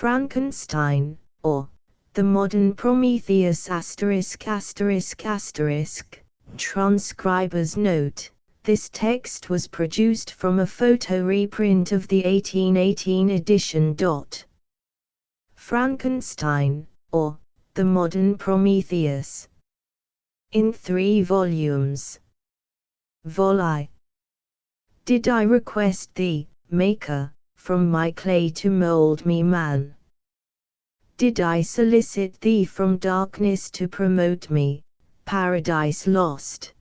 Frankenstein, or the modern Prometheus ****. Transcriber's note: this text was produced from a photo reprint of the 1818 edition. Frankenstein, or the modern Prometheus. In 3 volumes. Vol I. Did I request thee, Maker, from my clay to mould me man? Did I solicit thee from darkness to promote me, Paradise Lost?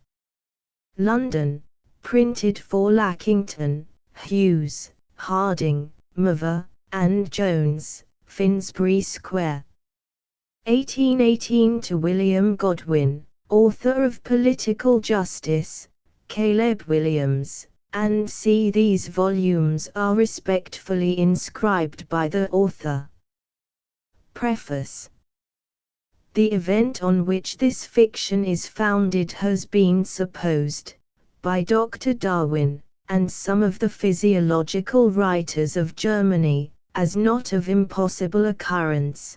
London, printed for Lackington, Hughes, Harding, Mather, and Jones, Finsbury Square. 1818 to William Godwin, author of Political Justice, Caleb Williams, and C. These volumes are respectfully inscribed by the author. Preface. The event on which this fiction is founded has been supposed, by Dr. Darwin, and some of the physiological writers of Germany, as not of impossible occurrence.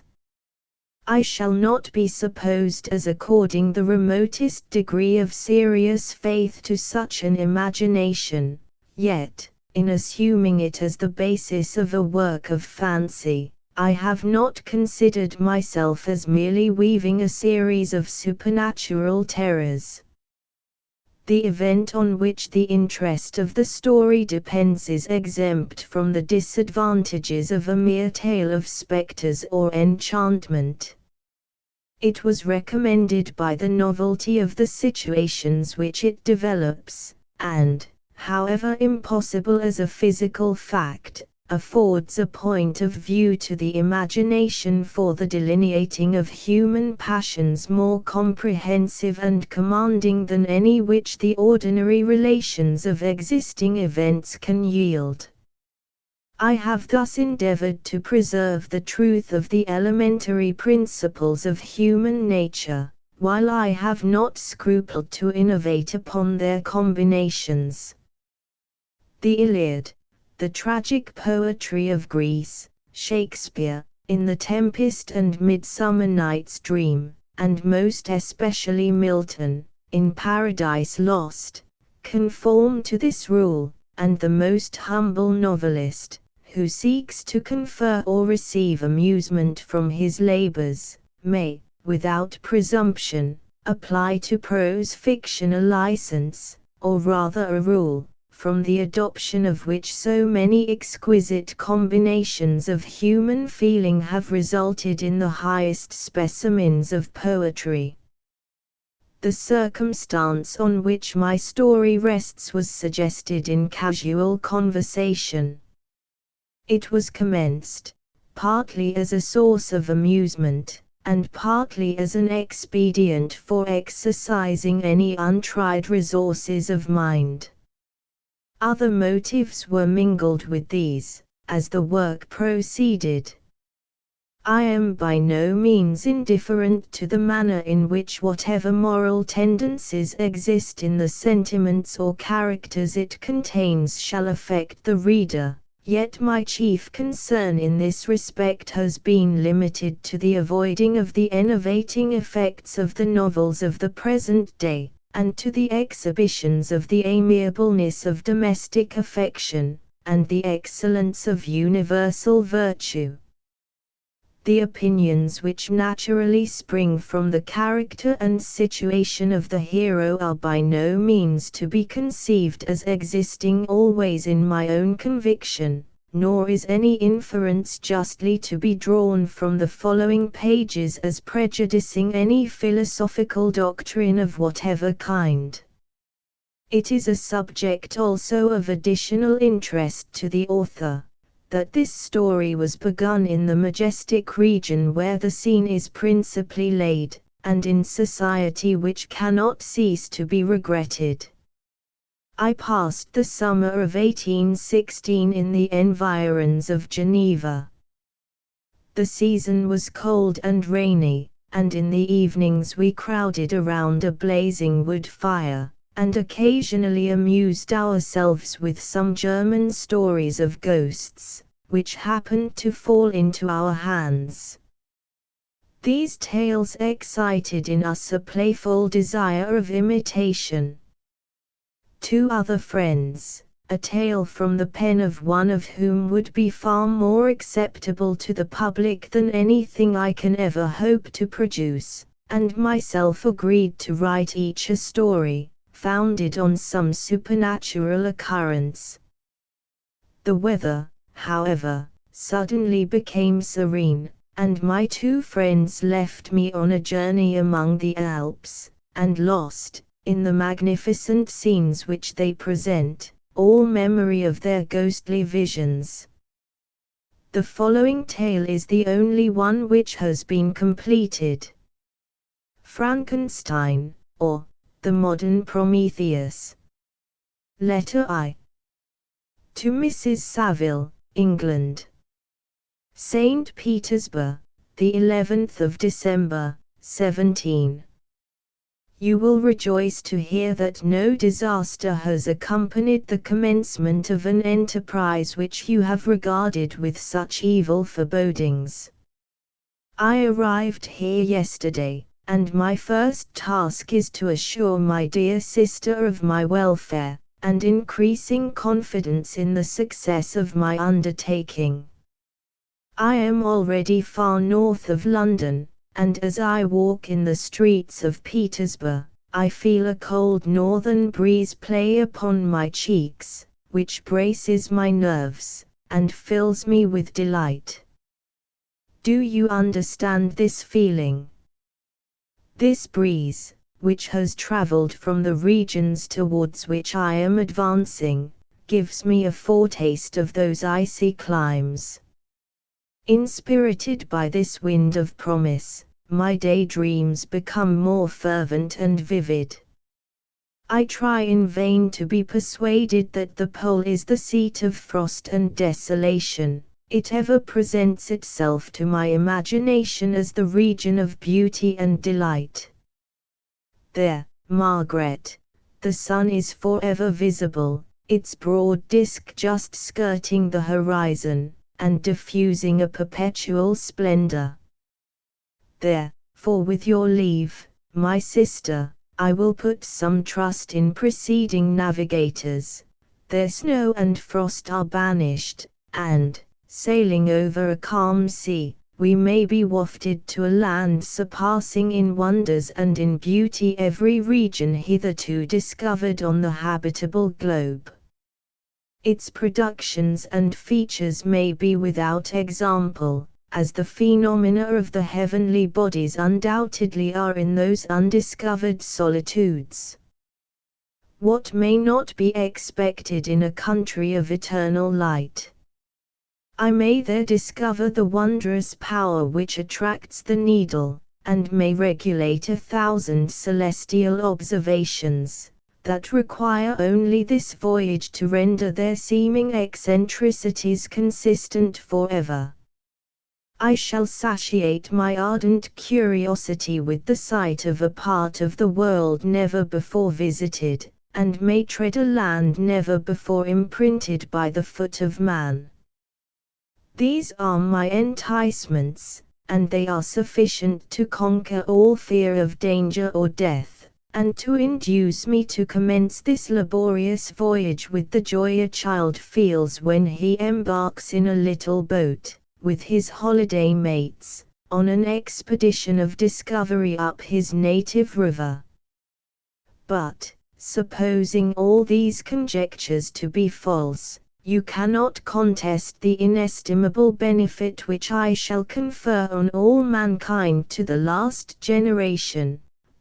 I shall not be supposed as according the remotest degree of serious faith to such an imagination, yet, in assuming it as the basis of a work of fancy, I have not considered myself as merely weaving a series of supernatural terrors. The event on which the interest of the story depends is exempt from the disadvantages of a mere tale of spectres or enchantment. It was recommended by the novelty of the situations which it develops, and, however impossible as a physical fact, affords a point of view to the imagination for the delineating of human passions more comprehensive and commanding than any which the ordinary relations of existing events can yield. I have thus endeavored to preserve the truth of the elementary principles of human nature, while I have not scrupled to innovate upon their combinations. The Iliad, the tragic poetry of Greece, Shakespeare, in The Tempest and Midsummer Night's Dream, and most especially Milton, in Paradise Lost, conform to this rule, and the most humble novelist, who seeks to confer or receive amusement from his labors, may, without presumption, apply to prose fiction a license, or rather a rule, from the adoption of which so many exquisite combinations of human feeling have resulted in the highest specimens of poetry. The circumstance on which my story rests was suggested in casual conversation. It was commenced, partly as a source of amusement, and partly as an expedient for exercising any untried resources of mind. Other motives were mingled with these, as the work proceeded. I am by no means indifferent to the manner in which whatever moral tendencies exist in the sentiments or characters it contains shall affect the reader, yet my chief concern in this respect has been limited to the avoiding of the enervating effects of the novels of the present day, and to the exhibitions of the amiableness of domestic affection, and the excellence of universal virtue. The opinions which naturally spring from the character and situation of the hero are by no means to be conceived as existing always in my own conviction, nor is any inference justly to be drawn from the following pages as prejudicing any philosophical doctrine of whatever kind. It is a subject also of additional interest to the author, that this story was begun in the majestic region where the scene is principally laid, and in society which cannot cease to be regretted. I passed the summer of 1816 in the environs of Geneva. The season was cold and rainy, and in the evenings we crowded around a blazing wood fire, and occasionally amused ourselves with some German stories of ghosts, which happened to fall into our hands. These tales excited in us a playful desire of imitation. Two other friends, a tale from the pen of one of whom would be far more acceptable to the public than anything I can ever hope to produce, and myself agreed to write each a story, founded on some supernatural occurrence. The weather, however, suddenly became serene, and my two friends left me on a journey among the Alps, and lost, in the magnificent scenes which they present, all memory of their ghostly visions. The following tale is the only one which has been completed. Frankenstein, or the modern Prometheus. Letter I. To Mrs. Saville, England. St. Petersburg, the 11th of December, 17. You will rejoice to hear that no disaster has accompanied the commencement of an enterprise which you have regarded with such evil forebodings. I arrived here yesterday, and my first task is to assure my dear sister of my welfare, and increasing confidence in the success of my undertaking. I am already far north of London, and as I walk in the streets of Petersburg, I feel a cold northern breeze play upon my cheeks, which braces my nerves, and fills me with delight. Do you understand this feeling? This breeze, which has traveled from the regions towards which I am advancing, gives me a foretaste of those icy climes. Inspirited by this wind of promise, my daydreams become more fervent and vivid. I try in vain to be persuaded that the pole is the seat of frost and desolation. It ever presents itself to my imagination as the region of beauty and delight. There, Margaret, the sun is forever visible, its broad disk just skirting the horizon, and diffusing a perpetual splendor. There, for with your leave, my sister, I will put some trust in preceding navigators. Their snow and frost are banished, and, sailing over a calm sea, we may be wafted to a land surpassing in wonders and in beauty every region hitherto discovered on the habitable globe. Its productions and features may be without example, as the phenomena of the heavenly bodies undoubtedly are in those undiscovered solitudes. What may not be expected in a country of eternal light? I may there discover the wondrous power which attracts the needle, and may regulate 1,000 celestial observations, that require only this voyage to render their seeming eccentricities consistent forever. I shall satiate my ardent curiosity with the sight of a part of the world never before visited, and may tread a land never before imprinted by the foot of man. These are my enticements, and they are sufficient to conquer all fear of danger or death, and to induce me to commence this laborious voyage with the joy a child feels when he embarks in a little boat, with his holiday mates, on an expedition of discovery up his native river. But, supposing all these conjectures to be false, you cannot contest the inestimable benefit which I shall confer on all mankind to the last generation,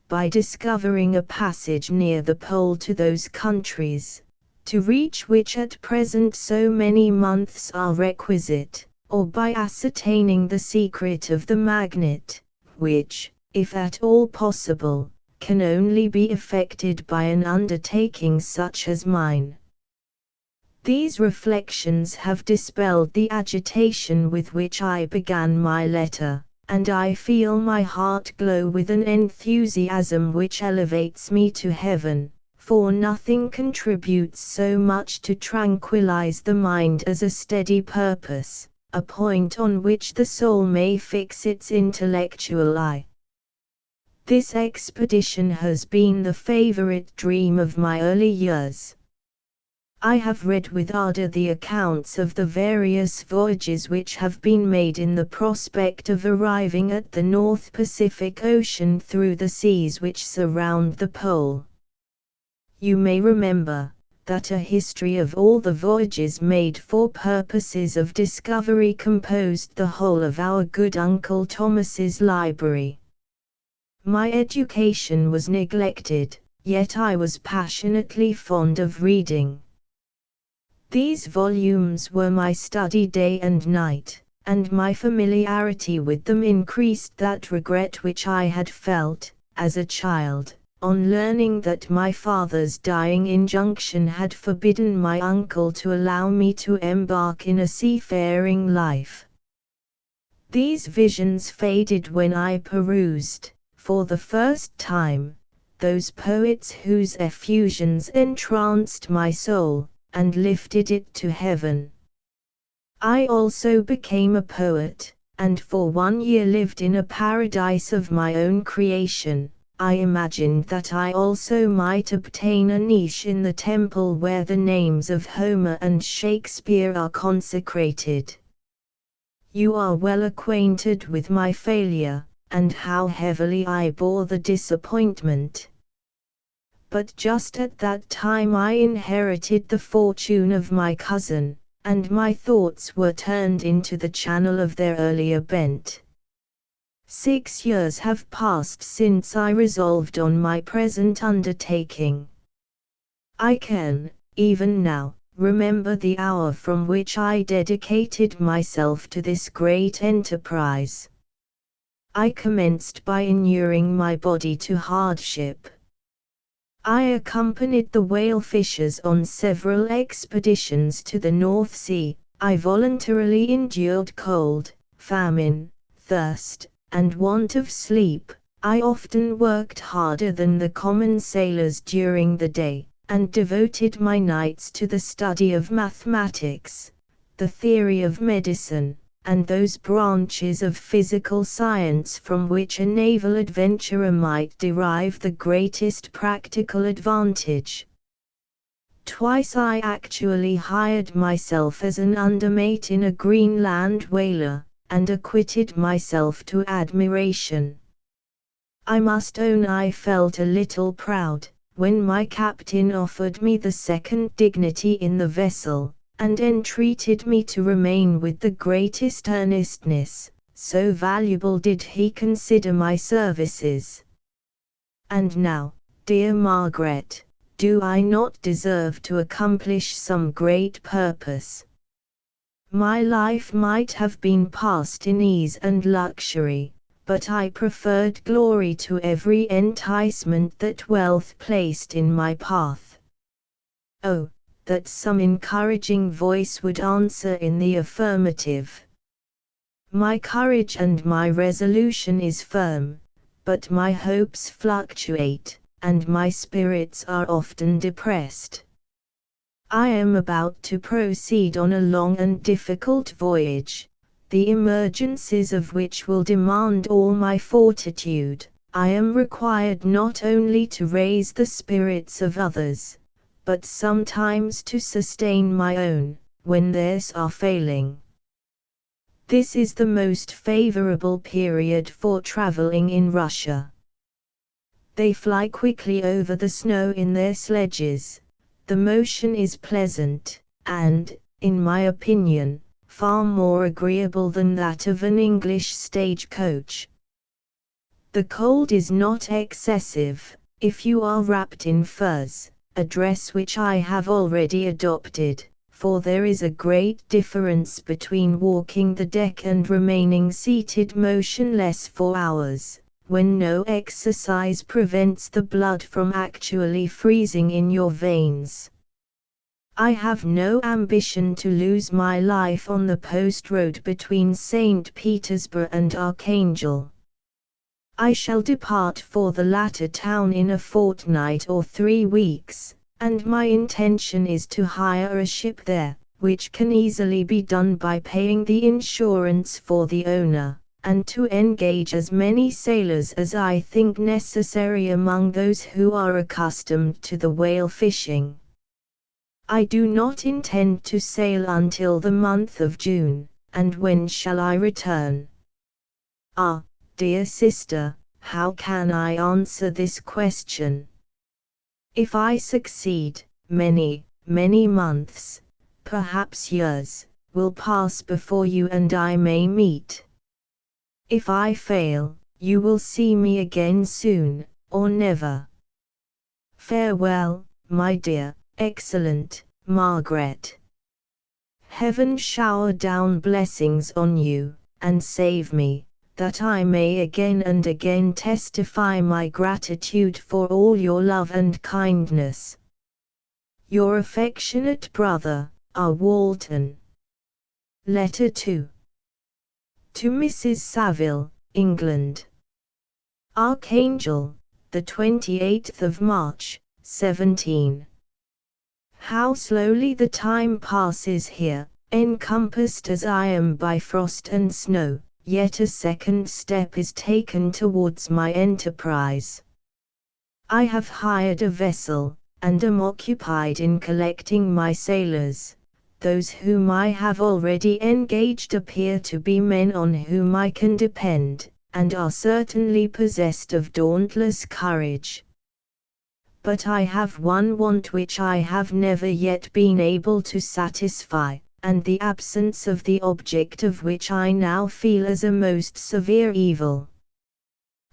by discovering a passage near the pole to those countries, to reach which at present so many months are requisite, or by ascertaining the secret of the magnet, which, if at all possible, can only be effected by an undertaking such as mine. These reflections have dispelled the agitation with which I began my letter, and I feel my heart glow with an enthusiasm which elevates me to heaven, for nothing contributes so much to tranquilize the mind as a steady purpose, a point on which the soul may fix its intellectual eye. This expedition has been the favorite dream of my early years. I have read with ardor the accounts of the various voyages which have been made in the prospect of arriving at the North Pacific Ocean through the seas which surround the pole. You may remember that a history of all the voyages made for purposes of discovery composed the whole of our good Uncle Thomas's library. My education was neglected, yet I was passionately fond of reading. These volumes were my study day and night, and my familiarity with them increased that regret which I had felt, as a child, on learning that my father's dying injunction had forbidden my uncle to allow me to embark in a seafaring life. These visions faded when I perused, for the first time, those poets whose effusions entranced my soul, and lifted it to heaven. I also became a poet, and for 1 year lived in a paradise of my own creation. I imagined that I also might obtain a niche in the temple where the names of Homer and Shakespeare are consecrated. You are well acquainted with my failure, and how heavily I bore the disappointment. But just at that time I inherited the fortune of my cousin, and my thoughts were turned into the channel of their earlier bent. 6 years have passed since I resolved on my present undertaking. I can, even now, remember the hour from which I dedicated myself to this great enterprise. I commenced by inuring my body to hardship. I accompanied the whale fishers on several expeditions to the North Sea. I voluntarily endured cold, famine, thirst, and want of sleep. I often worked harder than the common sailors during the day, and devoted my nights to the study of mathematics, the theory of medicine, and those branches of physical science from which a naval adventurer might derive the greatest practical advantage. Twice I actually hired myself as an undermate in a Greenland whaler, and acquitted myself to admiration. I must own I felt a little proud, when my captain offered me the second dignity in the vessel, and entreated me to remain with the greatest earnestness, so valuable did he consider my services. And now, dear Margaret, do I not deserve to accomplish some great purpose? My life might have been passed in ease and luxury, but I preferred glory to every enticement that wealth placed in my path. Oh, that some encouraging voice would answer in the affirmative. My courage and my resolution is firm, but my hopes fluctuate, and my spirits are often depressed. I am about to proceed on a long and difficult voyage, the emergencies of which will demand all my fortitude. I am required not only to raise the spirits of others, but sometimes to sustain my own, when theirs are failing. This is the most favorable period for traveling in Russia. They fly quickly over the snow in their sledges. The motion is pleasant, and, in my opinion, far more agreeable than that of an English stagecoach. The cold is not excessive, if you are wrapped in furs, a dress which I have already adopted, for there is a great difference between walking the deck and remaining seated motionless for hours, when no exercise prevents the blood from actually freezing in your veins. I have no ambition to lose my life on the post road between St. Petersburg and Archangel. I shall depart for the latter town in a fortnight or 3 weeks, and my intention is to hire a ship there, which can easily be done by paying the insurance for the owner, and to engage as many sailors as I think necessary among those who are accustomed to the whale fishing. I do not intend to sail until the month of June, and when shall I return? Ah, dear sister, how can I answer this question? If I succeed, many, many months, perhaps years, will pass before you and I may meet. If I fail, you will see me again soon, or never. Farewell, my dear, excellent Margaret. Heaven shower down blessings on you, and save me, that I may again and again testify my gratitude for all your love and kindness. Your affectionate brother, R. Walton. Letter 2. To Mrs. Saville, England. Archangel, the 28th of March, 17. How slowly the time passes here, encompassed as I am by frost and snow, yet a second step is taken towards my enterprise. I have hired a vessel, and am occupied in collecting my sailors. Those whom I have already engaged appear to be men on whom I can depend, and are certainly possessed of dauntless courage. But I have one want which I have never yet been able to satisfy, and the absence of the object of which I now feel as a most severe evil.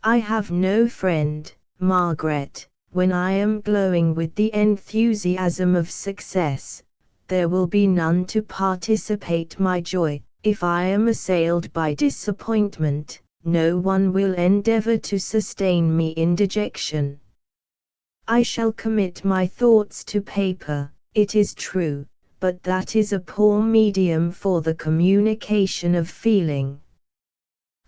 I have no friend, Margaret. When I am glowing with the enthusiasm of success, there will be none to participate my joy. If I am assailed by disappointment, no one will endeavor to sustain me in dejection. I shall commit my thoughts to paper, it is true, but that is a poor medium for the communication of feeling.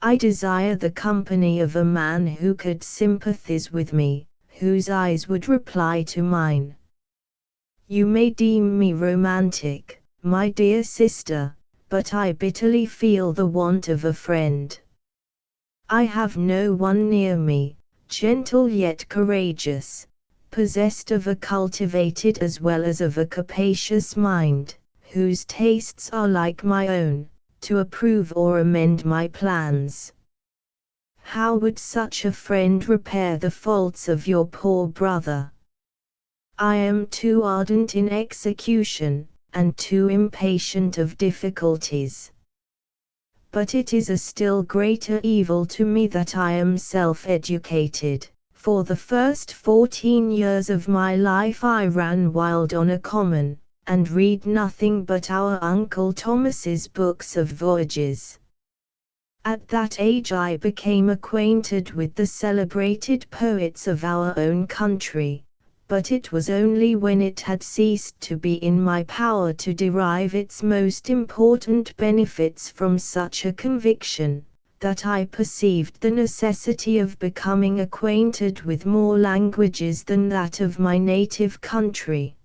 I desire the company of a man who could sympathize with me, whose eyes would reply to mine. You may deem me romantic, my dear sister, but I bitterly feel the want of a friend. I have no one near me, gentle yet courageous, possessed of a cultivated as well as of a capacious mind, whose tastes are like my own, to approve or amend my plans. How would such a friend repair the faults of your poor brother? I am too ardent in execution, and too impatient of difficulties. But it is a still greater evil to me that I am self-educated. For the first 14 years of my life I ran wild on a common, and read nothing but our Uncle Thomas's books of voyages. At that age I became acquainted with the celebrated poets of our own country, but it was only when it had ceased to be in my power to derive its most important benefits from such a conviction, that I perceived the necessity of becoming acquainted with more languages than that of my native country.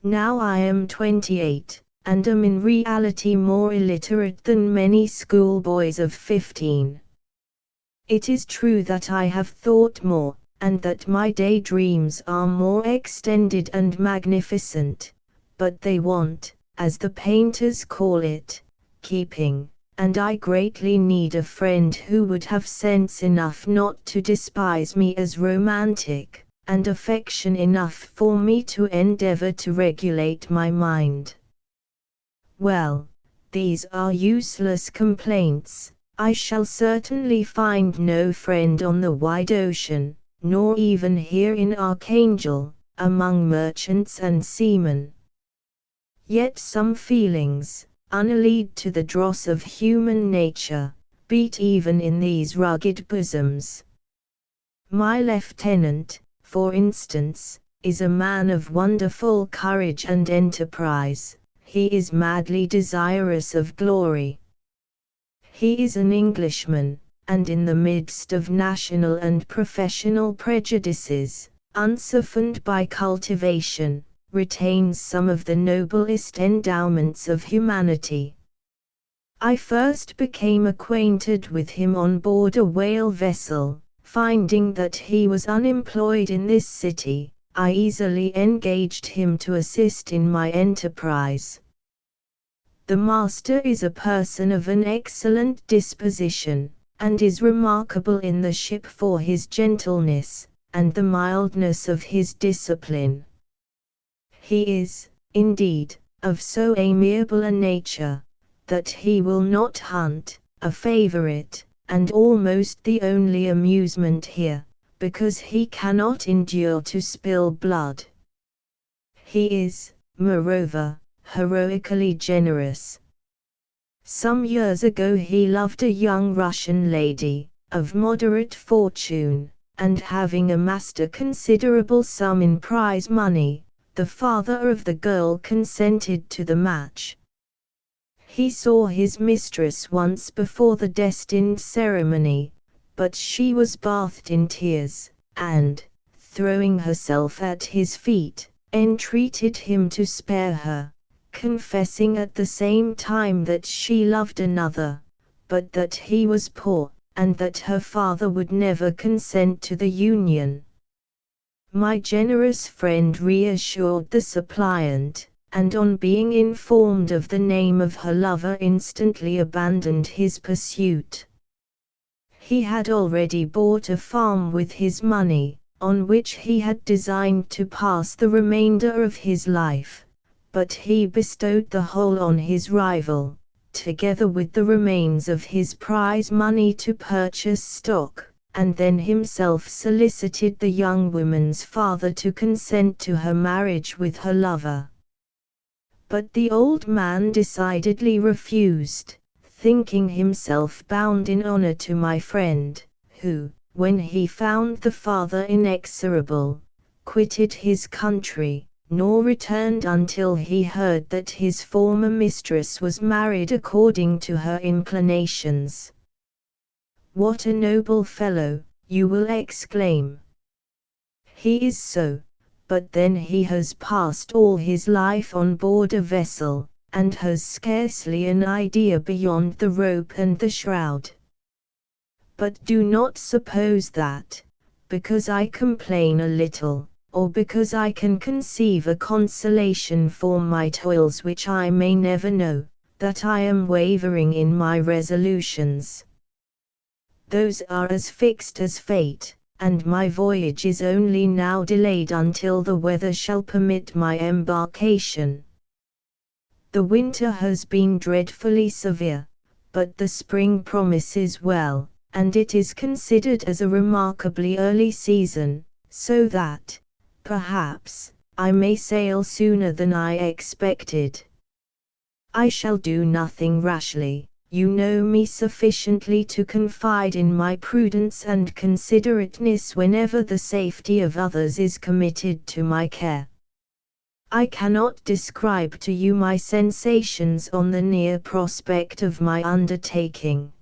Now I am 28, and am in reality more illiterate than many schoolboys of 15. It is true that I have thought more, and that my daydreams are more extended and magnificent, but they want, as the painters call it, keeping. And I greatly need a friend who would have sense enough not to despise me as romantic, and affection enough for me to endeavor to regulate my mind. Well, these are useless complaints. I shall certainly find no friend on the wide ocean, nor even here in Archangel, among merchants and seamen. Yet some feelings, unallied to the dross of human nature, beat even in these rugged bosoms. My lieutenant, for instance, is a man of wonderful courage and enterprise. He is madly desirous of glory. He is an Englishman, and in the midst of national and professional prejudices, unsoftened by cultivation, retains some of the noblest endowments of humanity. I first became acquainted with him on board a whale vessel. Finding that he was unemployed in this city, I easily engaged him to assist in my enterprise. The master is a person of an excellent disposition, and is remarkable in the ship for his gentleness, and the mildness of his discipline. He is, indeed, of so amiable a nature, that he will not hunt, a favorite, and almost the only amusement here, because he cannot endure to spill blood. He is, moreover, heroically generous. Some years ago he loved a young Russian lady, of moderate fortune, and having amassed a considerable sum in prize money, the father of the girl consented to the match. He saw his mistress once before the destined ceremony, but she was bathed in tears, and, throwing herself at his feet, entreated him to spare her, confessing at the same time that she loved another, but that he was poor, and that her father would never consent to the union. My generous friend reassured the suppliant, and on being informed of the name of her lover instantly abandoned his pursuit. He had already bought a farm with his money, on which he had designed to pass the remainder of his life, but he bestowed the whole on his rival, together with the remains of his prize money to purchase stock, and then himself solicited the young woman's father to consent to her marriage with her lover. But the old man decidedly refused, thinking himself bound in honor to my friend, who, when he found the father inexorable, quitted his country, nor returned until he heard that his former mistress was married according to her inclinations. What a noble fellow, you will exclaim. He is so, but then he has passed all his life on board a vessel, and has scarcely an idea beyond the rope and the shroud. But do not suppose that, because I complain a little, or because I can conceive a consolation for my toils which I may never know, that I am wavering in my resolutions. Those are as fixed as fate, and my voyage is only now delayed until the weather shall permit my embarkation. The winter has been dreadfully severe, but the spring promises well, and it is considered as a remarkably early season, so that, perhaps, I may sail sooner than I expected. I shall do nothing rashly. You know me sufficiently to confide in my prudence and considerateness whenever the safety of others is committed to my care. I cannot describe to you my sensations on the near prospect of my undertaking.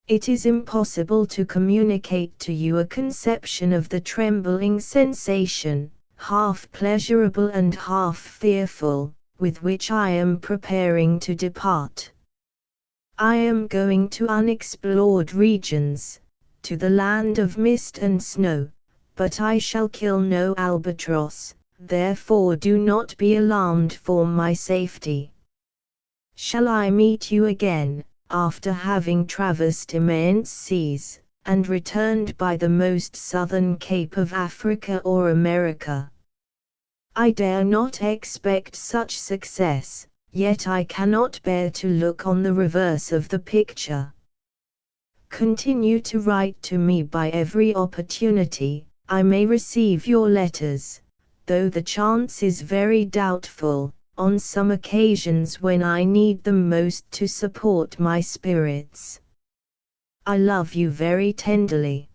It is impossible to communicate to you a conception of the trembling sensation, half pleasurable and half fearful, with which I am preparing to depart. I am going to unexplored regions, to the land of mist and snow, but I shall kill no albatross, therefore do not be alarmed for my safety. Shall I meet you again, after having traversed immense seas, and returned by the most southern cape of Africa or America? I dare not expect such success, yet I cannot bear to look on the reverse of the picture. Continue to write to me by every opportunity. I may receive your letters, though the chance is very doubtful, on some occasions when I need them most to support my spirits. I love you very tenderly.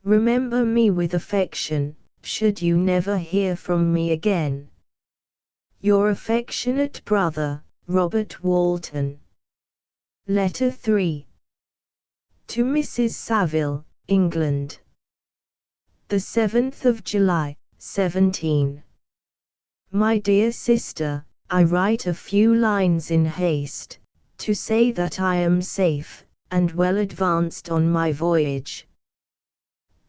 Remember me with affection, should you never hear from me again. Your affectionate brother, Robert Walton. Letter 3. To Mrs. Saville, England. The 7th of July, 17. My dear sister, I write a few lines in haste, to say that I am safe, and well advanced on my voyage.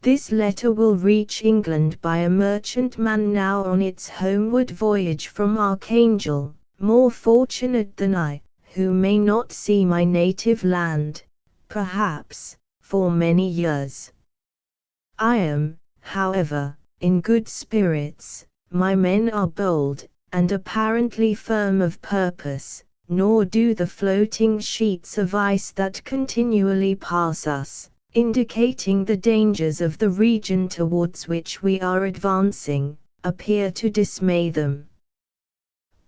This letter will reach England by a merchantman now on its homeward voyage from Archangel, more fortunate than I, who may not see my native land, perhaps, for many years. I am, however, in good spirits, my men are bold, and apparently firm of purpose, nor do the floating sheets of ice that continually pass us, indicating the dangers of the region towards which we are advancing, appear to dismay them.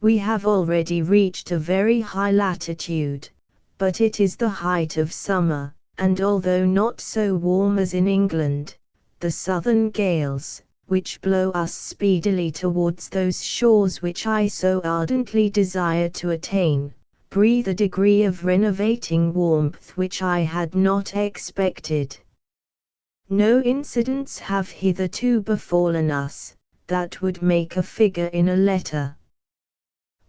We have already reached a very high latitude, but it is the height of summer, and although not so warm as in England, the southern gales, which blow us speedily towards those shores which I so ardently desire to attain, breathe a degree of renovating warmth which I had not expected. No incidents have hitherto befallen us, that would make a figure in a letter.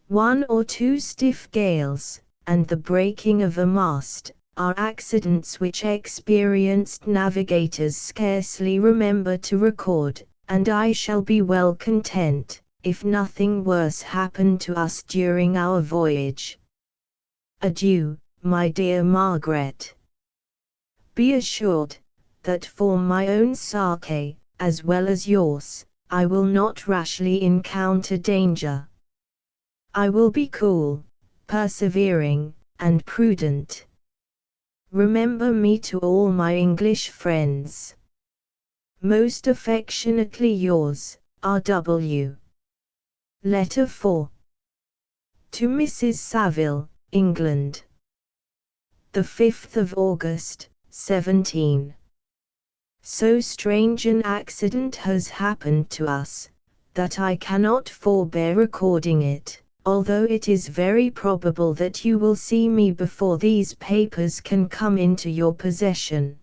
1 or 2 stiff gales, and the breaking of a mast, are accidents which experienced navigators scarcely remember to record, and I shall be well content, if nothing worse happen to us during our voyage. Adieu, my dear Margaret. Be assured, that for my own sake, as well as yours, I will not rashly encounter danger. I will be cool, persevering, and prudent. Remember me to all my English friends. Most affectionately yours, R.W. Letter 4. To Mrs. Saville, England. The 5th of August, 17. So strange an accident has happened to us, that I cannot forbear recording it, although it is very probable that you will see me before these papers can come into your possession.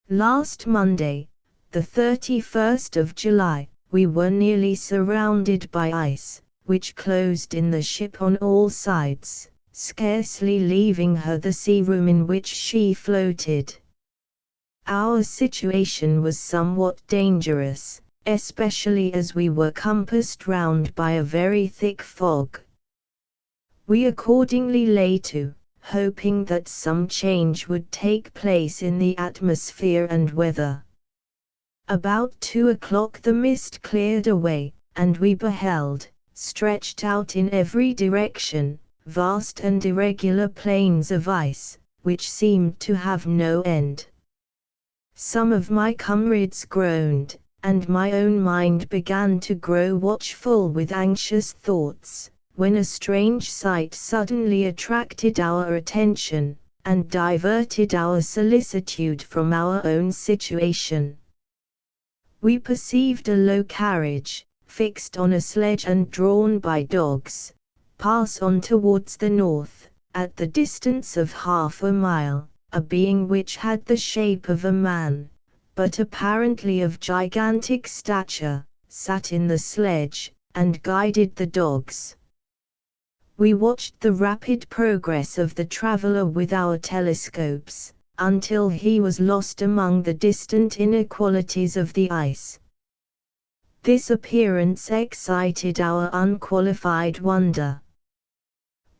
Last Monday, the 31st of July, we were nearly surrounded by ice, which closed in the ship on all sides, scarcely leaving her the sea room in which she floated. Our situation was somewhat dangerous, especially as we were compassed round by a very thick fog. We accordingly lay to, hoping that some change would take place in the atmosphere and weather. About 2 o'clock the mist cleared away, and we beheld, stretched out in every direction, vast and irregular plains of ice, which seemed to have no end. Some of my comrades groaned, and my own mind began to grow watchful with anxious thoughts, when a strange sight suddenly attracted our attention, and diverted our solicitude from our own situation. We perceived a low carriage, fixed on a sledge and drawn by dogs, pass on towards the north, at the distance of half a mile. A being which had the shape of a man, but apparently of gigantic stature, sat in the sledge, and guided the dogs. We watched the rapid progress of the traveler with our telescopes, until he was lost among the distant inequalities of the ice. This appearance excited our unqualified wonder.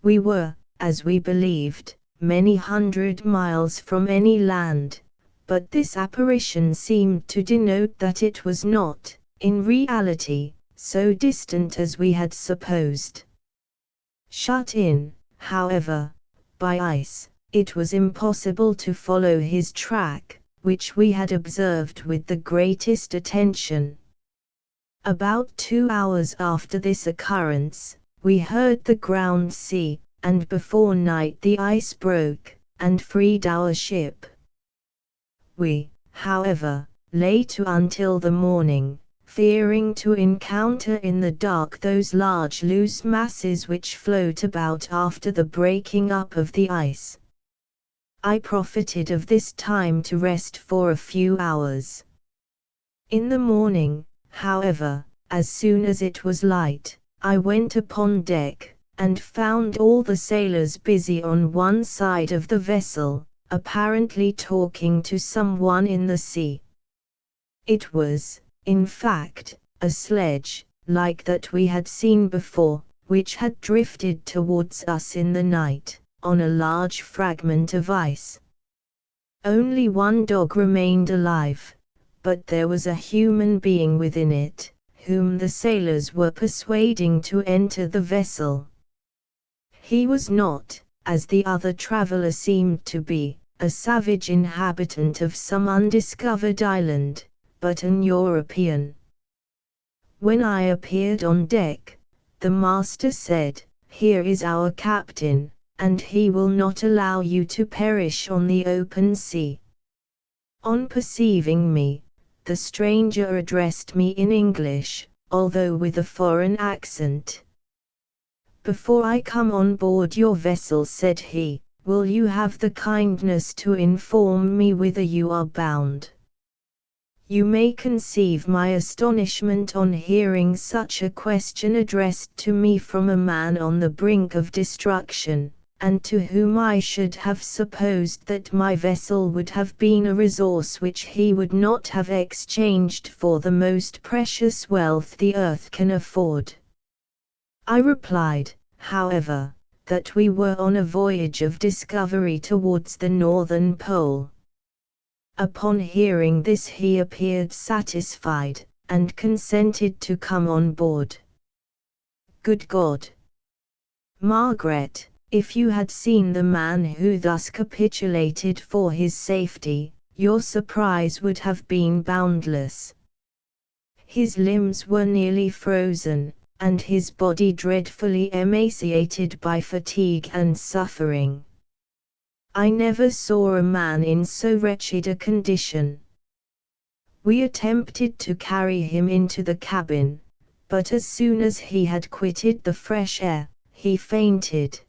We were, as we believed, many hundred miles from any land, but this apparition seemed to denote that it was not, in reality, so distant as we had supposed. Shut in, however, by ice, it was impossible to follow his track, which we had observed with the greatest attention. About 2 hours after this occurrence, we heard the ground sea, and before night the ice broke, and freed our ship. We, however, lay to until the morning, fearing to encounter in the dark those large loose masses which float about after the breaking up of the ice. I profited of this time to rest for a few hours. In the morning, however, as soon as it was light, I went upon deck, and found all the sailors busy on one side of the vessel, apparently talking to someone in the sea. It was, in fact, a sledge, like that we had seen before, which had drifted towards us in the night, on a large fragment of ice. Only one dog remained alive, but there was a human being within it, whom the sailors were persuading to enter the vessel. He was not, as the other traveler seemed to be, a savage inhabitant of some undiscovered island, but an European. When I appeared on deck, the master said, "Here is our captain, and he will not allow you to perish on the open sea." On perceiving me, the stranger addressed me in English, although with a foreign accent. "Before I come on board your vessel," said he, "will you have the kindness to inform me whither you are bound?" You may conceive my astonishment on hearing such a question addressed to me from a man on the brink of destruction, and to whom I should have supposed that my vessel would have been a resource which he would not have exchanged for the most precious wealth the earth can afford. I replied, however, that we were on a voyage of discovery towards the northern pole. Upon hearing this he appeared satisfied, and consented to come on board. Good God! Margaret, if you had seen the man who thus capitulated for his safety, your surprise would have been boundless. His limbs were nearly frozen, and his body dreadfully emaciated by fatigue and suffering. I never saw a man in so wretched a condition. We attempted to carry him into the cabin, but as soon as he had quitted the fresh air, he fainted.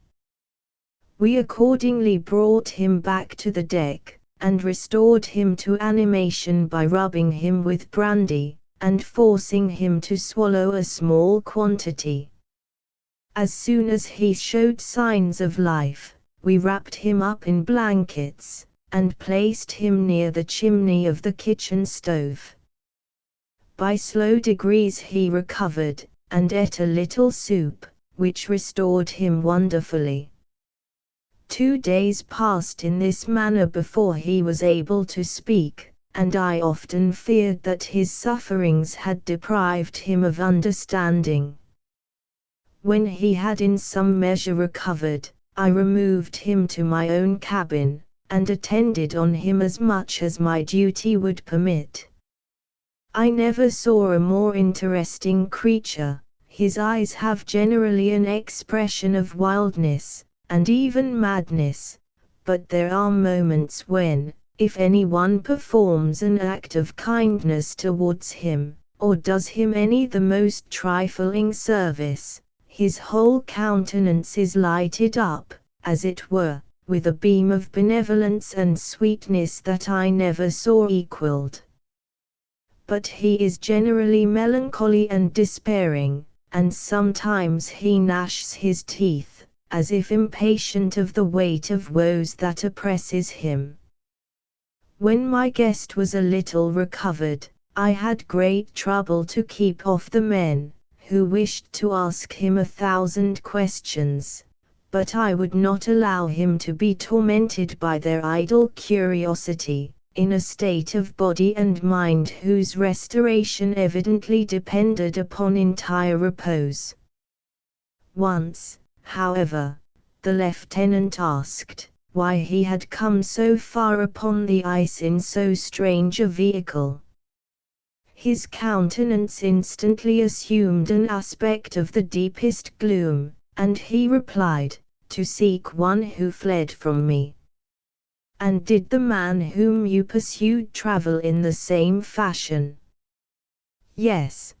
We accordingly brought him back to the deck, and restored him to animation by rubbing him with brandy, and forcing him to swallow a small quantity. As soon as he showed signs of life, we wrapped him up in blankets, and placed him near the chimney of the kitchen stove. By slow degrees he recovered, and ate a little soup, which restored him wonderfully. 2 days passed in this manner before he was able to speak, and I often feared that his sufferings had deprived him of understanding. When he had in some measure recovered, I removed him to my own cabin, and attended on him as much as my duty would permit. I never saw a more interesting creature. His eyes have generally an expression of wildness, and even madness, but there are moments when, if anyone performs an act of kindness towards him, or does him any the most trifling service, his whole countenance is lighted up, as it were, with a beam of benevolence and sweetness that I never saw equalled. But he is generally melancholy and despairing, and sometimes he gnashes his teeth, as if impatient of the weight of woes that oppresses him. When my guest was a little recovered, I had great trouble to keep off the men, who wished to ask him 1,000 questions, but I would not allow him to be tormented by their idle curiosity, in a state of body and mind whose restoration evidently depended upon entire repose. Once, however, the lieutenant asked why he had come so far upon the ice in so strange a vehicle. His countenance instantly assumed an aspect of the deepest gloom, and he replied, "To seek one who fled from me." "And did the man whom you pursued travel in the same fashion?" "Yes."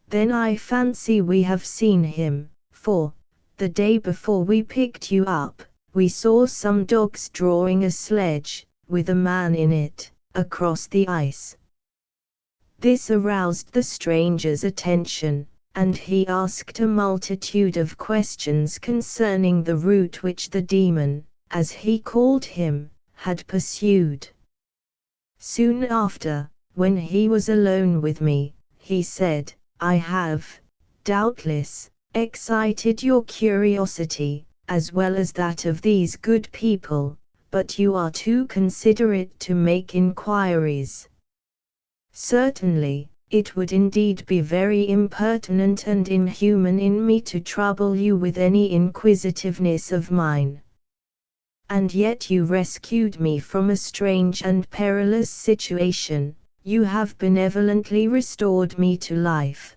"Then I fancy we have seen him, for, the day before we picked you up, we saw some dogs drawing a sledge, with a man in it, across the ice. This aroused the stranger's attention, and he asked a multitude of questions concerning the route which the demon, as he called him, had pursued. Soon after, when he was alone with me, he said, "I have, doubtless, excited your curiosity, as well as that of these good people, but you are too considerate to make inquiries. Certainly, it would indeed be very impertinent and inhuman in me to trouble you with any inquisitiveness of mine. And yet you rescued me from a strange and perilous situation, you have benevolently restored me to life."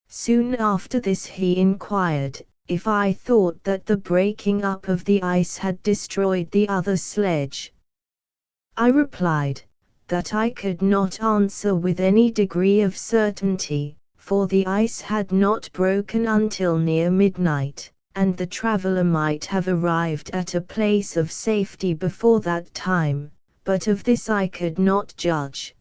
Soon after this he inquired, if I thought that the breaking up of the ice had destroyed the other sledge. I replied, that I could not answer with any degree of certainty, for the ice had not broken until near midnight, and the traveler might have arrived at a place of safety before that time, but of this I could not judge.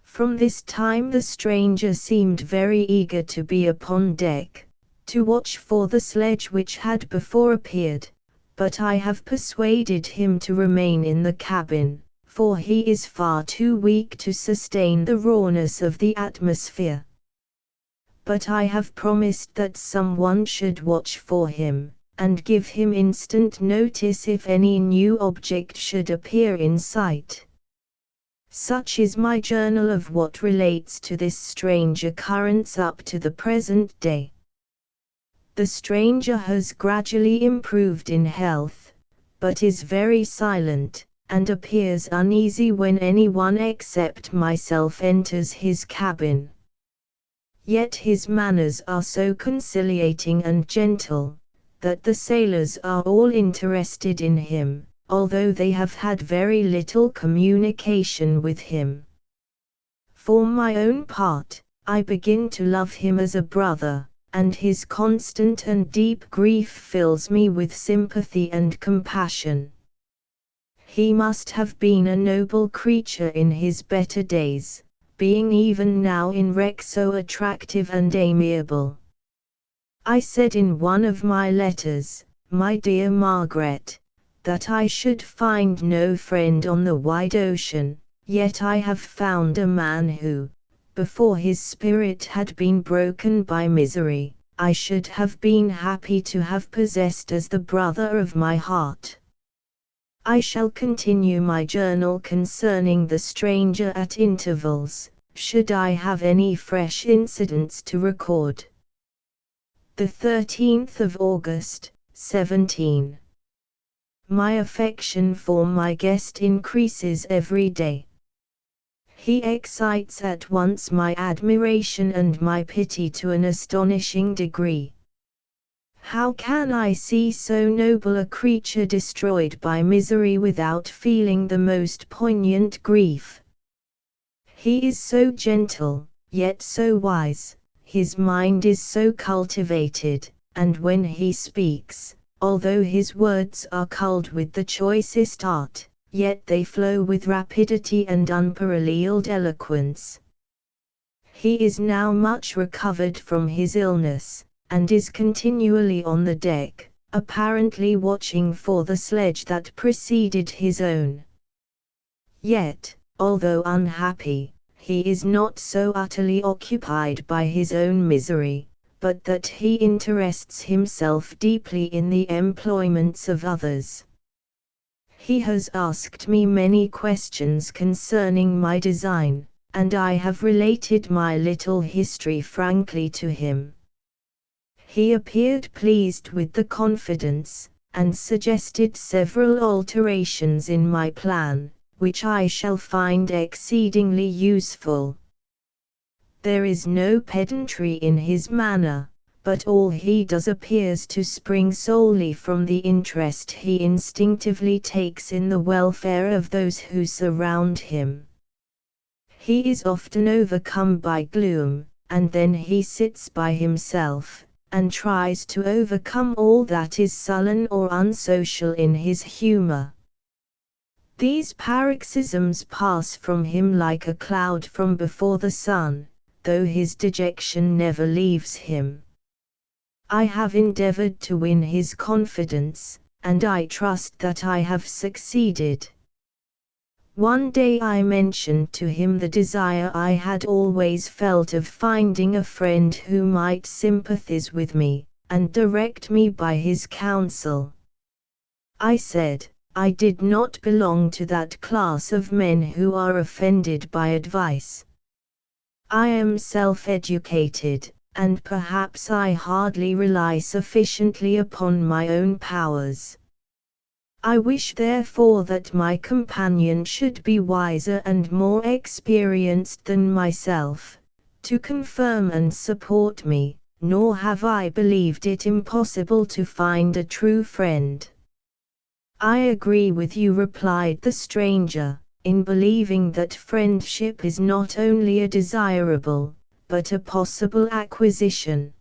From this time the stranger seemed very eager to be upon deck, to watch for the sledge which had before appeared, but I have persuaded him to remain in the cabin, for he is far too weak to sustain the rawness of the atmosphere. But I have promised that someone should watch for him, and give him instant notice if any new object should appear in sight. Such is my journal of what relates to this strange occurrence up to the present day. The stranger has gradually improved in health, but is very silent, and appears uneasy when anyone except myself enters his cabin. Yet his manners are so conciliating and gentle, that the sailors are all interested in him, although they have had very little communication with him. For my own part, I begin to love him as a brother, and his constant and deep grief fills me with sympathy and compassion. He must have been a noble creature in his better days, being even now in wreck so attractive and amiable. I said in one of my letters, my dear Margaret, that I should find no friend on the wide ocean, yet I have found a man who, before his spirit had been broken by misery, I should have been happy to have possessed as the brother of my heart. I shall continue my journal concerning the stranger at intervals, should I have any fresh incidents to record. The 13th of August, 17. My affection for my guest increases every day. He excites at once my admiration and my pity to an astonishing degree. How can I see so noble a creature destroyed by misery without feeling the most poignant grief? He is so gentle, yet so wise, his mind is so cultivated, and when he speaks, although his words are culled with the choicest art, yet they flow with rapidity and unparalleled eloquence. He is now much recovered from his illness, and is continually on the deck, apparently watching for the sledge that preceded his own. Yet, although unhappy, he is not so utterly occupied by his own misery, but that he interests himself deeply in the employments of others. He has asked me many questions concerning my design, and I have related my little history frankly to him. He appeared pleased with the confidence, and suggested several alterations in my plan, which I shall find exceedingly useful. There is no pedantry in his manner, but all he does appears to spring solely from the interest he instinctively takes in the welfare of those who surround him. He is often overcome by gloom, and then he sits by himself, and tries to overcome all that is sullen or unsocial in his humor. These paroxysms pass from him like a cloud from before the sun, though his dejection never leaves him. I have endeavored to win his confidence, and I trust that I have succeeded. One day I mentioned to him the desire I had always felt of finding a friend who might sympathize with me, and direct me by his counsel. I said, I did not belong to that class of men who are offended by advice. I am self-educated, and perhaps I hardly rely sufficiently upon my own powers. I wish therefore that my companion should be wiser and more experienced than myself, to confirm and support me, nor have I believed it impossible to find a true friend. I agree with you, replied the stranger, in believing that friendship is not only a desirable, but a possible acquisition.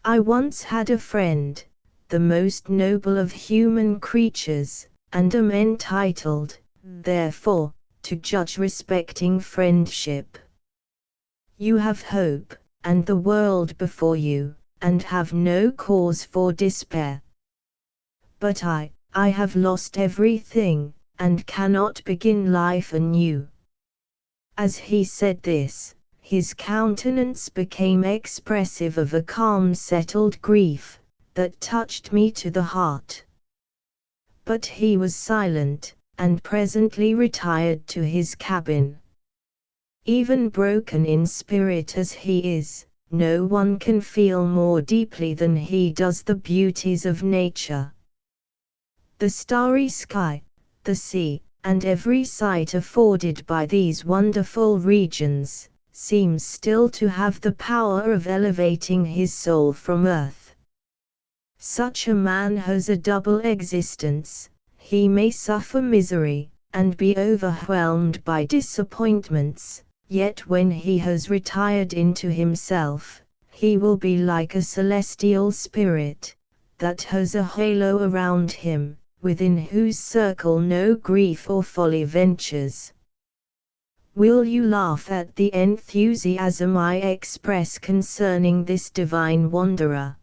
I once had a friend, the most noble of human creatures, and am entitled, therefore, to judge respecting friendship. You have hope, and the world before you, and have no cause for despair. But I have lost everything, and cannot begin life anew. As he said this, his countenance became expressive of a calm settled grief, that touched me to the heart. But he was silent, and presently retired to his cabin. Even broken in spirit as he is, no one can feel more deeply than he does the beauties of nature. The starry sky, the sea, and every sight afforded by these wonderful regions, seems still to have the power of elevating his soul from earth. Such a man has a double existence. He may suffer misery, and be overwhelmed by disappointments, yet when he has retired into himself, he will be like a celestial spirit, that has a halo around him, within whose circle no grief or folly ventures. Will you laugh at the enthusiasm I express concerning this divine wanderer?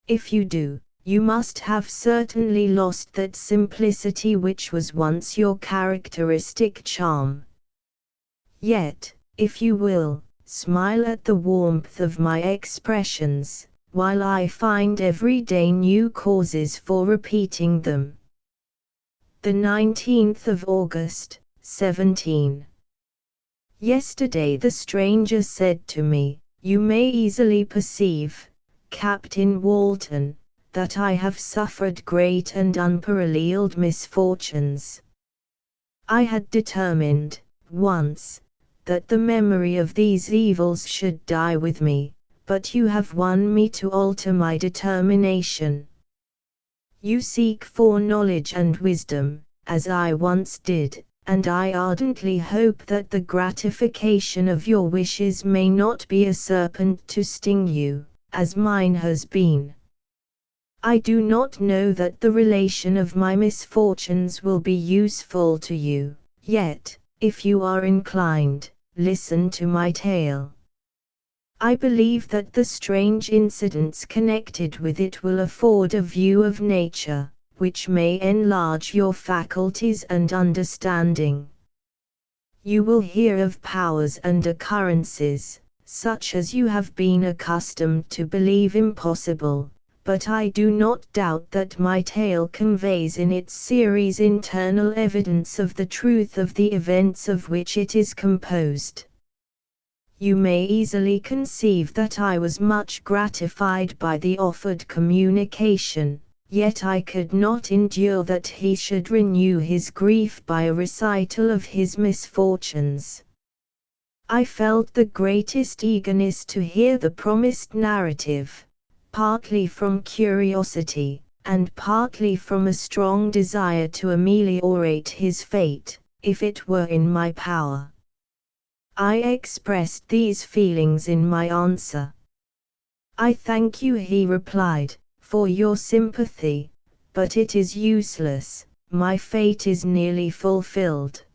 If you do, you must have certainly lost that simplicity which was once your characteristic charm. Yet, if you will, smile at the warmth of my expressions, while I find every day new causes for repeating them. The 19th of August, 17. Yesterday the stranger said to me, you may easily perceive, Captain Walton, that I have suffered great and unparalleled misfortunes. I had determined, once, that the memory of these evils should die with me, but you have won me to alter my determination. You seek for knowledge and wisdom, as I once did, and I ardently hope that the gratification of your wishes may not be a serpent to sting you, as mine has been. I do not know that the relation of my misfortunes will be useful to you, yet, if you are inclined, listen to my tale. I believe that the strange incidents connected with it will afford a view of nature, which may enlarge your faculties and understanding. You will hear of powers and occurrences, such as you have been accustomed to believe impossible, but I do not doubt that my tale conveys in its series internal evidence of the truth of the events of which it is composed. You may easily conceive that I was much gratified by the offered communication, yet I could not endure that he should renew his grief by a recital of his misfortunes. I felt the greatest eagerness to hear the promised narrative, partly from curiosity, and partly from a strong desire to ameliorate his fate, if it were in my power. I expressed these feelings in my answer. "I thank you," he replied, "for your sympathy, but it is useless, my fate is nearly fulfilled.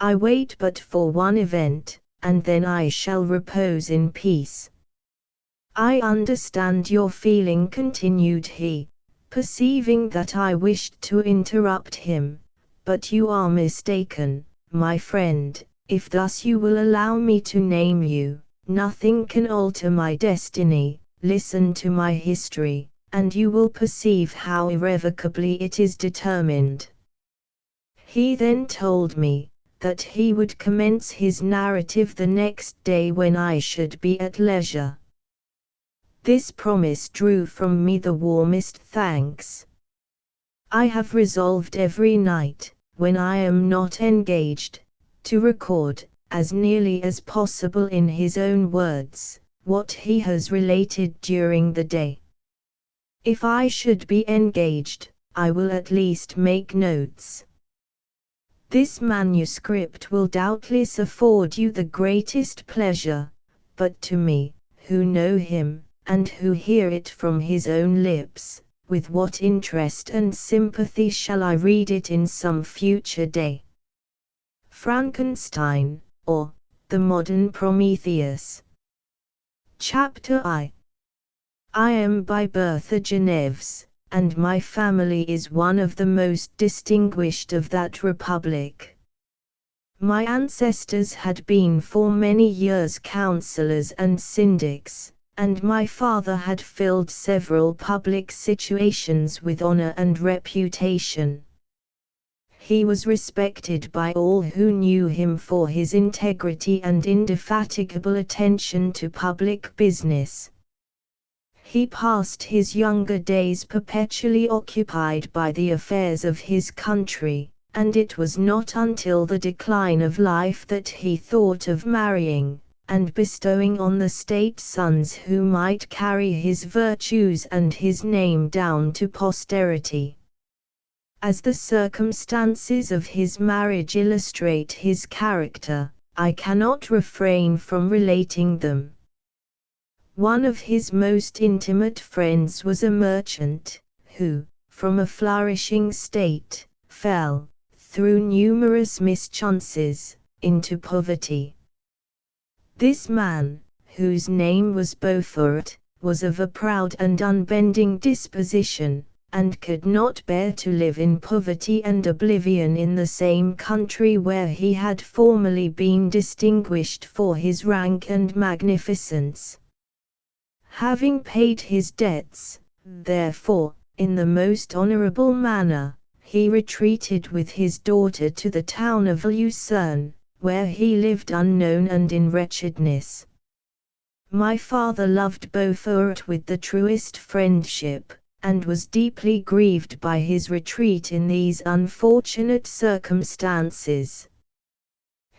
I wait but for one event, and then I shall repose in peace." "I understand your feeling," continued he, perceiving that I wished to interrupt him, "but you are mistaken, my friend. If thus you will allow me to name you, nothing can alter my destiny. Listen to my history, and you will perceive how irrevocably it is determined." He then told me that he would commence his narrative the next day when I should be at leisure. This promise drew from me the warmest thanks. I have resolved every night, when I am not engaged, to record, as nearly as possible in his own words, what he has related during the day. If I should be engaged, I will at least make notes. This manuscript will doubtless afford you the greatest pleasure, but to me, who know him, and who hear it from his own lips, with what interest and sympathy shall I read it in some future day? Frankenstein, or the Modern Prometheus. Chapter I am by birth a Geneves, and my family is one of the most distinguished of that republic. My ancestors had been for many years councillors and syndics, and my father had filled several public situations with honor and reputation. He was respected by all who knew him for his integrity and indefatigable attention to public business. He passed his younger days perpetually occupied by the affairs of his country, and it was not until the decline of life that he thought of marrying, and bestowing on the state sons who might carry his virtues and his name down to posterity. As the circumstances of his marriage illustrate his character, I cannot refrain from relating them. One of his most intimate friends was a merchant, who, from a flourishing state, fell, through numerous mischances, into poverty. This man, whose name was Beaufort, was of a proud and unbending disposition, and could not bear to live in poverty and oblivion in the same country where he had formerly been distinguished for his rank and magnificence. Having paid his debts, therefore, in the most honorable manner, he retreated with his daughter to the town of Lucerne, where he lived unknown and in wretchedness. My father loved Beaufort with the truest friendship, and was deeply grieved by his retreat in these unfortunate circumstances.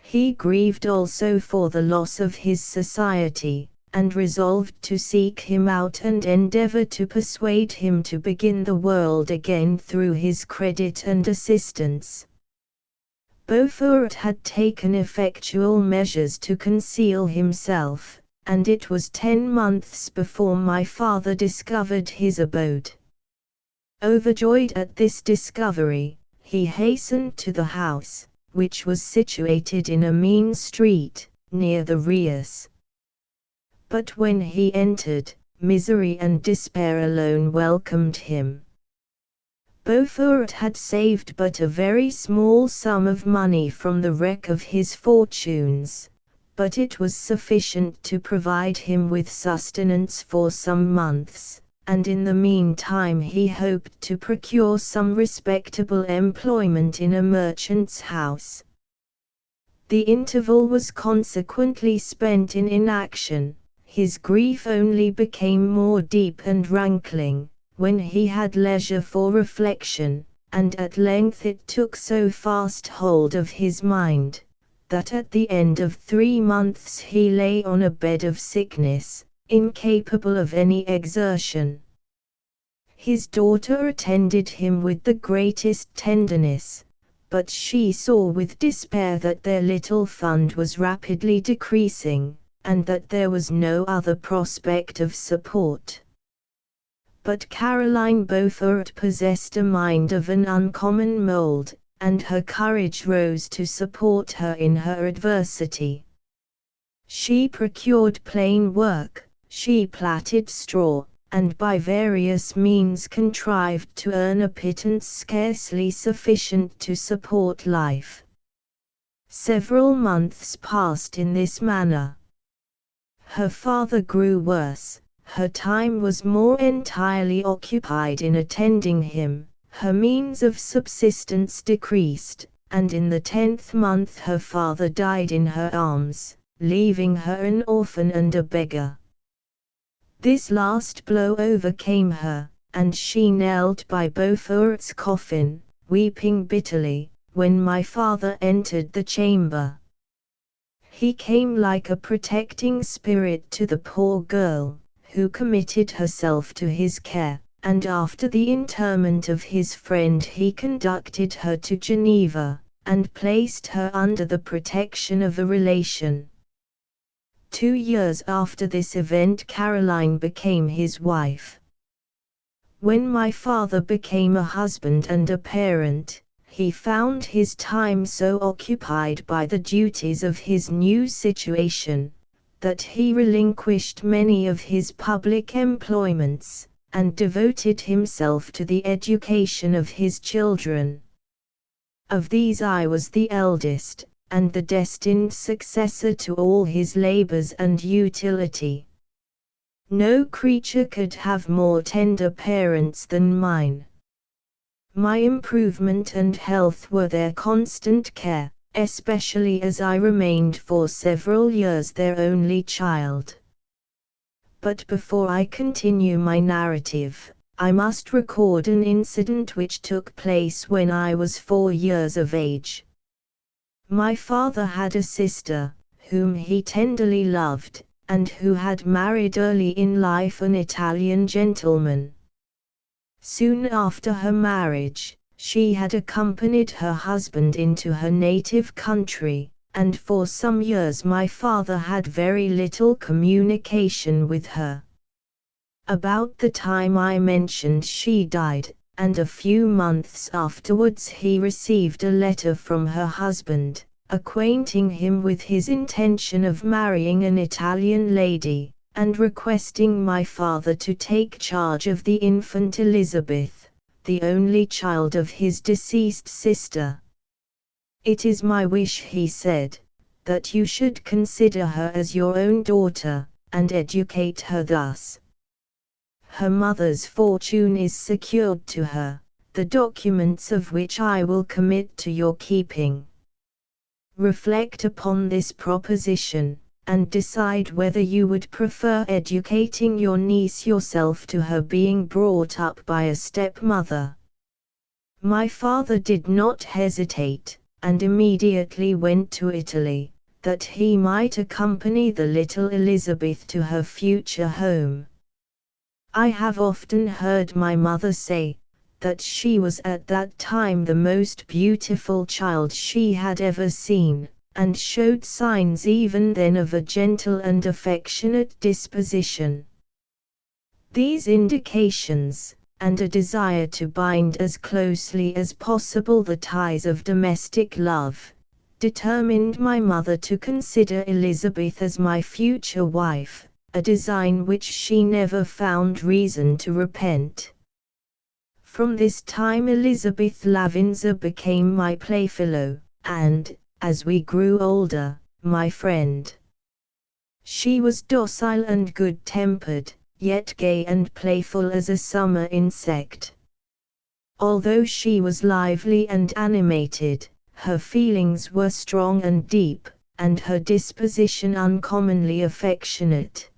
He grieved also for the loss of his society, and resolved to seek him out and endeavor to persuade him to begin the world again through his credit and assistance. Beaufort had taken effectual measures to conceal himself, and it was 10 months before my father discovered his abode. Overjoyed at this discovery, he hastened to the house, which was situated in a mean street, near the Ries. But when he entered, misery and despair alone welcomed him. Beaufort had saved but a very small sum of money from the wreck of his fortunes, but it was sufficient to provide him with sustenance for some months, and in the meantime he hoped to procure some respectable employment in a merchant's house. The interval was consequently spent in inaction. His grief only became more deep and rankling, when he had leisure for reflection, and at length it took so fast hold of his mind, that at the end of 3 months he lay on a bed of sickness, incapable of any exertion. His daughter attended him with the greatest tenderness, but she saw with despair that their little fund was rapidly decreasing, and that there was no other prospect of support. But Caroline Beaufort possessed a mind of an uncommon mold, and her courage rose to support her in her adversity. She procured plain work, she plaited straw, and by various means contrived to earn a pittance scarcely sufficient to support life. Several months passed in this manner. Her father grew worse, her time was more entirely occupied in attending him, her means of subsistence decreased, and in the 10th month her father died in her arms, leaving her an orphan and a beggar. This last blow overcame her, and she knelt by Beaufort's coffin, weeping bitterly, when my father entered the chamber. He came like a protecting spirit to the poor girl, who committed herself to his care, and after the interment of his friend he conducted her to Geneva, and placed her under the protection of a relation. 2 years after this event Caroline became his wife. When my father became a husband and a parent, he found his time so occupied by the duties of his new situation, that he relinquished many of his public employments, and devoted himself to the education of his children. Of these I was the eldest, and the destined successor to all his labors and utility. No creature could have more tender parents than mine. My improvement and health were their constant care, especially as I remained for several years their only child. But before I continue my narrative, I must record an incident which took place when I was 4 years of age. My father had a sister, whom he tenderly loved, and who had married early in life an Italian gentleman. Soon after her marriage, she had accompanied her husband into her native country, and for some years my father had very little communication with her. About the time I mentioned she died, and a few months afterwards he received a letter from her husband, acquainting him with his intention of marrying an Italian lady, and requesting my father to take charge of the infant Elizabeth, the only child of his deceased sister. "It is my wish," he said, "that you should consider her as your own daughter, and educate her thus. Her mother's fortune is secured to her, the documents of which I will commit to your keeping. Reflect upon this proposition, and decide whether you would prefer educating your niece yourself to her being brought up by a stepmother." My father did not hesitate, and immediately went to Italy, that he might accompany the little Elizabeth to her future home. I have often heard my mother say, that she was at that time the most beautiful child she had ever seen, and showed signs even then of a gentle and affectionate disposition. These indications, and a desire to bind as closely as possible the ties of domestic love, determined my mother to consider Elizabeth as my future wife, a design which she never found reason to repent. From this time Elizabeth Lavinza became my playfellow, and, as we grew older, my friend. She was docile and good-tempered, yet gay and playful as a summer insect. Although she was lively and animated, her feelings were strong and deep, and her disposition uncommonly affectionate.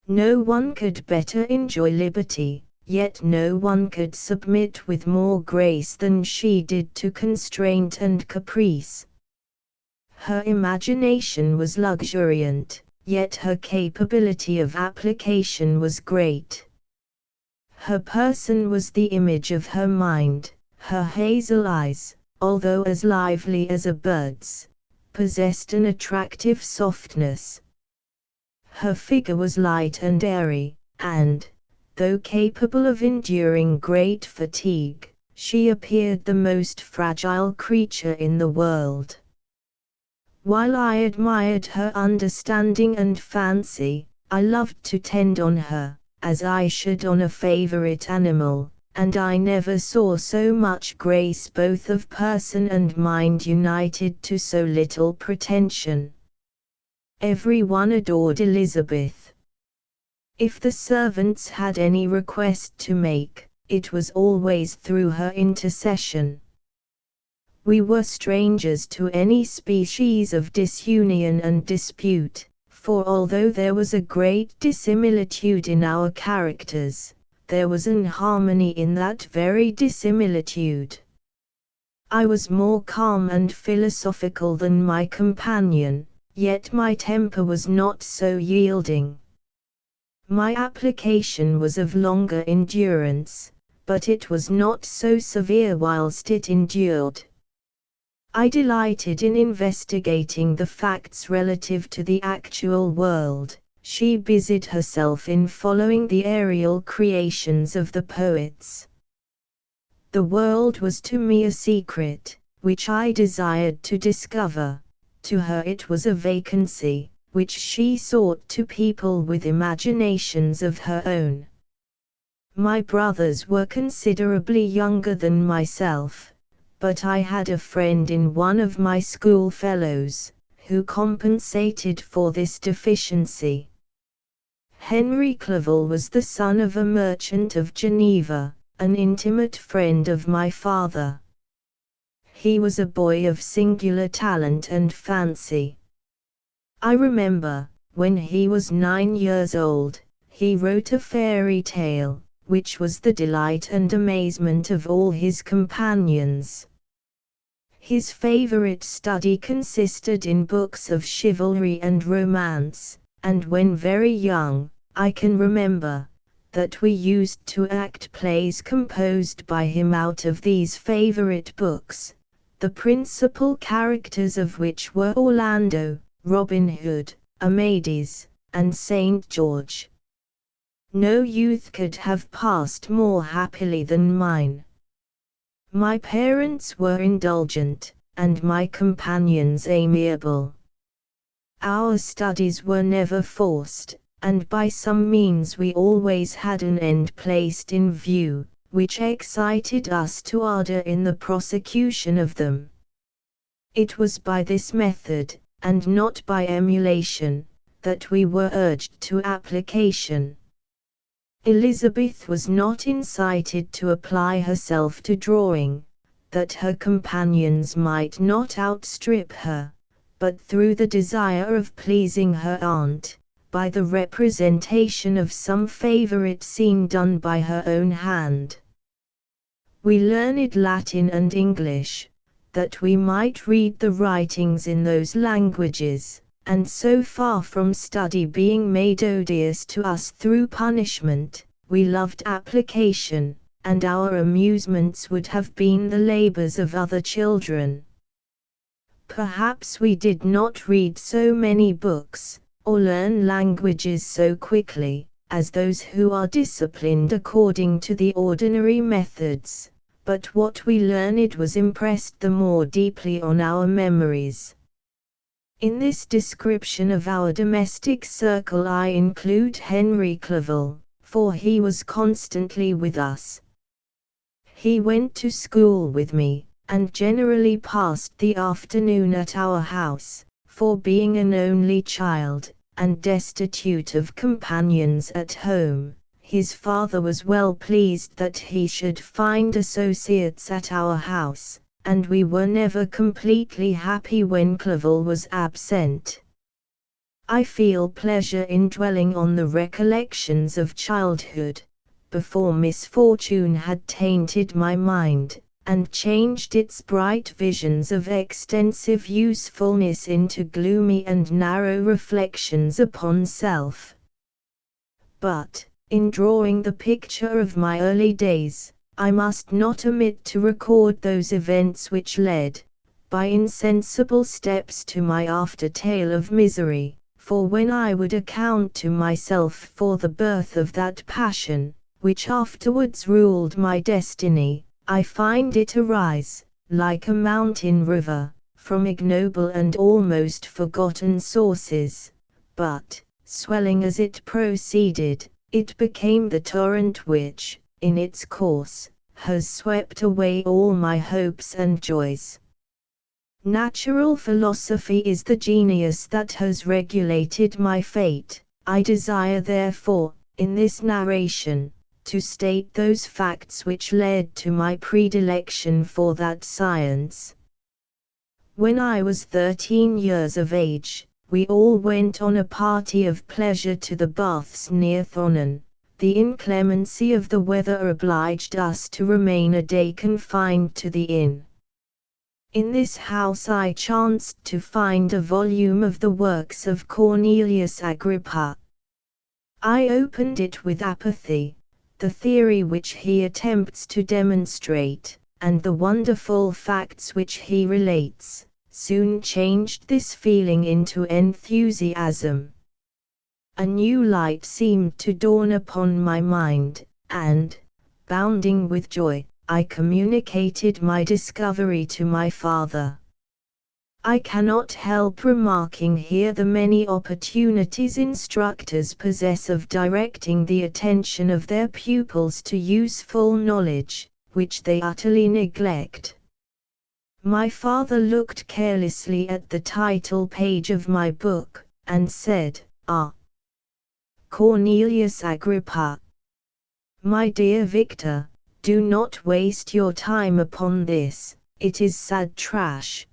No one could better enjoy liberty, yet no one could submit with more grace than she did to constraint and caprice. Her imagination was luxuriant, yet her capability of application was great. Her person was the image of her mind, her hazel eyes, although as lively as a bird's, possessed an attractive softness. Her figure was light and airy, and, though capable of enduring great fatigue, she appeared the most fragile creature in the world. While I admired her understanding and fancy, I loved to tend on her, as I should on a favorite animal, and I never saw so much grace both of person and mind united to so little pretension. Every one adored Elizabeth. If the servants had any request to make, it was always through her intercession. We were strangers to any species of disunion and dispute, for although there was a great dissimilitude in our characters, there was an harmony in that very dissimilitude. I was more calm and philosophical than my companion, yet my temper was not so yielding. My application was of longer endurance, but it was not so severe whilst it endured. I delighted in investigating the facts relative to the actual world. She busied herself in following the aerial creations of the poets. The world was to me a secret, which I desired to discover. To her it was a vacancy, which she sought to people with imaginations of her own. My brothers were considerably younger than myself, but I had a friend in one of my schoolfellows, who compensated for this deficiency. Henry Clerval was the son of a merchant of Geneva, an intimate friend of my father. He was a boy of singular talent and fancy. I remember, when he was 9 years old, he wrote a fairy tale, which was the delight and amazement of all his companions. His favorite study consisted in books of chivalry and romance, and when very young, I can remember that we used to act plays composed by him out of these favorite books, the principal characters of which were Orlando, Robin Hood, Amadis, and St. George. No youth could have passed more happily than mine. My parents were indulgent, and my companions amiable. Our studies were never forced, and by some means we always had an end placed in view, which excited us to ardor in the prosecution of them. It was by this method, and not by emulation, that we were urged to application. Elizabeth was not incited to apply herself to drawing, that her companions might not outstrip her, but through the desire of pleasing her aunt, by the representation of some favorite scene done by her own hand. We learned Latin and English, that we might read the writings in those languages, and so far from study being made odious to us through punishment, we loved application, and our amusements would have been the labors of other children. Perhaps we did not read so many books, or learn languages so quickly, as those who are disciplined according to the ordinary methods, but what we learned was impressed the more deeply on our memories. In this description of our domestic circle I include Henry Clerval, for he was constantly with us. He went to school with me, and generally passed the afternoon at our house, for being an only child, and destitute of companions at home, his father was well pleased that he should find associates at our house, and we were never completely happy when Clerval was absent. I feel pleasure in dwelling on the recollections of childhood, before misfortune had tainted my mind, and changed its bright visions of extensive usefulness into gloomy and narrow reflections upon self. But, in drawing the picture of my early days, I must not omit to record those events which led, by insensible steps to my after tale of misery, For when I would account to myself for the birth of that passion, which afterwards ruled my destiny, I find it arise, like a mountain river, from ignoble and almost forgotten sources, but, swelling as it proceeded, it became the torrent which, in its course, has swept away all my hopes and joys. Natural philosophy is the genius that has regulated my fate. I desire therefore, in this narration, to state those facts which led to my predilection for that science. When I was 13 years of age, we all went on a party of pleasure to the baths near Thonon. The inclemency of the weather obliged us to remain a day confined to the inn. In this house I chanced to find a volume of the works of Cornelius Agrippa. I opened it with apathy. The theory which he attempts to demonstrate, and the wonderful facts which he relates, soon changed this feeling into enthusiasm. A new light seemed to dawn upon my mind, and, bounding with joy, I communicated my discovery to my father. I cannot help remarking here the many opportunities instructors possess of directing the attention of their pupils to useful knowledge, which they utterly neglect. My father looked carelessly at the title page of my book, and said, "Ah, Cornelius Agrippa. My dear Victor, do not waste your time upon this, it is sad trash."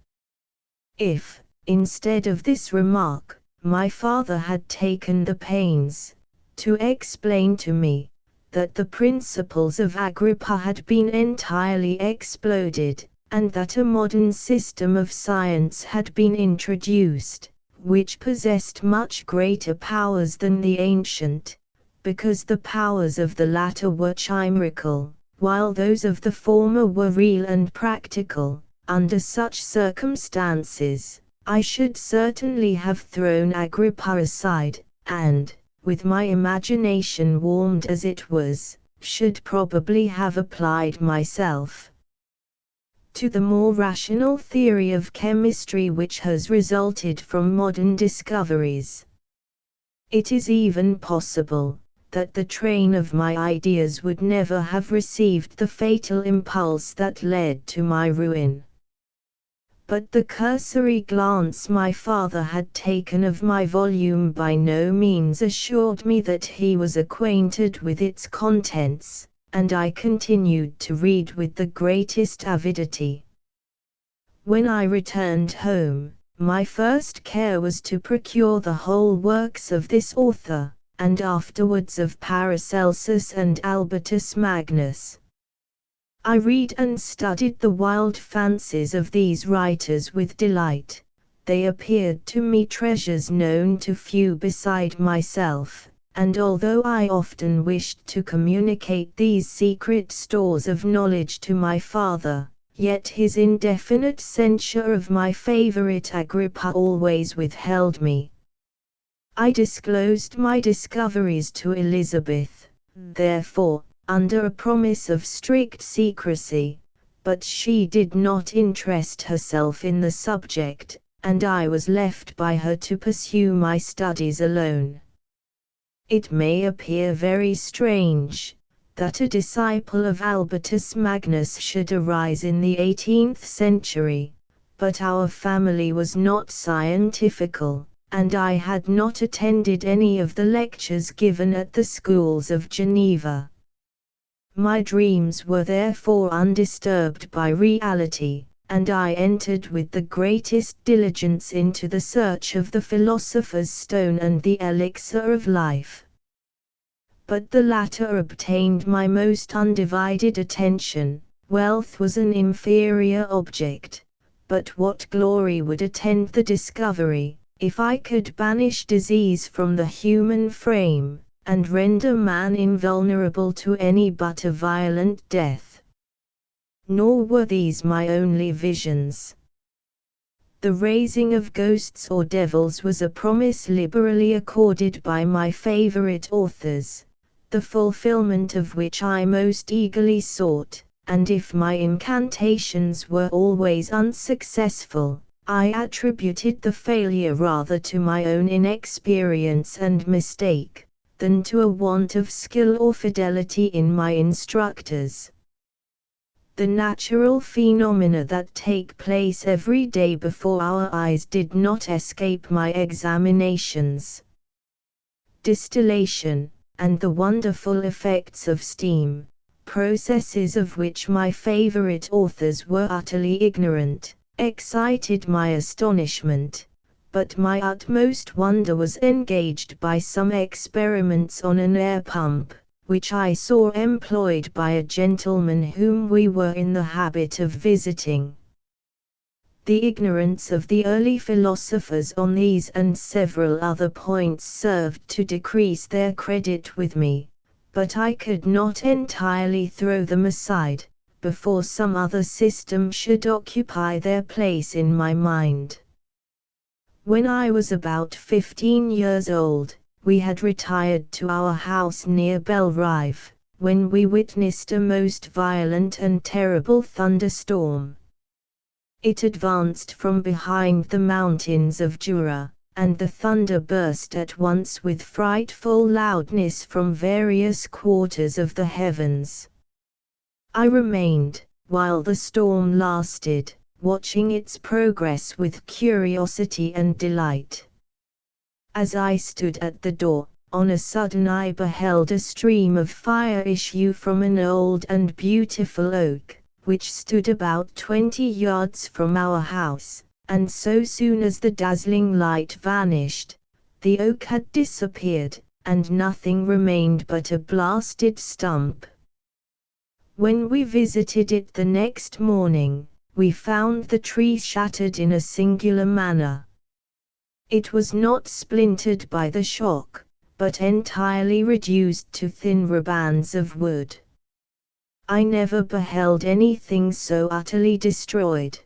If, instead of this remark, my father had taken the pains to explain to me that the principles of Agrippa had been entirely exploded, and that a modern system of science had been introduced, which possessed much greater powers than the ancient, because the powers of the latter were chimerical, while those of the former were real and practical, under such circumstances, I should certainly have thrown Agrippa aside, and, with my imagination warmed as it was, should probably have applied myself to the more rational theory of chemistry which has resulted from modern discoveries. It is even possible that the train of my ideas would never have received the fatal impulse that led to my ruin. But the cursory glance my father had taken of my volume by no means assured me that he was acquainted with its contents, and I continued to read with the greatest avidity. When I returned home, my first care was to procure the whole works of this author, and afterwards of Paracelsus and Albertus Magnus. I read and studied the wild fancies of these writers with delight. They appeared to me treasures known to few beside myself, and although I often wished to communicate these secret stores of knowledge to my father, yet his indefinite censure of my favorite Agrippa always withheld me. I disclosed my discoveries to Elizabeth, therefore, under a promise of strict secrecy, but she did not interest herself in the subject, and I was left by her to pursue my studies alone. It may appear very strange that a disciple of Albertus Magnus should arise in the 18th century, but our family was not scientifical, and I had not attended any of the lectures given at the schools of Geneva. My dreams were therefore undisturbed by reality, and I entered with the greatest diligence into the search of the philosopher's stone and the elixir of life. But the latter obtained my most undivided attention. Wealth was an inferior object, but what glory would attend the discovery, if I could banish disease from the human frame, and render man invulnerable to any but a violent death. Nor were these my only visions. The raising of ghosts or devils was a promise liberally accorded by my favorite authors, the fulfillment of which I most eagerly sought, and if my incantations were always unsuccessful, I attributed the failure rather to my own inexperience and mistake, than to a want of skill or fidelity in my instructors. The natural phenomena that take place every day before our eyes did not escape my examinations. Distillation, and the wonderful effects of steam, processes of which my favorite authors were utterly ignorant, excited my astonishment, but my utmost wonder was engaged by some experiments on an air pump, which I saw employed by a gentleman whom we were in the habit of visiting. The ignorance of the early philosophers on these and several other points served to decrease their credit with me, but I could not entirely throw them aside, before some other system should occupy their place in my mind. When I was about 15 years old, we had retired to our house near Belrive, when we witnessed a most violent and terrible thunderstorm. It advanced from behind the mountains of Jura, and the thunder burst at once with frightful loudness from various quarters of the heavens. I remained, while the storm lasted, watching its progress with curiosity and delight. As I stood at the door, on a sudden I beheld a stream of fire issue from an old and beautiful oak, which stood about 20 yards from our house, and so soon as the dazzling light vanished, the oak had disappeared, and nothing remained but a blasted stump. When we visited it the next morning, we found the tree shattered in a singular manner. It was not splintered by the shock, but entirely reduced to thin ribands of wood. I never beheld anything so utterly destroyed.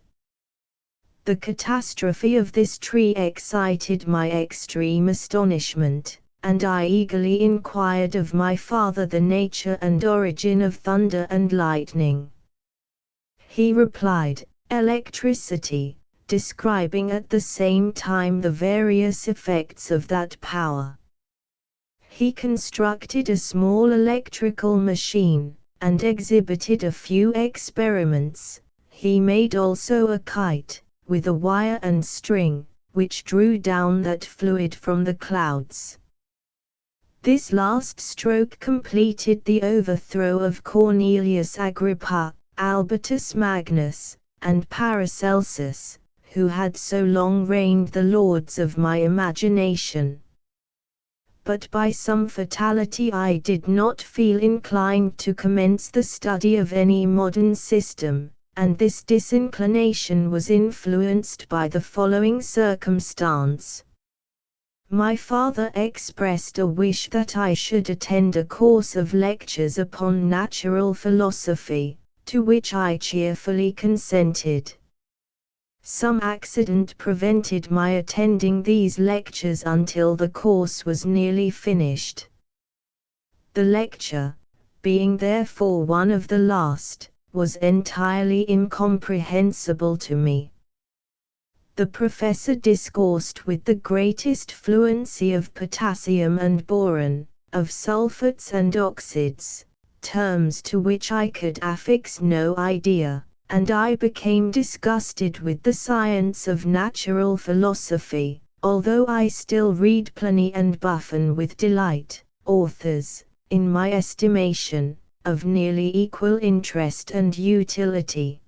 The catastrophe of this tree excited my extreme astonishment, and I eagerly inquired of my father the nature and origin of thunder and lightning. He replied, "Electricity," describing at the same time the various effects of that power. He constructed a small electrical machine, and exhibited a few experiments. He made also a kite, with a wire and string, which drew down that fluid from the clouds. This last stroke completed the overthrow of Cornelius Agrippa, Albertus Magnus, and Paracelsus, who had so long reigned the lords of my imagination. But by some fatality I did not feel inclined to commence the study of any modern system, and this disinclination was influenced by the following circumstance. My father expressed a wish that I should attend a course of lectures upon natural philosophy, to which I cheerfully consented. Some accident prevented my attending these lectures until the course was nearly finished. The lecture, being therefore one of the last, was entirely incomprehensible to me. The professor discoursed with the greatest fluency of potassium and boron, of sulfates and oxides, terms to which I could affix no idea, and I became disgusted with the science of natural philosophy, although I still read Pliny and Buffon with delight, authors, in my estimation, of nearly equal interest and utility.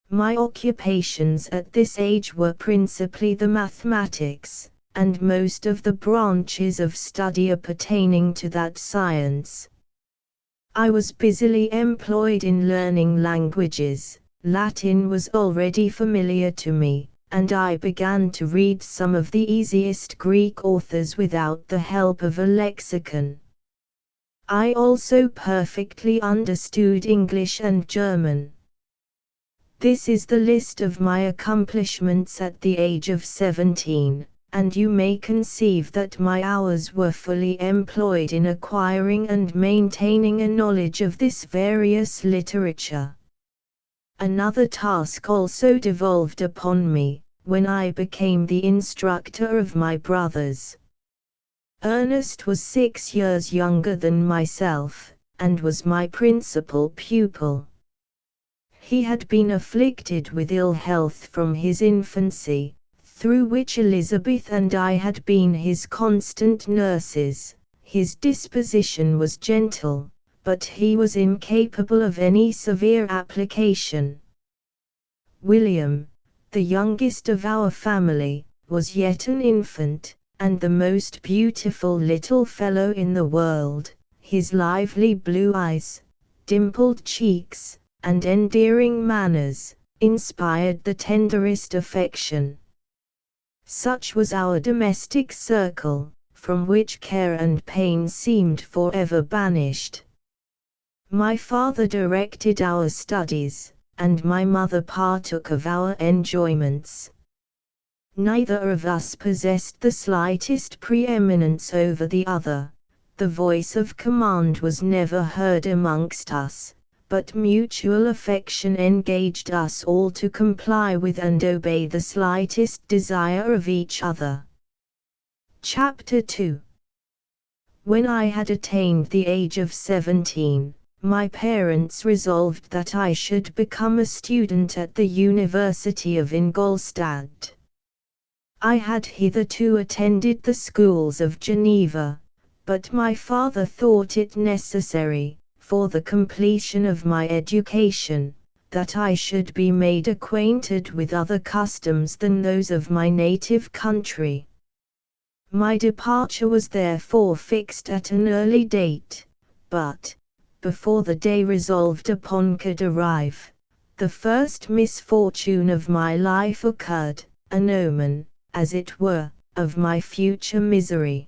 My occupations at this age were principally the mathematics, and most of the branches of study appertaining to that science. I was busily employed in learning languages. Latin was already familiar to me, and I began to read some of the easiest Greek authors without the help of a lexicon. I also perfectly understood English and German. This is the list of my accomplishments at the age of 17, and you may conceive that my hours were fully employed in acquiring and maintaining a knowledge of this various literature. Another task also devolved upon me, when I became the instructor of my brothers. Ernest was 6 years younger than myself, and was my principal pupil. He had been afflicted with ill health from his infancy, through which Elizabeth and I had been his constant nurses. His disposition was gentle, but he was incapable of any severe application. William, the youngest of our family, was yet an infant, and the most beautiful little fellow in the world. His lively blue eyes, dimpled cheeks, and endearing manners, inspired the tenderest affection. Such was our domestic circle, from which care and pain seemed forever banished. My father directed our studies, and my mother partook of our enjoyments. Neither of us possessed the slightest preeminence over the other. The voice of command was never heard amongst us, but mutual affection engaged us all to comply with and obey the slightest desire of each other. Chapter 2. When I had attained the age of 17, my parents resolved that I should become a student at the University of Ingolstadt. I had hitherto attended the schools of Geneva, but my father thought it necessary, for the completion of my education, that I should be made acquainted with other customs than those of my native country. My departure was therefore fixed at an early date, but, before the day resolved upon could arrive, the first misfortune of my life occurred, an omen, as it were, of my future misery.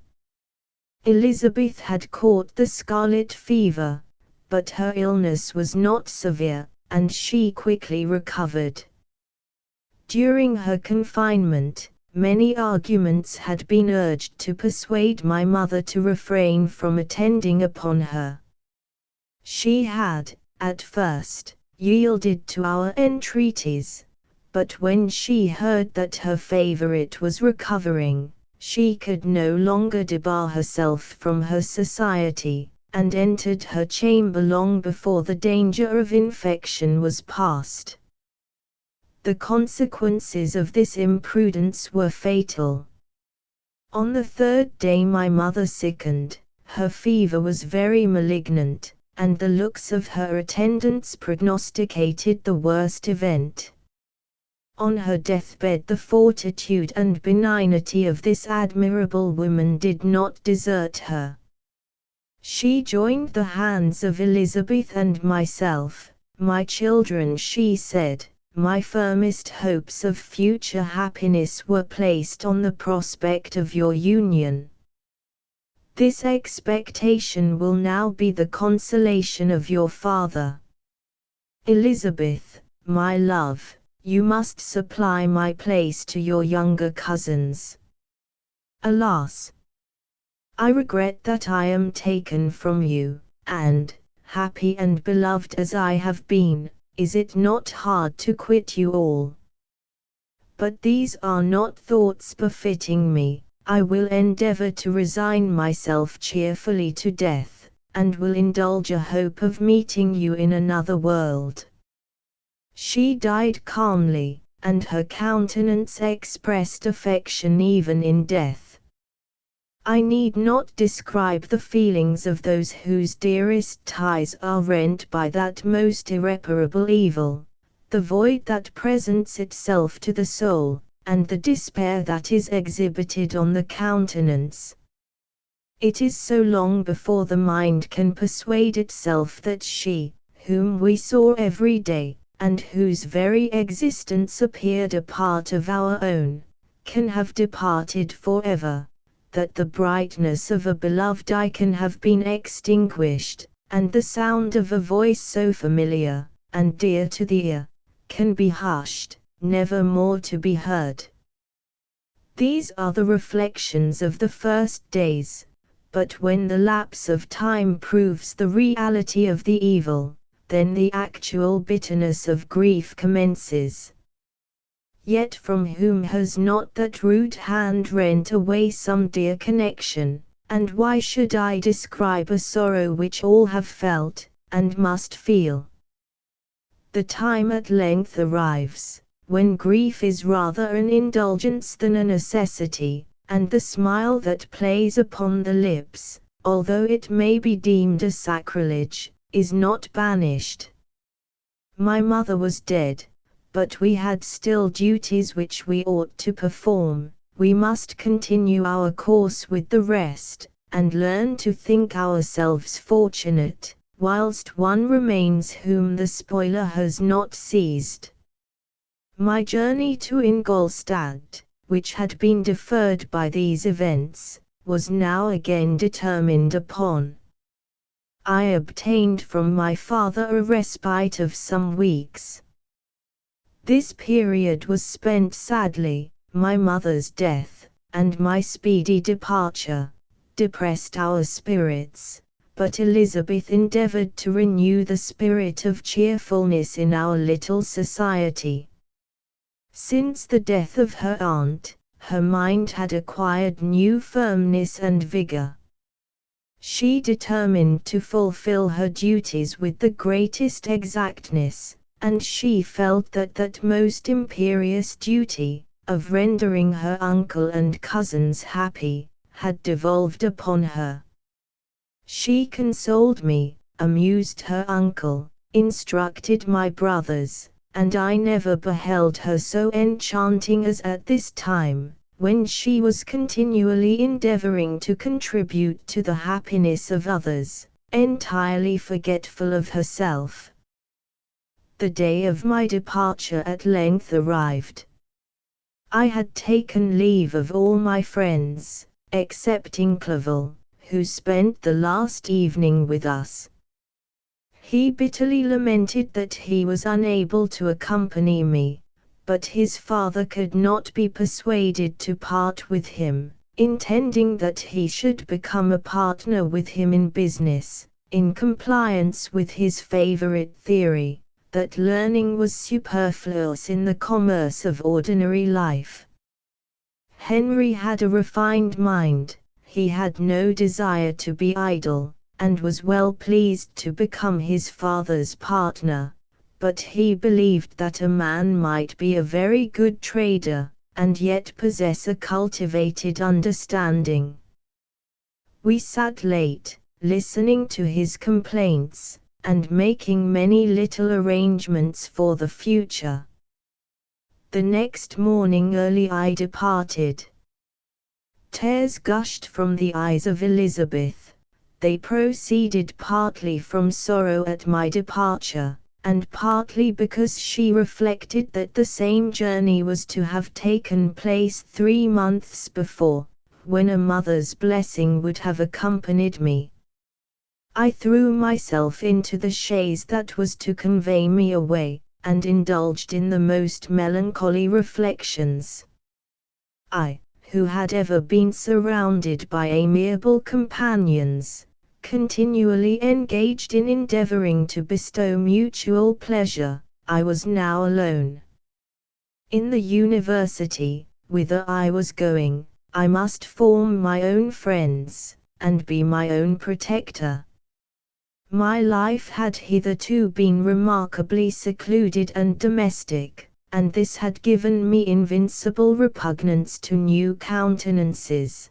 Elizabeth had caught the scarlet fever, but her illness was not severe, and she quickly recovered. During her confinement, many arguments had been urged to persuade my mother to refrain from attending upon her. She had, at first, yielded to our entreaties, but when she heard that her favorite was recovering, she could no longer debar herself from her society, and entered her chamber long before the danger of infection was past. The consequences of this imprudence were fatal. On the 3rd day my mother sickened. Her fever was very malignant, and the looks of her attendants prognosticated the worst event. On her deathbed the fortitude and benignity of this admirable woman did not desert her. She joined the hands of Elizabeth and myself. "My children," she said, "my firmest hopes of future happiness were placed on the prospect of your union. This expectation will now be the consolation of your father. Elizabeth, my love, you must supply my place to your younger cousins. Alas! I regret that I am taken from you, and, happy and beloved as I have been, is it not hard to quit you all? But these are not thoughts befitting me. I will endeavor to resign myself cheerfully to death, and will indulge a hope of meeting you in another world." She died calmly, and her countenance expressed affection even in death. I need not describe the feelings of those whose dearest ties are rent by that most irreparable evil, the void that presents itself to the soul, and the despair that is exhibited on the countenance. It is so long before the mind can persuade itself that she, whom we saw every day, and whose very existence appeared a part of our own, can have departed forever, that the brightness of a beloved eye can have been extinguished, and the sound of a voice so familiar, and dear to the ear, can be hushed, never more to be heard. These are the reflections of the first days, but when the lapse of time proves the reality of the evil, then the actual bitterness of grief commences. Yet from whom has not that rude hand rent away some dear connection? And why should I describe a sorrow which all have felt, and must feel? The time at length arrives, when grief is rather an indulgence than a necessity, and the smile that plays upon the lips, although it may be deemed a sacrilege, is not banished. My mother was dead, but we had still duties which we ought to perform. We must continue our course with the rest, and learn to think ourselves fortunate, whilst one remains whom the spoiler has not seized. My journey to Ingolstadt, which had been deferred by these events, was now again determined upon. I obtained from my father a respite of some weeks. This period was spent sadly. My mother's death, and my speedy departure, depressed our spirits, but Elizabeth endeavored to renew the spirit of cheerfulness in our little society. Since the death of her aunt, her mind had acquired new firmness and vigor. She determined to fulfill her duties with the greatest exactness, and she felt that that most imperious duty, of rendering her uncle and cousins happy, had devolved upon her. She consoled me, amused her uncle, instructed my brothers, and I never beheld her so enchanting as at this time, when she was continually endeavoring to contribute to the happiness of others, entirely forgetful of herself. The day of my departure at length arrived. I had taken leave of all my friends, excepting Clerval, who spent the last evening with us. He bitterly lamented that he was unable to accompany me, but his father could not be persuaded to part with him, intending that he should become a partner with him in business, in compliance with his favorite theory, that learning was superfluous in the commerce of ordinary life. Henry had a refined mind, he had no desire to be idle, and was well pleased to become his father's partner, but he believed that a man might be a very good trader, and yet possess a cultivated understanding. We sat late, listening to his complaints, and making many little arrangements for the future. The next morning early I departed. Tears gushed from the eyes of Elizabeth. They proceeded partly from sorrow at my departure, and partly because she reflected that the same journey was to have taken place 3 months before, when a mother's blessing would have accompanied me. I threw myself into the chaise that was to convey me away, and indulged in the most melancholy reflections. I, who had ever been surrounded by amiable companions, continually engaged in endeavoring to bestow mutual pleasure, I was now alone. In the university, whither I was going, I must form my own friends, and be my own protector. My life had hitherto been remarkably secluded and domestic, and this had given me invincible repugnance to new countenances.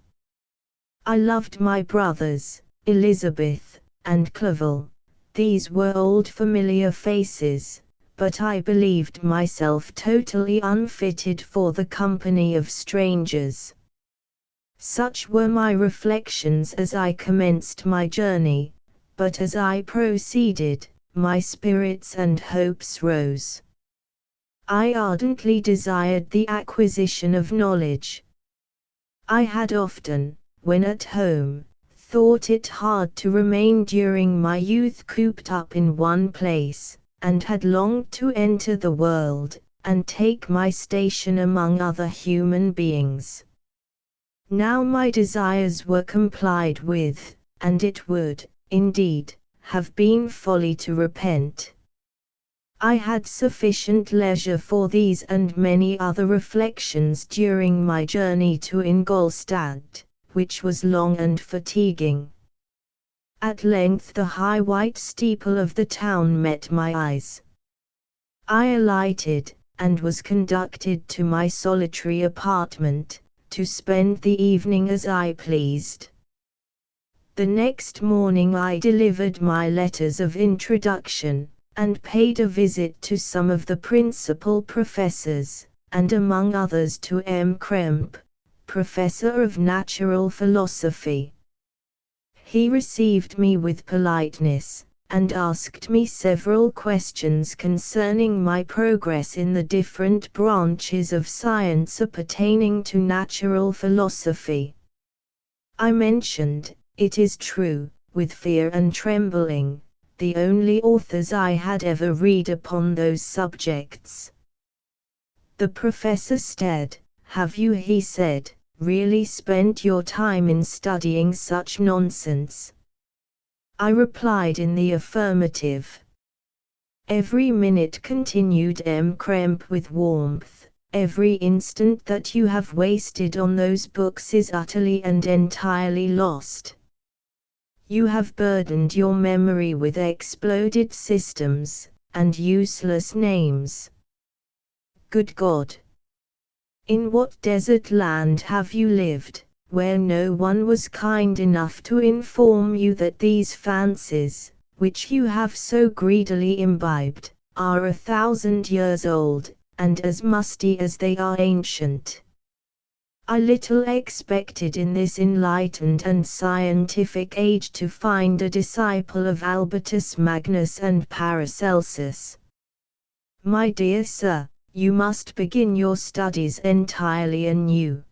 I loved my brothers, Elizabeth, and Clerval. These were old familiar faces, but I believed myself totally unfitted for the company of strangers. Such were my reflections as I commenced my journey, but as I proceeded, my spirits and hopes rose. I ardently desired the acquisition of knowledge. I had often, when at home, thought it hard to remain during my youth cooped up in one place, and had longed to enter the world, and take my station among other human beings. Now my desires were complied with, and it would, indeed, have been folly to repent. I had sufficient leisure for these and many other reflections during my journey to Ingolstadt, which was long and fatiguing. At length the high white steeple of the town met my eyes. I alighted, and was conducted to my solitary apartment, to spend the evening as I pleased. The next morning I delivered my letters of introduction, and paid a visit to some of the principal professors, and among others to M. Krempe, professor of natural philosophy. He received me with politeness, and asked me several questions concerning my progress in the different branches of science appertaining to natural philosophy. I mentioned, it is true, with fear and trembling, the only authors I had ever read upon those subjects. The professor stared. "Have you," he said, "really spent your time in studying such nonsense?" I replied in the affirmative. "Every minute," continued M. Krempe with warmth, "every instant that you have wasted on those books is utterly and entirely lost. You have burdened your memory with exploded systems, and useless names. Good God! In what desert land have you lived, where no one was kind enough to inform you that these fancies, which you have so greedily imbibed, are 1,000 years old, and as musty as they are ancient? I little expected in this enlightened and scientific age to find a disciple of Albertus Magnus and Paracelsus. My dear sir, you must begin your studies entirely anew."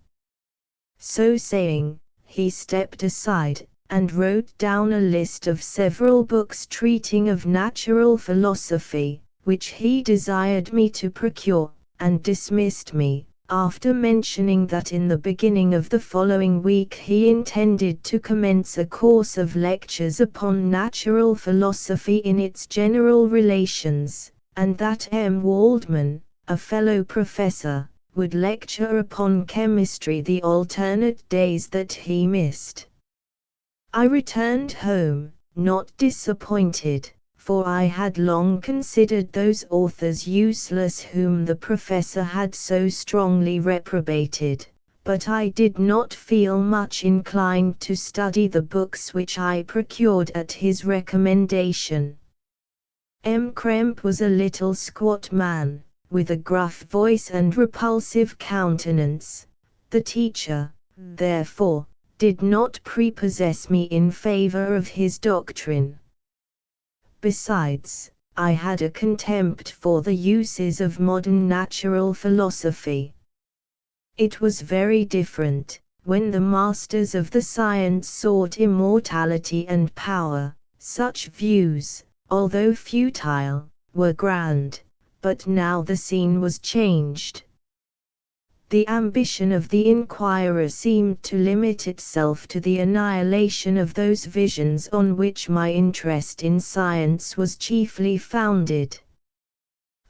So saying, he stepped aside, and wrote down a list of several books treating of natural philosophy, which he desired me to procure, and dismissed me, after mentioning that in the beginning of the following week he intended to commence a course of lectures upon natural philosophy in its general relations, and that M. Waldman, a fellow professor, would lecture upon chemistry the alternate days that he missed. I returned home, not disappointed, for I had long considered those authors useless whom the professor had so strongly reprobated, but I did not feel much inclined to study the books which I procured at his recommendation. M. Krempe was a little squat man, with a gruff voice and repulsive countenance. The teacher, therefore, did not prepossess me in favor of his doctrine. Besides, I had a contempt for the uses of modern natural philosophy. It was very different, when the masters of the science sought immortality and power. Such views, although futile, were grand, but now the scene was changed. The ambition of the inquirer seemed to limit itself to the annihilation of those visions on which my interest in science was chiefly founded.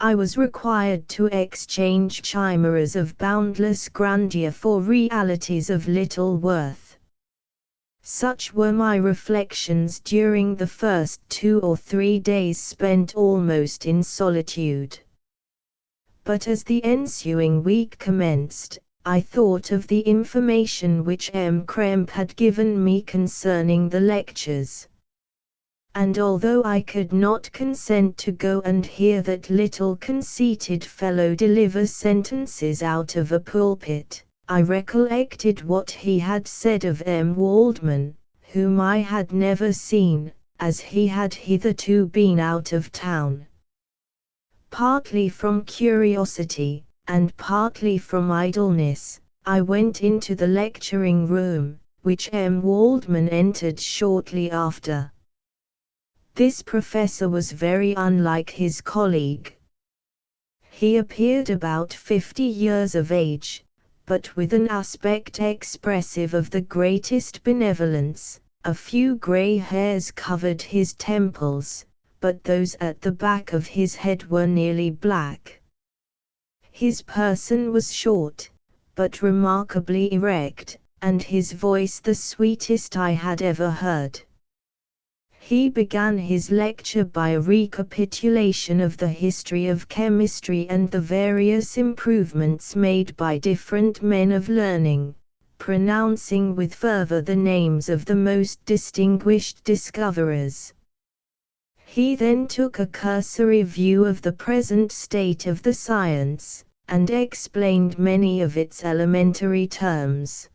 I was required to exchange chimeras of boundless grandeur for realities of little worth. Such were my reflections during the first 2 or 3 days spent almost in solitude. But as the ensuing week commenced, I thought of the information which M. Krempe had given me concerning the lectures. And although I could not consent to go and hear that little conceited fellow deliver sentences out of a pulpit, I recollected what he had said of M. Waldman, whom I had never seen, as he had hitherto been out of town. Partly from curiosity, and partly from idleness, I went into the lecturing room, which M. Waldman entered shortly after. This professor was very unlike his colleague. He appeared about 50 years of age, but with an aspect expressive of the greatest benevolence. A few grey hairs covered his temples, but those at the back of his head were nearly black. His person was short, but remarkably erect, and his voice the sweetest I had ever heard. He began his lecture by a recapitulation of the history of chemistry and the various improvements made by different men of learning, pronouncing with fervor the names of the most distinguished discoverers. He then took a cursory view of the present state of the science, and explained many of its elementary terms.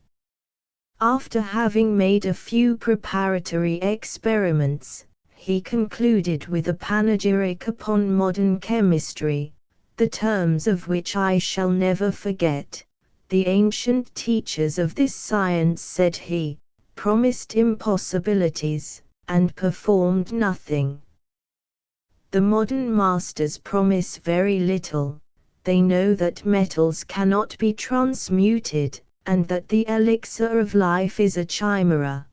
After having made a few preparatory experiments, he concluded with a panegyric upon modern chemistry, the terms of which I shall never forget. The ancient teachers of this science, said he, promised impossibilities, and performed nothing. The modern masters promise very little. They know that metals cannot be transmuted, and that the elixir of life is a chimera.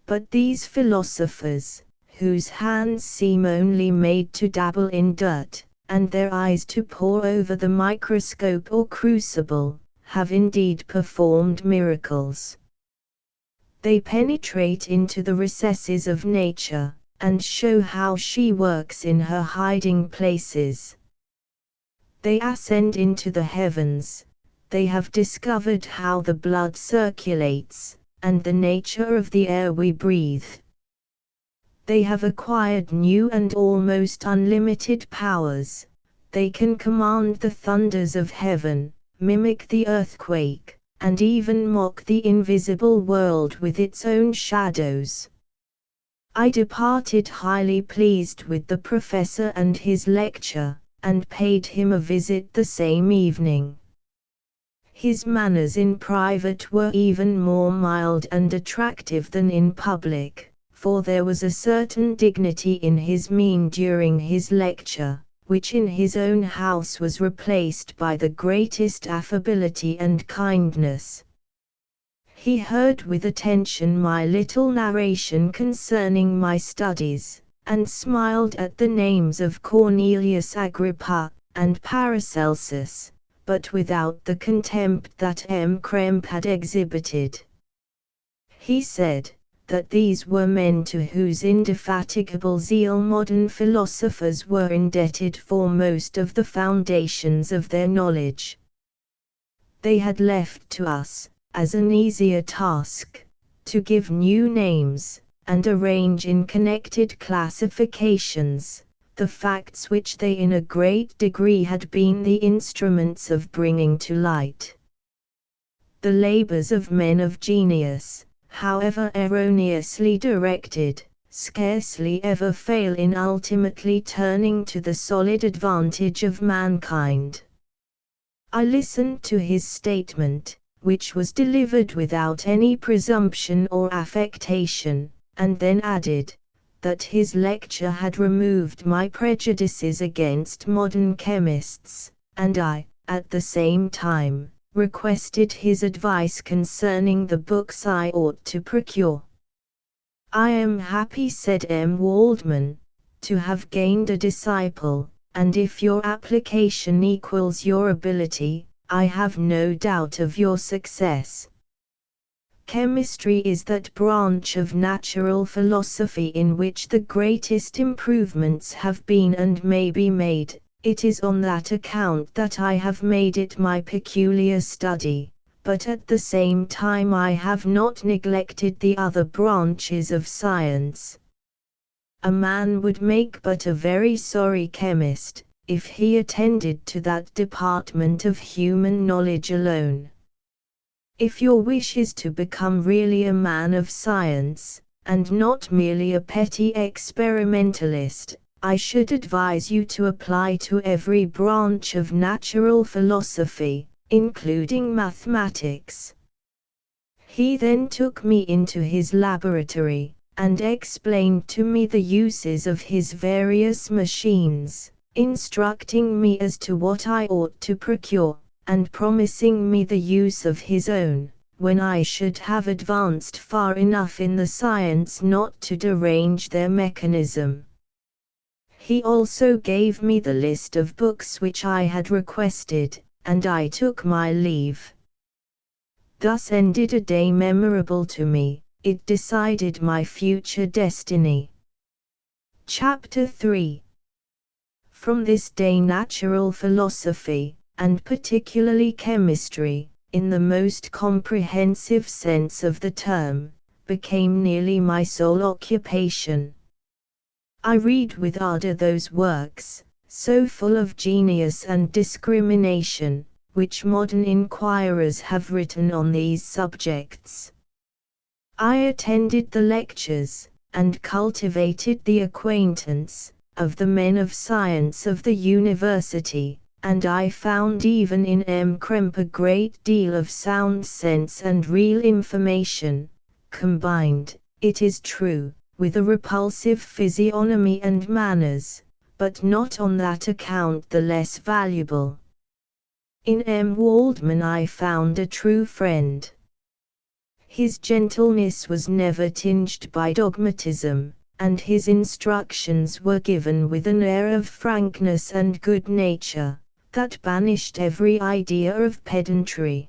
But these philosophers, whose hands seem only made to dabble in dirt, and their eyes to pore over the microscope or crucible, have indeed performed miracles. They penetrate into the recesses of nature, and show how she works in her hiding places. They ascend into the heavens. They have discovered how the blood circulates, and the nature of the air we breathe. They have acquired new and almost unlimited powers. They can command the thunders of heaven, mimic the earthquake, and even mock the invisible world with its own shadows. I departed highly pleased with the professor and his lecture, and paid him a visit the same evening. His manners in private were even more mild and attractive than in public, for there was a certain dignity in his mien during his lecture, which in his own house was replaced by the greatest affability and kindness. He heard with attention my little narration concerning my studies, and smiled at the names of Cornelius Agrippa and Paracelsus, but without the contempt that M. Krempe had exhibited. He said that these were men to whose indefatigable zeal modern philosophers were indebted for most of the foundations of their knowledge. They had left to us, as an easier task, to give new names, and arrange in connected classifications, the facts which they in a great degree had been the instruments of bringing to light. The labors of men of genius, however erroneously directed, scarcely ever fail in ultimately turning to the solid advantage of mankind. I listened to his statement, which was delivered without any presumption or affectation, and then added that his lecture had removed my prejudices against modern chemists, and I, at the same time, requested his advice concerning the books I ought to procure. I am happy, said M. Waldman, to have gained a disciple, and if your application equals your ability, I have no doubt of your success. Chemistry is that branch of natural philosophy in which the greatest improvements have been and may be made. It is on that account that I have made it my peculiar study, but at the same time I have not neglected the other branches of science. A man would make but a very sorry chemist, if he attended to that department of human knowledge alone. If your wish is to become really a man of science, and not merely a petty experimentalist, I should advise you to apply to every branch of natural philosophy, including mathematics. He then took me into his laboratory, and explained to me the uses of his various machines, instructing me as to what I ought to procure, and promising me the use of his own, when I should have advanced far enough in the science not to derange their mechanism. He also gave me the list of books which I had requested, and I took my leave. Thus ended a day memorable to me. It decided my future destiny. Chapter 3. From this day natural philosophy, and particularly chemistry, in the most comprehensive sense of the term, became nearly my sole occupation. I read with ardor those works, so full of genius and discrimination, which modern inquirers have written on these subjects. I attended the lectures, and cultivated the acquaintance of the men of science of the university, and I found even in M. Krempe a great deal of sound sense and real information, combined, it is true, with a repulsive physiognomy and manners, but not on that account the less valuable. In M. Waldman I found a true friend. His gentleness was never tinged by dogmatism, and his instructions were given with an air of frankness and good nature, that banished every idea of pedantry.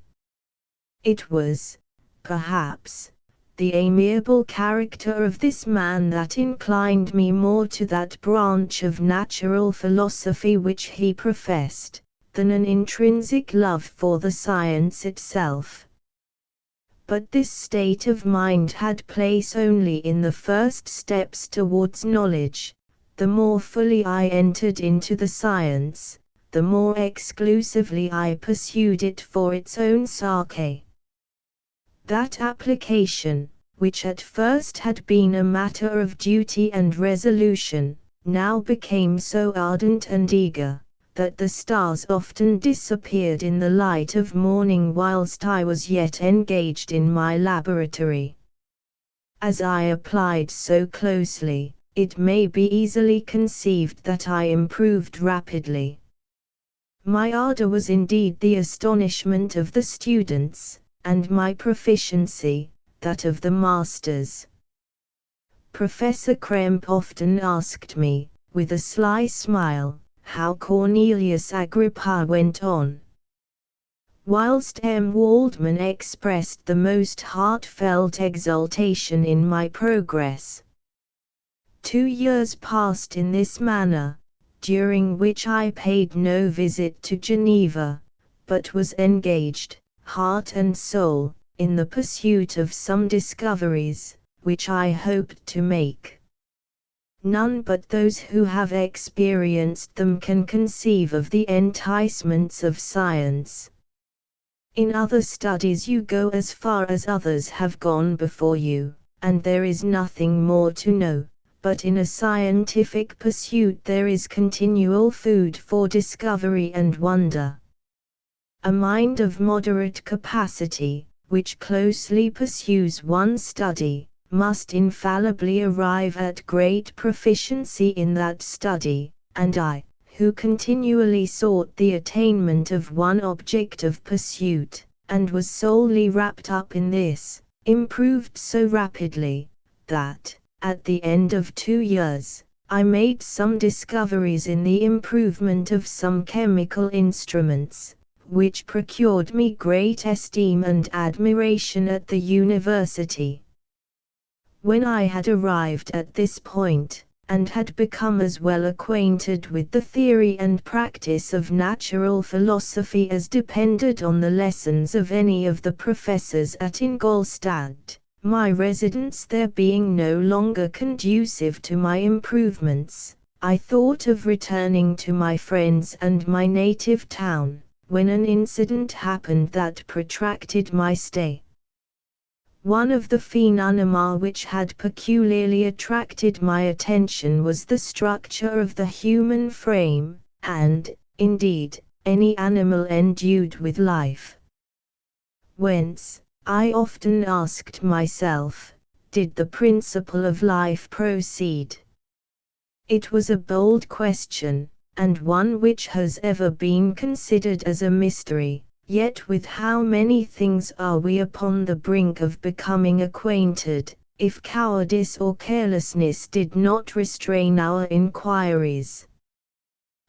It was, perhaps, the amiable character of this man that inclined me more to that branch of natural philosophy which he professed, than an intrinsic love for the science itself. But this state of mind had place only in the first steps towards knowledge. The more fully I entered into the science, the more exclusively I pursued it for its own sake. That application, which at first had been a matter of duty and resolution, now became so ardent and eager, that the stars often disappeared in the light of morning whilst I was yet engaged in my laboratory. As I applied so closely, it may be easily conceived that I improved rapidly. My ardor was indeed the astonishment of the students, and my proficiency, that of the masters. Professor Krempe often asked me, with a sly smile, how Cornelius Agrippa went on. Whilst M. Waldman expressed the most heartfelt exultation in my progress. 2 years passed in this manner, during which I paid no visit to Geneva, but was engaged, heart and soul, in the pursuit of some discoveries, which I hoped to make. None but those who have experienced them can conceive of the enticements of science. In other studies you go as far as others have gone before you, and there is nothing more to know, but in a scientific pursuit there is continual food for discovery and wonder. A mind of moderate capacity, which closely pursues one study, must infallibly arrive at great proficiency in that study, and I, who continually sought the attainment of one object of pursuit, and was solely wrapped up in this, improved so rapidly, that, at the end of 2 years, I made some discoveries in the improvement of some chemical instruments, which procured me great esteem and admiration at the university. When I had arrived at this point, and had become as well acquainted with the theory and practice of natural philosophy as depended on the lessons of any of the professors at Ingolstadt, my residence there being no longer conducive to my improvements, I thought of returning to my friends and my native town, when an incident happened that protracted my stay. One of the phenomena which had peculiarly attracted my attention was the structure of the human frame, and, indeed, any animal endued with life. Whence, I often asked myself, did the principle of life proceed? It was a bold question, and one which has ever been considered as a mystery. Yet with how many things are we upon the brink of becoming acquainted, if cowardice or carelessness did not restrain our inquiries.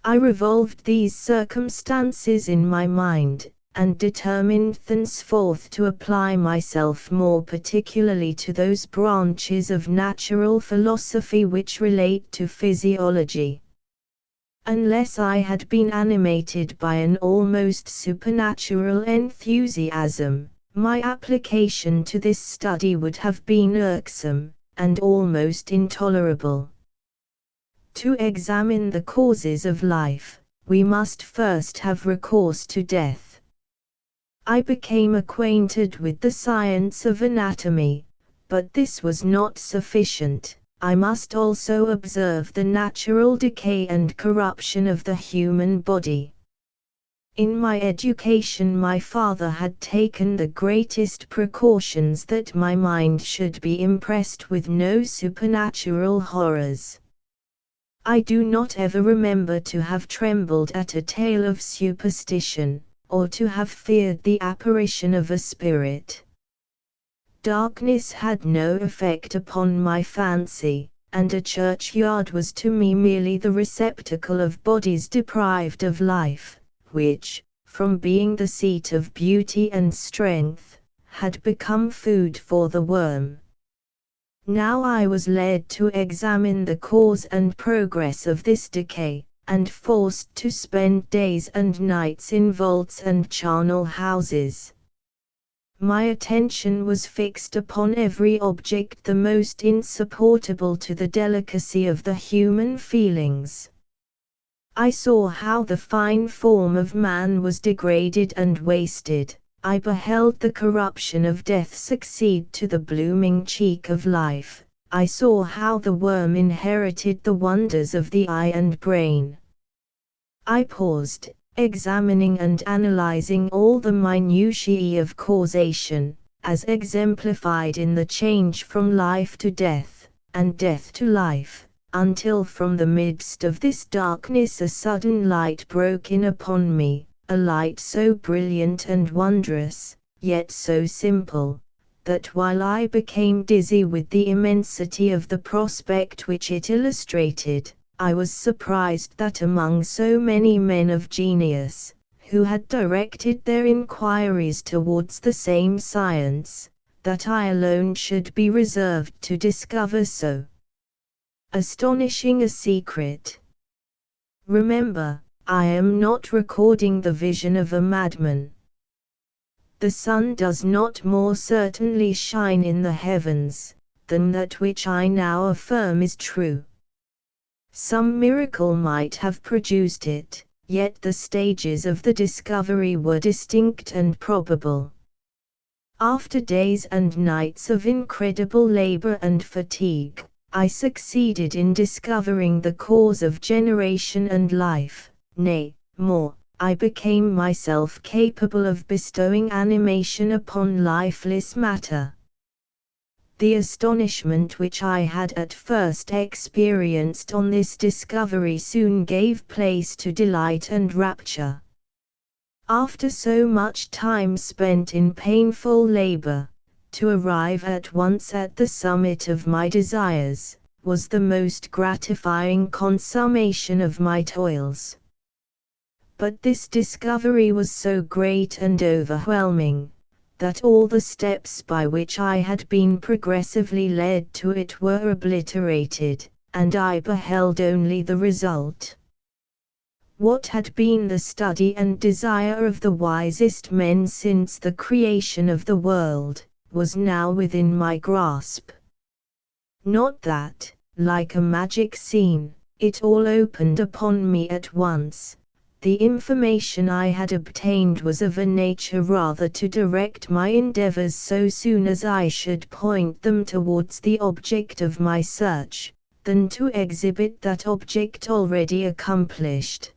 I revolved these circumstances in my mind, and determined thenceforth to apply myself more particularly to those branches of natural philosophy which relate to physiology. Unless I had been animated by an almost supernatural enthusiasm, my application to this study would have been irksome, and almost intolerable. To examine the causes of life, we must first have recourse to death. I became acquainted with the science of anatomy, but this was not sufficient. I must also observe the natural decay and corruption of the human body. In my education my father had taken the greatest precautions that my mind should be impressed with no supernatural horrors. I do not ever remember to have trembled at a tale of superstition, or to have feared the apparition of a spirit. Darkness had no effect upon my fancy, and a churchyard was to me merely the receptacle of bodies deprived of life, which, from being the seat of beauty and strength, had become food for the worm. Now I was led to examine the cause and progress of this decay, and forced to spend days and nights in vaults and charnel houses. My attention was fixed upon every object the most insupportable to the delicacy of the human feelings. I saw how the fine form of man was degraded and wasted. I beheld the corruption of death succeed to the blooming cheek of life. I saw how the worm inherited the wonders of the eye and brain. I paused, examining and analyzing all the minutiae of causation, as exemplified in the change from life to death, and death to life, until from the midst of this darkness a sudden light broke in upon me, a light so brilliant and wondrous, yet so simple, that while I became dizzy with the immensity of the prospect which it illustrated, I was surprised that among so many men of genius, who had directed their inquiries towards the same science, that I alone should be reserved to discover so astonishing a secret. Remember, I am not recording the vision of a madman. The sun does not more certainly shine in the heavens, than that which I now affirm is true. Some miracle might have produced it, yet the stages of the discovery were distinct and probable. After days and nights of incredible labor and fatigue, I succeeded in discovering the cause of generation and life. Nay, more, I became myself capable of bestowing animation upon lifeless matter. The astonishment which I had at first experienced on this discovery soon gave place to delight and rapture. After so much time spent in painful labor, to arrive at once at the summit of my desires, was the most gratifying consummation of my toils. But this discovery was so great and overwhelming, that all the steps by which I had been progressively led to it were obliterated, and I beheld only the result. What had been the study and desire of the wisest men since the creation of the world, was now within my grasp. Not that, like a magic scene, it all opened upon me at once. The information I had obtained was of a nature rather to direct my endeavors so soon as I should point them towards the object of my search, than to exhibit that object already accomplished.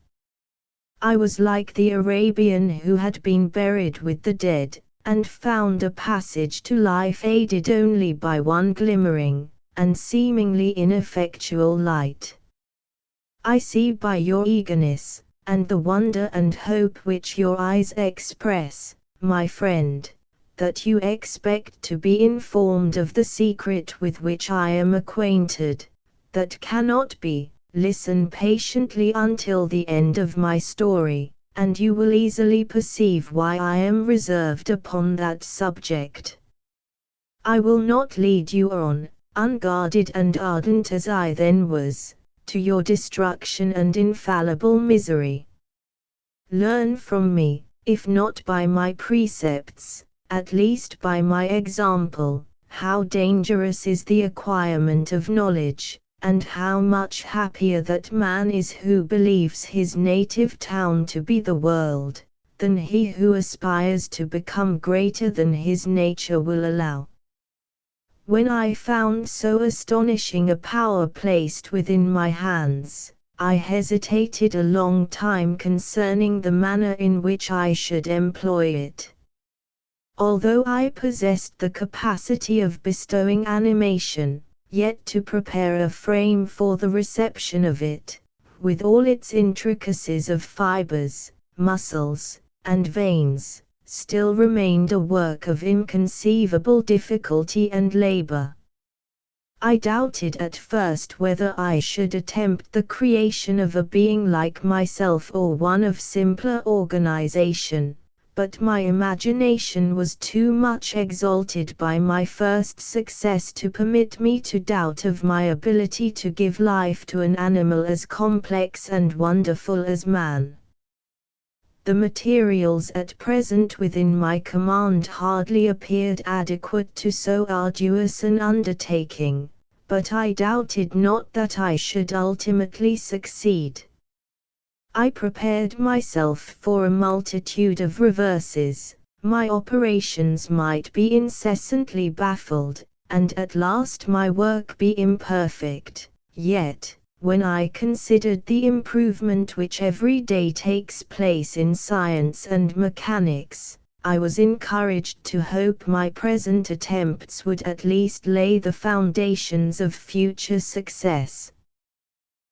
I was like the Arabian who had been buried with the dead, and found a passage to life aided only by one glimmering, and seemingly ineffectual light. I see by your eagerness, and the wonder and hope which your eyes express, my friend, that you expect to be informed of the secret with which I am acquainted, that cannot be. Listen patiently until the end of my story, and you will easily perceive why I am reserved upon that subject. I will not lead you on, unguarded and ardent as I then was, to your destruction and infallible misery. Learn from me, if not by my precepts, at least by my example, how dangerous is the acquirement of knowledge, and how much happier that man is who believes his native town to be the world, than he who aspires to become greater than his nature will allow. When I found so astonishing a power placed within my hands, I hesitated a long time concerning the manner in which I should employ it. Although I possessed the capacity of bestowing animation, yet to prepare a frame for the reception of it, with all its intricacies of fibers, muscles, and veins, still remained a work of inconceivable difficulty and labor. I doubted at first whether I should attempt the creation of a being like myself or one of simpler organization, but my imagination was too much exalted by my first success to permit me to doubt of my ability to give life to an animal as complex and wonderful as man. The materials at present within my command hardly appeared adequate to so arduous an undertaking, but I doubted not that I should ultimately succeed. I prepared myself for a multitude of reverses, my operations might be incessantly baffled, and at last my work be imperfect, yet, when I considered the improvement which every day takes place in science and mechanics, I was encouraged to hope my present attempts would at least lay the foundations of future success.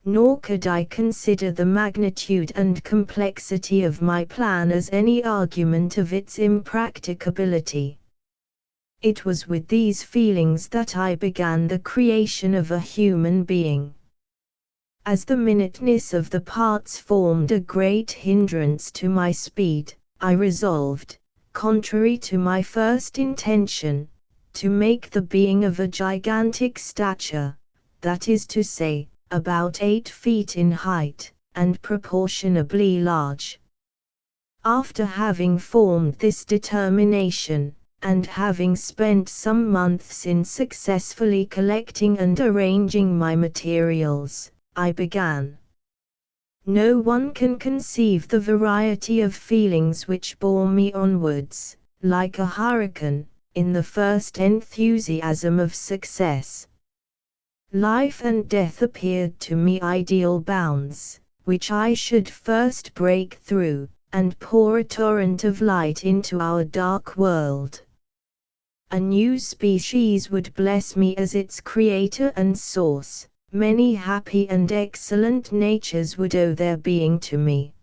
Nor could I consider the magnitude and complexity of my plan as any argument of its impracticability. It was with these feelings that I began the creation of a human being. As the minuteness of the parts formed a great hindrance to my speed, I resolved, contrary to my first intention, to make the being of a gigantic stature, that is to say, about 8 feet in height, and proportionably large. After having formed this determination, and having spent some months in successfully collecting and arranging my materials, I began. No one can conceive the variety of feelings which bore me onwards, like a hurricane, in the first enthusiasm of success. Life and death appeared to me ideal bounds, which I should first break through, and pour a torrent of light into our dark world. A new species would bless me as its creator and source, many happy and excellent natures would owe their being to me.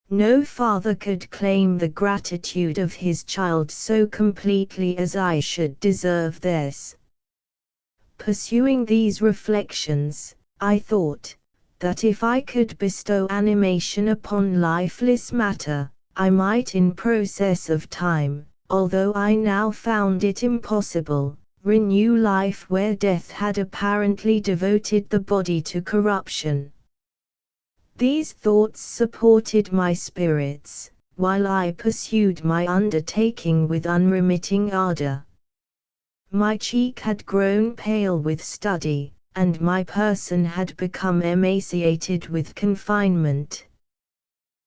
No father could claim the gratitude of his child so completely as I should deserve theirs. Pursuing these reflections, I thought, that if I could bestow animation upon lifeless matter, I might in process of time, although I now found it impossible, renew life where death had apparently devoted the body to corruption. These thoughts supported my spirits, while I pursued my undertaking with unremitting ardor. My cheek had grown pale with study, and my person had become emaciated with confinement.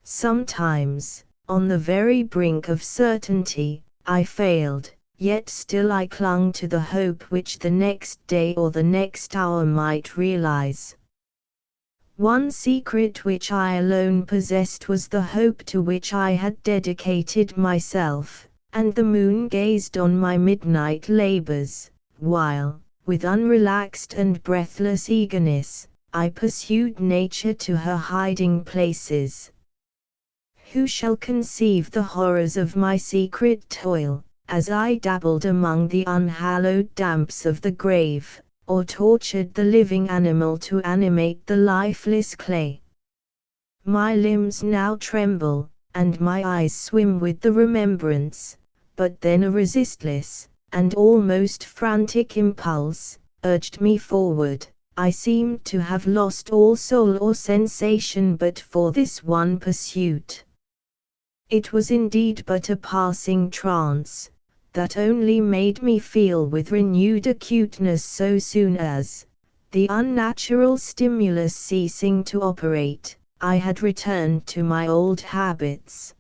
Sometimes, on the very brink of certainty, I failed, yet still I clung to the hope which the next day or the next hour might realize. One secret which I alone possessed was the hope to which I had dedicated myself, and the moon gazed on my midnight labors, while, with unrelaxed and breathless eagerness, I pursued nature to her hiding places. Who shall conceive the horrors of my secret toil, as I dabbled among the unhallowed damps of the grave, or tortured the living animal to animate the lifeless clay? My limbs now tremble, and my eyes swim with the remembrance, but then a resistless, and almost frantic impulse, urged me forward. I seemed to have lost all soul or sensation but for this one pursuit. It was indeed but a passing trance, that only made me feel with renewed acuteness so soon as, the unnatural stimulus ceasing to operate, I had returned to my old habits.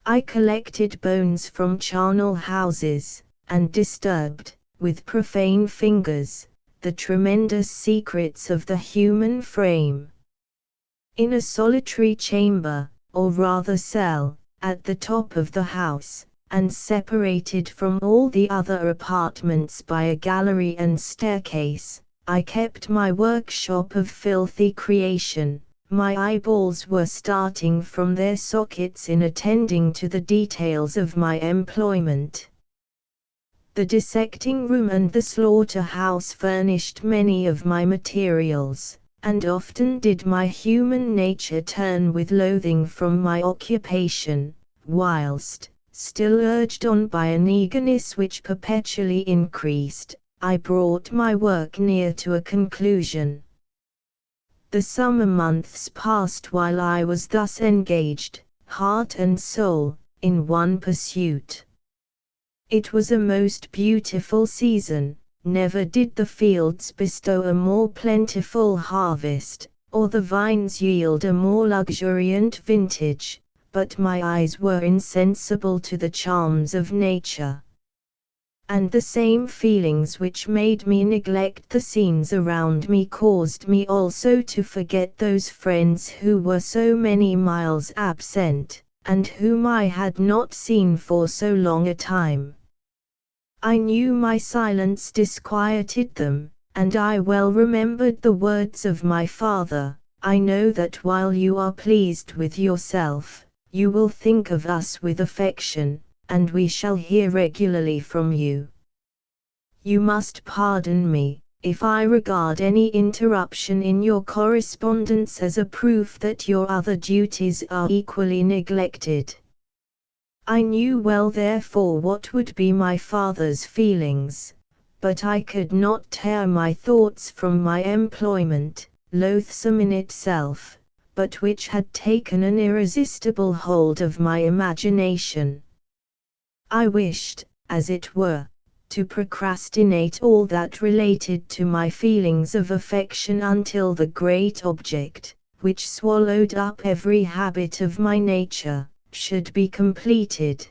I collected bones from charnel houses, and disturbed, with profane fingers, the tremendous secrets of the human frame. In a solitary chamber, or rather cell, at the top of the house, and separated from all the other apartments by a gallery and staircase, I kept my workshop of filthy creation. My eyeballs were starting from their sockets in attending to the details of my employment. The dissecting room and the slaughter-house furnished many of my materials, and often did my human nature turn with loathing from my occupation, whilst, still urged on by an eagerness which perpetually increased, I brought my work near to a conclusion. The summer months passed while I was thus engaged, heart and soul, in one pursuit. It was a most beautiful season. Never did the fields bestow a more plentiful harvest, or the vines yield a more luxuriant vintage, but my eyes were insensible to the charms of nature. And the same feelings which made me neglect the scenes around me caused me also to forget those friends who were so many miles absent, and whom I had not seen for so long a time. I knew my silence disquieted them, and I well remembered the words of my father, "I know that while you are pleased with yourself, you will think of us with affection, and we shall hear regularly from you. You must pardon me, if I regard any interruption in your correspondence as a proof that your other duties are equally neglected." I knew well therefore what would be my father's feelings, but I could not tear my thoughts from my employment, loathsome in itself, but which had taken an irresistible hold of my imagination. I wished, as it were, to procrastinate all that related to my feelings of affection until the great object, which swallowed up every habit of my nature, should be completed.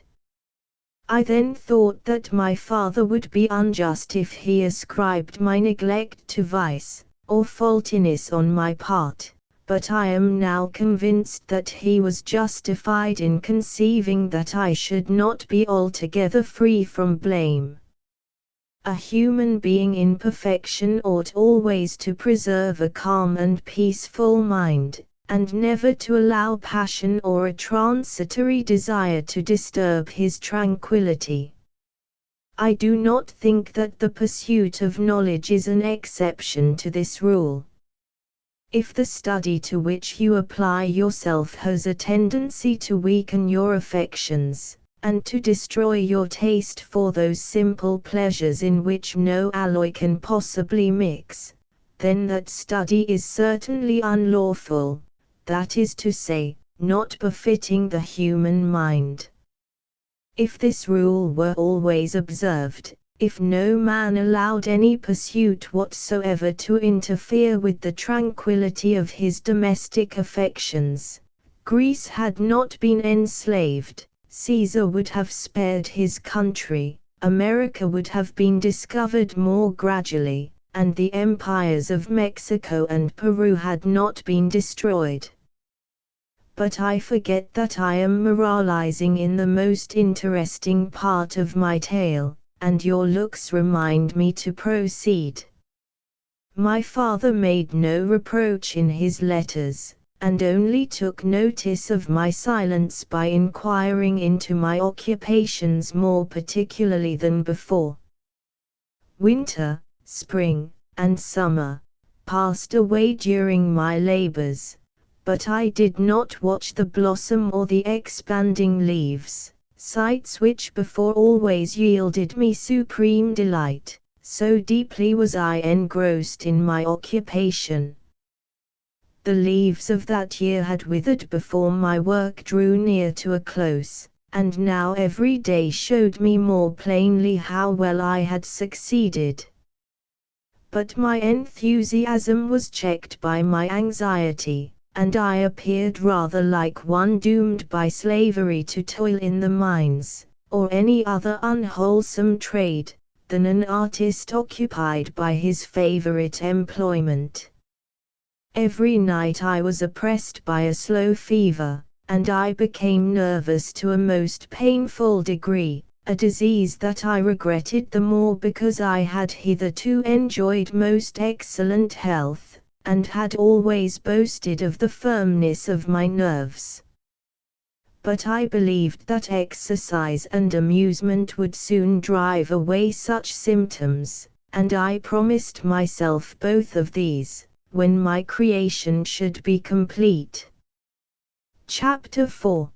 I then thought that my father would be unjust if he ascribed my neglect to vice, or faultiness on my part, but I am now convinced that he was justified in conceiving that I should not be altogether free from blame. A human being in perfection ought always to preserve a calm and peaceful mind, and never to allow passion or a transitory desire to disturb his tranquillity. I do not think that the pursuit of knowledge is an exception to this rule. If the study to which you apply yourself has a tendency to weaken your affections, and to destroy your taste for those simple pleasures in which no alloy can possibly mix, then that study is certainly unlawful, that is to say, not befitting the human mind. If this rule were always observed, if no man allowed any pursuit whatsoever to interfere with the tranquillity of his domestic affections, Greece had not been enslaved, Caesar would have spared his country, America would have been discovered more gradually, and the empires of Mexico and Peru had not been destroyed. but I forget that I am moralizing in the most interesting part of my tale, and your looks remind me to proceed. My father made no reproach in his letters, and only took notice of my silence by inquiring into my occupations more particularly than before. Winter, spring, and summer passed away during my labors, but I did not watch the blossom or the expanding leaves, sights which before always yielded me supreme delight, so deeply was I engrossed in my occupation. The leaves of that year had withered before my work drew near to a close, and now every day showed me more plainly how well I had succeeded. But my enthusiasm was checked by my anxiety, and I appeared rather like one doomed by slavery to toil in the mines, or any other unwholesome trade, than an artist occupied by his favorite employment. Every night I was oppressed by a slow fever, and I became nervous to a most painful degree, a disease that I regretted the more because I had hitherto enjoyed most excellent health, and had always boasted of the firmness of my nerves. But I believed that exercise and amusement would soon drive away such symptoms, and I promised myself both of these, when my creation should be complete. Chapter 4.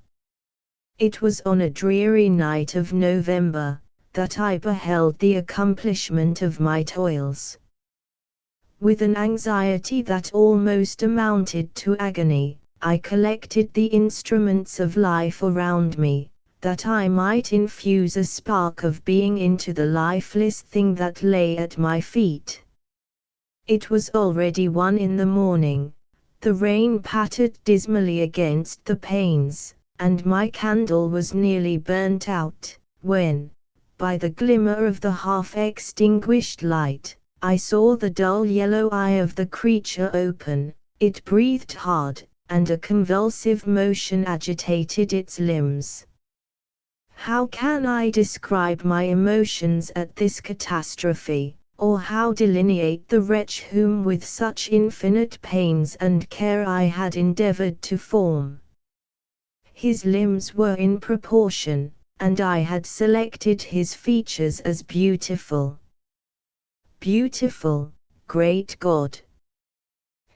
It was on a dreary night of November that I beheld the accomplishment of my toils. With an anxiety that almost amounted to agony, I collected the instruments of life around me, that I might infuse a spark of being into the lifeless thing that lay at my feet. It was already 1 in the morning, the rain pattered dismally against the panes, and my candle was nearly burnt out, when, by the glimmer of the half-extinguished light, I saw the dull yellow eye of the creature open. It breathed hard, and a convulsive motion agitated its limbs. How can I describe my emotions at this catastrophe, or how delineate the wretch whom with such infinite pains and care I had endeavored to form? His limbs were in proportion, and I had selected his features as beautiful. Beautiful, great God!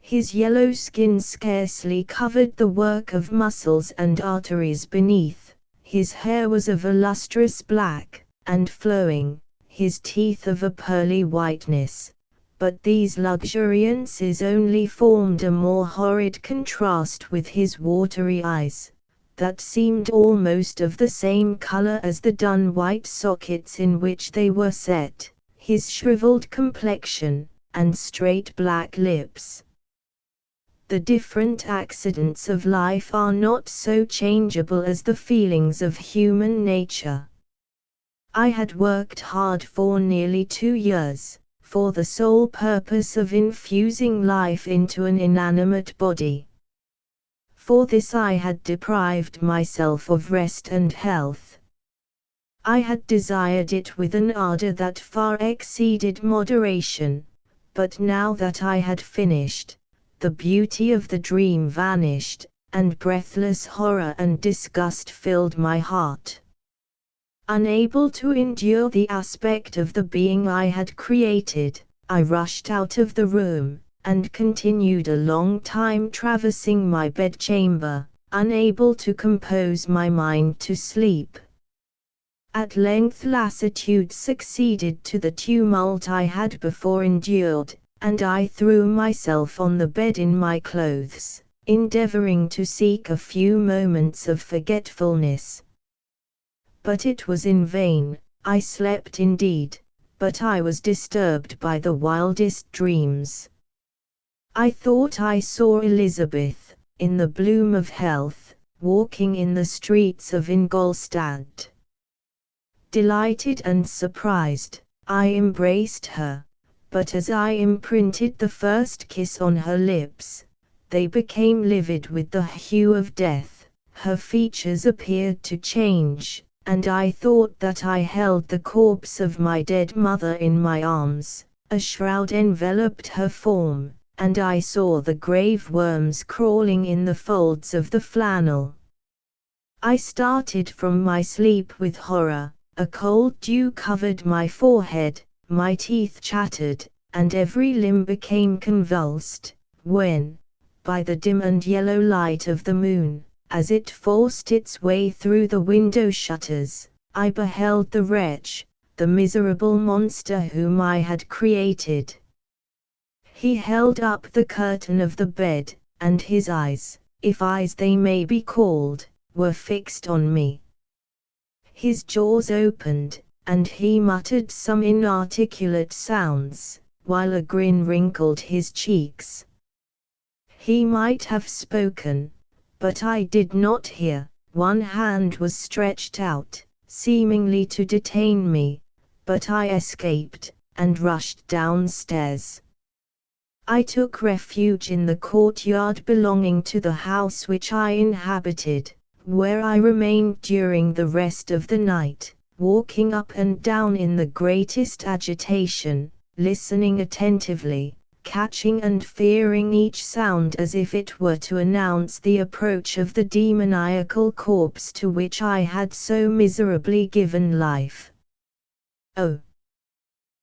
His yellow skin scarcely covered the work of muscles and arteries beneath, his hair was of a lustrous black, and flowing, his teeth of a pearly whiteness, but these luxuriances only formed a more horrid contrast with his watery eyes, that seemed almost of the same color as the dun white sockets in which they were set, his shriveled complexion, and straight black lips. The different accidents of life are not so changeable as the feelings of human nature. I had worked hard for nearly 2 years, for the sole purpose of infusing life into an inanimate body. For this I had deprived myself of rest and health. I had desired it with an ardor that far exceeded moderation, but now that I had finished, the beauty of the dream vanished, and breathless horror and disgust filled my heart. Unable to endure the aspect of the being I had created, I rushed out of the room, and continued a long time traversing my bedchamber, unable to compose my mind to sleep. At length lassitude succeeded to the tumult I had before endured, and I threw myself on the bed in my clothes, endeavoring to seek a few moments of forgetfulness. But it was in vain. I slept indeed, but I was disturbed by the wildest dreams. I thought I saw Elizabeth, in the bloom of health, walking in the streets of Ingolstadt. Delighted and surprised, I embraced her, but as I imprinted the first kiss on her lips, they became livid with the hue of death, her features appeared to change, and I thought that I held the corpse of my dead mother in my arms. A shroud enveloped her form, and I saw the grave worms crawling in the folds of the flannel. I started from my sleep with horror, a cold dew covered my forehead, my teeth chattered, and every limb became convulsed, when, by the dim and yellow light of the moon, as it forced its way through the window shutters, I beheld the wretch, the miserable monster whom I had created. He held up the curtain of the bed, and his eyes, if eyes they may be called, were fixed on me. His jaws opened, and he muttered some inarticulate sounds, while a grin wrinkled his cheeks. He might have spoken, but I did not hear. One hand was stretched out, seemingly to detain me, but I escaped, and rushed downstairs. I took refuge in the courtyard belonging to the house which I inhabited, where I remained during the rest of the night, walking up and down in the greatest agitation, listening attentively, catching and fearing each sound as if it were to announce the approach of the demoniacal corpse to which I had so miserably given life. Oh!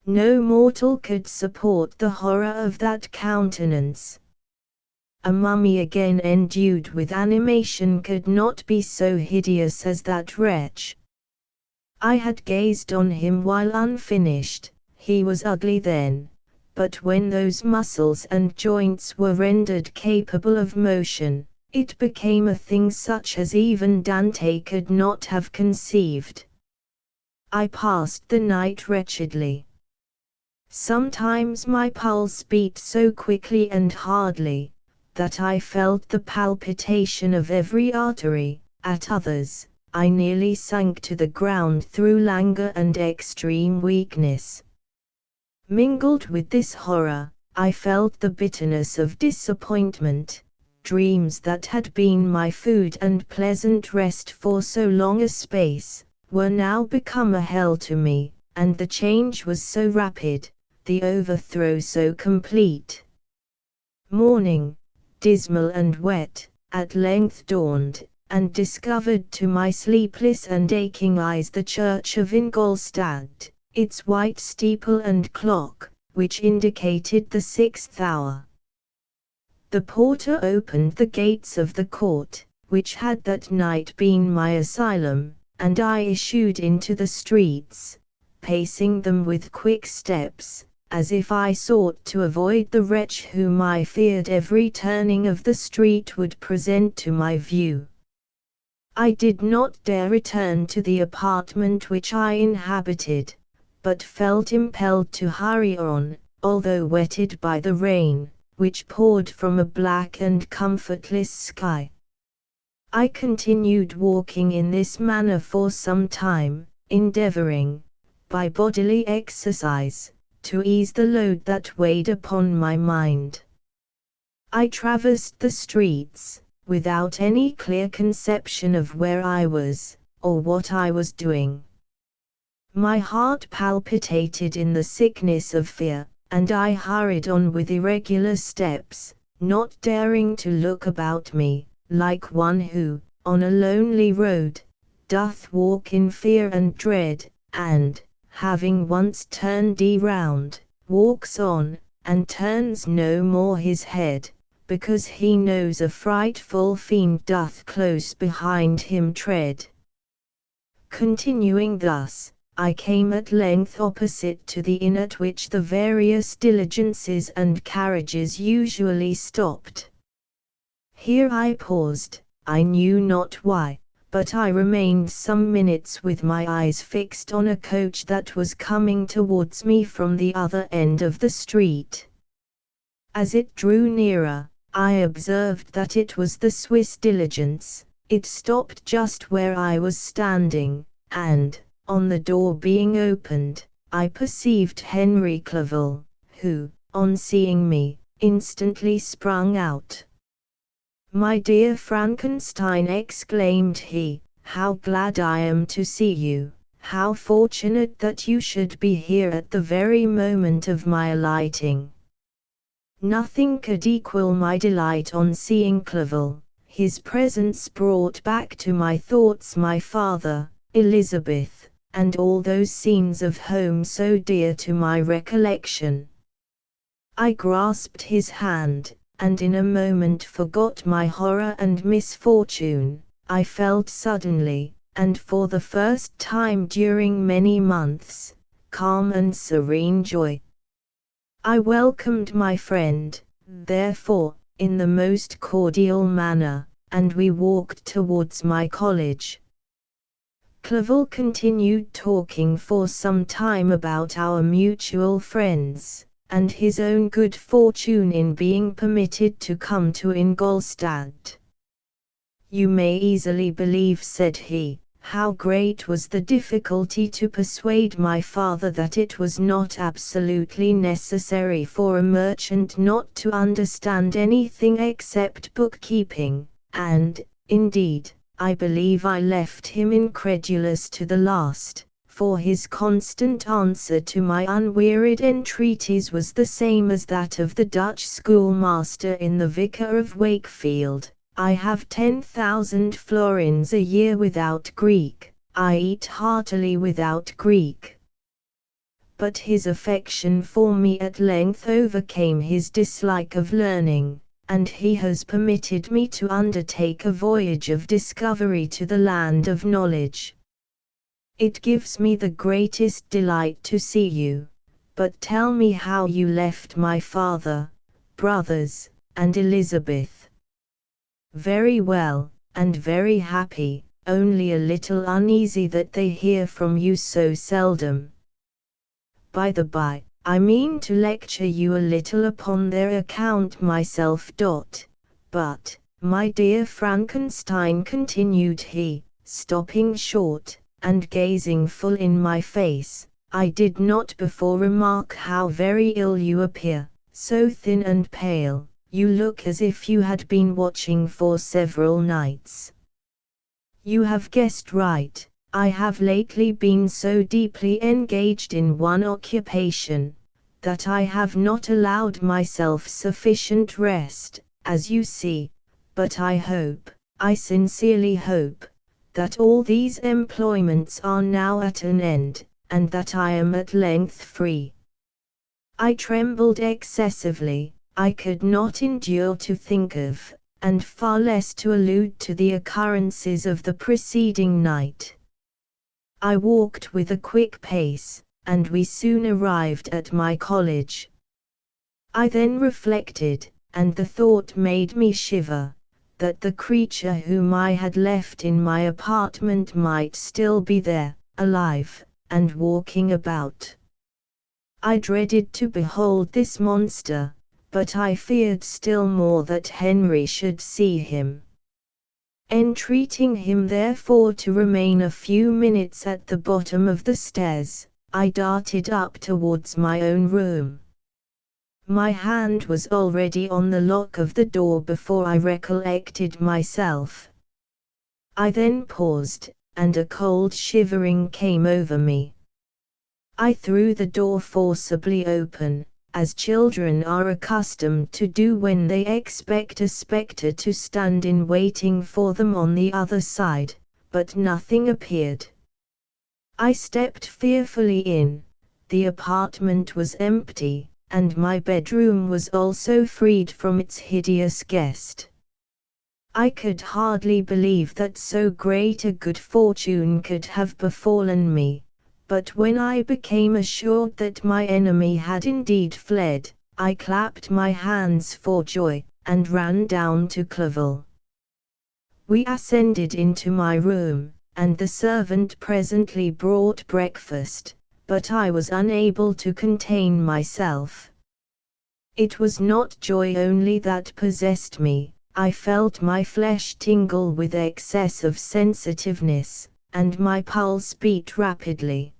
No mortal could support the horror of that countenance. A mummy again endued with animation could not be so hideous as that wretch. I had gazed on him while unfinished. He was ugly then, but when those muscles and joints were rendered capable of motion, it became a thing such as even Dante could not have conceived. I passed the night wretchedly. Sometimes my pulse beat so quickly and hardly, that I felt the palpitation of every artery. At others, I nearly sank to the ground through languor and extreme weakness. Mingled with this horror, I felt the bitterness of disappointment. Dreams that had been my food and pleasant rest for so long a space, were now become a hell to me, and the change was so rapid, the overthrow so complete. Morning, dismal and wet, at length dawned, and discovered to my sleepless and aching eyes the church of Ingolstadt, its white steeple and clock, which indicated the 6th hour. The porter opened the gates of the court, which had that night been my asylum, and I issued into the streets, pacing them with quick steps, as if I sought to avoid the wretch whom I feared every turning of the street would present to my view. I did not dare return to the apartment which I inhabited, but felt impelled to hurry on, although wetted by the rain, which poured from a black and comfortless sky. I continued walking in this manner for some time, endeavoring, by bodily exercise, to ease the load that weighed upon my mind. I traversed the streets, without any clear conception of where I was, or what I was doing. My heart palpitated in the sickness of fear, and I hurried on with irregular steps, not daring to look about me, like one who, on a lonely road, doth walk in fear and dread, and, having once turned round, walks on, and turns no more his head, because he knows a frightful fiend doth close behind him tread. Continuing thus, I came at length opposite to the inn at which the various diligences and carriages usually stopped. Here I paused, I knew not why, but I remained some minutes with my eyes fixed on a coach that was coming towards me from the other end of the street. As it drew nearer, I observed that it was the Swiss diligence. It stopped just where I was standing, and, on the door being opened, I perceived Henry Clerval, who, on seeing me, instantly sprung out. "My dear Frankenstein," exclaimed he, "how glad I am to see you! How fortunate that you should be here at the very moment of my alighting! Nothing could equal my delight on seeing Clerval. His presence brought back to my thoughts my father, Elizabeth, and all those scenes of home so dear to my recollection." I grasped his hand, and in a moment forgot my horror and misfortune. I felt suddenly, and for the first time during many months, calm and serene joy. I welcomed my friend, therefore, in the most cordial manner, and we walked towards my college. Clerval continued talking for some time about our mutual friends, and his own good fortune in being permitted to come to Ingolstadt. "You may easily believe," said he, "how great was the difficulty to persuade my father that it was not absolutely necessary for a merchant not to understand anything except bookkeeping, and, indeed, I believe I left him incredulous to the last, for his constant answer to my unwearied entreaties was the same as that of the Dutch schoolmaster in The Vicar of Wakefield: 'I have 10,000 florins a year without Greek, I eat heartily without Greek.' But his affection for me at length overcame his dislike of learning, and he has permitted me to undertake a voyage of discovery to the land of knowledge. It gives me the greatest delight to see you, but tell me how you left my father, brothers, and Elizabeth." "Very well, and very happy, only a little uneasy that they hear from you so seldom. By the by, I mean to lecture you a little upon their account myself. But, my dear Frankenstein," continued he, stopping short, and gazing full in my face, "I did not before remark how very ill you appear, so thin and pale. You look as if you had been watching for several nights." "You have guessed right. I have lately been so deeply engaged in one occupation, that I have not allowed myself sufficient rest, as you see, but I sincerely hope, that all these employments are now at an end, and that I am at length free." I trembled excessively. I could not endure to think of, and far less to allude to, the occurrences of the preceding night. I walked with a quick pace, and we soon arrived at my college. I then reflected, and the thought made me shiver, that the creature whom I had left in my apartment might still be there, alive, and walking about. I dreaded to behold this monster, but I feared still more that Henry should see him. Entreating him therefore to remain a few minutes at the bottom of the stairs, I darted up towards my own room. My hand was already on the lock of the door before I recollected myself. I then paused, and a cold shivering came over me. I threw the door forcibly open, as children are accustomed to do when they expect a spectre to stand in waiting for them on the other side, but nothing appeared. I stepped fearfully in. The apartment was empty, and my bedroom was also freed from its hideous guest. I could hardly believe that so great a good fortune could have befallen me. But when I became assured that my enemy had indeed fled, I clapped my hands for joy, and ran down to Clerval. We ascended into my room, and the servant presently brought breakfast, but I was unable to contain myself. It was not joy only that possessed me. I felt my flesh tingle with excess of sensitiveness, and my pulse beat rapidly.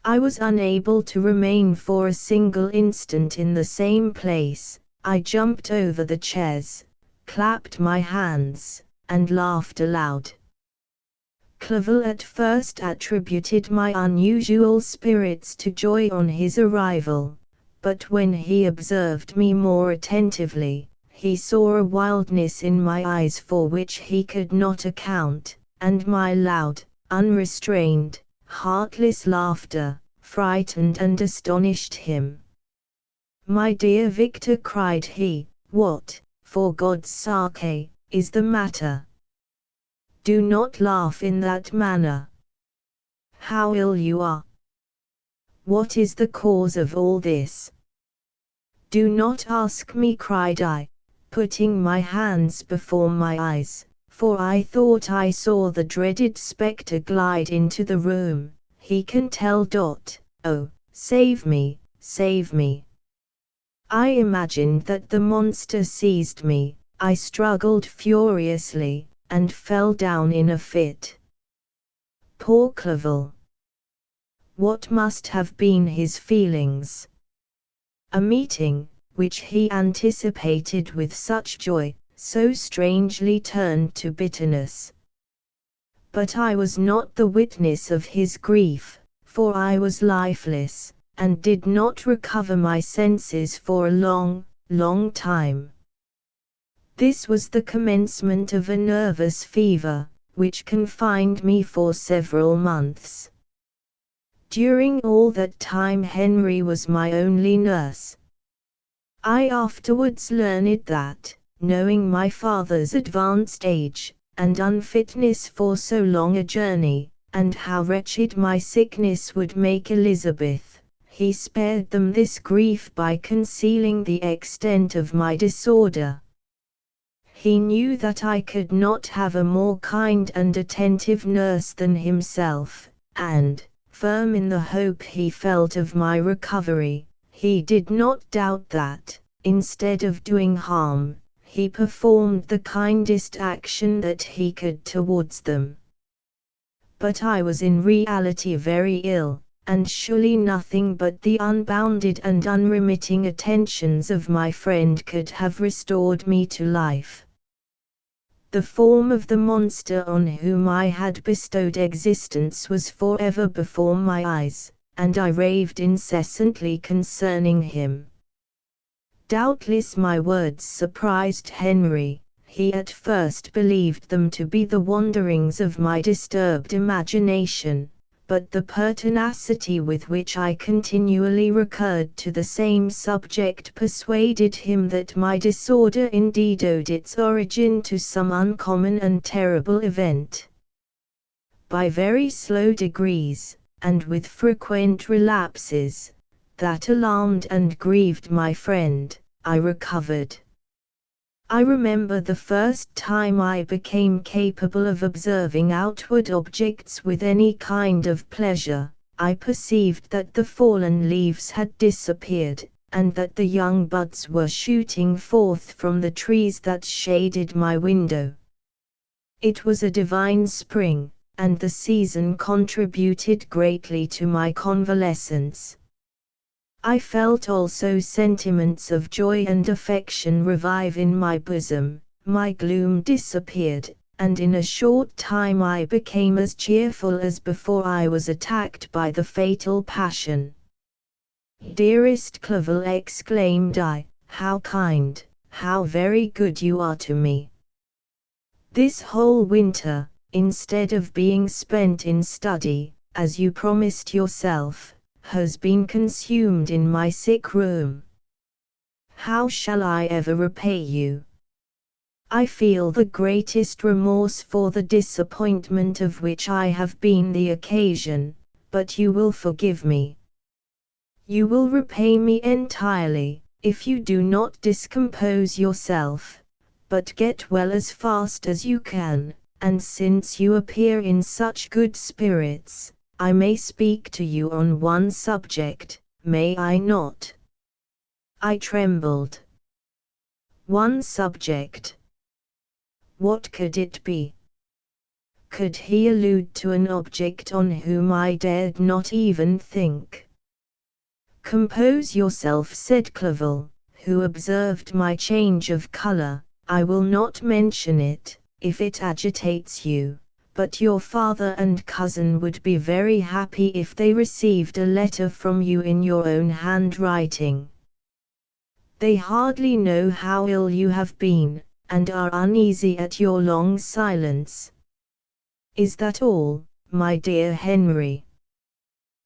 I was unable to remain for a single instant in the same place. I jumped over the chairs, clapped my hands, and laughed aloud. Clerval at first attributed my unusual spirits to joy on his arrival, but when he observed me more attentively, he saw a wildness in my eyes for which he could not account, and my loud, unrestrained, heartless laughter frightened and astonished him. "My dear Victor," cried he, "what, for God's sake, is the matter? Do not laugh in that manner. How ill you are! What is the cause of all this?" "Do not ask me," cried I, putting my hands before my eyes, for I thought I saw the dreaded spectre glide into the room. "He can tell. Oh, save me, save me!" I imagined that the monster seized me. I struggled furiously, and fell down in a fit. Poor Clerval! What must have been his feelings? A meeting, which he anticipated with such joy, so strangely turned to bitterness. But I was not the witness of his grief, for I was lifeless, and did not recover my senses for a long, long time. This was the commencement of a nervous fever, which confined me for several months. During all that time Henry was my only nurse. I afterwards learned that, knowing my father's advanced age, and unfitness for so long a journey, and how wretched my sickness would make Elizabeth, he spared them this grief by concealing the extent of my disorder. He knew that I could not have a more kind and attentive nurse than himself, and, firm in the hope he felt of my recovery, he did not doubt that, instead of doing harm, he performed the kindest action that he could towards them. But I was in reality very ill, and surely nothing but the unbounded and unremitting attentions of my friend could have restored me to life. The form of the monster on whom I had bestowed existence was forever before my eyes, and I raved incessantly concerning him. Doubtless my words surprised Henry. He at first believed them to be the wanderings of my disturbed imagination, but the pertinacity with which I continually recurred to the same subject persuaded him that my disorder indeed owed its origin to some uncommon and terrible event. By very slow degrees, and with frequent relapses, that alarmed and grieved my friend, I recovered. I remember the first time I became capable of observing outward objects with any kind of pleasure. I perceived that the fallen leaves had disappeared, and that the young buds were shooting forth from the trees that shaded my window. It was a divine spring, and the season contributed greatly to my convalescence. I felt also sentiments of joy and affection revive in my bosom, my gloom disappeared, and in a short time I became as cheerful as before I was attacked by the fatal passion. "Dearest Clerval," exclaimed I, "how kind, how very good you are to me! This whole winter, instead of being spent in study, as you promised yourself, has been consumed in my sick room. How shall I ever repay you? I feel the greatest remorse for the disappointment of which I have been the occasion, but you will forgive me. You will repay me entirely, if you do not discompose yourself, but get well as fast as you can, and since you appear in such good spirits, I may speak to you on one subject, may I not?" I trembled. One subject. What could it be? Could he allude to an object on whom I dared not even think? "Compose yourself," said Clerval, who observed my change of color, I will not mention it, if it agitates you, but your father and cousin would be very happy if they received a letter from you in your own handwriting. They hardly know how ill you have been, and are uneasy at your long silence. Is that all, my dear Henry?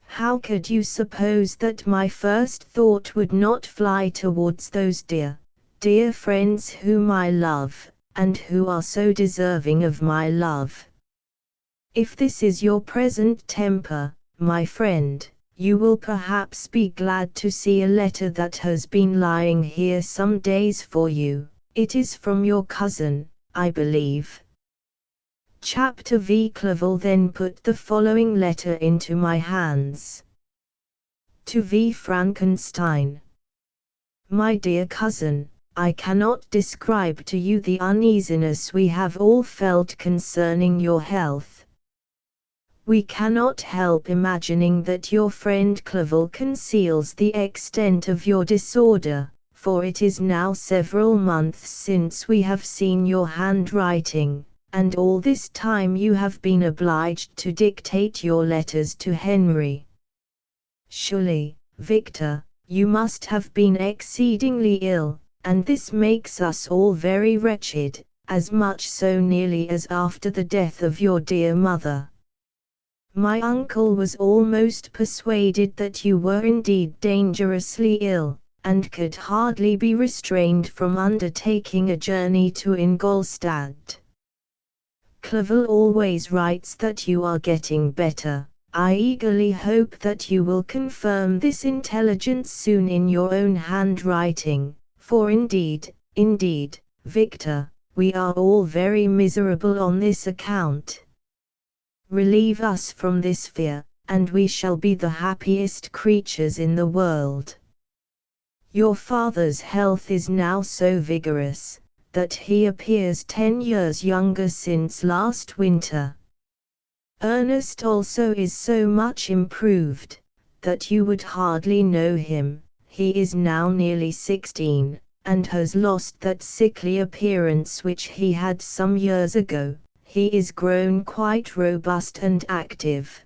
How could you suppose that my first thought would not fly towards those dear, dear friends whom I love, and who are so deserving of my love? If this is your present temper, my friend, you will perhaps be glad to see a letter that has been lying here some days for you. It is from your cousin, I believe. Chapter V. Clerval then put the following letter into my hands. To V. Frankenstein. My dear cousin, I cannot describe to you the uneasiness we have all felt concerning your health. We cannot help imagining that your friend Clerval conceals the extent of your disorder, for it is now several months since we have seen your handwriting, and all this time you have been obliged to dictate your letters to Henry. Surely, Victor, you must have been exceedingly ill, and this makes us all very wretched, as much so nearly as after the death of your dear mother. My uncle was almost persuaded that you were indeed dangerously ill, and could hardly be restrained from undertaking a journey to Ingolstadt. Clerval always writes that you are getting better. I eagerly hope that you will confirm this intelligence soon in your own handwriting, for indeed, Victor, we are all very miserable on this account. Relieve us from this fear, and we shall be the happiest creatures in the world. Your father's health is now so vigorous, that he appears 10 years younger since last winter. Ernest also is so much improved, that you would hardly know him. He is now nearly 16, and has lost that sickly appearance which he had some years ago. He is grown quite robust and active.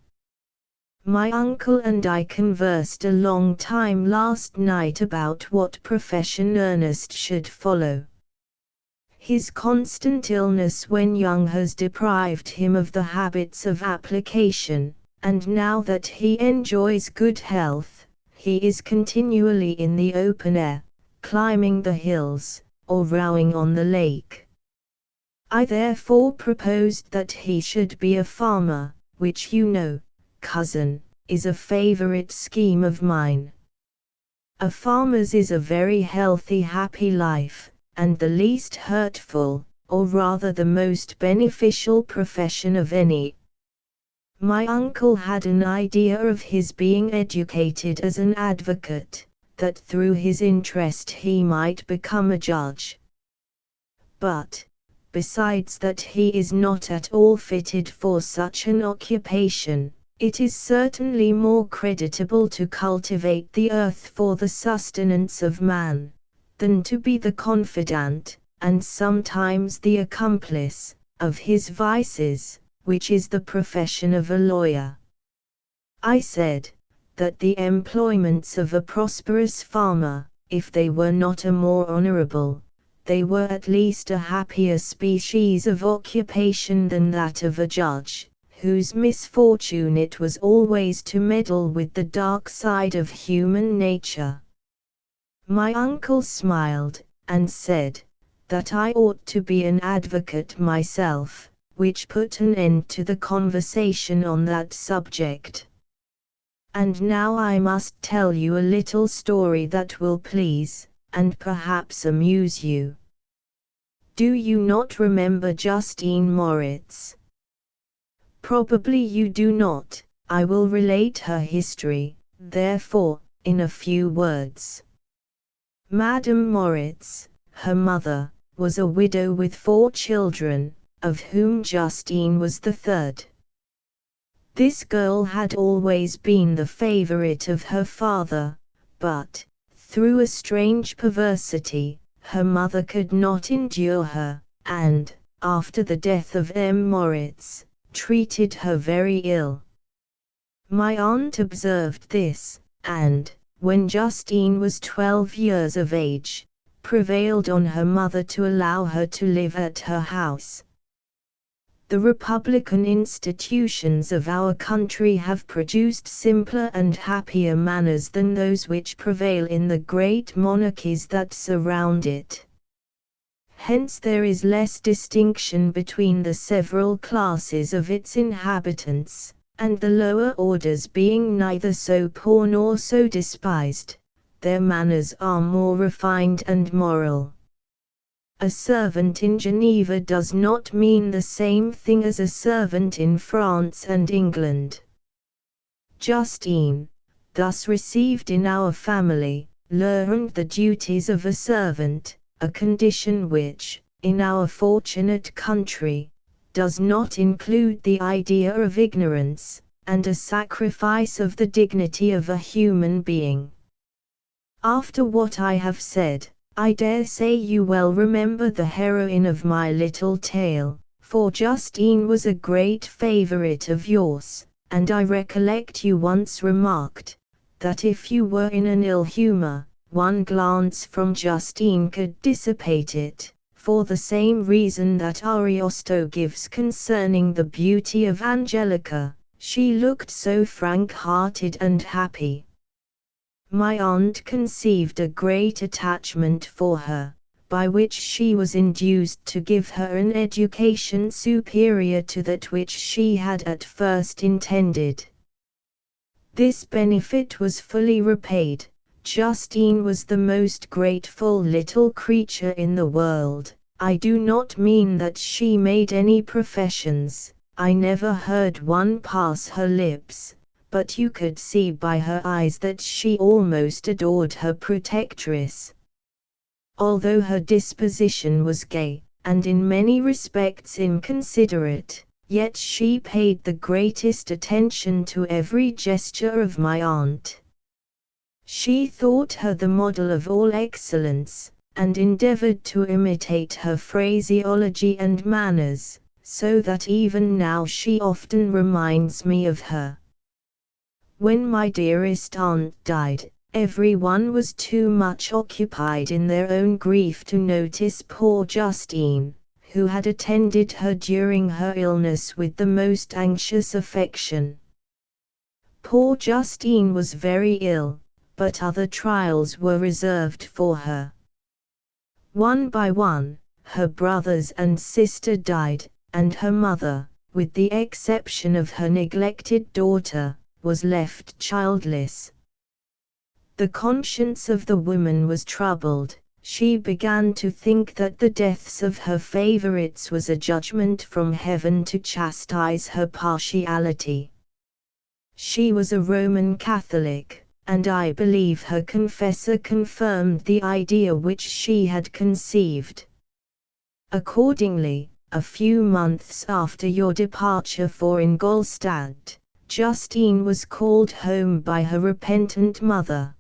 My uncle and I conversed a long time last night about what profession Ernest should follow. His constant illness when young has deprived him of the habits of application, and now that he enjoys good health, he is continually in the open air, climbing the hills, or rowing on the lake. I therefore proposed that he should be a farmer, which you know, cousin, is a favorite scheme of mine. A farmer's is a very healthy, happy life, and the least hurtful, or rather the most beneficial profession of any. My uncle had an idea of his being educated as an advocate, that through his interest he might become a judge. But, besides that he is not at all fitted for such an occupation, it is certainly more creditable to cultivate the earth for the sustenance of man, than to be the confidant, and sometimes the accomplice, of his vices, which is the profession of a lawyer. I said, that the employments of a prosperous farmer, if they were not a more honorable, they were at least a happier species of occupation than that of a judge, whose misfortune it was always to meddle with the dark side of human nature. My uncle smiled, and said, that I ought to be an advocate myself, which put an end to the conversation on that subject. And now I must tell you a little story that will please, and perhaps amuse you. Do you not remember Justine Moritz? Probably you do not. I will relate her history, therefore, in a few words. Madame Moritz, her mother, was a widow with 4 children, of whom Justine was the third. This girl had always been the favorite of her father, but, through a strange perversity, her mother could not endure her, and, after the death of M. Moritz, treated her very ill. My aunt observed this, and, when Justine was 12 years of age, prevailed on her mother to allow her to live at her house. The republican institutions of our country have produced simpler and happier manners than those which prevail in the great monarchies that surround it. Hence there is less distinction between the several classes of its inhabitants, and the lower orders being neither so poor nor so despised, their manners are more refined and moral. A servant in Geneva does not mean the same thing as a servant in France and England. Justine, thus received in our family, learned the duties of a servant, a condition which, in our fortunate country, does not include the idea of ignorance, and a sacrifice of the dignity of a human being. After what I have said, I dare say you well remember the heroine of my little tale, for Justine was a great favorite of yours, and I recollect you once remarked, that if you were in an ill humor, one glance from Justine could dissipate it, for the same reason that Ariosto gives concerning the beauty of Angelica, she looked so frank-hearted and happy. My aunt conceived a great attachment for her, by which she was induced to give her an education superior to that which she had at first intended. This benefit was fully repaid. Justine was the most grateful little creature in the world. I do not mean that she made any professions, I never heard one pass her lips, but you could see by her eyes that she almost adored her protectress. Although her disposition was gay, and in many respects inconsiderate, yet she paid the greatest attention to every gesture of my aunt. She thought her the model of all excellence, and endeavored to imitate her phraseology and manners, so that even now she often reminds me of her. When my dearest aunt died, everyone was too much occupied in their own grief to notice poor Justine, who had attended her during her illness with the most anxious affection. Poor Justine was very ill, but other trials were reserved for her. One by one, her brothers and sister died, and her mother, with the exception of her neglected daughter, was left childless. The conscience of the woman was troubled. She began to think that the deaths of her favorites was a judgment from heaven to chastise her partiality. She was a Roman Catholic, and I believe her confessor confirmed the idea which she had conceived. Accordingly, a few months after your departure for Ingolstadt, Justine was called home by her repentant mother.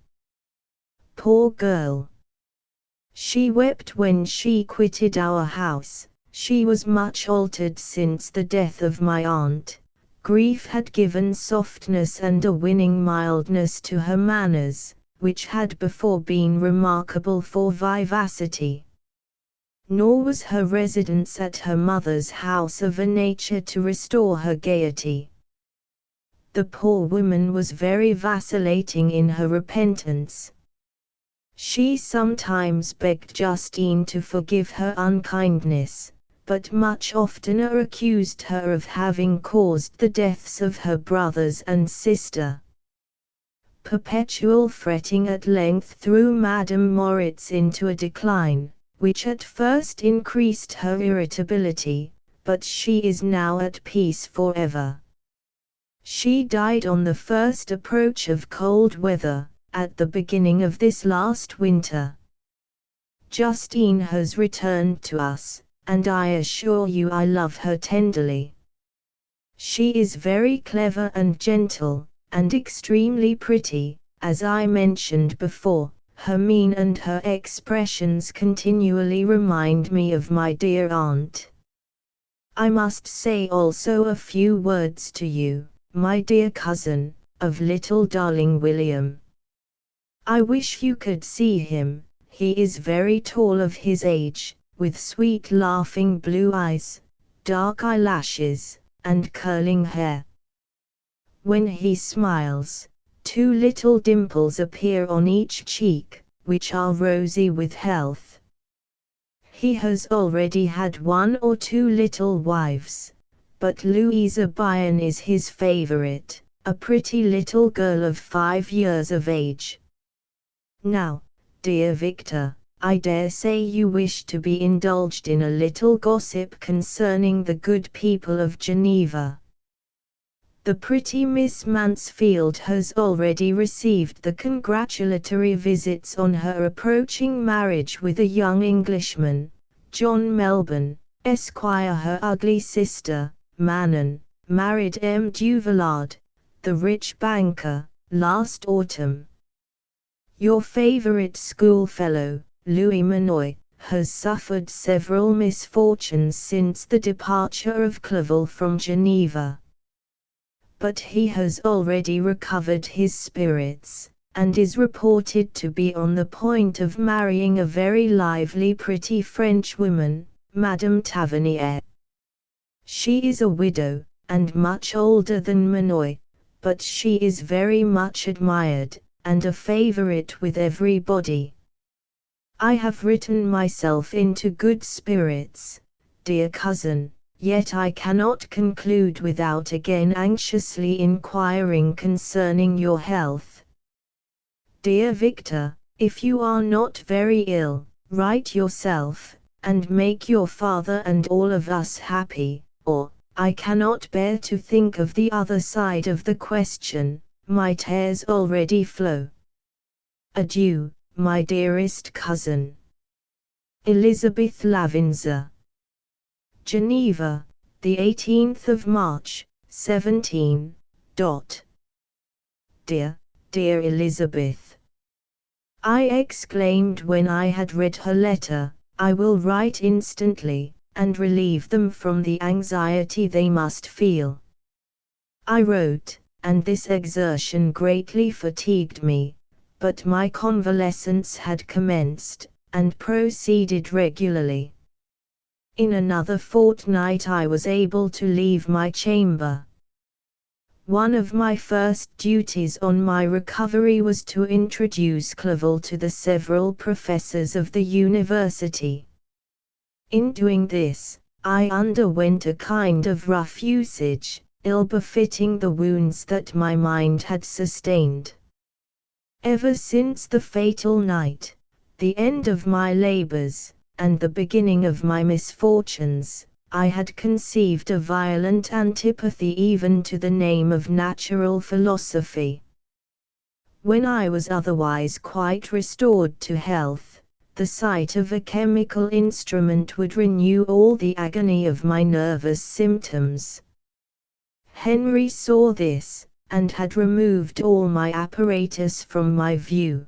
Poor girl! She wept when she quitted our house. She was much altered since the death of my aunt. Grief had given softness and a winning mildness to her manners, which had before been remarkable for vivacity. Nor was her residence at her mother's house of a nature to restore her gaiety. The poor woman was very vacillating in her repentance. She sometimes begged Justine to forgive her unkindness, but much oftener accused her of having caused the deaths of her brothers and sister. Perpetual fretting at length threw Madame Moritz into a decline, which at first increased her irritability, but she is now at peace forever. She died on the first approach of cold weather, at the beginning of this last winter. Justine has returned to us, and I assure you I love her tenderly. She is very clever and gentle, and extremely pretty, as I mentioned before, Her mien and her expressions continually remind me of my dear aunt. I must say also a few words to you, my dear cousin, of little darling William. I wish you could see him. He is very tall of his age, with sweet laughing blue eyes, dark eyelashes, and curling hair. When he smiles, 2 little dimples appear on each cheek, which are rosy with health. He has already had 1 or 2 little wives, but Louisa Bion is his favorite, a pretty little girl of 5 years of age. Now, dear Victor, I dare say you wish to be indulged in a little gossip concerning the good people of Geneva. The pretty Miss Mansfield has already received the congratulatory visits on her approaching marriage with a young Englishman, John Melbourne, Esquire. Her ugly sister, Manon, married M. Duvillard, the rich banker, last autumn. Your favorite schoolfellow, Louis Manoy, has suffered several misfortunes since the departure of Clerval from Geneva. But he has already recovered his spirits, and is reported to be on the point of marrying a very lively pretty French woman, Madame Tavernier. She is a widow, and much older than Manoy, but she is very much admired, and a favorite with everybody. I have written myself into good spirits, dear cousin. Yet I cannot conclude without again anxiously inquiring concerning your health. Dear Victor, if you are not very ill, write yourself, and make your father and all of us happy, or, I cannot bear to think of the other side of the question, my tears already flow. Adieu, my dearest cousin. Elizabeth Lavinzer. Geneva, the 18th of March, 17. Dear, dear Elizabeth. I exclaimed when I had read her letter, I will write instantly, and relieve them from the anxiety they must feel. I wrote, and this exertion greatly fatigued me, but my convalescence had commenced, and proceeded regularly. In another fortnight I was able to leave my chamber. One of my first duties on my recovery was to introduce Clerval to the several professors of the university. In doing this, I underwent a kind of rough usage, ill-befitting the wounds that my mind had sustained. Ever since the fatal night, the end of my labors, and the beginning of my misfortunes, I had conceived a violent antipathy even to the name of natural philosophy. When I was otherwise quite restored to health, the sight of a chemical instrument would renew all the agony of my nervous symptoms. Henry saw this, and had removed all my apparatus from my view.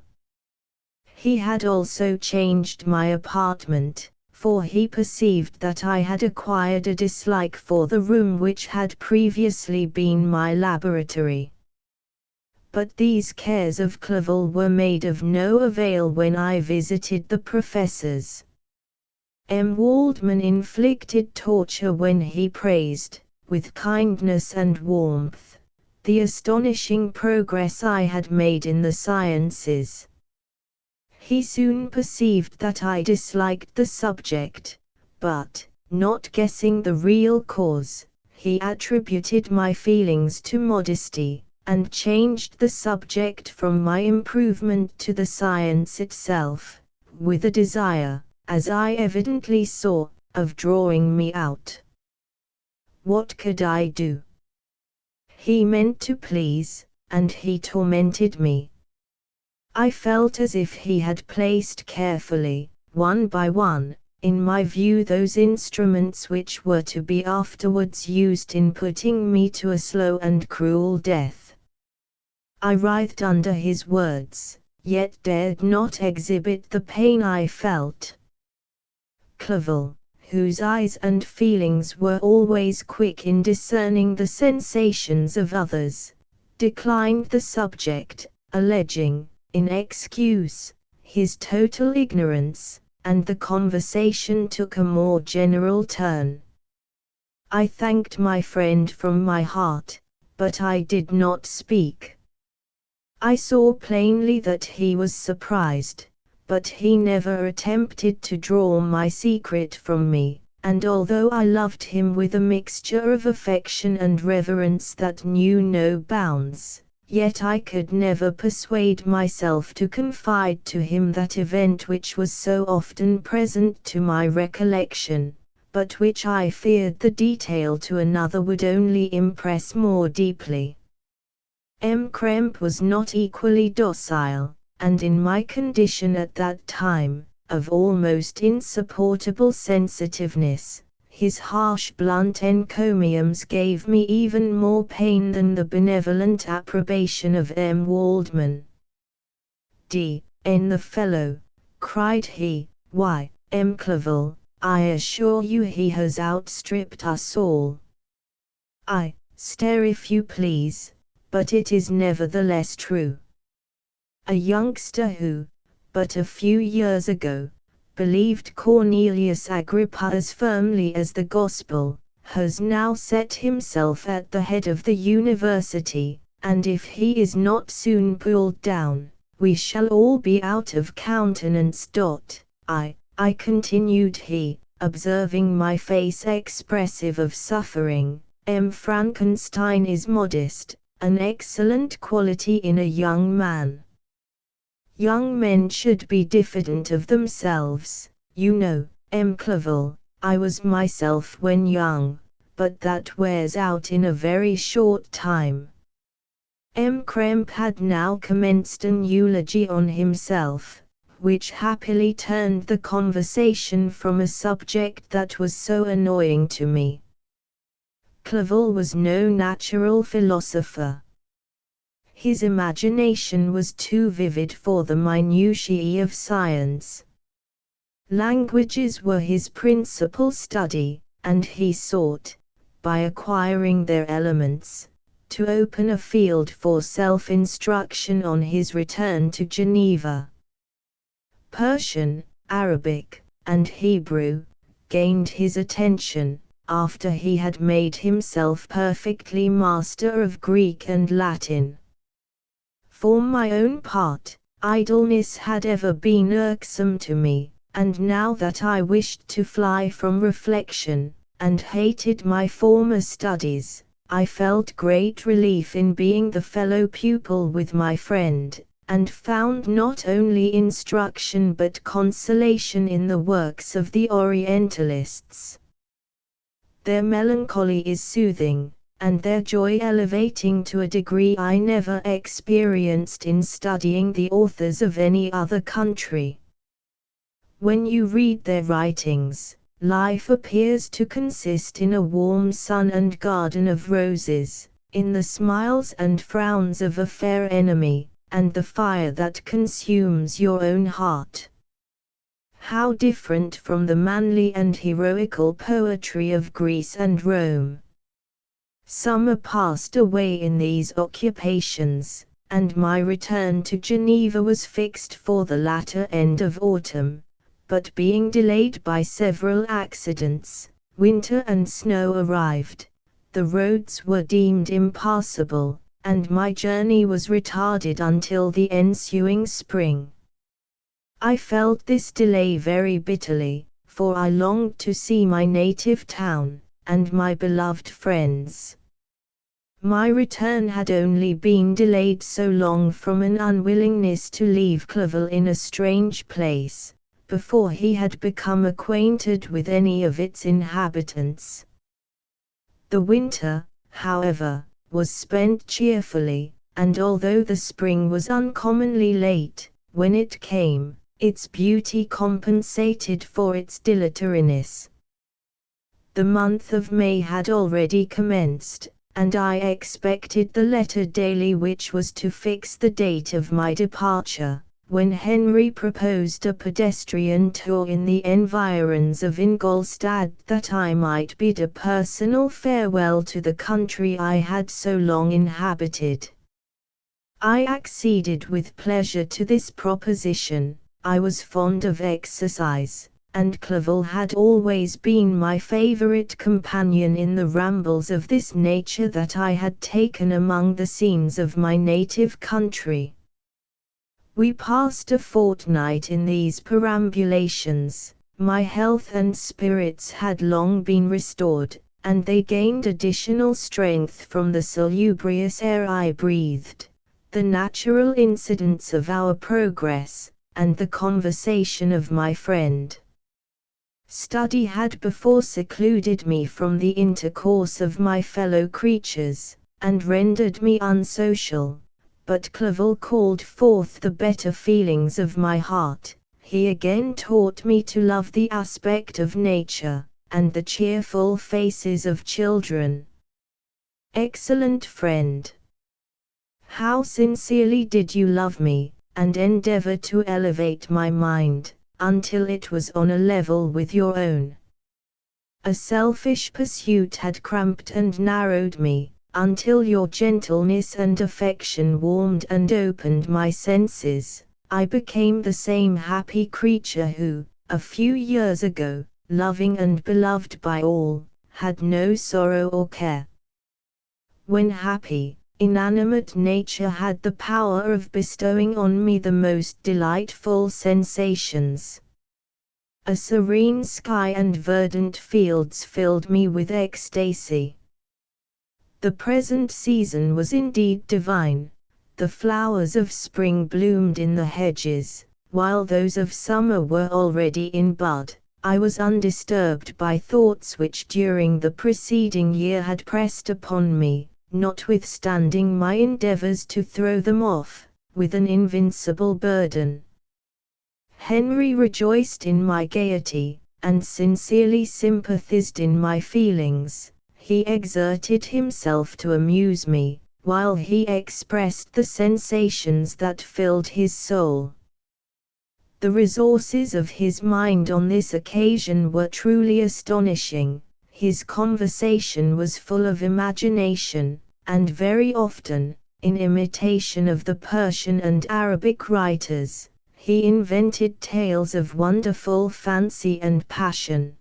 He had also changed my apartment, for he perceived that I had acquired a dislike for the room which had previously been my laboratory. But these cares of Clerval were made of no avail when I visited the professors. M. Waldman inflicted torture when he praised, with kindness and warmth, the astonishing progress I had made in the sciences. He soon perceived that I disliked the subject, but, not guessing the real cause, he attributed my feelings to modesty, and changed the subject from my improvement to the science itself, with a desire, as I evidently saw, of drawing me out. What could I do? He meant to please, and he tormented me. I felt as if he had placed carefully, one by one, in my view those instruments which were to be afterwards used in putting me to a slow and cruel death. I writhed under his words, yet dared not exhibit the pain I felt. Clerval, whose eyes and feelings were always quick in discerning the sensations of others, declined the subject, alleging, in excuse, his total ignorance, and the conversation took a more general turn. I thanked my friend from my heart, but I did not speak. I saw plainly that he was surprised, but he never attempted to draw my secret from me, and although I loved him with a mixture of affection and reverence that knew no bounds, yet I could never persuade myself to confide to him that event which was so often present to my recollection, but which I feared the detail to another would only impress more deeply. Krempe was not equally docile, and in my condition at that time, of almost insupportable sensitiveness, his harsh blunt encomiums gave me even more pain than the benevolent approbation of Waldman. "The fellow," cried he, "why, Clerval, I assure you he has outstripped us all." I stare if you please, but it is nevertheless true. A youngster who, but a few years ago, believed Cornelius Agrippa as firmly as the Gospel, has now set himself at the head of the university, and if he is not soon pulled down, we shall all be out of countenance. I continued he, observing my face expressive of suffering, Frankenstein is modest, an excellent quality in a young man. Young men should be diffident of themselves, you know, Clerval. I was myself when young, but that wears out in a very short time. Krempe had now commenced an eulogy on himself, which happily turned the conversation from a subject that was so annoying to me. Clerval was no natural philosopher. His imagination was too vivid for the minutiae of science. Languages were his principal study, and he sought, by acquiring their elements, to open a field for self-instruction on his return to Geneva. Persian, Arabic, and Hebrew gained his attention, after he had made himself perfectly master of Greek and Latin. For my own part, idleness had ever been irksome to me, and now that I wished to fly from reflection, and hated my former studies, I felt great relief in being the fellow pupil with my friend, and found not only instruction but consolation in the works of the Orientalists. Their melancholy is soothing, and their joy elevating to a degree I never experienced in studying the authors of any other country. When you read their writings, life appears to consist in a warm sun and garden of roses, in the smiles and frowns of a fair enemy, and the fire that consumes your own heart. How different from the manly and heroical poetry of Greece and Rome! Summer passed away in these occupations, and my return to Geneva was fixed for the latter end of autumn, but being delayed by several accidents, winter and snow arrived, the roads were deemed impassable, and my journey was retarded until the ensuing spring. I felt this delay very bitterly, for I longed to see my native town, and my beloved friends. My return had only been delayed so long from an unwillingness to leave Clerval in a strange place, before he had become acquainted with any of its inhabitants. The winter, however, was spent cheerfully, and although the spring was uncommonly late, when it came, its beauty compensated for its dilatoriness. The month of May had already commenced, and I expected the letter daily which was to fix the date of my departure, when Henry proposed a pedestrian tour in the environs of Ingolstadt that I might bid a personal farewell to the country I had so long inhabited. I acceded with pleasure to this proposition. I was fond of exercise, and Clerval had always been my favorite companion in the rambles of this nature that I had taken among the scenes of my native country. We passed a fortnight in these perambulations. My health and spirits had long been restored, and they gained additional strength from the salubrious air I breathed, the natural incidents of our progress, and the conversation of my friend. Study had before secluded me from the intercourse of my fellow creatures, and rendered me unsocial, but Clerval called forth the better feelings of my heart. He again taught me to love the aspect of nature, and the cheerful faces of children. Excellent friend! How sincerely did you love me, and endeavor to elevate my mind, until it was on a level with your own. A selfish pursuit had cramped and narrowed me, until your gentleness and affection warmed and opened my senses. I became the same happy creature who, a few years ago, loving and beloved by all, had no sorrow or care. When happy, inanimate nature had the power of bestowing on me the most delightful sensations. A serene sky and verdant fields filled me with ecstasy. The present season was indeed divine. The flowers of spring bloomed in the hedges, while those of summer were already in bud. I was undisturbed by thoughts which during the preceding year had pressed upon me, notwithstanding my endeavors to throw them off, with an invincible burden. Henry rejoiced in my gaiety, and sincerely sympathized in my feelings. He exerted himself to amuse me, while he expressed the sensations that filled his soul. The resources of his mind on this occasion were truly astonishing. His conversation was full of imagination, and very often, in imitation of the Persian and Arabic writers, he invented tales of wonderful fancy and passion.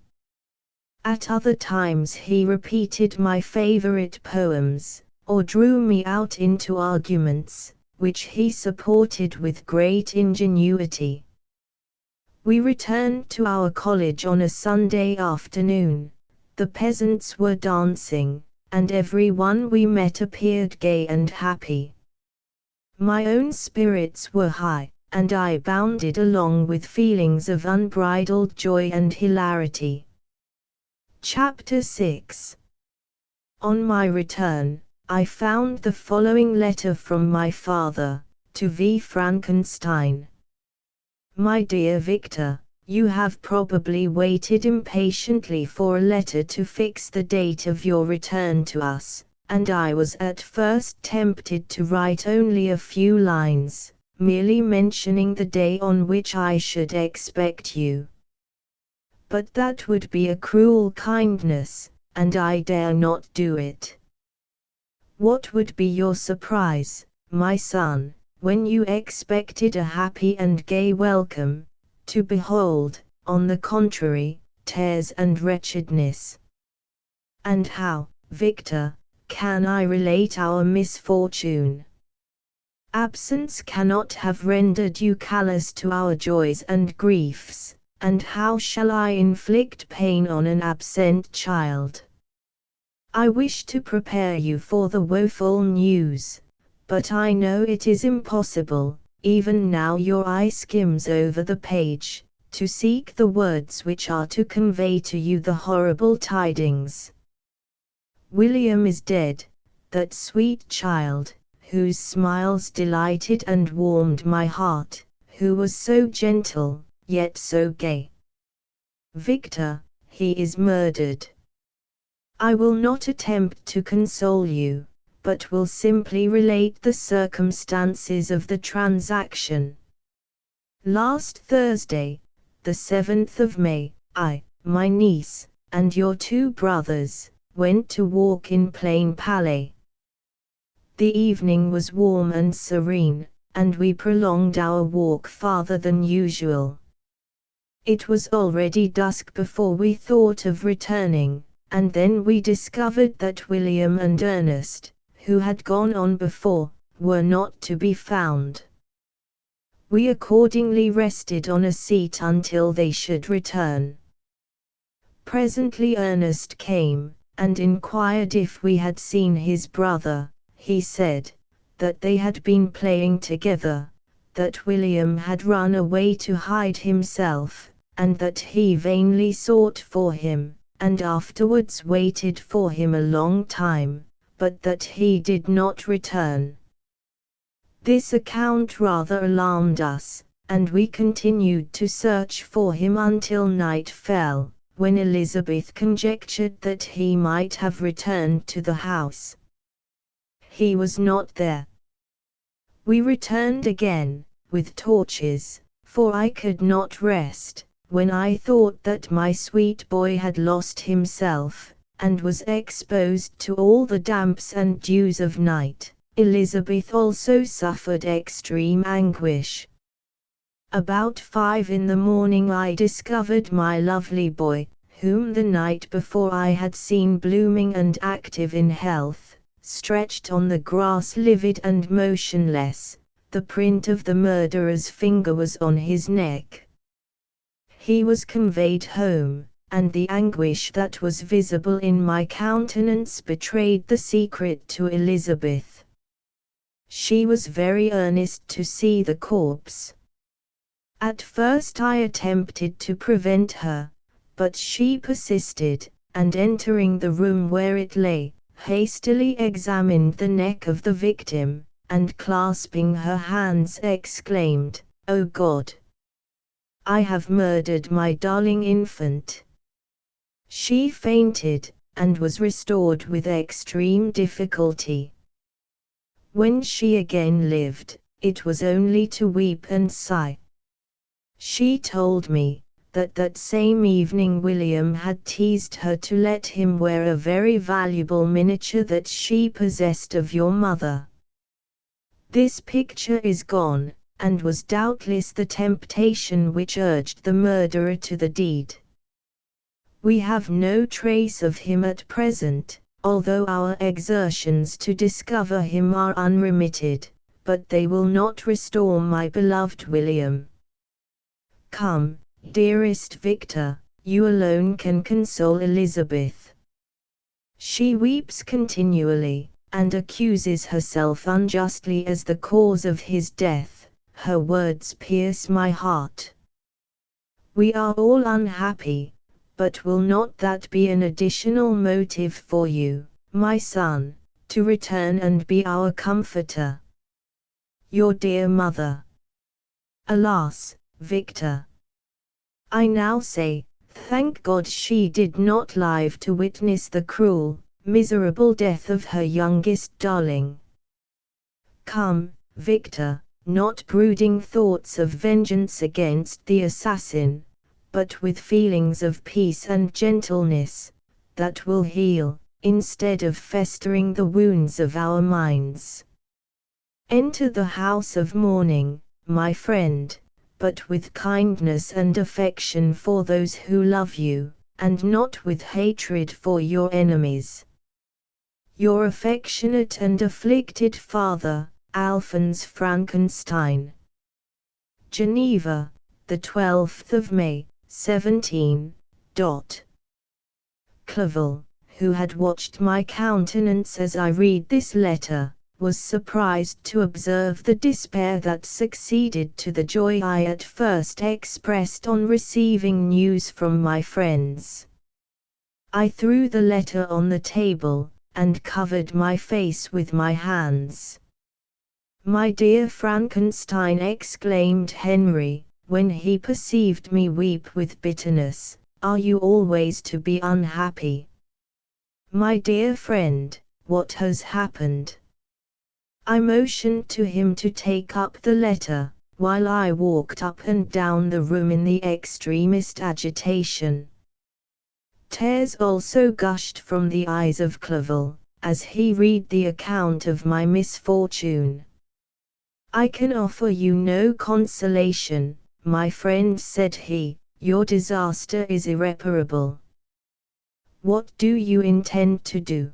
At other times he repeated my favorite poems, or drew me out into arguments, which he supported with great ingenuity. We returned to our college on a Sunday afternoon. The peasants were dancing, and every one we met appeared gay and happy. My own spirits were high, and I bounded along with feelings of unbridled joy and hilarity. Chapter 6. On my return, I found the following letter from my father, to V. Frankenstein. My dear Victor, you have probably waited impatiently for a letter to fix the date of your return to us, and I was at first tempted to write only a few lines, merely mentioning the day on which I should expect you. But that would be a cruel kindness, and I dare not do it. What would be your surprise, my son, when you expected a happy and gay welcome, to behold, on the contrary, tears and wretchedness? And how, Victor, can I relate our misfortune? Absence cannot have rendered you callous to our joys and griefs, and how shall I inflict pain on an absent child? I wish to prepare you for the woeful news, but I know it is impossible. Even now your eye skims over the page, to seek the words which are to convey to you the horrible tidings. William is dead, that sweet child, whose smiles delighted and warmed my heart, who was so gentle, yet so gay. Victor, he is murdered. I will not attempt to console you, but will simply relate the circumstances of the transaction. Last Thursday, the 7th of May, I, my niece, and your 2 brothers, went to walk in Plain Palais. The evening was warm and serene, and we prolonged our walk farther than usual. It was already dusk before we thought of returning, and then we discovered that William and Ernest, who had gone on before, were not to be found. We accordingly rested on a seat until they should return. Presently Ernest came, and inquired if we had seen his brother. He said that they had been playing together, that William had run away to hide himself, and that he vainly sought for him, and afterwards waited for him a long time, but that he did not return. This account rather alarmed us, and we continued to search for him until night fell, when Elizabeth conjectured that he might have returned to the house. He was not there. We returned again, with torches, for I could not rest, when I thought that my sweet boy had lost himself, and was exposed to all the damps and dews of night. Elizabeth also suffered extreme anguish. About 5 in the morning I discovered my lovely boy, whom the night before I had seen blooming and active in health, stretched on the grass livid and motionless. The print of the murderer's finger was on his neck. He was conveyed home, and the anguish that was visible in my countenance betrayed the secret to Elizabeth. She was very earnest to see the corpse. At first I attempted to prevent her, but she persisted, and entering the room where it lay, hastily examined the neck of the victim, and clasping her hands exclaimed, "O God! I have murdered my darling infant." She fainted, and was restored with extreme difficulty. When she again lived, it was only to weep and sigh. She told me that same evening William had teased her to let him wear a very valuable miniature that she possessed of your mother. This picture is gone, and was doubtless the temptation which urged the murderer to the deed. We have no trace of him at present, although our exertions to discover him are unremitted, but they will not restore my beloved William. Come, dearest Victor, you alone can console Elizabeth. She weeps continually, and accuses herself unjustly as the cause of his death. Her words pierce my heart. We are all unhappy, but will not that be an additional motive for you, my son, to return and be our comforter? Your dear mother. Alas, Victor! I now say, thank God she did not live to witness the cruel, miserable death of her youngest darling. Come, Victor, not brooding thoughts of vengeance against the assassin, but with feelings of peace and gentleness, that will heal, instead of festering the wounds of our minds. Enter the house of mourning, my friend, but with kindness and affection for those who love you, and not with hatred for your enemies. Your affectionate and afflicted father, Alphonse Frankenstein. Geneva, the 12th of May, 17. Clerval, who had watched my countenance as I read this letter, was surprised to observe the despair that succeeded to the joy I at first expressed on receiving news from my friends. I threw the letter on the table, and covered my face with my hands. "My dear Frankenstein," exclaimed Henry, when he perceived me weep with bitterness, "are you always to be unhappy? My dear friend, what has happened?" I motioned to him to take up the letter, while I walked up and down the room in the extremest agitation. Tears also gushed from the eyes of Clerval, as he read the account of my misfortune. "I can offer you no consolation, my friend," said he, "your disaster is irreparable. What do you intend to do?"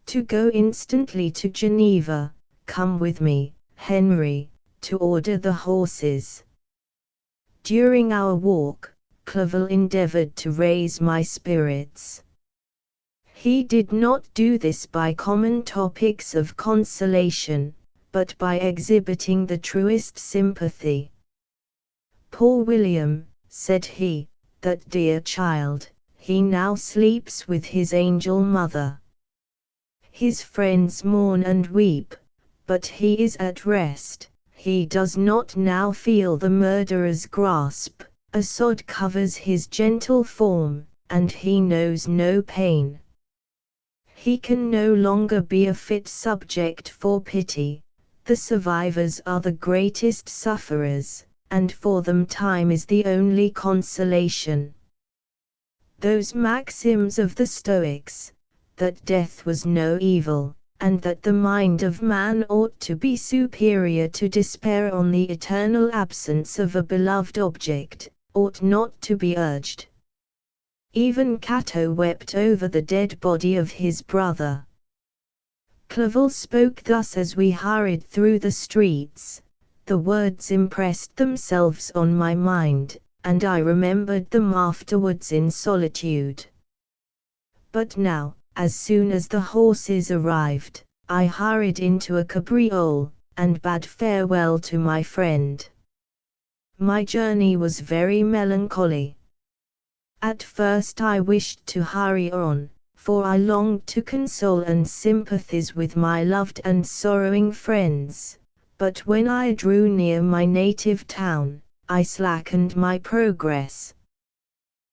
"To go instantly to Geneva. Come with me, Henry, to order the horses." During our walk, Clerval endeavored to raise my spirits. He did not do this by common topics of consolation, but by exhibiting the truest sympathy. "Poor William," said he, "that dear child, he now sleeps with his angel mother. His friends mourn and weep, but he is at rest. He does not now feel the murderer's grasp, a sod covers his gentle form, and he knows no pain. He can no longer be a fit subject for pity. The survivors are the greatest sufferers, and for them time is the only consolation." Those maxims of the Stoics, that death was no evil, and that the mind of man ought to be superior to despair on the eternal absence of a beloved object, ought not to be urged. Even Cato wept over the dead body of his brother. Clerval spoke thus as we hurried through the streets. The words impressed themselves on my mind, and I remembered them afterwards in solitude. But now, as soon as the horses arrived, I hurried into a cabriole, and bade farewell to my friend. My journey was very melancholy. At first I wished to hurry on, for I longed to console and sympathize with my loved and sorrowing friends, but when I drew near my native town, I slackened my progress.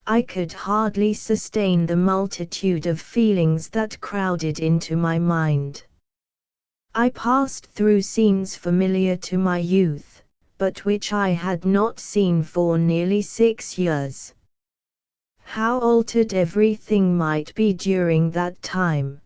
I could hardly sustain the multitude of feelings that crowded into my mind. I passed through scenes familiar to my youth, but which I had not seen for nearly 6 years. How altered everything might be during that time!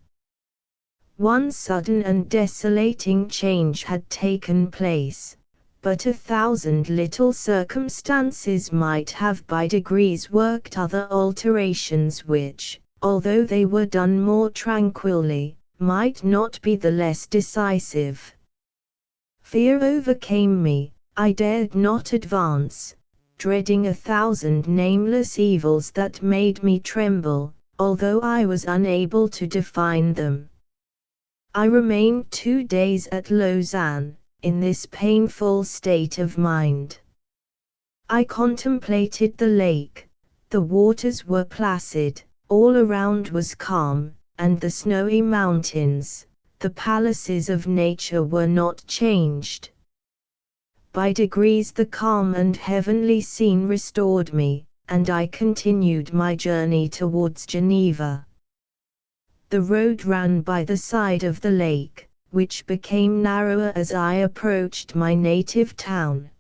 One sudden and desolating change had taken place, but 1,000 little circumstances might have by degrees worked other alterations which, although they were done more tranquilly, might not be the less decisive. Fear overcame me. I dared not advance, dreading 1,000 nameless evils that made me tremble, although I was unable to define them. I remained 2 days at Lausanne, in this painful state of mind. I contemplated the lake. The waters were placid, all around was calm, and the snowy mountains, the palaces of nature, were not changed. By degrees the calm and heavenly scene restored me, and I continued my journey towards Geneva. The road ran by the side of the lake, which became narrower as I approached my native town.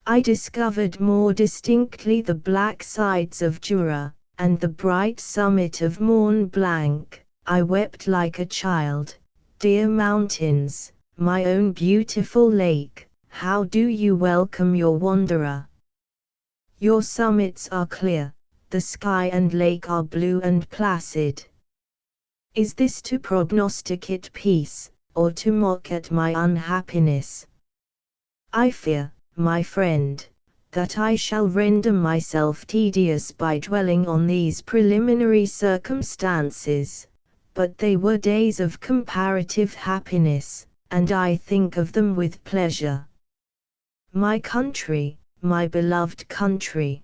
I discovered more distinctly the black sides of Jura, and the bright summit of Mont Blanc. I wept like a child. Dear mountains, my own beautiful lake, how do you welcome your wanderer? Your summits are clear, the sky and lake are blue and placid. Is this to prognosticate peace, or to mock at my unhappiness? I fear, my friend, that I shall render myself tedious by dwelling on these preliminary circumstances, but they were days of comparative happiness, and I think of them with pleasure. My country, my beloved country!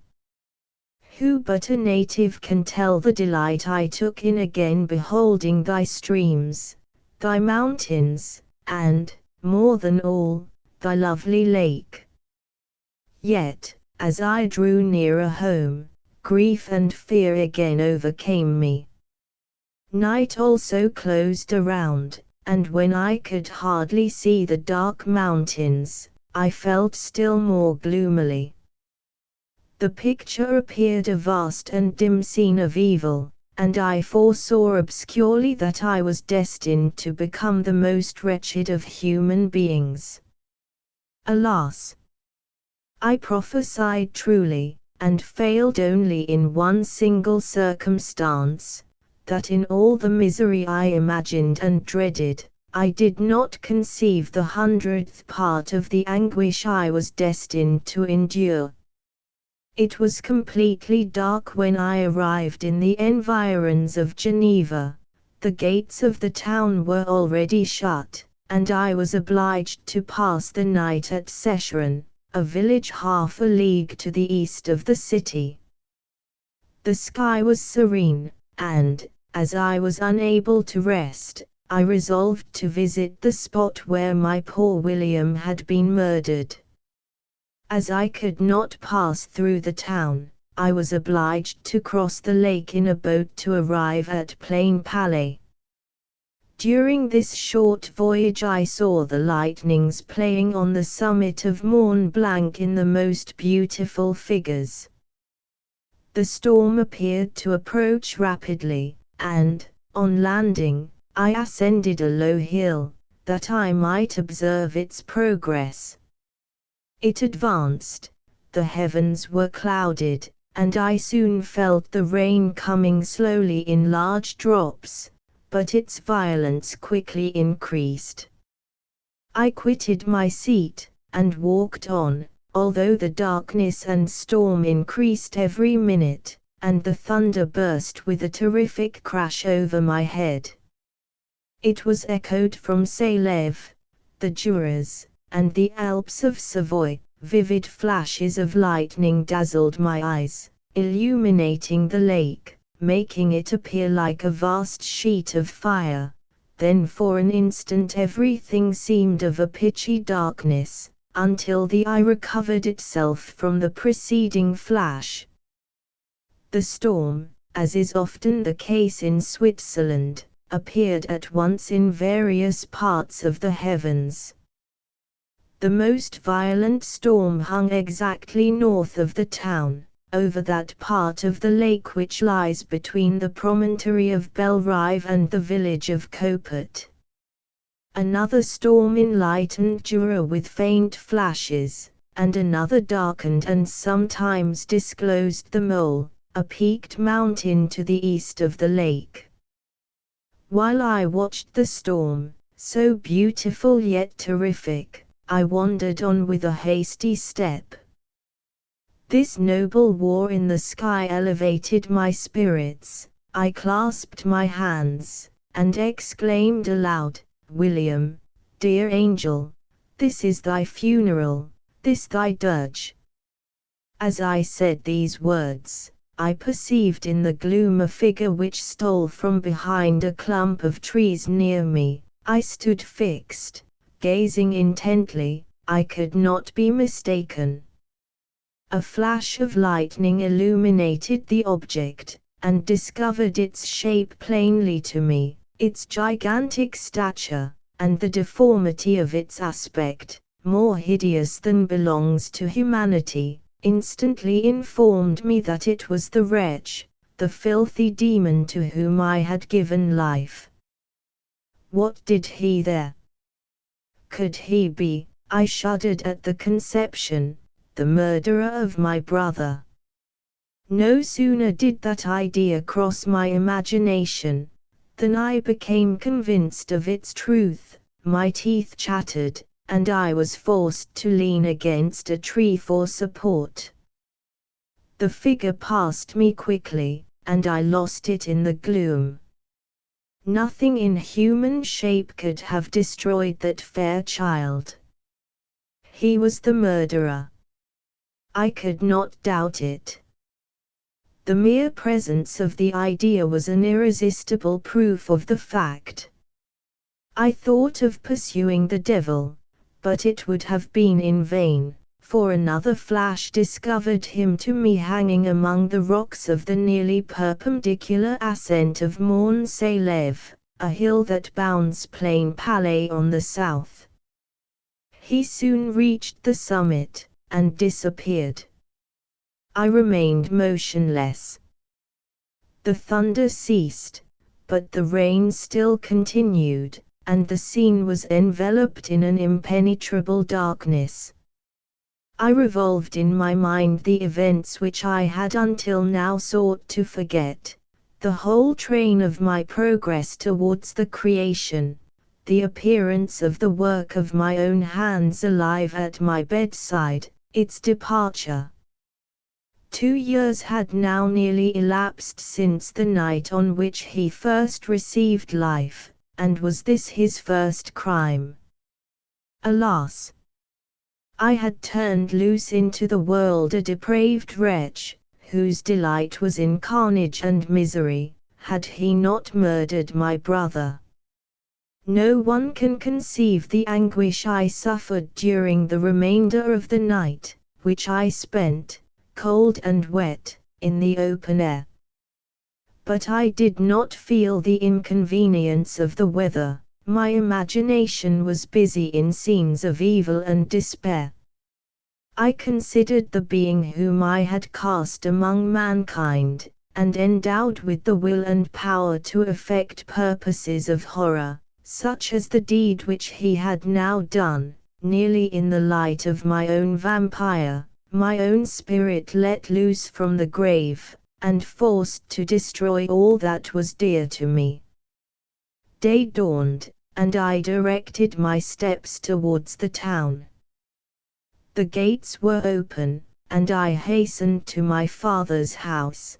Who but a native can tell the delight I took in again beholding thy streams, thy mountains, and, more than all, thy lovely lake? Yet, as I drew nearer home, grief and fear again overcame me. Night also closed around, and when I could hardly see the dark mountains, I felt still more gloomily. The picture appeared a vast and dim scene of evil, and I foresaw obscurely that I was destined to become the most wretched of human beings. Alas! I prophesied truly, and failed only in one single circumstance, that in all the misery I imagined and dreaded, I did not conceive the 100th part of the anguish I was destined to endure. It was completely dark when I arrived in the environs of Geneva. The gates of the town were already shut, and I was obliged to pass the night at Secheron, a village half a league to the east of the city. The sky was serene, and, as I was unable to rest, I resolved to visit the spot where my poor William had been murdered. As I could not pass through the town, I was obliged to cross the lake in a boat to arrive at Plain Palais. During this short voyage I saw the lightnings playing on the summit of Mont Blanc in the most beautiful figures. The storm appeared to approach rapidly, and, on landing, I ascended a low hill, that I might observe its progress. It advanced, the heavens were clouded, and I soon felt the rain coming slowly in large drops, but its violence quickly increased. I quitted my seat, and walked on, although the darkness and storm increased every minute, and the thunder burst with a terrific crash over my head. It was echoed from Salève, the Jura, and the Alps of Savoy. Vivid flashes of lightning dazzled my eyes, illuminating the lake, making it appear like a vast sheet of fire. Then for an instant everything seemed of a pitchy darkness, until the eye recovered itself from the preceding flash. The storm, as is often the case in Switzerland, appeared at once in various parts of the heavens. The most violent storm hung exactly north of the town, over that part of the lake which lies between the promontory of Bellerive and the village of Coppet. Another storm enlightened Jura with faint flashes, and another darkened and sometimes disclosed the Mole, a peaked mountain to the east of the lake. While I watched the storm, so beautiful yet terrific, I wandered on with a hasty step. This noble war in the sky elevated my spirits. I clasped my hands, and exclaimed aloud, "William, dear angel, this is thy funeral, this thy dirge." As I said these words, I perceived in the gloom a figure which stole from behind a clump of trees near me. I stood fixed, gazing intently. I could not be mistaken. A flash of lightning illuminated the object, and discovered its shape plainly to me. Its gigantic stature, and the deformity of its aspect, more hideous than belongs to humanity, instantly informed me that it was the wretch, the filthy demon to whom I had given life. What did he there? Could he be, I shuddered at the conception, the murderer of my brother? No sooner did that idea cross my imagination, than I became convinced of its truth. My teeth chattered, and I was forced to lean against a tree for support. The figure passed me quickly, and I lost it in the gloom. Nothing in human shape could have destroyed that fair child. He was the murderer. I could not doubt it. The mere presence of the idea was an irresistible proof of the fact. I thought of pursuing the devil, but it would have been in vain, for another flash discovered him to me hanging among the rocks of the nearly perpendicular ascent of Mont Salève, a hill that bounds Plain Palais on the south. He soon reached the summit, and disappeared. I remained motionless. The thunder ceased, but the rain still continued, and the scene was enveloped in an impenetrable darkness. I revolved in my mind the events which I had until now sought to forget, the whole train of my progress towards the creation, the appearance of the work of my own hands alive at my bedside, its departure. 2 years had now nearly elapsed since the night on which he first received life, and was this his first crime? Alas! I had turned loose into the world a depraved wretch, whose delight was in carnage and misery, had he not murdered my brother. No one can conceive the anguish I suffered during the remainder of the night, which I spent, cold and wet, in the open air. But I did not feel the inconvenience of the weather. My imagination was busy in scenes of evil and despair. I considered the being whom I had cast among mankind, and endowed with the will and power to effect purposes of horror, such as the deed which he had now done, nearly in the light of my own vampire, my own spirit let loose from the grave, and forced to destroy all that was dear to me. Day dawned, and I directed my steps towards the town. The gates were open, and I hastened to my father's house.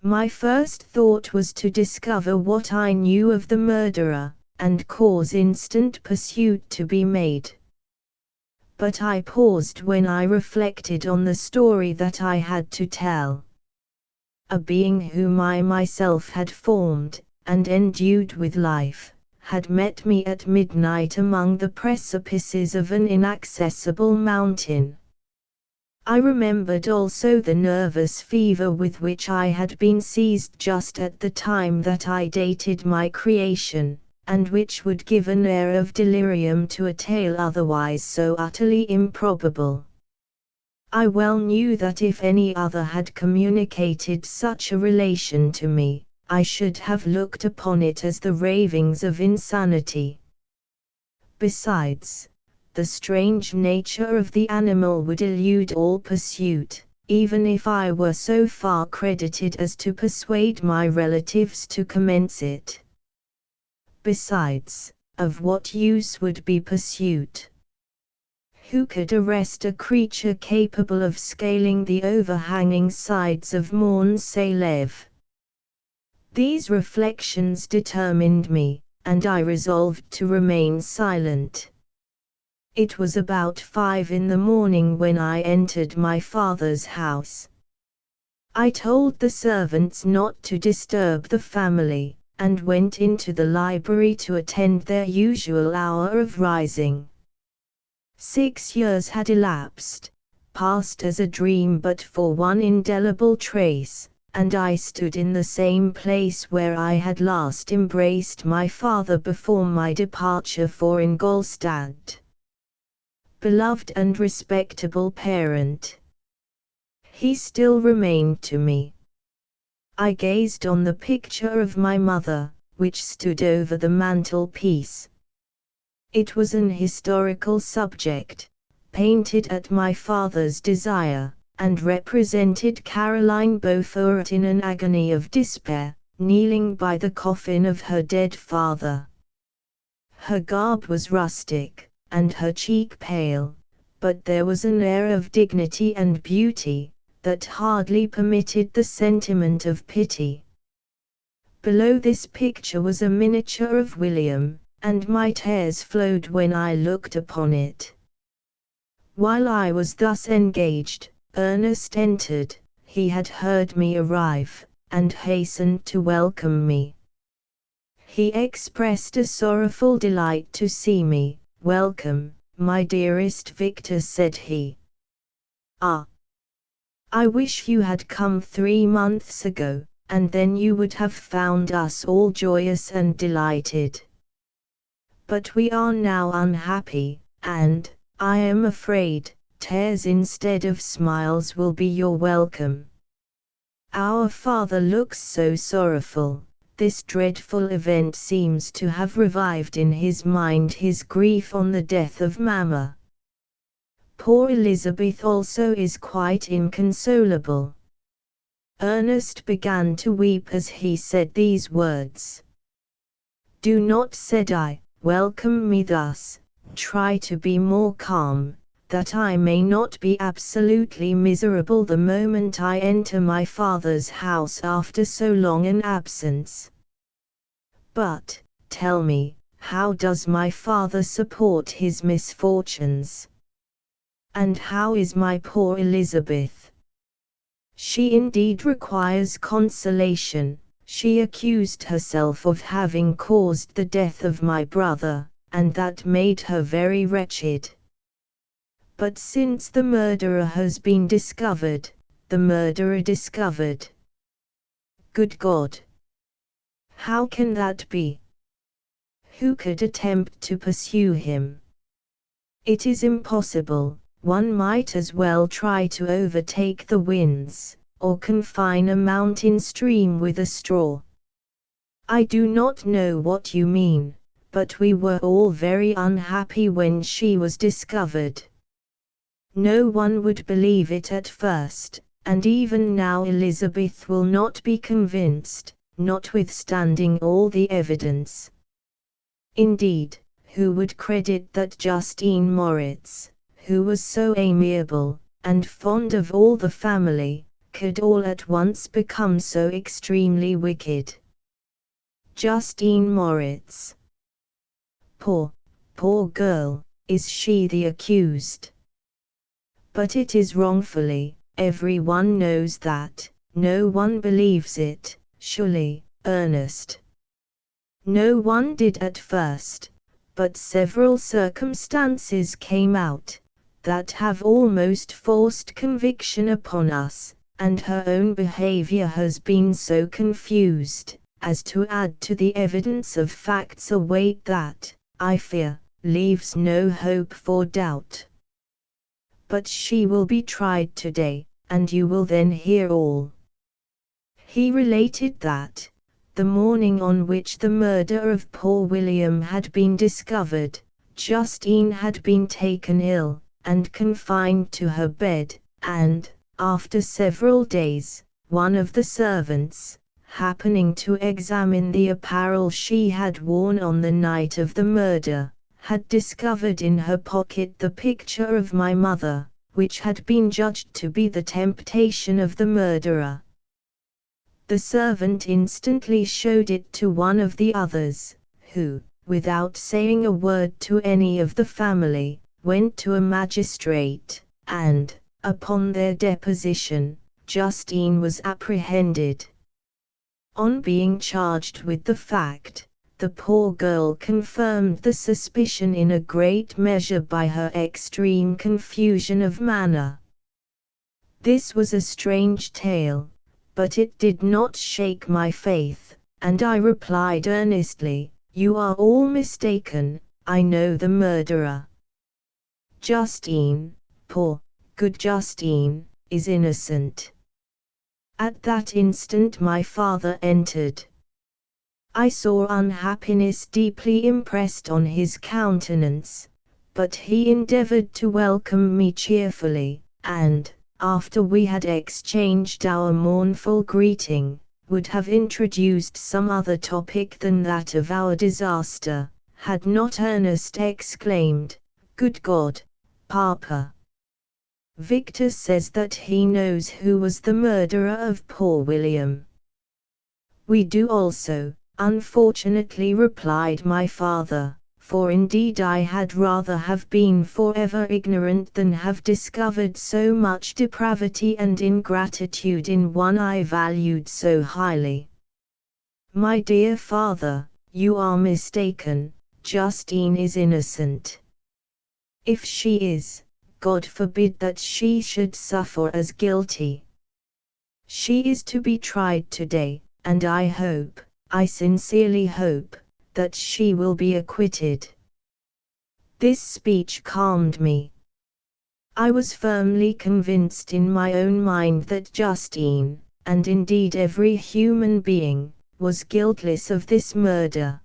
My first thought was to discover what I knew of the murderer, and cause instant pursuit to be made. But I paused when I reflected on the story that I had to tell. A being whom I myself had formed, and endued with life, had met me at midnight among the precipices of an inaccessible mountain. I remembered also the nervous fever with which I had been seized just at the time that I dated my creation, and which would give an air of delirium to a tale otherwise so utterly improbable. I well knew that if any other had communicated such a relation to me, I should have looked upon it as the ravings of insanity. Besides, the strange nature of the animal would elude all pursuit, even if I were so far credited as to persuade my relatives to commence it. Besides, of what use would be pursuit? Who could arrest a creature capable of scaling the overhanging sides of Mont Salève? These reflections determined me, and I resolved to remain silent. It was about 5 in the morning when I entered my father's house. I told the servants not to disturb the family, and went into the library to attend their usual hour of rising. 6 years had elapsed, passed as a dream but for one indelible trace, and I stood in the same place where I had last embraced my father before my departure for Ingolstadt. Beloved and respectable parent! He still remained to me. I gazed on the picture of my mother, which stood over the mantelpiece. It was an historical subject, painted at my father's desire, and represented Caroline Beaufort in an agony of despair, kneeling by the coffin of her dead father. Her garb was rustic, and her cheek pale, but there was an air of dignity and beauty that hardly permitted the sentiment of pity. Below this picture was a miniature of William, and my tears flowed when I looked upon it. While I was thus engaged, Ernest entered. He had heard me arrive, and hastened to welcome me. He expressed a sorrowful delight to see me. "Welcome, my dearest Victor," said he. "Ah! I wish you had come 3 months ago, and then you would have found us all joyous and delighted. But we are now unhappy, and, I am afraid, tears instead of smiles will be your welcome. Our father looks so sorrowful. This dreadful event seems to have revived in his mind his grief on the death of Mamma. Poor Elizabeth also is quite inconsolable. Ernest began to weep as he said these words. Do not, said I, welcome me thus, try to be more calm, that I may not be absolutely miserable the moment I enter my father's house after so long an absence. But, tell me, how does my father support his misfortunes? And how is my poor Elizabeth? She indeed requires consolation. She accused herself of having caused the death of my brother, and that made her very wretched. But since the murderer has been discovered, the murderer discovered. Good God! How can that be? Who could attempt to pursue him? It is impossible. One might as well try to overtake the winds, or confine a mountain stream with a straw. I do not know what you mean, but we were all very unhappy when she was discovered. No one would believe it at first, and even now Elizabeth will not be convinced, notwithstanding all the evidence. Indeed, who would credit that Justine Moritz, who was so amiable, and fond of all the family, could all at once become so extremely wicked? Justine Moritz. Poor girl, is she the accused? But it is wrongfully, everyone knows that, no one believes it, surely, Ernest. No one did at first, but several circumstances came out that have almost forced conviction upon us, and her own behavior has been so confused as to add to the evidence of facts a weight that, I fear, leaves no hope for doubt. But she will be tried today, and you will then hear all. He related that, the morning on which the murder of poor William had been discovered, Justine had been taken ill, and confined to her bed, and, after several days, one of the servants, happening to examine the apparel she had worn on the night of the murder, had discovered in her pocket the picture of my mother, which had been judged to be the temptation of the murderer. The servant instantly showed it to one of the others, who, without saying a word to any of the family, went to a magistrate, and, upon their deposition, Justine was apprehended. On being charged with the fact, the poor girl confirmed the suspicion in a great measure by her extreme confusion of manner. This was a strange tale, but it did not shake my faith, and I replied earnestly, "You are all mistaken, I know the murderer. Justine, poor, good Justine, is innocent." At that instant my father entered. I saw unhappiness deeply impressed on his countenance, but he endeavored to welcome me cheerfully, and, after we had exchanged our mournful greeting, would have introduced some other topic than that of our disaster, had not Ernest exclaimed, "Good God, Papa! Victor says that he knows who was the murderer of poor William." "We do also, unfortunately," replied my father, "for indeed I had rather have been forever ignorant than have discovered so much depravity and ingratitude in one I valued so highly." "My dear father, you are mistaken, Justine is innocent. If she is, God forbid that she should suffer as guilty. She is to be tried today, and I sincerely hope, that she will be acquitted." This speech calmed me. I was firmly convinced in my own mind that Justine, and indeed every human being, was guiltless of this murder.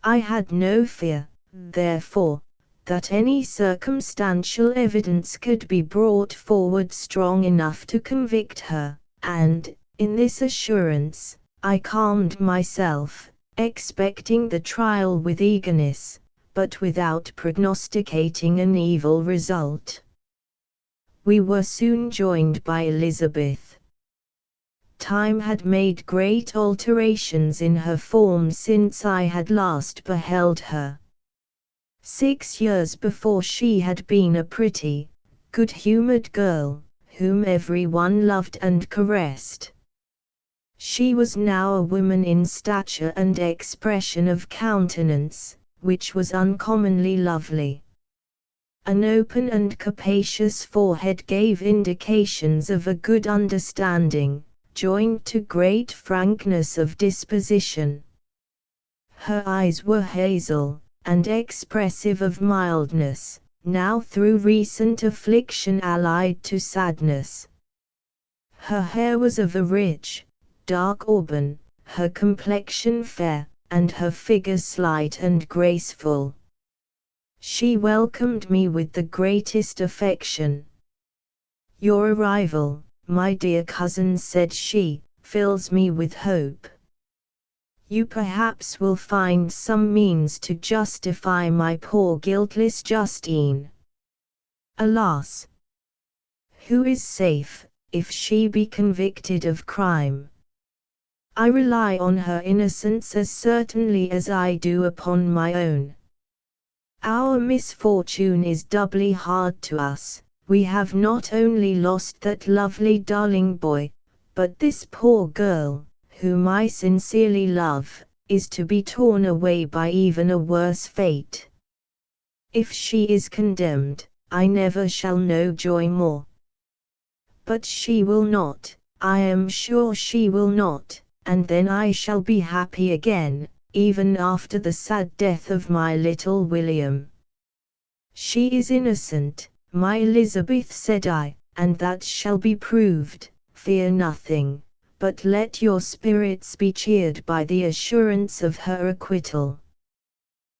I had no fear, therefore, that any circumstantial evidence could be brought forward strong enough to convict her, and, in this assurance, I calmed myself, expecting the trial with eagerness, but without prognosticating an evil result. We were soon joined by Elizabeth. Time had made great alterations in her form since I had last beheld her. 6 years before she had been a pretty, good-humored girl, whom everyone loved and caressed. She was now a woman in stature and expression of countenance, which was uncommonly lovely. An open and capacious forehead gave indications of a good understanding, joined to great frankness of disposition. Her eyes were hazel, and expressive of mildness, now through recent affliction allied to sadness. Her hair was of a rich, dark auburn, her complexion fair, and her figure slight and graceful. She welcomed me with the greatest affection. "Your arrival, my dear cousin," said she, "fills me with hope. You perhaps will find some means to justify my poor guiltless Justine. Alas! Who is safe, if she be convicted of crime? I rely on her innocence as certainly as I do upon my own. Our misfortune is doubly hard to us. We have not only lost that lovely darling boy, but this poor girl, whom I sincerely love, is to be torn away by even a worse fate. If she is condemned, I never shall know joy more. But she will not, I am sure she will not, and then I shall be happy again, even after the sad death of my little William." "She is innocent, my Elizabeth," said I, "and that shall be proved. Fear nothing, but let your spirits be cheered by the assurance of her acquittal."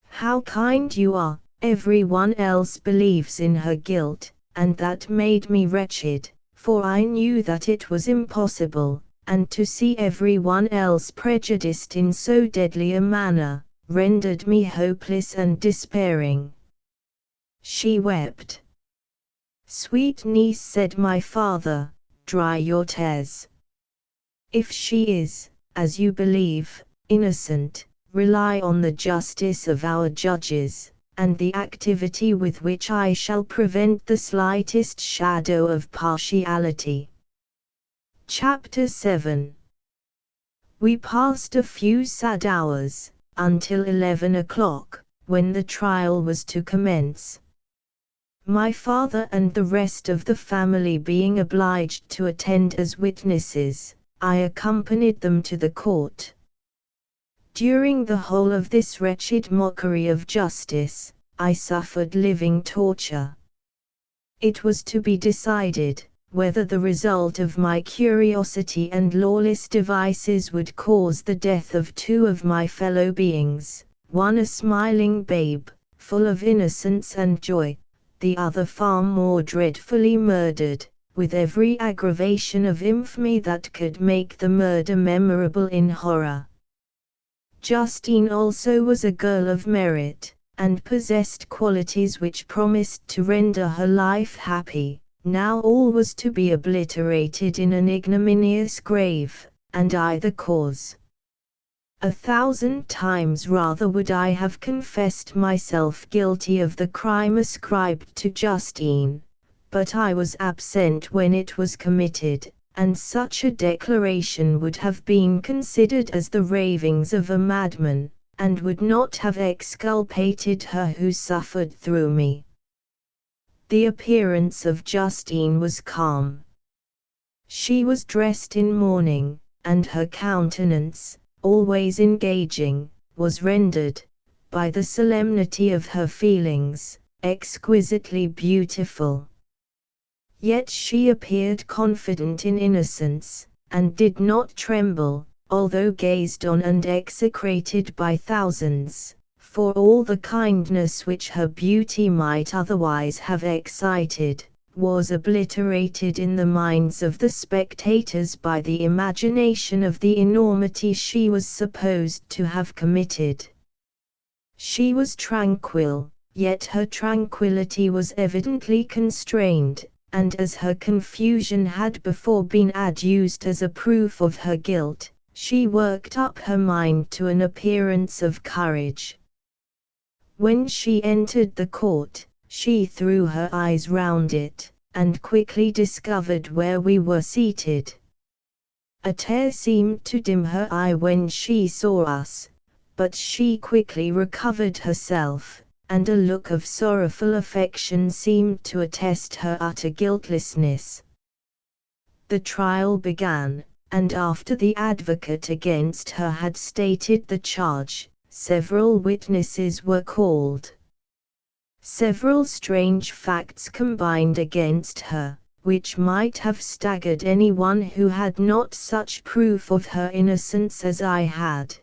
"How kind you are! Everyone else believes in her guilt, and that made me wretched, for I knew that it was impossible, and to see everyone else prejudiced in so deadly a manner, rendered me hopeless and despairing." She wept. "Sweet niece," said my father, "dry your tears. If she is, as you believe, innocent, rely on the justice of our judges, and the activity with which I shall prevent the slightest shadow of partiality." Chapter 7. We passed a few sad hours, until 11 o'clock, when the trial was to commence. My father and the rest of the family being obliged to attend as witnesses, I accompanied them to the court. During the whole of this wretched mockery of justice, I suffered living torture. It was to be decided whether the result of my curiosity and lawless devices would cause the death of 2 of my fellow beings, one a smiling babe, full of innocence and joy, the other far more dreadfully murdered, with every aggravation of infamy that could make the murder memorable in horror. Justine also was a girl of merit, and possessed qualities which promised to render her life happy. Now all was to be obliterated in an ignominious grave, and I the cause. 1,000 times rather would I have confessed myself guilty of the crime ascribed to Justine, but I was absent when it was committed, and such a declaration would have been considered as the ravings of a madman, and would not have exculpated her who suffered through me. The appearance of Justine was calm. She was dressed in mourning, and her countenance, always engaging, was rendered, by the solemnity of her feelings, exquisitely beautiful. Yet she appeared confident in innocence, and did not tremble, although gazed on and execrated by thousands, for all the kindness which her beauty might otherwise have excited was obliterated in the minds of the spectators by the imagination of the enormity she was supposed to have committed. She was tranquil, yet her tranquillity was evidently constrained, and as her confusion had before been adduced as a proof of her guilt, she worked up her mind to an appearance of courage. When she entered the court, she threw her eyes round it, and quickly discovered where we were seated. A tear seemed to dim her eye when she saw us, but she quickly recovered herself, and a look of sorrowful affection seemed to attest her utter guiltlessness. The trial began, and after the advocate against her had stated the charge, several witnesses were called. Several strange facts combined against her, which might have staggered anyone who had not such proof of her innocence as I had.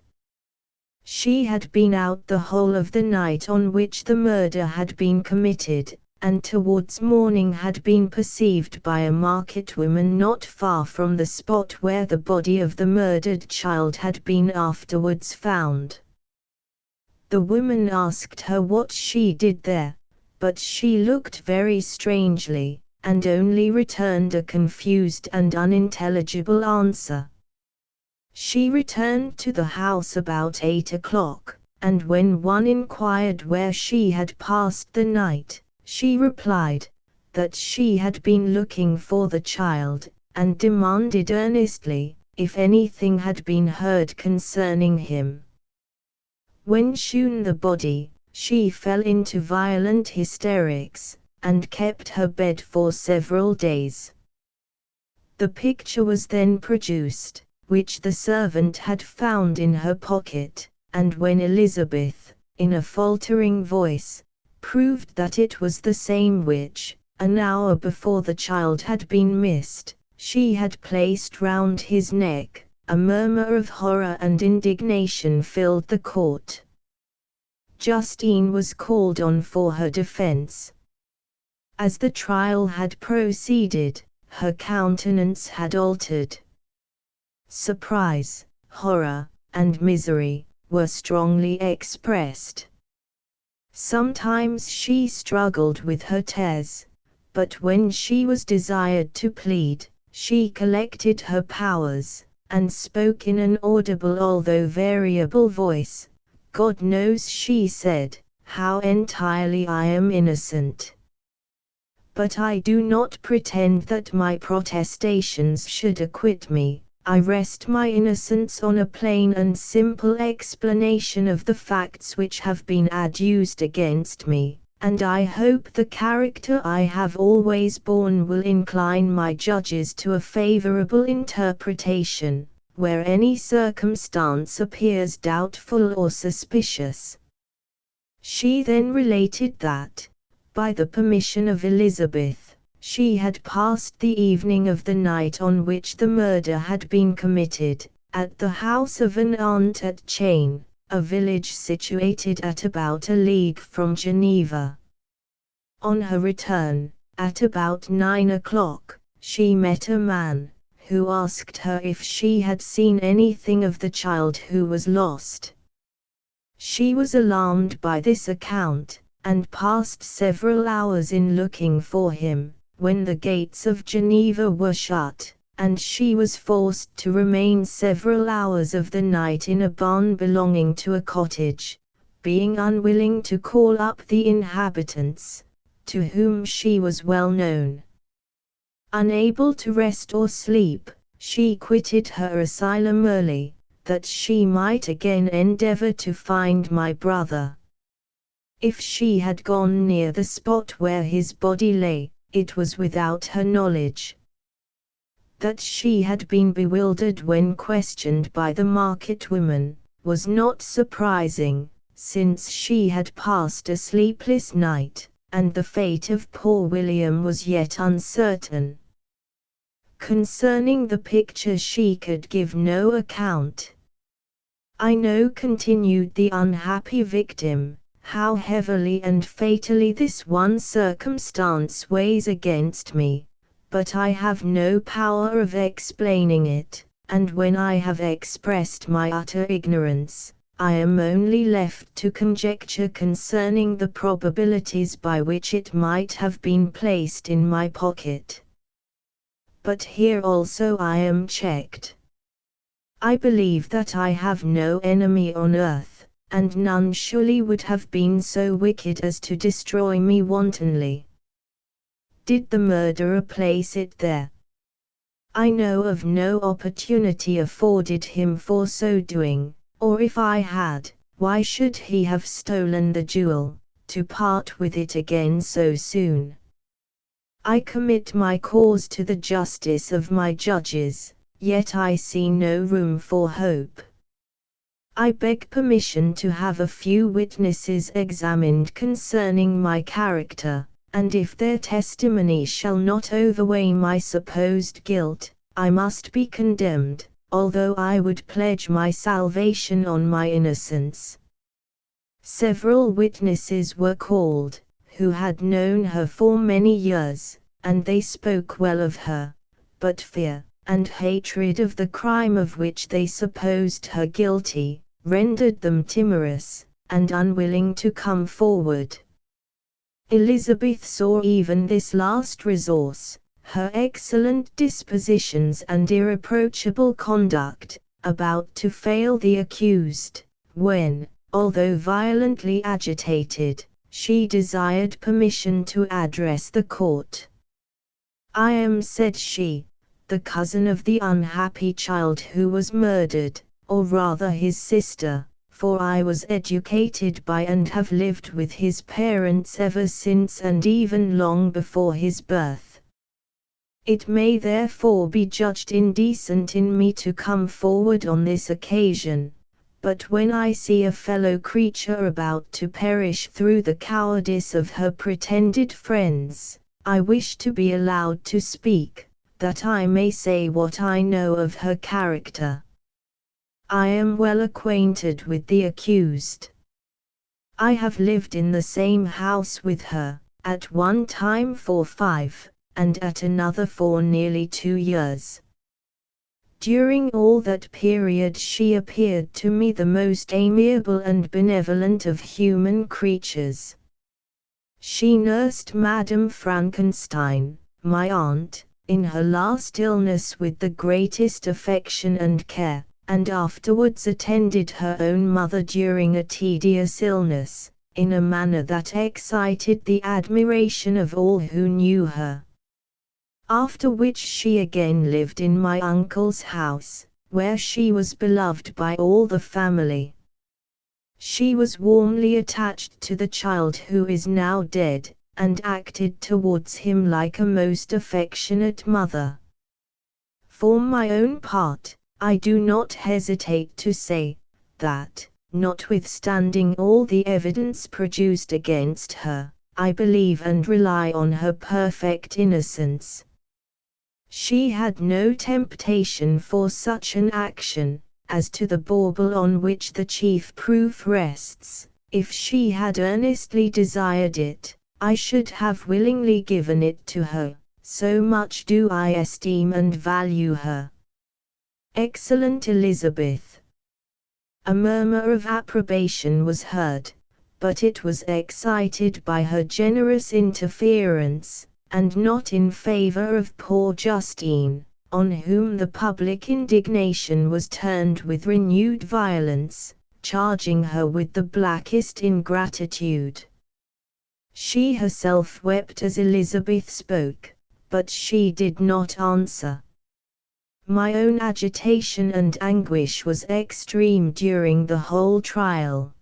She had been out the whole of the night on which the murder had been committed, and towards morning had been perceived by a market woman not far from the spot where the body of the murdered child had been afterwards found. The woman asked her what she did there, but she looked very strangely, and only returned a confused and unintelligible answer. She returned to the house about 8 o'clock, and when one inquired where she had passed the night, she replied that she had been looking for the child, and demanded earnestly if anything had been heard concerning him. When shewn the body, she fell into violent hysterics, and kept her bed for several days. The picture was then produced, which the servant had found in her pocket, and when Elizabeth, in a faltering voice, proved that it was the same which, an hour before the child had been missed, she had placed round his neck, a murmur of horror and indignation filled the court. Justine was called on for her defense. As the trial had proceeded, her countenance had altered. Surprise, horror, and misery were strongly expressed. Sometimes she struggled with her tears, but when she was desired to plead, she collected her powers, and spoke in an audible although variable voice. God knows, she said, how entirely I am innocent. But I do not pretend that my protestations should acquit me. I rest my innocence on a plain and simple explanation of the facts which have been adduced against me, and I hope the character I have always borne will incline my judges to a favorable interpretation, where any circumstance appears doubtful or suspicious. She then related that, by the permission of Elizabeth, she had passed the evening of the night on which the murder had been committed, at the house of an aunt at Chain, a village situated at about a league from Geneva. On her return, at about 9 o'clock, she met a man, who asked her if she had seen anything of the child who was lost. She was alarmed by this account, and passed several hours in looking for him, when the gates of Geneva were shut, and she was forced to remain several hours of the night in a barn belonging to a cottage, being unwilling to call up the inhabitants, to whom she was well known. Unable to rest or sleep, she quitted her asylum early, that she might again endeavor to find my brother. If she had gone near the spot where his body lay, it was without her knowledge. That she had been bewildered when questioned by the market woman, was not surprising, since she had passed a sleepless night, and the fate of poor William was yet uncertain. Concerning the picture she could give no account. I know, continued the unhappy victim, how heavily and fatally this one circumstance weighs against me, but I have no power of explaining it, and when I have expressed my utter ignorance, I am only left to conjecture concerning the probabilities by which it might have been placed in my pocket. But here also I am checked. I believe that I have no enemy on earth, and none surely would have been so wicked as to destroy me wantonly. Did the murderer place it there? I know of no opportunity afforded him for so doing, or if I had, why should he have stolen the jewel, to part with it again so soon? I commit my cause to the justice of my judges, yet I see no room for hope. I beg permission to have a few witnesses examined concerning my character, and if their testimony shall not overweigh my supposed guilt, I must be condemned, although I would pledge my salvation on my innocence. Several witnesses were called, who had known her for many years, and they spoke well of her, but fear and hatred of the crime of which they supposed her guilty, rendered them timorous, and unwilling to come forward. Elizabeth saw even this last resource, her excellent dispositions and irreproachable conduct, about to fail the accused, when, although violently agitated, she desired permission to address the court. "I am," said she, "the cousin of the unhappy child who was murdered, or rather his sister, for I was educated by and have lived with his parents ever since and even long before his birth. It may therefore be judged indecent in me to come forward on this occasion, but when I see a fellow creature about to perish through the cowardice of her pretended friends, I wish to be allowed to speak, that I may say what I know of her character. I am well acquainted with the accused. I have lived in the same house with her, at one time for 5, and at another for nearly 2 years. During all that period she appeared to me the most amiable and benevolent of human creatures. She nursed Madame Frankenstein, my aunt, in her last illness with the greatest affection and care, and afterwards attended her own mother during a tedious illness, in a manner that excited the admiration of all who knew her. After which she again lived in my uncle's house, where she was beloved by all the family. She was warmly attached to the child who is now dead, and acted towards him like a most affectionate mother. For my own part, I do not hesitate to say, that, notwithstanding all the evidence produced against her, I believe and rely on her perfect innocence. She had no temptation for such an action, as to the bauble on which the chief proof rests. If she had earnestly desired it, I should have willingly given it to her, so much do I esteem and value her. Excellent Elizabeth." A murmur of approbation was heard, but it was excited by her generous interference, and not in favor of poor Justine, on whom the public indignation was turned with renewed violence, charging her with the blackest ingratitude. She herself wept as Elizabeth spoke, but she did not answer. My own agitation and anguish was extreme during the whole trial.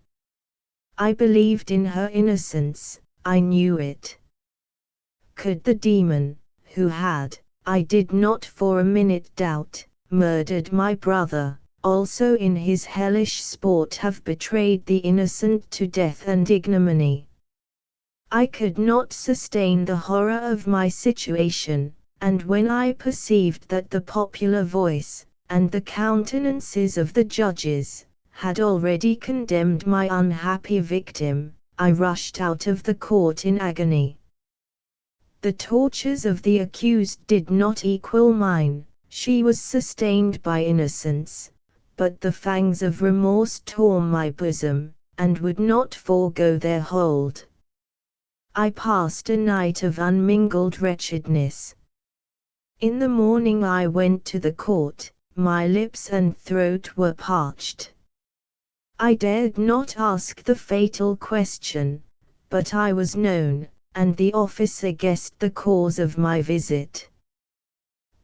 I believed in her innocence, I knew it. Could the demon, who had, I did not for a minute doubt, murdered my brother, also in his hellish sport have betrayed the innocent to death and ignominy. I could not sustain the horror of my situation, and when I perceived that the popular voice, and the countenances of the judges, had already condemned my unhappy victim, I rushed out of the court in agony. The tortures of the accused did not equal mine. She was sustained by innocence, but the fangs of remorse tore my bosom, and would not forego their hold. I passed a night of unmingled wretchedness. In the morning I went to the court, my lips and throat were parched. I dared not ask the fatal question, but I was known, and the officer guessed the cause of my visit.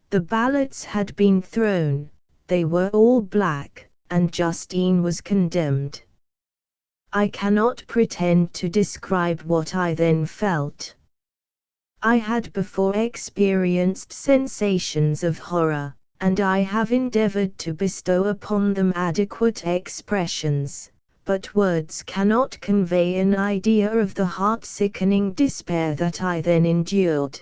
The ballots had been thrown, they were all black, and Justine was condemned. I cannot pretend to describe what I then felt. I had before experienced sensations of horror, and I have endeavored to bestow upon them adequate expressions, but words cannot convey an idea of the heart-sickening despair that I then endured.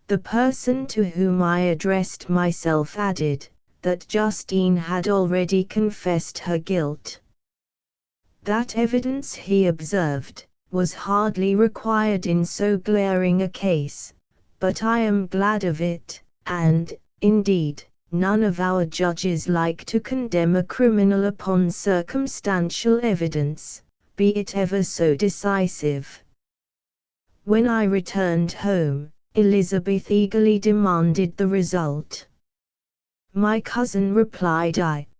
The person to whom I addressed myself added, that Justine had already confessed her guilt. That evidence, he observed, was hardly required in so glaring a case, but I am glad of it, and, indeed, none of our judges like to condemn a criminal upon circumstantial evidence, be it ever so decisive. When I returned home, Elizabeth eagerly demanded the result. My cousin replied,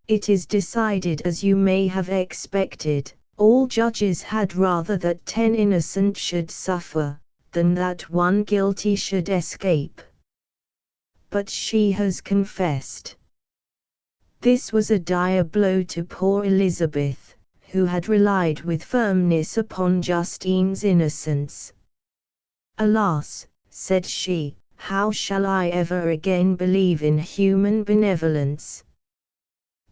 "It is decided as you may have expected. All judges had rather that 10 innocent should suffer, than that 1 guilty should escape. But she has confessed." This was a dire blow to poor Elizabeth, who had relied with firmness upon Justine's innocence. "Alas," said she, "how shall I ever again believe in human benevolence?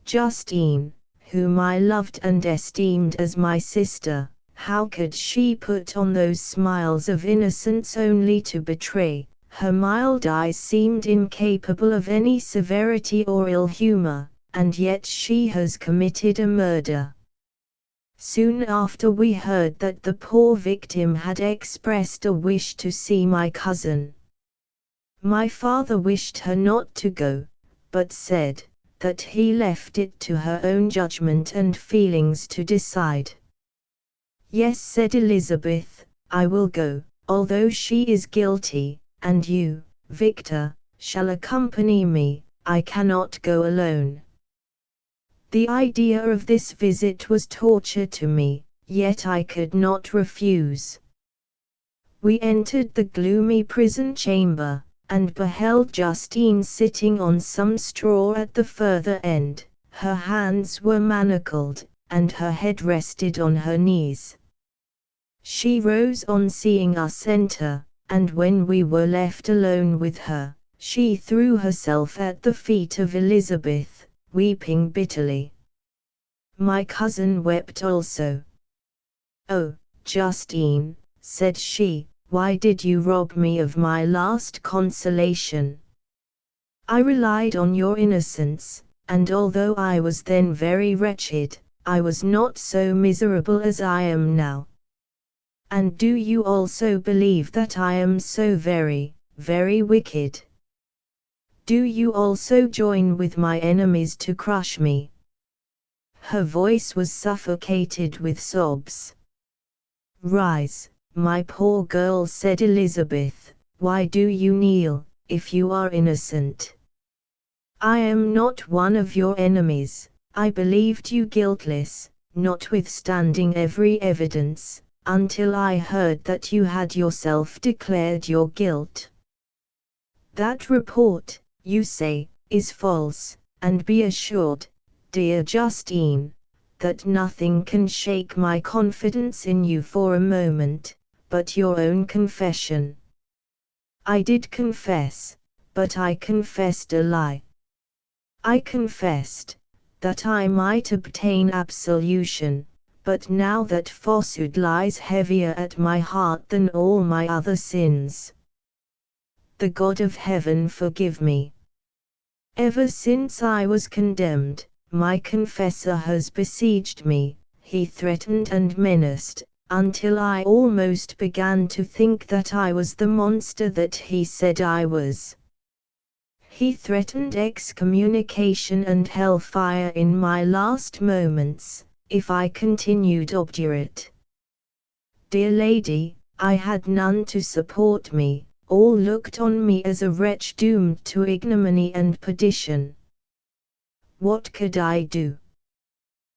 Justine, whom I loved and esteemed as my sister, how could she put on those smiles of innocence only to betray? Her mild eyes seemed incapable of any severity or ill humor, and yet she has committed a murder." Soon after we heard that the poor victim had expressed a wish to see my cousin. My father wished her not to go, but said that he left it to her own judgment and feelings to decide. "Yes," said Elizabeth, "I will go, although she is guilty, and you, Victor, shall accompany me. I cannot go alone." The idea of this visit was torture to me, yet I could not refuse. We entered the gloomy prison chamber, and beheld Justine sitting on some straw at the further end. Her hands were manacled, and her head rested on her knees. She rose on seeing us enter, and when we were left alone with her, she threw herself at the feet of Elizabeth, weeping bitterly. My cousin wept also. "Oh, Justine," said she, "why did you rob me of my last consolation? I relied on your innocence, and although I was then very wretched, I was not so miserable as I am now. And do you also believe that I am so very, very wicked? Do you also join with my enemies to crush me?" Her voice was suffocated with sobs. "Rise, my poor girl," said Elizabeth. "Why do you kneel, if you are innocent? I am not one of your enemies. I believed you guiltless, notwithstanding every evidence, until I heard that you had yourself declared your guilt. That report, you say, is false, and be assured, dear Justine, that nothing can shake my confidence in you for a moment, but your own confession. I did confess, but I confessed a lie. I confessed, that I might obtain absolution, but now that falsehood lies heavier at my heart than all my other sins. The God of heaven forgive me. Ever since I was condemned, my confessor has besieged me, he threatened and menaced, until I almost began to think that I was the monster that he said I was. He threatened excommunication and hellfire in my last moments, if I continued obdurate. Dear lady, I had none to support me, all looked on me as a wretch doomed to ignominy and perdition. What could I do?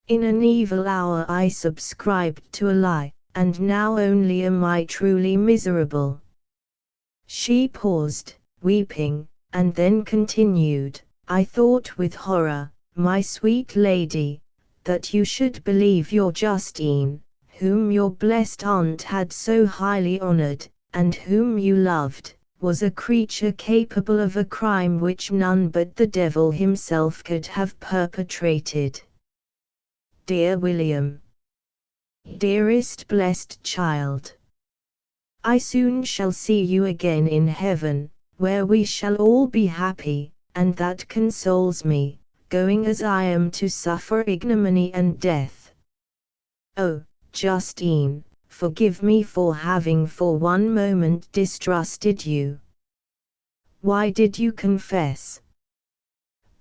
In an evil hour I subscribed to a lie, and now only am I truly miserable. She paused, weeping, and then continued, I thought with horror, my sweet lady, that you should believe your Justine, whom your blessed aunt had so highly honored, and whom you loved, was a creature capable of a crime which none but the devil himself could have perpetrated. Dear William, dearest blessed child, I soon shall see you again in heaven, where we shall all be happy, and that consoles me, going as I am to suffer ignominy and death. Oh, Justine, forgive me for having for one moment distrusted you. Why did you confess?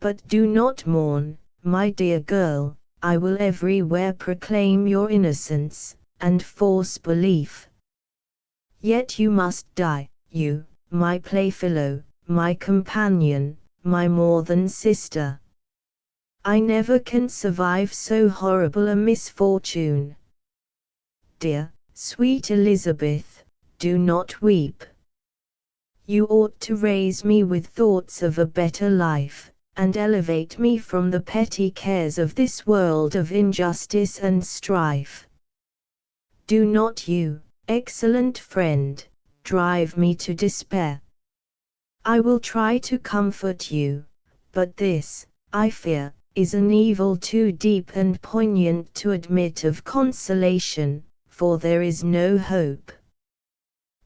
But do not mourn, my dear girl, I will everywhere proclaim your innocence, and force belief. Yet you must die, you, my playfellow, my companion, my more than sister. I never can survive so horrible a misfortune. Dear, sweet Elizabeth, do not weep. You ought to raise me with thoughts of a better life, and elevate me from the petty cares of this world of injustice and strife. Do not you, excellent friend, drive me to despair. I will try to comfort you, but this, I fear, is an evil too deep and poignant to admit of consolation, for there is no hope.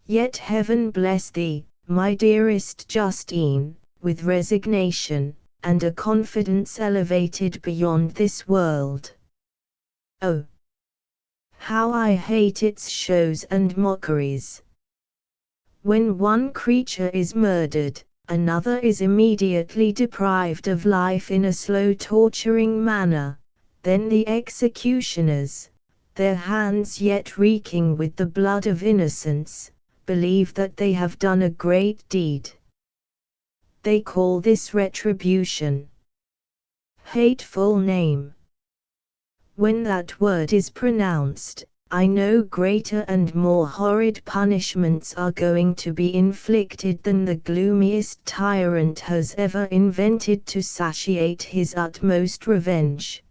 Yet heaven bless thee, my dearest Justine, with resignation, and a confidence elevated beyond this world. Oh, how I hate its shows and mockeries! When one creature is murdered, another is immediately deprived of life in a slow torturing manner, then the executioners, their hands yet reeking with the blood of innocence, believe that they have done a great deed. They call this retribution. Hateful name! When that word is pronounced, I know greater and more horrid punishments are going to be inflicted than the gloomiest tyrant has ever invented to satiate his utmost revenge.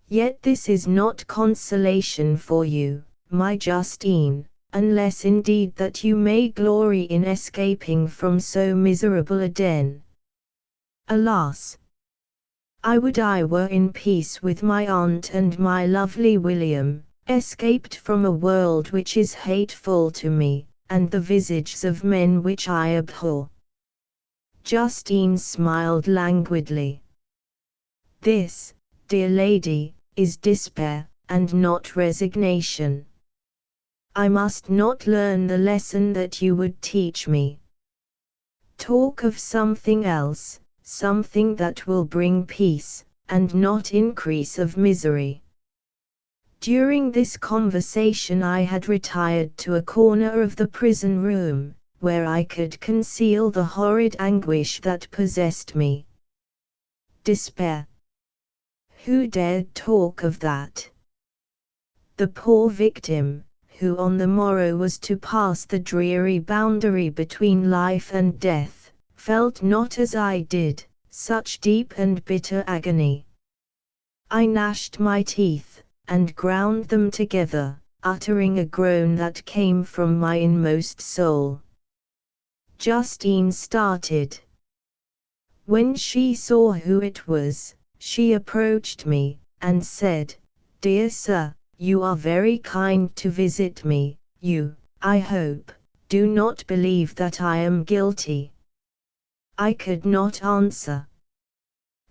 Yet this is not consolation for you, my Justine, unless indeed that you may glory in escaping from so miserable a den. Alas! I would I were in peace with my aunt and my lovely William, escaped from a world which is hateful to me, and the visages of men which I abhor. Justine smiled languidly. This, dear lady, is despair, and not resignation. I must not learn the lesson that you would teach me. Talk of something else, something that will bring peace, and not increase of misery. During this conversation I had retired to a corner of the prison room, where I could conceal the horrid anguish that possessed me. Despair. Who dared talk of that? The poor victim, who on the morrow was to pass the dreary boundary between life and death, felt not as I did, such deep and bitter agony. I gnashed my teeth, and ground them together, uttering a groan that came from my inmost soul. Justine started. When she saw who it was, She approached me, and said, "Dear sir, you are very kind to visit me. You, I hope, do not believe that I am guilty." I could not answer.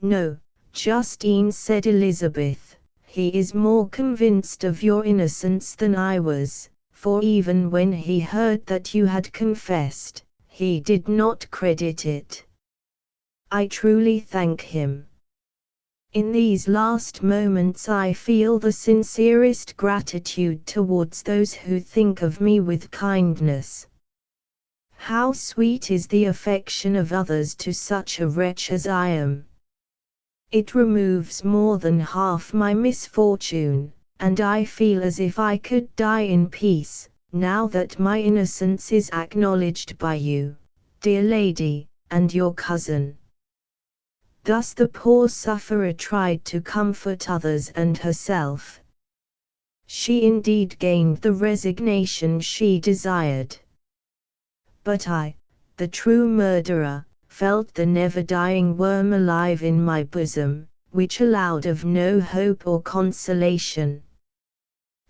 "No, Justine," said Elizabeth, "he is more convinced of your innocence than I was, for even when he heard that you had confessed, he did not credit it. I truly thank him. In these last moments I feel the sincerest gratitude towards those who think of me with kindness. How sweet is the affection of others to such a wretch as I am! It removes more than half my misfortune, and I feel as if I could die in peace, now that my innocence is acknowledged by you, dear lady, and your cousin." Thus the poor sufferer tried to comfort others and herself. She indeed gained the resignation she desired. But I, the true murderer, felt the never-dying worm alive in my bosom, which allowed of no hope or consolation.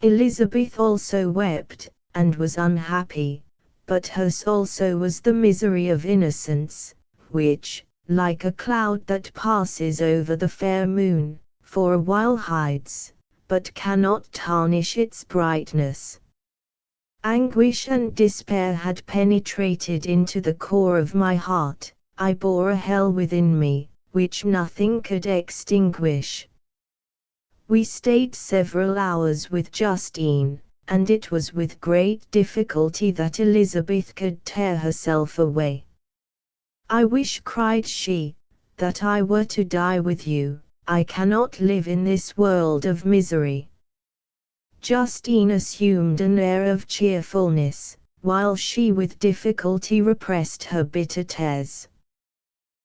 Elizabeth also wept, and was unhappy, but hers also was the misery of innocence, which, like a cloud that passes over the fair moon, for a while hides, but cannot tarnish its brightness. Anguish and despair had penetrated into the core of my heart. I bore a hell within me, which nothing could extinguish. We stayed several hours with Justine, and it was with great difficulty that Elizabeth could tear herself away. "I wish," cried she, "that I were to die with you. I cannot live in this world of misery." Justine assumed an air of cheerfulness, while she with difficulty repressed her bitter tears.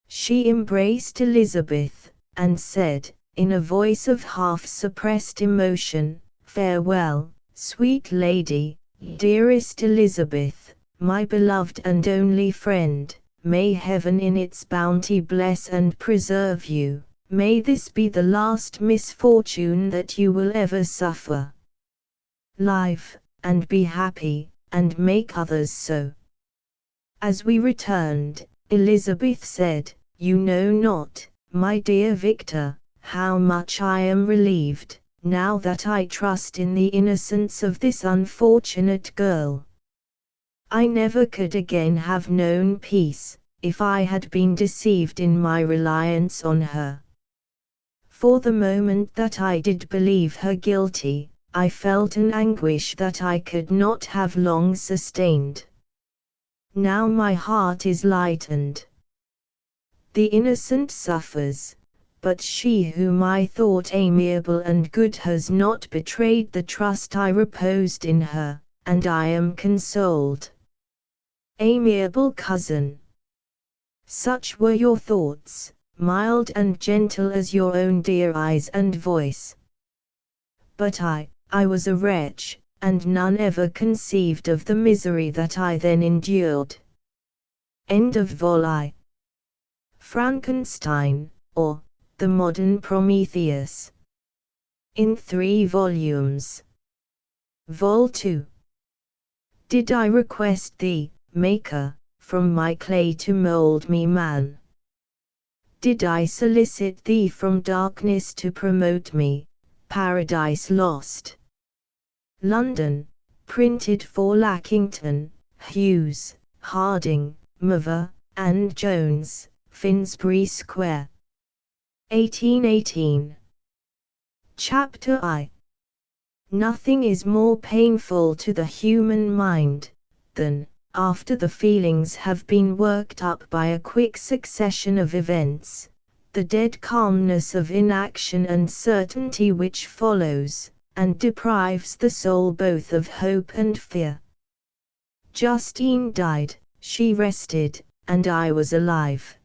She embraced Elizabeth, and said, in a voice of half-suppressed emotion, "Farewell, sweet lady, dearest Elizabeth, my beloved and only friend. May heaven in its bounty bless and preserve you. May this be the last misfortune that you will ever suffer. Live, and be happy, and make others so." As we returned, Elizabeth said, "You know not, my dear Victor, how much I am relieved, now that I trust in the innocence of this unfortunate girl. I never could again have known peace, if I had been deceived in my reliance on her. For the moment that I did believe her guilty, I felt an anguish that I could not have long sustained. Now my heart is lightened. The innocent suffers, but she whom I thought amiable and good has not betrayed the trust I reposed in her, and I am consoled. Amiable cousin! Such were your thoughts, mild and gentle as your own dear eyes and voice. But I was a wretch, and none ever conceived of the misery that I then endured." End of Vol. Frankenstein, or The Modern Prometheus. In 3 volumes. Vol. 2. Did I request thee, Maker, from my clay to mould me man? Did I solicit thee from darkness to promote me, Paradise Lost? London, printed for Lackington, Hughes, Harding, Mather, and Jones, Finsbury Square. 1818. Chapter I. Nothing is more painful to the human mind, than, after the feelings have been worked up by a quick succession of events, the dead calmness of inaction and certainty which follows, and deprives the soul both of hope and fear. Justine died, she rested, and I was alive.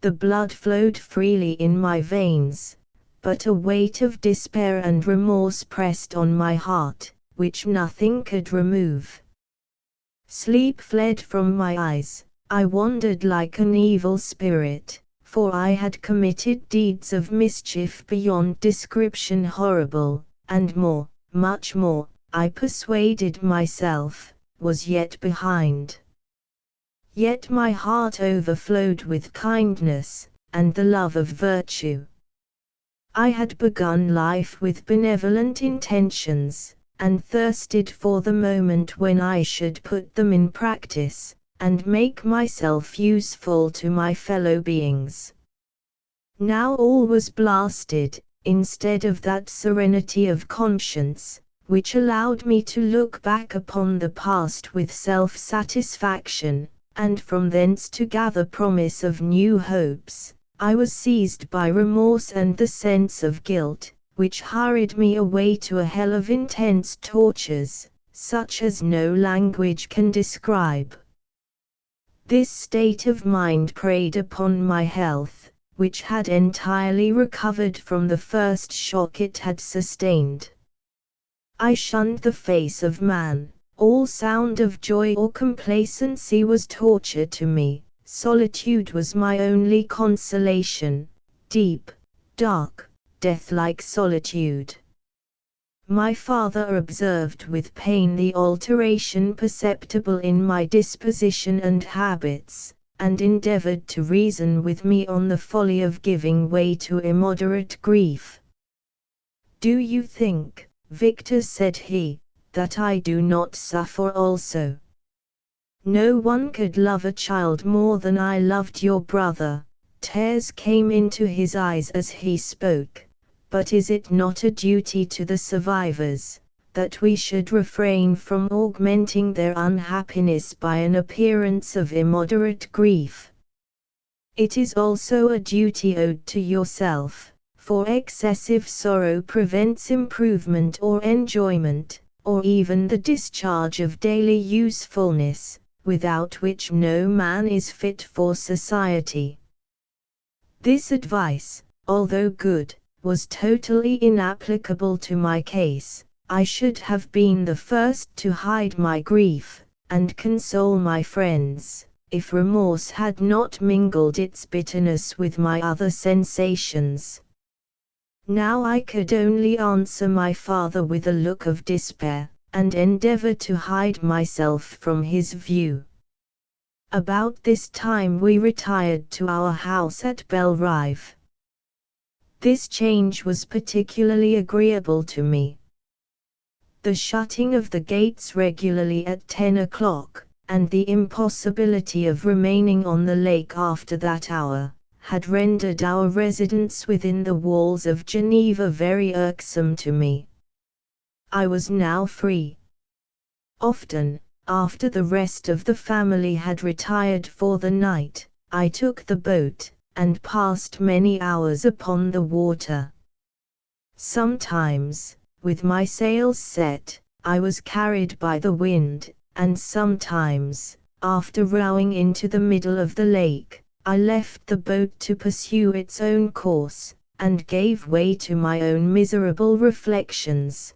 The blood flowed freely in my veins, but a weight of despair and remorse pressed on my heart, which nothing could remove. Sleep fled from my eyes, I wandered like an evil spirit, for I had committed deeds of mischief beyond description horrible, and more, much more, I persuaded myself, was yet behind. Yet my heart overflowed with kindness, and the love of virtue. I had begun life with benevolent intentions, and thirsted for the moment when I should put them in practice, and make myself useful to my fellow beings. Now all was blasted, instead of that serenity of conscience, which allowed me to look back upon the past with self-satisfaction, and from thence to gather promise of new hopes. I was seized by remorse and the sense of guilt, which hurried me away to a hell of intense tortures, such as no language can describe. This state of mind preyed upon my health, which had entirely recovered from the first shock it had sustained. I shunned the face of man. All sound of joy or complacency was torture to me. Solitude was my only consolation, deep, dark, death-like solitude. My father observed with pain the alteration perceptible in my disposition and habits, and endeavored to reason with me on the folly of giving way to immoderate grief. "Do you think, Victor," said he, "that I do not suffer also? No one could love a child more than I loved your brother." Tears came into his eyes as he spoke. "But is it not a duty to the survivors, that we should refrain from augmenting their unhappiness by an appearance of immoderate grief? It is also a duty owed to yourself, for excessive sorrow prevents improvement or enjoyment, or even the discharge of daily usefulness, without which no man is fit for society." This advice, although good, was totally inapplicable to my case. I should have been the first to hide my grief, and console my friends, if remorse had not mingled its bitterness with my other sensations. Now I could only answer my father with a look of despair, and endeavor to hide myself from his view. About this time we retired to our house at Belrive. This change was particularly agreeable to me. The shutting of the gates regularly at 10 o'clock, and the impossibility of remaining on the lake after that hour, had rendered our residence within the walls of Geneva very irksome to me. I was now free. Often, after the rest of the family had retired for the night, I took the boat, and passed many hours upon the water. Sometimes, with my sails set, I was carried by the wind, and sometimes, after rowing into the middle of the lake, I left the boat to pursue its own course, and gave way to my own miserable reflections.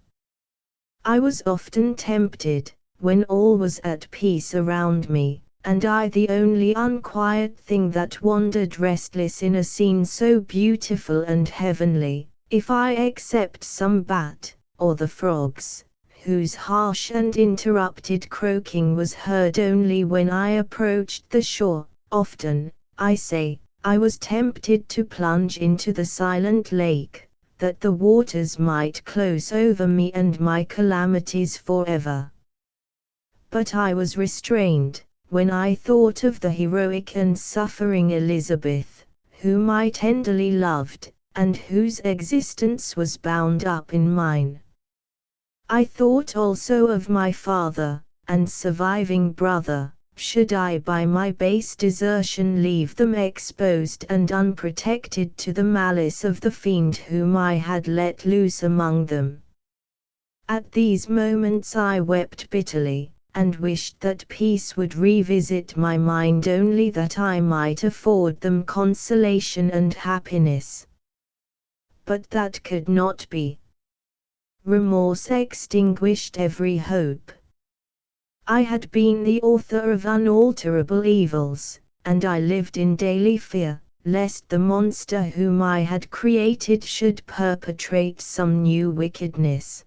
I was often tempted, when all was at peace around me, and I the only unquiet thing that wandered restless in a scene so beautiful and heavenly, if I except some bat, or the frogs, whose harsh and interrupted croaking was heard only when I approached the shore. Often, I say, I was tempted to plunge into the silent lake, that the waters might close over me and my calamities forever. But I was restrained, when I thought of the heroic and suffering Elizabeth, whom I tenderly loved, and whose existence was bound up in mine. I thought also of my father, and surviving brother. Should I by my base desertion leave them exposed and unprotected to the malice of the fiend whom I had let loose among them? At these moments I wept bitterly, and wished that peace would revisit my mind only that I might afford them consolation and happiness. But that could not be. Remorse extinguished every hope. I had been the author of unalterable evils, and I lived in daily fear, lest the monster whom I had created should perpetrate some new wickedness.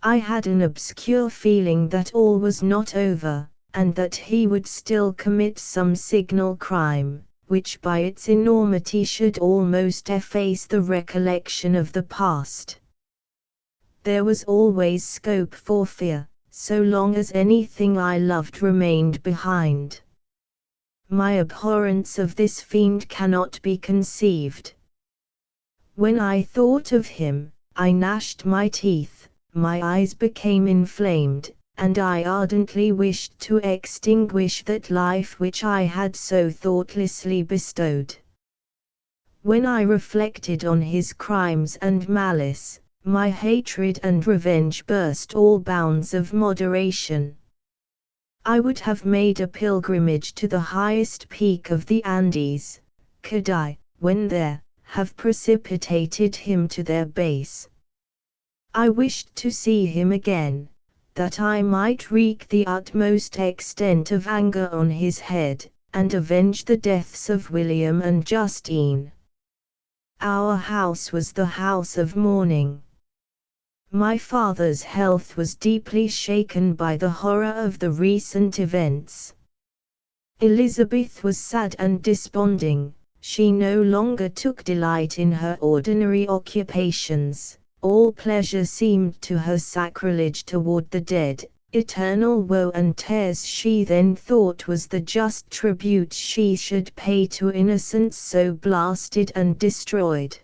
I had an obscure feeling that all was not over, and that he would still commit some signal crime, which by its enormity should almost efface the recollection of the past. There was always scope for fear, so long as anything I loved remained behind. My abhorrence of this fiend cannot be conceived. When I thought of him, I gnashed my teeth, my eyes became inflamed, and I ardently wished to extinguish that life which I had so thoughtlessly bestowed. When I reflected on his crimes and malice, my hatred and revenge burst all bounds of moderation. I would have made a pilgrimage to the highest peak of the Andes, could I, when there, have precipitated him to their base. I wished to see him again, that I might wreak the utmost extent of anger on his head, and avenge the deaths of William and Justine. Our house was the house of mourning. My father's health was deeply shaken by the horror of the recent events. Elizabeth was sad and desponding. She no longer took delight in her ordinary occupations. All pleasure seemed to her sacrilege toward the dead. Eternal woe and tears she then thought was the just tribute she should pay to innocence so blasted and destroyed.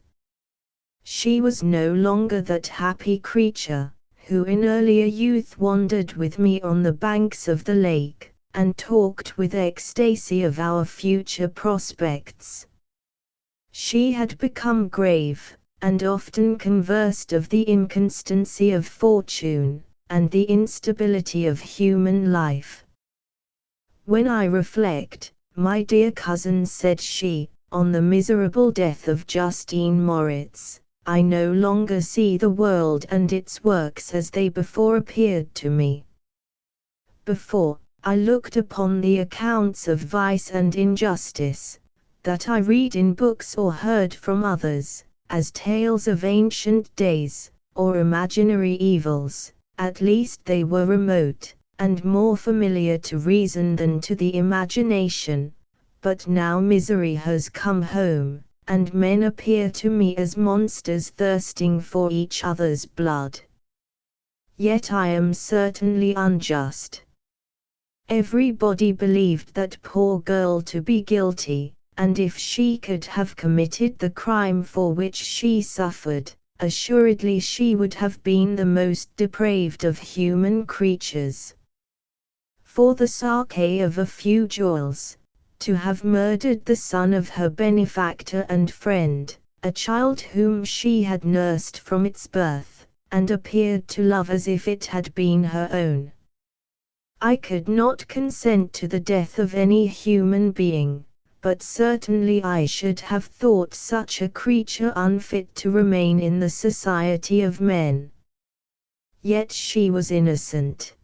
She was no longer that happy creature, who in earlier youth wandered with me on the banks of the lake, and talked with ecstasy of our future prospects. She had become grave, and often conversed of the inconstancy of fortune, and the instability of human life. When I reflect, my dear cousin, said she, on the miserable death of Justine Moritz, I no longer see the world and its works as they before appeared to me. Before, I looked upon the accounts of vice and injustice, that I read in books or heard from others, as tales of ancient days, or imaginary evils. At least they were remote, and more familiar to reason than to the imagination. But now misery has come home, and men appear to me as monsters thirsting for each other's blood. Yet I am certainly unjust. Everybody believed that poor girl to be guilty, and if she could have committed the crime for which she suffered, assuredly she would have been the most depraved of human creatures. For the sake of a few jewels, to have murdered the son of her benefactor and friend, a child whom she had nursed from its birth, and appeared to love as if it had been her own. I could not consent to the death of any human being, but certainly I should have thought such a creature unfit to remain in the society of men. Yet she was innocent.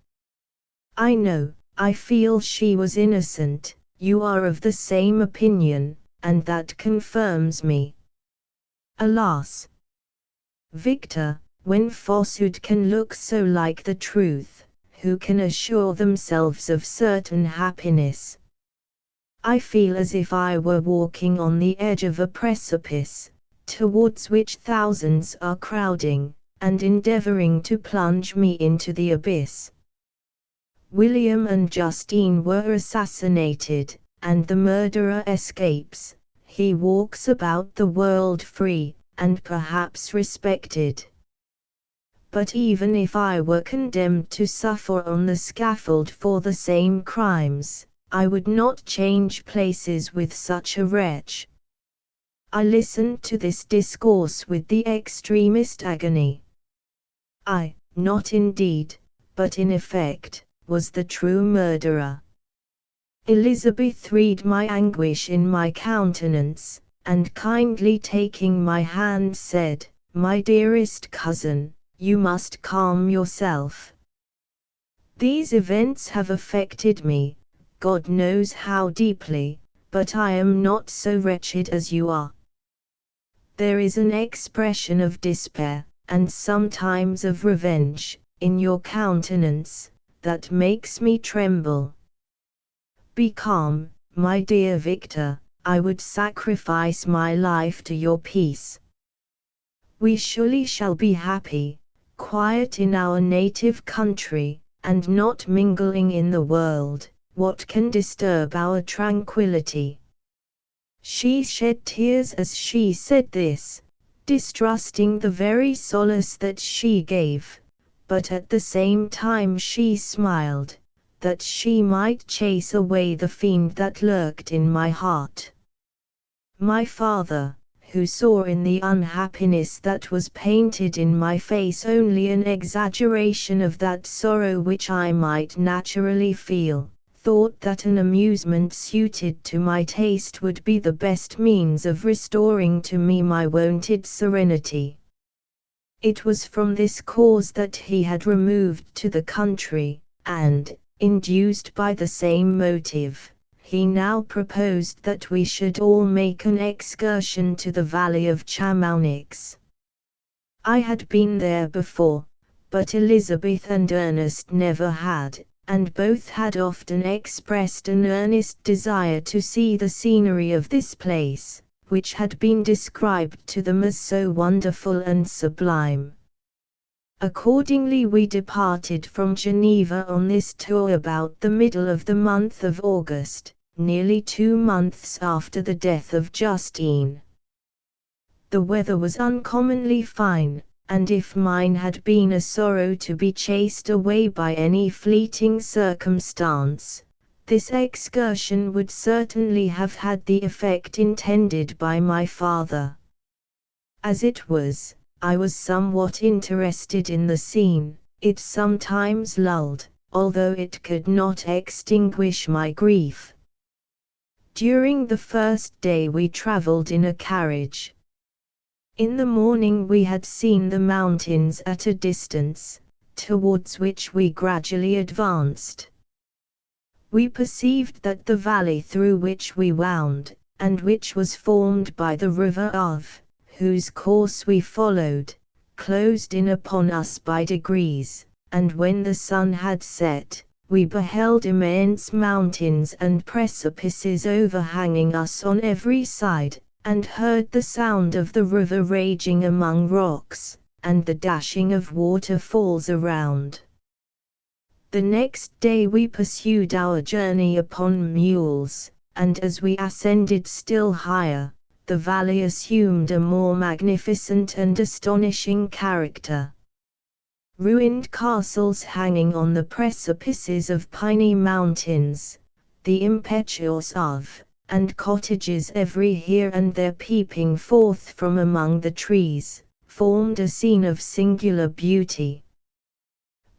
I know, I feel she was innocent. You are of the same opinion, and that confirms me. Alas! Victor, when falsehood can look so like the truth, who can assure themselves of certain happiness? I feel as if I were walking on the edge of a precipice, towards which thousands are crowding, and endeavoring to plunge me into the abyss. William and Justine were assassinated, and the murderer escapes. He walks about the world free, and perhaps respected. But even if I were condemned to suffer on the scaffold for the same crimes, I would not change places with such a wretch. I listened to this discourse with the extremest agony. I, not indeed, but in effect, was the true murderer. Elizabeth read my anguish in my countenance, and kindly taking my hand said, "My dearest cousin, you must calm yourself. These events have affected me, God knows how deeply, but I am not so wretched as you are. There is an expression of despair, and sometimes of revenge, in your countenance, that makes me tremble. Be calm, my dear Victor, I would sacrifice my life to your peace. We surely shall be happy, quiet in our native country, and not mingling in the world. What can disturb our tranquility? She shed tears as she said this, distrusting the very solace that she gave, but at the same time she smiled, that she might chase away the fiend that lurked in my heart. My father, who saw in the unhappiness that was painted in my face only an exaggeration of that sorrow which I might naturally feel, thought that an amusement suited to my taste would be the best means of restoring to me my wonted serenity. It was from this cause that he had removed to the country, and, induced by the same motive, he now proposed that we should all make an excursion to the valley of Chamonix. I had been there before, but Elizabeth and Ernest never had, and both had often expressed an earnest desire to see the scenery of this place, which had been described to them as so wonderful and sublime. Accordingly we departed from Geneva on this tour about the middle of the month of August, nearly 2 months after the death of Justine. The weather was uncommonly fine, and if mine had been a sorrow to be chased away by any fleeting circumstance, this excursion would certainly have had the effect intended by my father. As it was, I was somewhat interested in the scene. It sometimes lulled, although it could not extinguish my grief. During the first day we traveled in a carriage. In the morning we had seen the mountains at a distance, towards which we gradually advanced. We perceived that the valley through which we wound, and which was formed by the river of, whose course we followed, closed in upon us by degrees, and when the sun had set, we beheld immense mountains and precipices overhanging us on every side, and heard the sound of the river raging among rocks, and the dashing of waterfalls around. The next day we pursued our journey upon mules, and as we ascended still higher, the valley assumed a more magnificent and astonishing character. Ruined castles hanging on the precipices of piny mountains, the impetuous of, and cottages every here and there peeping forth from among the trees, formed a scene of singular beauty.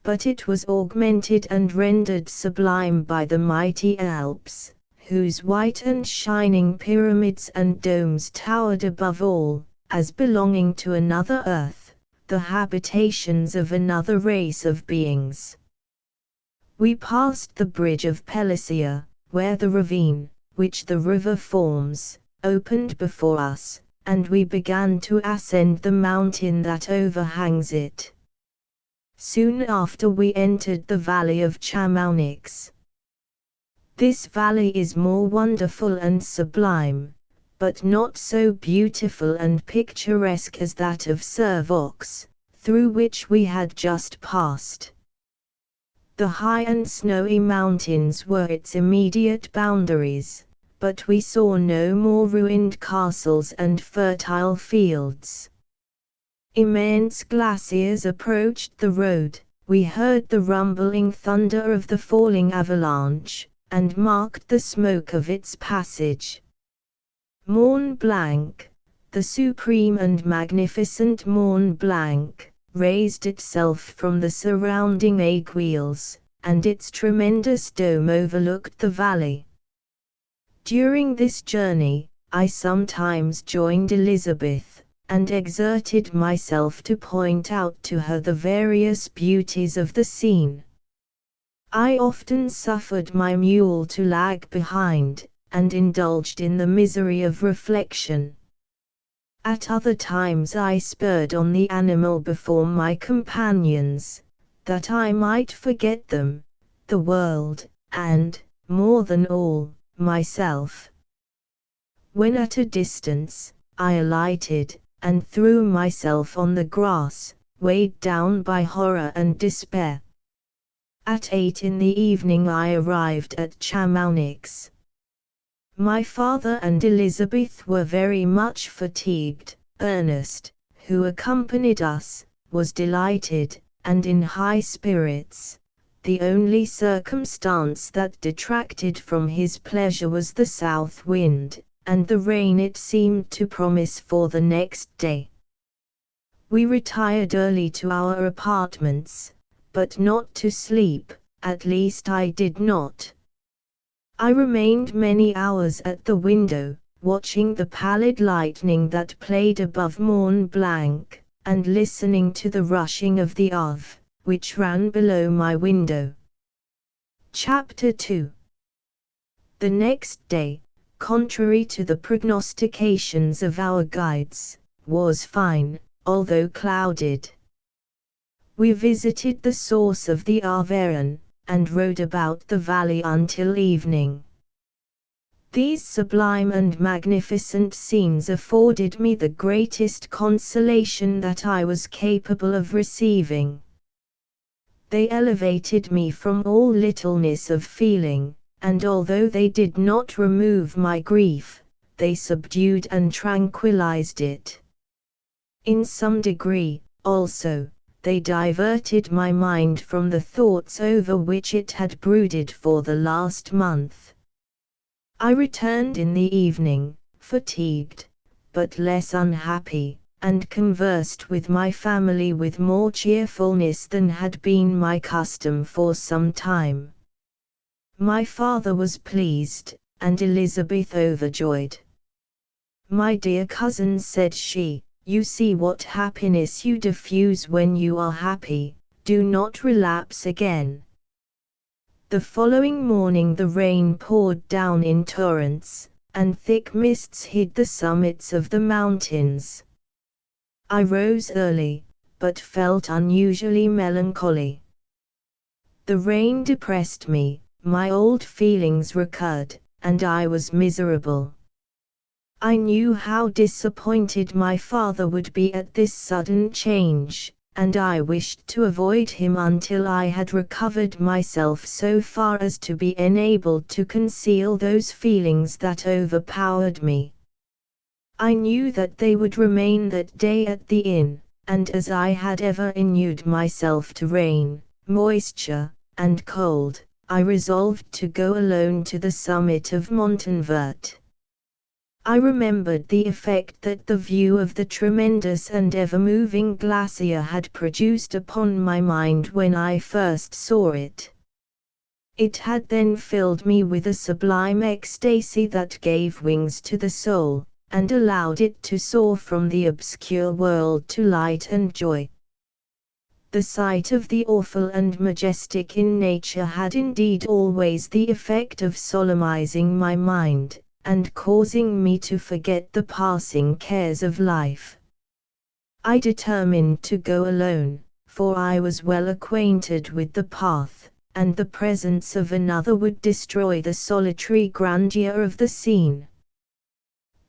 But it was augmented and rendered sublime by the mighty Alps, whose white and shining pyramids and domes towered above all, as belonging to another earth, the habitations of another race of beings. We passed the bridge of Pelissia, where the ravine, which the river forms, opened before us, and we began to ascend the mountain that overhangs it. Soon after we entered the valley of Chamonix. This valley is more wonderful and sublime, but not so beautiful and picturesque as that of Servox, through which we had just passed. The high and snowy mountains were its immediate boundaries, but we saw no more ruined castles and fertile fields. Immense glaciers approached the road, we heard the rumbling thunder of the falling avalanche, and marked the smoke of its passage. Mont Blanc, the supreme and magnificent Mont Blanc, raised itself from the surrounding aiguilles, and its tremendous dome overlooked the valley. During this journey, I sometimes joined Elizabeth, and exerted myself to point out to her the various beauties of the scene. I often suffered my mule to lag behind, and indulged in the misery of reflection. At other times I spurred on the animal before my companions, that I might forget them, the world, and, more than all, myself. When at a distance, I alighted, and threw myself on the grass, weighed down by horror and despair. At 8 in the evening I arrived at Chamonix. My father and Elizabeth were very much fatigued. Ernest, who accompanied us, was delighted, and in high spirits. The only circumstance that detracted from his pleasure was the south wind, and the rain it seemed to promise for the next day. We retired early to our apartments, but not to sleep, at least I did not. I remained many hours at the window, watching the pallid lightning that played above Mont Blanc, and listening to the rushing of the Arve, which ran below my window. Chapter 2. The next day, contrary to the prognostications of our guides, was fine, although clouded. We visited the source of the Arveiron, and rode about the valley until evening. These sublime and magnificent scenes afforded me the greatest consolation that I was capable of receiving. They elevated me from all littleness of feeling, and although they did not remove my grief, they subdued and tranquilized it. In some degree, also, they diverted my mind from the thoughts over which it had brooded for the last month. I returned in the evening, fatigued, but less unhappy, and conversed with my family with more cheerfulness than had been my custom for some time. My father was pleased, and Elizabeth overjoyed. "My dear cousin," said she, "you see what happiness you diffuse when you are happy. Do not relapse again." The following morning the rain poured down in torrents, and thick mists hid the summits of the mountains. I rose early, but felt unusually melancholy. The rain depressed me, my old feelings recurred, and I was miserable. I knew how disappointed my father would be at this sudden change, and I wished to avoid him until I had recovered myself so far as to be enabled to conceal those feelings that overpowered me. I knew that they would remain that day at the inn, and as I had ever inured myself to rain, moisture, and cold, I resolved to go alone to the summit of Montanvert. I remembered the effect that the view of the tremendous and ever-moving glacier had produced upon my mind when I first saw it. It had then filled me with a sublime ecstasy that gave wings to the soul, and allowed it to soar from the obscure world to light and joy. The sight of the awful and majestic in nature had indeed always the effect of solemnizing my mind, and causing me to forget the passing cares of life. I determined to go alone, for I was well acquainted with the path, and the presence of another would destroy the solitary grandeur of the scene.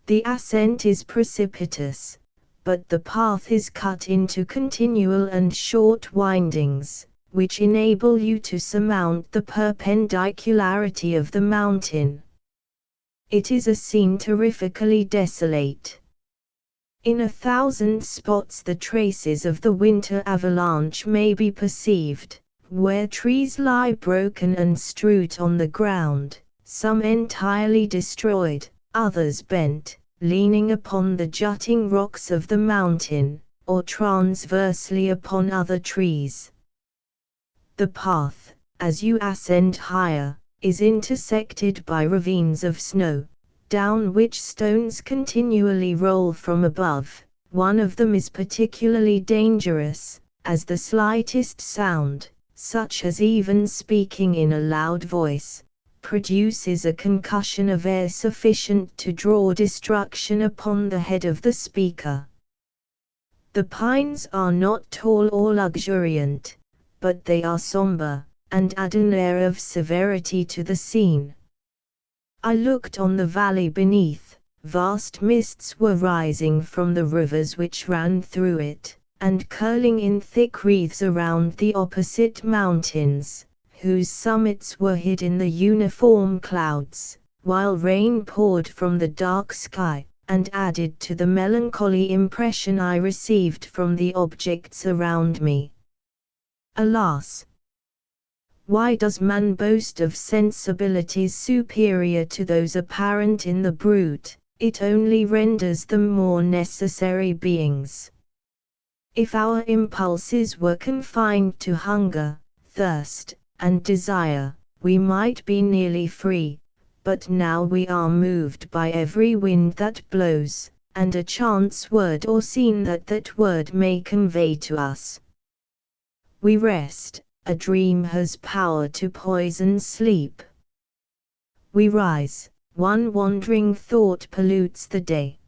The ascent is precipitous, but the path is cut into continual and short windings, which enable you to surmount the perpendicularity of the mountain. It is a scene terrifically desolate. In 1,000 spots the traces of the winter avalanche may be perceived, where trees lie broken and strewed on the ground, some entirely destroyed, others bent, leaning upon the jutting rocks of the mountain, or transversely upon other trees. The path, as you ascend higher, is intersected by ravines of snow, down which stones continually roll from above. One of them is particularly dangerous, as the slightest sound, such as even speaking in a loud voice, produces a concussion of air sufficient to draw destruction upon the head of the speaker. The pines are not tall or luxuriant, but they are somber, and add an air of severity to the scene. I looked on the valley beneath. Vast mists were rising from the rivers which ran through it, and curling in thick wreaths around the opposite mountains, whose summits were hid in the uniform clouds, while rain poured from the dark sky, and added to the melancholy impression I received from the objects around me. Alas! Why does man boast of sensibilities superior to those apparent in the brute? It only renders them more necessary beings. If our impulses were confined to hunger, thirst, and desire, we might be nearly free, but now we are moved by every wind that blows, and a chance word or scene that word may convey to us. We rest, a dream has power to poison sleep. We rise, one wandering thought pollutes the day.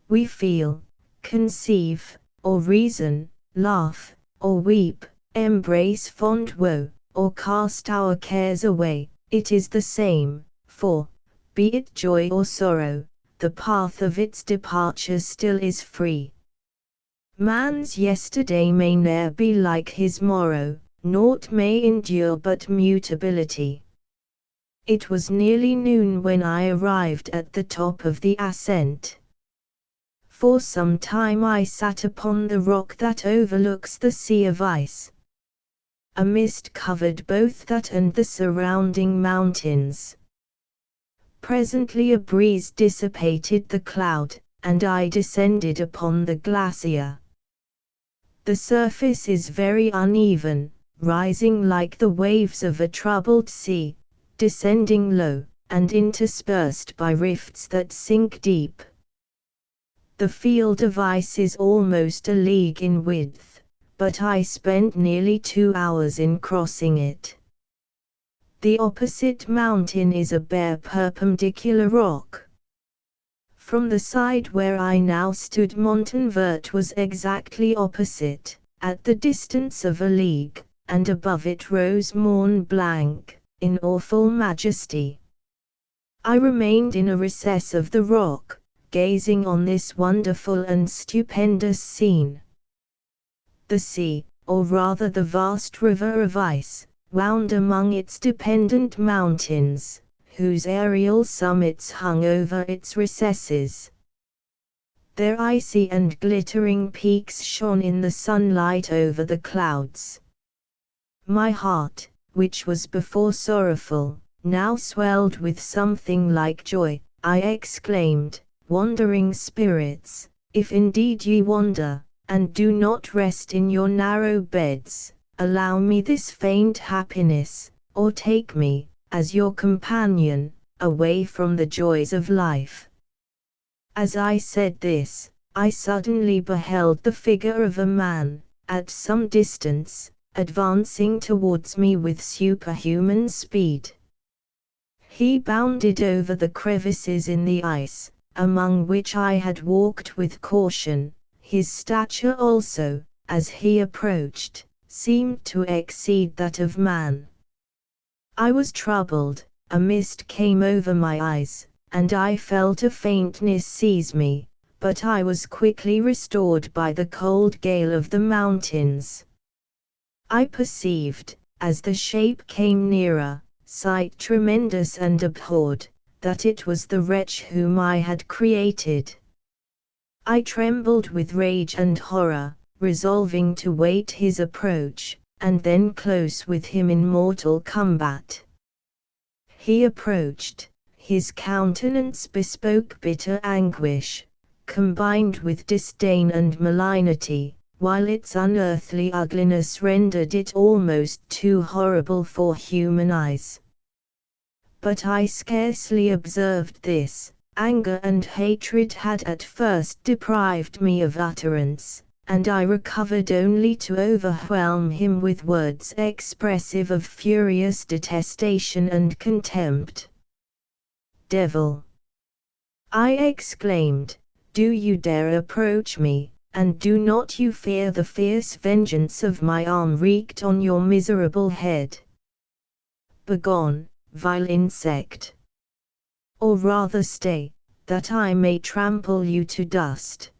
We feel, conceive, or reason, laugh, or weep, embrace fond woe, or cast our cares away, it is the same, for, be it joy or sorrow, the path of its departure still is free. Man's yesterday may ne'er be like his morrow, naught may endure but mutability. It was nearly noon when I arrived at the top of the ascent. For some time I sat upon the rock that overlooks the sea of ice. A mist covered both that and the surrounding mountains. Presently a breeze dissipated the cloud, and I descended upon the glacier. The surface is very uneven, rising like the waves of a troubled sea, descending low, and interspersed by rifts that sink deep. The field of ice is almost a league in width, but I spent nearly 2 hours in crossing it. The opposite mountain is a bare perpendicular rock. From the side where I now stood Montanvert was exactly opposite, at the distance of a league, and above it rose Mont Blanc, in awful majesty. I remained in a recess of the rock, gazing on this wonderful and stupendous scene. The sea, or rather the vast river of ice, wound among its dependent mountains, whose aerial summits hung over its recesses. Their icy and glittering peaks shone in the sunlight over the clouds. My heart, which was before sorrowful, now swelled with something like joy. I exclaimed, "Wandering spirits, if indeed ye wander, and do not rest in your narrow beds, allow me this faint happiness, or take me, as your companion, away from the joys of life." As I said this, I suddenly beheld the figure of a man, at some distance, advancing towards me with superhuman speed. He bounded over the crevices in the ice, among which I had walked with caution. His stature also, as he approached, seemed to exceed that of man. I was troubled, a mist came over my eyes, and I felt a faintness seize me, but I was quickly restored by the cold gale of the mountains. I perceived, as the shape came nearer, sight tremendous and abhorred, that it was the wretch whom I had created. I trembled with rage and horror, resolving to wait his approach, and then close with him in mortal combat. He approached. His countenance bespoke bitter anguish, combined with disdain and malignity, while its unearthly ugliness rendered it almost too horrible for human eyes. But I scarcely observed this. Anger and hatred had at first deprived me of utterance, and I recovered only to overwhelm him with words expressive of furious detestation and contempt. "Devil!" I exclaimed, "do you dare approach me, and do not you fear the fierce vengeance of my arm wreaked on your miserable head? Begone, vile insect! Or rather stay, that I may trample you to dust.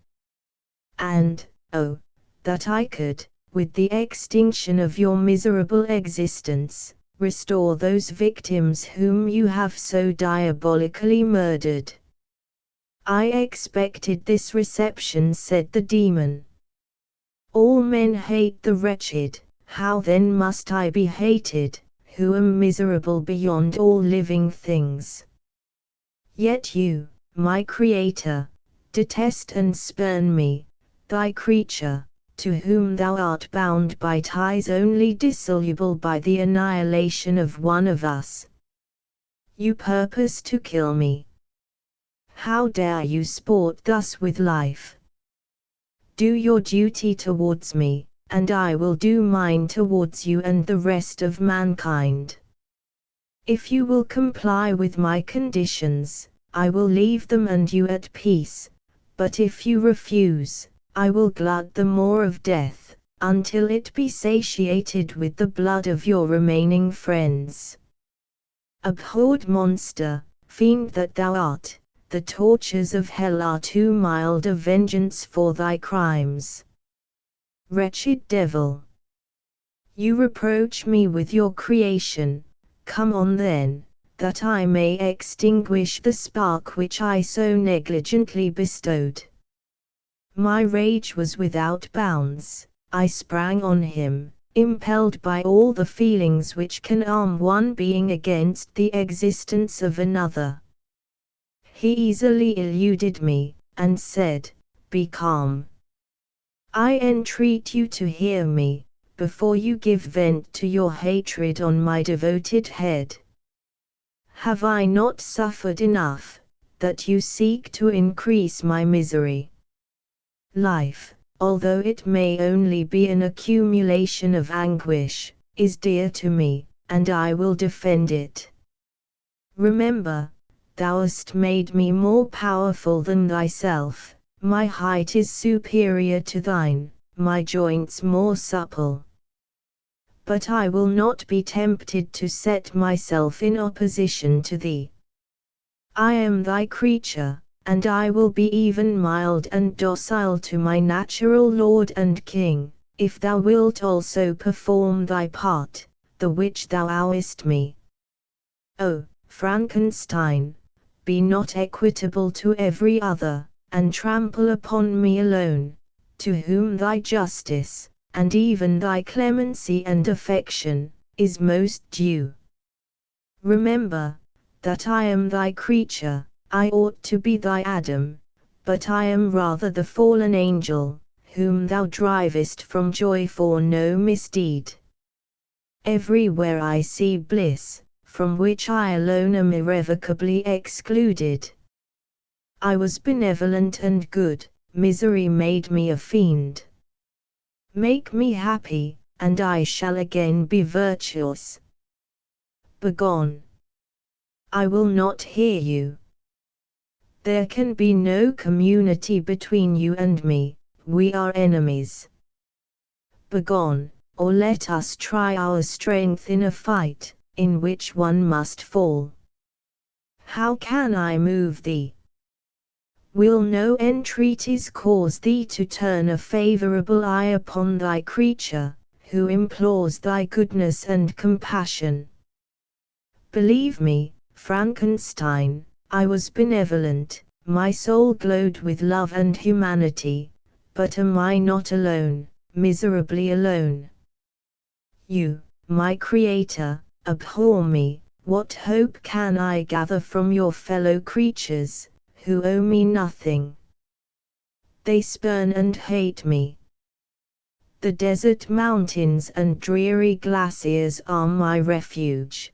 And, oh, that I could, with the extinction of your miserable existence, restore those victims whom you have so diabolically murdered." "I expected this reception," said the demon. "All men hate the wretched, how then must I be hated, who am miserable beyond all living things? Yet you, my Creator, detest and spurn me, thy creature, to whom thou art bound by ties only dissoluble by the annihilation of one of us. You purpose to kill me. How dare you sport thus with life? Do your duty towards me, and I will do mine towards you and the rest of mankind. If you will comply with my conditions, I will leave them and you at peace, but if you refuse, I will glut the maw of death, until it be satiated with the blood of your remaining friends. Abhorred monster, fiend that thou art, the tortures of hell are too mild a vengeance for thy crimes. Wretched devil! You reproach me with your creation. Come on then, that I may extinguish the spark which I so negligently bestowed." My rage was without bounds. I sprang on him, impelled by all the feelings which can arm one being against the existence of another. He easily eluded me, and said, "Be calm. I entreat you to hear me, before you give vent to your hatred on my devoted head. Have I not suffered enough, that you seek to increase my misery? Life, although it may only be an accumulation of anguish, is dear to me, and I will defend it. Remember, thou hast made me more powerful than thyself, my height is superior to thine, my joints more supple. But I will not be tempted to set myself in opposition to thee. I am thy creature, and I will be even mild and docile to my natural Lord and King, if thou wilt also perform thy part, the which thou owest me. O, Frankenstein, be not equitable to every other, and trample upon me alone, to whom thy justice, and even thy clemency and affection, is most due. Remember, that I am thy creature. I ought to be thy Adam, but I am rather the fallen angel, whom thou drivest from joy for no misdeed. Everywhere I see bliss, from which I alone am irrevocably excluded. I was benevolent and good, misery made me a fiend. Make me happy, and I shall again be virtuous. Begone. I will not hear you. There can be no community between you and me, we are enemies. Begone, or let us try our strength in a fight, in which one must fall. How can I move thee? Will no entreaties cause thee to turn a favorable eye upon thy creature, who implores thy goodness and compassion? Believe me, Frankenstein, I was benevolent, my soul glowed with love and humanity, but am I not alone, miserably alone? You, my Creator, abhor me. What hope can I gather from your fellow creatures, who owe me nothing? They spurn and hate me. The desert mountains and dreary glaciers are my refuge.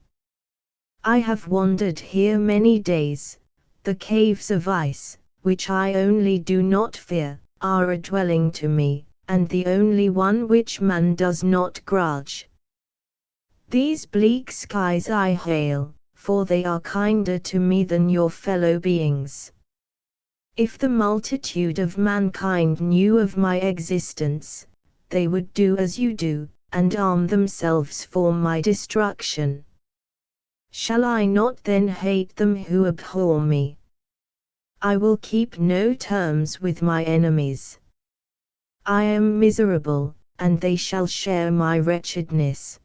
I have wandered here many days. The caves of ice, which I only do not fear, are a dwelling to me, and the only one which man does not grudge. These bleak skies I hail, for they are kinder to me than your fellow beings. If the multitude of mankind knew of my existence, they would do as you do, and arm themselves for my destruction. Shall I not then hate them who abhor me? I will keep no terms with my enemies. I am miserable, and they shall share my wretchedness.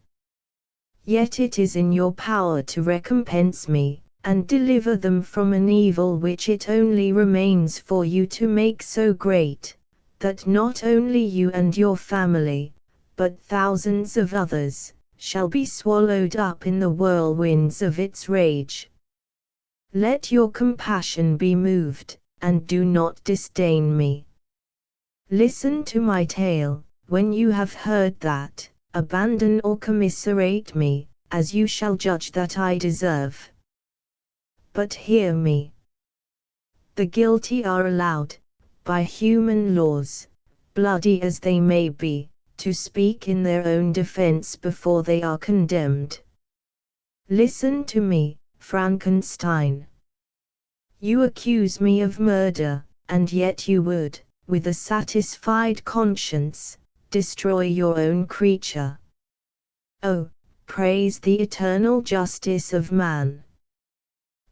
Yet it is in your power to recompense me, and deliver them from an evil which it only remains for you to make so great, that not only you and your family, but thousands of others, shall be swallowed up in the whirlwinds of its rage. Let your compassion be moved, and do not disdain me. Listen to my tale. When you have heard that, abandon or commiserate me, as you shall judge that I deserve. But hear me. The guilty are allowed, by human laws, bloody as they may be, to speak in their own defense before they are condemned. Listen to me, Frankenstein. You accuse me of murder, and yet you would, with a satisfied conscience, destroy your own creature. Oh, praise the eternal justice of man.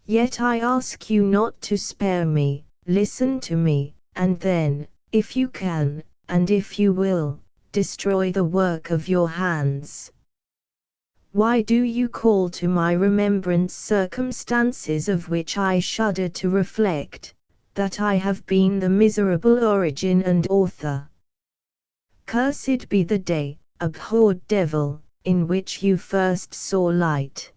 Yet I ask you not to spare me. Listen to me, and then, if you can, and if you will, destroy the work of your hands. Why do you call to my remembrance circumstances of which I shudder to reflect, that I have been the miserable origin and author? Cursed be the day, abhorred devil, in which you first saw light.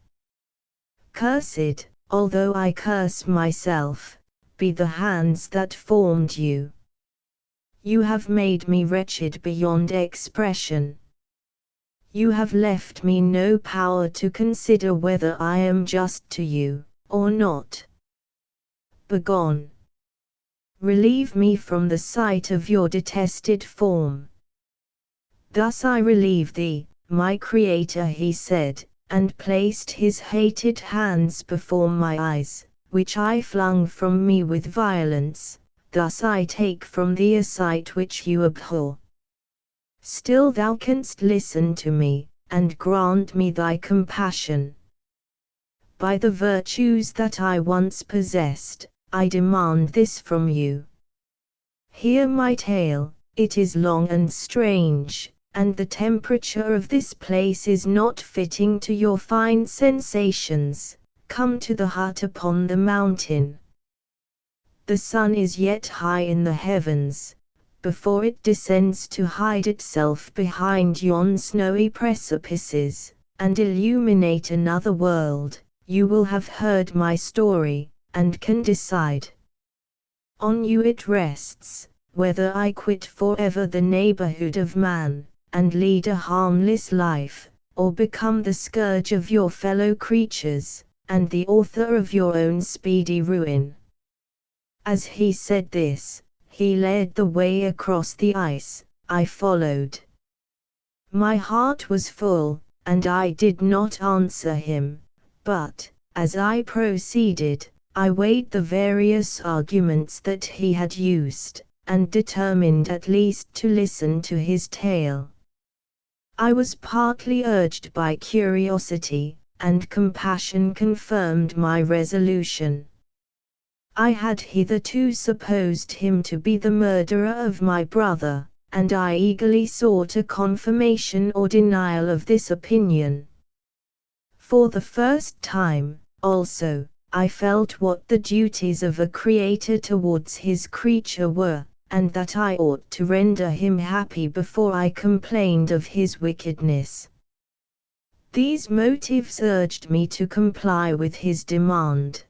Cursed, although I curse myself, be the hands that formed you. You have made me wretched beyond expression. You have left me no power to consider whether I am just to you, or not. Begone. Relieve me from the sight of your detested form. Thus I relieve thee, my Creator, he said, and placed his hated hands before my eyes, which I flung from me with violence. Thus I take from thee a sight which you abhor. Still thou canst listen to me, and grant me thy compassion. By the virtues that I once possessed, I demand this from you. Hear my tale. It is long and strange, and the temperature of this place is not fitting to your fine sensations. Come to the hut upon the mountain. The sun is yet high in the heavens, before it descends to hide itself behind yon snowy precipices, and illuminate another world. You will have heard my story, and can decide. On you it rests, whether I quit forever the neighborhood of man, and lead a harmless life, or become the scourge of your fellow creatures, and the author of your own speedy ruin. As he said this, he led the way across the ice. I followed. My heart was full, and I did not answer him, but, as I proceeded, I weighed the various arguments that he had used, and determined at least to listen to his tale. I was partly urged by curiosity, and compassion confirmed my resolution. I had hitherto supposed him to be the murderer of my brother, and I eagerly sought a confirmation or denial of this opinion. For the first time, also, I felt what the duties of a creator towards his creature were, and that I ought to render him happy before I complained of his wickedness. These motives urged me to comply with his demand.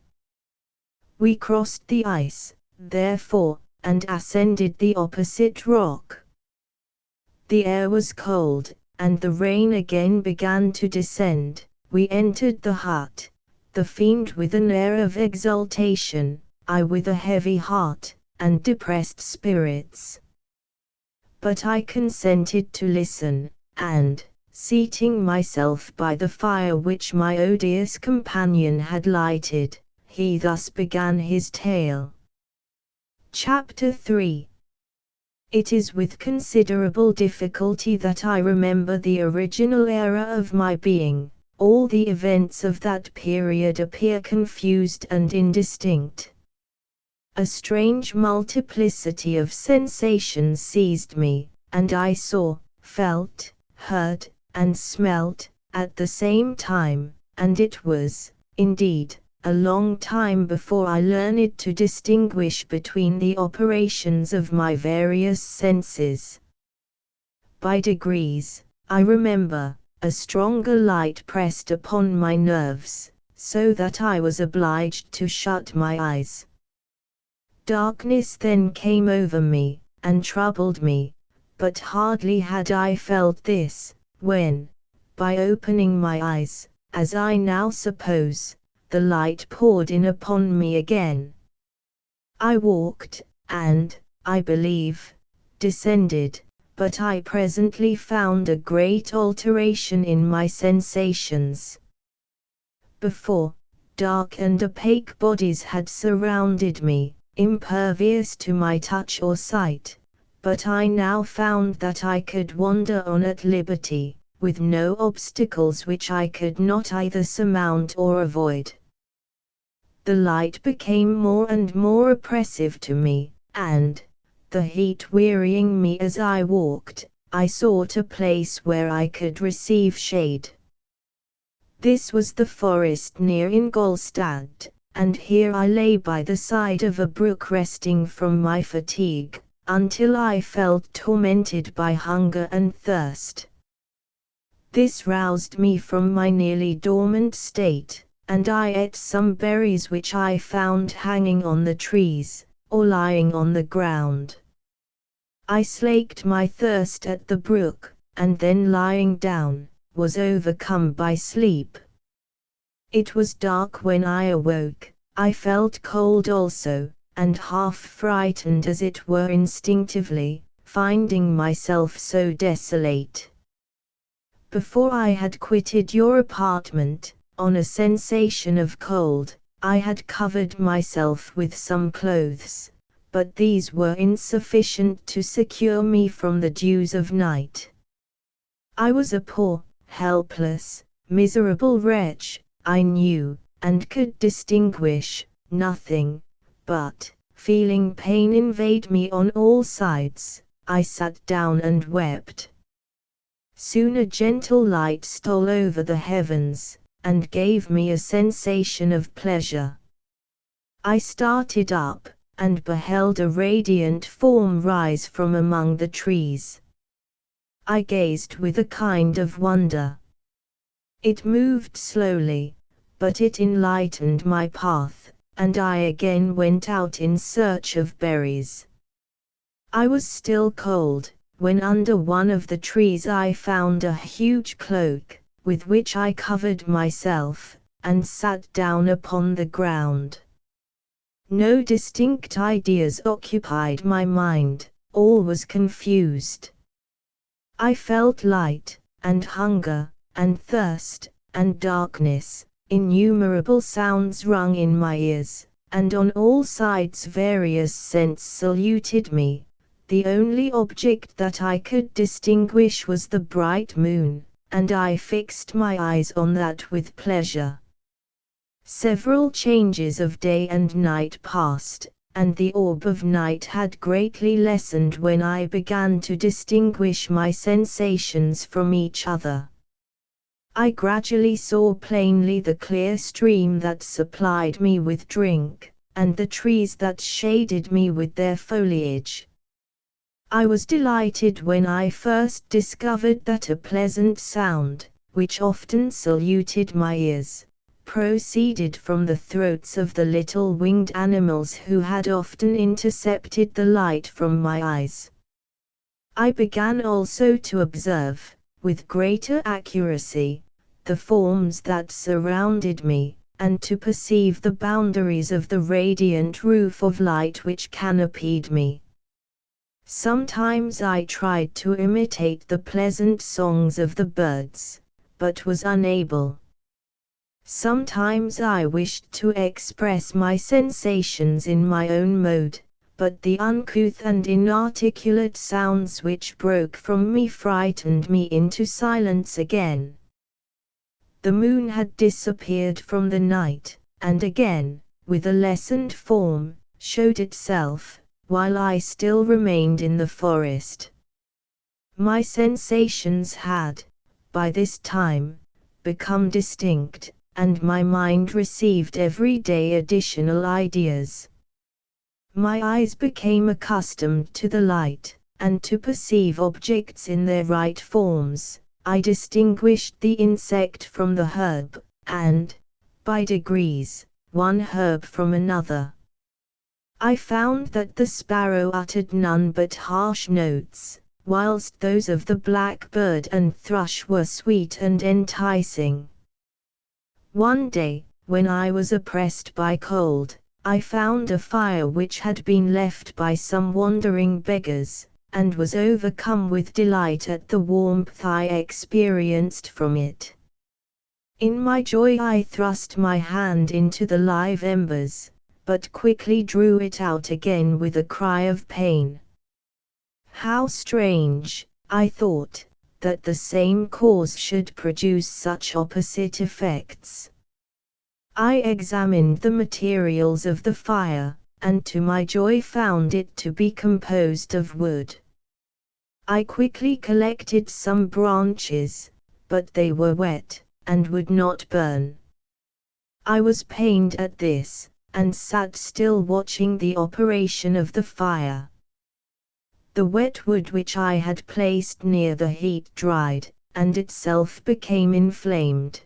We crossed the ice, therefore, and ascended the opposite rock. The air was cold, and the rain again began to descend. We entered the hut, the fiend with an air of exultation, I with a heavy heart, and depressed spirits. but I consented to listen, and, seating myself by the fire which my odious companion had lighted, he thus began his tale. Chapter 3. It is with considerable difficulty that I remember the original era of my being. All the events of that period appear confused and indistinct. A strange multiplicity of sensations seized me, and I saw, felt, heard, and smelt, at the same time, and it was, indeed, a long time before I learned to distinguish between the operations of my various senses. By degrees, I remember, a stronger light pressed upon my nerves, so that I was obliged to shut my eyes. Darkness then came over me, and troubled me, but hardly had I felt this, when, by opening my eyes, as I now suppose, the light poured in upon me again. I walked, and, I believe, descended, but I presently found a great alteration in my sensations. Before, dark and opaque bodies had surrounded me, impervious to my touch or sight, but I now found that I could wander on at liberty, with no obstacles which I could not either surmount or avoid. The light became more and more oppressive to me, and, the heat wearying me as I walked, I sought a place where I could receive shade. This was the forest near Ingolstadt, and here I lay by the side of a brook resting from my fatigue, until I felt tormented by hunger and thirst. This roused me from my nearly dormant state, and I ate some berries which I found hanging on the trees, or lying on the ground. I slaked my thirst at the brook, and then lying down, was overcome by sleep. It was dark when I awoke. I felt cold also, and half frightened as it were instinctively, finding myself so desolate. Before I had quitted your apartment, on a sensation of cold, I had covered myself with some clothes, but these were insufficient to secure me from the dews of night. I was a poor, helpless, miserable wretch, I knew, and could distinguish nothing, but, feeling pain invade me on all sides, I sat down and wept. Soon a gentle light stole over the heavens, and gave me a sensation of pleasure. I started up, and beheld a radiant form rise from among the trees. I gazed with a kind of wonder. It moved slowly, but it enlightened my path, and I again went out in search of berries. I was still cold, when under one of the trees I found a huge cloak, with which I covered myself, and sat down upon the ground. No distinct ideas occupied my mind, all was confused. I felt light, and hunger, and thirst, and darkness, innumerable sounds rung in my ears, and on all sides various scents saluted me. The only object that I could distinguish was the bright moon, and I fixed my eyes on that with pleasure. Several changes of day and night passed, and the orb of night had greatly lessened when I began to distinguish my sensations from each other. I gradually saw plainly the clear stream that supplied me with drink, and the trees that shaded me with their foliage. I was delighted when I first discovered that a pleasant sound, which often saluted my ears, proceeded from the throats of the little winged animals who had often intercepted the light from my eyes. I began also to observe, with greater accuracy, the forms that surrounded me, and to perceive the boundaries of the radiant roof of light which canopied me. Sometimes I tried to imitate the pleasant songs of the birds, but was unable. Sometimes I wished to express my sensations in my own mode, but the uncouth and inarticulate sounds which broke from me frightened me into silence again. The moon had disappeared from the night, and again, with a lessened form, showed itself, while I still remained in the forest. My sensations had, by this time, become distinct, and my mind received every day additional ideas. My eyes became accustomed to the light, and to perceive objects in their right forms. I distinguished the insect from the herb, and, by degrees, one herb from another. I found that the sparrow uttered none but harsh notes, whilst those of the blackbird and thrush were sweet and enticing. One day, when I was oppressed by cold, I found a fire which had been left by some wandering beggars, and was overcome with delight at the warmth I experienced from it. In my joy I thrust my hand into the live embers, but quickly drew it out again with a cry of pain. How strange, I thought, that the same cause should produce such opposite effects. I examined the materials of the fire, and to my joy found it to be composed of wood. I quickly collected some branches, but they were wet, and would not burn. I was pained at this, and sat still watching the operation of the fire. The wet wood which I had placed near the heat dried, and itself became inflamed.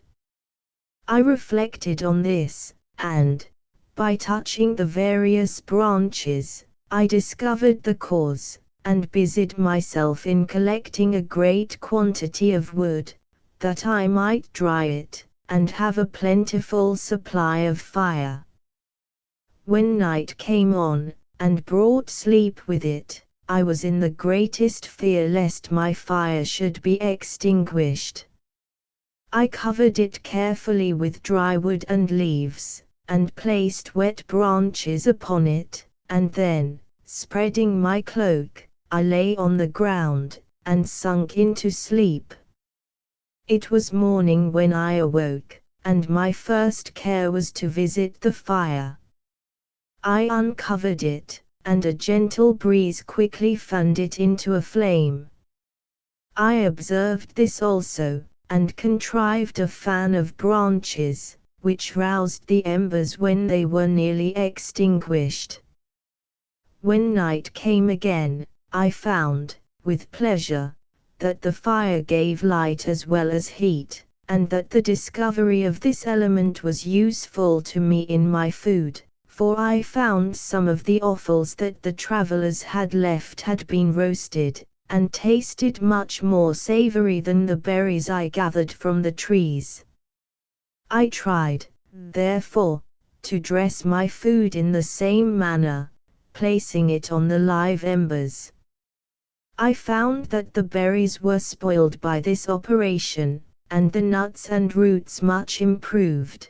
I reflected on this, and, by touching the various branches, I discovered the cause, and busied myself in collecting a great quantity of wood, that I might dry it, and have a plentiful supply of fire. When night came on, and brought sleep with it, I was in the greatest fear lest my fire should be extinguished. I covered it carefully with dry wood and leaves, and placed wet branches upon it, and then, spreading my cloak, I lay on the ground, and sunk into sleep. It was morning when I awoke, and my first care was to visit the fire. I uncovered it, and a gentle breeze quickly fanned it into a flame. I observed this also, and contrived a fan of branches, which roused the embers when they were nearly extinguished. When night came again, I found, with pleasure, that the fire gave light as well as heat, and that the discovery of this element was useful to me in my food, for I found some of the offals that the travellers had left had been roasted, and tasted much more savory than the berries I gathered from the trees. I tried, therefore, to dress my food in the same manner, placing it on the live embers. I found that the berries were spoiled by this operation, and the nuts and roots much improved.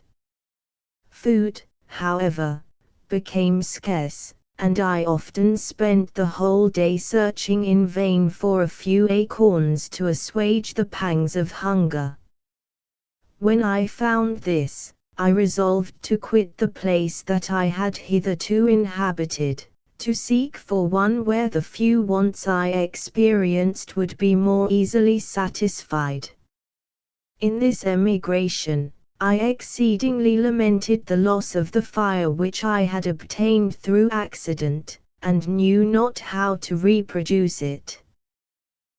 Food, however, became scarce, and I often spent the whole day searching in vain for a few acorns to assuage the pangs of hunger. When I found this, I resolved to quit the place that I had hitherto inhabited, to seek for one where the few wants I experienced would be more easily satisfied. In this emigration, I exceedingly lamented the loss of the fire which I had obtained through accident, and knew not how to reproduce it.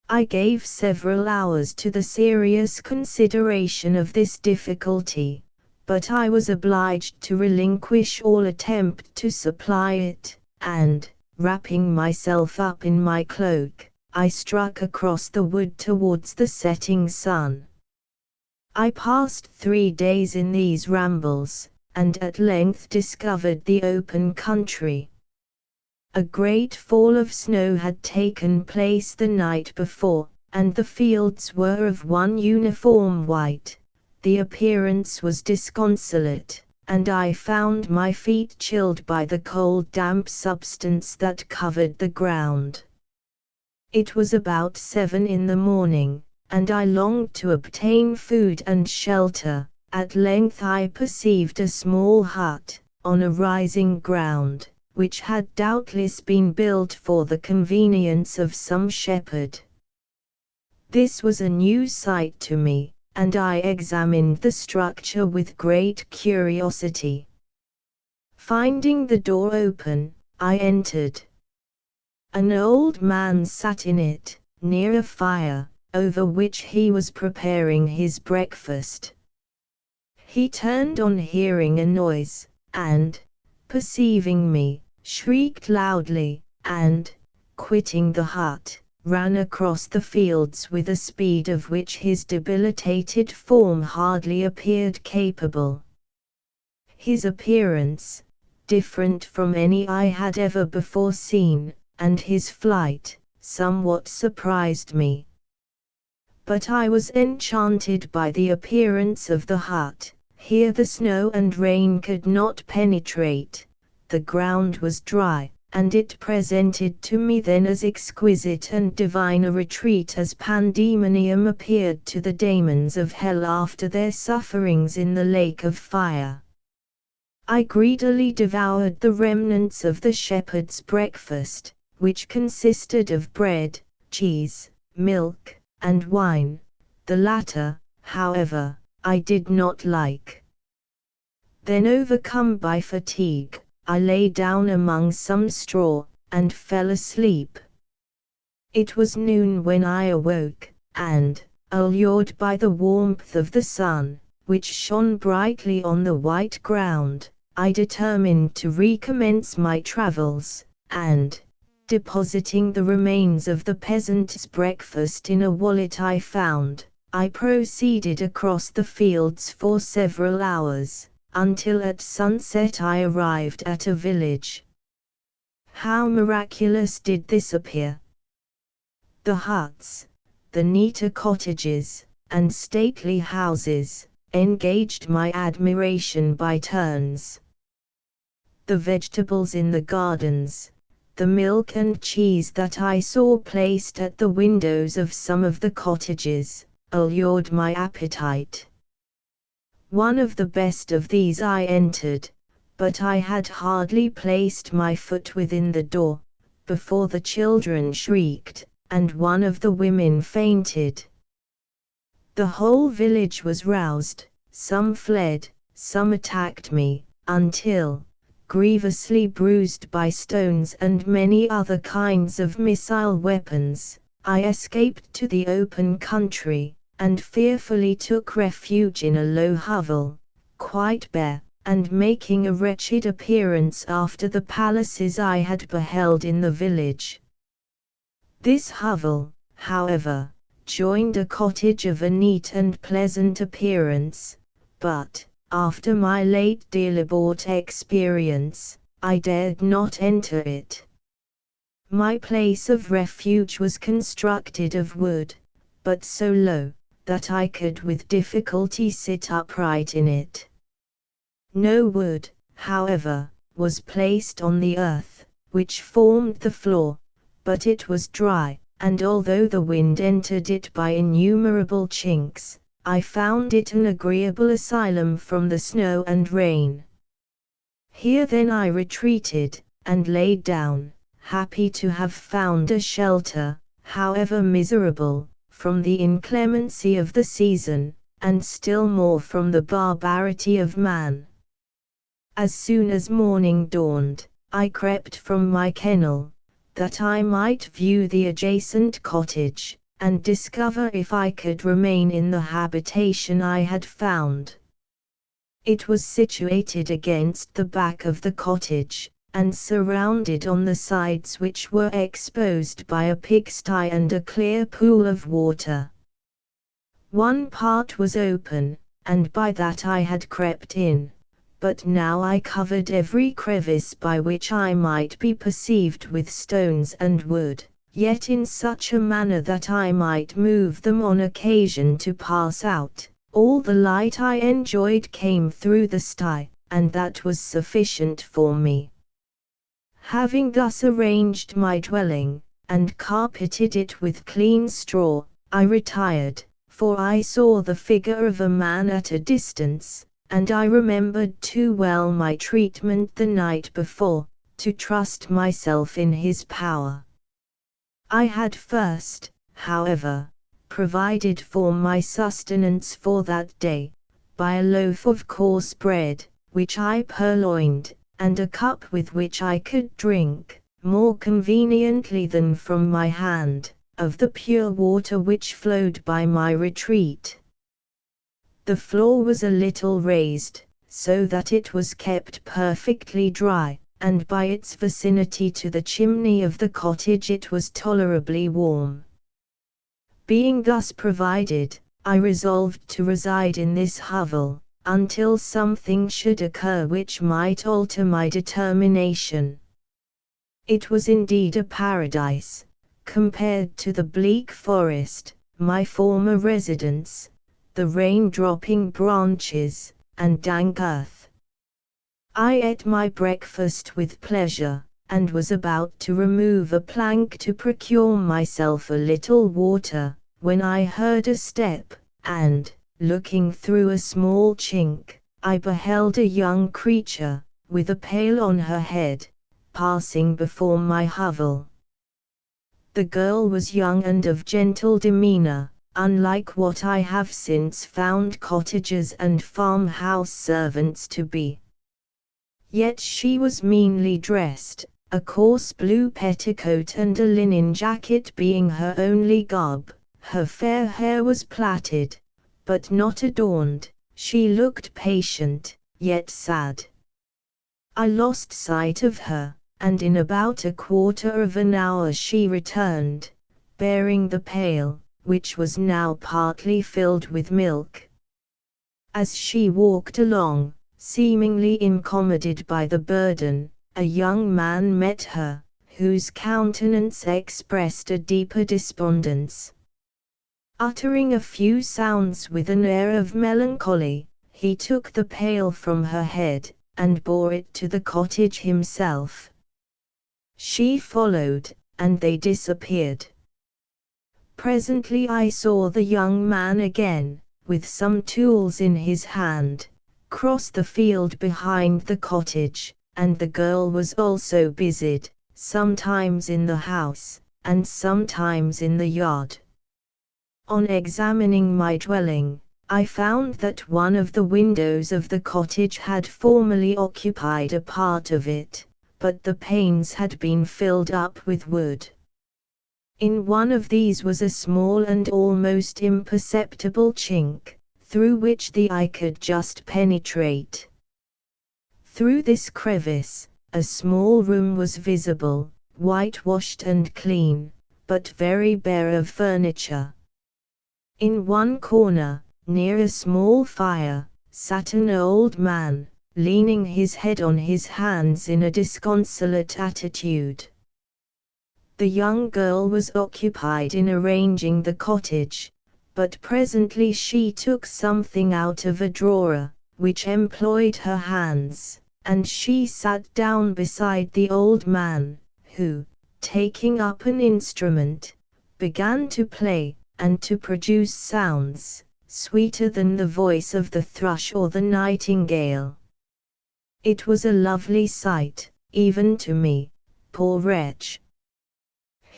I gave several hours to the serious consideration of this difficulty, but I was obliged to relinquish all attempt to supply it, and, wrapping myself up in my cloak, I struck across the wood towards the setting sun. I passed 3 days in these rambles, and at length discovered the open country. A great fall of snow had taken place the night before, and the fields were of one uniform white. The appearance was disconsolate, and I found my feet chilled by the cold damp substance that covered the ground. It was about 7 in the morning, and I longed to obtain food and shelter. At length I perceived a small hut, on a rising ground, which had doubtless been built for the convenience of some shepherd. This was a new sight to me, and I examined the structure with great curiosity. Finding the door open, I entered. An old man sat in it, near a fire, over which he was preparing his breakfast. He turned on hearing a noise, and, perceiving me, shrieked loudly, and, quitting the hut, ran across the fields with a speed of which his debilitated form hardly appeared capable. His appearance, different from any I had ever before seen, and his flight, somewhat surprised me. But I was enchanted by the appearance of the hut. Here the snow and rain could not penetrate, the ground was dry, and it presented to me then as exquisite and divine a retreat as Pandemonium appeared to the daemons of hell after their sufferings in the lake of fire. I greedily devoured the remnants of the shepherd's breakfast, which consisted of bread, cheese, milk, and wine. The latter, however, I did not like. Then, overcome by fatigue, I lay down among some straw, and fell asleep. It was noon when I awoke, and, allured by the warmth of the sun, which shone brightly on the white ground, I determined to recommence my travels, and, depositing the remains of the peasant's breakfast in a wallet I found, I proceeded across the fields for several hours, until at sunset I arrived at a village. How miraculous did this appear! The huts, the neater cottages, and stately houses, engaged my admiration by turns. The vegetables in the gardens, the milk and cheese that I saw placed at the windows of some of the cottages, allured my appetite. One of the best of these I entered, but I had hardly placed my foot within the door, before the children shrieked, and one of the women fainted. The whole village was roused, some fled, some attacked me, until, grievously bruised by stones and many other kinds of missile weapons, I escaped to the open country, and fearfully took refuge in a low hovel, quite bare, and making a wretched appearance after the palaces I had beheld in the village. This hovel, however, joined a cottage of a neat and pleasant appearance, but, after my late deliberate experience, I dared not enter it. My place of refuge was constructed of wood, but so low, that I could with difficulty sit upright in it. No wood, however, was placed on the earth, which formed the floor, but it was dry, and although the wind entered it by innumerable chinks, I found it an agreeable asylum from the snow and rain. Here then I retreated, and lay down, happy to have found a shelter, however miserable, from the inclemency of the season, and still more from the barbarity of man. As soon as morning dawned, I crept from my kennel, that I might view the adjacent cottage, and discover if I could remain in the habitation I had found. It was situated against the back of the cottage, and surrounded on the sides which were exposed by a pigsty and a clear pool of water. One part was open, and by that I had crept in, but now I covered every crevice by which I might be perceived with stones and wood, yet in such a manner that I might move them on occasion to pass out. All the light I enjoyed came through the sty, and that was sufficient for me. Having thus arranged my dwelling, and carpeted it with clean straw, I retired, for I saw the figure of a man at a distance, and I remembered too well my treatment the night before, to trust myself in his power. I had first, however, provided for my sustenance for that day, by a loaf of coarse bread, which I purloined, and a cup with which I could drink, more conveniently than from my hand, of the pure water which flowed by my retreat. The floor was a little raised, so that it was kept perfectly dry, and by its vicinity to the chimney of the cottage it was tolerably warm. Being thus provided, I resolved to reside in this hovel, until something should occur which might alter my determination. It was indeed a paradise, compared to the bleak forest, my former residence, the rain-dropping branches, and dank earth. I ate my breakfast with pleasure, and was about to remove a plank to procure myself a little water, when I heard a step, and, looking through a small chink, I beheld a young creature, with a pail on her head, passing before my hovel. The girl was young and of gentle demeanor, unlike what I have since found cottagers and farmhouse servants to be. Yet she was meanly dressed, a coarse blue petticoat and a linen jacket being her only garb. Her fair hair was plaited, but not adorned. She looked patient, yet sad. I lost sight of her, and in about a quarter of an hour she returned, bearing the pail, which was now partly filled with milk. As she walked along, seemingly incommoded by the burden, a young man met her, whose countenance expressed a deeper despondence. Uttering a few sounds with an air of melancholy, he took the pail from her head, and bore it to the cottage himself. She followed, and they disappeared. Presently I saw the young man again, with some tools in his hand, cross the field behind the cottage, and the girl was also busied, sometimes in the house, and sometimes in the yard. On examining my dwelling, I found that one of the windows of the cottage had formerly occupied a part of it, but the panes had been filled up with wood. In one of these was a small and almost imperceptible chink, through which the eye could just penetrate. Through this crevice, a small room was visible, whitewashed and clean, but very bare of furniture. In one corner, near a small fire, sat an old man, leaning his head on his hands in a disconsolate attitude. The young girl was occupied in arranging the cottage, but presently she took something out of a drawer, which employed her hands, and she sat down beside the old man, who, taking up an instrument, began to play, and to produce sounds, sweeter than the voice of the thrush or the nightingale. It was a lovely sight, even to me, poor wretch,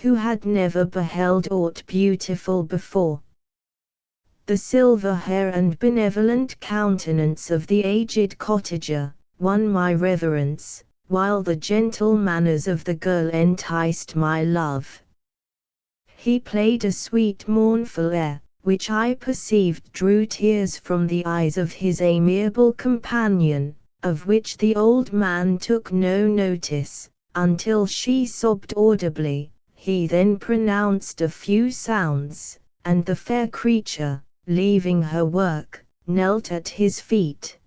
who had never beheld aught beautiful before. The silver hair and benevolent countenance of the aged cottager won my reverence, while the gentle manners of the girl enticed my love. He played a sweet mournful air, which I perceived drew tears from the eyes of his amiable companion, of which the old man took no notice, until she sobbed audibly. He then pronounced a few sounds, and the fair creature, leaving her work, knelt at his feet.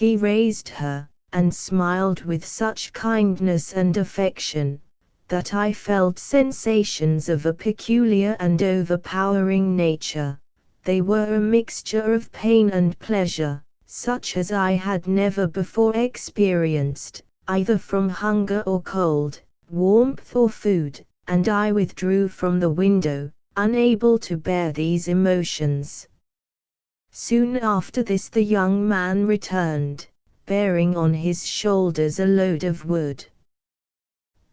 He raised her, and smiled with such kindness and affection, that I felt sensations of a peculiar and overpowering nature. They were a mixture of pain and pleasure, such as I had never before experienced, either from hunger or cold, warmth or food, and I withdrew from the window, unable to bear these emotions. Soon after this the young man returned, bearing on his shoulders a load of wood.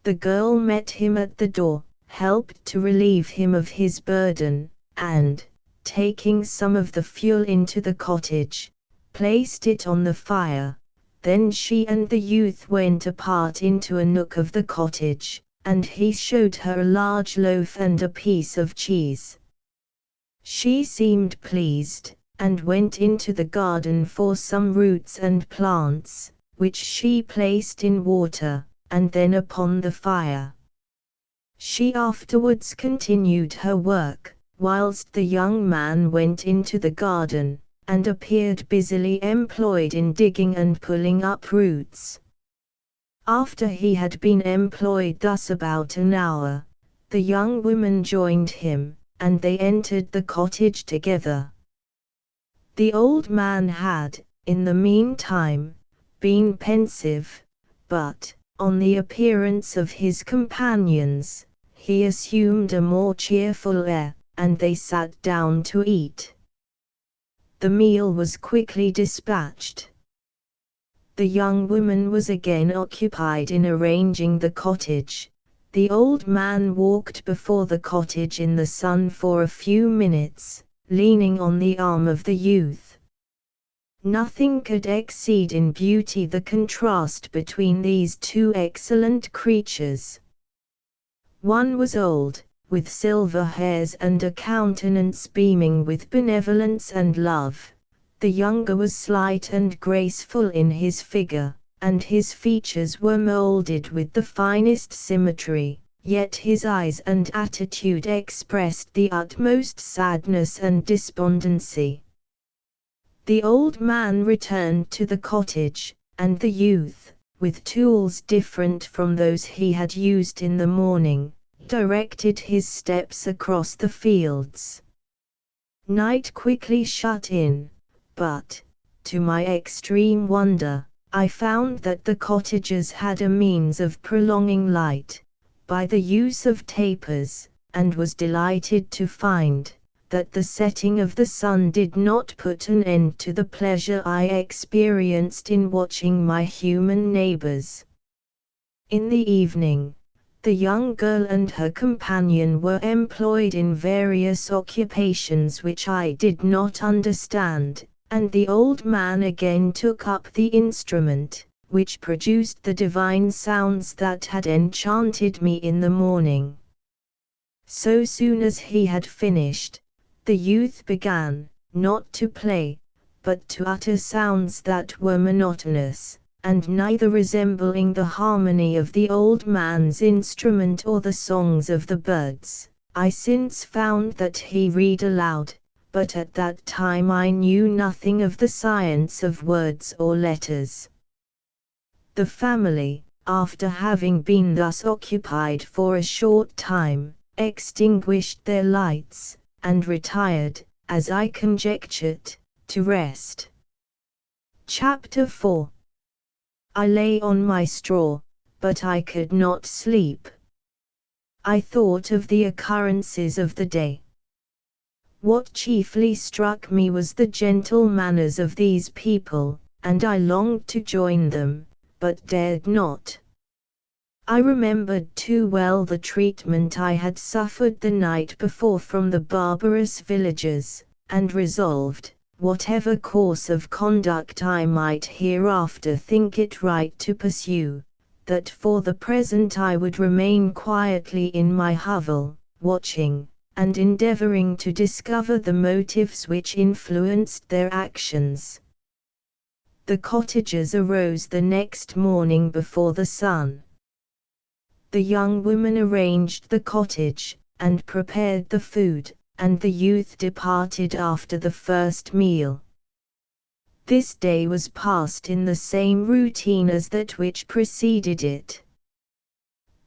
The girl met him at the door, helped to relieve him of his burden, and, taking some of the fuel into the cottage, placed it on the fire. Then she and the youth went apart into a nook of the cottage, and he showed her a large loaf and a piece of cheese. She seemed pleased, and went into the garden for some roots and plants, which she placed in water, and then upon the fire. She afterwards continued her work, whilst the young man went into the garden, and appeared busily employed in digging and pulling up roots. After he had been employed thus about an hour, the young woman joined him, and they entered the cottage together. The old man had, in the meantime, been pensive, but, on the appearance of his companions, he assumed a more cheerful air, and they sat down to eat. The meal was quickly dispatched. The young woman was again occupied in arranging the cottage. The old man walked before the cottage in the sun for a few minutes, leaning on the arm of the youth. Nothing could exceed in beauty the contrast between these two excellent creatures. One was old, with silver hairs and a countenance beaming with benevolence and love. The younger was slight and graceful in his figure, and his features were molded with the finest symmetry, yet his eyes and attitude expressed the utmost sadness and despondency. The old man returned to the cottage, and the youth, with tools different from those he had used in the morning, directed his steps across the fields. Night quickly shut in, but, to my extreme wonder, I found that the cottagers had a means of prolonging light, by the use of tapers, and was delighted to find that the setting of the sun did not put an end to the pleasure I experienced in watching my human neighbors. In the evening, the young girl and her companion were employed in various occupations which I did not understand, and the old man again took up the instrument, which produced the divine sounds that had enchanted me in the morning. So soon as he had finished, the youth began, not to play, but to utter sounds that were monotonous, and neither resembling the harmony of the old man's instrument or the songs of the birds. I since found that he read aloud, but at that time I knew nothing of the science of words or letters. The family, after having been thus occupied for a short time, extinguished their lights, and retired, as I conjectured, to rest. Chapter 4. I lay on my straw, but I could not sleep. I thought of the occurrences of the day. What chiefly struck me was the gentle manners of these people, and I longed to join them, but dared not. I remembered too well the treatment I had suffered the night before from the barbarous villagers, and resolved, whatever course of conduct I might hereafter think it right to pursue, that for the present I would remain quietly in my hovel, watching, and endeavoring to discover the motives which influenced their actions. The cottagers arose the next morning before the sun. The young woman arranged the cottage, and prepared the food, and the youth departed after the first meal. This day was passed in the same routine as that which preceded it.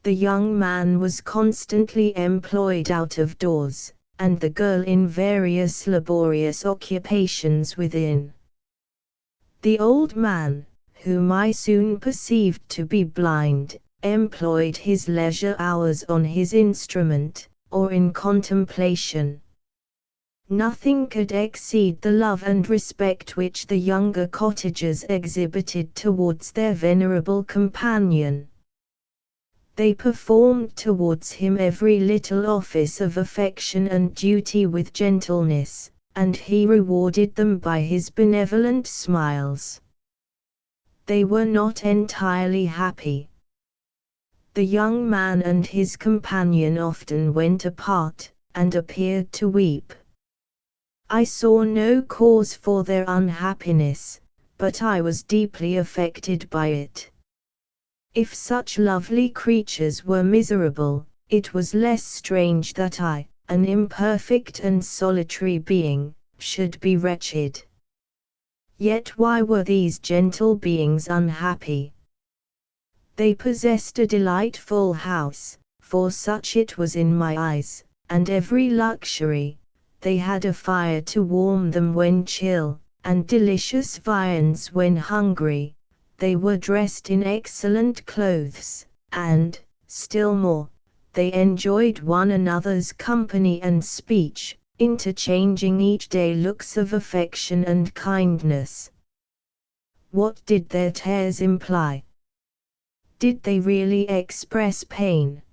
The young man was constantly employed out of doors, and the girl in various laborious occupations within. The old man, whom I soon perceived to be blind, employed his leisure hours on his instrument, or in contemplation. Nothing could exceed the love and respect which the younger cottagers exhibited towards their venerable companion. They performed towards him every little office of affection and duty with gentleness, and he rewarded them by his benevolent smiles. They were not entirely happy. The young man and his companion often went apart, and appeared to weep. I saw no cause for their unhappiness, but I was deeply affected by it. If such lovely creatures were miserable, it was less strange that I, an imperfect and solitary being, should be wretched. Yet why were these gentle beings unhappy? They possessed a delightful house, for such it was in my eyes, and every luxury. They had a fire to warm them when chill, and delicious viands when hungry. They were dressed in excellent clothes, and, still more, they enjoyed one another's company and speech, interchanging each day looks of affection and kindness. What did their tears imply? Did they really express pain?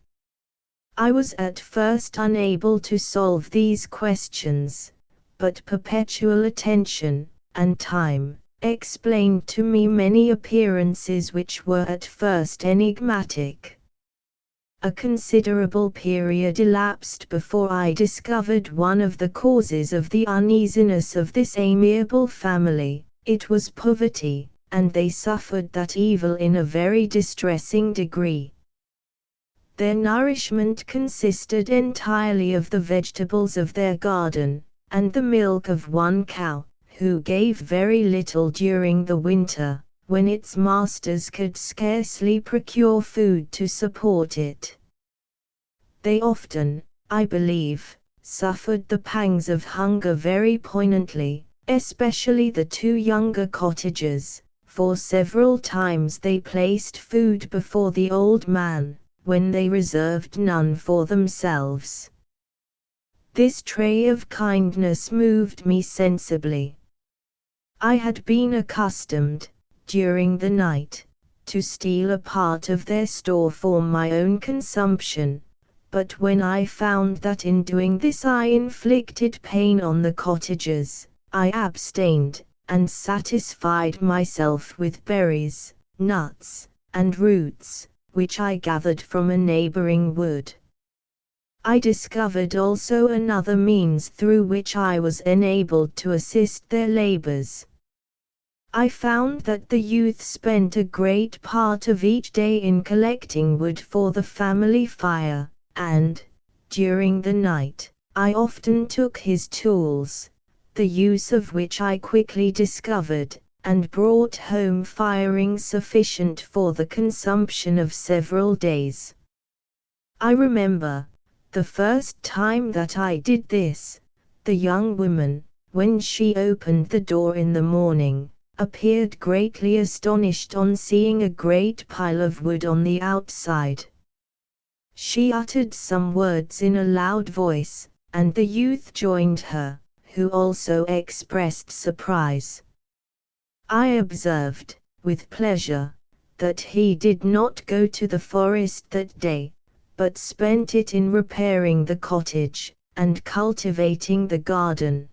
I was at first unable to solve these questions, but perpetual attention, and time, explained to me many appearances which were at first enigmatic. A considerable period elapsed before I discovered one of the causes of the uneasiness of this amiable family. It was poverty, and they suffered that evil in a very distressing degree. Their nourishment consisted entirely of the vegetables of their garden, and the milk of one cow, who gave very little during the winter, when its masters could scarcely procure food to support it. They often, I believe, suffered the pangs of hunger very poignantly, especially the two younger cottagers, for several times they placed food before the old man, when they reserved none for themselves. This trait of kindness moved me sensibly. I had been accustomed, during the night, to steal a part of their store for my own consumption, but when I found that in doing this I inflicted pain on the cottagers, I abstained, and satisfied myself with berries, nuts, and roots, which I gathered from a neighboring wood. I discovered also another means through which I was enabled to assist their labors. I found that the youth spent a great part of each day in collecting wood for the family fire, and, during the night, I often took his tools, the use of which I quickly discovered, and brought home firing sufficient for the consumption of several days. I remember, the first time that I did this, the young woman, when she opened the door in the morning, appeared greatly astonished on seeing a great pile of wood on the outside. She uttered some words in a loud voice, and the youth joined her, who also expressed surprise. I observed, with pleasure, that he did not go to the forest that day, but spent it in repairing the cottage, and cultivating the garden.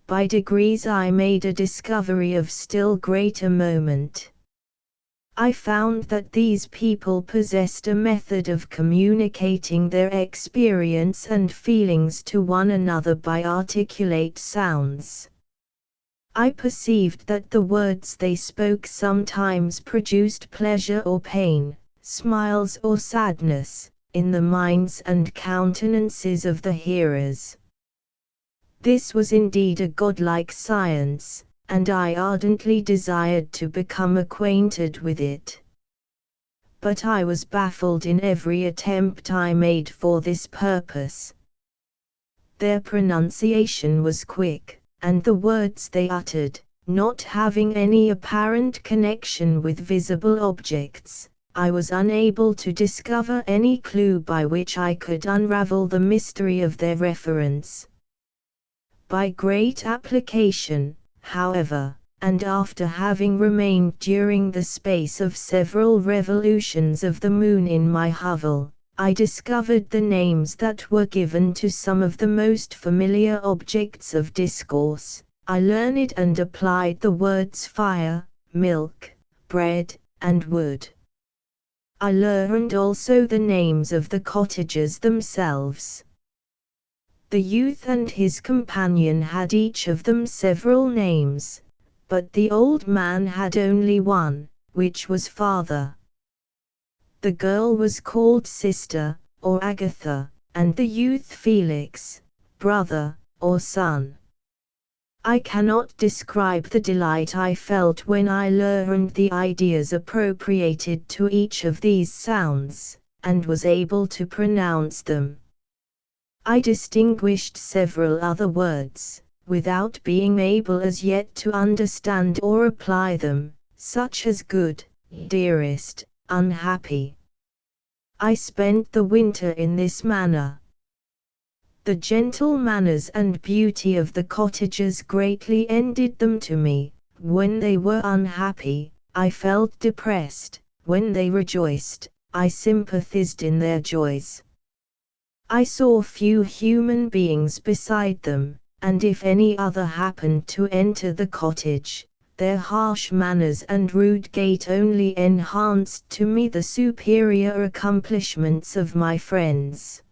By degrees I made a discovery of still greater moment. I found that these people possessed a method of communicating their experience and feelings to one another by articulate sounds. I perceived that the words they spoke sometimes produced pleasure or pain, smiles or sadness, in the minds and countenances of the hearers. This was indeed a godlike science, and I ardently desired to become acquainted with it. But I was baffled in every attempt I made for this purpose. Their pronunciation was quick, and the words they uttered, not having any apparent connection with visible objects, I was unable to discover any clue by which I could unravel the mystery of their reference. By great application, however, and after having remained during the space of several revolutions of the moon in my hovel, I discovered the names that were given to some of the most familiar objects of discourse. I learned and applied the words fire, milk, bread, and wood. I learned also the names of the cottages themselves. The youth and his companion had each of them several names, but the old man had only one, which was father. The girl was called sister, or Agatha, and the youth Felix, brother, or son. I cannot describe the delight I felt when I learned the ideas appropriated to each of these sounds, and was able to pronounce them. I distinguished several other words, without being able as yet to understand or apply them, such as good, dearest, unhappy. I spent the winter in this manner. The gentle manners and beauty of the cottagers greatly endeared them to me. When they were unhappy, I felt depressed. When they rejoiced, I sympathized in their joys. I saw few human beings beside them, and if any other happened to enter the cottage, their harsh manners and rude gait only enhanced to me the superior accomplishments of my friends.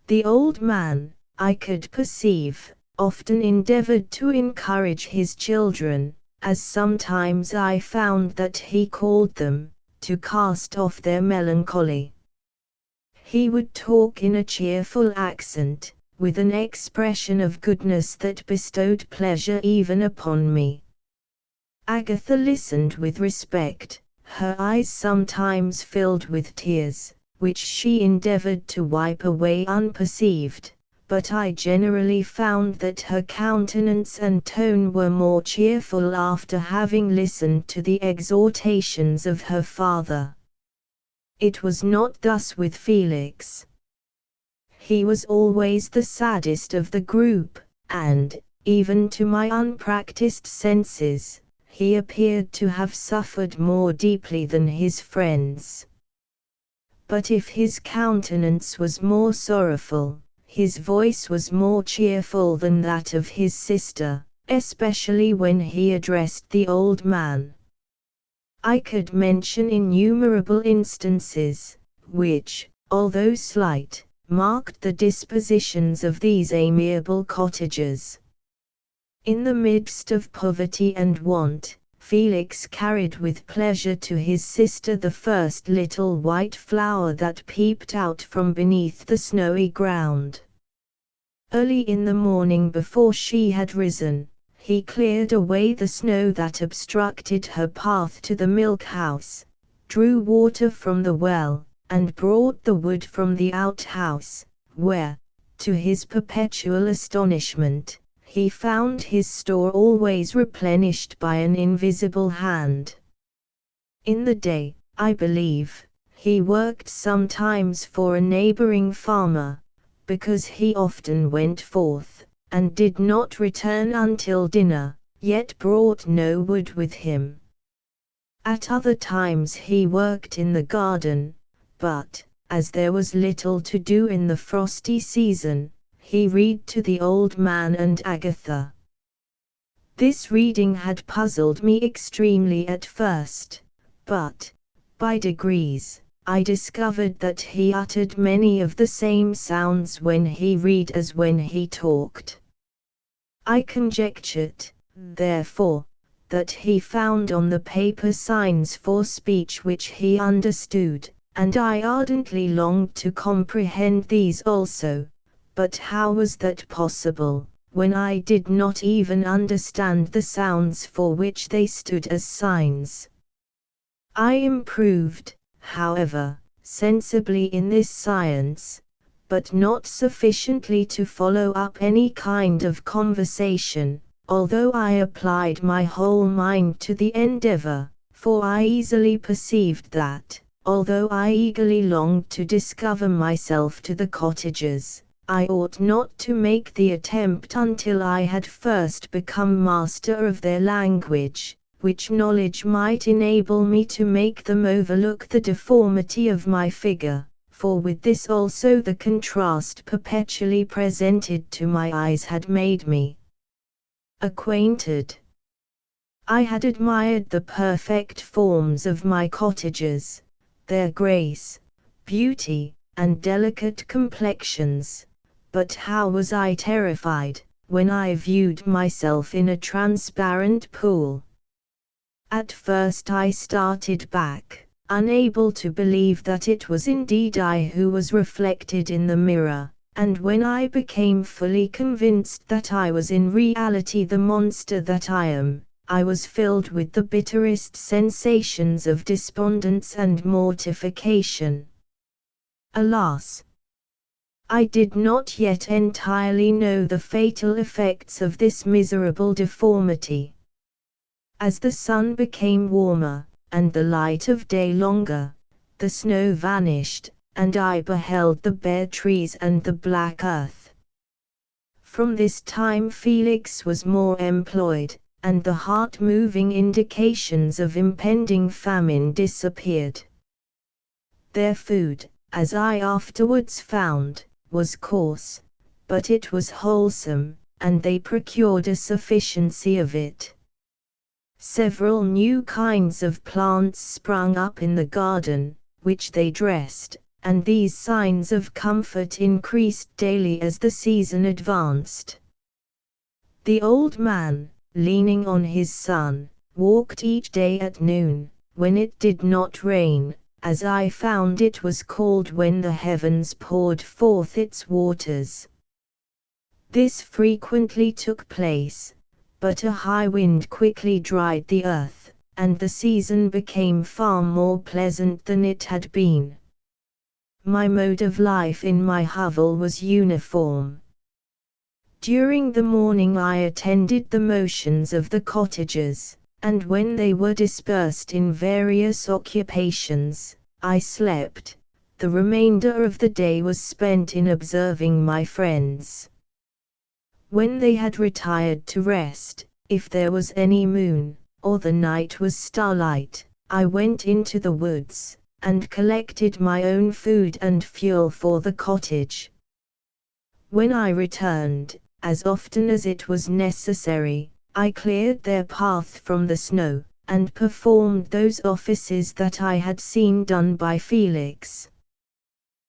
The old man, I could perceive, often endeavored to encourage his children, as sometimes I found that he called them, to cast off their melancholy. He would talk in a cheerful accent, with an expression of goodness that bestowed pleasure even upon me. Agatha listened with respect, her eyes sometimes filled with tears, which she endeavored to wipe away unperceived, but I generally found that her countenance and tone were more cheerful after having listened to the exhortations of her father. It was not thus with Felix. He was always the saddest of the group, and, even to my unpracticed senses, he appeared to have suffered more deeply than his friends. But if his countenance was more sorrowful, his voice was more cheerful than that of his sister, especially when he addressed the old man. I could mention innumerable instances, which, although slight, marked the dispositions of these amiable cottagers. In the midst of poverty and want, Felix carried with pleasure to his sister the first little white flower that peeped out from beneath the snowy ground. Early in the morning before she had risen, he cleared away the snow that obstructed her path to the milk house, drew water from the well, and brought the wood from the outhouse, where, to his perpetual astonishment, he found his store always replenished by an invisible hand. In the day, I believe, he worked sometimes for a neighboring farmer, because he often went forth, and did not return until dinner, yet brought no wood with him. At other times he worked in the garden, but, as there was little to do in the frosty season, he read to the old man and Agatha. This reading had puzzled me extremely at first, but, by degrees, I discovered that he uttered many of the same sounds when he read as when he talked. I conjectured, therefore, that he found on the paper signs for speech which he understood, and I ardently longed to comprehend these also, but how was that possible, when I did not even understand the sounds for which they stood as signs. I improved, however, sensibly in this science, but not sufficiently to follow up any kind of conversation, although I applied my whole mind to the endeavor, for I easily perceived that, although I eagerly longed to discover myself to the cottagers, I ought not to make the attempt until I had first become master of their language, which knowledge might enable me to make them overlook the deformity of my figure, for with this also the contrast perpetually presented to my eyes had made me acquainted. I had admired the perfect forms of my cottagers, their grace, beauty, and delicate complexions, but how was I terrified, when I viewed myself in a transparent pool. At first I started back, unable to believe that it was indeed I who was reflected in the mirror, and when I became fully convinced that I was in reality the monster that I am, I was filled with the bitterest sensations of despondence and mortification. Alas! I did not yet entirely know the fatal effects of this miserable deformity. As the sun became warmer, and the light of day longer, the snow vanished, and I beheld the bare trees and the black earth. From this time Felix was more employed, and the heart-moving indications of impending famine disappeared. Their food, as I afterwards found, was coarse, but it was wholesome, and they procured a sufficiency of it. Several new kinds of plants sprung up in the garden, which they dressed, and these signs of comfort increased daily as the season advanced. The old man, leaning on his son, walked each day at noon, when it did not rain, as I found it was called when the heavens poured forth its waters. This frequently took place, but a high wind quickly dried the earth, and the season became far more pleasant than it had been. My mode of life in my hovel was uniform. During the morning I attended the motions of the cottagers, and when they were dispersed in various occupations, I slept. The remainder of the day was spent in observing my friends. When they had retired to rest, if there was any moon, or the night was starlight, I went into the woods, and collected my own food and fuel for the cottage. When I returned, as often as it was necessary, I cleared their path from the snow, and performed those offices that I had seen done by Felix.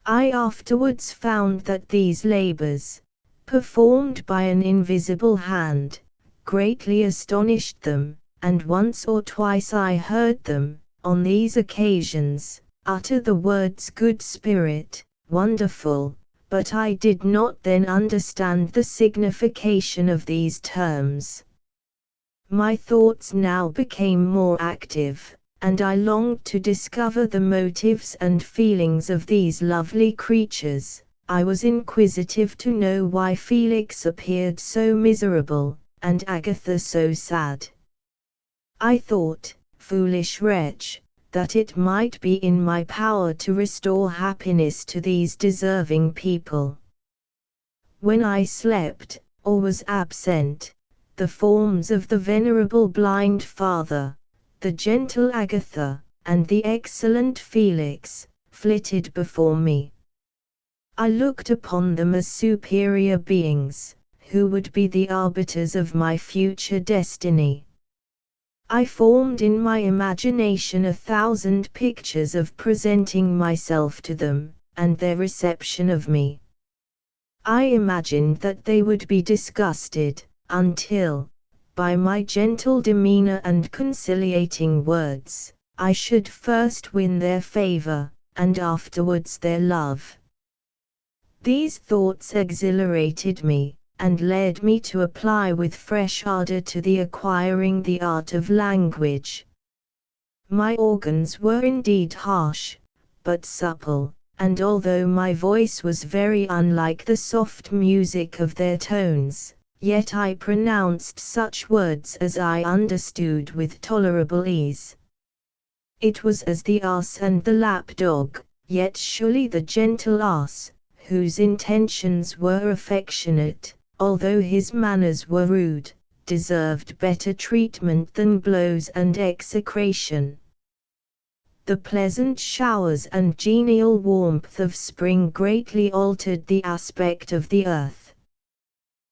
I afterwards found that these labors, performed by an invisible hand, greatly astonished them, and once or twice I heard them, on these occasions, utter the words "good spirit," "wonderful," but I did not then understand the signification of these terms. My thoughts now became more active, and I longed to discover the motives and feelings of these lovely creatures. I was inquisitive to know why Felix appeared so miserable, and Agatha so sad. I thought, foolish wretch, that it might be in my power to restore happiness to these deserving people. When I slept, or was absent, the forms of the venerable blind father, the gentle Agatha, and the excellent Felix, flitted before me. I looked upon them as superior beings, who would be the arbiters of my future destiny. I formed in my imagination 1,000 pictures of presenting myself to them, and their reception of me. I imagined that they would be disgusted, until, by my gentle demeanor and conciliating words, I should first win their favor, and afterwards their love. These thoughts exhilarated me, and led me to apply with fresh ardor to the acquiring the art of language. My organs were indeed harsh, but supple, and although my voice was very unlike the soft music of their tones, yet I pronounced such words as I understood with tolerable ease. It was as the ass and the lap-dog, yet surely the gentle ass, whose intentions were affectionate, although his manners were rude, deserved better treatment than blows and execration. The pleasant showers and genial warmth of spring greatly altered the aspect of the earth.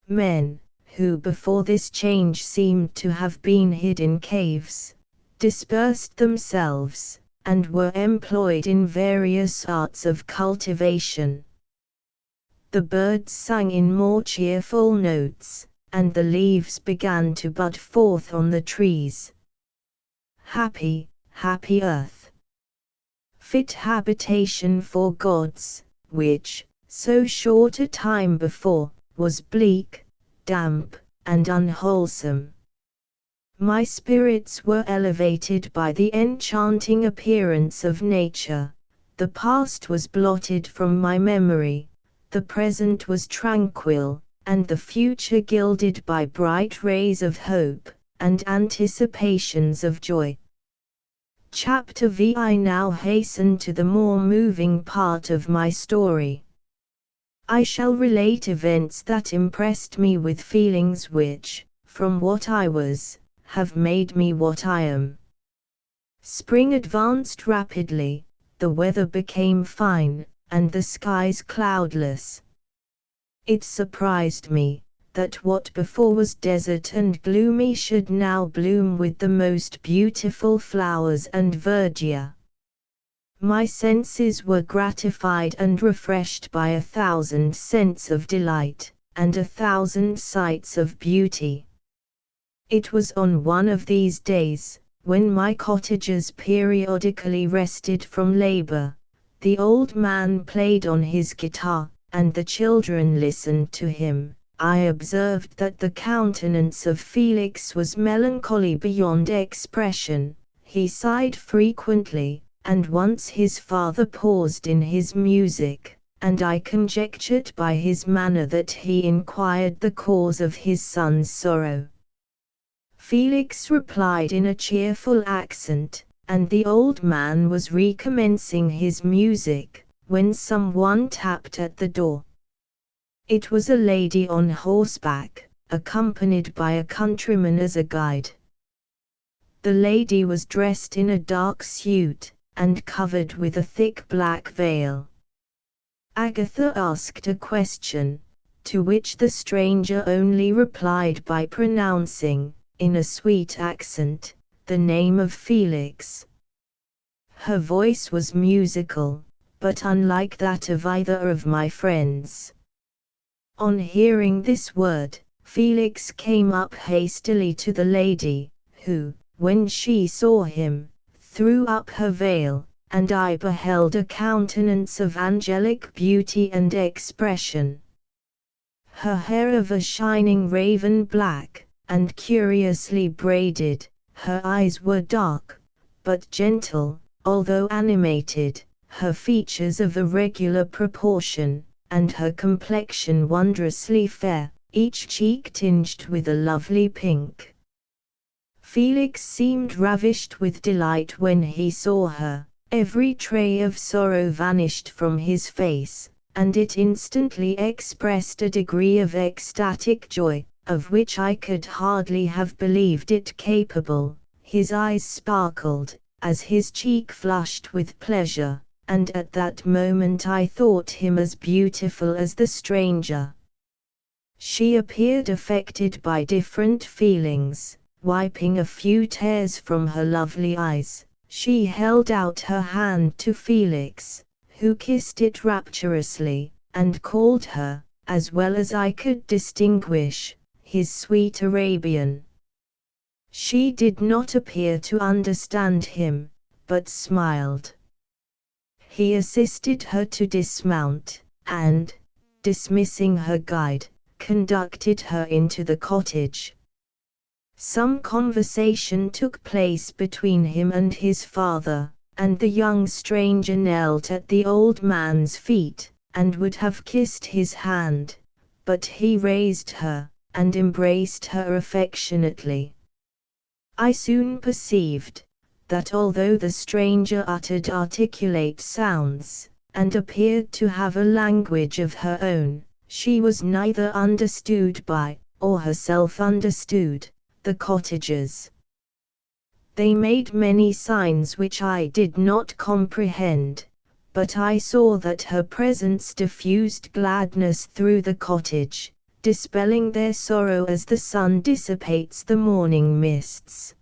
Men, who before this change seemed to have been hid in caves, dispersed themselves, and were employed in various arts of cultivation. The birds sang in more cheerful notes, and the leaves began to bud forth on the trees. Happy, happy earth! Fit habitation for gods, which, so short a time before, was bleak, damp, and unwholesome. My spirits were elevated by the enchanting appearance of nature, the past was blotted from my memory, the present was tranquil, and the future gilded by bright rays of hope, and anticipations of joy. Chapter V. I now hasten to the more moving part of my story. I shall relate events that impressed me with feelings which, from what I was, have made me what I am. Spring advanced rapidly, the weather became fine, and the skies cloudless. It surprised me, that what before was desert and gloomy should now bloom with the most beautiful flowers and verdure. My senses were gratified and refreshed by 1,000 scents of delight, and 1,000 sights of beauty. It was on one of these days, when my cottagers periodically rested from labor, the old man played on his guitar, and the children listened to him. I observed that the countenance of Felix was melancholy beyond expression, he sighed frequently, and once his father paused in his music, and I conjectured by his manner that he inquired the cause of his son's sorrow. Felix replied in a cheerful accent, and the old man was recommencing his music, when someone tapped at the door. It was a lady on horseback, accompanied by a countryman as a guide. The lady was dressed in a dark suit, and covered with a thick black veil. Agatha asked a question, to which the stranger only replied by pronouncing, in a sweet accent, the name of Felix. Her voice was musical, but unlike that of either of my friends. On hearing this word, Felix came up hastily to the lady, who, when she saw him, threw up her veil, and I beheld a countenance of angelic beauty and expression. Her hair of a shining raven black, and curiously braided, her eyes were dark, but gentle, although animated, her features of irregular proportion, and her complexion wondrously fair, each cheek tinged with a lovely pink. Felix seemed ravished with delight when he saw her, every tray of sorrow vanished from his face, and it instantly expressed a degree of ecstatic joy, of which I could hardly have believed it capable. His eyes sparkled, as his cheek flushed with pleasure, and at that moment I thought him as beautiful as the stranger. She appeared affected by different feelings. Wiping a few tears from her lovely eyes, she held out her hand to Felix, who kissed it rapturously, and called her, as well as I could distinguish, his sweet Arabian. She did not appear to understand him, but smiled. He assisted her to dismount, and, dismissing her guide, conducted her into the cottage. Some conversation took place between him and his father, and the young stranger knelt at the old man's feet, and would have kissed his hand, but he raised her, and embraced her affectionately. I soon perceived that although the stranger uttered articulate sounds, and appeared to have a language of her own, she was neither understood by, or herself understood, the cottagers. They made many signs which I did not comprehend, but I saw that her presence diffused gladness through the cottage, dispelling their sorrow as the sun dissipates the morning mists.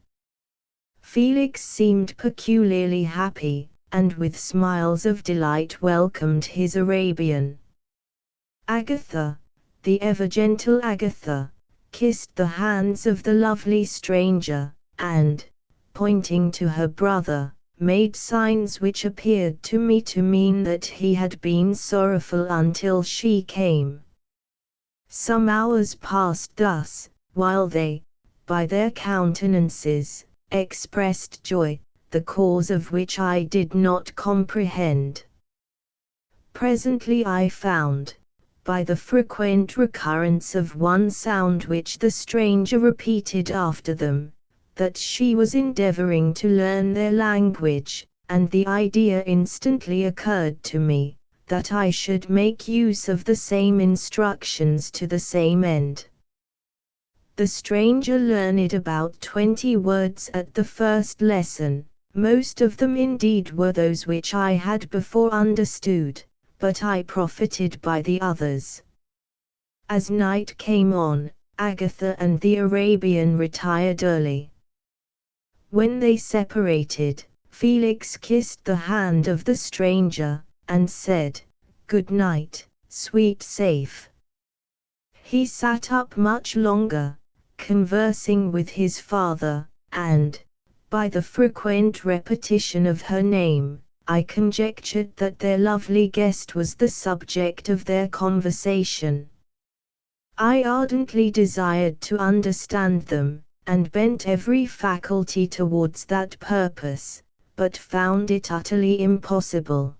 Felix seemed peculiarly happy, and with smiles of delight welcomed his Arabian. Agatha, the ever-gentle Agatha, kissed the hands of the lovely stranger, and, pointing to her brother, made signs which appeared to me to mean that he had been sorrowful until she came. Some hours passed thus, while they, by their countenances, expressed joy, the cause of which I did not comprehend. Presently I found, by the frequent recurrence of one sound which the stranger repeated after them, that she was endeavoring to learn their language, and the idea instantly occurred to me, that I should make use of the same instructions to the same end. The stranger learned about 20 words at the first lesson. Most of them indeed were those which I had before understood, but I profited by the others. As night came on, Agatha and the Arabian retired early. When they separated, Felix kissed the hand of the stranger, and said, "Good night, sweet safe." He sat up much longer, conversing with his father, and, by the frequent repetition of her name, I conjectured that their lovely guest was the subject of their conversation. I ardently desired to understand them, and bent every faculty towards that purpose, but found it utterly impossible.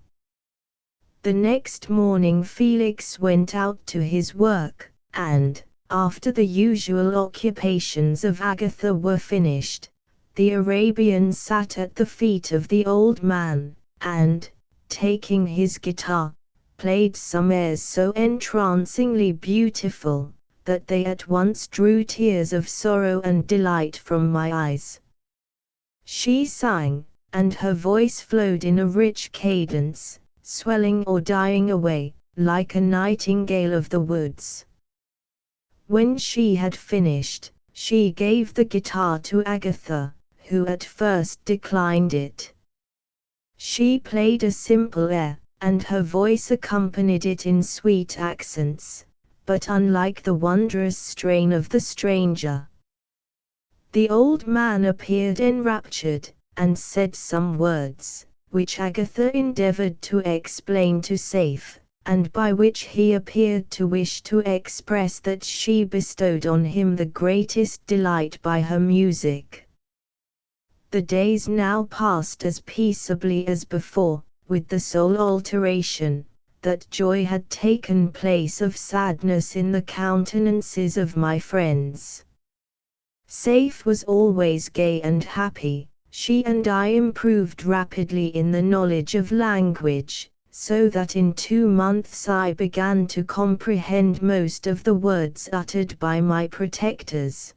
The next morning Felix went out to his work, and, after the usual occupations of Agatha were finished, the Arabian sat at the feet of the old man, and, taking his guitar, played some airs so entrancingly beautiful, that they at once drew tears of sorrow and delight from my eyes. She sang, and her voice flowed in a rich cadence, swelling or dying away, like a nightingale of the woods. When she had finished, she gave the guitar to Agatha, who at first declined it. She played a simple air, and her voice accompanied it in sweet accents, but unlike the wondrous strain of the stranger. The old man appeared enraptured, and said some words, which Agatha endeavored to explain to Saif, and by which he appeared to wish to express that she bestowed on him the greatest delight by her music. The days now passed as peaceably as before, with the sole alteration, that joy had taken place of sadness in the countenances of my friends. Saif was always gay and happy. She and I improved rapidly in the knowledge of language, so that in 2 months I began to comprehend most of the words uttered by my protectors.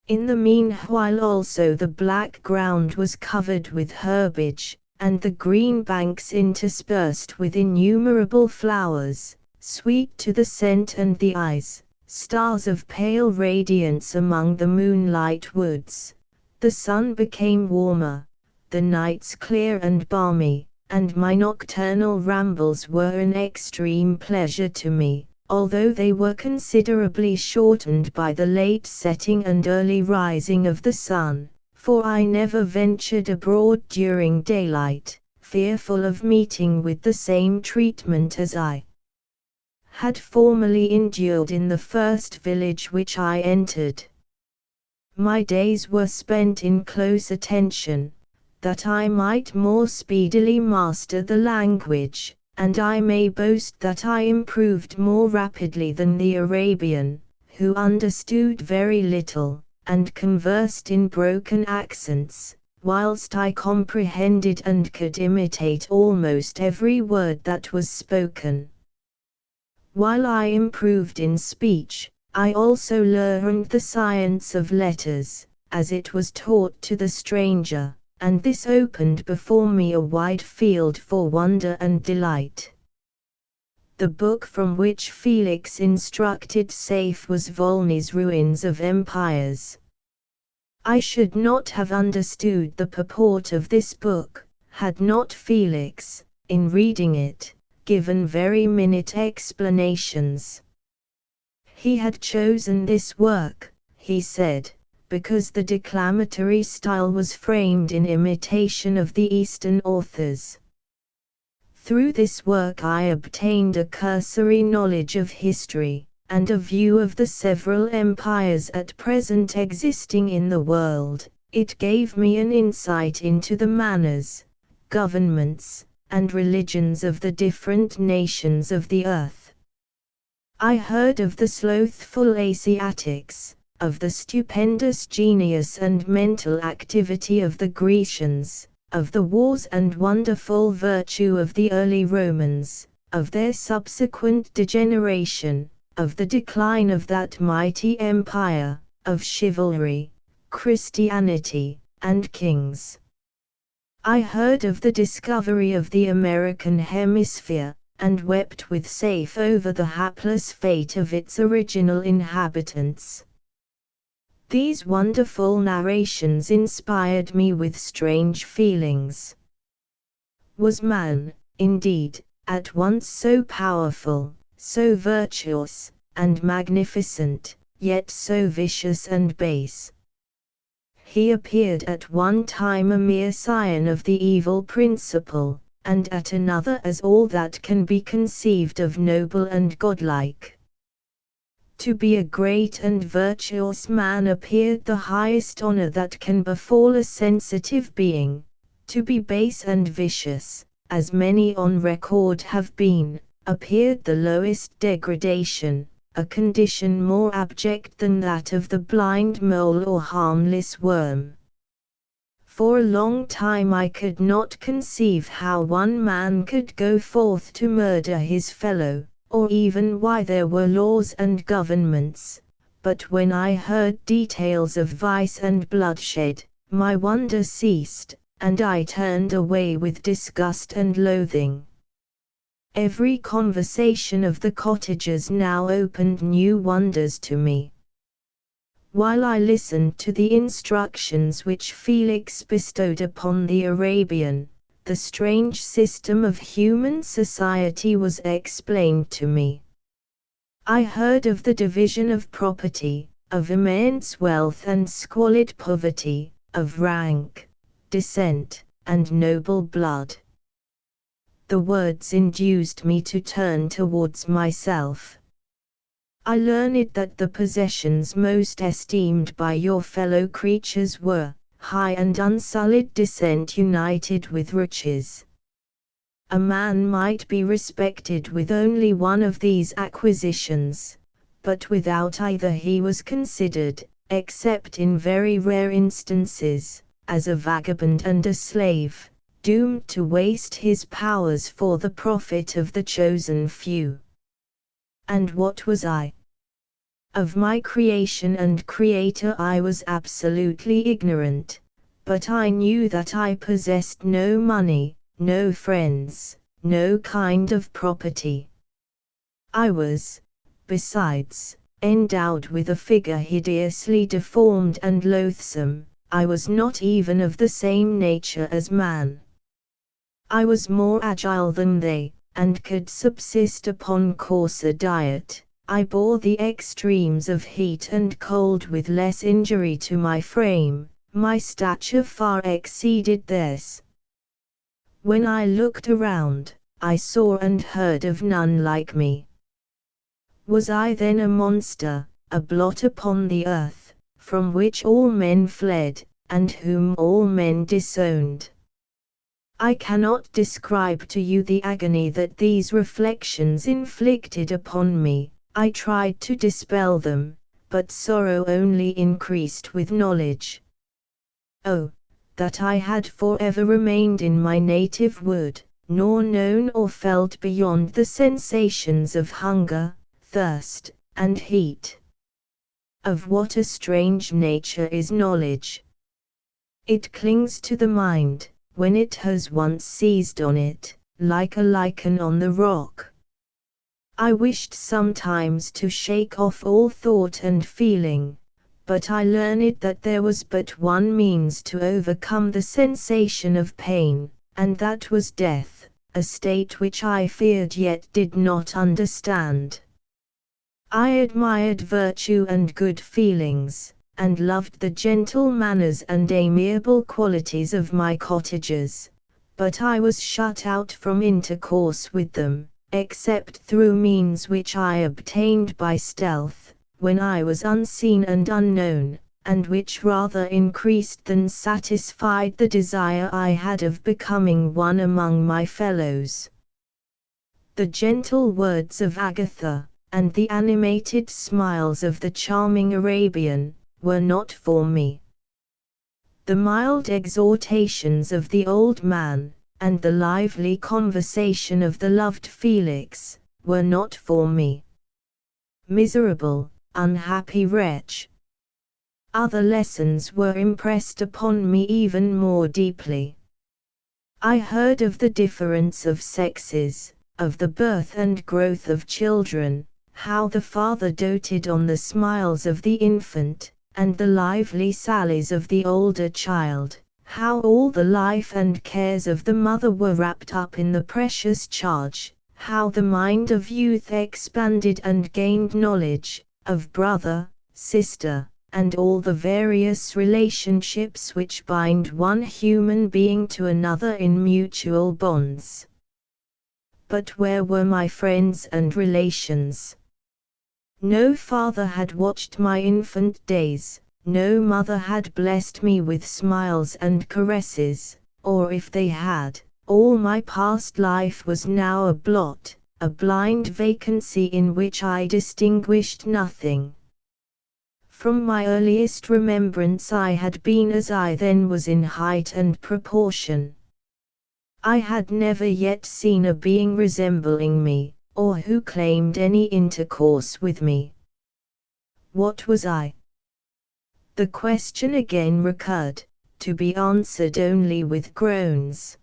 In the meanwhile also the black ground was covered with herbage, and the green banks interspersed with innumerable flowers, sweet to the scent and the eyes, stars of pale radiance among the moonlight woods. The sun became warmer, the nights clear and balmy, and my nocturnal rambles were an extreme pleasure to me, although they were considerably shortened by the late setting and early rising of the sun, for I never ventured abroad during daylight, fearful of meeting with the same treatment as I had formerly endured in the first village which I entered. My days were spent in close attention, that I might more speedily master the language, and I may boast that I improved more rapidly than the Arabian, who understood very little, and conversed in broken accents, whilst I comprehended and could imitate almost every word that was spoken. While I improved in speech, I also learned the science of letters, as it was taught to the stranger, and this opened before me a wide field for wonder and delight. The book from which Felix instructed Saif was Volney's Ruins of Empires. I should not have understood the purport of this book, had not Felix, in reading it, given very minute explanations. He had chosen this work, he said, because the declamatory style was framed in imitation of the Eastern authors. Through this work I obtained a cursory knowledge of history, and a view of the several empires at present existing in the world. It gave me an insight into the manners, governments, and religions of the different nations of the earth. I heard of the slothful Asiatics, of the stupendous genius and mental activity of the Grecians, of the wars and wonderful virtue of the early Romans, of their subsequent degeneration, of the decline of that mighty empire, of chivalry, Christianity, and kings. I heard of the discovery of the American hemisphere, and wept with Saif over the hapless fate of its original inhabitants. These wonderful narrations inspired me with strange feelings. Was man, indeed, at once so powerful, so virtuous, and magnificent, yet so vicious and base? He appeared at one time a mere scion of the evil principle, and at another as all that can be conceived of noble and godlike. To be a great and virtuous man appeared the highest honor that can befall a sensitive being. To be base and vicious, as many on record have been, appeared the lowest degradation, a condition more abject than that of the blind mole or harmless worm. For a long time I could not conceive how one man could go forth to murder his fellow, or even why there were laws and governments, but when I heard details of vice and bloodshed, my wonder ceased, and I turned away with disgust and loathing. Every conversation of the cottagers now opened new wonders to me. While I listened to the instructions which Felix bestowed upon the Arabian, the strange system of human society was explained to me. I heard of the division of property, of immense wealth and squalid poverty, of rank, descent, and noble blood. The words induced me to turn towards myself. I learned that the possessions most esteemed by your fellow creatures were high and unsullied descent united with riches. A man might be respected with only one of these acquisitions, but without either he was considered, except in very rare instances, as a vagabond and a slave, doomed to waste his powers for the profit of the chosen few. And what was I? Of my creation and creator I was absolutely ignorant, but I knew that I possessed no money, no friends, no kind of property. I was, besides, endowed with a figure hideously deformed and loathsome. I was not even of the same nature as man. I was more agile than they, and could subsist upon coarser diet. I bore the extremes of heat and cold with less injury to my frame. My stature far exceeded theirs. When I looked around, I saw and heard of none like me. Was I then a monster, a blot upon the earth, from which all men fled, and whom all men disowned? I cannot describe to you the agony that these reflections inflicted upon me. I tried to dispel them, but sorrow only increased with knowledge. Oh, that I had forever remained in my native wood, nor known or felt beyond the sensations of hunger, thirst, and heat. Of what a strange nature is knowledge! It clings to the mind, when it has once seized on it, like a lichen on the rock. I wished sometimes to shake off all thought and feeling, but I learned that there was but one means to overcome the sensation of pain, and that was death, a state which I feared yet did not understand. I admired virtue and good feelings, and loved the gentle manners and amiable qualities of my cottagers, but I was shut out from intercourse with them, except through means which I obtained by stealth, when I was unseen and unknown, and which rather increased than satisfied the desire I had of becoming one among my fellows. The gentle words of Agatha, and the animated smiles of the charming Arabian, were not for me. The mild exhortations of the old man, and the lively conversation of the loved Felix, were not for me. Miserable, unhappy wretch! Other lessons were impressed upon me even more deeply. I heard of the difference of sexes, of the birth and growth of children, how the father doted on the smiles of the infant, and the lively sallies of the older child, how all the life and cares of the mother were wrapped up in the precious charge, how the mind of youth expanded and gained knowledge, of brother, sister, and all the various relationships which bind one human being to another in mutual bonds. But where were my friends and relations? No father had watched my infant days, no mother had blessed me with smiles and caresses, or if they had, all my past life was now a blot, a blind vacancy in which I distinguished nothing. From my earliest remembrance I had been as I then was in height and proportion. I had never yet seen a being resembling me, or who claimed any intercourse with me. What was I? The question again recurred, to be answered only with groans.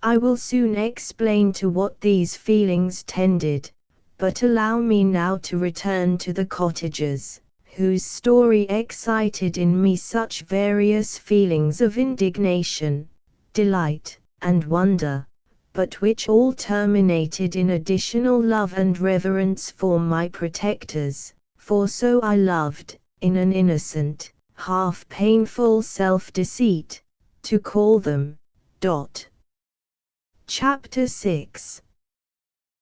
I will soon explain to what these feelings tended, but allow me now to return to the cottagers, whose story excited in me such various feelings of indignation, delight, and wonder, but which all terminated in additional love and reverence for my protectors, for so I loved, in an innocent, half painful self-deceit, to call them. Chapter 6.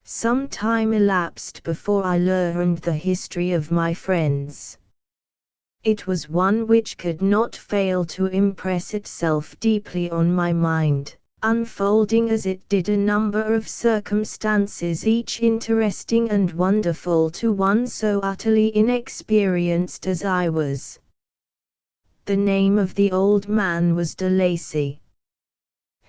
Some time elapsed before I learned the history of my friends. It was one which could not fail to impress itself deeply on my mind, unfolding as it did a number of circumstances each interesting and wonderful to one so utterly inexperienced as I was. The name of the old man was de Lacy.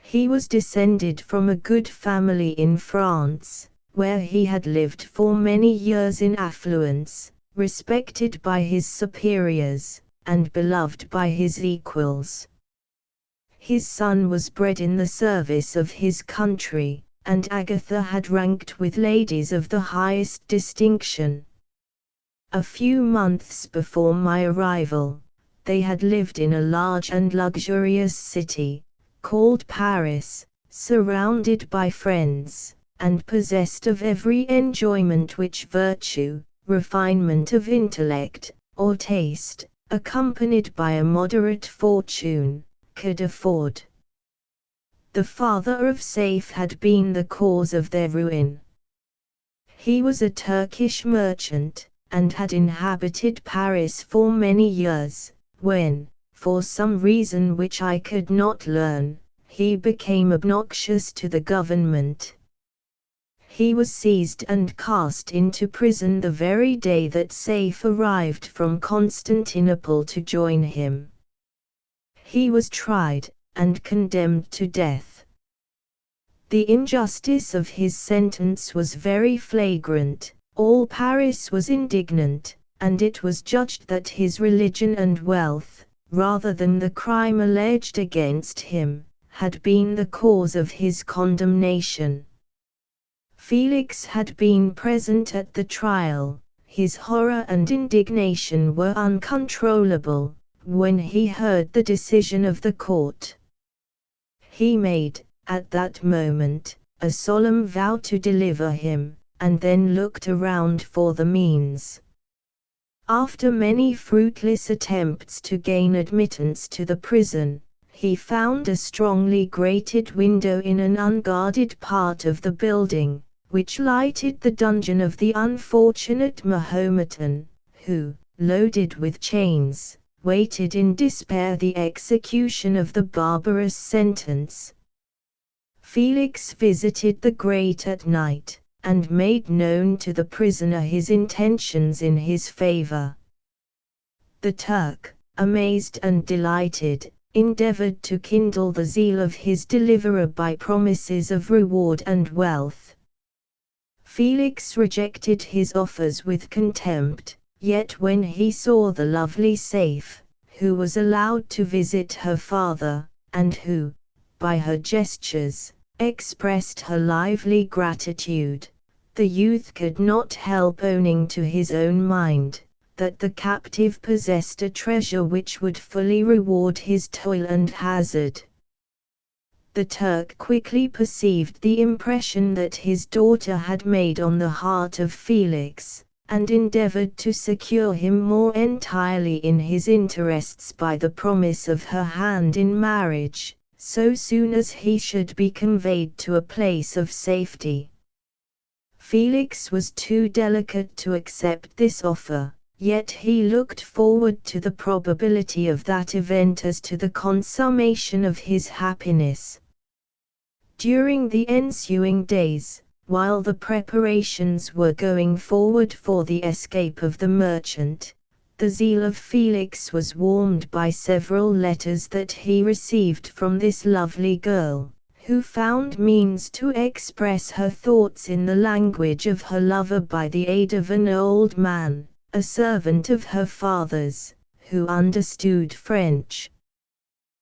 He was descended from a good family in France, where he had lived for many years in affluence, respected by his superiors, and beloved by his equals. His son was bred in the service of his country, and Agatha had ranked with ladies of the highest distinction. A few months before my arrival, they had lived in a large and luxurious city, called Paris, surrounded by friends, and possessed of every enjoyment which virtue, refinement of intellect, or taste, accompanied by a moderate fortune, could afford. The father of Saif had been the cause of their ruin. He was a Turkish merchant, and had inhabited Paris for many years, when, for some reason which I could not learn, he became obnoxious to the government. He was seized and cast into prison the very day that Saif arrived from Constantinople to join him. He was tried, and condemned to death. The injustice of his sentence was very flagrant, all Paris was indignant, and it was judged that his religion and wealth, rather than the crime alleged against him, had been the cause of his condemnation. Felix had been present at the trial. His horror and indignation were uncontrollable when he heard the decision of the court. He made, at that moment, a solemn vow to deliver him, and then looked around for the means. After many fruitless attempts to gain admittance to the prison, he found a strongly grated window in an unguarded part of the building, which lighted the dungeon of the unfortunate Mahometan, who, loaded with chains, waited in despair the execution of the barbarous sentence. Felix visited the grate at night, and made known to the prisoner his intentions in his favor. The Turk, amazed and delighted, endeavored to kindle the zeal of his deliverer by promises of reward and wealth. Felix rejected his offers with contempt, yet when he saw the lovely Saif, who was allowed to visit her father, and who, by her gestures, expressed her lively gratitude, the youth could not help owning to his own mind that the captive possessed a treasure which would fully reward his toil and hazard. The Turk quickly perceived the impression that his daughter had made on the heart of Felix, and endeavored to secure him more entirely in his interests by the promise of her hand in marriage, so soon as he should be conveyed to a place of safety. Felix was too delicate to accept this offer, yet he looked forward to the probability of that event as to the consummation of his happiness. During the ensuing days, while the preparations were going forward for the escape of the merchant, the zeal of Felix was warmed by several letters that he received from this lovely girl, who found means to express her thoughts in the language of her lover by the aid of an old man, a servant of her father's, who understood French.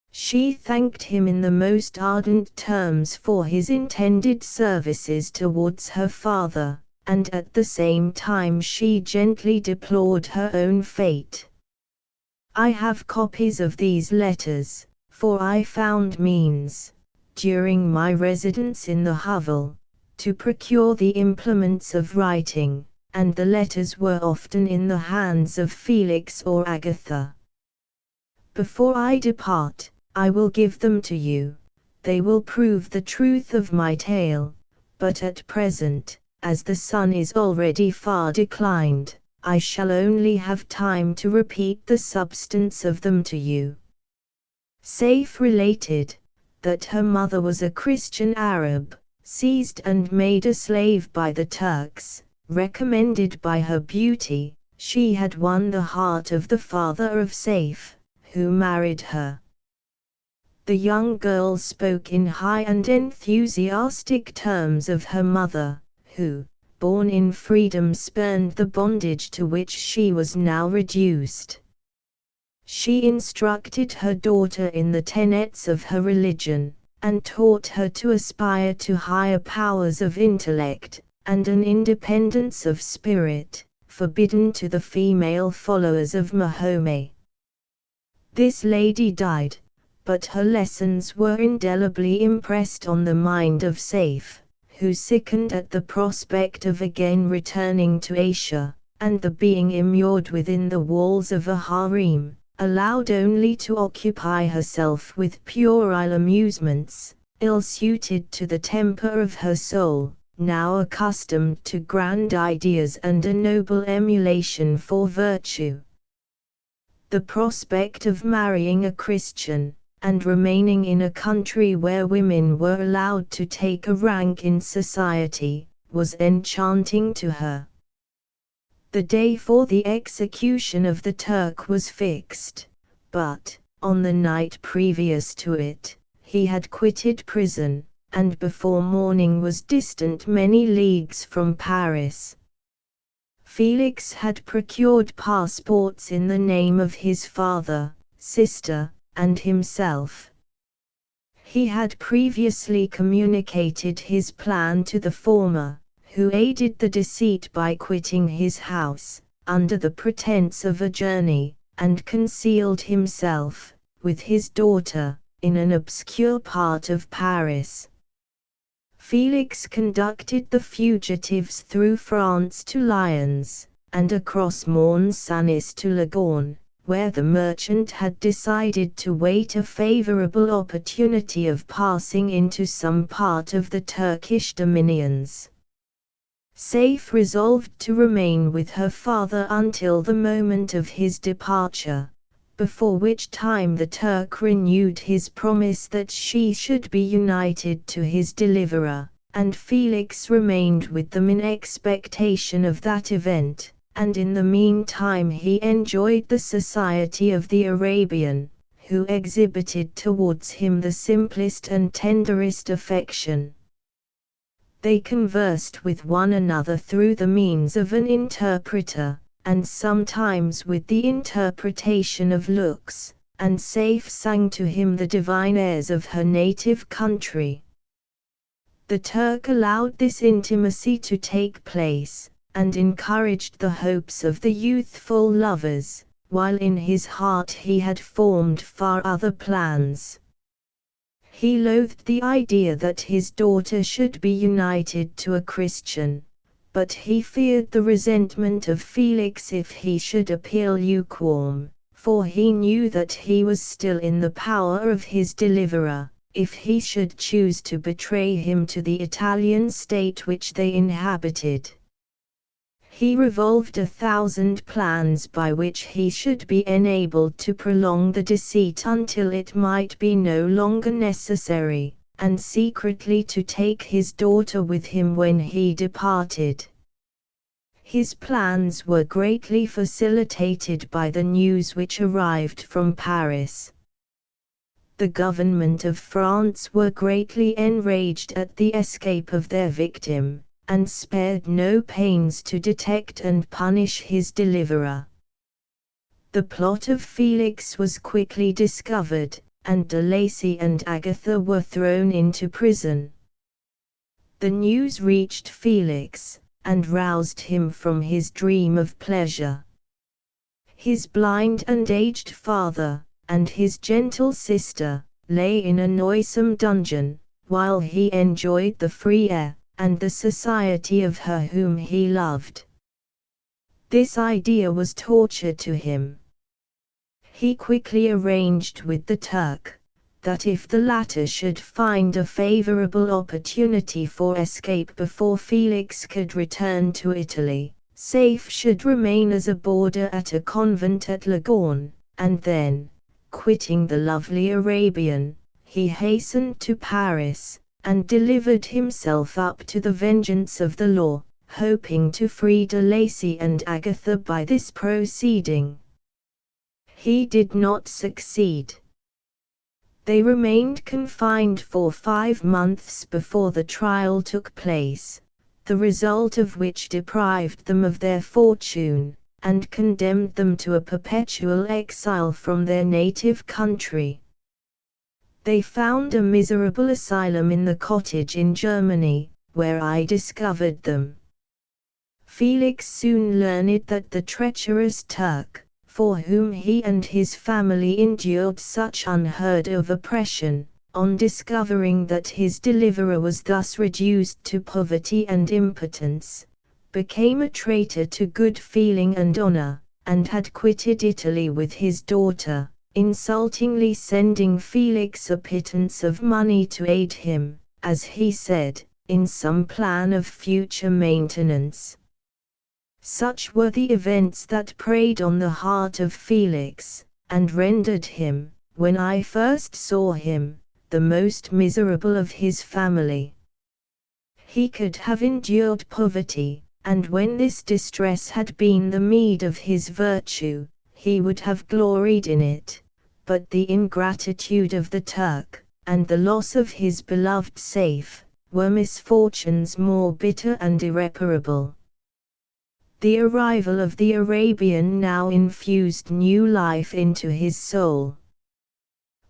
She thanked him in the most ardent terms for his intended services towards her father, and at the same time she gently deplored her own fate. I have copies of these letters, for I found means, during my residence in the hovel, to procure the implements of writing, and the letters were often in the hands of Felix or Agatha. Before I depart, I will give them to you. They will prove the truth of my tale, but at present, as the sun is already far declined, I shall only have time to repeat the substance of them to you. Saif related that her mother was a Christian Arab, seized and made a slave by the Turks. Recommended by her beauty, she had won the heart of the father of Saif, who married her. The young girl spoke in high and enthusiastic terms of her mother, who, born in freedom, spurned the bondage to which she was now reduced. She instructed her daughter in the tenets of her religion, and taught her to aspire to higher powers of intellect, and an independence of spirit, forbidden to the female followers of Mahomet. This lady died, but her lessons were indelibly impressed on the mind of Saif, who sickened at the prospect of again returning to Asia, and the being immured within the walls of a harem, allowed only to occupy herself with puerile amusements, ill-suited to the temper of her soul, now accustomed to grand ideas and a noble emulation for virtue. The prospect of marrying a Christian, and remaining in a country where women were allowed to take a rank in society, was enchanting to her. The day for the execution of the Turk was fixed, but, on the night previous to it, he had quitted prison, and before morning was distant many leagues from Paris. Felix had procured passports in the name of his father, sister, and himself. He had previously communicated his plan to the former, who aided the deceit by quitting his house, under the pretense of a journey, and concealed himself, with his daughter, in an obscure part of Paris. Felix conducted the fugitives through France to Lyons, and across Mons Sanis to Lagorne, where the merchant had decided to wait a favorable opportunity of passing into some part of the Turkish dominions. Saif resolved to remain with her father until the moment of his departure, before which time the Turk renewed his promise that she should be united to his deliverer, and Felix remained with them in expectation of that event, and in the meantime he enjoyed the society of the Arabian, who exhibited towards him the simplest and tenderest affection. They conversed with one another through the means of an interpreter, and sometimes with the interpretation of looks, and Saif sang to him the divine airs of her native country. The Turk allowed this intimacy to take place, and encouraged the hopes of the youthful lovers, while in his heart he had formed far other plans. He loathed the idea that his daughter should be united to a Christian, but he feared the resentment of Felix if he should appear lukewarm, for he knew that he was still in the power of his deliverer, if he should choose to betray him to the Italian state which they inhabited. He revolved 1,000 plans by which he should be enabled to prolong the deceit until it might be no longer necessary, and secretly to take his daughter with him when he departed. His plans were greatly facilitated by the news which arrived from Paris. The government of France were greatly enraged at the escape of their victim, and spared no pains to detect and punish his deliverer. The plot of Felix was quickly discovered, and de Lacy and Agatha were thrown into prison. The news reached Felix, and roused him from his dream of pleasure. His blind and aged father, and his gentle sister, lay in a noisome dungeon, while he enjoyed the free air, and the society of her whom he loved. This idea was torture to him. He quickly arranged with the Turk, that if the latter should find a favorable opportunity for escape before Felix could return to Italy, Saif should remain as a boarder at a convent at Lagorne, and then, quitting the lovely Arabian, he hastened to Paris, and delivered himself up to the vengeance of the law, hoping to free de Lacy and Agatha by this proceeding. He did not succeed. They remained confined for 5 months before the trial took place, the result of which deprived them of their fortune, and condemned them to a perpetual exile from their native country. They found a miserable asylum in the cottage in Germany, where I discovered them. Felix soon learned that the treacherous Turk, for whom he and his family endured such unheard of oppression, on discovering that his deliverer was thus reduced to poverty and impotence, became a traitor to good feeling and honor, and had quitted Italy with his daughter, insultingly sending Felix a pittance of money to aid him, as he said, in some plan of future maintenance. Such were the events that preyed on the heart of Felix, and rendered him, when I first saw him, the most miserable of his family. He could have endured poverty, and when this distress had been the meed of his virtue, he would have gloried in it, but the ingratitude of the Turk, and the loss of his beloved Saif, were misfortunes more bitter and irreparable. The arrival of the Arabian now infused new life into his soul.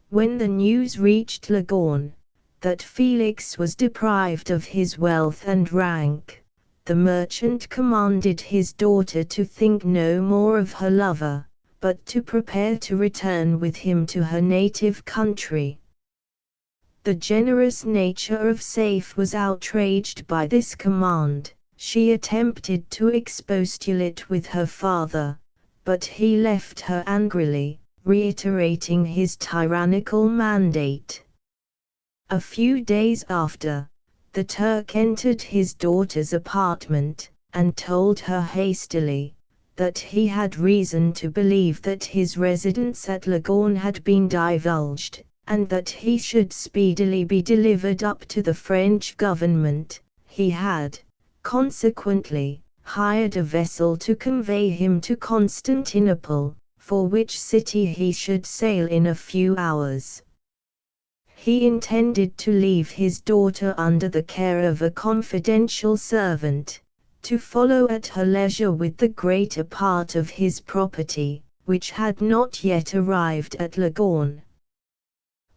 When the news reached Leghorn, that Felix was deprived of his wealth and rank, the merchant commanded his daughter to think no more of her lover, but to prepare to return with him to her native country. The generous nature of Saif was outraged by this command. She attempted to expostulate with her father, but he left her angrily, reiterating his tyrannical mandate. A few days after, the Turk entered his daughter's apartment, and told her hastily that he had reason to believe that his residence at Leghorn had been divulged, and that he should speedily be delivered up to the French government. He had, consequently, hired a vessel to convey him to Constantinople, for which city he should sail in a few hours. He intended to leave his daughter under the care of a confidential servant, to follow at her leisure with the greater part of his property, which had not yet arrived at Leghorn.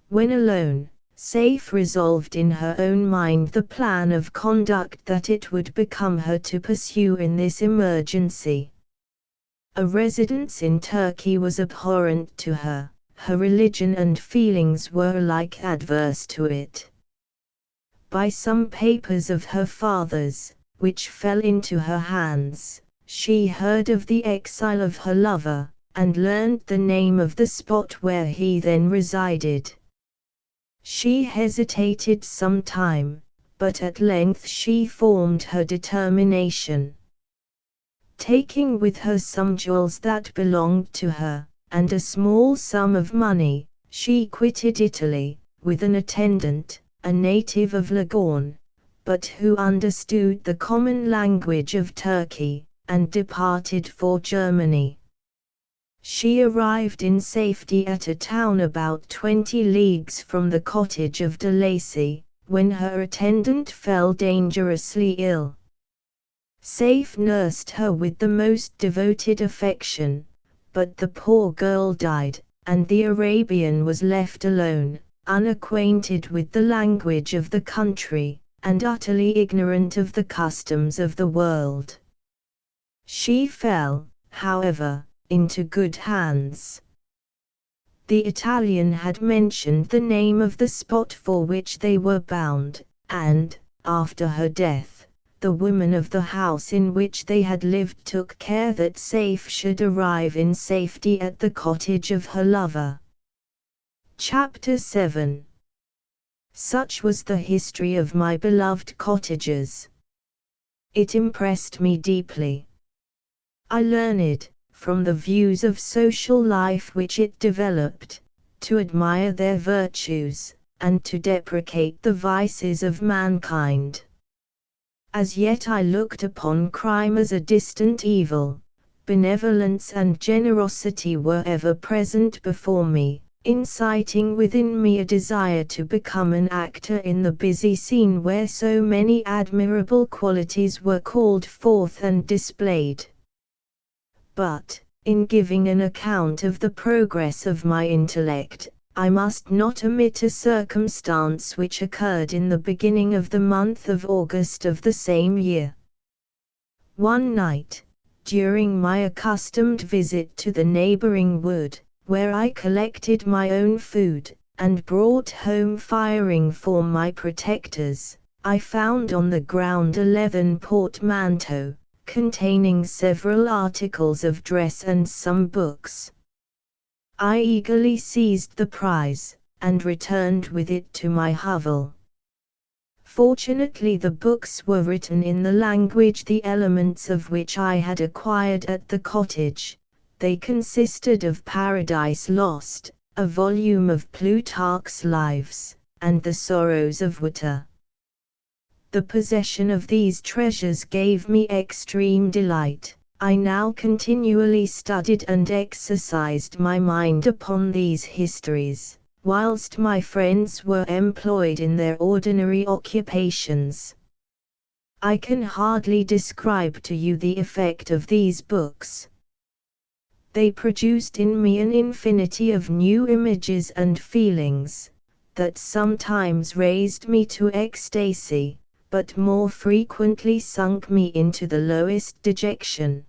When alone, Saif resolved in her own mind the plan of conduct that it would become her to pursue in this emergency. A residence in Turkey was abhorrent to her, her religion and feelings were alike adverse to it. By some papers of her father's, which fell into her hands, she heard of the exile of her lover, and learned the name of the spot where he then resided. She hesitated some time, but at length she formed her determination. Taking with her some jewels that belonged to her, and a small sum of money, she quitted Italy, with an attendant, a native of Leghorn, but who understood the common language of Turkey, and departed for Germany. She arrived in safety at a town about 20 leagues from the cottage of de Lacy, when her attendant fell dangerously ill. Saif nursed her with the most devoted affection, but the poor girl died, and the Arabian was left alone, unacquainted with the language of the country, and utterly ignorant of the customs of the world. She fell, however, into good hands. The Italian had mentioned the name of the spot for which they were bound, and, after her death, the woman of the house in which they had lived took care that Saif should arrive in safety at the cottage of her lover. Chapter 7. Such was the history of my beloved cottagers. It impressed me deeply. I learned, from the views of social life which it developed, to admire their virtues, and to deprecate the vices of mankind. As yet I looked upon crime as a distant evil. Benevolence and generosity were ever present before me, inciting within me a desire to become an actor in the busy scene where so many admirable qualities were called forth and displayed. But, in giving an account of the progress of my intellect, I must not omit a circumstance which occurred in the beginning of the month of August of the same year. One night, during my accustomed visit to the neighboring wood, where I collected my own food, and brought home firing for my protectors, I found on the ground a leathern portmanteau, containing several articles of dress and some books. I eagerly seized the prize, and returned with it to my hovel. Fortunately the books were written in the language the elements of which I had acquired at the cottage. They consisted of Paradise Lost, a volume of Plutarch's Lives, and The Sorrows of Werther. The possession of these treasures gave me extreme delight. I now continually studied and exercised my mind upon these histories, whilst my friends were employed in their ordinary occupations. I can hardly describe to you the effect of these books. They produced in me an infinity of new images and feelings, that sometimes raised me to ecstasy, but more frequently sunk me into the lowest dejection.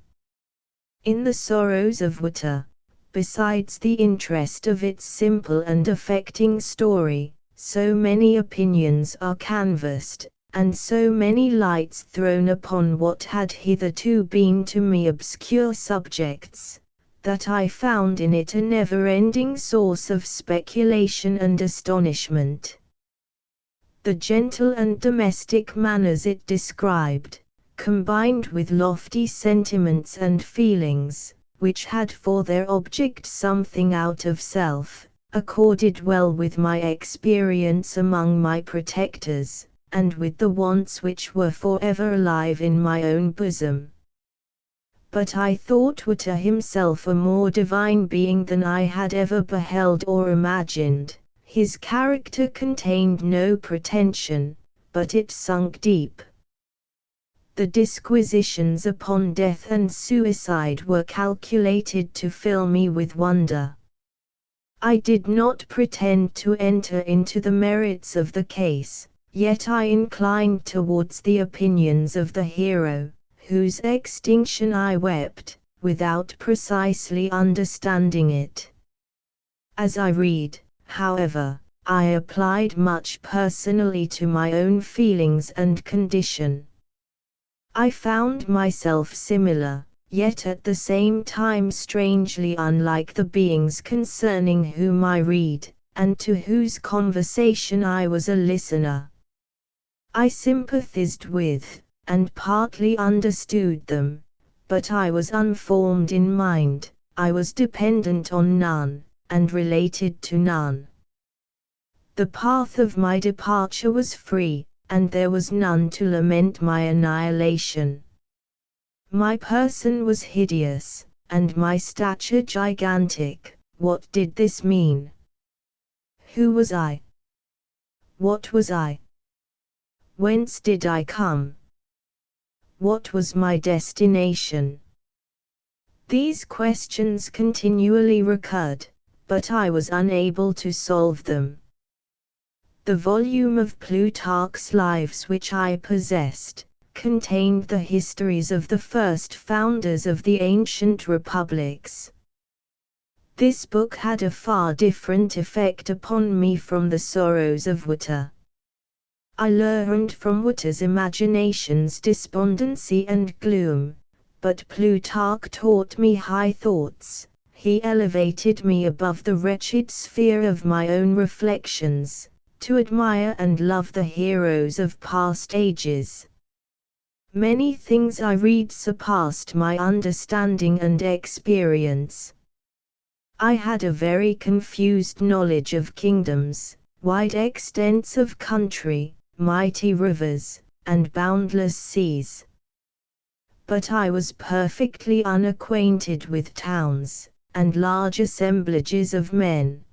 In The Sorrows of Werther, besides the interest of its simple and affecting story, so many opinions are canvassed, and so many lights thrown upon what had hitherto been to me obscure subjects, that I found in it a never-ending source of speculation and astonishment. The gentle and domestic manners it described, combined with lofty sentiments and feelings, which had for their object something out of self, accorded well with my experience among my protectors, and with the wants which were forever alive in my own bosom. But I thought Werther himself a more divine being than I had ever beheld or imagined. His character contained no pretension, but it sunk deep. The disquisitions upon death and suicide were calculated to fill me with wonder. I did not pretend to enter into the merits of the case, yet I inclined towards the opinions of the hero, whose extinction I wept, without precisely understanding it. As I read, however, I applied much personally to my own feelings and condition. I found myself similar, yet at the same time strangely unlike the beings concerning whom I read, and to whose conversation I was a listener. I sympathized with, and partly understood them, but I was unformed in mind, I was dependent on none, and related to none. The path of my departure was free, and there was none to lament my annihilation. My person was hideous, and my stature gigantic. What did this mean? Who was I? What was I? Whence did I come? What was my destination? These questions continually recurred, but I was unable to solve them. The volume of Plutarch's Lives which I possessed, contained the histories of the first founders of the ancient republics. This book had a far different effect upon me from The Sorrows of Werther. I learned from Werther's imaginations despondency and gloom, but Plutarch taught me high thoughts. He elevated me above the wretched sphere of my own reflections, to admire and love the heroes of past ages. Many things I read surpassed my understanding and experience. I had a very confused knowledge of kingdoms, wide extents of country, mighty rivers, and boundless seas. But I was perfectly unacquainted with towns, and large assemblages of men.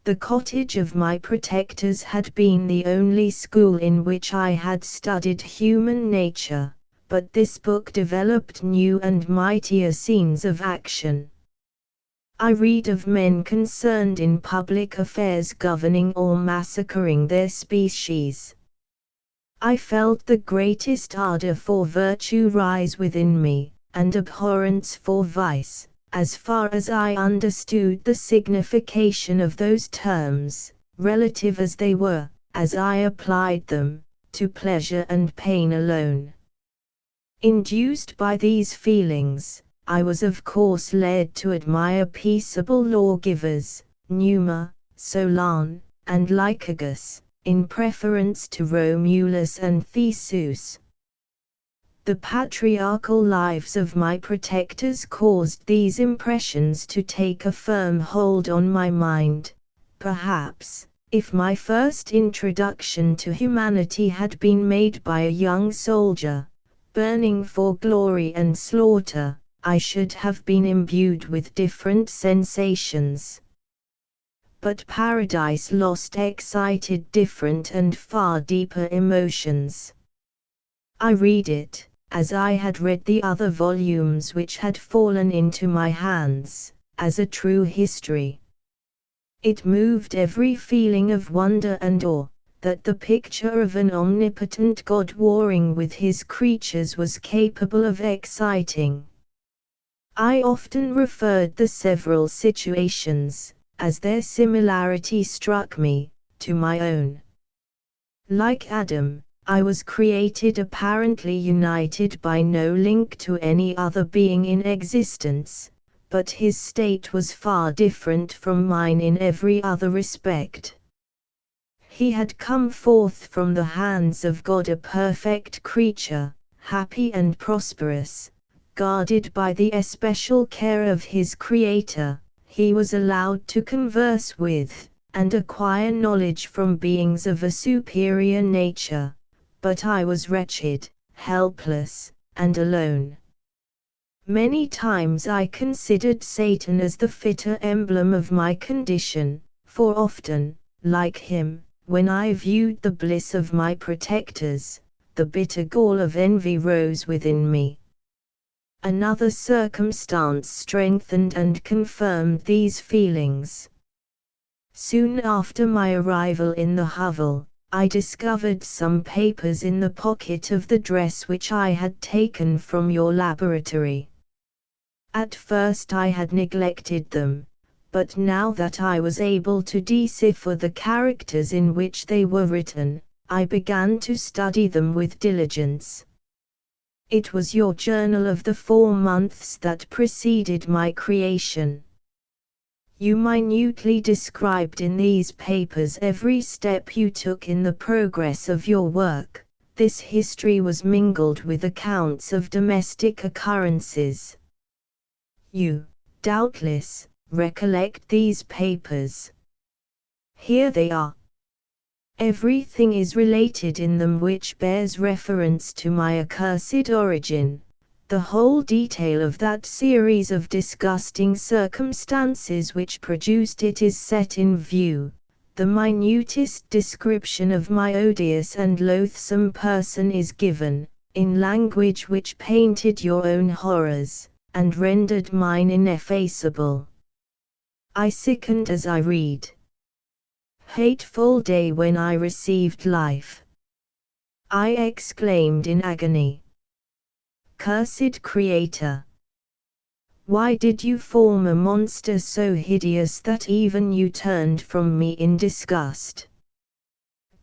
The cottage of my protectors had been the only school in which I had studied human nature, but this book developed new and mightier scenes of action. I read of men concerned in public affairs governing or massacring their species. I felt the greatest ardor for virtue rise within me, and abhorrence for vice, as far as I understood the signification of those terms, relative as they were, as I applied them, to pleasure and pain alone. Induced by these feelings, I was of course led to admire peaceable lawgivers, Numa, Solon, and Lycurgus, in preference to Romulus and Theseus. The patriarchal lives of my protectors caused these impressions to take a firm hold on my mind. Perhaps, if my first introduction to humanity had been made by a young soldier, burning for glory and slaughter, I should have been imbued with different sensations. But Paradise Lost excited different and far deeper emotions. I read it, as I had read the other volumes which had fallen into my hands, as a true history. It moved every feeling of wonder and awe, that the picture of an omnipotent God warring with his creatures was capable of exciting. I often referred the several situations, as their similarity struck me, to my own. Like Adam, I was created apparently united by no link to any other being in existence, but his state was far different from mine in every other respect. He had come forth from the hands of God a perfect creature, happy and prosperous, guarded by the especial care of his Creator. He was allowed to converse with, and acquire knowledge from beings of a superior nature, but I was wretched, helpless, and alone. Many times I considered Satan as the fitter emblem of my condition, for often, like him, when I viewed the bliss of my protectors, the bitter gall of envy rose within me. Another circumstance strengthened and confirmed these feelings. Soon after my arrival in the hovel, I discovered some papers in the pocket of the dress which I had taken from your laboratory. At first I had neglected them, but now that I was able to decipher the characters in which they were written, I began to study them with diligence. It was your journal of the 4 months that preceded my creation. You minutely described in these papers every step you took in the progress of your work. This history was mingled with accounts of domestic occurrences. You, doubtless, recollect these papers. Here they are. Everything is related in them which bears reference to my accursed origin. The whole detail of that series of disgusting circumstances which produced it is set in view. The minutest description of my odious and loathsome person is given, in language which painted your own horrors, and rendered mine ineffaceable. I sickened as I read. Hateful day when I received life! I exclaimed in agony. Cursed Creator! Why did you form a monster so hideous that even you turned from me in disgust?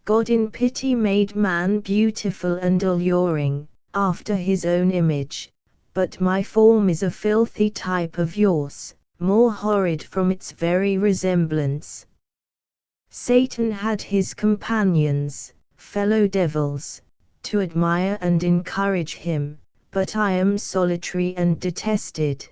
God in pity made man beautiful and alluring, after his own image, but my form is a filthy type of yours, more horrid from its very resemblance. Satan had his companions, fellow devils, to admire and encourage him, but I am solitary and detested.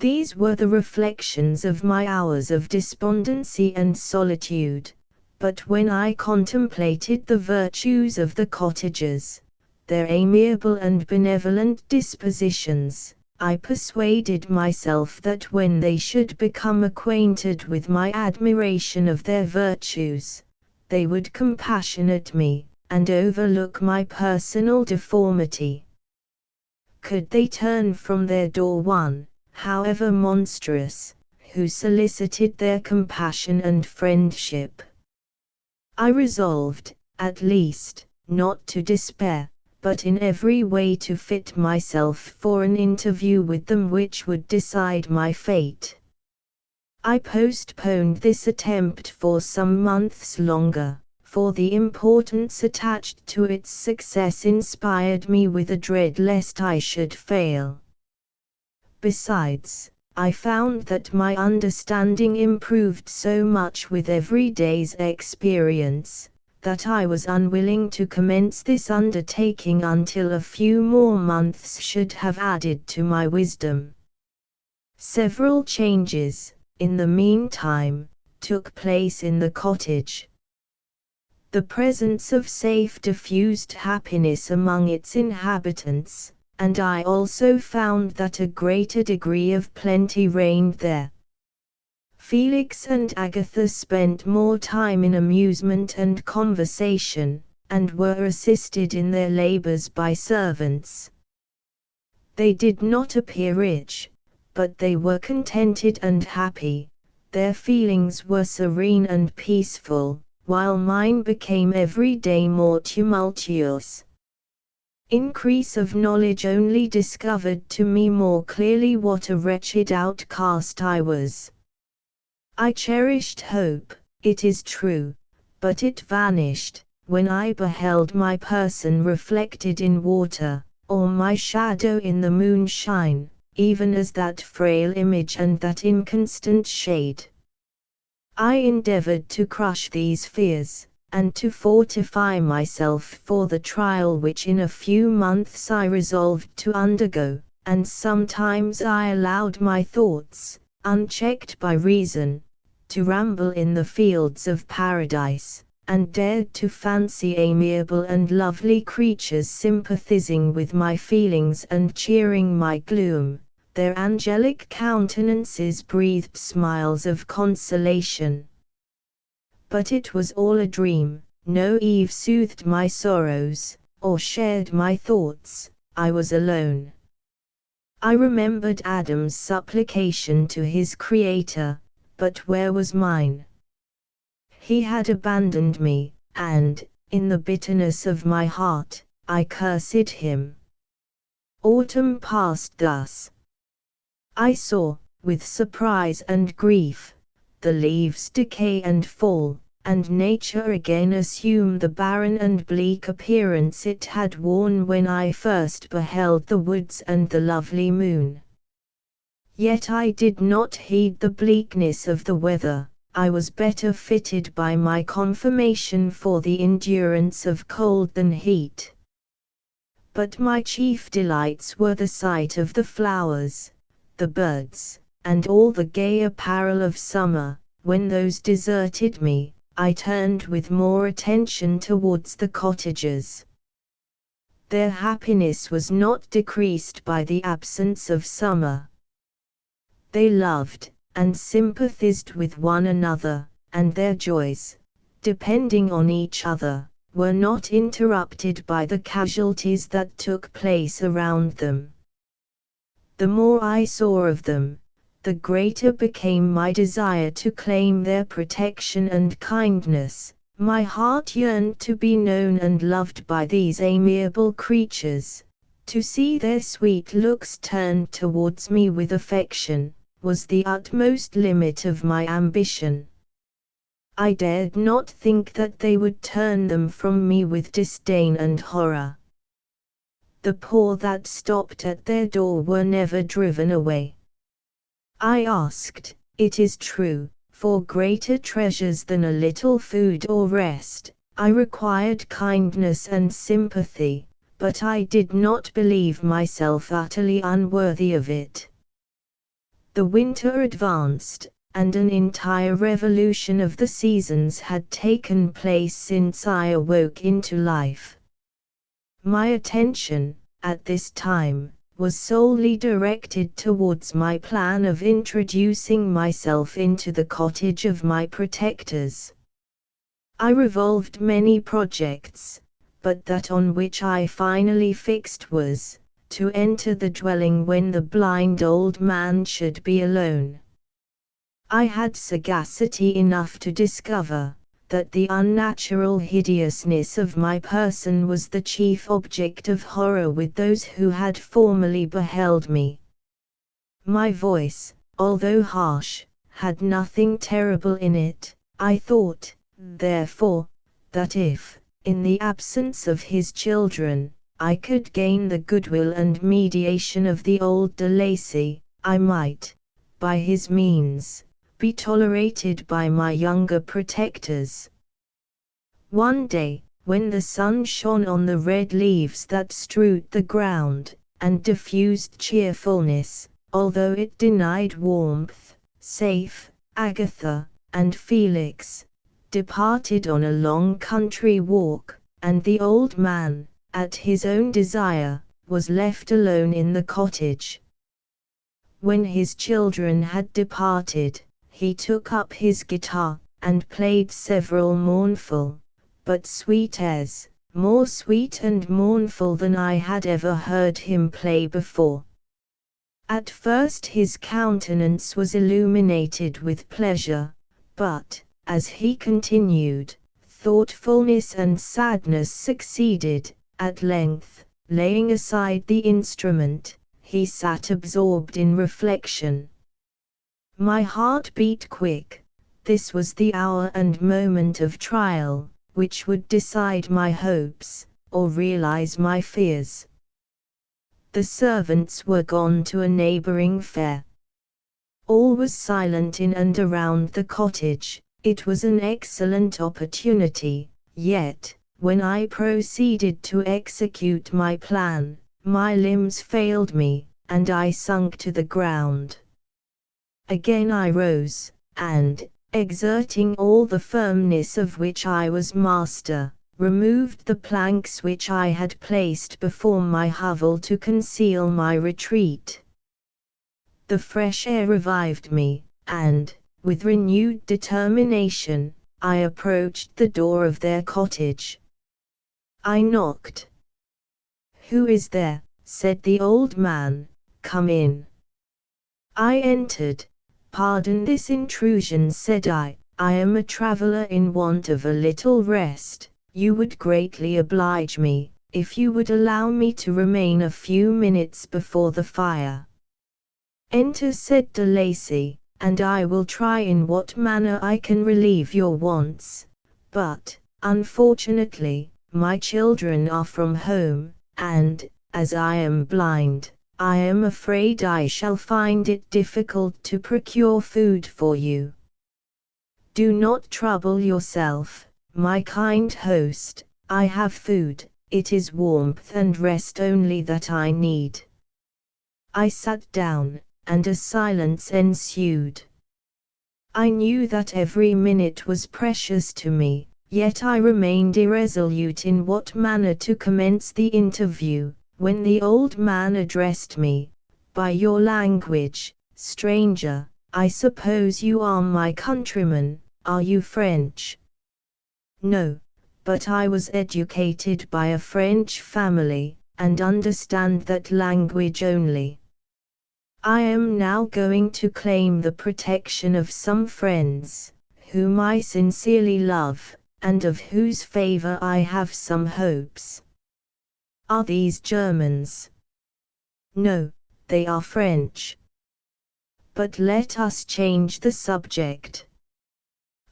These were the reflections of my hours of despondency and solitude, but when I contemplated the virtues of the cottagers, their amiable and benevolent dispositions, I persuaded myself that when they should become acquainted with my admiration of their virtues, they would compassionate me, and overlook my personal deformity. Could they turn from their door one, however monstrous, who solicited their compassion and friendship? I resolved, at least, not to despair, but in every way to fit myself for an interview with them which would decide my fate. I postponed this attempt for some months longer, for the importance attached to its success inspired me with a dread lest I should fail. Besides, I found that my understanding improved so much with every day's experience, that I was unwilling to commence this undertaking until a few more months should have added to my wisdom. Several changes, in the meantime, took place in the cottage. The presence of safe diffused happiness among its inhabitants, and I also found that a greater degree of plenty reigned there. Felix and Agatha spent more time in amusement and conversation, and were assisted in their labors by servants. They did not appear rich, but they were contented and happy. Their feelings were serene and peaceful, while mine became every day more tumultuous. Increase of knowledge only discovered to me more clearly what a wretched outcast I was. I cherished hope, it is true, but it vanished when I beheld my person reflected in water, or my shadow in the moonshine, even as that frail image and that inconstant shade. I endeavored to crush these fears, and to fortify myself for the trial which in a few months I resolved to undergo, and sometimes I allowed my thoughts, unchecked by reason, to ramble in the fields of paradise, and dared to fancy amiable and lovely creatures sympathizing with my feelings and cheering my gloom. Their angelic countenances breathed smiles of consolation. But it was all a dream, no Eve soothed my sorrows, or shared my thoughts, I was alone. I remembered Adam's supplication to his Creator, but where was mine? He had abandoned me, and, in the bitterness of my heart, I cursed him. Autumn passed thus. I saw, with surprise and grief, the leaves decay and fall, and nature again assume the barren and bleak appearance it had worn when I first beheld the woods and the lovely moon. Yet I did not heed the bleakness of the weather. I was better fitted by my conformation for the endurance of cold than heat. But my chief delights were the sight of the flowers, the birds, and all the gay apparel of summer. When those deserted me, I turned with more attention towards the cottagers. Their happiness was not decreased by the absence of summer. They loved, and sympathized with one another, and their joys, depending on each other, were not interrupted by the casualties that took place around them. The more I saw of them, the greater became my desire to claim their protection and kindness. My heart yearned to be known and loved by these amiable creatures. To see their sweet looks turned towards me with affection was the utmost limit of my ambition. I dared not think that they would turn them from me with disdain and horror. The poor that stopped at their door were never driven away. I asked, it is true, for greater treasures than a little food or rest. I required kindness and sympathy, but I did not believe myself utterly unworthy of it. The winter advanced, and an entire revolution of the seasons had taken place since I awoke into life. My attention, at this time, was solely directed towards my plan of introducing myself into the cottage of my protectors. I revolved many projects, but that on which I finally fixed was, to enter the dwelling when the blind old man should be alone. I had sagacity enough to discover that the unnatural hideousness of my person was the chief object of horror with those who had formerly beheld me. My voice, although harsh, had nothing terrible in it. I thought, therefore, that if, in the absence of his children, I could gain the goodwill and mediation of the old de Lacy, I might, by his means, be tolerated by my younger protectors. One day, when the sun shone on the red leaves that strewed the ground, and diffused cheerfulness, although it denied warmth, safe, Agatha and Felix departed on a long country walk, and the old man, at his own desire, was left alone in the cottage. When his children had departed, he took up his guitar, and played several mournful, but sweet airs, more sweet and mournful than I had ever heard him play before. At first his countenance was illuminated with pleasure, but, as he continued, thoughtfulness and sadness succeeded. At length, laying aside the instrument, he sat absorbed in reflection. My heart beat quick. This was the hour and moment of trial, which would decide my hopes, or realize my fears. The servants were gone to a neighboring fair. All was silent in and around the cottage. It was an excellent opportunity, yet, when I proceeded to execute my plan, my limbs failed me, and I sunk to the ground. Again I rose, and, exerting all the firmness of which I was master, removed the planks which I had placed before my hovel to conceal my retreat. The fresh air revived me, and, with renewed determination, I approached the door of their cottage. I knocked. "Who is there?" said the old man. "Come in." I entered. "Pardon this intrusion," said I am a traveler in want of a little rest. You would greatly oblige me, if you would allow me to remain a few minutes before the fire. "Enter," said de Lacy, "and I will try in what manner I can relieve your wants, but, unfortunately, my children are from home, and, as I am blind, I am afraid I shall find it difficult to procure food for you." "Do not trouble yourself, my kind host, I have food, it is warmth and rest only that I need." I sat down, and a silence ensued. I knew that every minute was precious to me, yet I remained irresolute in what manner to commence the interview, when the old man addressed me. "By your language, stranger, I suppose you are my countryman. Are you French?" "No, but I was educated by a French family, and understand that language only. I am now going to claim the protection of some friends, whom I sincerely love, and of whose favor I have some hopes." "Are these Germans?" "No, they are French. But let us change the subject.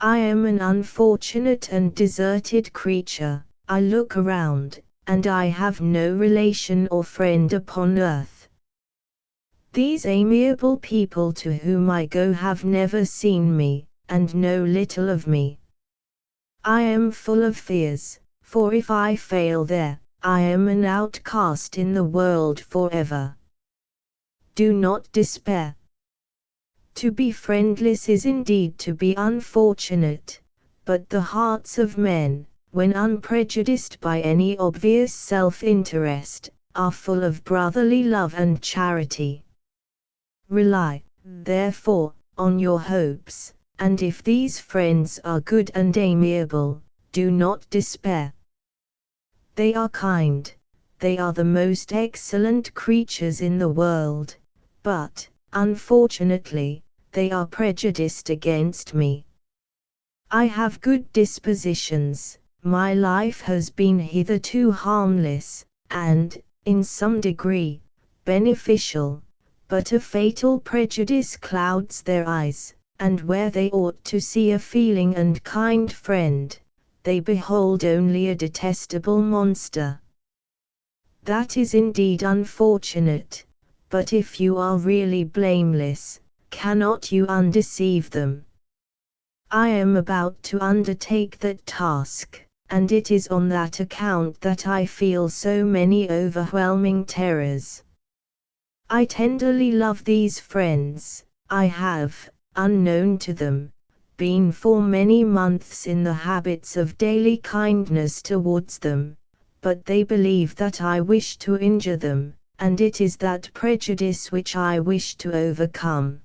I am an unfortunate and deserted creature. I look around, and I have no relation or friend upon earth. These amiable people to whom I go have never seen me, and know little of me. I am full of fears, for if I fail there, I am an outcast in the world forever. Do not despair. To be friendless is indeed to be unfortunate, but the hearts of men, when unprejudiced by any obvious self-interest, are full of brotherly love and charity. Rely, therefore, on your hopes, and if these friends are good and amiable, do not despair. They are kind, they are the most excellent creatures in the world, but, unfortunately, they are prejudiced against me. I have good dispositions, my life has been hitherto harmless, and, in some degree, beneficial, but a fatal prejudice clouds their eyes, and where they ought to see a feeling and kind friend, they behold only a detestable monster. That is indeed unfortunate, but if you are really blameless, cannot you undeceive them? I am about to undertake that task, and it is on that account that I feel so many overwhelming terrors. I tenderly love these friends. I have, unknown to them, been for many months in the habits of daily kindness towards them, but they believe that I wish to injure them, and it is that prejudice which I wish to overcome.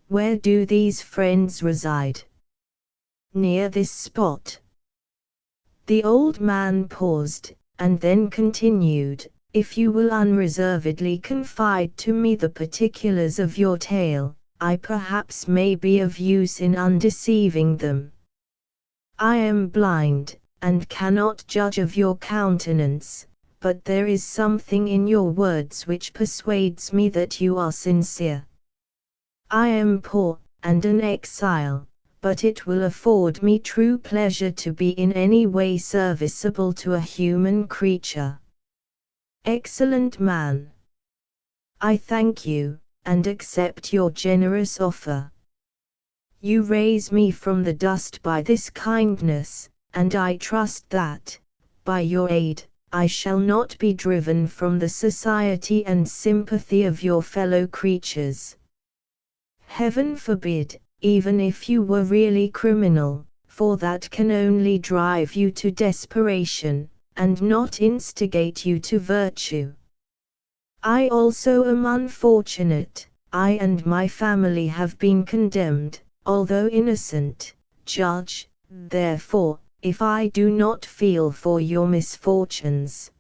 Where do these friends reside? Near this spot. The old man paused, and then continued, if you will unreservedly confide to me the particulars of your tale, I perhaps may be of use in undeceiving them. I am blind, and cannot judge of your countenance, but there is something in your words which persuades me that you are sincere. I am poor, and an exile, but it will afford me true pleasure to be in any way serviceable to a human creature. Excellent man! I thank you, and accept your generous offer. You raise me from the dust by this kindness, and I trust that, by your aid, I shall not be driven from the society and sympathy of your fellow creatures. Heaven forbid, even if you were really criminal, for that can only drive you to desperation, and not instigate you to virtue. I also am unfortunate. I and my family have been condemned, although innocent. Judge, therefore, if I do not feel for your misfortunes.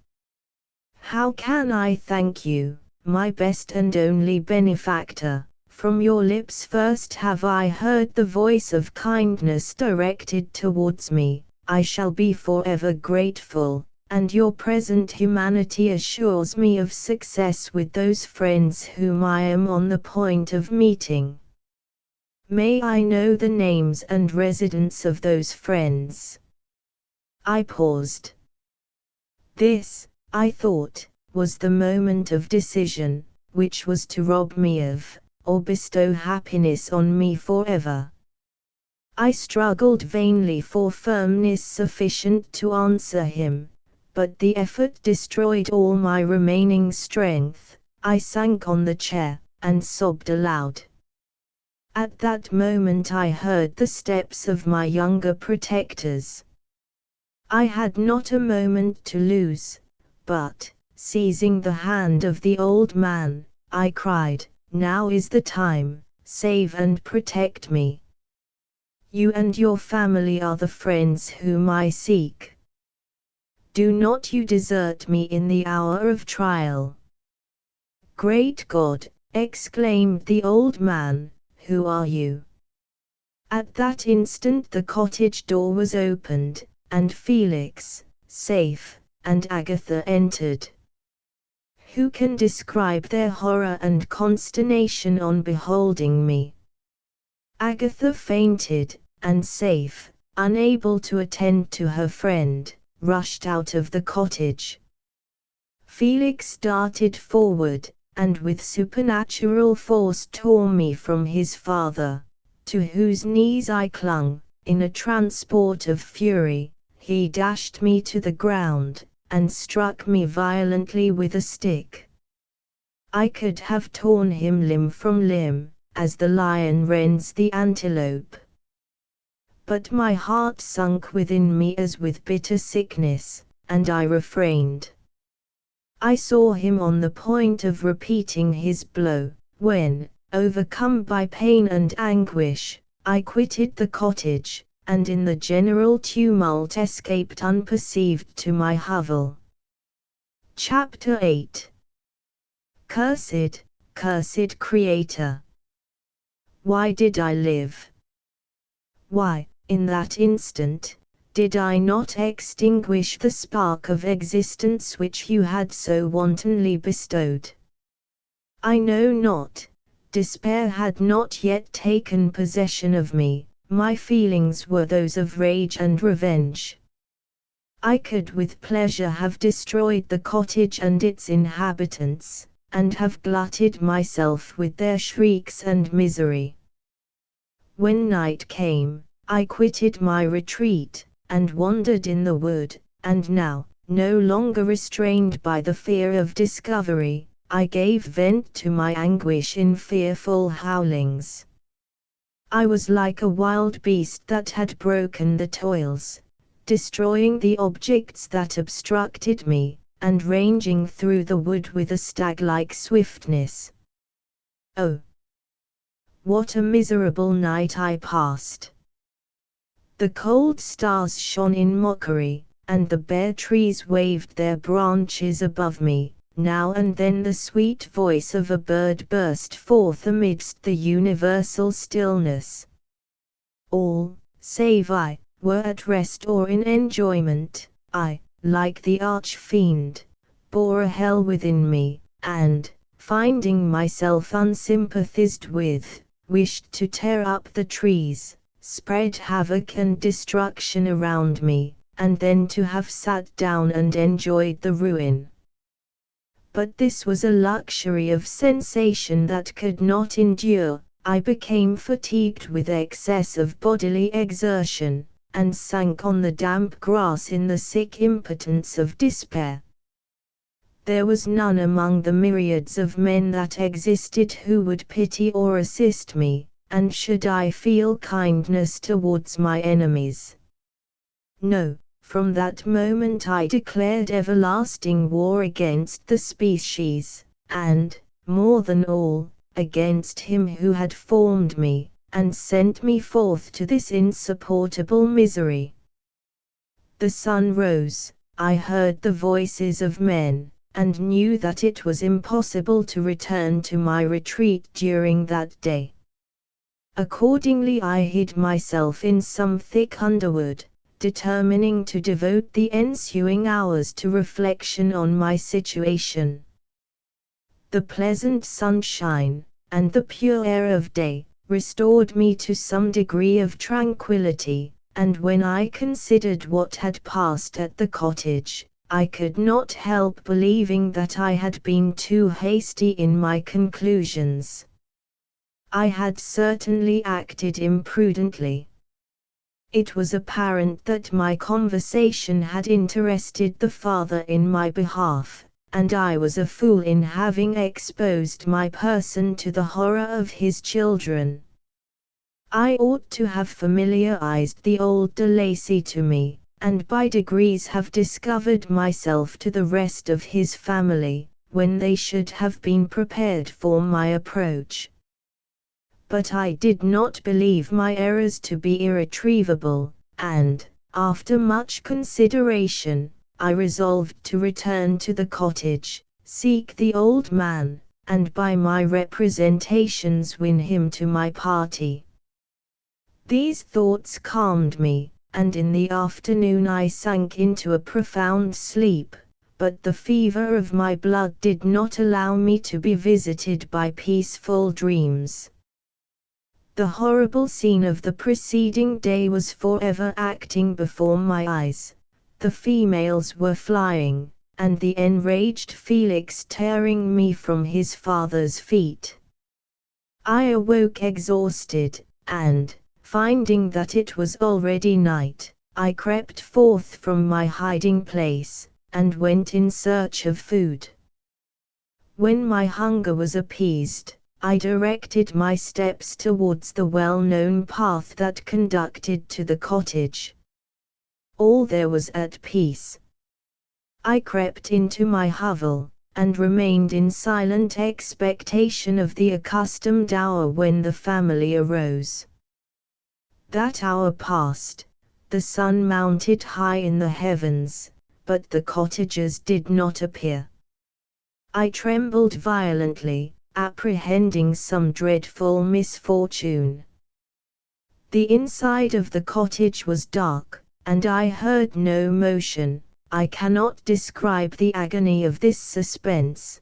How can I thank you, my best and only benefactor? From your lips first have I heard the voice of kindness directed towards me. I shall be forever grateful, and your present humanity assures me of success with those friends whom I am on the point of meeting. May I know the names and residence of those friends? I paused. This, I thought, was the moment of decision, which was to rob me of, or bestow happiness on me forever. I struggled vainly for firmness sufficient to answer him, but the effort destroyed all my remaining strength. I sank on the chair, and sobbed aloud. At that moment I heard the steps of my younger protectors. I had not a moment to lose, but, seizing the hand of the old man, I cried, now is the time, save and protect me. You and your family are the friends whom I seek. Do not you desert me in the hour of trial. Great God, exclaimed the old man, who are you? At that instant the cottage door was opened, and Felix, safe, and Agatha entered. Who can describe their horror and consternation on beholding me? Agatha fainted, and Safe, unable to attend to her friend, rushed out of the cottage. Felix darted forward, and with supernatural force tore me from his father, to whose knees I clung. In a transport of fury, he dashed me to the ground, and struck me violently with a stick. I could have torn him limb from limb, as the lion rends the antelope. But my heart sunk within me as with bitter sickness, and I refrained. I saw him on the point of repeating his blow, when, overcome by pain and anguish, I quitted the cottage, and in the general tumult escaped unperceived to my hovel. Chapter 8. Cursed, cursed Creator! Why did I live? Why, in that instant, did I not extinguish the spark of existence which you had so wantonly bestowed? I know not. Despair had not yet taken possession of me. My feelings were those of rage and revenge. I could with pleasure have destroyed the cottage and its inhabitants, and have glutted myself with their shrieks and misery. When night came, I quitted my retreat, and wandered in the wood, and now, no longer restrained by the fear of discovery, I gave vent to my anguish in fearful howlings. I was like a wild beast that had broken the toils, destroying the objects that obstructed me, and ranging through the wood with a stag-like swiftness. Oh, what a miserable night I passed! The cold stars shone in mockery, and the bare trees waved their branches above me. Now and then the sweet voice of a bird burst forth amidst the universal stillness. All, save I, were at rest or in enjoyment. I, like the arch-fiend, bore a hell within me, and, finding myself unsympathized with, wished to tear up the trees, spread havoc and destruction around me, and then to have sat down and enjoyed the ruin. But this was a luxury of sensation that could not endure. I became fatigued with excess of bodily exertion, and sank on the damp grass in the sick impotence of despair. There was none among the myriads of men that existed who would pity or assist me, and should I feel kindness towards my enemies? No. From that moment I declared everlasting war against the species, and, more than all, against him who had formed me, and sent me forth to this insupportable misery. The sun rose, I heard the voices of men, and knew that it was impossible to return to my retreat during that day. Accordingly I hid myself in some thick underwood, determining to devote the ensuing hours to reflection on my situation. The pleasant sunshine, and the pure air of day, restored me to some degree of tranquillity, and when I considered what had passed at the cottage, I could not help believing that I had been too hasty in my conclusions. I had certainly acted imprudently. It was apparent that my conversation had interested the father in my behalf, and I was a fool in having exposed my person to the horror of his children. I ought to have familiarized the old de Lacy to me, and by degrees have discovered myself to the rest of his family, when they should have been prepared for my approach. But I did not believe my errors to be irretrievable, and, after much consideration, I resolved to return to the cottage, seek the old man, and by my representations win him to my party. These thoughts calmed me, and in the afternoon I sank into a profound sleep, but the fever of my blood did not allow me to be visited by peaceful dreams. The horrible scene of the preceding day was forever acting before my eyes. The females were flying, and the enraged Felix tearing me from his father's feet. I awoke exhausted, and, finding that it was already night, I crept forth from my hiding place, and went in search of food. When my hunger was appeased, I directed my steps towards the well-known path that conducted to the cottage. All there was at peace. I crept into my hovel, and remained in silent expectation of the accustomed hour when the family arose. That hour passed, the sun mounted high in the heavens, but the cottagers did not appear. I trembled violently, apprehending some dreadful misfortune. The inside of the cottage was dark, and I heard no motion. I cannot describe the agony of this suspense.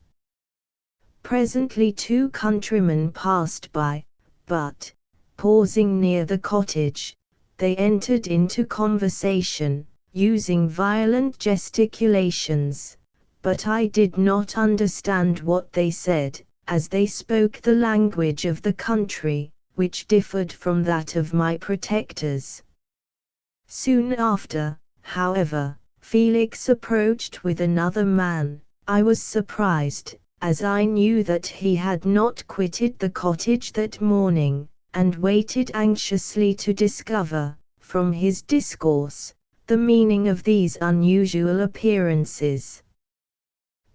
Presently 2 countrymen passed by, but, pausing near the cottage, they entered into conversation, using violent gesticulations, but I did not understand what they said, as they spoke the language of the country, which differed from that of my protectors. Soon after, however, Felix approached with another man. I was surprised, as I knew that he had not quitted the cottage that morning, and waited anxiously to discover, from his discourse, the meaning of these unusual appearances.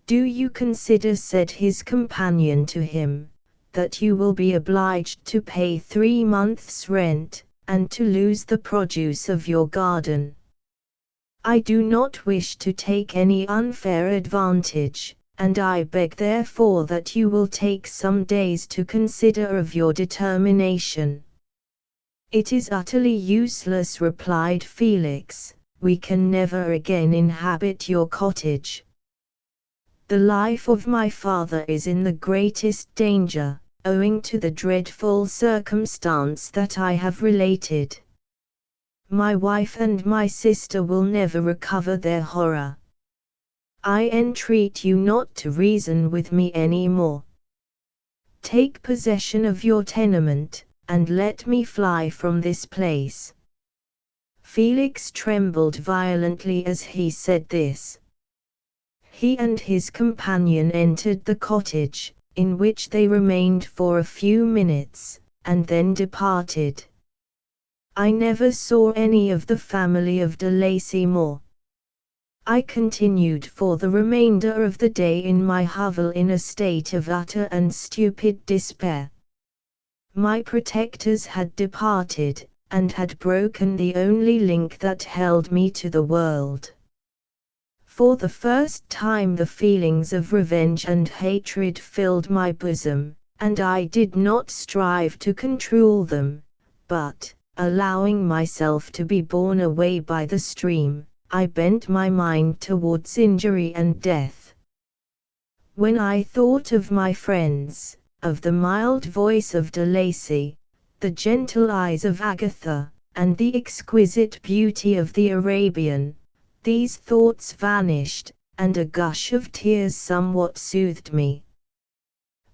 "Do you consider," said his companion to him, "that you will be obliged to pay 3 months' rent, and to lose the produce of your garden? I do not wish to take any unfair advantage, and I beg therefore that you will take some days to consider of your determination." "It is utterly useless," replied Felix, "we can never again inhabit your cottage. The life of my father is in the greatest danger, owing to the dreadful circumstance that I have related. My wife and my sister will never recover their horror. I entreat you not to reason with me any more. Take possession of your tenement, and let me fly from this place." Felix trembled violently as he said this. He and his companion entered the cottage, in which they remained for a few minutes, and then departed. I never saw any of the family of de Lacy more. I continued for the remainder of the day in my hovel in a state of utter and stupid despair. My protectors had departed, and had broken the only link that held me to the world. For the first time the feelings of revenge and hatred filled my bosom, and I did not strive to control them, but, allowing myself to be borne away by the stream, I bent my mind towards injury and death. When I thought of my friends, of the mild voice of de Lacy, the gentle eyes of Agatha, and the exquisite beauty of the Arabian, these thoughts vanished, and a gush of tears somewhat soothed me.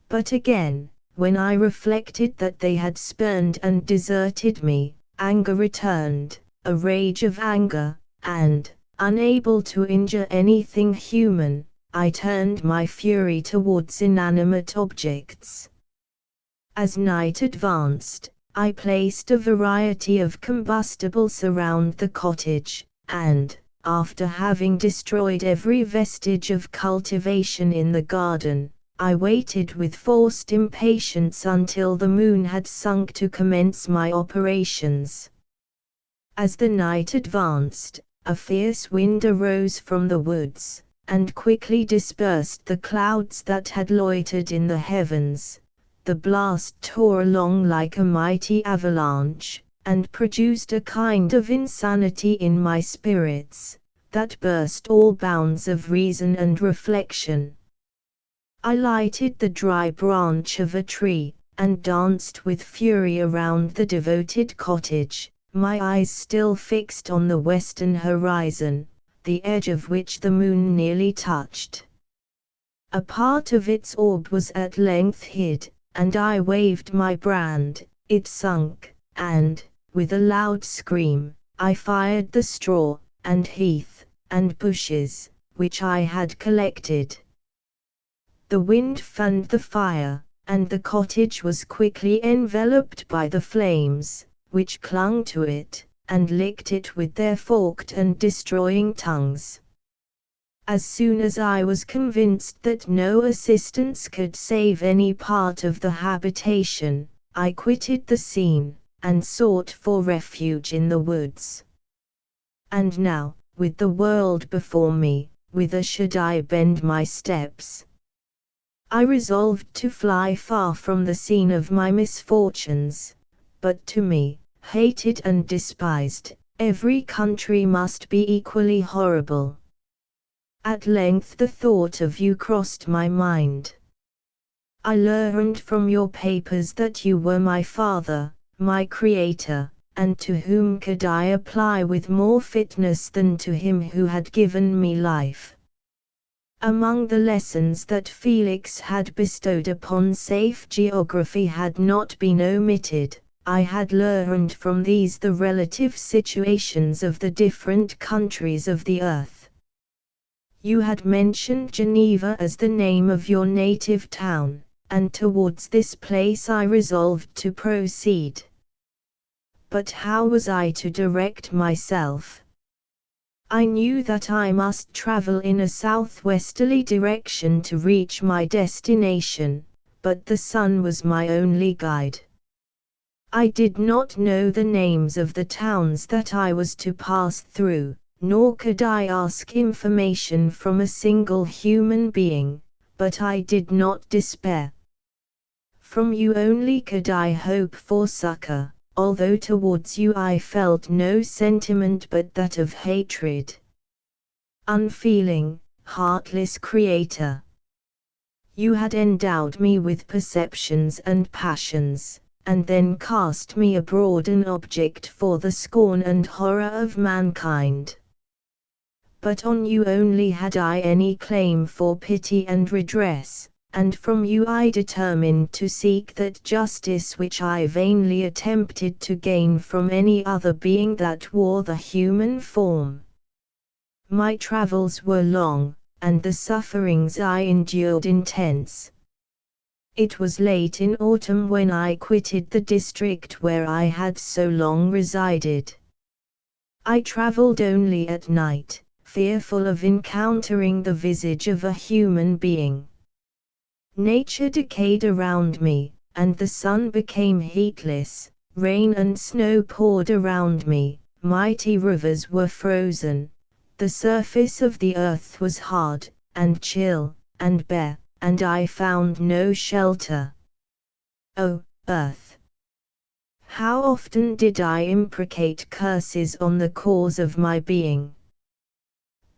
But again, when I reflected that they had spurned and deserted me, anger returned, a rage of anger, and, unable to injure anything human, I turned my fury towards inanimate objects. As night advanced, I placed a variety of combustibles around the cottage, and, after having destroyed every vestige of cultivation in the garden, I waited with forced impatience until the moon had sunk to commence my operations. As the night advanced, a fierce wind arose from the woods, and quickly dispersed the clouds that had loitered in the heavens. The blast tore along like a mighty avalanche, and produced a kind of insanity in my spirits, that burst all bounds of reason and reflection. I lighted the dry branch of a tree, and danced with fury around the devoted cottage, my eyes still fixed on the western horizon, the edge of which the moon nearly touched. A part of its orb was at length hid, and I waved my brand. It sunk, and, with a loud scream, I fired the straw, and heath, and bushes, which I had collected. The wind fanned the fire, and the cottage was quickly enveloped by the flames, which clung to it, and licked it with their forked and destroying tongues. As soon as I was convinced that no assistance could save any part of the habitation, I quitted the scene, and sought for refuge in the woods. And now, with the world before me, whither should I bend my steps? I resolved to fly far from the scene of my misfortunes, but to me, hated and despised, every country must be equally horrible. At length the thought of you crossed my mind. I learned from your papers that you were my father, my creator, and to whom could I apply with more fitness than to him who had given me life? Among the lessons that Felix had bestowed upon safe geography had not been omitted. I had learned from these the relative situations of the different countries of the earth. You had mentioned Geneva as the name of your native town, and towards this place I resolved to proceed. But how was I to direct myself? I knew that I must travel in a southwesterly direction to reach my destination, but the sun was my only guide. I did not know the names of the towns that I was to pass through, nor could I ask information from a single human being, but I did not despair. From you only could I hope for succor, although towards you I felt no sentiment but that of hatred. Unfeeling, heartless creator! You had endowed me with perceptions and passions, and then cast me abroad an object for the scorn and horror of mankind. But on you only had I any claim for pity and redress, and from you I determined to seek that justice which I vainly attempted to gain from any other being that wore the human form. My travels were long, and the sufferings I endured intense. It was late in autumn when I quitted the district where I had so long resided. I travelled only at night, fearful of encountering the visage of a human being. Nature decayed around me, and the sun became heatless, rain and snow poured around me, mighty rivers were frozen, the surface of the earth was hard, and chill, and bare, and I found no shelter. O earth! How often did I imprecate curses on the cause of my being!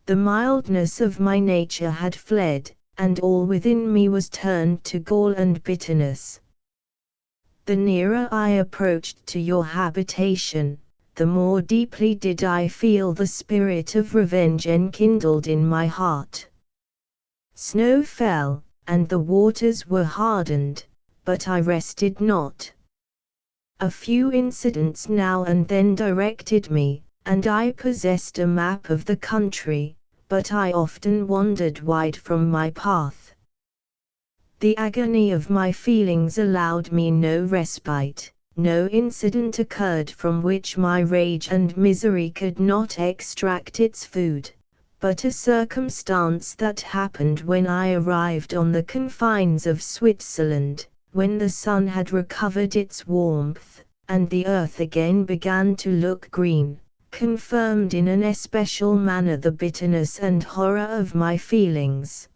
The mildness of my nature had fled, and all within me was turned to gall and bitterness. The nearer I approached to your habitation, the more deeply did I feel the spirit of revenge enkindled in my heart. Snow fell, and the waters were hardened, but I rested not. A few incidents now and then directed me, and I possessed a map of the country, but I often wandered wide from my path. The agony of my feelings allowed me no respite, no incident occurred from which my rage and misery could not extract its food, but a circumstance that happened when I arrived on the confines of Switzerland, when the sun had recovered its warmth, and the earth again began to look green, confirmed in an especial manner the bitterness and horror of my feelings.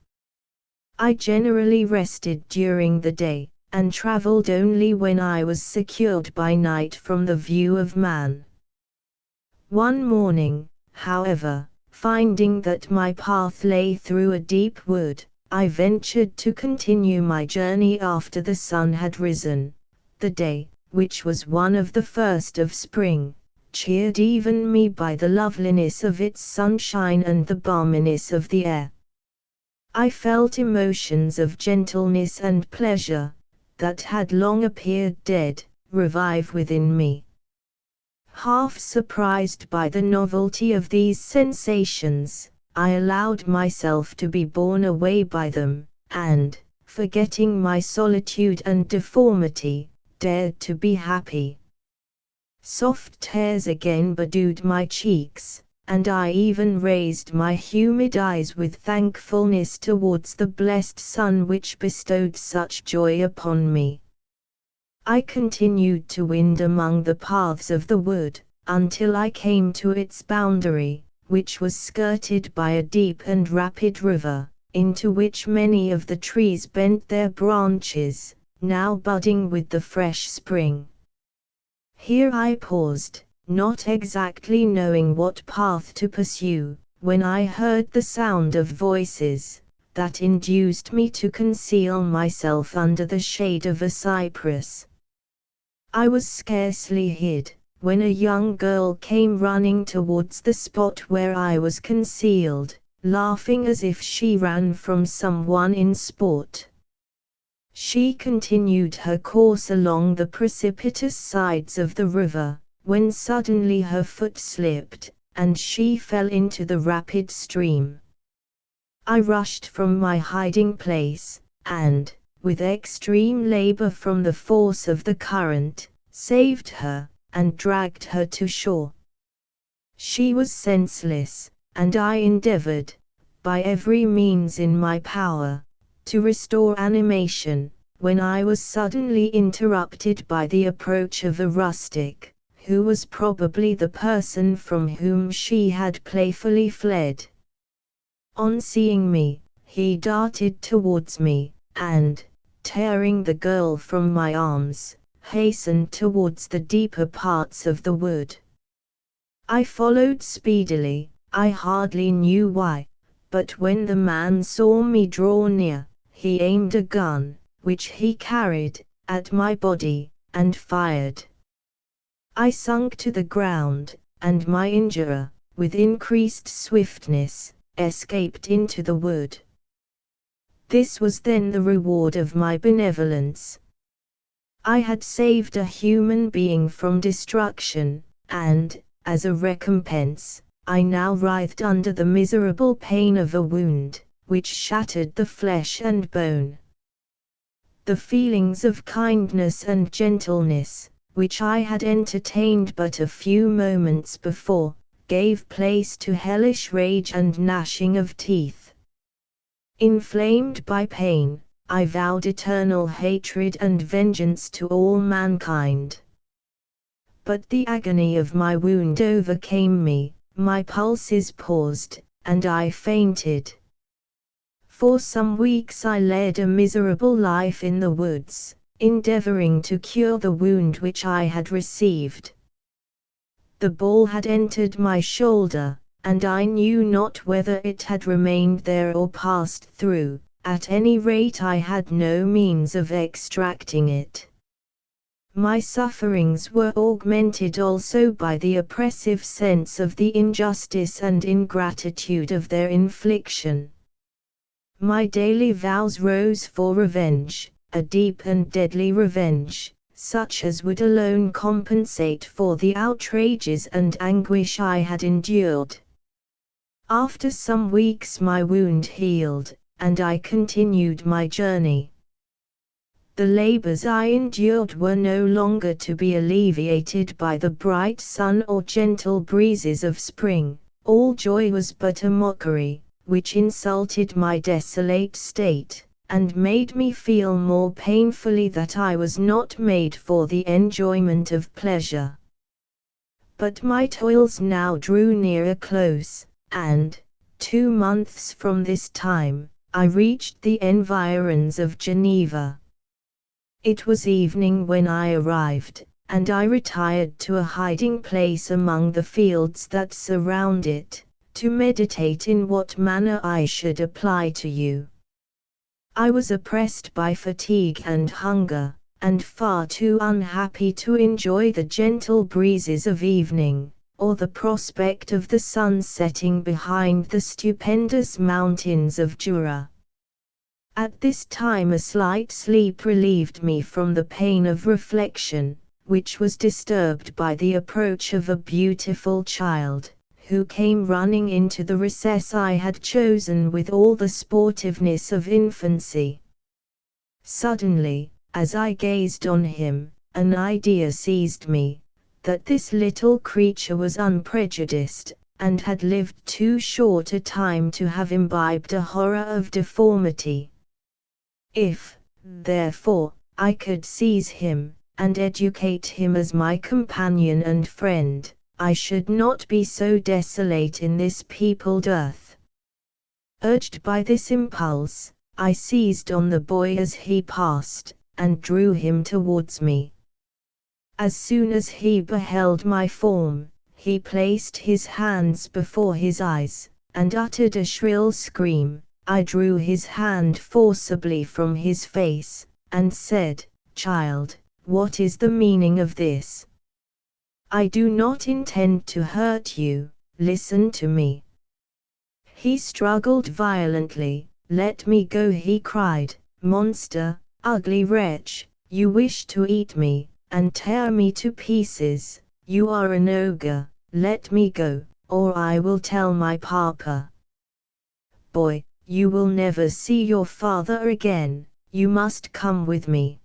I generally rested during the day, and travelled only when I was secured by night from the view of man. One morning, however, finding that my path lay through a deep wood, I ventured to continue my journey after the sun had risen. The day, which was one of the first of spring, cheered even me by the loveliness of its sunshine and the balminess of the air. I felt emotions of gentleness and pleasure, that had long appeared dead, revive within me. Half surprised by the novelty of these sensations, I allowed myself to be borne away by them, and, forgetting my solitude and deformity, dared to be happy. Soft tears again bedewed my cheeks, and I even raised my humid eyes with thankfulness towards the blessed sun which bestowed such joy upon me. I continued to wind among the paths of the wood, until I came to its boundary, which was skirted by a deep and rapid river, into which many of the trees bent their branches, now budding with the fresh spring. Here I paused, not exactly knowing what path to pursue, when I heard the sound of voices, that induced me to conceal myself under the shade of a cypress. I was scarcely hid, when a young girl came running towards the spot where I was concealed, laughing as if she ran from someone in sport. She continued her course along the precipitous sides of the river, when suddenly her foot slipped, and she fell into the rapid stream. I rushed from my hiding place, and, with extreme labor from the force of the current, saved her, and dragged her to shore. She was senseless, and I endeavored, by every means in my power, to restore animation, when I was suddenly interrupted by the approach of a rustic, who was probably the person from whom she had playfully fled. On seeing me, he darted towards me, and, tearing the girl from my arms, hastened towards the deeper parts of the wood. I followed speedily, I hardly knew why, but when the man saw me draw near, he aimed a gun, which he carried, at my body, and fired. I sunk to the ground, and my injurer, with increased swiftness, escaped into the wood. This was then the reward of my benevolence. I had saved a human being from destruction, and, as a recompense, I now writhed under the miserable pain of a wound, which shattered the flesh and bone. The feelings of kindness and gentleness, which I had entertained but a few moments before, gave place to hellish rage and gnashing of teeth. Inflamed by pain, I vowed eternal hatred and vengeance to all mankind. But the agony of my wound overcame me, my pulses paused, and I fainted. For some weeks I led a miserable life in the woods, endeavoring to cure the wound which I had received. The ball had entered my shoulder, and I knew not whether it had remained there or passed through. At any rate I had no means of extracting it. My sufferings were augmented also by the oppressive sense of the injustice and ingratitude of their infliction. My daily vows rose for revenge, a deep and deadly revenge, such as would alone compensate for the outrages and anguish I had endured. After some weeks my wound healed, and I continued my journey. The labors I endured were no longer to be alleviated by the bright sun or gentle breezes of spring. All joy was but a mockery, which insulted my desolate state, and made me feel more painfully that I was not made for the enjoyment of pleasure. But my toils now drew near a close, and, 2 months from this time, I reached the environs of Geneva. It was evening when I arrived, and I retired to a hiding place among the fields that surround it, to meditate in what manner I should apply to you. I was oppressed by fatigue and hunger, and far too unhappy to enjoy the gentle breezes of evening, or the prospect of the sun setting behind the stupendous mountains of Jura. At this time a slight sleep relieved me from the pain of reflection, which was disturbed by the approach of a beautiful child, who came running into the recess I had chosen with all the sportiveness of infancy. Suddenly, as I gazed on him, an idea seized me, that this little creature was unprejudiced, and had lived too short a time to have imbibed a horror of deformity. If, therefore, I could seize him, and educate him as my companion and friend, I should not be so desolate in this peopled earth. Urged by this impulse, I seized on the boy as he passed, and drew him towards me. As soon as he beheld my form, he placed his hands before his eyes, and uttered a shrill scream. I drew his hand forcibly from his face, and said, "Child, what is the meaning of this? I do not intend to hurt you, listen to me." He struggled violently. "Let me go," he cried. "Monster, ugly wretch, you wish to eat me, and tear me to pieces. You are an ogre. Let me go, or I will tell my papa. Boy, you will never see your father again. You must come with me."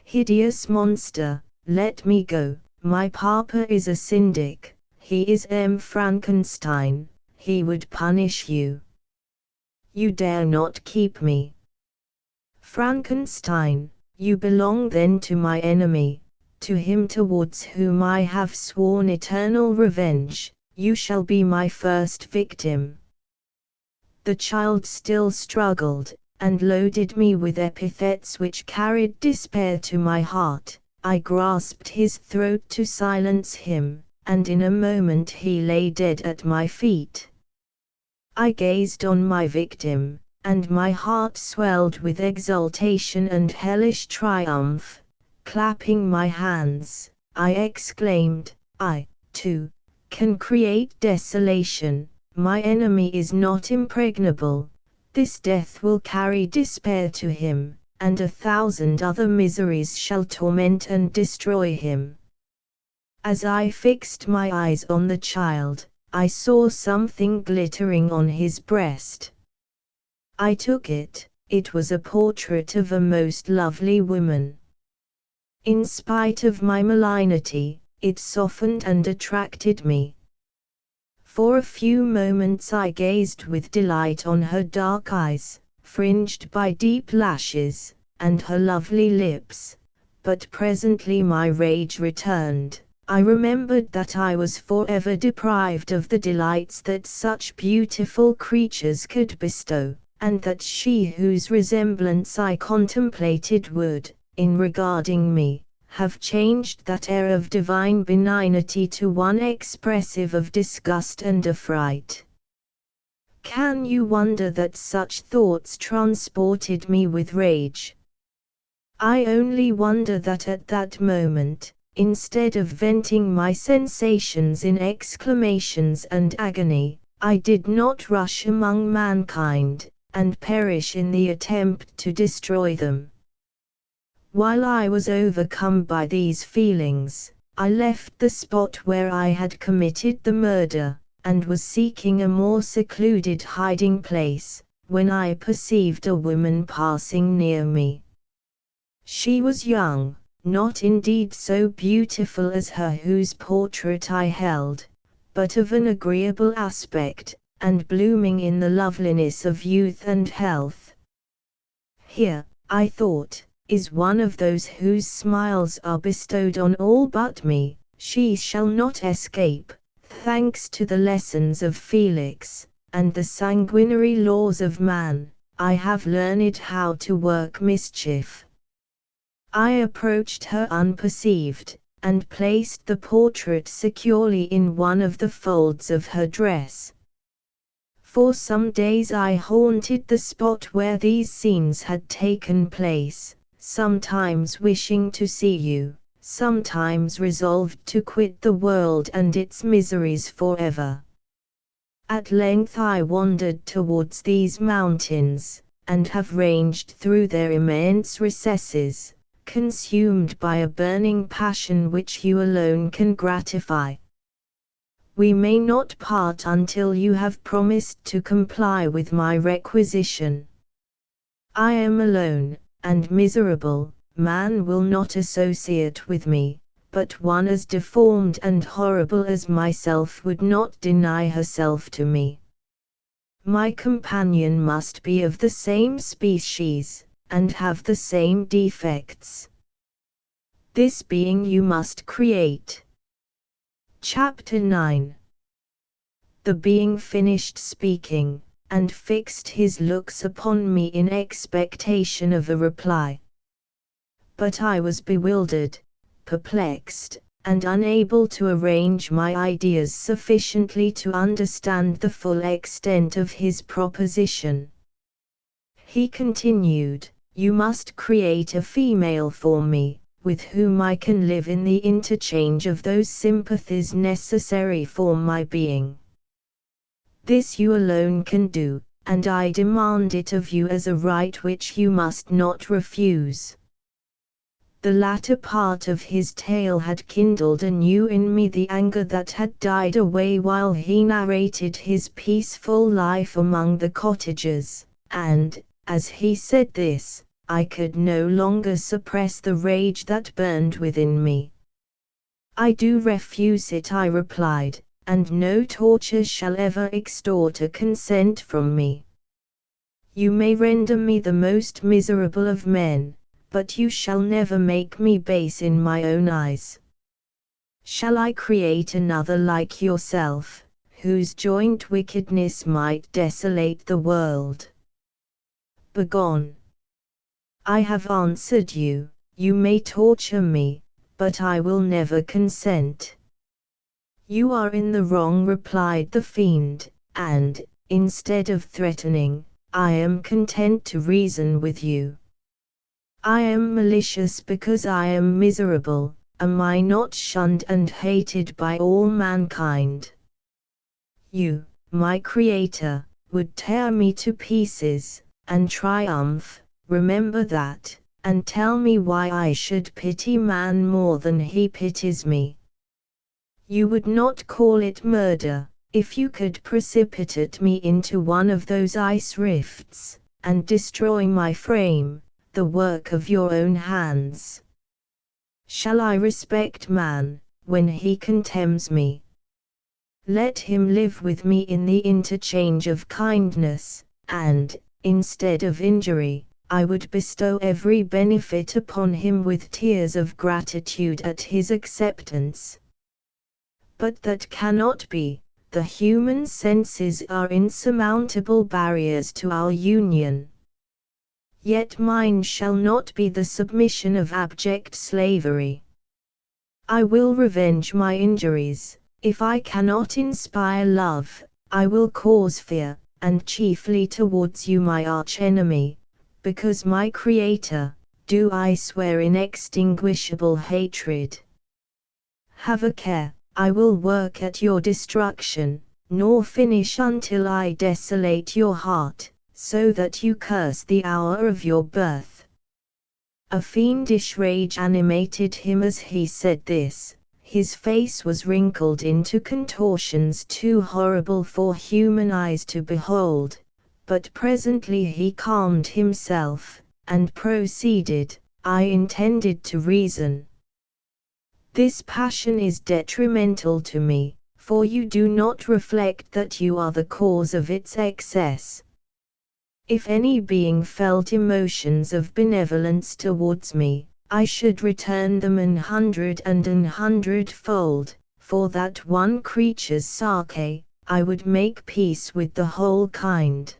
"Hideous monster, let me go. My papa is a syndic. He is Frankenstein. He would punish you. You dare not keep me." "Frankenstein, you belong then to my enemy, to him towards whom I have sworn eternal revenge. You shall be my first victim." The child still struggled, and loaded me with epithets which carried despair to my heart. I grasped his throat to silence him, and in a moment he lay dead at my feet. I gazed on my victim, and my heart swelled with exultation and hellish triumph. Clapping my hands, I exclaimed, "I, too, can create desolation. My enemy is not impregnable. This death will carry despair to him, and 1,000 other miseries shall torment and destroy him." As I fixed my eyes on the child, I saw something glittering on his breast. I took it. It was a portrait of a most lovely woman. In spite of my malignity, it softened and attracted me. For a few moments I gazed with delight on her dark eyes, fringed by deep lashes, and her lovely lips, but presently my rage returned. I remembered that I was forever deprived of the delights that such beautiful creatures could bestow, and that she whose resemblance I contemplated would, in regarding me, have changed that air of divine benignity to one expressive of disgust and affright. Can you wonder that such thoughts transported me with rage? I only wonder that at that moment, instead of venting my sensations in exclamations and agony, I did not rush among mankind, and perish in the attempt to destroy them. While I was overcome by these feelings, I left the spot where I had committed the murder, and was seeking a more secluded hiding place, when I perceived a woman passing near me. She was young, not indeed so beautiful as her whose portrait I held, but of an agreeable aspect, and blooming in the loveliness of youth and health. Here, I thought, is one of those whose smiles are bestowed on all but me. She shall not escape. Thanks to the lessons of Felix, and the sanguinary laws of man, I have learned how to work mischief. I approached her unperceived, and placed the portrait securely in one of the folds of her dress. For some days I haunted the spot where these scenes had taken place, sometimes wishing to see you, sometimes resolved to quit the world and its miseries forever. At length I wandered towards these mountains, and have ranged through their immense recesses, consumed by a burning passion which you alone can gratify. We may not part until you have promised to comply with my requisition. I am alone, and miserable. Man will not associate with me, but one as deformed and horrible as myself would not deny herself to me. My companion must be of the same species, and have the same defects. This being you must create. Chapter 9. The being finished speaking, and fixed his looks upon me in expectation of a reply. But I was bewildered, perplexed, and unable to arrange my ideas sufficiently to understand the full extent of his proposition. He continued, "You must create a female for me, with whom I can live in the interchange of those sympathies necessary for my being. This you alone can do, and I demand it of you as a right which you must not refuse." The latter part of his tale had kindled anew in me the anger that had died away while he narrated his peaceful life among the cottagers, and, as he said this, I could no longer suppress the rage that burned within me. "I do refuse it," I replied, "and no torture shall ever extort a consent from me. You may render me the most miserable of men, but you shall never make me base in my own eyes. Shall I create another like yourself, whose joint wickedness might desolate the world? Begone! I have answered you, you may torture me, but I will never consent." "You are in the wrong," replied the fiend, "and, instead of threatening, I am content to reason with you. I am malicious because I am miserable. Am I not shunned and hated by all mankind? You, my creator, would tear me to pieces, and triumph. Remember that, and tell me why I should pity man more than he pities me. You would not call it murder, if you could precipitate me into one of those ice rifts, and destroy my frame, the work of your own hands. Shall I respect man, when he contemns me? Let him live with me in the interchange of kindness, and, instead of injury, I would bestow every benefit upon him with tears of gratitude at his acceptance. But that cannot be. The human senses are insurmountable barriers to our union. Yet mine shall not be the submission of abject slavery. I will revenge my injuries. If I cannot inspire love, I will cause fear, and chiefly towards you, my arch-enemy, because my Creator, do I swear inextinguishable hatred. Have a care, I will work at your destruction, nor finish until I desolate your heart, so that you curse the hour of your birth." A fiendish rage animated him as he said this. His face was wrinkled into contortions too horrible for human eyes to behold, but presently he calmed himself, and proceeded, "I intended to reason. This passion is detrimental to me, for you do not reflect that you are the cause of its excess. If any being felt emotions of benevolence towards me, I should return them an hundredfold. For that one creature's sake, I would make peace with the whole kind.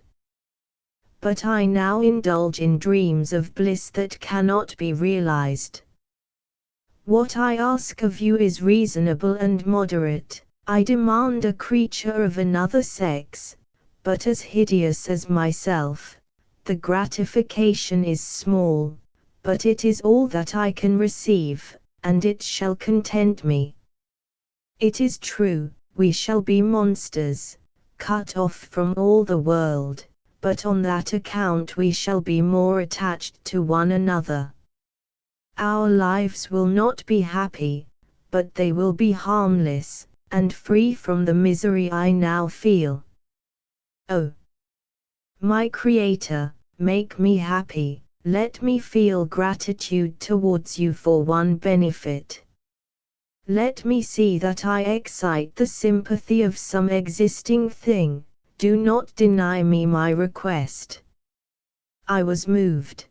But I now indulge in dreams of bliss that cannot be realized. What I ask of you is reasonable and moderate. I demand a creature of another sex, but as hideous as myself. The gratification is small, but it is all that I can receive, and it shall content me. It is true, we shall be monsters, cut off from all the world, but on that account we shall be more attached to one another. Our lives will not be happy, but they will be harmless, and free from the misery I now feel. Oh, my Creator, make me happy, let me feel gratitude towards you for one benefit. Let me see that I excite the sympathy of some existing thing, do not deny me my request." I was moved.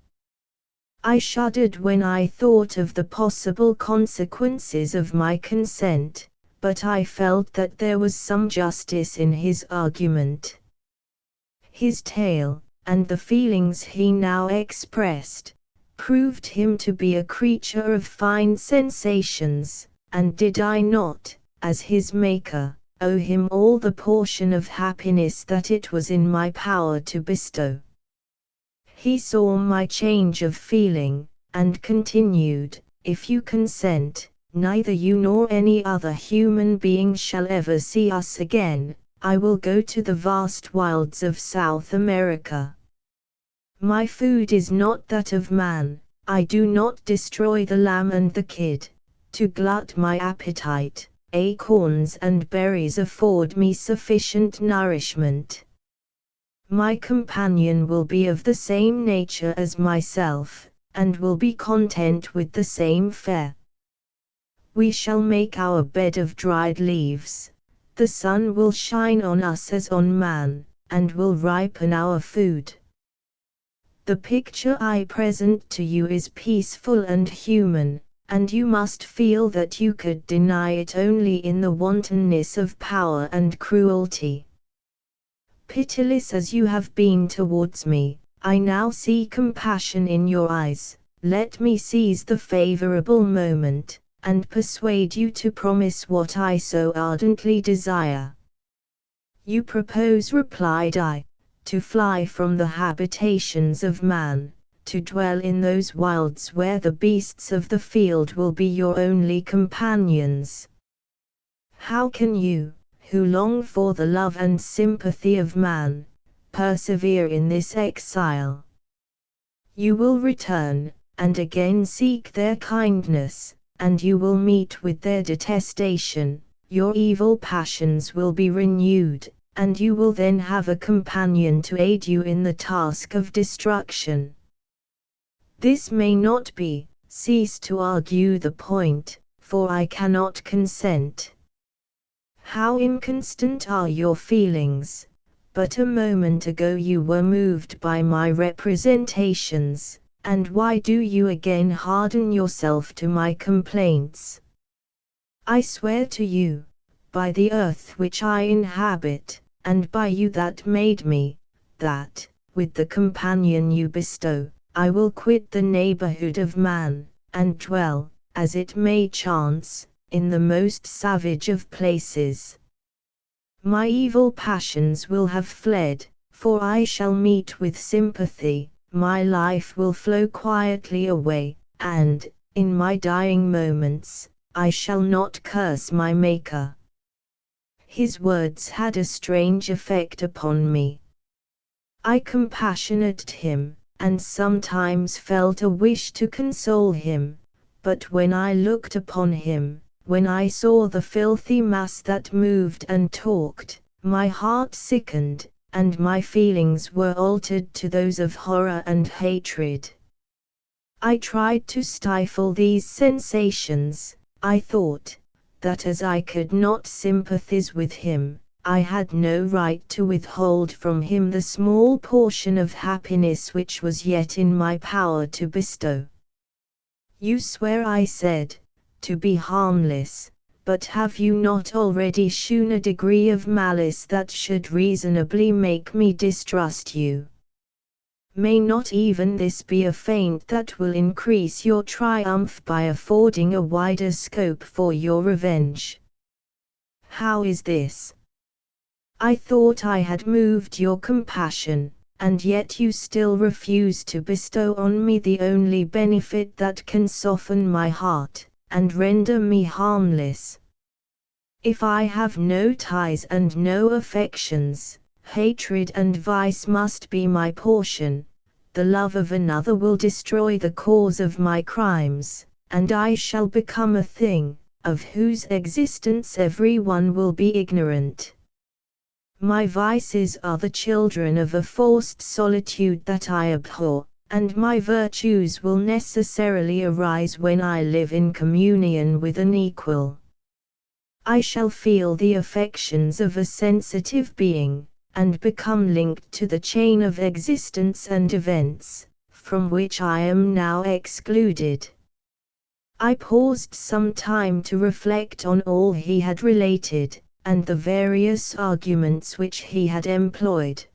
I shuddered when I thought of the possible consequences of my consent, but I felt that there was some justice in his argument. His tale, and the feelings he now expressed, proved him to be a creature of fine sensations, and did I not, as his maker, owe him all the portion of happiness that it was in my power to bestow? He saw my change of feeling, and continued, "If you consent, neither you nor any other human being shall ever see us again, I will go to the vast wilds of South America. My food is not that of man, I do not destroy the lamb and the kid, to glut my appetite. Acorns and berries afford me sufficient nourishment. My companion will be of the same nature as myself, and will be content with the same fare. We shall make our bed of dried leaves, the sun will shine on us as on man, and will ripen our food. The picture I present to you is peaceful and human, and you must feel that you could deny it only in the wantonness of power and cruelty. Pitiless as you have been towards me, I now see compassion in your eyes. Let me seize the favorable moment, and persuade you to promise what I so ardently desire. You propose, replied I, to fly from the habitations of man, to dwell in those wilds where the beasts of the field will be your only companions. How can you, who long for the love and sympathy of man, persevere in this exile? You will return, and again seek their kindness, and you will meet with their detestation. Your evil passions will be renewed, and you will then have a companion to aid you in the task of destruction. This may not be, cease to argue the point, for I cannot consent. How inconstant are your feelings! But a moment ago you were moved by my representations, and why do you again harden yourself to my complaints? I swear to you, by the earth which I inhabit, and by you that made me, that, with the companion you bestow, I will quit the neighborhood of man, and dwell, as it may chance, in the most savage of places. My evil passions will have fled, for I shall meet with sympathy, my life will flow quietly away, and, in my dying moments, I shall not curse my Maker. His words had a strange effect upon me. I compassionated him, and sometimes felt a wish to console him, but when I looked upon him, when I saw the filthy mass that moved and talked, my heart sickened, and my feelings were altered to those of horror and hatred. I tried to stifle these sensations. I thought that as I could not sympathize with him, I had no right to withhold from him the small portion of happiness which was yet in my power to bestow. You swear, I said, to be harmless, but have you not already shewn a degree of malice that should reasonably make me distrust you? May not even this be a feint that will increase your triumph by affording a wider scope for your revenge? How is this? I thought I had moved your compassion, and yet you still refuse to bestow on me the only benefit that can soften my heart, and render me harmless. If I have no ties and no affections, hatred and vice must be my portion. The love of another will destroy the cause of my crimes, and I shall become a thing, of whose existence every one will be ignorant. My vices are the children of a forced solitude that I abhor, and my virtues will necessarily arise when I live in communion with an equal. I shall feel the affections of a sensitive being, and become linked to the chain of existence and events, from which I am now excluded. I paused some time to reflect on all he had related, and the various arguments which he had employed.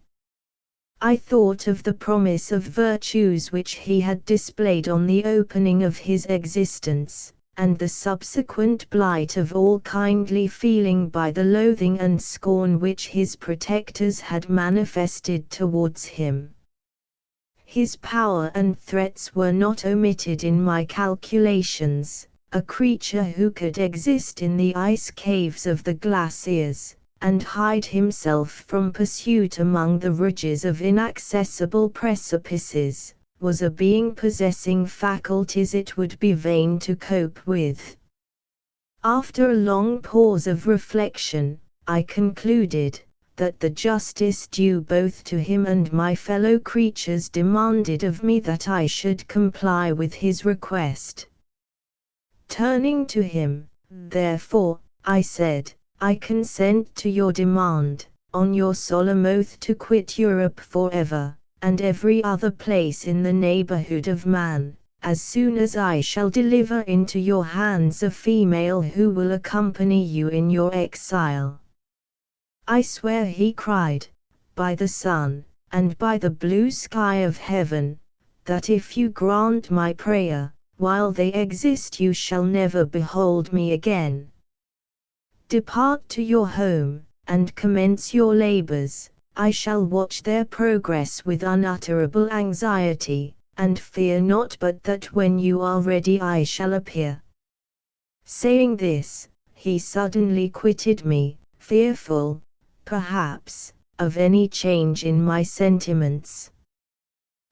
I thought of the promise of virtues which he had displayed on the opening of his existence, and the subsequent blight of all kindly feeling by the loathing and scorn which his protectors had manifested towards him. His power and threats were not omitted in my calculations. A creature who could exist in the ice caves of the glaciers, and hide himself from pursuit among the ridges of inaccessible precipices, was a being possessing faculties it would be vain to cope with. After a long pause of reflection, I concluded that the justice due both to him and my fellow creatures demanded of me that I should comply with his request. Turning to him, therefore, I said, I consent to your demand, on your solemn oath to quit Europe forever, and every other place in the neighborhood of man, as soon as I shall deliver into your hands a female who will accompany you in your exile. I swear, he cried, by the sun, and by the blue sky of heaven, that if you grant my prayer, while they exist you shall never behold me again. Depart to your home, and commence your labors. I shall watch their progress with unutterable anxiety, and fear not but that when you are ready I shall appear. Saying this, he suddenly quitted me, fearful, perhaps, of any change in my sentiments.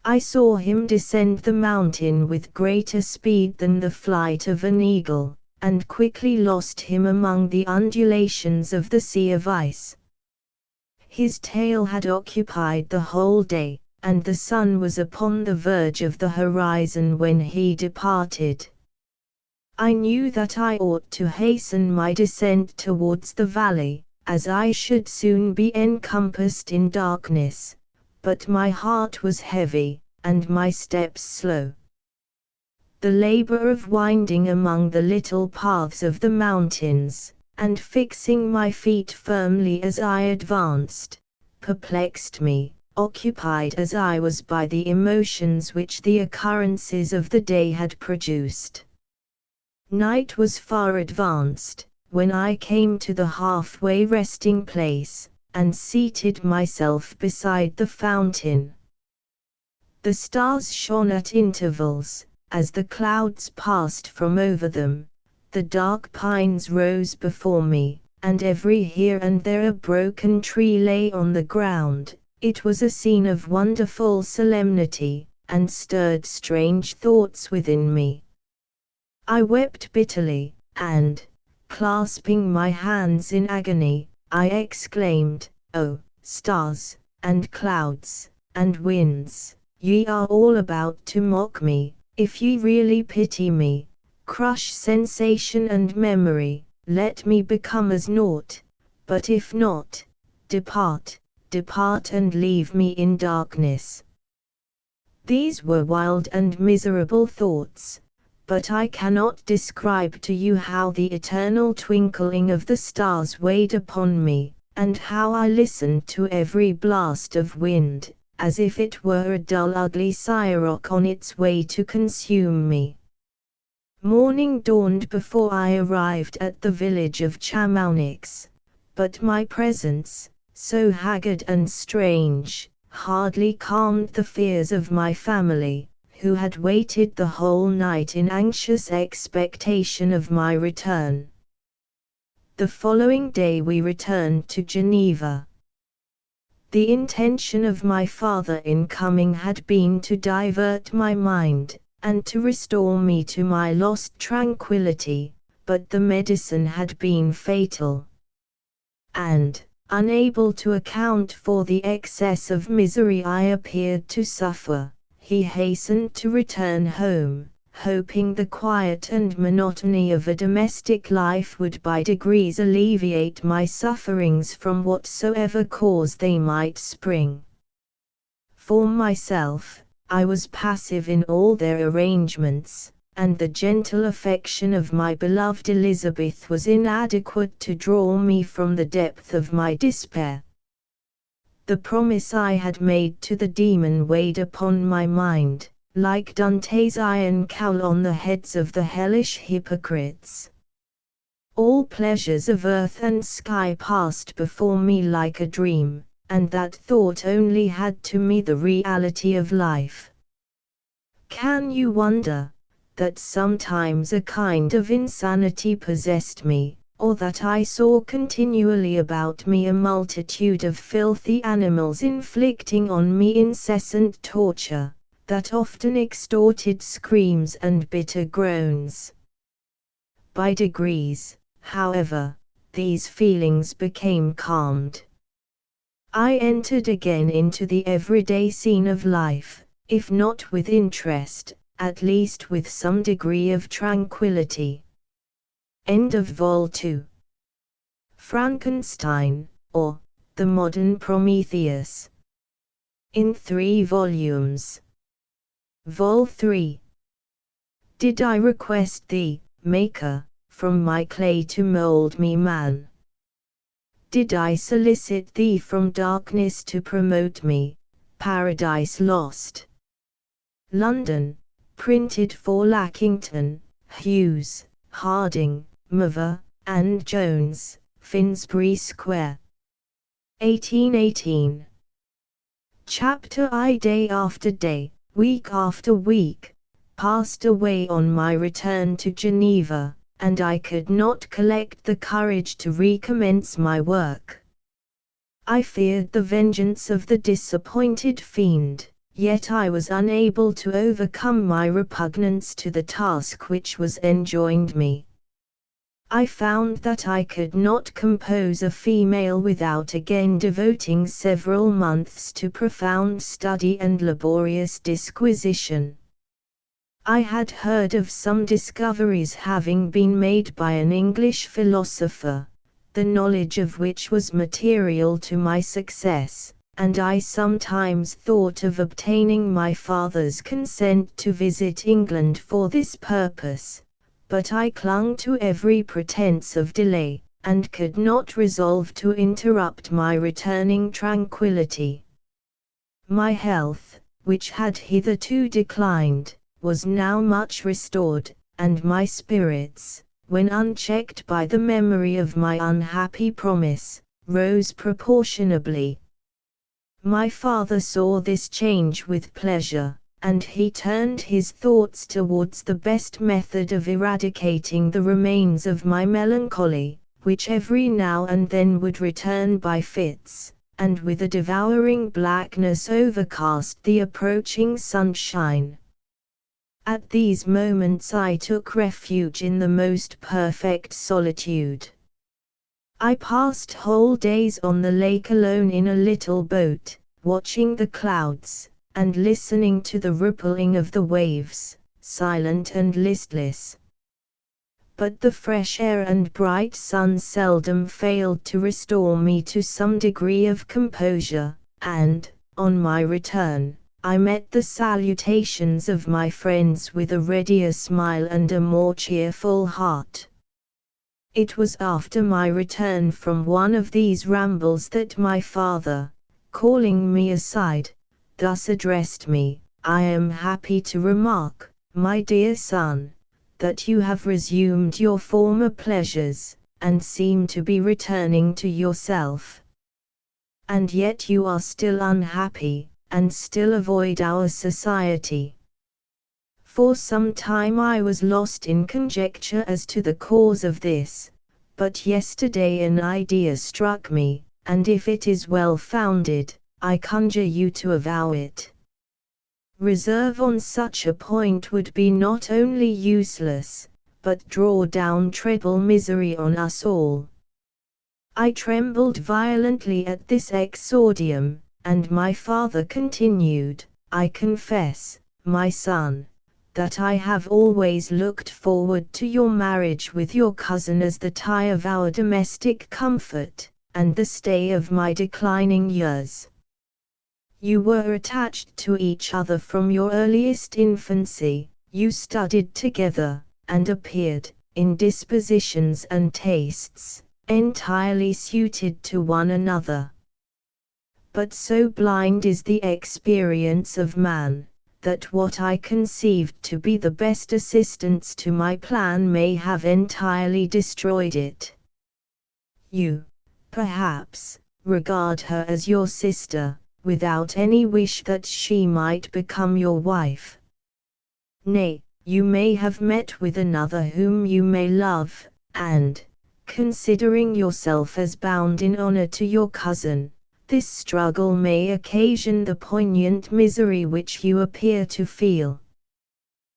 I saw him descend the mountain with greater speed than the flight of an eagle, and quickly lost him among the undulations of the sea of ice. His tale had occupied the whole day, and the sun was upon the verge of the horizon when he departed. I knew that I ought to hasten my descent towards the valley, as I should soon be encompassed in darkness, but my heart was heavy, and my steps slow. The labor of winding among the little paths of the mountains, and fixing my feet firmly as I advanced, perplexed me, occupied as I was by the emotions which the occurrences of the day had produced. Night was far advanced, when I came to the halfway resting place, and seated myself beside the fountain. The stars shone at intervals, as the clouds passed from over them. The dark pines rose before me, and every here and there a broken tree lay on the ground. It was a scene of wonderful solemnity, and stirred strange thoughts within me. I wept bitterly, and, clasping my hands in agony, I exclaimed, "O, stars, and clouds, and winds, ye are all about to mock me. If ye really pity me, crush sensation and memory, let me become as naught, but if not, depart, depart and leave me in darkness." These were wild and miserable thoughts, but I cannot describe to you how the eternal twinkling of the stars weighed upon me, and how I listened to every blast of wind, as if it were a dull ugly siroc on its way to consume me. Morning dawned before I arrived at the village of Chamonix, but my presence, so haggard and strange, hardly calmed the fears of my family, who had waited the whole night in anxious expectation of my return. The following day we returned to Geneva. The intention of my father in coming had been to divert my mind, and to restore me to my lost tranquillity, but the medicine had been fatal. And, unable to account for the excess of misery I appeared to suffer, he hastened to return home, hoping the quiet and monotony of a domestic life would by degrees alleviate my sufferings from whatsoever cause they might spring. For myself, I was passive in all their arrangements, and the gentle affection of my beloved Elizabeth was inadequate to draw me from the depth of my despair. The promise I had made to the demon weighed upon my mind, like Dante's iron cowl on the heads of the hellish hypocrites. All pleasures of earth and sky passed before me like a dream, and that thought only had to me the reality of life. Can you wonder that sometimes a kind of insanity possessed me, or that I saw continually about me a multitude of filthy animals inflicting on me incessant torture, that often extorted screams and bitter groans. By degrees, however, these feelings became calmed. I entered again into the everyday scene of life, if not with interest, at least with some degree of tranquility. End of Vol. 2. Frankenstein, or The Modern Prometheus. In 3 volumes. Vol. 3. Did I request thee, Maker, from my clay to mould me man? Did I solicit thee from darkness to promote me, Paradise Lost? London, printed for Lackington, Hughes, Harding, Mather, and Jones, Finsbury Square. 1818. Chapter I. Day after day, week after week, passed away on my return to Geneva, and I could not collect the courage to recommence my work. I feared the vengeance of the disappointed fiend, yet I was unable to overcome my repugnance to the task which was enjoined me. I found that I could not compose a female without again devoting several months to profound study and laborious disquisition. I had heard of some discoveries having been made by an English philosopher, the knowledge of which was material to my success, and I sometimes thought of obtaining my father's consent to visit England for this purpose, but I clung to every pretence of delay, and could not resolve to interrupt my returning tranquillity. My health, which had hitherto declined, was now much restored, and my spirits, when unchecked by the memory of my unhappy promise, rose proportionably. My father saw this change with pleasure, and he turned his thoughts towards the best method of eradicating the remains of my melancholy, which every now and then would return by fits, and with a devouring blackness overcast the approaching sunshine. At these moments I took refuge in the most perfect solitude. I passed whole days on the lake alone in a little boat, watching the clouds, and listening to the rippling of the waves, silent and listless. But the fresh air and bright sun seldom failed to restore me to some degree of composure, and, on my return, I met the salutations of my friends with a readier smile and a more cheerful heart. It was after my return from one of these rambles that my father, calling me aside, thus addressed me: "I am happy to remark, my dear son, that you have resumed your former pleasures, and seem to be returning to yourself. And yet you are still unhappy, and still avoid our society." For some time I was lost in conjecture as to the cause of this, but yesterday an idea struck me, and if it is well founded, I conjure you to avow it. Reserve on such a point would be not only useless, but draw down treble misery on us all. I trembled violently at this exordium, and my father continued: "I confess, my son, that I have always looked forward to your marriage with your cousin as the tie of our domestic comfort, and the stay of my declining years. You were attached to each other from your earliest infancy, you studied together, and appeared, in dispositions and tastes, entirely suited to one another. But so blind is the experience of man, that what I conceived to be the best assistance to my plan may have entirely destroyed it. You, perhaps, regard her as your sister, without any wish that she might become your wife. Nay, you may have met with another whom you may love, and, Considering yourself as bound in honor to your cousin, this struggle may occasion the poignant misery which you appear to feel.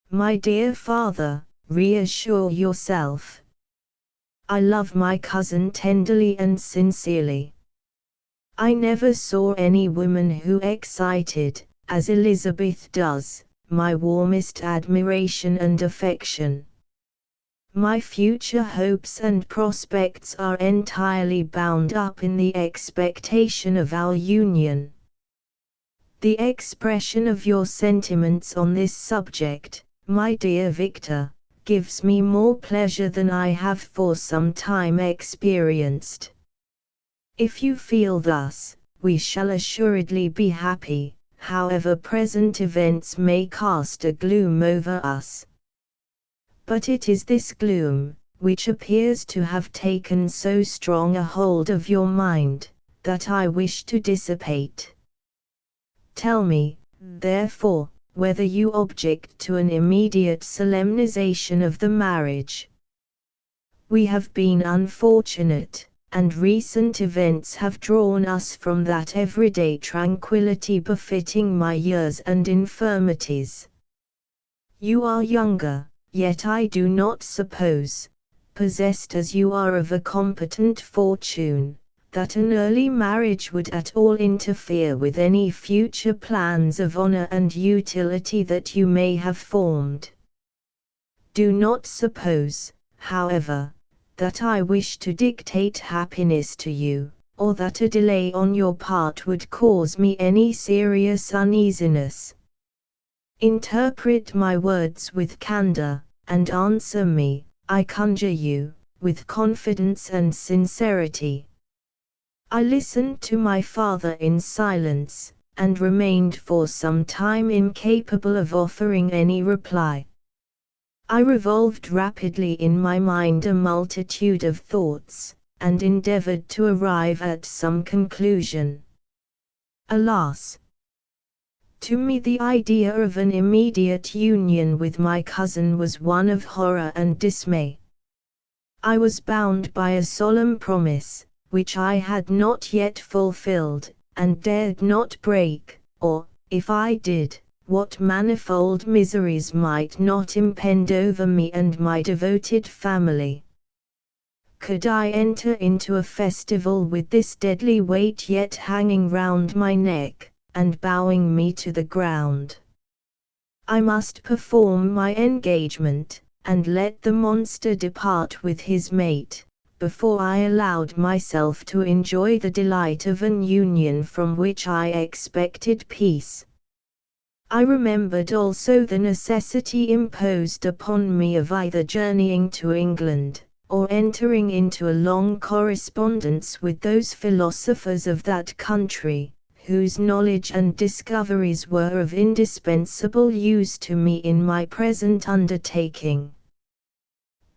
My dear father, reassure yourself. I love my cousin tenderly and sincerely. I never saw any woman who excited, as Elizabeth does, my warmest admiration and affection. My future hopes and prospects are entirely bound up in the expectation of our union. The expression of your sentiments on this subject, my dear Victor, gives me more pleasure than I have for some time experienced. If you feel thus, we shall assuredly be happy, however present events may cast a gloom over us. But it is this gloom, which appears to have taken so strong a hold of your mind, that I wish to dissipate. Tell me, therefore, whether you object to an immediate solemnization of the marriage. We have been unfortunate, and recent events have drawn us from that everyday tranquillity befitting my years and infirmities. You are younger, yet I do not suppose, possessed as you are of a competent fortune, that an early marriage would at all interfere with any future plans of honor and utility that you may have formed. Do not suppose, however, that I wish to dictate happiness to you, or that a delay on your part would cause me any serious uneasiness. Interpret my words with candor, and answer me, I conjure you, with confidence and sincerity. I listened to my father in silence, and remained for some time incapable of offering any reply. I revolved rapidly in my mind a multitude of thoughts, and endeavored to arrive at some conclusion. Alas! To me the idea of an immediate union with my cousin was one of horror and dismay. I was bound by a solemn promise, which I had not yet fulfilled, and dared not break, or, if I did, what manifold miseries might not impend over me and my devoted family. Could I enter into a festival with this deadly weight yet hanging round my neck, and bowing me to the ground? I must perform my engagement, and let the monster depart with his mate, before I allowed myself to enjoy the delight of an union from which I expected peace. I remembered also the necessity imposed upon me of either journeying to England, or entering into a long correspondence with those philosophers of that country, whose knowledge and discoveries were of indispensable use to me in my present undertaking.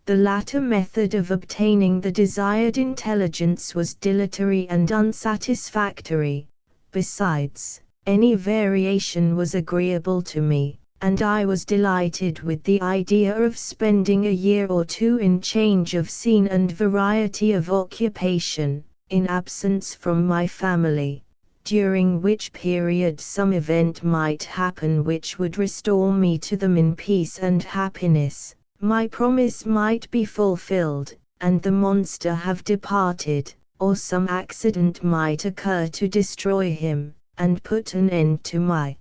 The latter method of obtaining the desired intelligence was dilatory and unsatisfactory. Besides, any variation was agreeable to me, and I was delighted with the idea of spending a year or two in change of scene and variety of occupation, in absence from my family, during which period some event might happen which would restore me to them in peace and happiness. My promise might be fulfilled, and the monster have departed, or some accident might occur to destroy him, and put an end to my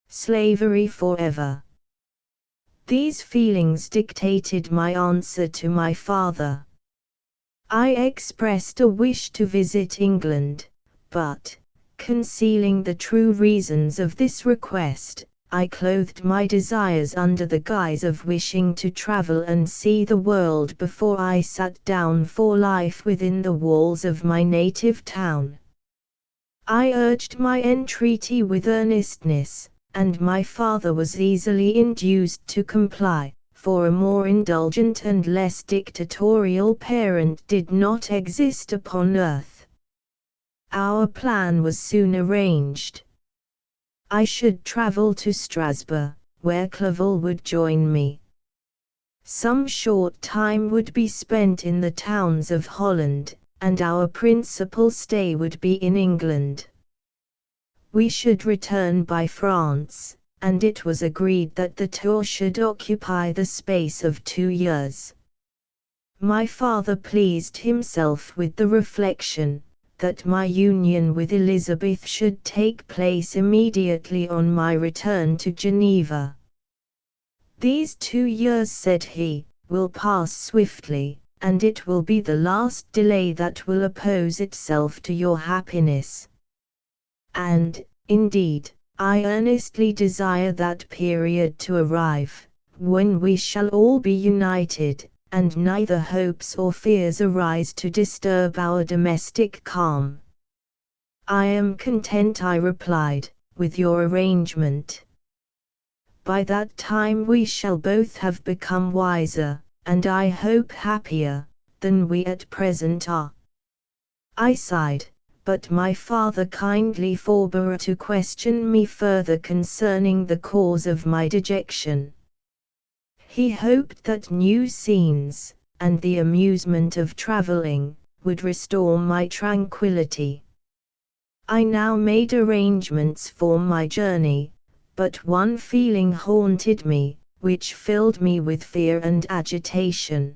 slavery forever. These feelings dictated my answer to my father. I expressed a wish to visit England, but, concealing the true reasons of this request, I clothed my desires under the guise of wishing to travel and see the world before I sat down for life within the walls of my native town. I urged my entreaty with earnestness, and my father was easily induced to comply, for a more indulgent and less dictatorial parent did not exist upon earth. Our plan was soon arranged. I should travel to Strasbourg, where Clerval would join me. Some short time would be spent in the towns of Holland, and our principal stay would be in England. We should return by France, and it was agreed that the tour should occupy the space of 2 years. My father pleased himself with the reflection that my union with Elizabeth should take place immediately on my return to Geneva. "These 2 years," said he, "will pass swiftly, and it will be the last delay that will oppose itself to your happiness. And, indeed, I earnestly desire that period to arrive, when we shall all be united, and neither hopes or fears arise to disturb our domestic calm." "I am content," I replied, "with your arrangement. By that time we shall both have become wiser, and I hope happier, than we at present are." I sighed, but my father kindly forbore to question me further concerning the cause of my dejection. He hoped that new scenes, and the amusement of traveling, would restore my tranquillity. I now made arrangements for my journey, but one feeling haunted me, which filled me with fear and agitation.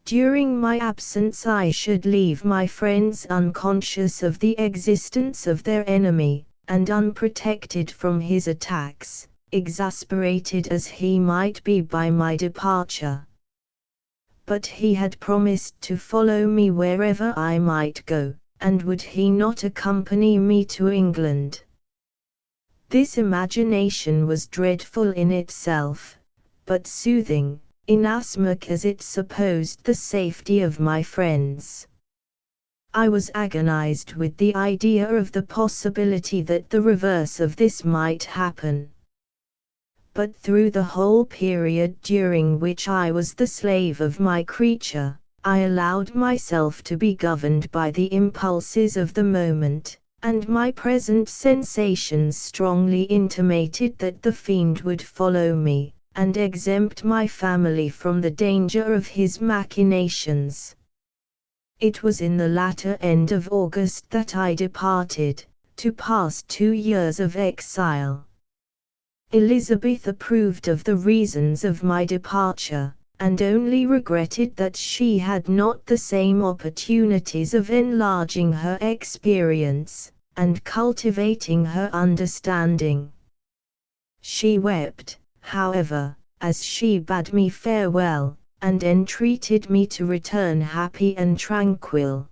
During my absence I should leave my friends unconscious of the existence of their enemy, and unprotected from his attacks, exasperated as he might be by my departure. But he had promised to follow me wherever I might go, and would he not accompany me to England? This imagination was dreadful in itself, but soothing, inasmuch as it supposed the safety of my friends. I was agonized with the idea of the possibility that the reverse of this might happen. But through the whole period during which I was the slave of my creature, I allowed myself to be governed by the impulses of the moment, and my present sensations strongly intimated that the fiend would follow me, and exempt my family from the danger of his machinations. It was in the latter end of August that I departed, to pass 2 years of exile. Elizabeth approved of the reasons of my departure, and only regretted that she had not the same opportunities of enlarging her experience, and cultivating her understanding. She wept, however, as she bade me farewell, and entreated me to return happy and tranquil.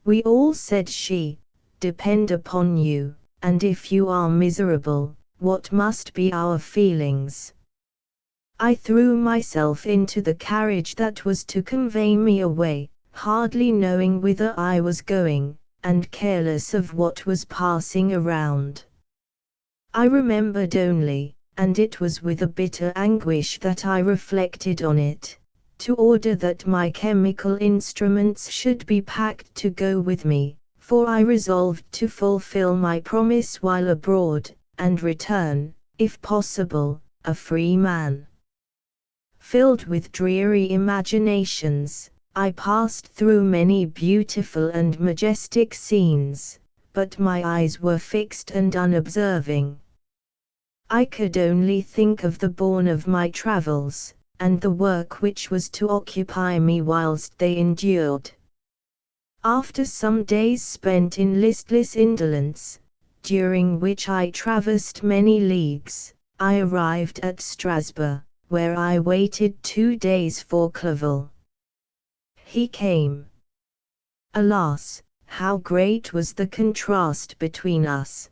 "We all," said she, "depend upon you, and if you are miserable, what must be our feelings?" I threw myself into the carriage that was to convey me away, hardly knowing whither I was going, and careless of what was passing around. I remembered only, and it was with a bitter anguish that I reflected on it, to order that my chemical instruments should be packed to go with me, for I resolved to fulfill my promise while abroad, and return, if possible, a free man. Filled with dreary imaginations, I passed through many beautiful and majestic scenes, but my eyes were fixed and unobserving. I could only think of the bourne of my travels, and the work which was to occupy me whilst they endured. After some days spent in listless indolence, during which I traversed many leagues, I arrived at Strasbourg, where I waited 2 days for Clerval. He came. Alas, how great was the contrast between us!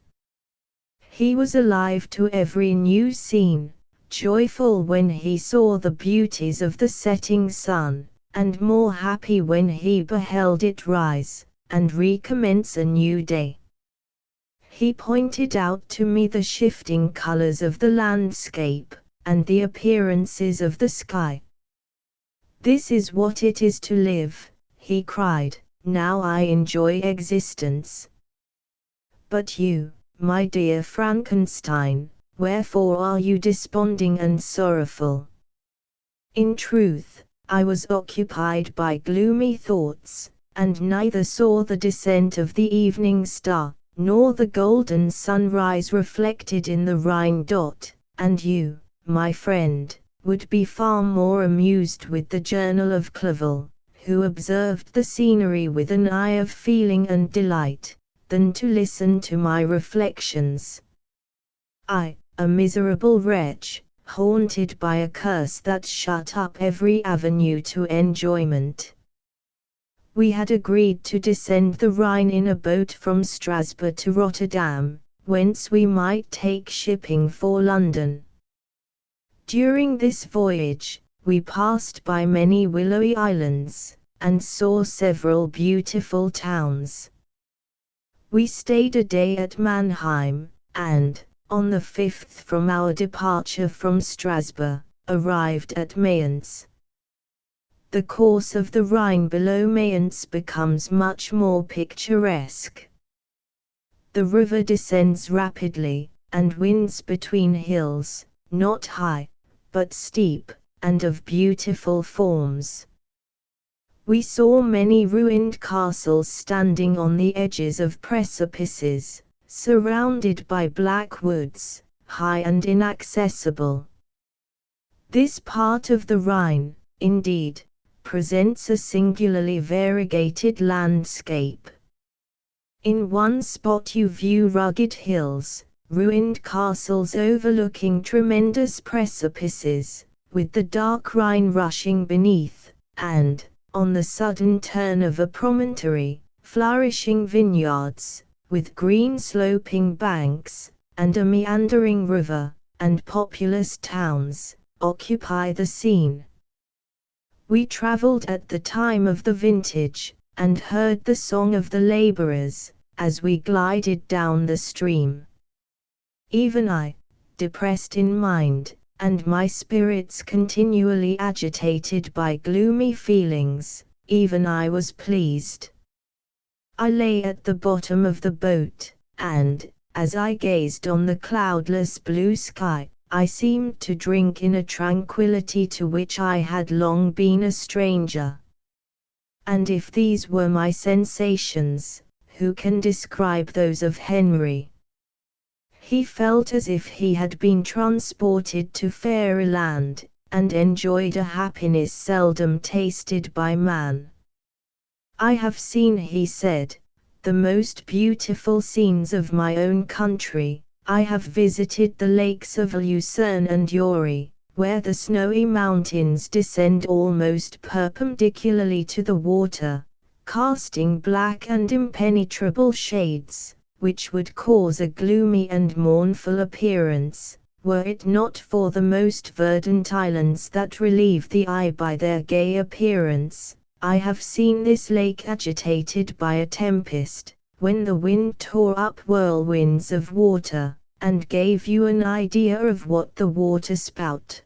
He was alive to every new scene, joyful when he saw the beauties of the setting sun, and more happy when he beheld it rise, and recommence a new day. He pointed out to me the shifting colors of the landscape, and the appearances of the sky. "This is what it is to live," he cried, "now I enjoy existence. But you, my dear Frankenstein, wherefore are you desponding and sorrowful? In truth, I was occupied by gloomy thoughts, and neither saw the descent of the evening star, nor the golden sunrise reflected in the Rhine. And you, my friend, would be far more amused with the journal of Clerval, who observed the scenery with an eye of feeling and delight, than to listen to my reflections. I, a miserable wretch, haunted by a curse that shut up every avenue to enjoyment. We had agreed to descend the Rhine in a boat from Strasbourg to Rotterdam, whence we might take shipping for London. During this voyage, we passed by many willowy islands, and saw several beautiful towns. We stayed a day at Mannheim, and, on the 5th from our departure from Strasbourg, arrived at Mayence. The course of the Rhine below Mayence becomes much more picturesque. The river descends rapidly, and winds between hills, not high, but steep, and of beautiful forms. We saw many ruined castles standing on the edges of precipices, surrounded by black woods, high and inaccessible. This part of the Rhine, indeed, presents a singularly variegated landscape. In one spot you view rugged hills, ruined castles overlooking tremendous precipices, with the dark Rhine rushing beneath, and, on the sudden turn of a promontory, flourishing vineyards, with green sloping banks, and a meandering river, and populous towns, occupy the scene. We travelled at the time of the vintage, and heard the song of the labourers, as we glided down the stream. Even I, depressed in mind, and my spirits continually agitated by gloomy feelings, even I was pleased. I lay at the bottom of the boat, and, as I gazed on the cloudless blue sky, I seemed to drink in a tranquillity to which I had long been a stranger. And if these were my sensations, who can describe those of Henry? He felt as if he had been transported to fairyland, and enjoyed a happiness seldom tasted by man. I have seen, he said, the most beautiful scenes of my own country. I have visited the lakes of Lucerne and Uri, where the snowy mountains descend almost perpendicularly to the water, casting black and impenetrable shades, which would cause a gloomy and mournful appearance, were it not for the most verdant islands that relieve the eye by their gay appearance. I have seen this lake agitated by a tempest, when the wind tore up whirlwinds of water, and gave you an idea of what the water spout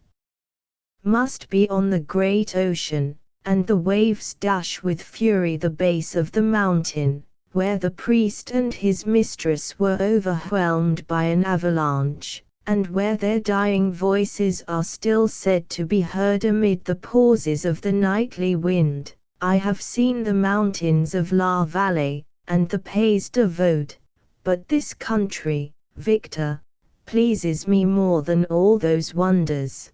must be on the great ocean, and the waves dash with fury the base of the mountain, where the priest and his mistress were overwhelmed by an avalanche, and where their dying voices are still said to be heard amid the pauses of the nightly wind. I have seen the mountains of La Vallée, and the Pays de Vaud, but this country, Victor, pleases me more than all those wonders.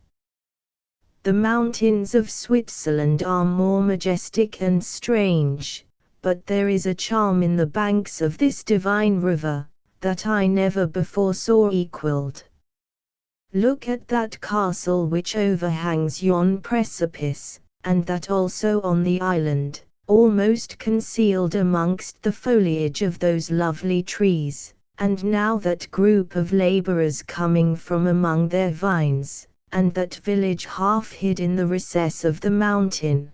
The mountains of Switzerland are more majestic and strange, but there is a charm in the banks of this divine river, that I never before saw equalled. Look at that castle which overhangs yon precipice, and that also on the island, almost concealed amongst the foliage of those lovely trees, and now that group of labourers coming from among their vines, and that village half hid in the recess of the mountain.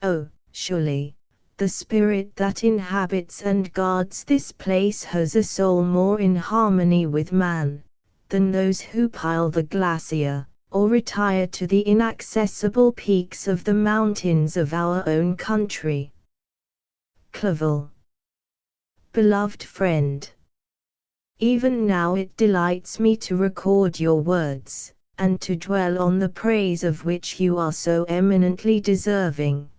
Oh, surely, the spirit that inhabits and guards this place has a soul more in harmony with man, than those who pile the glacier, or retire to the inaccessible peaks of the mountains of our own country. Clerval. Beloved friend, even now it delights me to record your words, and to dwell on the praise of which you are so eminently deserving.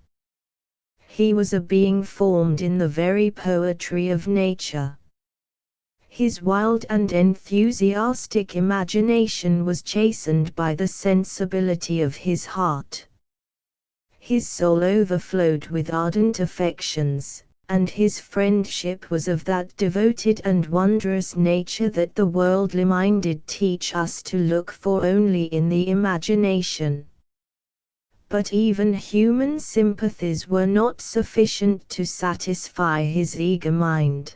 He was a being formed in the very poetry of nature. His wild and enthusiastic imagination was chastened by the sensibility of his heart. His soul overflowed with ardent affections, and his friendship was of that devoted and wondrous nature that the worldly-minded teach us to look for only in the imagination. But even human sympathies were not sufficient to satisfy his eager mind.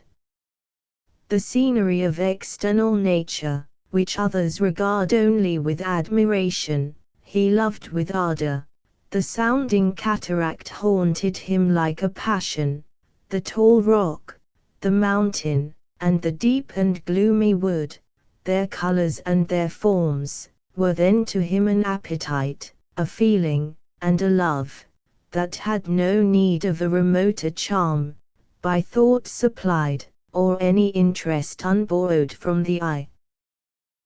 The scenery of external nature, which others regard only with admiration, he loved with ardor. The sounding cataract haunted him like a passion. The tall rock, the mountain, and the deep and gloomy wood, their colors and their forms, were then to him an appetite, a feeling, and a love, that had no need of a remoter charm, by thought supplied, or any interest unborrowed from the eye.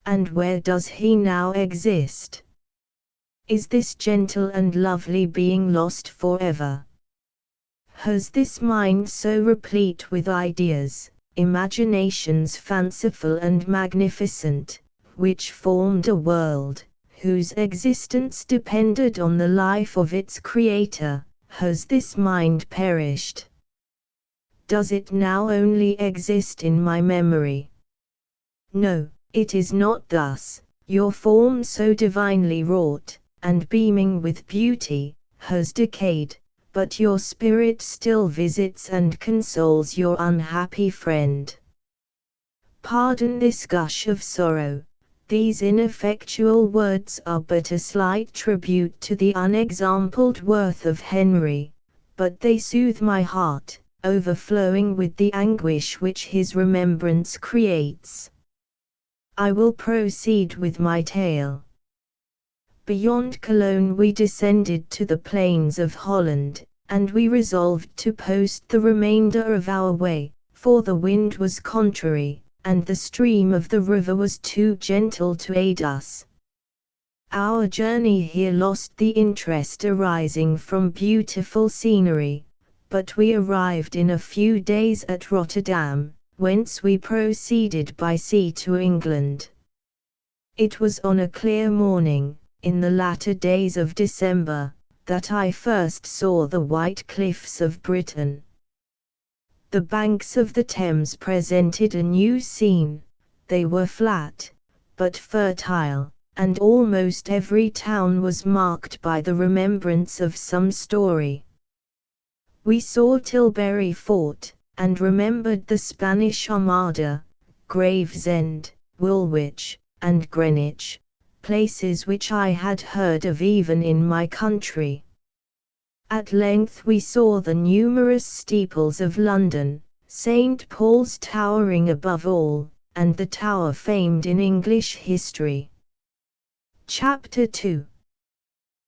And where does he now exist? Is this gentle and lovely being lost forever? Has this mind so replete with ideas, imaginations fanciful and magnificent, which formed a world, whose existence depended on the life of its creator, has this mind perished? Does it now only exist in my memory? No, it is not thus. Your form so divinely wrought, and beaming with beauty, has decayed, but your spirit still visits and consoles your unhappy friend. Pardon this gush of sorrow. These ineffectual words are but a slight tribute to the unexampled worth of Henry, but they soothe my heart, overflowing with the anguish which his remembrance creates. I will proceed with my tale. Beyond Cologne we descended to the plains of Holland, and we resolved to post the remainder of our way, for the wind was contrary, and the stream of the river was too gentle to aid us. Our journey here lost the interest arising from beautiful scenery, but we arrived in a few days at Rotterdam, whence we proceeded by sea to England. It was on a clear morning, in the latter days of December, that I first saw the white cliffs of Britain. The banks of the Thames presented a new scene. They were flat, but fertile, and almost every town was marked by the remembrance of some story. We saw Tilbury Fort, and remembered the Spanish Armada, Gravesend, Woolwich, and Greenwich, places which I had heard of even in my country. At length we saw the numerous steeples of London, St. Paul's towering above all, and the tower famed in English history. Chapter 2.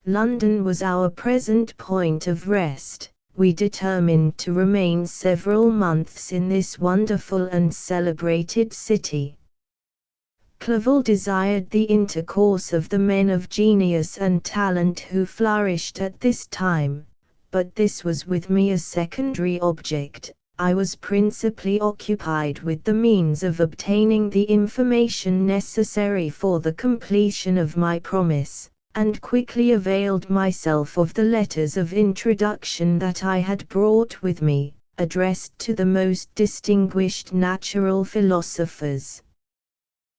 London was our present point of rest. We determined to remain several months in this wonderful and celebrated city. Clerval desired the intercourse of the men of genius and talent who flourished at this time, but this was with me a secondary object. I was principally occupied with the means of obtaining the information necessary for the completion of my promise, and quickly availed myself of the letters of introduction that I had brought with me, addressed to the most distinguished natural philosophers.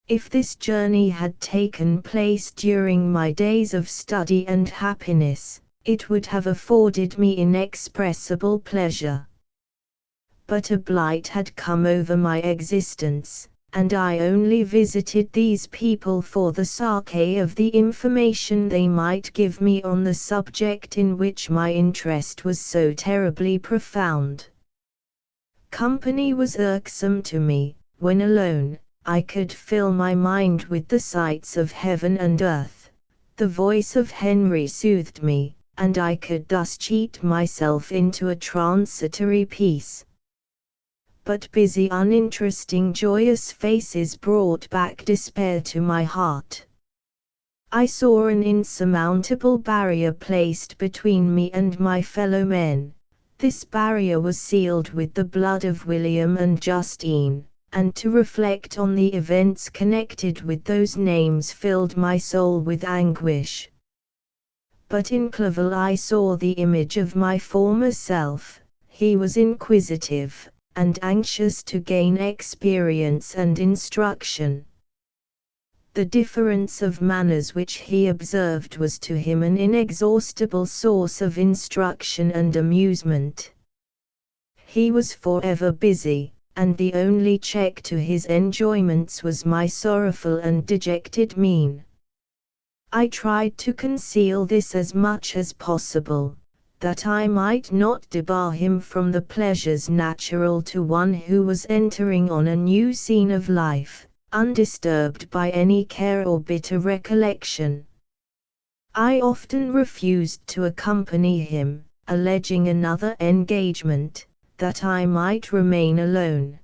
If this journey had taken place during my days of study and happiness, it would have afforded me inexpressible pleasure. But a blight had come over my existence, and I only visited these people for the sake of the information they might give me on the subject in which my interest was so terribly profound. Company was irksome to me. When alone, I could fill my mind with the sights of heaven and earth. The voice of Henry soothed me, and I could thus cheat myself into a transitory peace. But busy, uninteresting, joyous faces brought back despair to my heart. I saw an insurmountable barrier placed between me and my fellow men. This barrier was sealed with the blood of William and Justine, and to reflect on the events connected with those names filled my soul with anguish. But in Clerval I saw the image of my former self. He was inquisitive, and anxious to gain experience and instruction. The difference of manners which he observed was to him an inexhaustible source of instruction and amusement. He was forever busy, and the only check to his enjoyments was my sorrowful and dejected mien. I tried to conceal this as much as possible, that I might not debar him from the pleasures natural to one who was entering on a new scene of life, undisturbed by any care or bitter recollection. I often refused to accompany him, alleging another engagement, that I might remain alone.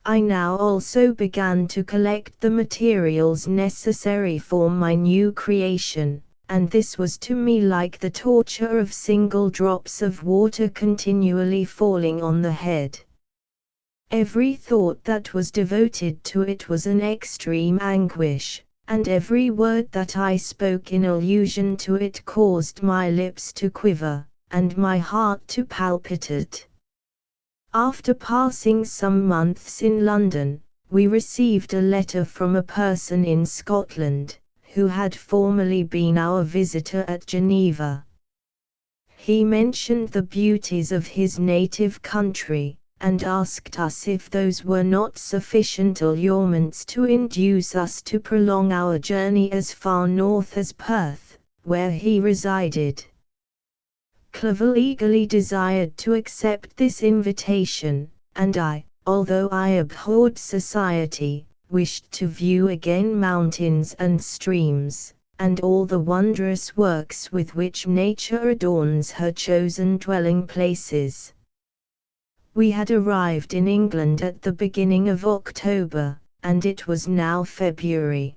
I now also began to collect the materials necessary for my new creation, and this was to me like the torture of single drops of water continually falling on the head. Every thought that was devoted to it was an extreme anguish, and every word that I spoke in allusion to it caused my lips to quiver, and my heart to palpitate. After passing some months in London, we received a letter from a person in Scotland, who had formerly been our visitor at Geneva. He mentioned the beauties of his native country, and asked us if those were not sufficient allurements to induce us to prolong our journey as far north as Perth, where he resided. Clerval eagerly desired to accept this invitation, and I, although I abhorred society, wished to view again mountains and streams, and all the wondrous works with which nature adorns her chosen dwelling places. We had arrived in England at the beginning of October, and it was now February.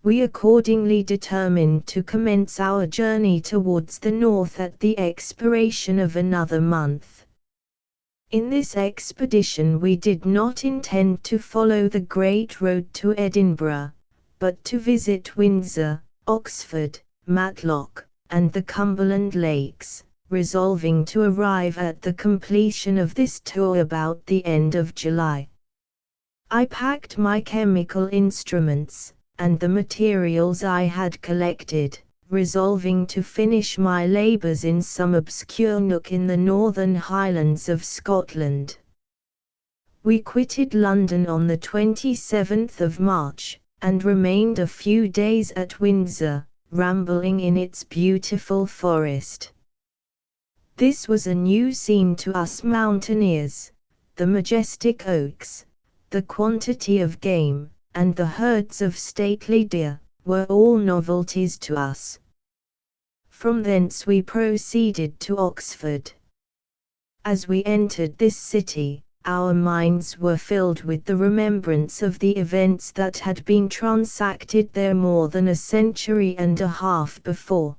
We accordingly determined to commence our journey towards the north at the expiration of another month. In this expedition we did not intend to follow the great road to Edinburgh, but to visit Windsor, Oxford, Matlock, and the Cumberland Lakes, resolving to arrive at the completion of this tour about the end of July. I packed my chemical instruments, and the materials I had collected, resolving to finish my labours in some obscure nook in the northern highlands of Scotland. We quitted London on the 27th of March, and remained a few days at Windsor, rambling in its beautiful forest. This was a new scene to us mountaineers. The majestic oaks, the quantity of game, and the herds of stately deer, were all novelties to us. From thence we proceeded to Oxford. As we entered this city, our minds were filled with the remembrance of the events that had been transacted there more than a century and a half before.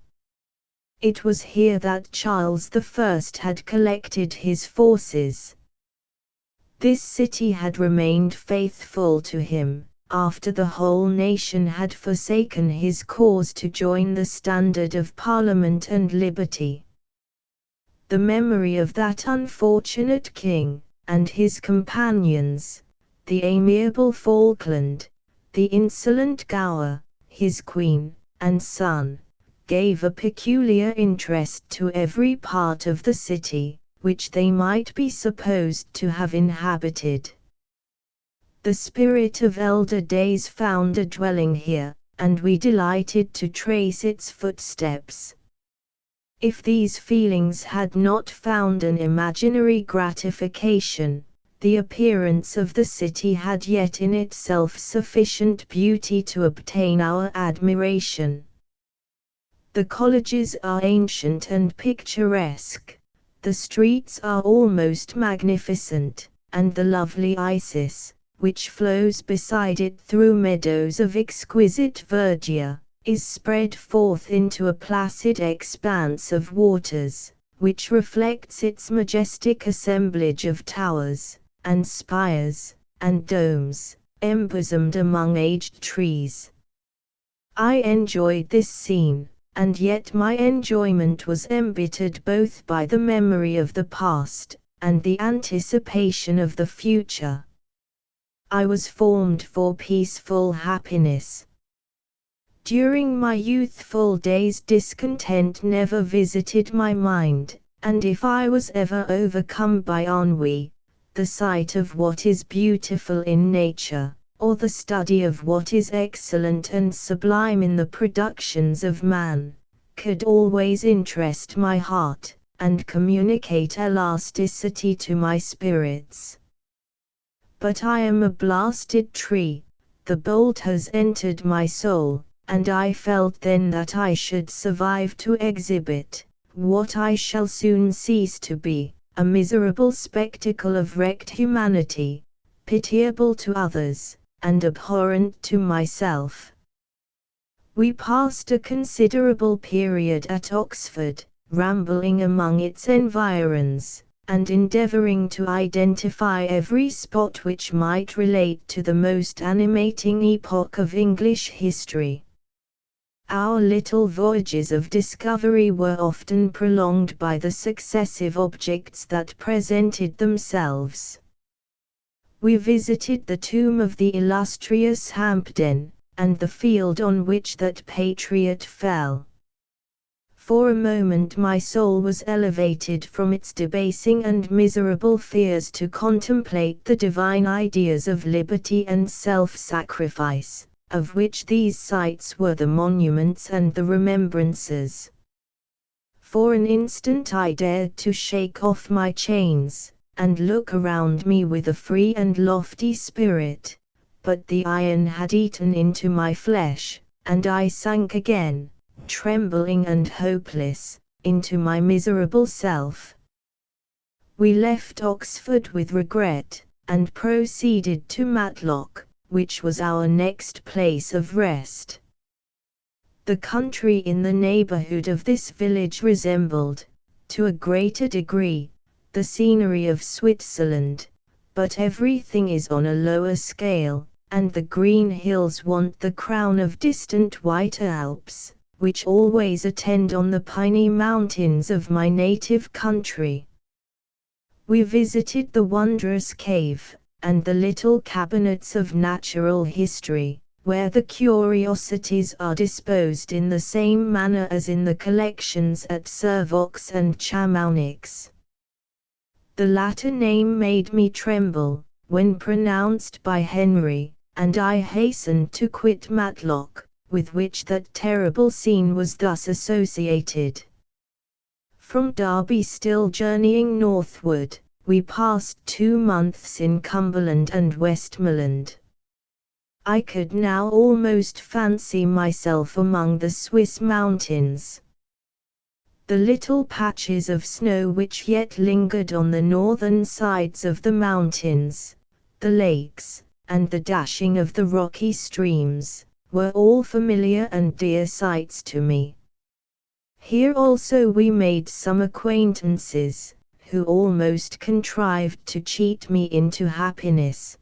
It was here that Charles I had collected his forces. This city had remained faithful to him, after the whole nation had forsaken his cause to join the standard of Parliament and liberty. The memory of that unfortunate king, and his companions, the amiable Falkland, the insolent Gower, his queen, and son, gave a peculiar interest to every part of the city, which they might be supposed to have inhabited. The spirit of elder days found a dwelling here, and we delighted to trace its footsteps. If these feelings had not found an imaginary gratification, the appearance of the city had yet in itself sufficient beauty to obtain our admiration. The colleges are ancient and picturesque, the streets are almost magnificent, and the lovely Isis, which flows beside it through meadows of exquisite verdure, is spread forth into a placid expanse of waters, which reflects its majestic assemblage of towers, and spires, and domes, embosomed among aged trees. I enjoyed this scene, and yet my enjoyment was embittered both by the memory of the past, and the anticipation of the future. I was formed for peaceful happiness. During my youthful days discontent never visited my mind, and if I was ever overcome by ennui, the sight of what is beautiful in nature, or the study of what is excellent and sublime in the productions of man, could always interest my heart, and communicate elasticity to my spirits. But I am a blasted tree, the bolt has entered my soul, and I felt then that I should survive to exhibit, what I shall soon cease to be, a miserable spectacle of wrecked humanity, pitiable to others, and abhorrent to myself. We passed a considerable period at Oxford, rambling among its environs, and endeavoring to identify every spot which might relate to the most animating epoch of English history. Our little voyages of discovery were often prolonged by the successive objects that presented themselves. We visited the tomb of the illustrious Hampden, and the field on which that patriot fell. For a moment my soul was elevated from its debasing and miserable fears to contemplate the divine ideas of liberty and self-sacrifice, of which these sites were the monuments and the remembrances. For an instant I dared to shake off my chains, and look around me with a free and lofty spirit, but the iron had eaten into my flesh, and I sank again, trembling and hopeless, into my miserable self. We left Oxford with regret, and proceeded to Matlock, which was our next place of rest. The country in the neighborhood of this village resembled, to a greater degree, the scenery of Switzerland, but everything is on a lower scale, and the green hills want the crown of distant white Alps, which always attend on the piny mountains of my native country. We visited the wondrous cave, and the little cabinets of natural history, where the curiosities are disposed in the same manner as in the collections at Servox and Chamonix. The latter name made me tremble, when pronounced by Henry, and I hastened to quit Matlock, with which that terrible scene was thus associated. From Derby, still journeying northward, we passed 2 months in Cumberland and Westmoreland. I could now almost fancy myself among the Swiss mountains. The little patches of snow which yet lingered on the northern sides of the mountains, the lakes, and the dashing of the rocky streams, were all familiar and dear sights to me. Here also we made some acquaintances, who almost contrived to cheat me into happiness.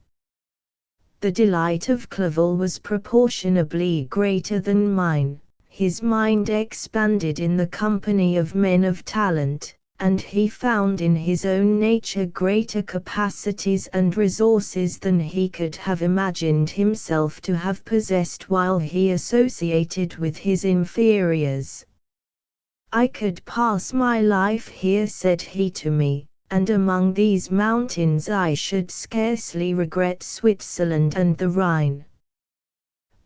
The delight of Clerval was proportionably greater than mine. His mind expanded in the company of men of talent, and he found in his own nature greater capacities and resources than he could have imagined himself to have possessed while he associated with his inferiors. "I could pass my life here," said he to me, "and among these mountains I should scarcely regret Switzerland and the Rhine."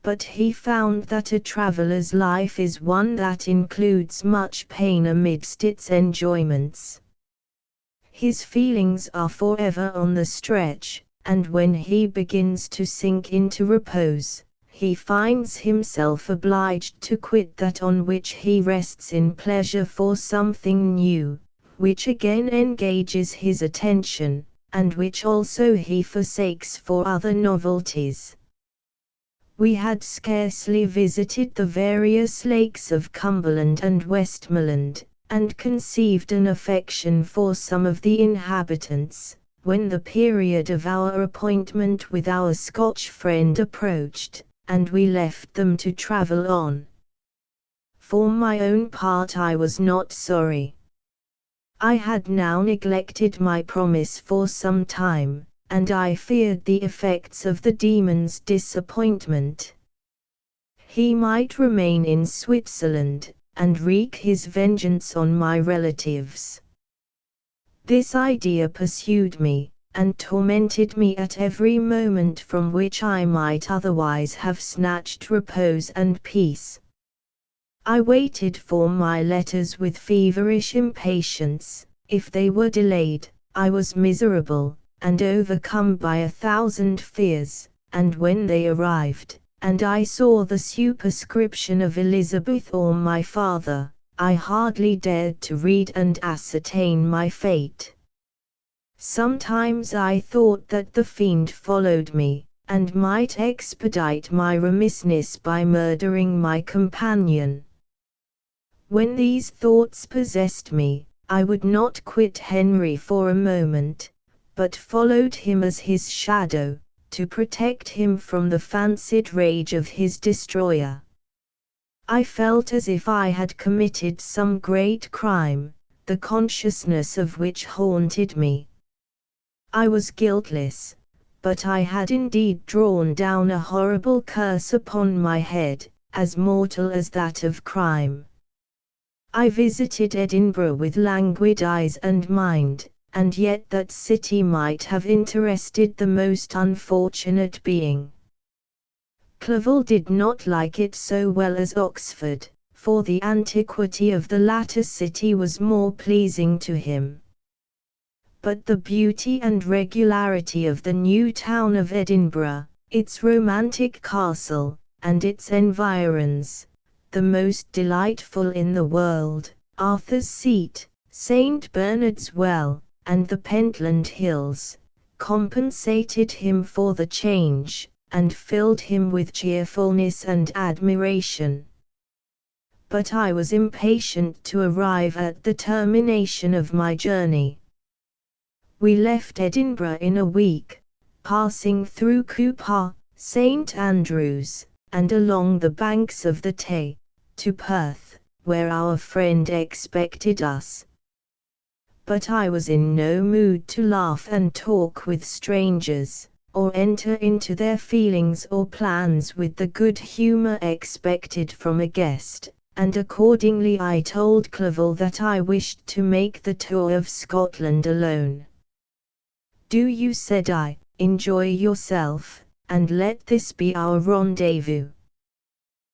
But he found that a traveler's life is one that includes much pain amidst its enjoyments. His feelings are forever on the stretch, and when he begins to sink into repose, he finds himself obliged to quit that on which he rests in pleasure for something new, which again engages his attention, and which also he forsakes for other novelties. We had scarcely visited the various lakes of Cumberland and Westmoreland, and conceived an affection for some of the inhabitants, when the period of our appointment with our Scotch friend approached, and we left them to travel on. For my own part I was not sorry. I had now neglected my promise for some time, and I feared the effects of the demon's disappointment. He might remain in Switzerland, and wreak his vengeance on my relatives. This idea pursued me, and tormented me at every moment from which I might otherwise have snatched repose and peace. I waited for my letters with feverish impatience. If they were delayed, I was miserable, and overcome by 1,000 fears, and when they arrived, and I saw the superscription of Elizabeth or my father, I hardly dared to read and ascertain my fate. Sometimes I thought that the fiend followed me, and might expedite my remissness by murdering my companion. When these thoughts possessed me, I would not quit Henry for a moment, but followed him as his shadow, to protect him from the fancied rage of his destroyer. I felt as if I had committed some great crime, the consciousness of which haunted me. I was guiltless, but I had indeed drawn down a horrible curse upon my head, as mortal as that of crime. I visited Edinburgh with languid eyes and mind, and yet that city might have interested the most unfortunate being. Clerval did not like it so well as Oxford, for the antiquity of the latter city was more pleasing to him. But the beauty and regularity of the new town of Edinburgh, its romantic castle, and its environs, the most delightful in the world, Arthur's Seat, St. Bernard's Well, and the Pentland Hills, compensated him for the change, and filled him with cheerfulness and admiration. But I was impatient to arrive at the termination of my journey. We left Edinburgh in a week, passing through Cupar, St. Andrews, and along the banks of the Tay, to Perth, where our friend expected us. But I was in no mood to laugh and talk with strangers, or enter into their feelings or plans with the good humour expected from a guest, and accordingly I told Clerval that I wished to make the tour of Scotland alone. "Do you," said I, "enjoy yourself, and let this be our rendezvous.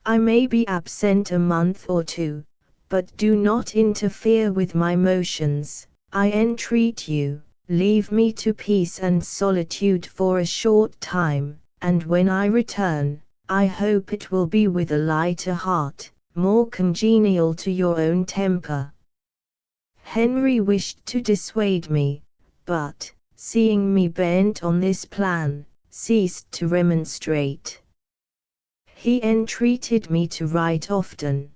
I may be absent a month or two, but do not interfere with my motions, I entreat you. Leave me to peace and solitude for a short time, and when I return, I hope it will be with a lighter heart, more congenial to your own temper." Henry wished to dissuade me, but, seeing me bent on this plan, ceased to remonstrate. He entreated me to write often.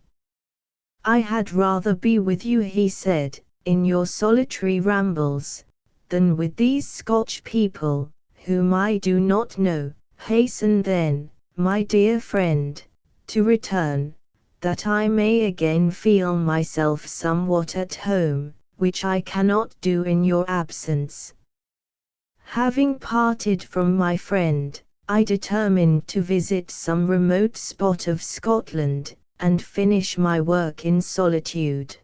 "I had rather be with you," he said, "in your solitary rambles, than with these Scotch people, whom I do not know. Hasten then, my dear friend, to return, that I may again feel myself somewhat at home, which I cannot do in your absence." Having parted from my friend, I determined to visit some remote spot of Scotland, and finish my work in solitude.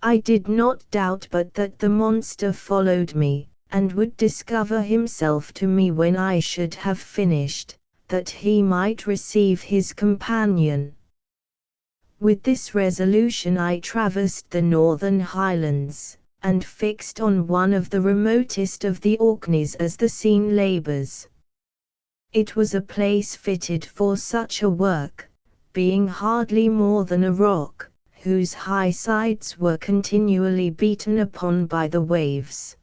I did not doubt but that the monster followed me, and would discover himself to me when I should have finished, that he might receive his companion. With this resolution I traversed the northern highlands, and fixed on one of the remotest of the Orkneys as the scene labours. It was a place fitted for such a work, being hardly more than a rock, whose high sides were continually beaten upon by the waves.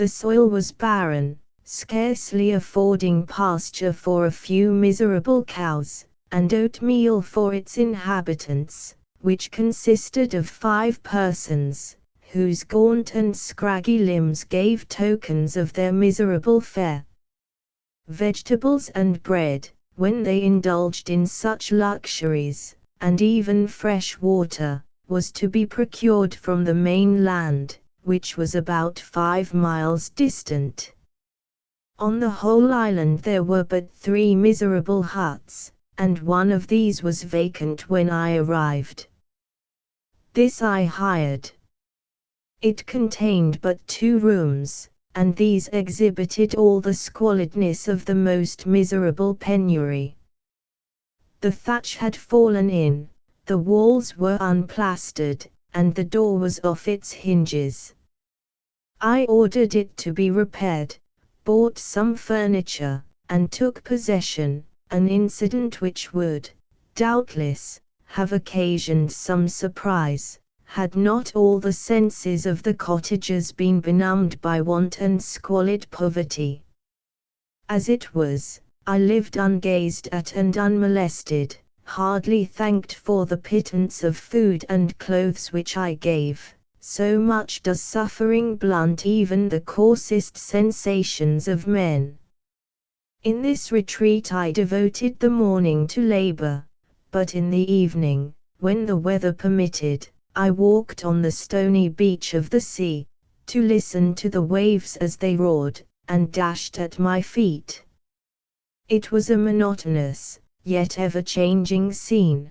The soil was barren, scarcely affording pasture for a few miserable cows, and oatmeal for its inhabitants, which consisted of 5 persons, whose gaunt and scraggy limbs gave tokens of their miserable fare. Vegetables and bread, when they indulged in such luxuries, and even fresh water, was to be procured from the mainland, which was about 5 miles distant. On the whole island there were but 3 miserable huts, and one of these was vacant when I arrived. This I hired. It contained but 2 rooms, and these exhibited all the squalidness of the most miserable penury. The thatch had fallen in, the walls were unplastered, and the door was off its hinges. I ordered it to be repaired, bought some furniture, and took possession, an incident which would, doubtless, have occasioned some surprise, had not all the senses of the cottagers been benumbed by want and squalid poverty. As it was, I lived ungazed at and unmolested, hardly thanked for the pittance of food and clothes which I gave. So much does suffering blunt even the coarsest sensations of men. In this retreat I devoted the morning to labor, but in the evening, when the weather permitted, I walked on the stony beach of the sea, to listen to the waves as they roared, and dashed at my feet. It was a monotonous, yet ever-changing scene.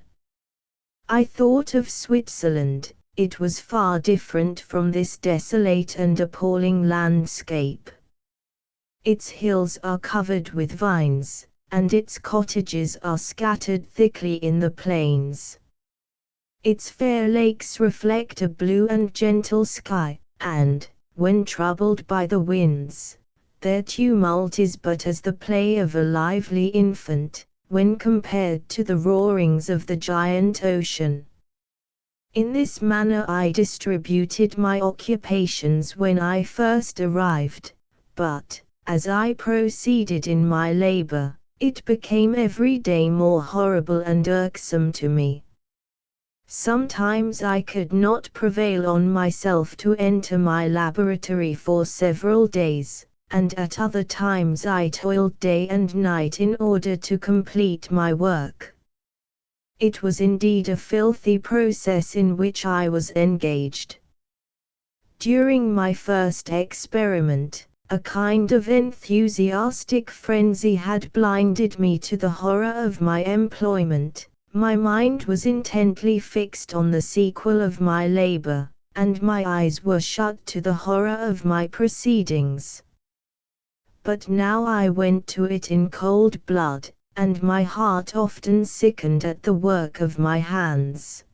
I thought of Switzerland. It was far different from this desolate and appalling landscape. Its hills are covered with vines, and its cottages are scattered thickly in the plains. Its fair lakes reflect a blue and gentle sky, and, when troubled by the winds, their tumult is but as the play of a lively infant, when compared to the roarings of the giant ocean. In this manner I distributed my occupations when I first arrived, but, as I proceeded in my labor, it became every day more horrible and irksome to me. Sometimes I could not prevail on myself to enter my laboratory for several days, and at other times I toiled day and night in order to complete my work. It was indeed a filthy process in which I was engaged. During my first experiment, a kind of enthusiastic frenzy had blinded me to the horror of my employment. My mind was intently fixed on the sequel of my labor, and my eyes were shut to the horror of my proceedings. But now I went to it in cold blood, and my heart often sickened at the work of my hands.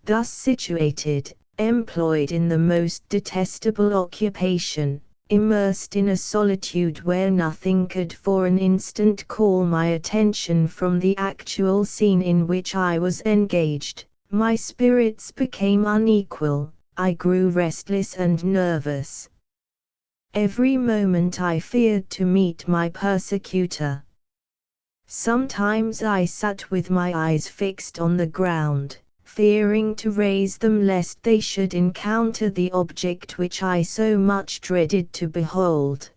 Thus situated, employed in the most detestable occupation, immersed in a solitude where nothing could for an instant call my attention from the actual scene in which I was engaged, my spirits became unequal, I grew restless and nervous. Every moment I feared to meet my persecutor. Sometimes I sat with my eyes fixed on the ground, fearing to raise them lest they should encounter the object which I so much dreaded to behold.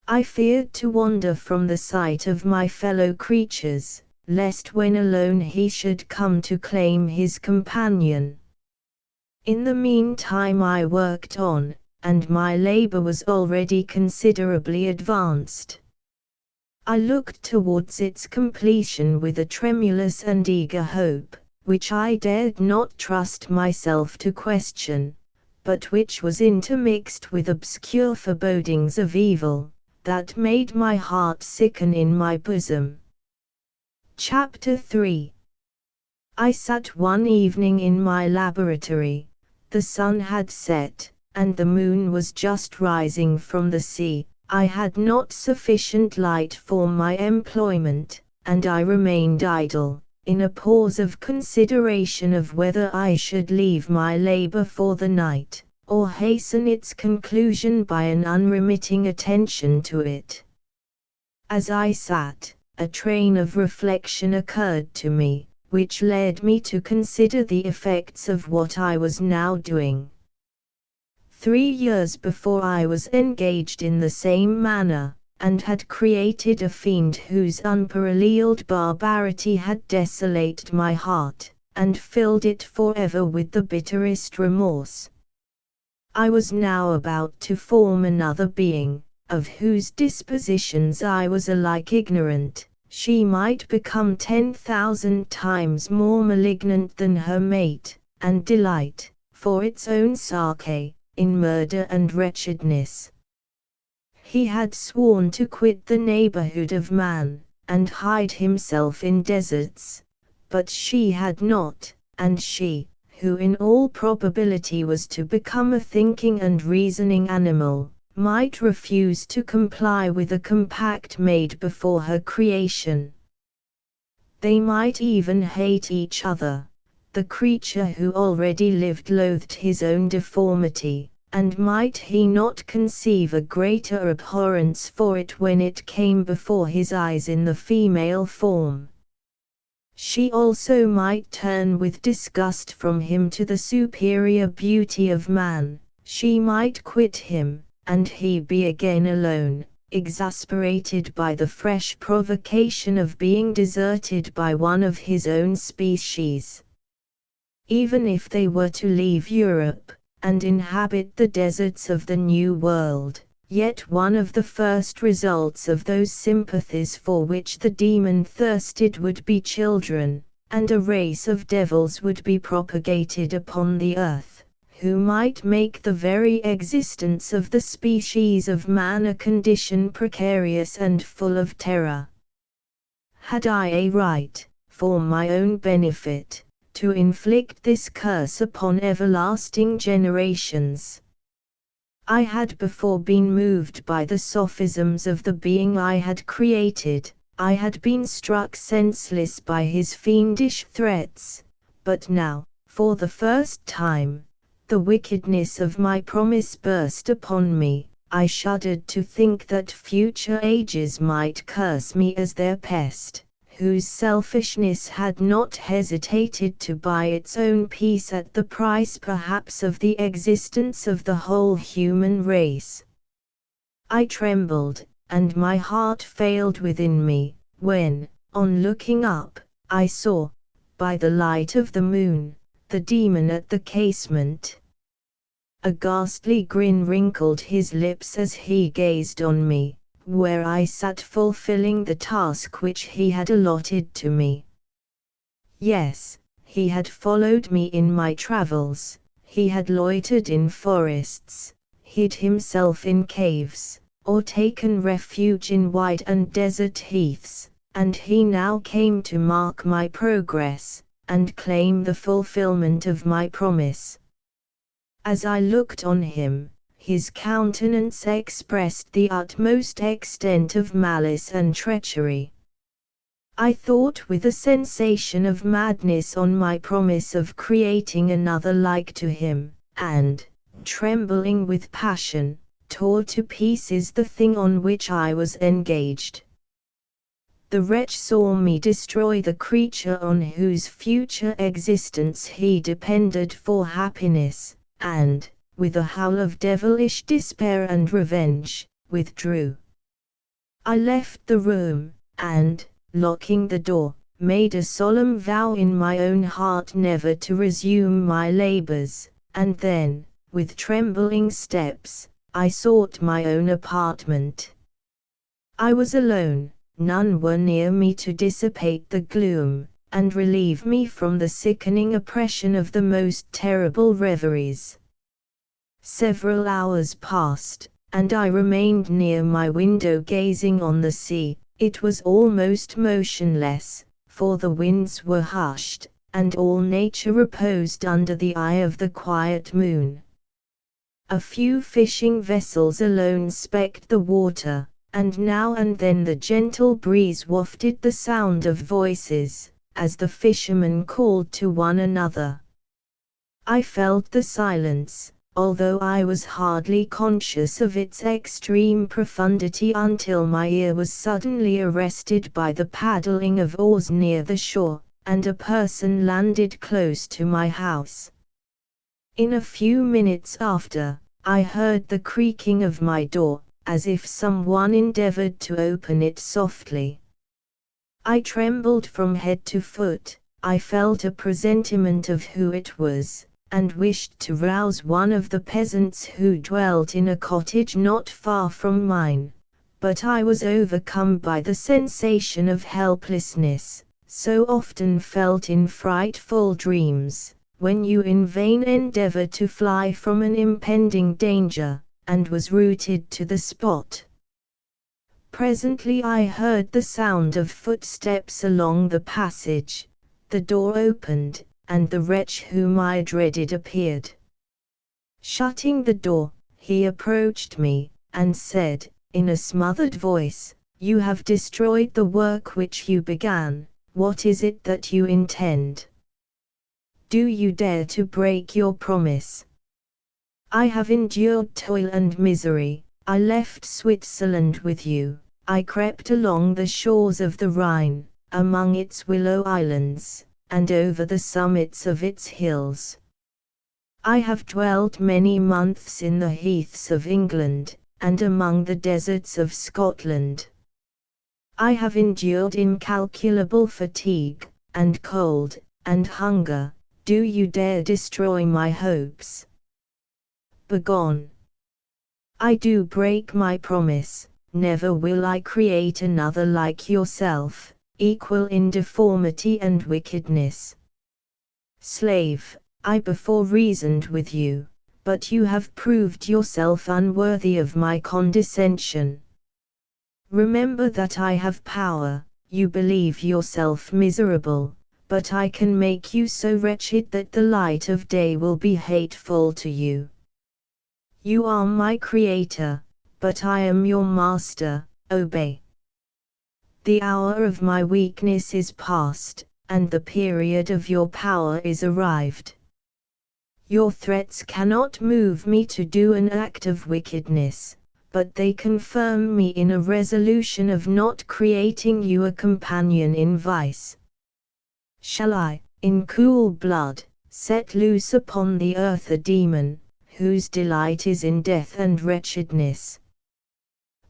I feared to wander from the sight of my fellow creatures, lest when alone he should come to claim his companion. In the meantime I worked on, and my labor was already considerably advanced. I looked towards its completion with a tremulous and eager hope, which I dared not trust myself to question, but which was intermixed with obscure forebodings of evil, that made my heart sicken in my bosom. Chapter 3. I sat one evening in my laboratory. The sun had set, and the moon was just rising from the sea. I had not sufficient light for my employment, and I remained idle, in a pause of consideration of whether I should leave my labor for the night, or hasten its conclusion by an unremitting attention to it. As I sat, a train of reflection occurred to me, which led me to consider the effects of what I was now doing. 3 years before I was engaged in the same manner, and had created a fiend whose unparalleled barbarity had desolated my heart, and filled it forever with the bitterest remorse. I was now about to form another being, of whose dispositions I was alike ignorant. She might become 10,000 times more malignant than her mate, and delight, for its own sake, in murder and wretchedness. He had sworn to quit the neighborhood of man, and hide himself in deserts, but she had not, and she, who in all probability was to become a thinking and reasoning animal, might refuse to comply with a compact made before her creation. They might even hate each other. The creature who already lived loathed his own deformity, and might he not conceive a greater abhorrence for it when it came before his eyes in the female form? She also might turn with disgust from him to the superior beauty of man. She might quit him, and he be again alone, exasperated by the fresh provocation of being deserted by one of his own species. Even if they were to leave Europe, and inhabit the deserts of the New World, yet one of the first results of those sympathies for which the demon thirsted would be children, and a race of devils would be propagated upon the earth, who might make the very existence of the species of man a condition precarious and full of terror. Had I a right, for my own benefit, to inflict this curse upon everlasting generations? I had before been moved by the sophisms of the being I had created, I had been struck senseless by his fiendish threats, but now, for the first time, the wickedness of my promise burst upon me. I shuddered to think that future ages might curse me as their pest, whose selfishness had not hesitated to buy its own peace at the price perhaps of the existence of the whole human race. I trembled, and my heart failed within me, when, on looking up, I saw, by the light of the moon, the demon at the casement. A ghastly grin wrinkled his lips as he gazed on me, where I sat fulfilling the task which he had allotted to me. Yes, he had followed me in my travels, he had loitered in forests, hid himself in caves, or taken refuge in wide and desert heaths, and he now came to mark my progress, and claim the fulfillment of my promise. As I looked on him, his countenance expressed the utmost extent of malice and treachery. I thought with a sensation of madness on my promise of creating another like to him, and, trembling with passion, tore to pieces the thing on which I was engaged. The wretch saw me destroy the creature on whose future existence he depended for happiness, and, with a howl of devilish despair and revenge, withdrew. I left the room, and, locking the door, made a solemn vow in my own heart never to resume my labors, and then, with trembling steps, I sought my own apartment. I was alone, none were near me to dissipate the gloom, and relieve me from the sickening oppression of the most terrible reveries. Several hours passed, and I remained near my window gazing on the sea. It was almost motionless, for the winds were hushed, and all nature reposed under the eye of the quiet moon. A few fishing vessels alone specked the water, and now and then the gentle breeze wafted the sound of voices, as the fishermen called to one another. I felt the silence, although I was hardly conscious of its extreme profundity until my ear was suddenly arrested by the paddling of oars near the shore, and a person landed close to my house. In a few minutes after, I heard the creaking of my door, as if someone endeavored to open it softly. I trembled from head to foot. I felt a presentiment of who it was, and wished to rouse one of the peasants who dwelt in a cottage not far from mine, but I was overcome by the sensation of helplessness, so often felt in frightful dreams, when you in vain endeavor to fly from an impending danger, and was rooted to the spot. Presently I heard the sound of footsteps along the passage, the door opened, and the wretch whom I dreaded appeared. Shutting the door, he approached me, and said, in a smothered voice, "You have destroyed the work which you began. What is it that you intend? Do you dare to break your promise?" "I have endured toil and misery. I left Switzerland with you. I crept along the shores of the Rhine, among its willow islands, and over the summits of its hills. I have dwelt many months in the heaths of England, and among the deserts of Scotland. I have endured incalculable fatigue, and cold, and hunger. Do you dare destroy my hopes? Begone! I do break my promise. Never will I create another like yourself, equal in deformity and wickedness. Slave, I before reasoned with you, but you have proved yourself unworthy of my condescension. Remember that I have power. You believe yourself miserable, but I can make you so wretched that the light of day will be hateful to you. You are my creator, but I am your master. Obey. The hour of my weakness is past, and the period of your power is arrived. Your threats cannot move me to do an act of wickedness, but they confirm me in a resolution of not creating you a companion in vice. Shall I, in cool blood, set loose upon the earth a demon, whose delight is in death and wretchedness?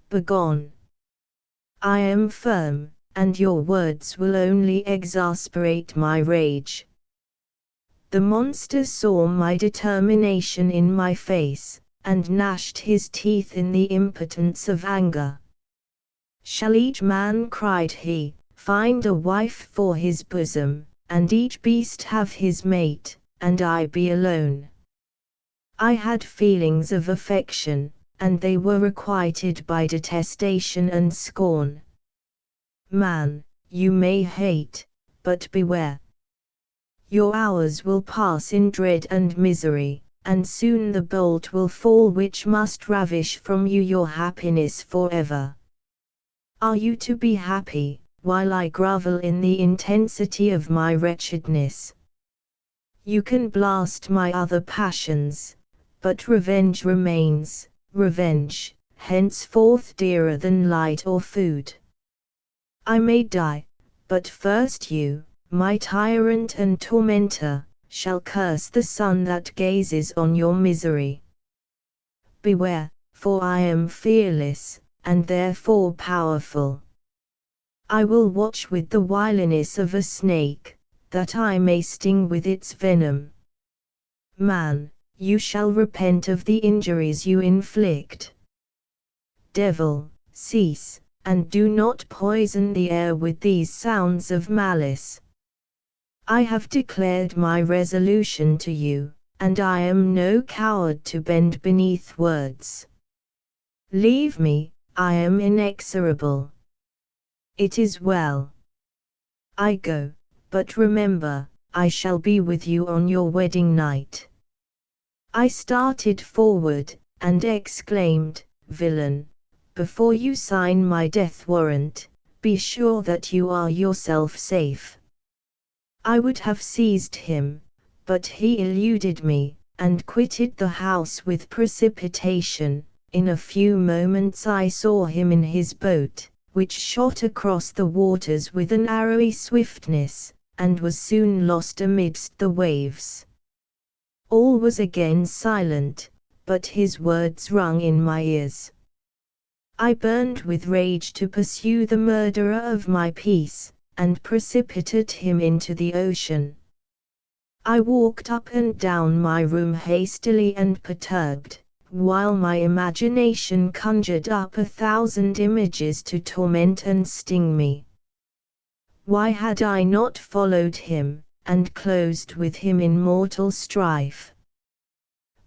Begone! I am firm, and your words will only exasperate my rage. The monster saw my determination in my face, and gnashed his teeth in the impotence of anger. Shall each man, cried he, find a wife for his bosom, and each beast have his mate, and I be alone? I had feelings of affection, and they were requited by detestation and scorn. Man, you may hate, but beware. Your hours will pass in dread and misery, and soon the bolt will fall which must ravish from you your happiness forever. Are you to be happy, while I grovel in the intensity of my wretchedness? You can blast my other passions, but revenge remains, revenge, henceforth dearer than light or food. I may die, but first you, my tyrant and tormentor, shall curse the sun that gazes on your misery. Beware, for I am fearless, and therefore powerful. I will watch with the wiliness of a snake, that I may sting with its venom. Man, you shall repent of the injuries you inflict. Devil, cease, and do not poison the air with these sounds of malice. I have declared my resolution to you, and I am no coward to bend beneath words. Leave me, I am inexorable. It is well. I go, but remember, I shall be with you on your wedding night. I started forward, and exclaimed, Villain, before you sign my death warrant, be sure that you are yourself safe. I would have seized him, but he eluded me, and quitted the house with precipitation. In a few moments I saw him in his boat, which shot across the waters with an arrowy swiftness, and was soon lost amidst the waves. All was again silent, but his words rung in my ears. I burned with rage to pursue the murderer of my peace, and precipitate him into the ocean. I walked up and down my room hastily and perturbed, while my imagination conjured up 1,000 images to torment and sting me. Why had I not followed him, and closed with him in mortal strife?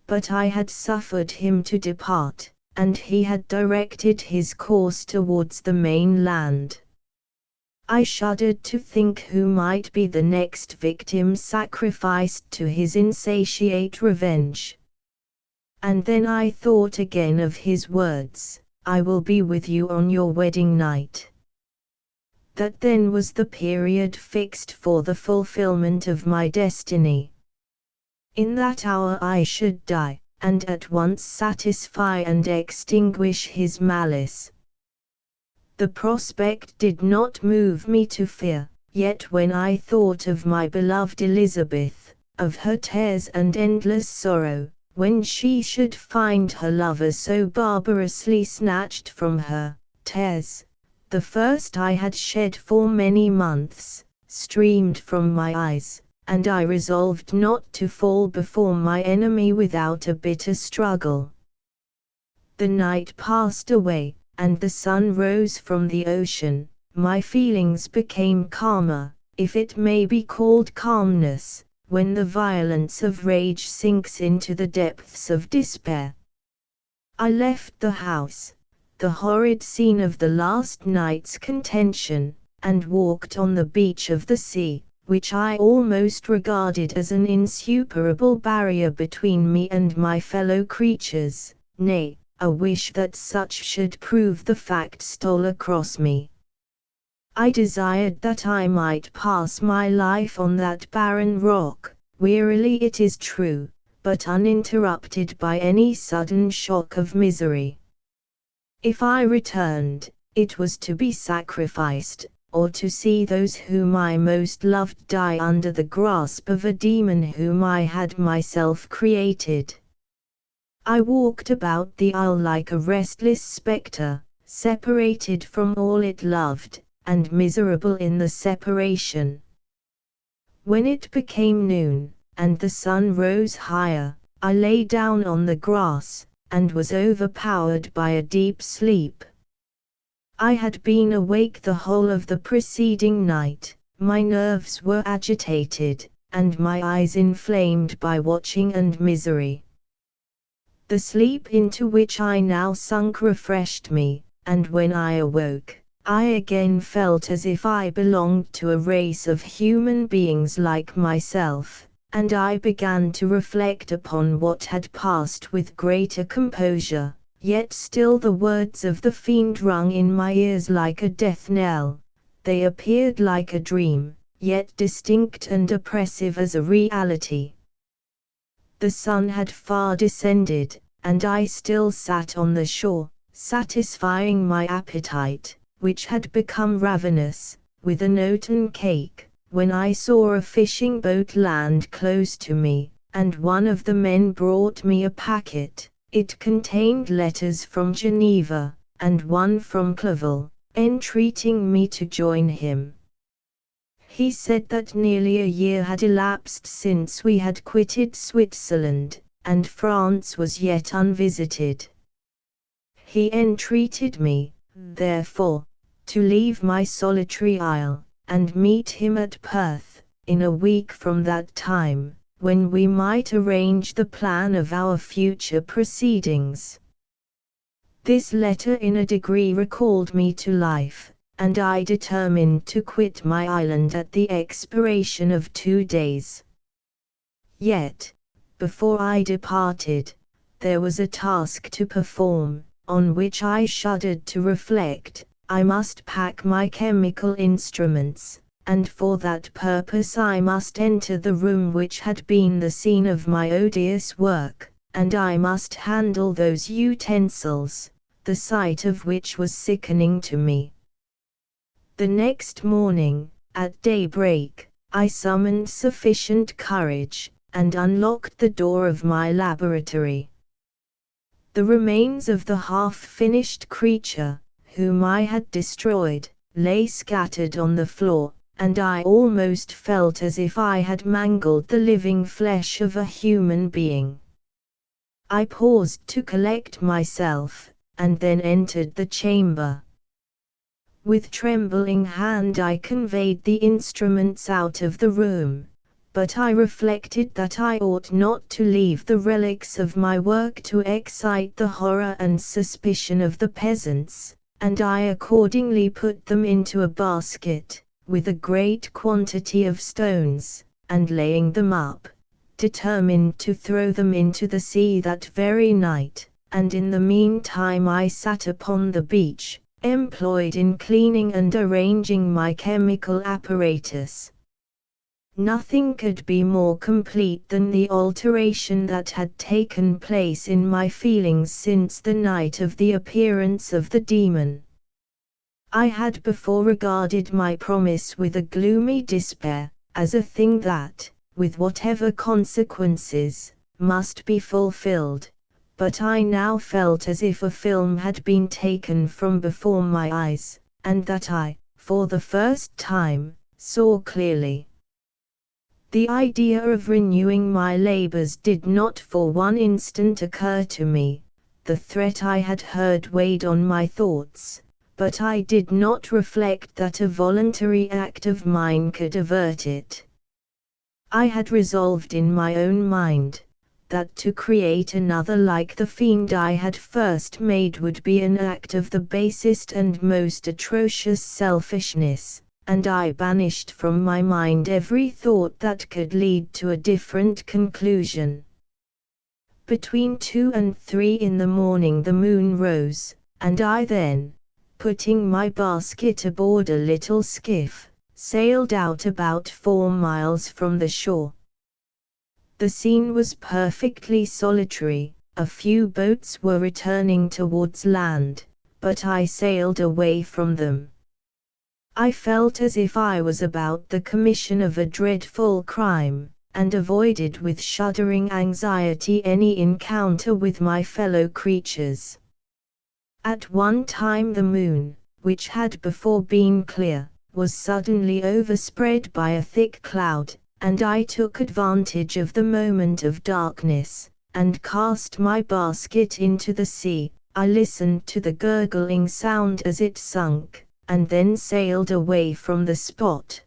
But I had suffered him to depart, and he had directed his course towards the mainland. I shuddered to think who might be the next victim sacrificed to his insatiate revenge. And then I thought again of his words, "I will be with you on your wedding night." That then was the period fixed for the fulfillment of my destiny. In that hour I should die, and at once satisfy and extinguish his malice. The prospect did not move me to fear, yet when I thought of my beloved Elizabeth, of her tears and endless sorrow, when she should find her lover so barbarously snatched from her, tears, the first I had shed for many months, streamed from my eyes, and I resolved not to fall before my enemy without a bitter struggle. The night passed away, and the sun rose from the ocean. My feelings became calmer, if it may be called calmness, when the violence of rage sinks into the depths of despair. I left the house, the horrid scene of the last night's contention, and walked on the beach of the sea, which I almost regarded as an insuperable barrier between me and my fellow creatures. Nay, a wish that such should prove the fact stole across me. I desired that I might pass my life on that barren rock, wearily it is true, but uninterrupted by any sudden shock of misery. If I returned, it was to be sacrificed, or to see those whom I most loved die under the grasp of a demon whom I had myself created. I walked about the isle like a restless spectre, separated from all it loved, and miserable in the separation. When it became noon, and the sun rose higher, I lay down on the grass, and was overpowered by a deep sleep. I had been awake the whole of the preceding night, my nerves were agitated, and my eyes inflamed by watching and misery. The sleep into which I now sunk refreshed me, and when I awoke, I again felt as if I belonged to a race of human beings like myself, and I began to reflect upon what had passed with greater composure, yet still the words of the fiend rung in my ears like a death knell. They appeared like a dream, yet distinct and oppressive as a reality. The sun had far descended, and I still sat on the shore, satisfying my appetite, which had become ravenous, with an oaten cake, when I saw a fishing boat land close to me, and one of the men brought me a packet. It contained letters from Geneva, and one from Clerval, entreating me to join him. He said that nearly a year had elapsed since we had quitted Switzerland, and France was yet unvisited. He entreated me, therefore, to leave my solitary isle, and meet him at Perth, in a week from that time, when we might arrange the plan of our future proceedings. This letter in a degree recalled me to life, and I determined to quit my island at the expiration of 2 days. Yet, before I departed, there was a task to perform, on which I shuddered to reflect. I must pack my chemical instruments, and for that purpose I must enter the room which had been the scene of my odious work, and I must handle those utensils, the sight of which was sickening to me. The next morning, at daybreak, I summoned sufficient courage, and unlocked the door of my laboratory. The remains of the half-finished creature, whom I had destroyed, lay scattered on the floor, and I almost felt as if I had mangled the living flesh of a human being. I paused to collect myself, and then entered the chamber. With trembling hand I conveyed the instruments out of the room, but I reflected that I ought not to leave the relics of my work to excite the horror and suspicion of the peasants, and I accordingly put them into a basket, with a great quantity of stones, and laying them up, determined to throw them into the sea that very night, and in the meantime I sat upon the beach, employed in cleaning and arranging my chemical apparatus. Nothing could be more complete than the alteration that had taken place in my feelings since the night of the appearance of the demon. I had before regarded my promise with a gloomy despair, as a thing that, with whatever consequences, must be fulfilled, but I now felt as if a film had been taken from before my eyes, and that I, for the first time, saw clearly. The idea of renewing my labors did not for one instant occur to me. The threat I had heard weighed on my thoughts, but I did not reflect that a voluntary act of mine could avert it. I had resolved in my own mind, that to create another like the fiend I had first made would be an act of the basest and most atrocious selfishness, and I banished from my mind every thought that could lead to a different conclusion. Between 2 and 3 in the morning the moon rose, and I then, putting my basket aboard a little skiff, sailed out about 4 miles from the shore. The scene was perfectly solitary, a few boats were returning towards land, but I sailed away from them. I felt as if I was about the commission of a dreadful crime, and avoided with shuddering anxiety any encounter with my fellow creatures. At one time the moon, which had before been clear, was suddenly overspread by a thick cloud, and I took advantage of the moment of darkness, and cast my basket into the sea. I listened to the gurgling sound as it sunk, and then sailed away from the spot.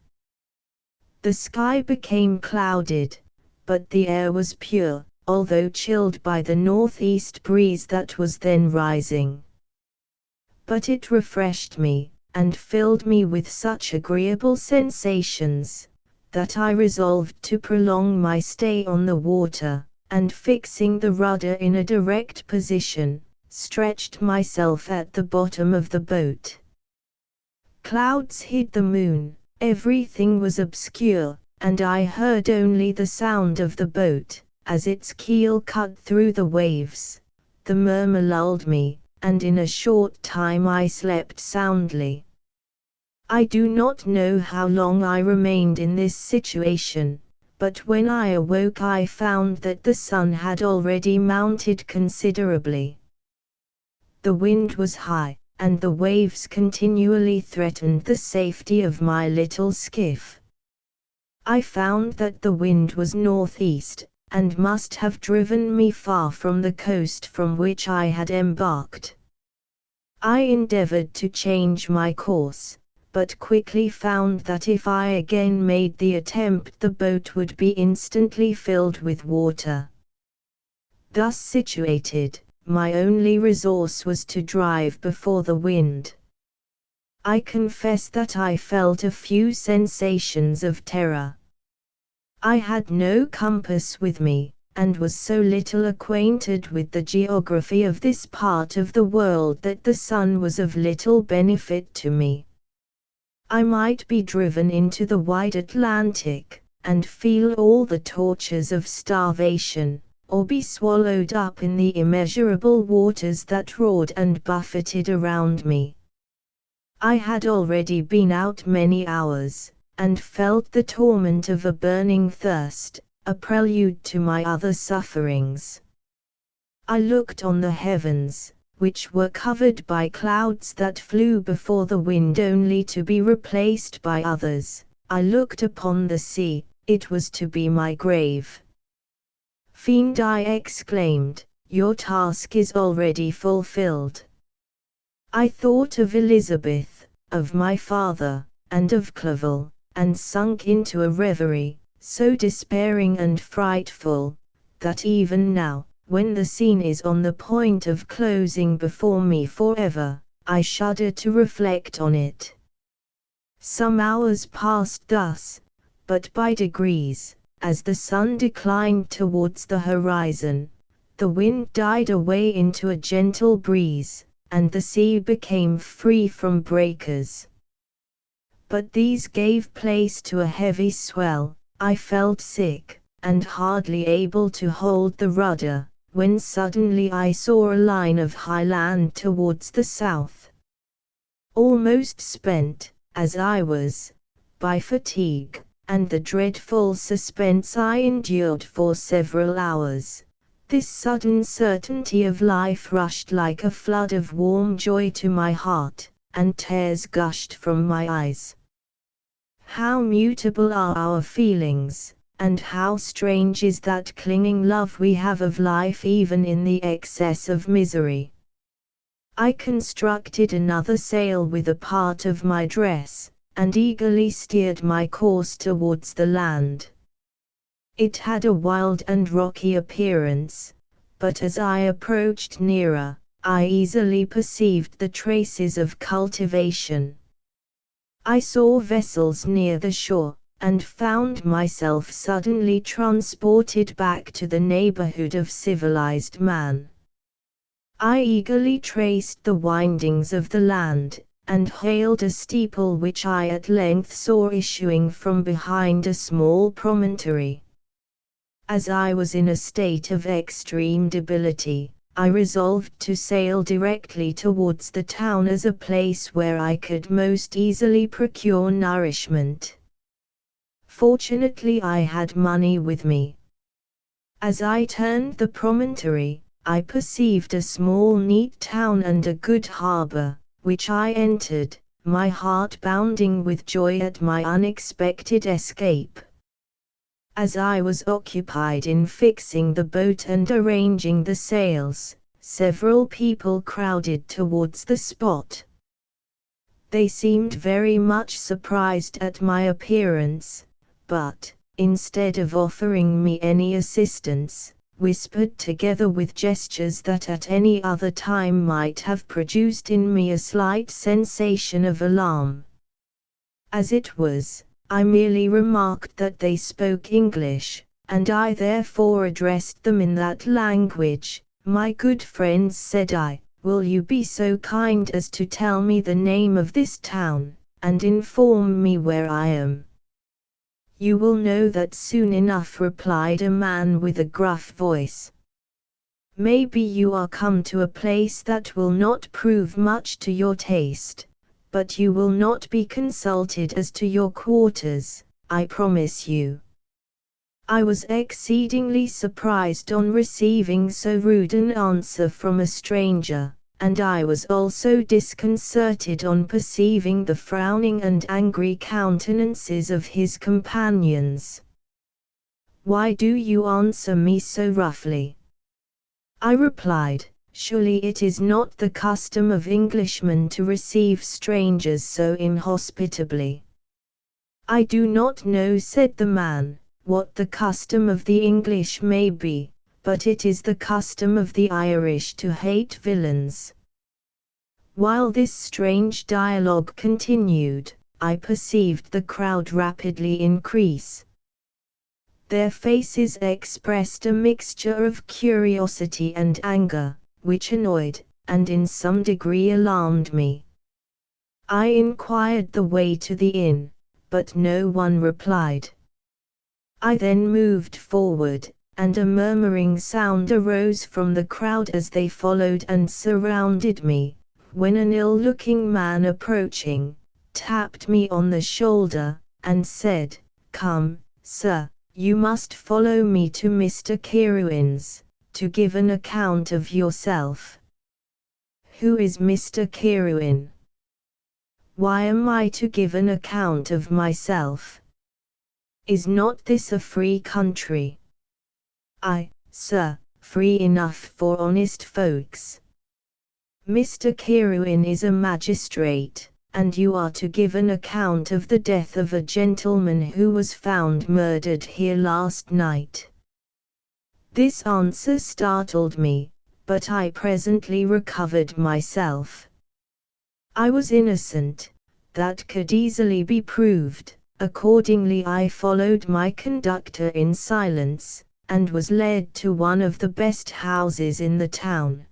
The sky became clouded, but the air was pure, although chilled by the northeast breeze that was then rising. But it refreshed me, and filled me with such agreeable sensations, that I resolved to prolong my stay on the water, and fixing the rudder in a direct position, stretched myself at the bottom of the boat. Clouds hid the moon, everything was obscure, and I heard only the sound of the boat, as its keel cut through the waves. The murmur lulled me, and in a short time I slept soundly. I do not know how long I remained in this situation, but when I awoke I found that the sun had already mounted considerably. The wind was high, and the waves continually threatened the safety of my little skiff. I found that the wind was northeast, and must have driven me far from the coast from which I had embarked. I endeavored to change my course, but quickly found that if I again made the attempt the boat would be instantly filled with water. Thus situated, my only resource was to drive before the wind. I confess that I felt a few sensations of terror. I had no compass with me, and was so little acquainted with the geography of this part of the world that the sun was of little benefit to me. I might be driven into the wide Atlantic, and feel all the tortures of starvation, or be swallowed up in the immeasurable waters that roared and buffeted around me. I had already been out many hours, and felt the torment of a burning thirst, a prelude to my other sufferings. I looked on the heavens, which were covered by clouds that flew before the wind only to be replaced by others. I looked upon the sea, it was to be my grave. Fiend, I exclaimed, your task is already fulfilled. I thought of Elizabeth, of my father, and of Clerval, and sunk into a reverie, so despairing and frightful, that even now, when the scene is on the point of closing before me forever, I shudder to reflect on it. Some hours passed thus, but by degrees, as the sun declined towards the horizon, the wind died away into a gentle breeze, and the sea became free from breakers. But these gave place to a heavy swell. I felt sick, and hardly able to hold the rudder, when suddenly I saw a line of high land towards the south. Almost spent, as I was, by fatigue, and the dreadful suspense I endured for several hours, this sudden certainty of life rushed like a flood of warm joy to my heart, and tears gushed from my eyes. How mutable are our feelings, and how strange is that clinging love we have of life even in the excess of misery. I constructed another sail with a part of my dress, and eagerly steered my course towards the land. It had a wild and rocky appearance, but as I approached nearer, I easily perceived the traces of cultivation. I saw vessels near the shore, and found myself suddenly transported back to the neighborhood of civilized man. I eagerly traced the windings of the land, and hailed a steeple which I at length saw issuing from behind a small promontory. As I was in a state of extreme debility, I resolved to sail directly towards the town as a place where I could most easily procure nourishment. Fortunately I had money with me. As I turned the promontory, I perceived a small neat town and a good harbor, which I entered, my heart bounding with joy at my unexpected escape. As I was occupied in fixing the boat and arranging the sails, several people crowded towards the spot. They seemed very much surprised at my appearance, but, instead of offering me any assistance, whispered together with gestures that at any other time might have produced in me a slight sensation of alarm. As it was, I merely remarked that they spoke English, and I therefore addressed them in that language. "My good friends," said I, "will you be so kind as to tell me the name of this town, and inform me where I am?" "You will know that soon enough," replied a man with a gruff voice. "Maybe you are come to a place that will not prove much to your taste, but you will not be consulted as to your quarters, I promise you." I was exceedingly surprised on receiving so rude an answer from a stranger, and I was also disconcerted on perceiving the frowning and angry countenances of his companions. "Why do you answer me so roughly?" I replied. "Surely it is not the custom of Englishmen to receive strangers so inhospitably." "I do not know," said the man, "what the custom of the English may be, but it is the custom of the Irish to hate villains." While this strange dialogue continued, I perceived the crowd rapidly increase. Their faces expressed a mixture of curiosity and anger, which annoyed, and in some degree alarmed me. I inquired the way to the inn, but no one replied. I then moved forward, and a murmuring sound arose from the crowd as they followed and surrounded me, when an ill-looking man approaching, tapped me on the shoulder, and said, "Come, sir, you must follow me to Mr. Kirwin's, to give an account of yourself." "Who is Mr. Kirwin? Why am I to give an account of myself? Is not this a free country?" "Aye, sir, free enough for honest folks." "Mr. Kirwin is a magistrate, and you are to give an account of the death of a gentleman who was found murdered here last night." This answer startled me, but I presently recovered myself. I was innocent, that could easily be proved. Accordingly I followed my conductor in silence, and was led to one of the best houses in the town.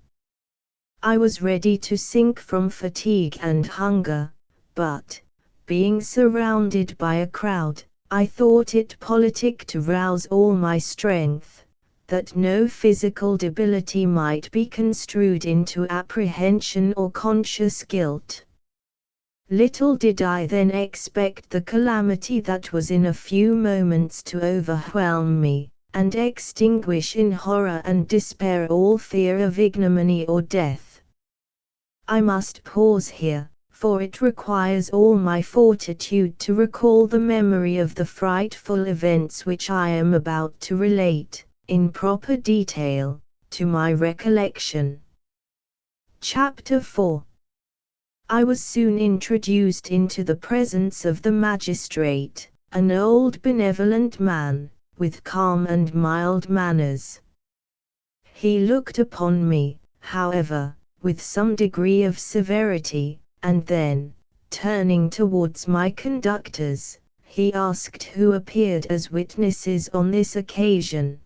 I was ready to sink from fatigue and hunger, but, being surrounded by a crowd, I thought it politic to rouse all my strength, that no physical debility might be construed into apprehension or conscious guilt. Little did I then expect the calamity that was in a few moments to overwhelm me, and extinguish in horror and despair all fear of ignominy or death. I must pause here, for it requires all my fortitude to recall the memory of the frightful events which I am about to relate, in proper detail, to my recollection. Chapter 4. I was soon introduced into the presence of the magistrate, an old benevolent man, with calm and mild manners. He looked upon me, however, with some degree of severity, and then, turning towards my conductors, he asked who appeared as witnesses on this occasion.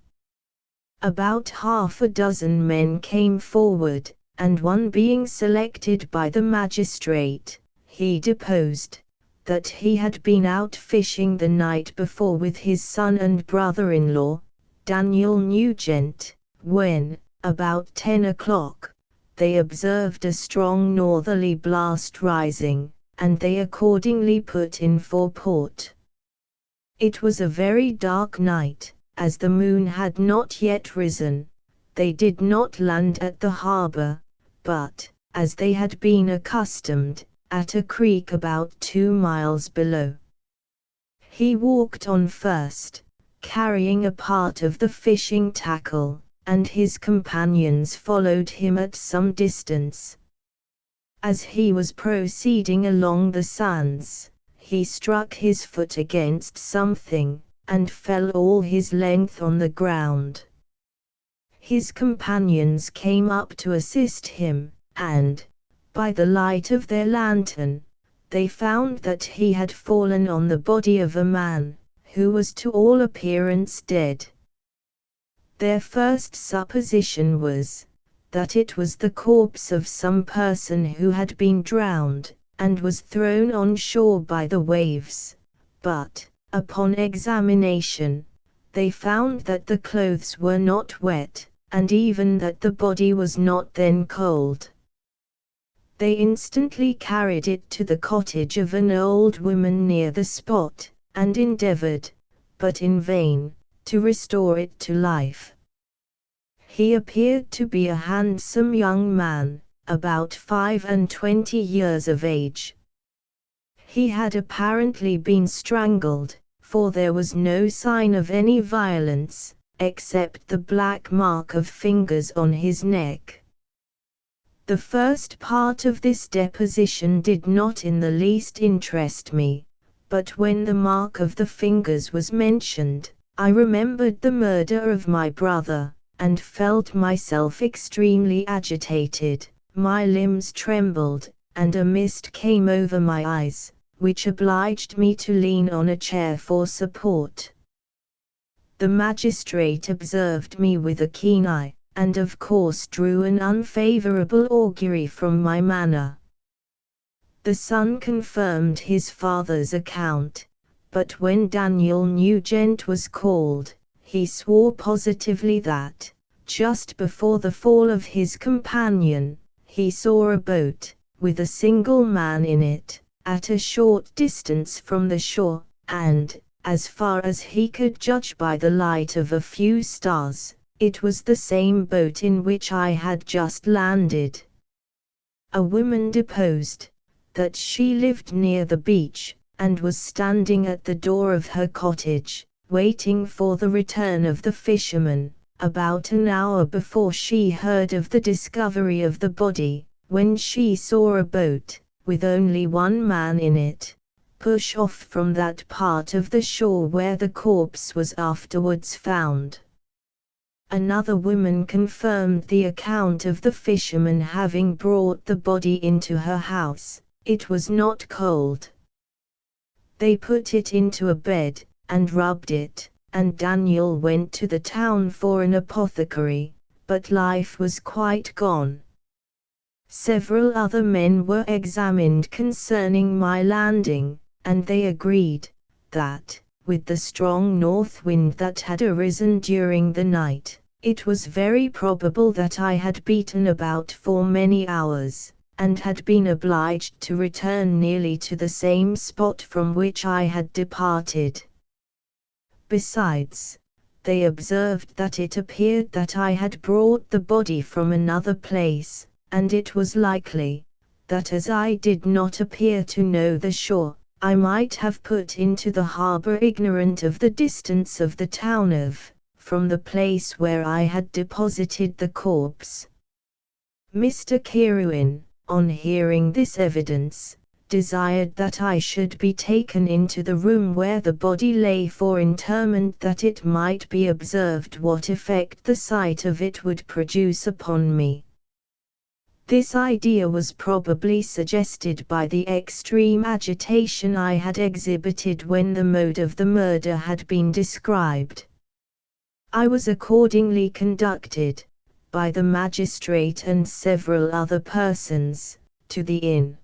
About half a dozen men came forward, and one being selected by the magistrate, he deposed that he had been out fishing the night before with his son and brother-in-law, Daniel Nugent, when, about 10 o'clock, they observed a strong northerly blast rising, and they accordingly put in for port. It was a very dark night, as the moon had not yet risen. They did not land at the harbour, but, as they had been accustomed, at a creek about 2 miles below. He walked on first, carrying a part of the fishing tackle, and his companions followed him at some distance. As he was proceeding along the sands, he struck his foot against something, and fell all his length on the ground. His companions came up to assist him, and, by the light of their lantern, they found that he had fallen on the body of a man, who was to all appearance dead. Their first supposition was, that it was the corpse of some person who had been drowned, and was thrown on shore by the waves, but, upon examination, they found that the clothes were not wet, and even that the body was not then cold. They instantly carried it to the cottage of an old woman near the spot, and endeavored, but in vain, to restore it to life. He appeared to be a handsome young man, about 25 years of age. He had apparently been strangled, for there was no sign of any violence, except the black mark of fingers on his neck. The first part of this deposition did not in the least interest me, but when the mark of the fingers was mentioned, I remembered the murder of my brother, and felt myself extremely agitated. My limbs trembled, and a mist came over my eyes, which obliged me to lean on a chair for support. The magistrate observed me with a keen eye, and of course drew an unfavorable augury from my manner. The son confirmed his father's account, but when Daniel Nugent was called, he swore positively that, just before the fall of his companion, he saw a boat, with a single man in it, at a short distance from the shore, and, as far as he could judge by the light of a few stars, it was the same boat in which I had just landed. A woman deposed that she lived near the beach, and was standing at the door of her cottage, waiting for the return of the fisherman, about an hour before she heard of the discovery of the body, when she saw a boat, with only one man in it, push off from that part of the shore where the corpse was afterwards found. Another woman confirmed the account of the fisherman having brought the body into her house. It was not cold. They put it into a bed, and rubbed it, and Daniel went to the town for an apothecary, but life was quite gone. Several other men were examined concerning my landing, and they agreed that, with the strong north wind that had arisen during the night, it was very probable that I had beaten about for many hours, and had been obliged to return nearly to the same spot from which I had departed. Besides, they observed that it appeared that I had brought the body from another place, and it was likely that as I did not appear to know the shore, I might have put into the harbor ignorant of the distance of the town from the place where I had deposited the corpse. Mr. Kirwin, on hearing this evidence, desired that I should be taken into the room where the body lay for interment, that it might be observed what effect the sight of it would produce upon me. This idea was probably suggested by the extreme agitation I had exhibited when the mode of the murder had been described. I was accordingly conducted, by the magistrate and several other persons, to the inn.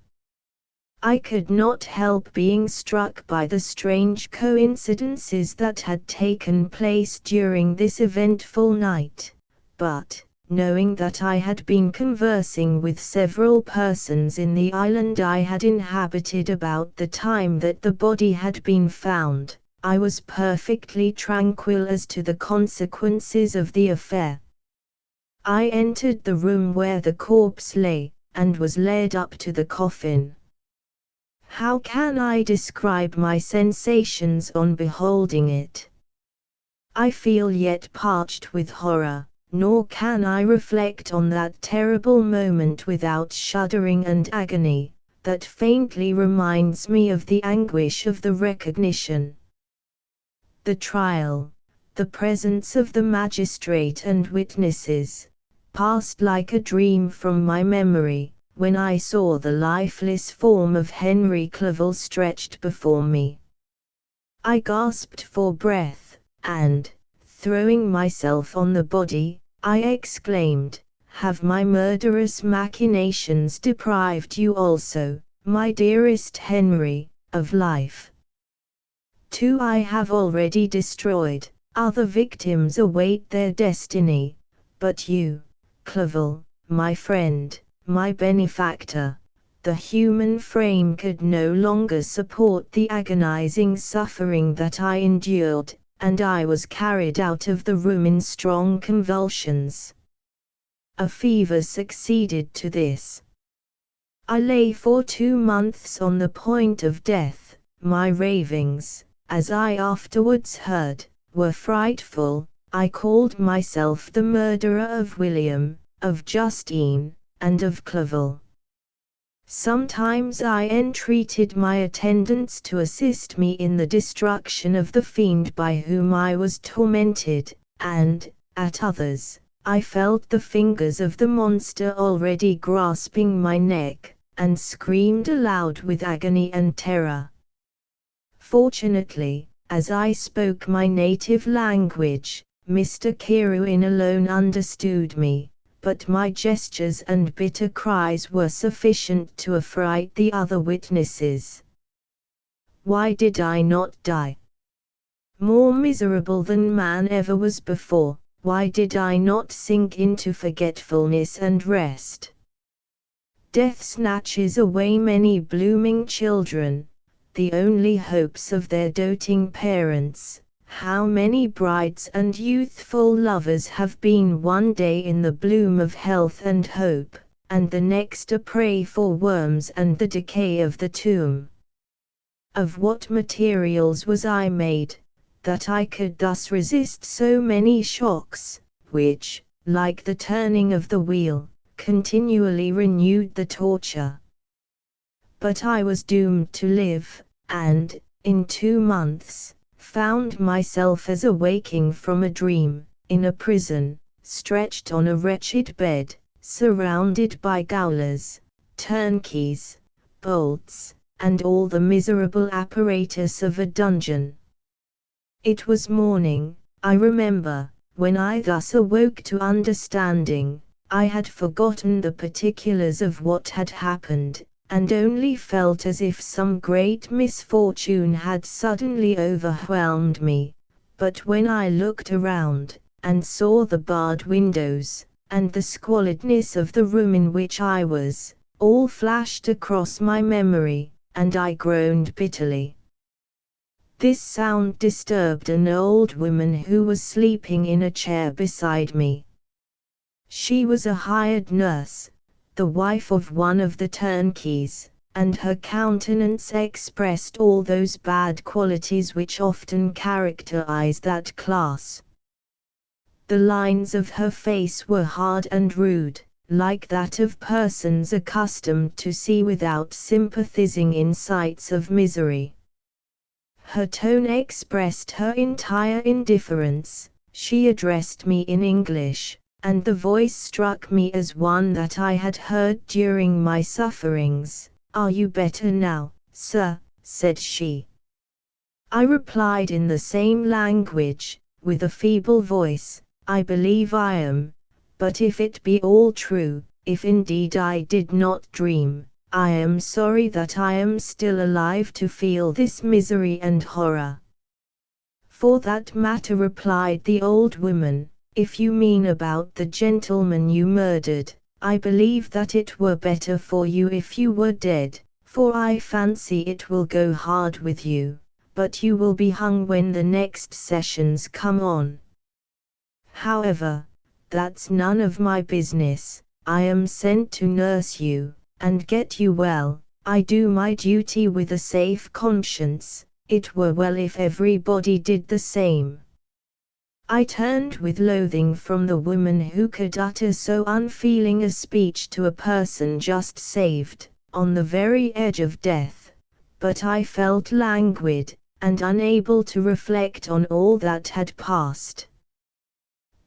I could not help being struck by the strange coincidences that had taken place during this eventful night, but, knowing that I had been conversing with several persons in the island I had inhabited about the time that the body had been found, I was perfectly tranquil as to the consequences of the affair. I entered the room where the corpse lay, and was led up to the coffin. How can I describe my sensations on beholding it? I feel yet parched with horror, nor can I reflect on that terrible moment without shuddering and agony, that faintly reminds me of the anguish of the recognition. The trial, the presence of the magistrate and witnesses, passed like a dream from my memory, when I saw the lifeless form of Henry Clerval stretched before me. I gasped for breath, and, throwing myself on the body, I exclaimed, "Have my murderous machinations deprived you also, my dearest Henry, of life? 2 I have already destroyed, other victims await their destiny, but you, Clerval, my friend, my benefactor, the human frame could no longer support the agonizing suffering that I endured, and I was carried out of the room in strong convulsions. A fever succeeded to this. I lay for 2 months on the point of death. My ravings, as I afterwards heard, were frightful. I called myself the murderer of William, of Justine, and of Clerval. Sometimes I entreated my attendants to assist me in the destruction of the fiend by whom I was tormented, and, at others, I felt the fingers of the monster already grasping my neck, and screamed aloud with agony and terror. Fortunately, as I spoke my native language, Mr. Kirwin alone understood me, but my gestures and bitter cries were sufficient to affright the other witnesses. Why did I not die? More miserable than man ever was before, why did I not sink into forgetfulness and rest? Death snatches away many blooming children, the only hopes of their doting parents. How many brides and youthful lovers have been one day in the bloom of health and hope, and the next a prey for worms and the decay of the tomb? Of what materials was I made, that I could thus resist so many shocks, which, like the turning of the wheel, continually renewed the torture? But I was doomed to live, and, in 2 months, found myself as awaking from a dream, in a prison, stretched on a wretched bed, surrounded by gaolers, turnkeys, bolts, and all the miserable apparatus of a dungeon. It was morning, I remember, when I thus awoke to understanding. I had forgotten the particulars of what had happened, and only felt as if some great misfortune had suddenly overwhelmed me. But when I looked around, and saw the barred windows, and the squalidness of the room in which I was, all flashed across my memory, and I groaned bitterly. This sound disturbed an old woman who was sleeping in a chair beside me. She was a hired nurse, the wife of one of the turnkeys, and her countenance expressed all those bad qualities which often characterize that class. The lines of her face were hard and rude, like that of persons accustomed to see without sympathizing in sights of misery. Her tone expressed her entire indifference. She addressed me in English, and the voice struck me as one that I had heard during my sufferings. "Are you better now, sir?" said she. I replied in the same language, with a feeble voice, "I believe I am, but if it be all true, if indeed I did not dream, I am sorry that I am still alive to feel this misery and horror." "For that matter," replied the old woman, "if you mean about the gentleman you murdered, I believe that it were better for you if you were dead, for I fancy it will go hard with you, but you will be hung when the next sessions come on. However, that's none of my business. I am sent to nurse you, and get you well. I do my duty with a safe conscience. It were well if everybody did the same." I turned with loathing from the woman who could utter so unfeeling a speech to a person just saved, on the very edge of death, but I felt languid, and unable to reflect on all that had passed.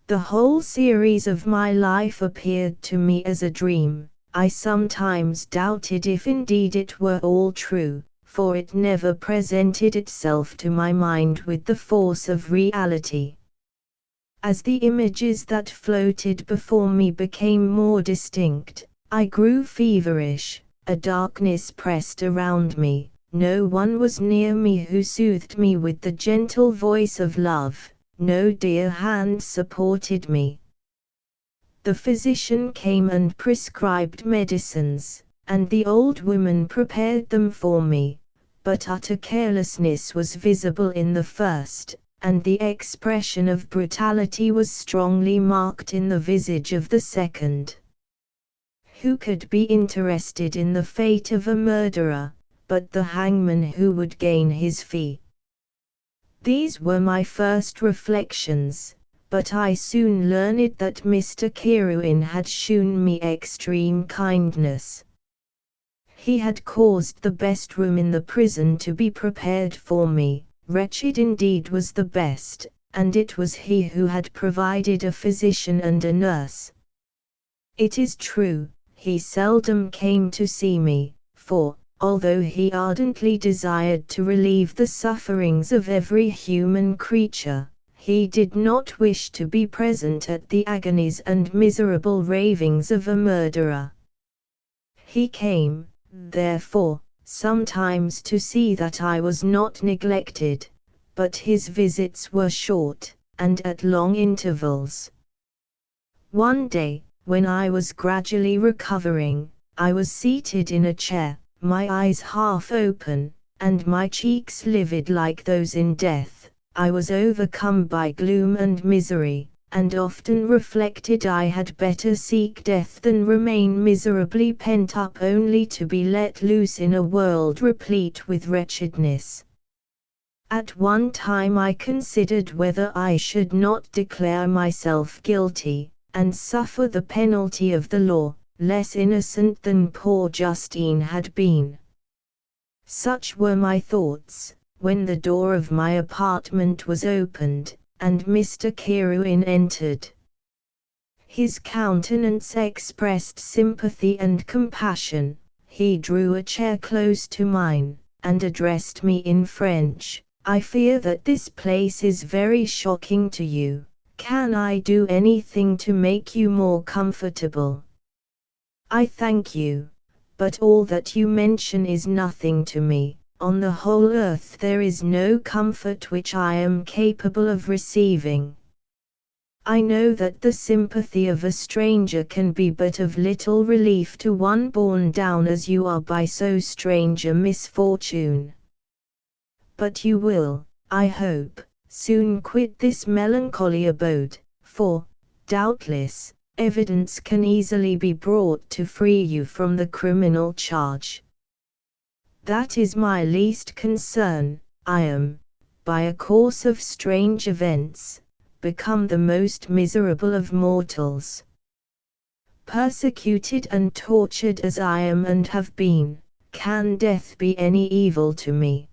The whole series of my life appeared to me as a dream. I sometimes doubted if indeed it were all true, for it never presented itself to my mind with the force of reality. As the images that floated before me became more distinct, I grew feverish. A darkness pressed around me. No one was near me who soothed me with the gentle voice of love. No dear hand supported me. The physician came and prescribed medicines, and the old woman prepared them for me, but utter carelessness was visible in the first, and the expression of brutality was strongly marked in the visage of the second. Who could be interested in the fate of a murderer, but the hangman who would gain his fee? These were my first reflections, but I soon learned that Mr. Kirwin had shewn me extreme kindness. He had caused the best room in the prison to be prepared for me. Wretched indeed was the best, and it was he who had provided a physician and a nurse. It is true, he seldom came to see me, for, although he ardently desired to relieve the sufferings of every human creature, He did not wish to be present at the agonies and miserable ravings of a murderer. He came, therefore, sometimes to see that I was not neglected, but his visits were short, and at long intervals. One day, when I was gradually recovering, I was seated in a chair, my eyes half open, and my cheeks livid like those in death. I was overcome by gloom and misery, and often reflected I had better seek death than remain miserably pent up only to be let loose in a world replete with wretchedness. At one time I considered whether I should not declare myself guilty, and suffer the penalty of the law, less innocent than poor Justine had been. Such were my thoughts, when the door of my apartment was opened, and Mr. Kirwin entered. His countenance expressed sympathy and compassion. He drew a chair close to mine, and addressed me in French. "I fear that this place is very shocking to you. Can I do anything to make you more comfortable?" "I thank you, but all that you mention is nothing to me. On the whole earth there is no comfort which I am capable of receiving. I know that the sympathy of a stranger can be but of little relief to one borne down as you are by so strange a misfortune. But you will, I hope, soon quit this melancholy abode, for, doubtless, evidence can easily be brought to free you from the criminal charge. That is my least concern. I am, by a course of strange events, become the most miserable of mortals. Persecuted and tortured as I am and have been, can death be any evil to me?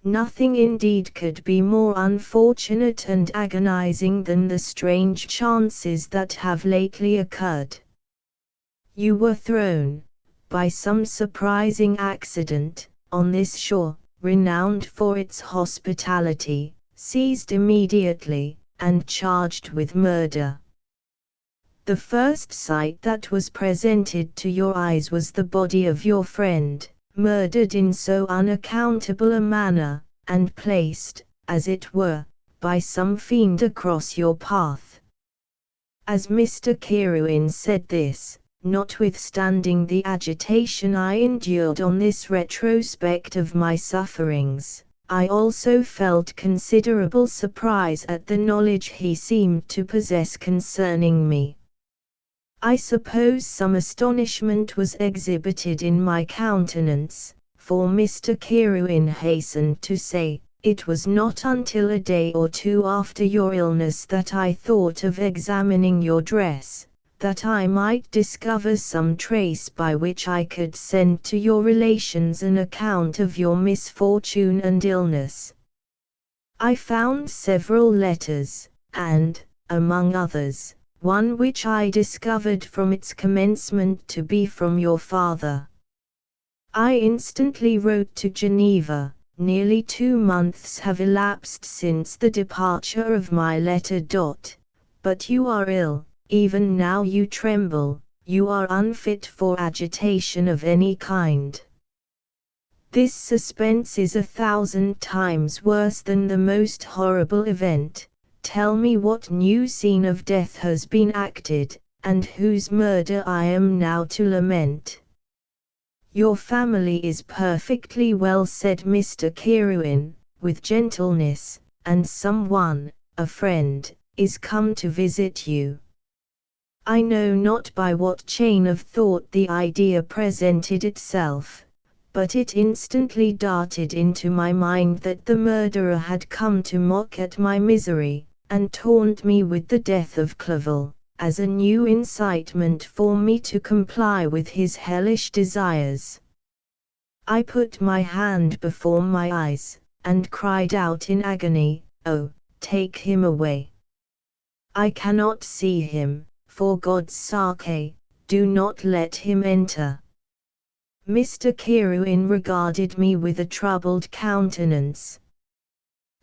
Nothing indeed could be more unfortunate and agonizing than the strange chances that have lately occurred. You were thrown, by some surprising accident, on this shore, renowned for its hospitality, seized immediately, and charged with murder. The first sight that was presented to your eyes was the body of your friend, murdered in so unaccountable a manner, and placed, as it were, by some fiend across your path. As Mr. Kirwin said this, notwithstanding the agitation I endured on this retrospect of my sufferings, I also felt considerable surprise at the knowledge he seemed to possess concerning me. I suppose some astonishment was exhibited in my countenance, for Mr. Kirwin hastened to say, "It was not until a day or two after your illness that I thought of examining your dress, that I might discover some trace by which I could send to your relations an account of your misfortune and illness. I found several letters, and, among others, one which I discovered from its commencement to be from your father. I instantly wrote to Geneva. Nearly 2 months have elapsed since the departure of my letter. But you are ill, even now you tremble, you are unfit for agitation of any kind. This suspense is 1,000 times worse than the most horrible event. Tell me what new scene of death has been acted, and whose murder I am now to lament." "Your family is perfectly well," said Mr. Kirwin, with gentleness, "and someone, a friend, is come to visit you." I know not by what chain of thought the idea presented itself, but it instantly darted into my mind that the murderer had come to mock at my misery, and taunt me with the death of Clerval, as a new incitement for me to comply with his hellish desires. I put my hand before my eyes, and cried out in agony, "Oh, take him away! I cannot see him, for God's sake, do not let him enter." Mr. Kirwin regarded me with a troubled countenance.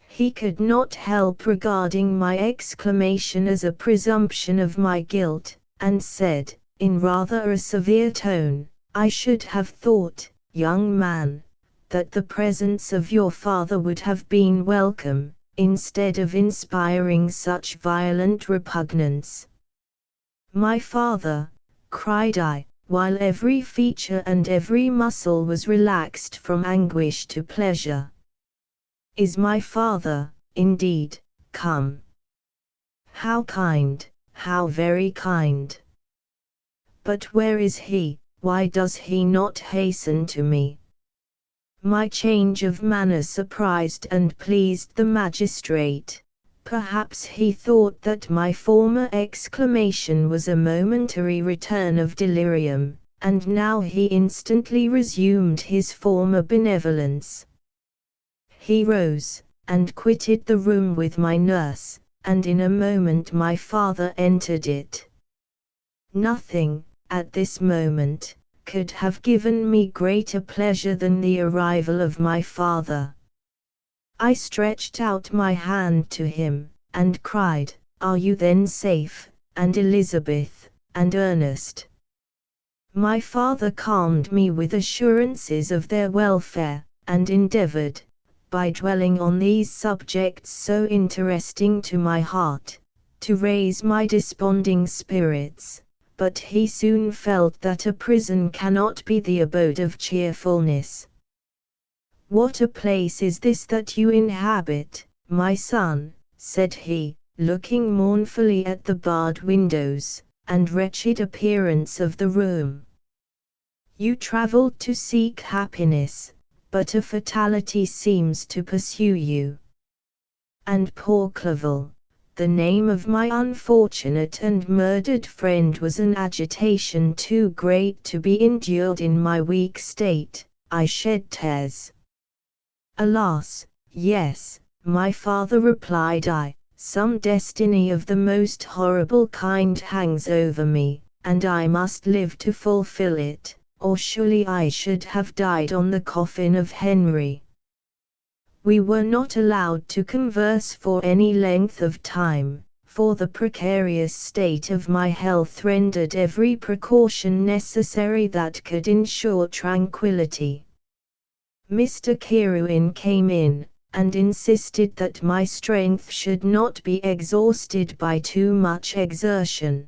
He could not help regarding my exclamation as a presumption of my guilt, and said, in rather a severe tone, "I should have thought, young man, that the presence of your father would have been welcome, instead of inspiring such violent repugnance." "My father," cried I, while every feature and every muscle was relaxed from anguish to pleasure, "is my father, indeed, come? How kind, how very kind! But where is he? Why does he not hasten to me?" My change of manner surprised and pleased the magistrate. Perhaps he thought that my former exclamation was a momentary return of delirium, and now he instantly resumed his former benevolence. He rose, and quitted the room with my nurse, and in a moment my father entered it. Nothing, at this moment, could have given me greater pleasure than the arrival of my father. I stretched out my hand to him, and cried, "Are you then safe, and Elizabeth, and Ernest?" My father calmed me with assurances of their welfare, and endeavored, by dwelling on these subjects so interesting to my heart, to raise my desponding spirits, but he soon felt that a prison cannot be the abode of cheerfulness. "What a place is this that you inhabit, my son," said he, looking mournfully at the barred windows, and wretched appearance of the room. "You travelled to seek happiness, but a fatality seems to pursue you. And poor Clerval, the name of my unfortunate and murdered friend, was an agitation too great to be endured in my weak state. I shed tears." "Alas, yes, my father," replied I, "some destiny of the most horrible kind hangs over me, and I must live to fulfill it, or surely I should have died on the coffin of Henry." We were not allowed to converse for any length of time, for the precarious state of my health rendered every precaution necessary that could ensure tranquillity. Mr. Kirwin came in, and insisted that my strength should not be exhausted by too much exertion.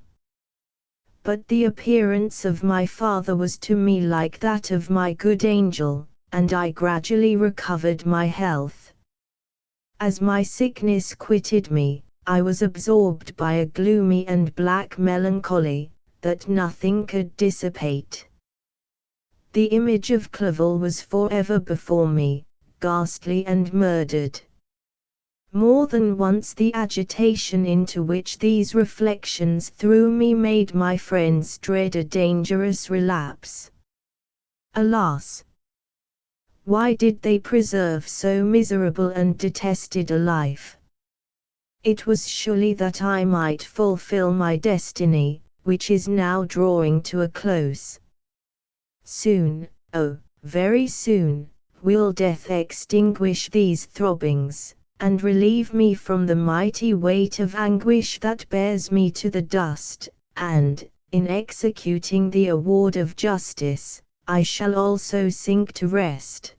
But the appearance of my father was to me like that of my good angel, and I gradually recovered my health. As my sickness quitted me, I was absorbed by a gloomy and black melancholy, that nothing could dissipate. The image of Clerval was forever before me, ghastly and murdered. More than once the agitation into which these reflections threw me made my friends dread a dangerous relapse. Alas! Why did they preserve so miserable and detested a life? It was surely that I might fulfill my destiny, which is now drawing to a close. Soon, oh, very soon, will death extinguish these throbbings, and relieve me from the mighty weight of anguish that bears me to the dust, and, in executing the award of justice, I shall also sink to rest.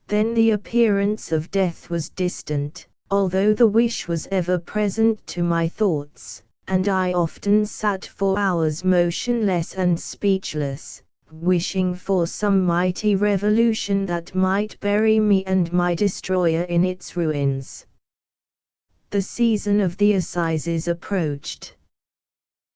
Then the appearance of death was distant, although the wish was ever present to my thoughts, and I often sat for hours motionless and speechless, wishing for some mighty revolution that might bury me and my destroyer in its ruins. The season of the assizes approached.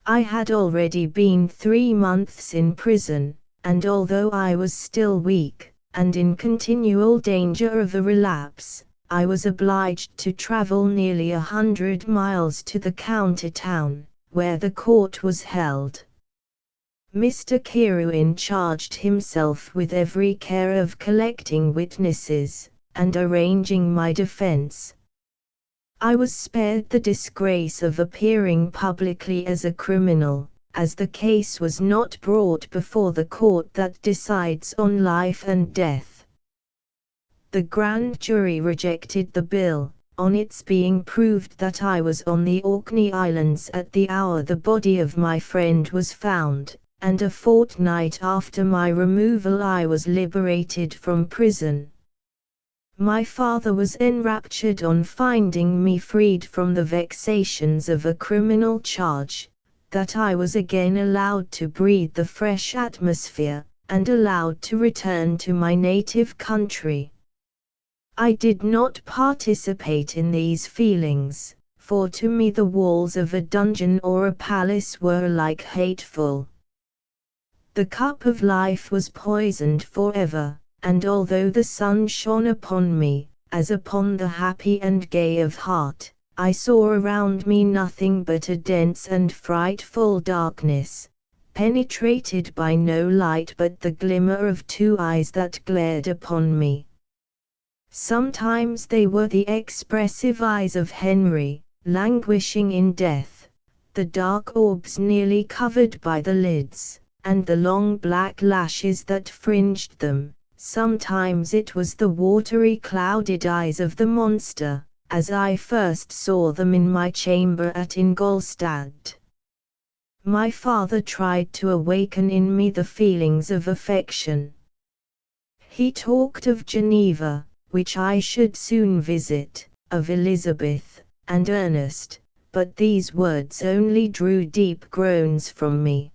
I had already been 3 months in prison, and although I was still weak, and in continual danger of a relapse, I was obliged to travel nearly 100 miles to the county town, where the court was held. Mr. Kirwin charged himself with every care of collecting witnesses, and arranging my defense. I was spared the disgrace of appearing publicly as a criminal, as the case was not brought before the court that decides on life and death. The grand jury rejected the bill, on its being proved that I was on the Orkney Islands at the hour the body of my friend was found, and a fortnight after my removal I was liberated from prison. My father was enraptured on finding me freed from the vexations of a criminal charge, that I was again allowed to breathe the fresh atmosphere, and allowed to return to my native country. I did not participate in these feelings, for to me the walls of a dungeon or a palace were alike hateful. The cup of life was poisoned forever, and although the sun shone upon me, as upon the happy and gay of heart, I saw around me nothing but a dense and frightful darkness, penetrated by no light but the glimmer of two eyes that glared upon me. Sometimes they were the expressive eyes of Henry, languishing in death, the dark orbs nearly covered by the lids, and the long black lashes that fringed them. Sometimes it was the watery clouded eyes of the monster, as I first saw them in my chamber at Ingolstadt. My father tried to awaken in me the feelings of affection. He talked of Geneva, which I should soon visit, of Elizabeth, and Ernest, but these words only drew deep groans from me.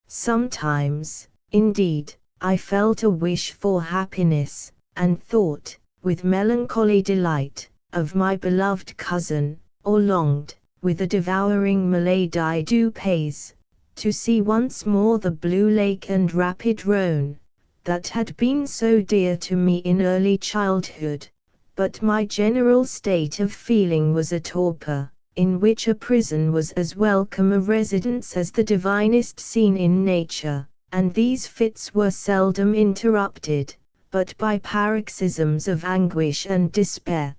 Sometimes, indeed, I felt a wish for happiness, and thought, with melancholy delight, of my beloved cousin, or longed, with a devouring malady du pays, to see once more the blue lake and rapid Rhone, that had been so dear to me in early childhood, but my general state of feeling was a torpor, in which a prison was as welcome a residence as the divinest scene in nature, and these fits were seldom interrupted, but by paroxysms of anguish and despair.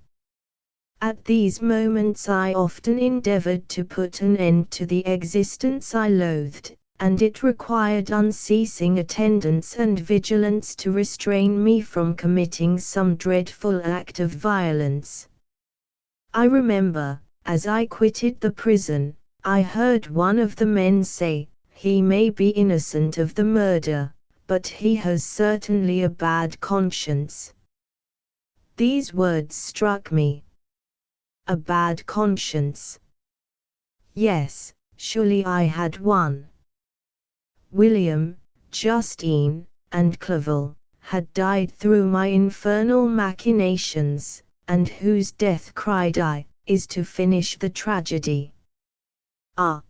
At these moments I often endeavored to put an end to the existence I loathed, and it required unceasing attendance and vigilance to restrain me from committing some dreadful act of violence. I remember, as I quitted the prison, I heard one of the men say, "He may be innocent of the murder, but he has certainly a bad conscience." These words struck me. A bad conscience. Yes, surely I had one. William, Justine, and Clerval, had died through my infernal machinations, and whose death, cried I, is to finish the tragedy. Ah!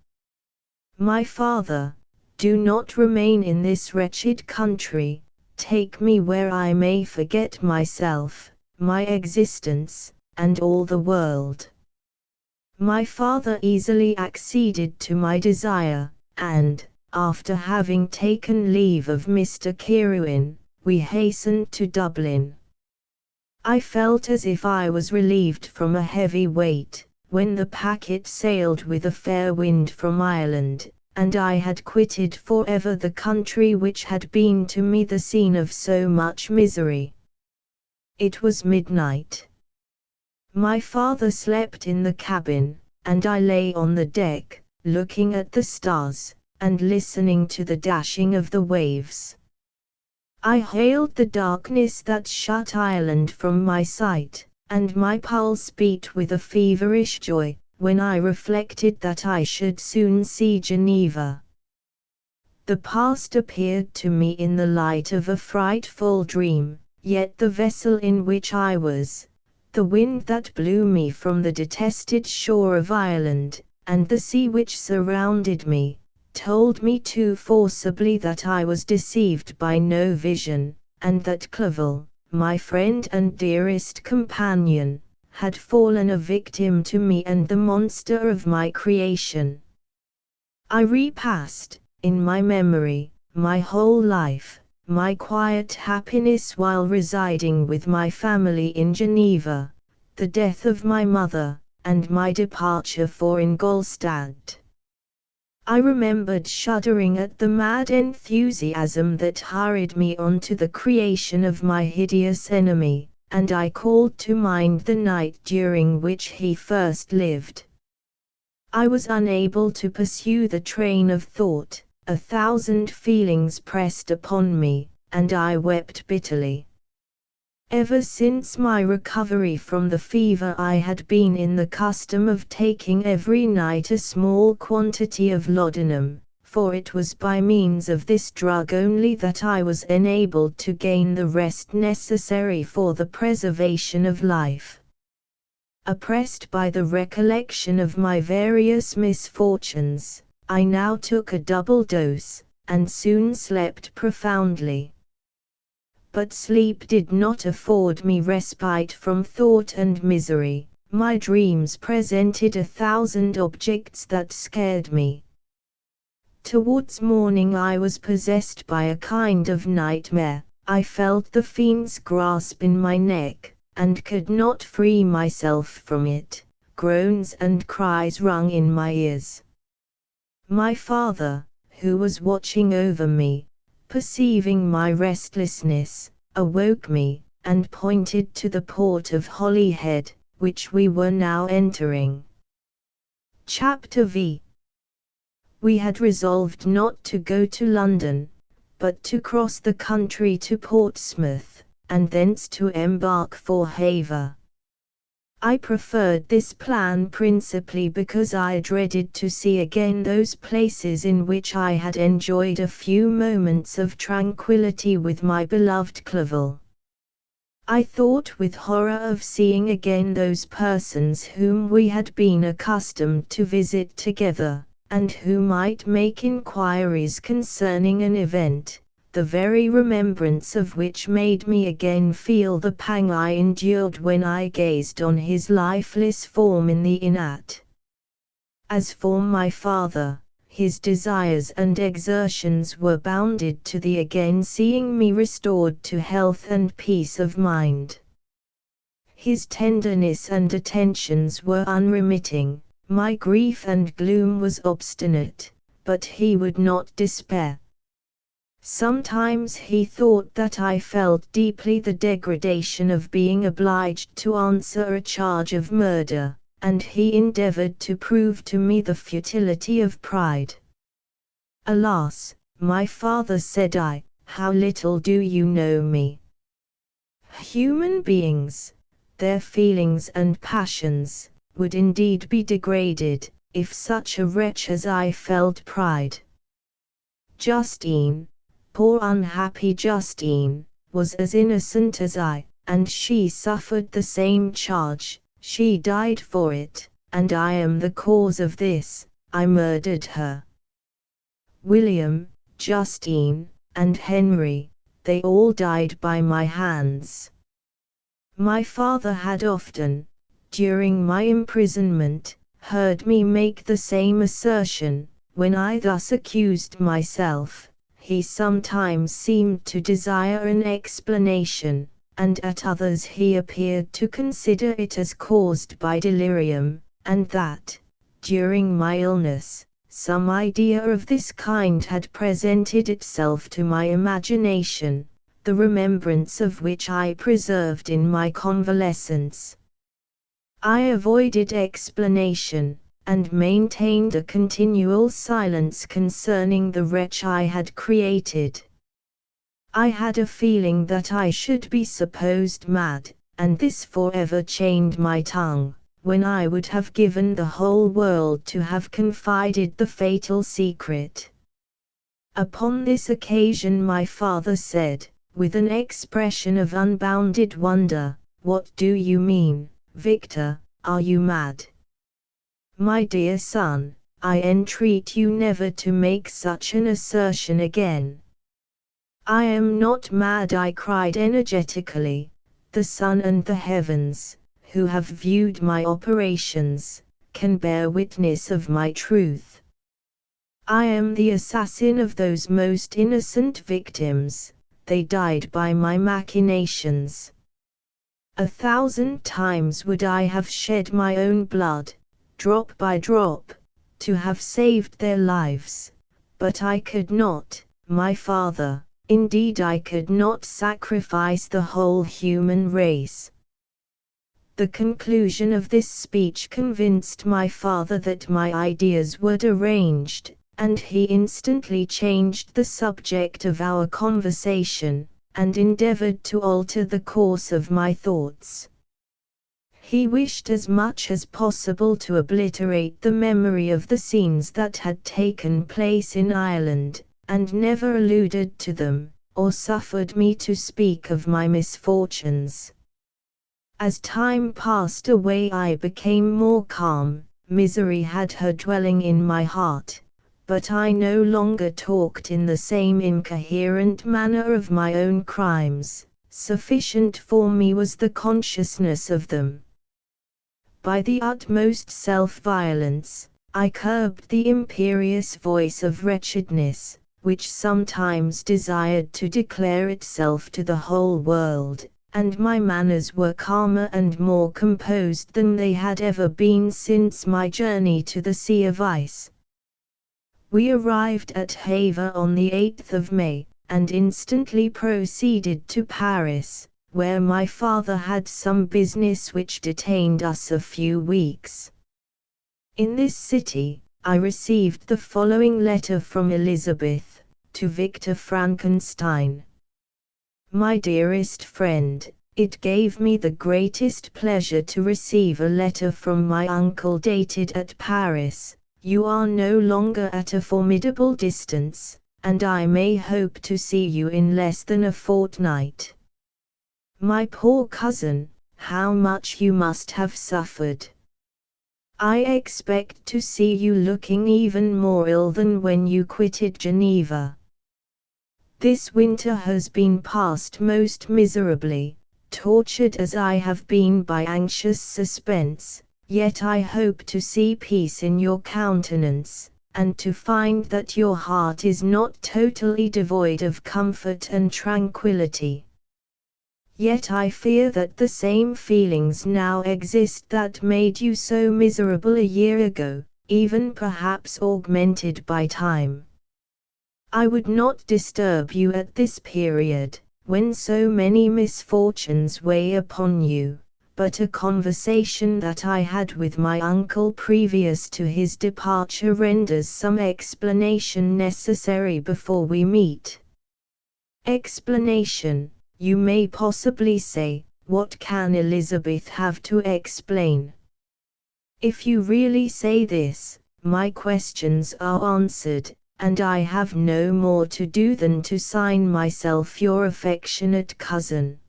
My father, do not remain in this wretched country, take me where I may forget myself, my existence, and all the world. My father easily acceded to my desire, and, after having taken leave of Mr. Kirwin, we hastened to Dublin. I felt as if I was relieved from a heavy weight, when the packet sailed with a fair wind from Ireland, and I had quitted for ever the country which had been to me the scene of so much misery. It was midnight. My father slept in the cabin, and I lay on the deck, looking at the stars, and listening to the dashing of the waves. I hailed the darkness that shut Ireland from my sight, and my pulse beat with a feverish joy, when I reflected that I should soon see Geneva. The past appeared to me in the light of a frightful dream, yet the vessel in which I was, the wind that blew me from the detested shore of Ireland, and the sea which surrounded me, told me too forcibly that I was deceived by no vision, and that Clerval, my friend and dearest companion, had fallen a victim to me and the monster of my creation. I repassed, in my memory, my whole life, my quiet happiness while residing with my family in Geneva, the death of my mother, and my departure for Ingolstadt. I remembered shuddering at the mad enthusiasm that hurried me on to the creation of my hideous enemy, and I called to mind the night during which he first lived. I was unable to pursue the train of thought, 1,000 feelings pressed upon me, and I wept bitterly. Ever since my recovery from the fever I had been in the custom of taking every night a small quantity of laudanum, for it was by means of this drug only that I was enabled to gain the rest necessary for the preservation of life. Oppressed by the recollection of my various misfortunes, I now took a double dose, and soon slept profoundly. But sleep did not afford me respite from thought and misery. My dreams presented 1,000 objects that scared me. Towards morning I was possessed by a kind of nightmare. I felt the fiend's grasp in my neck, and could not free myself from it. Groans and cries rung in my ears. My father, who was watching over me, perceiving my restlessness, awoke me, and pointed to the port of Holyhead, which we were now entering. Chapter V. We had resolved not to go to London, but to cross the country to Portsmouth, and thence to embark for Havre. I preferred this plan principally because I dreaded to see again those places in which I had enjoyed a few moments of tranquillity with my beloved Clerval. I thought with horror of seeing again those persons whom we had been accustomed to visit together, and who might make inquiries concerning an event, the very remembrance of which made me again feel the pang I endured when I gazed on his lifeless form in the inn. As for my father, his desires and exertions were bounded to the again seeing me restored to health and peace of mind. His tenderness and attentions were unremitting, my grief and gloom was obstinate, but he would not despair. Sometimes he thought that I felt deeply the degradation of being obliged to answer a charge of murder, and he endeavored to prove to me the futility of pride. Alas, my father, said I, how little do you know me. Human beings, their feelings and passions, would indeed be degraded, if such a wretch as I felt pride. Justine, poor unhappy Justine, was as innocent as I, and she suffered the same charge. She died for it, and I am the cause of this. I murdered her. William, Justine, and Henry, they all died by my hands. My father had often, during my imprisonment, heard me make the same assertion. When I thus accused myself, he sometimes seemed to desire an explanation, and at others he appeared to consider it as caused by delirium, and that, during my illness, some idea of this kind had presented itself to my imagination, the remembrance of which I preserved in my convalescence. I avoided explanation, and maintained a continual silence concerning the wretch I had created. I had a feeling that I should be supposed mad, and this forever chained my tongue, when I would have given the whole world to have confided the fatal secret. Upon this occasion my father said, with an expression of unbounded wonder, "What do you mean, Victor? Are you mad?" "My dear son, I entreat you never to make such an assertion again." "I am not mad," I cried energetically. "The sun and the heavens, who have viewed my operations, can bear witness of my truth. I am the assassin of those most innocent victims. They died by my machinations. 1,000 times would I have shed my own blood, drop by drop, to have saved their lives. But I could not, my father, indeed I could not sacrifice the whole human race. The conclusion of this speech convinced my father that my ideas were deranged, and he instantly changed the subject of our conversation, and endeavored to alter the course of my thoughts. He wished as much as possible to obliterate the memory of the scenes that had taken place in Ireland, and never alluded to them, or suffered me to speak of my misfortunes. As time passed away I became more calm. Misery had her dwelling in my heart, but I no longer talked in the same incoherent manner of my own crimes. Sufficient for me was the consciousness of them. By the utmost self-violence, I curbed the imperious voice of wretchedness, which sometimes desired to declare itself to the whole world, and my manners were calmer and more composed than they had ever been since my journey to the Sea of Ice. We arrived at Havre on the 8th of May, and instantly proceeded to Paris, where my father had some business which detained us a few weeks. In this city, I received the following letter from Elizabeth, to Victor Frankenstein. My dearest friend, it gave me the greatest pleasure to receive a letter from my uncle dated at Paris. You are no longer at a formidable distance, and I may hope to see you in less than a fortnight. My poor cousin, how much you must have suffered! I expect to see you looking even more ill than when you quitted Geneva. This winter has been passed most miserably, tortured as I have been by anxious suspense, yet I hope to see peace in your countenance, and to find that your heart is not totally devoid of comfort and tranquillity. Yet I fear that the same feelings now exist that made you so miserable a year ago, even perhaps augmented by time. I would not disturb you at this period, when so many misfortunes weigh upon you, but a conversation that I had with my uncle previous to his departure renders some explanation necessary before we meet. Explanation, you may possibly say, what can Elizabeth have to explain? If you really say this, my questions are answered, and I have no more to do than to sign myself your affectionate cousin.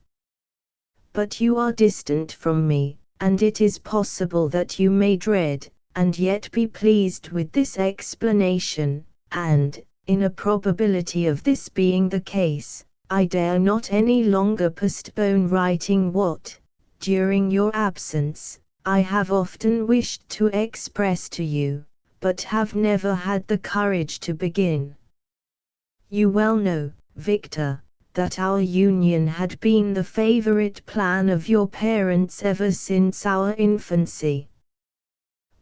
But you are distant from me, and it is possible that you may dread, and yet be pleased with this explanation, and, in a probability of this being the case, I dare not any longer postpone writing what, during your absence, I have often wished to express to you, but have never had the courage to begin. You well know, Victor, that our union had been the favorite plan of your parents ever since our infancy.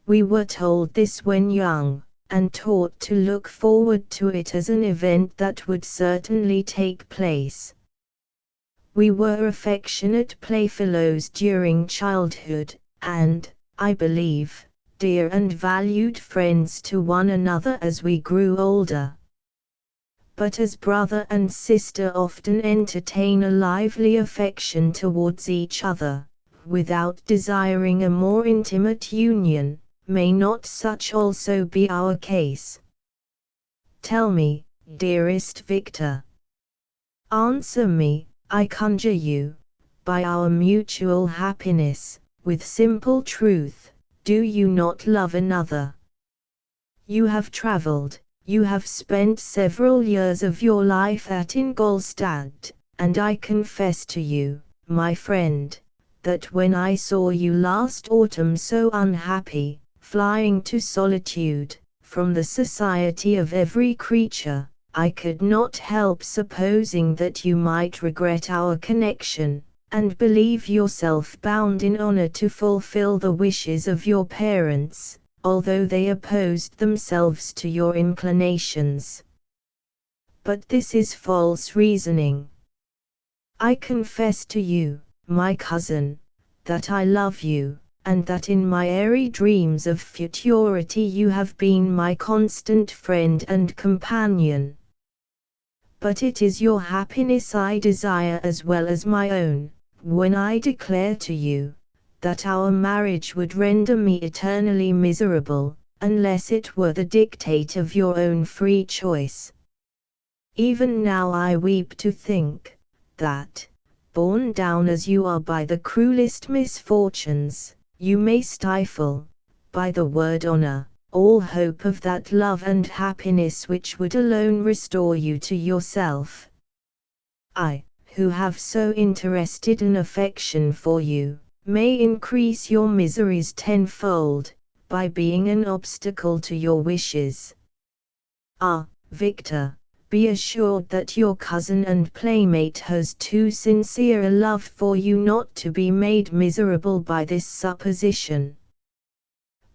We were told this when young, and taught to look forward to it as an event that would certainly take place. We were affectionate playfellows during childhood, and, I believe, dear and valued friends to one another as we grew older. But as brother and sister often entertain a lively affection towards each other, without desiring a more intimate union, may not such also be our case? Tell me, dearest Victor. Answer me, I conjure you, by our mutual happiness, with simple truth. Do you not love another? You have traveled, you have spent several years of your life at Ingolstadt, and I confess to you, my friend, that when I saw you last autumn so unhappy, flying to solitude, from the society of every creature, I could not help supposing that you might regret our connection, and believe yourself bound in honor to fulfill the wishes of your parents, although they opposed themselves to your inclinations. But this is false reasoning. I confess to you, my cousin, that I love you, and that in my airy dreams of futurity you have been my constant friend and companion. But it is your happiness I desire as well as my own, when I declare to you, that our marriage would render me eternally miserable, unless it were the dictate of your own free choice. Even now I weep to think, that, borne down as you are by the cruelest misfortunes, you may stifle, by the word honor, all hope of that love and happiness which would alone restore you to yourself. I, who have so interested an affection for you, may increase your miseries tenfold, by being an obstacle to your wishes. Ah, Victor, be assured that your cousin and playmate has too sincere a love for you not to be made miserable by this supposition.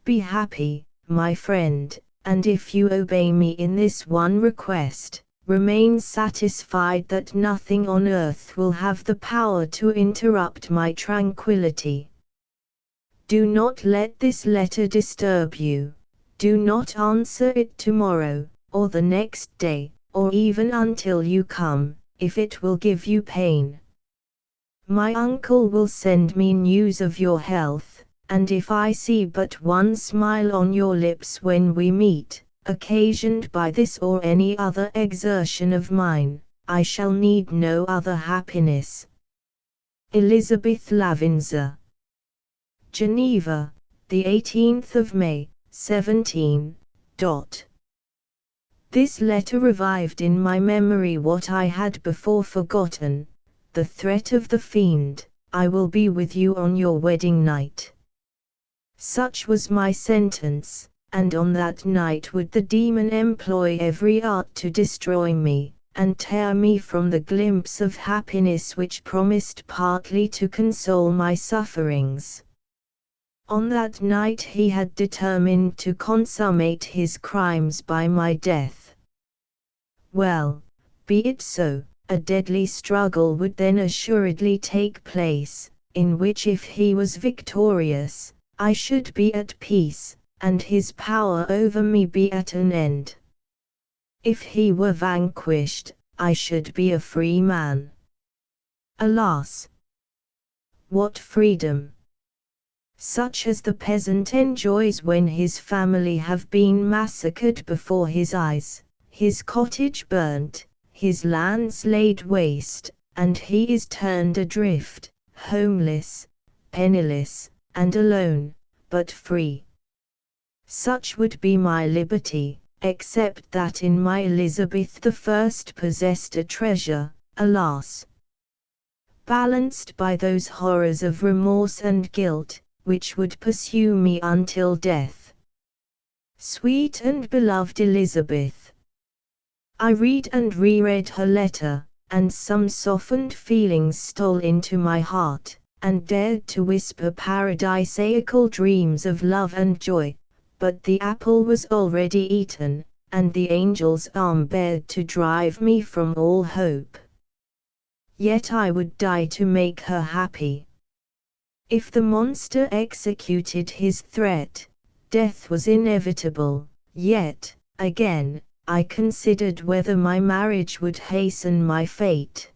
Be happy, my friend, and if you obey me in this one request, remain satisfied that nothing on earth will have the power to interrupt my tranquility. Do not let this letter disturb you. Do not answer it tomorrow, or the next day, or even until you come, if it will give you pain. My uncle will send me news of your health, and if I see but one smile on your lips when we meet, occasioned by this or any other exertion of mine, I shall need no other happiness. Elizabeth Lavinzer. Geneva, the 18th of May, 17. This letter revived in my memory what I had before forgotten, the threat of the fiend, I will be with you on your wedding night. Such was my sentence, and on that night would the demon employ every art to destroy me, and tear me from the glimpse of happiness which promised partly to console my sufferings. On that night he had determined to consummate his crimes by my death. Well, be it so, a deadly struggle would then assuredly take place, in which if he was victorious, I should be at peace, and his power over me be at an end. If he were vanquished, I should be a free man. Alas! What freedom! Such as the peasant enjoys when his family have been massacred before his eyes, his cottage burnt, his lands laid waste, and he is turned adrift, homeless, penniless, and alone, but free. Such would be my liberty, except that in my Elizabeth I possessed a treasure, alas! Balanced by those horrors of remorse and guilt, which would pursue me until death. Sweet and beloved Elizabeth! I read and reread her letter, and some softened feelings stole into my heart, and dared to whisper paradisaical dreams of love and joy, but the apple was already eaten, and the angel's arm bared to drive me from all hope. Yet I would die to make her happy. If the monster executed his threat, death was inevitable, yet, again, I considered whether my marriage would hasten my fate.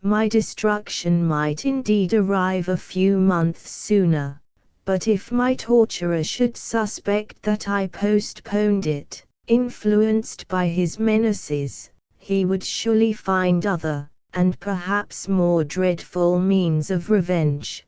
My destruction might indeed arrive a few months sooner, but if my torturer should suspect that I postponed it, influenced by his menaces, he would surely find other, and perhaps more dreadful means of revenge.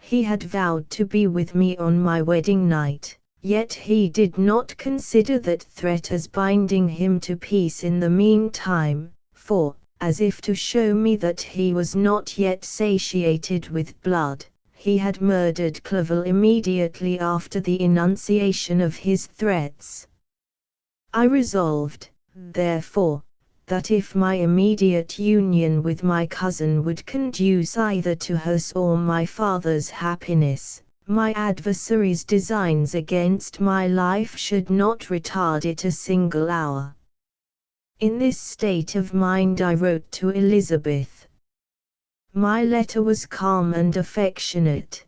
He had vowed to be with me on my wedding night, yet he did not consider that threat as binding him to peace in the meantime, for, as if to show me that he was not yet satiated with blood, he had murdered Clerval immediately after the enunciation of his threats. I resolved, therefore, that if my immediate union with my cousin would conduce either to hers or my father's happiness, My adversary's designs against my life should not retard it a single hour. In this state of mind I wrote to Elizabeth. My letter was calm and affectionate.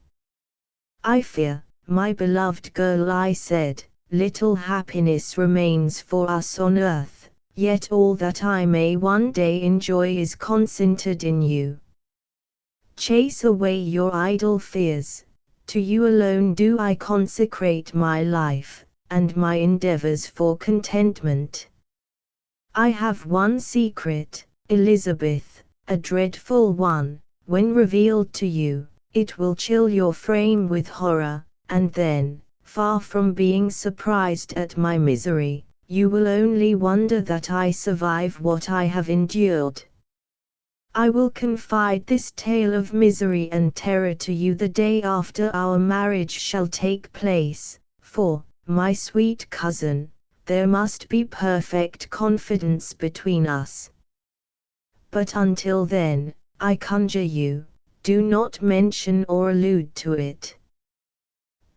"I fear, my beloved girl," I said, "little happiness remains for us on earth, yet all that I may one day enjoy is concentrated in you. Chase away your idle fears. To you alone do I consecrate my life, and my endeavors for contentment. I have one secret, Elizabeth, a dreadful one. When revealed to you, it will chill your frame with horror, and then, far from being surprised at my misery, you will only wonder that I survive what I have endured. I will confide this tale of misery and terror to you the day after our marriage shall take place, for, my sweet cousin, there must be perfect confidence between us. But until then, I conjure you, do not mention or allude to it.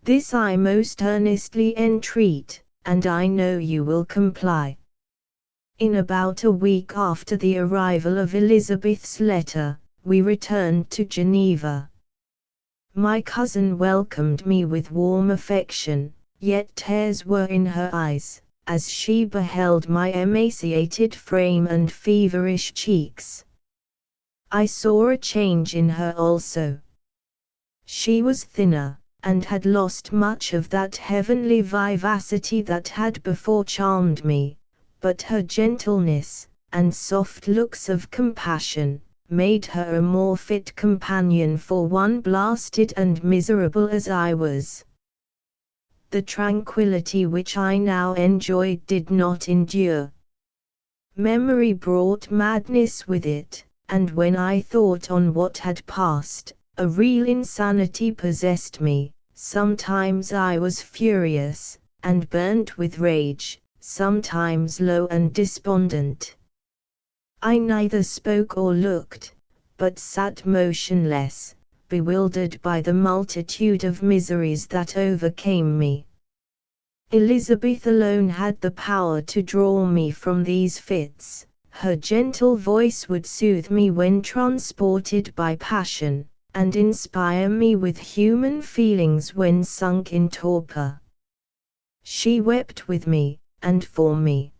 This I most earnestly entreat, and I know you will comply." In about a week after the arrival of Elizabeth's letter, we returned to Geneva. My cousin welcomed me with warm affection, yet tears were in her eyes, as she beheld my emaciated frame and feverish cheeks. I saw a change in her also. She was thinner, and had lost much of that heavenly vivacity that had before charmed me, but her gentleness, and soft looks of compassion, made her a more fit companion for one blasted and miserable as I was. The tranquillity which I now enjoyed did not endure. Memory brought madness with it, and when I thought on what had passed, a real insanity possessed me. Sometimes I was furious, and burnt with rage, sometimes low and despondent. I neither spoke or looked, but sat motionless, bewildered by the multitude of miseries that overcame me. Elizabeth alone had the power to draw me from these fits. Her gentle voice would soothe me when transported by passion, and inspire me with human feelings when sunk in torpor. She wept with me, and for me.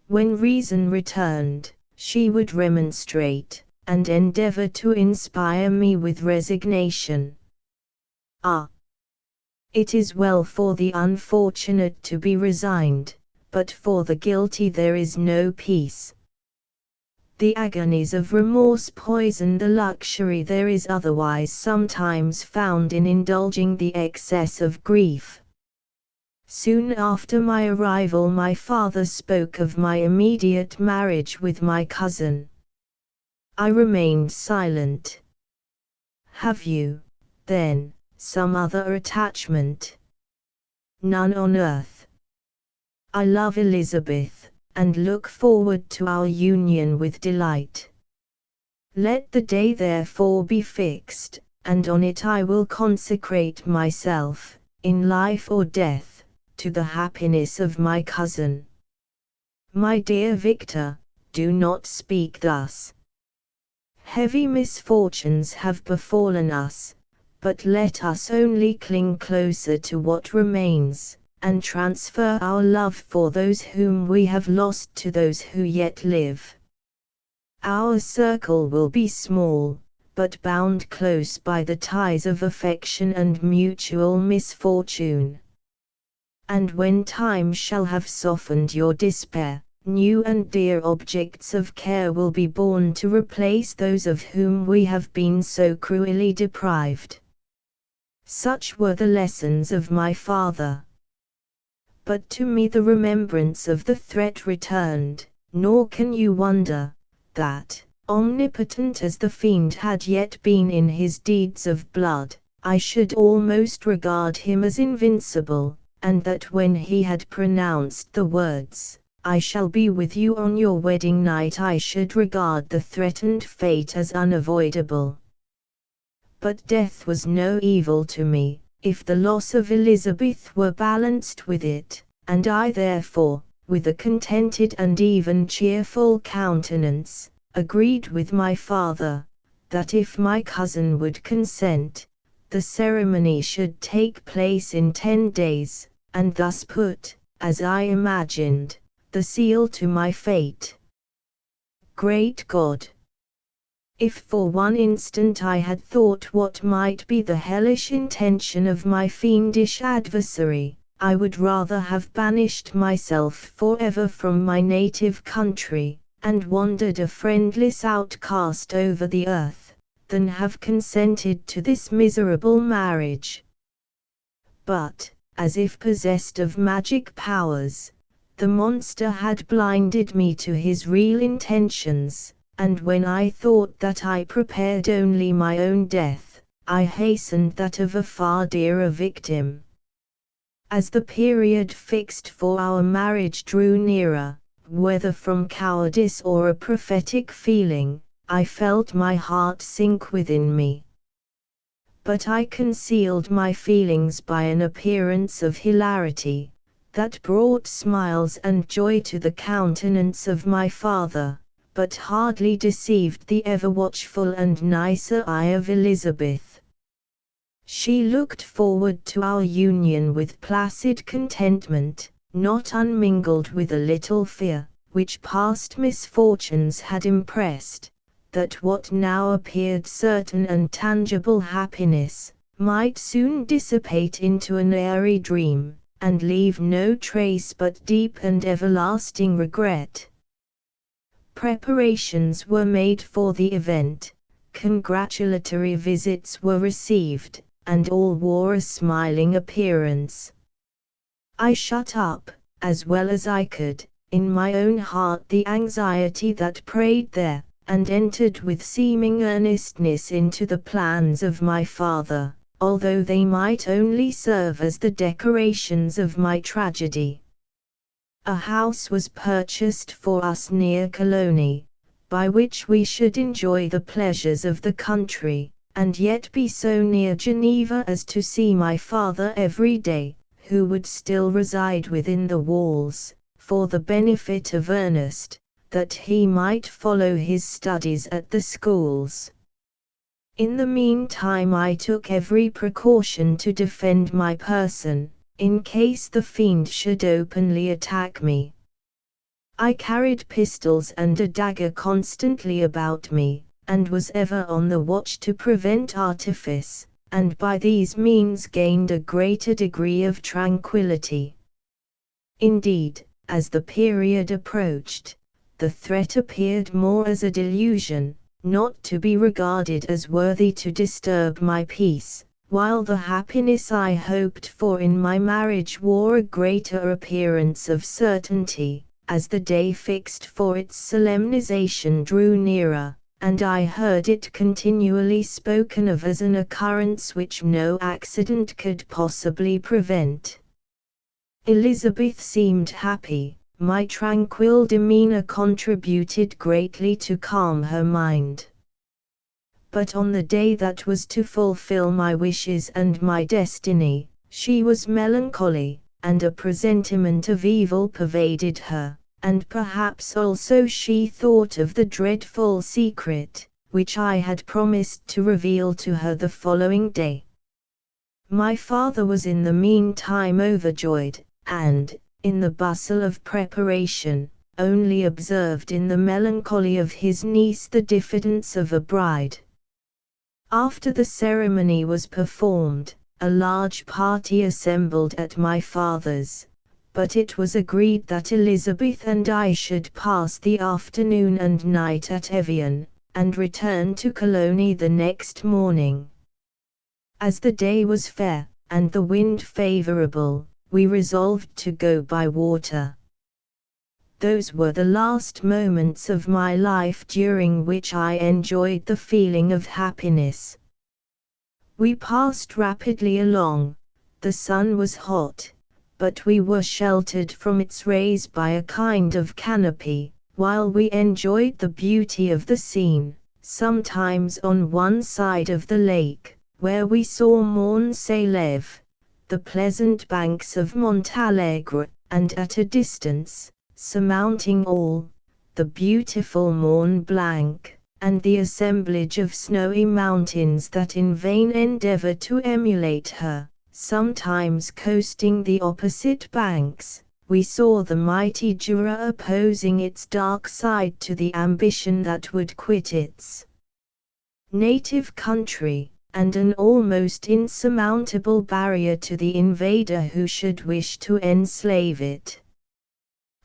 When reason returned, she would remonstrate, and endeavor to inspire me with resignation. Ah! It is well for the unfortunate to be resigned, but for the guilty there is no peace. The agonies of remorse poison the luxury there is otherwise sometimes found in indulging the excess of grief. Soon after my arrival my father spoke of my immediate marriage with my cousin. I remained silent. "Have you, then, some other attachment?" "None on earth. I love Elizabeth, and look forward to our union with delight. Let the day therefore be fixed, and on it I will consecrate myself, in life or death, to the happiness of my cousin." My dear Victor, do not speak thus. Heavy misfortunes have befallen us, but let us only cling closer to what remains, and transfer our love for those whom we have lost to those who yet live. Our circle will be small, but bound close by the ties of affection and mutual misfortune. And when time shall have softened your despair, new and dear objects of care will be born to replace those of whom we have been so cruelly deprived. Such were the lessons of my father. But to me the remembrance of the threat returned, nor can you wonder, that, omnipotent as the fiend had yet been in his deeds of blood, I should almost regard him as invincible, and that when he had pronounced the words, "I shall be with you on your wedding night," I should regard the threatened fate as unavoidable. but death was no evil to me, if the loss of Elizabeth were balanced with it, and I therefore, with a contented and even cheerful countenance, agreed with my father, that if my cousin would consent, the ceremony should take place in 10 days, and thus put, as I imagined, the seal to my fate. Great God! If for one instant I had thought what might be the hellish intention of my fiendish adversary, I would rather have banished myself forever from my native country, and wandered a friendless outcast over the earth, than have consented to this miserable marriage. But, as if possessed of magic powers, the monster had blinded me to his real intentions, and when I thought that I prepared only my own death, I hastened that of a far dearer victim. As the period fixed for our marriage drew nearer, whether from cowardice or a prophetic feeling, I felt my heart sink within me. But I concealed my feelings by an appearance of hilarity, that brought smiles and joy to the countenance of my father, but hardly deceived the ever-watchful and nicer eye of Elizabeth. She looked forward to our union with placid contentment, not unmingled with a little fear, which past misfortunes had impressed, that what now appeared certain and tangible happiness, might soon dissipate into an airy dream, and leave no trace but deep and everlasting regret. Preparations were made for the event, congratulatory visits were received, and all wore a smiling appearance. I shut up, as well as I could, in my own heart the anxiety that preyed there, and entered with seeming earnestness into the plans of my father, although they might only serve as the decorations of my tragedy. A house was purchased for us near Cologne, by which we should enjoy the pleasures of the country, and yet be so near Geneva as to see my father every day, who would still reside within the walls, for the benefit of Ernest, that he might follow his studies at the schools. In the meantime I took every precaution to defend my person, in case the fiend should openly attack me. I carried pistols and a dagger constantly about me, and was ever on the watch to prevent artifice, and by these means gained a greater degree of tranquillity. Indeed, as the period approached, the threat appeared more as a delusion, not to be regarded as worthy to disturb my peace, while the happiness I hoped for in my marriage wore a greater appearance of certainty, as the day fixed for its solemnization drew nearer, and I heard it continually spoken of as an occurrence which no accident could possibly prevent. Elizabeth seemed happy. My tranquil demeanor contributed greatly to calm her mind. But on the day that was to fulfill my wishes and my destiny, she was melancholy, and a presentiment of evil pervaded her, and perhaps also she thought of the dreadful secret, which I had promised to reveal to her the following day. My father was in the meantime overjoyed, and, in the bustle of preparation, only observed in the melancholy of his niece the diffidence of a bride. After the ceremony was performed, a large party assembled at my father's, but it was agreed that Elizabeth and I should pass the afternoon and night at Evian, and return to Cologne the next morning. As the day was fair, and the wind favorable, we resolved to go by water. Those were the last moments of my life during which I enjoyed the feeling of happiness. We passed rapidly along. The sun was hot, but we were sheltered from its rays by a kind of canopy, while we enjoyed the beauty of the scene, sometimes on one side of the lake, where we saw Mont Salève, the pleasant banks of Montalegre, and at a distance, surmounting all, the beautiful Mont Blanc, and the assemblage of snowy mountains that in vain endeavor to emulate her, sometimes coasting the opposite banks. We saw the mighty Jura opposing its dark side to the ambition that would quit its native country, and an almost insurmountable barrier to the invader who should wish to enslave it.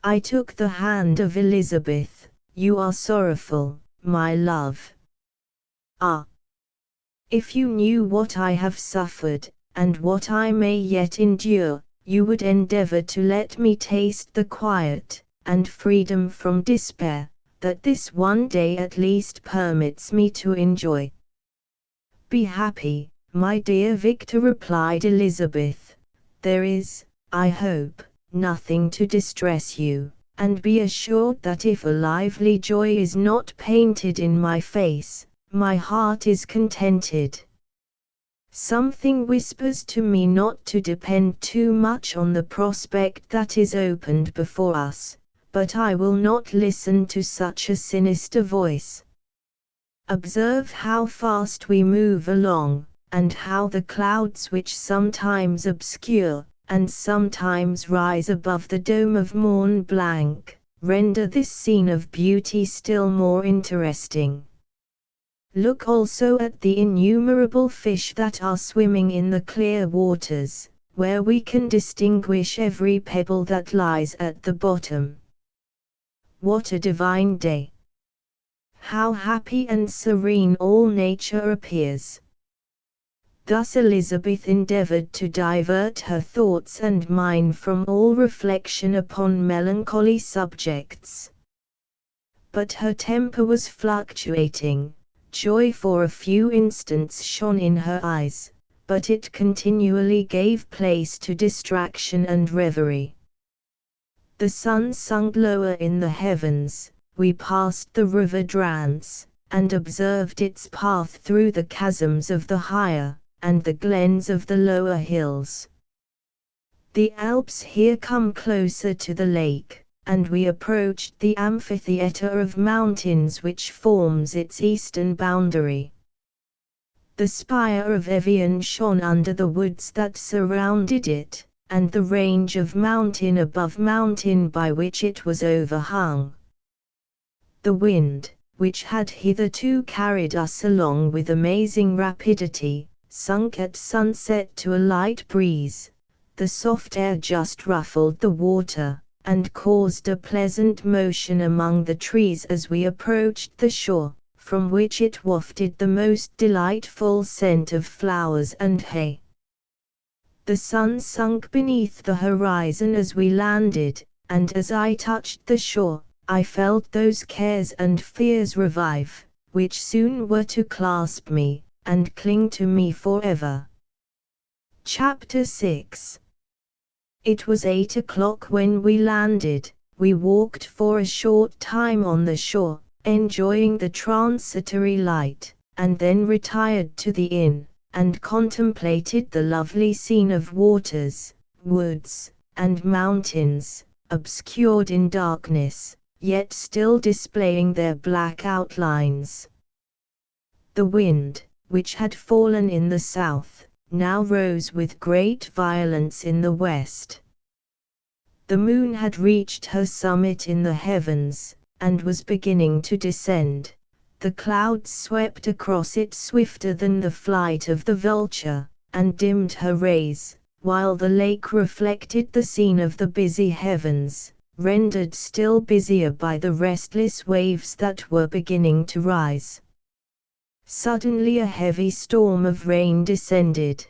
I took the hand of Elizabeth. "You are sorrowful, my love. Ah! If you knew what I have suffered, and what I may yet endure, you would endeavor to let me taste the quiet, and freedom from despair, that this one day at least permits me to enjoy." "Be happy, my dear Victor," replied Elizabeth. "There is, I hope, nothing to distress you, and be assured that if a lively joy is not painted in my face, my heart is contented. Something whispers to me not to depend too much on the prospect that is opened before us, but I will not listen to such a sinister voice. Observe how fast we move along, and how the clouds which sometimes obscure, and sometimes rise above the dome of Mont Blanc, render this scene of beauty still more interesting. Look also at the innumerable fish that are swimming in the clear waters, where we can distinguish every pebble that lies at the bottom. What a divine day! How happy and serene all nature appears!" Thus Elizabeth endeavored to divert her thoughts and mine from all reflection upon melancholy subjects. But her temper was fluctuating. Joy for a few instants shone in her eyes, but it continually gave place to distraction and reverie. The sun sunk lower in the heavens. We passed the river Drance, and observed its path through the chasms of the higher, and the glens of the lower hills. The Alps here come closer to the lake, and we approached the amphitheatre of mountains which forms its eastern boundary. The spire of Evian shone under the woods that surrounded it, and the range of mountain above mountain by which it was overhung. The wind, which had hitherto carried us along with amazing rapidity, sunk at sunset to a light breeze. The soft air just ruffled the water, and caused a pleasant motion among the trees as we approached the shore, from which it wafted the most delightful scent of flowers and hay. The sun sunk beneath the horizon as we landed, and as I touched the shore, I felt those cares and fears revive, which soon were to clasp me, and cling to me forever. Chapter 6. It was 8 o'clock when we landed. We walked for a short time on the shore, enjoying the transitory light, and then retired to the inn, and contemplated the lovely scene of waters, woods, and mountains, obscured in darkness, yet still displaying their black outlines. The wind, which had fallen in the south, now rose with great violence in the west. The moon had reached her summit in the heavens, and was beginning to descend. The clouds swept across it swifter than the flight of the vulture, and dimmed her rays, while the lake reflected the scene of the busy heavens, rendered still busier by the restless waves that were beginning to rise. Suddenly a heavy storm of rain descended.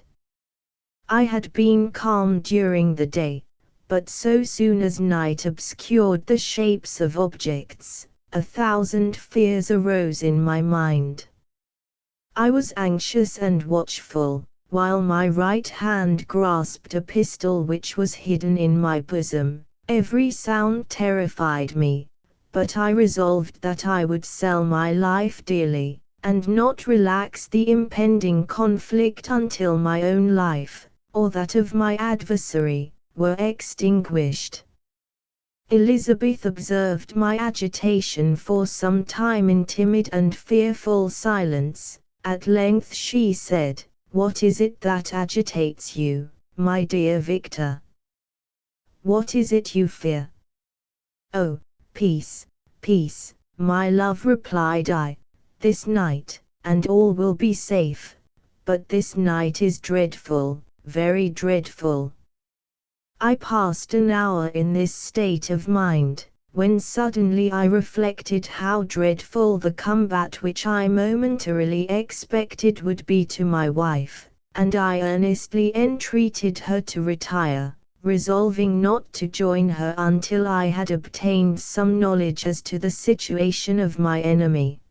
I had been calm during the day, but so soon as night obscured the shapes of objects, 1,000 fears arose in my mind. I was anxious and watchful, while my right hand grasped a pistol which was hidden in my bosom. Every sound terrified me, but I resolved that I would sell my life dearly, and not relax the impending conflict until my own life, or that of my adversary, were extinguished. Elizabeth observed my agitation for some time in timid and fearful silence. At length she said, "What is it that agitates you, my dear Victor? What is it you fear?" "Oh, peace, peace, my love," replied I. "This night, and all will be safe, but this night is dreadful, very dreadful." I passed an hour in this state of mind, when suddenly I reflected how dreadful the combat which I momentarily expected would be to my wife, and I earnestly entreated her to retire, resolving not to join her until I had obtained some knowledge as to the situation of my enemy.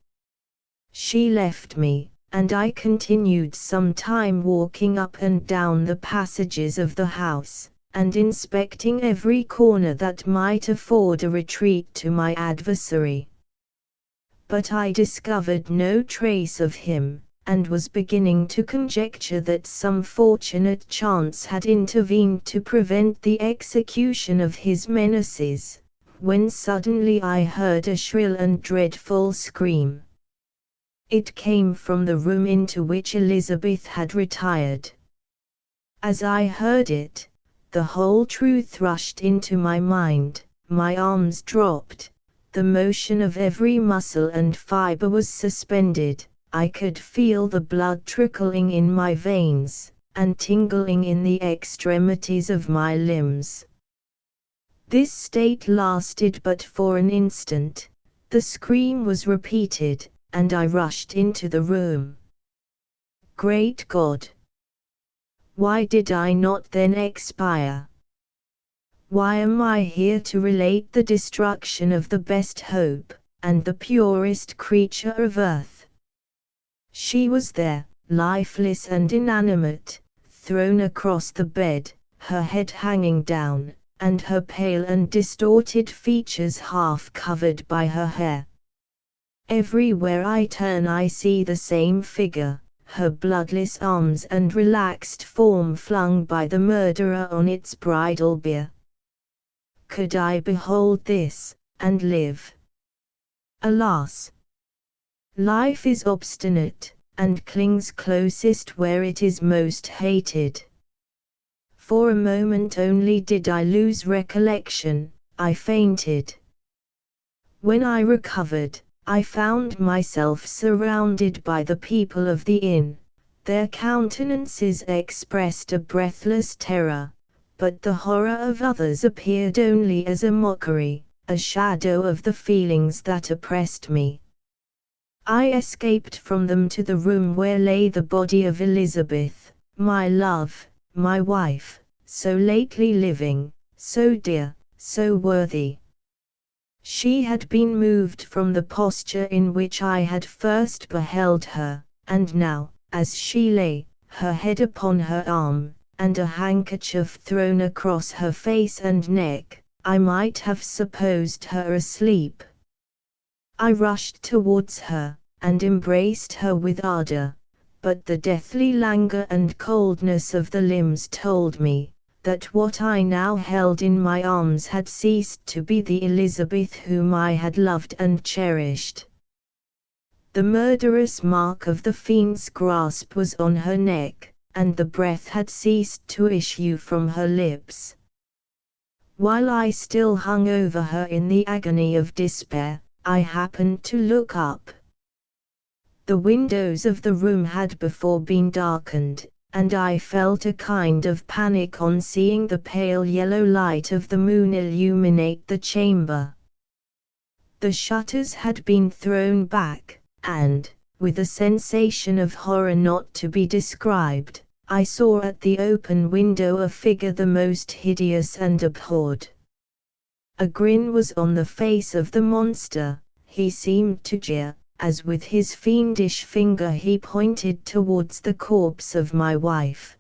She left me, and I continued some time walking up and down the passages of the house, and inspecting every corner that might afford a retreat to my adversary. But I discovered no trace of him, and was beginning to conjecture that some fortunate chance had intervened to prevent the execution of his menaces, when suddenly I heard a shrill and dreadful scream. It came from the room into which Elizabeth had retired. As I heard it, the whole truth rushed into my mind, my arms dropped, the motion of every muscle and fiber was suspended, I could feel the blood trickling in my veins, and tingling in the extremities of my limbs. This state lasted but for an instant, the scream was repeated, and I rushed into the room. Great God! Why did I not then expire? Why am I here to relate the destruction of the best hope, and the purest creature of earth? She was there, lifeless and inanimate, thrown across the bed, her head hanging down, and her pale and distorted features half covered by her hair. Everywhere I turn I see the same figure, her bloodless arms and relaxed form flung by the murderer on its bridal bier. Could I behold this, and live? Alas! Life is obstinate, and clings closest where it is most hated. For a moment only did I lose recollection, I fainted. When I recovered, I found myself surrounded by the people of the inn. Their countenances expressed a breathless terror, but the horror of others appeared only as a mockery, a shadow of the feelings that oppressed me. I escaped from them to the room where lay the body of Elizabeth, my love, my wife, so lately living, so dear, so worthy. She had been moved from the posture in which I had first beheld her, and now, as she lay, her head upon her arm, and a handkerchief thrown across her face and neck, I might have supposed her asleep. I rushed towards her, and embraced her with ardor, but the deathly languor and coldness of the limbs told me, that what I now held in my arms had ceased to be the Elizabeth whom I had loved and cherished. The murderous mark of the fiend's grasp was on her neck, and the breath had ceased to issue from her lips. While I still hung over her in the agony of despair, I happened to look up. The windows of the room had before been darkened, and I felt a kind of panic on seeing the pale yellow light of the moon illuminate the chamber. The shutters had been thrown back, and, with a sensation of horror not to be described, I saw at the open window a figure the most hideous and abhorred. A grin was on the face of the monster, he seemed to jeer, as with his fiendish finger he pointed towards the corpse of my wife.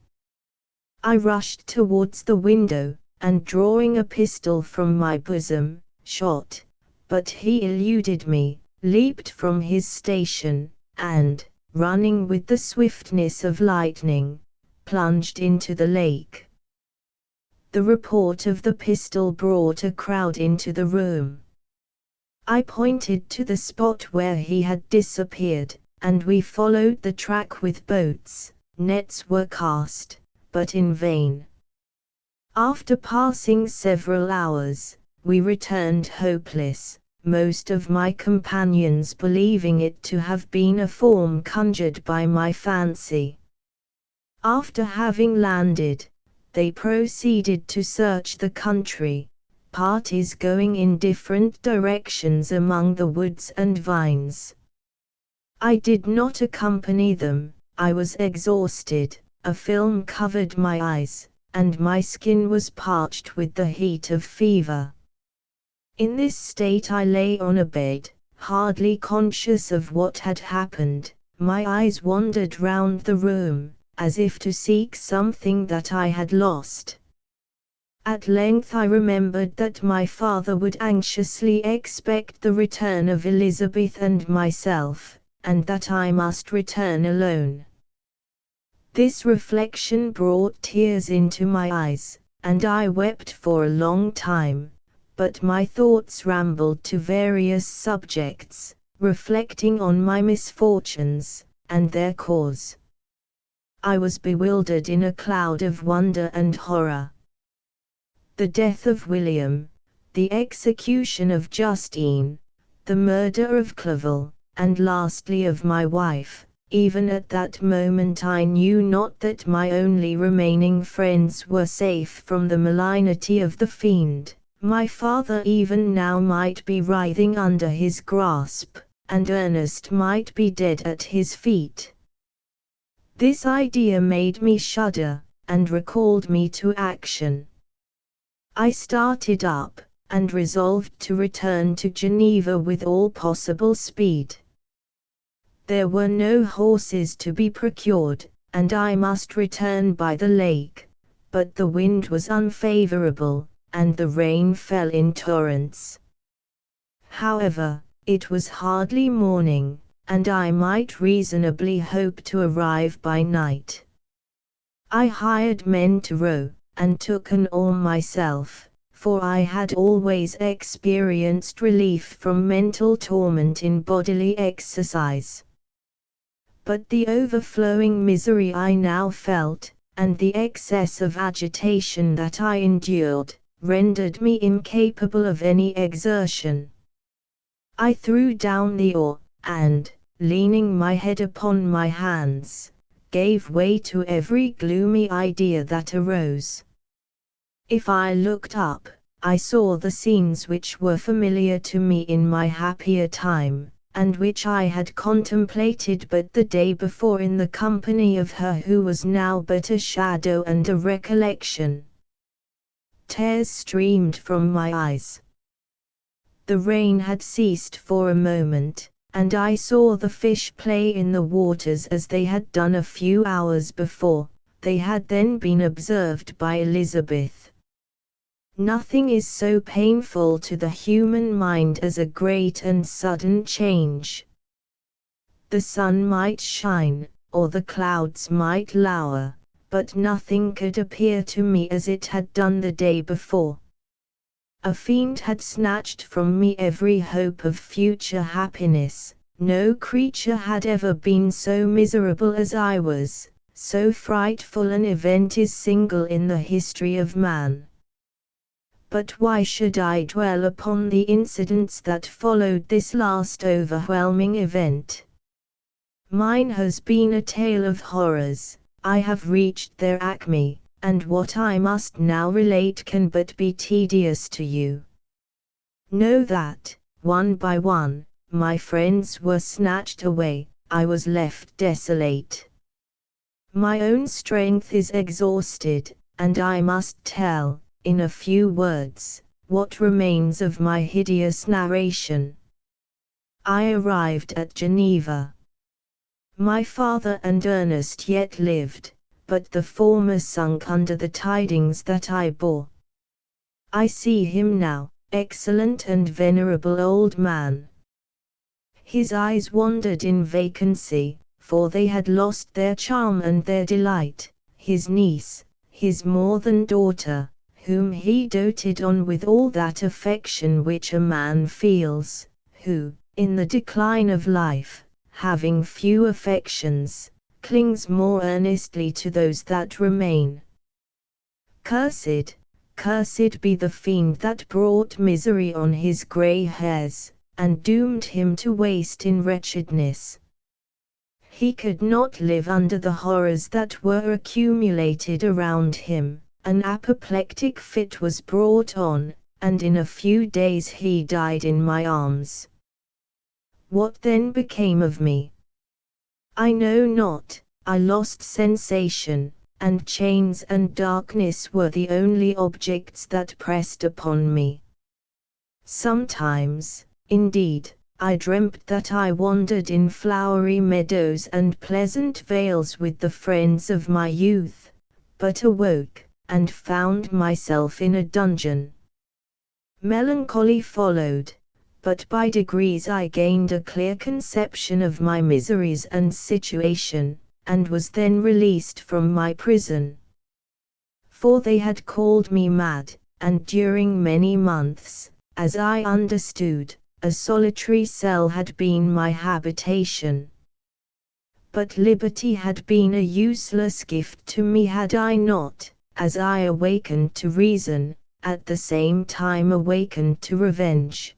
I rushed towards the window, and drawing a pistol from my bosom, shot, but he eluded me, leaped from his station, and, running with the swiftness of lightning, plunged into the lake. The report of the pistol brought a crowd into the room. I pointed to the spot where he had disappeared, and we followed the track with boats. Nets were cast, but in vain. After passing several hours, we returned hopeless, most of my companions believing it to have been a form conjured by my fancy. After having landed, they proceeded to search the country, parties going in different directions among the woods and vines. I did not accompany them. I was exhausted, a film covered my eyes, and my skin was parched with the heat of fever. In this state I lay on a bed, hardly conscious of what had happened. My eyes wandered round the room, as if to seek something that I had lost. At length I remembered that my father would anxiously expect the return of Elizabeth and myself, and that I must return alone. This reflection brought tears into my eyes, and I wept for a long time, but my thoughts rambled to various subjects, reflecting on my misfortunes, and their cause. I was bewildered in a cloud of wonder and horror. The death of William, the execution of Justine, the murder of Clerval, and lastly of my wife. Even at that moment I knew not that my only remaining friends were safe from the malignity of the fiend. My father even now might be writhing under his grasp, and Ernest might be dead at his feet. This idea made me shudder, and recalled me to action. I started up, and resolved to return to Geneva with all possible speed. There were no horses to be procured, and I must return by the lake, but the wind was unfavorable, and the rain fell in torrents. However, it was hardly morning, and I might reasonably hope to arrive by night. I hired men to row, and took an oar myself, for I had always experienced relief from mental torment in bodily exercise. But the overflowing misery I now felt, and the excess of agitation that I endured, rendered me incapable of any exertion. I threw down the oar, and, leaning my head upon my hands, gave way to every gloomy idea that arose. If I looked up, I saw the scenes which were familiar to me in my happier time, and which I had contemplated but the day before in the company of her who was now but a shadow and a recollection. Tears streamed from my eyes. The rain had ceased for a moment, and I saw the fish play in the waters as they had done a few hours before. They had then been observed by Elizabeth. Nothing is so painful to the human mind as a great and sudden change. The sun might shine, or the clouds might lower, but nothing could appear to me as it had done the day before. A fiend had snatched from me every hope of future happiness. No creature had ever been so miserable as I was. So frightful an event is single in the history of man. But why should I dwell upon the incidents that followed this last overwhelming event? Mine has been a tale of horrors. I have reached their acme, and what I must now relate can but be tedious to you. Know that, one by one, my friends were snatched away. I was left desolate. My own strength is exhausted, and I must tell, in a few words, what remains of my hideous narration. I arrived at Geneva. My father and Ernest yet lived, but the former sunk under the tidings that I bore. I see him now, excellent and venerable old man. His eyes wandered in vacancy, for they had lost their charm and their delight. His niece, his more than daughter, whom he doted on with all that affection which a man feels, who, in the decline of life, having few affections, clings more earnestly to those that remain. Cursed, cursed be the fiend that brought misery on his grey hairs, and doomed him to waste in wretchedness. He could not live under the horrors that were accumulated around him. An apoplectic fit was brought on, and in a few days he died in my arms. What then became of me? I know not. I lost sensation, and chains and darkness were the only objects that pressed upon me. Sometimes, indeed, I dreamt that I wandered in flowery meadows and pleasant vales with the friends of my youth, but awoke, and found myself in a dungeon. Melancholy followed, but by degrees I gained a clear conception of my miseries and situation, and was then released from my prison. For they had called me mad, and during many months, as I understood, a solitary cell had been my habitation. But liberty had been a useless gift to me had I not, as I awakened to reason, at the same time awakened to revenge.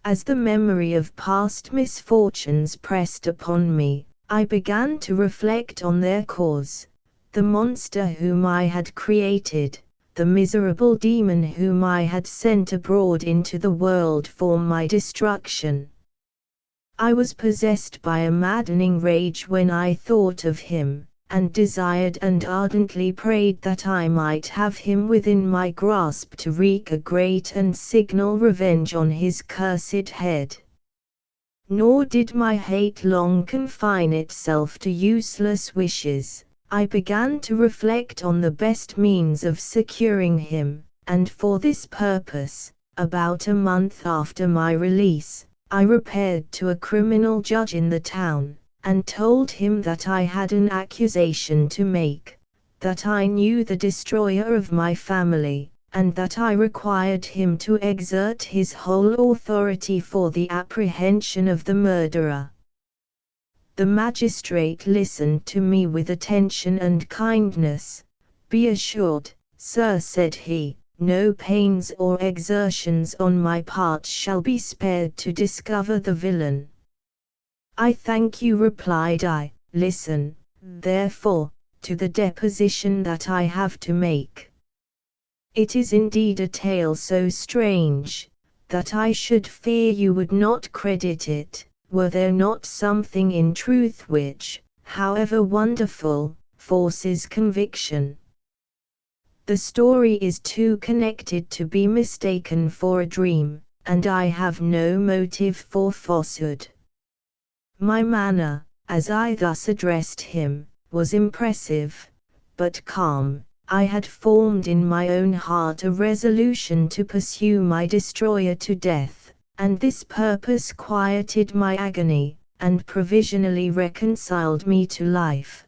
As the memory of past misfortunes pressed upon me, I began to reflect on their cause, the monster whom I had created, the miserable demon whom I had sent abroad into the world for my destruction. I was possessed by a maddening rage when I thought of him, and desired and ardently prayed that I might have him within my grasp to wreak a great and signal revenge on his cursed head. Nor did my hate long confine itself to useless wishes. I began to reflect on the best means of securing him, and for this purpose, about a month after my release, I repaired to a criminal judge in the town, and told him that I had an accusation to make, that I knew the destroyer of my family, and that I required him to exert his whole authority for the apprehension of the murderer. The magistrate listened to me with attention and kindness. "Be assured, sir," said he, "no pains or exertions on my part shall be spared to discover the villain." "I thank you," replied I. "Listen, therefore, to the deposition that I have to make. It is indeed a tale so strange, that I should fear you would not credit it, were there not something in truth which, however wonderful, forces conviction. The story is too connected to be mistaken for a dream, and I have no motive for falsehood." My manner, as I thus addressed him, was impressive, but calm. I had formed in my own heart a resolution to pursue my destroyer to death, and this purpose quieted my agony, and provisionally reconciled me to life.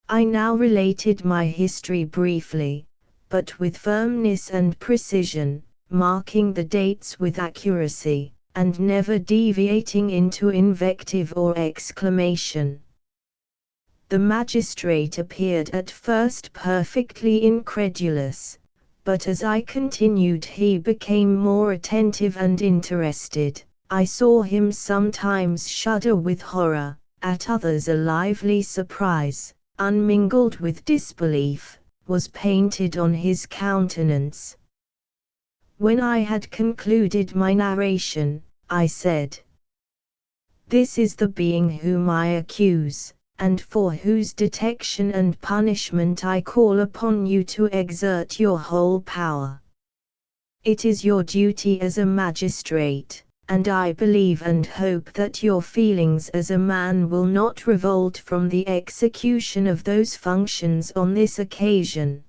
I now related my history briefly, but with firmness and precision, marking the dates with accuracy, and never deviating into invective or exclamation. The magistrate appeared at first perfectly incredulous, but as I continued he became more attentive and interested. I saw him sometimes shudder with horror, at others a lively surprise, unmingled with disbelief, was painted on his countenance. When I had concluded my narration, I said, "This is the being whom I accuse, and for whose detection and punishment I call upon you to exert your whole power. It is your duty as a magistrate, and I believe and hope that your feelings as a man will not revolt from the execution of those functions on this occasion."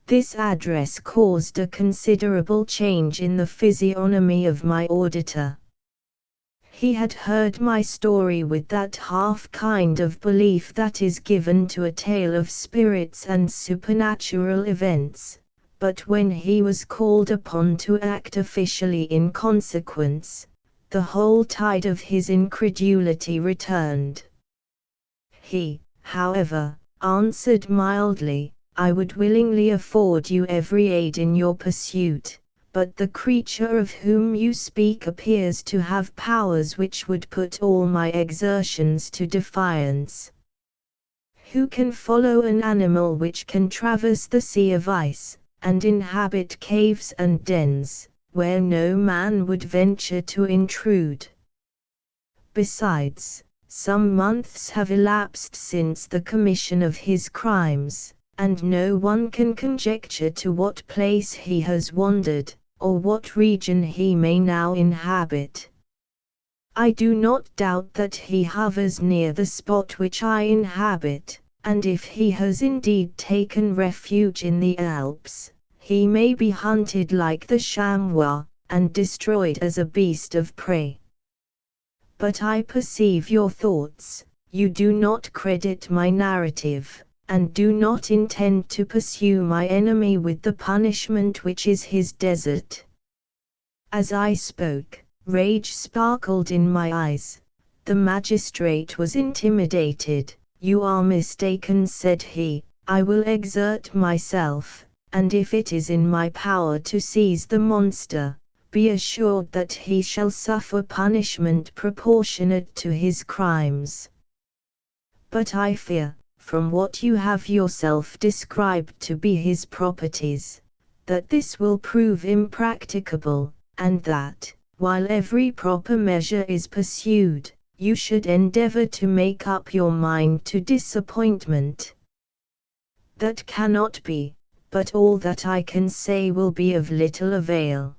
This address caused a considerable change in the physiognomy of my auditor. He had heard my story with that half kind of belief that is given to a tale of spirits and supernatural events, but when he was called upon to act officially in consequence, the whole tide of his incredulity returned. He, however, answered mildly, "I would willingly afford you every aid in your pursuit, but the creature of whom you speak appears to have powers which would put all my exertions to defiance. Who can follow an animal which can traverse the sea of ice, and inhabit caves and dens, where no man would venture to intrude? Besides, some months have elapsed since the commission of his crimes, and no one can conjecture to what place he has wandered, or what region he may now inhabit. I do not doubt that he hovers near the spot which I inhabit, and if he has indeed taken refuge in the Alps, he may be hunted like the chamois, and destroyed as a beast of prey. But I perceive your thoughts, you do not credit my narrative, and do not intend to pursue my enemy with the punishment which is his desert." As I spoke, rage sparkled in my eyes. The magistrate was intimidated. "You are mistaken," said he. "I will exert myself, and if it is in my power to seize the monster, be assured that he shall suffer punishment proportionate to his crimes. But I fear, from what you have yourself described to be his properties, that this will prove impracticable, and that, while every proper measure is pursued, you should endeavor to make up your mind to disappointment. That cannot be, but all that I can say will be of little avail.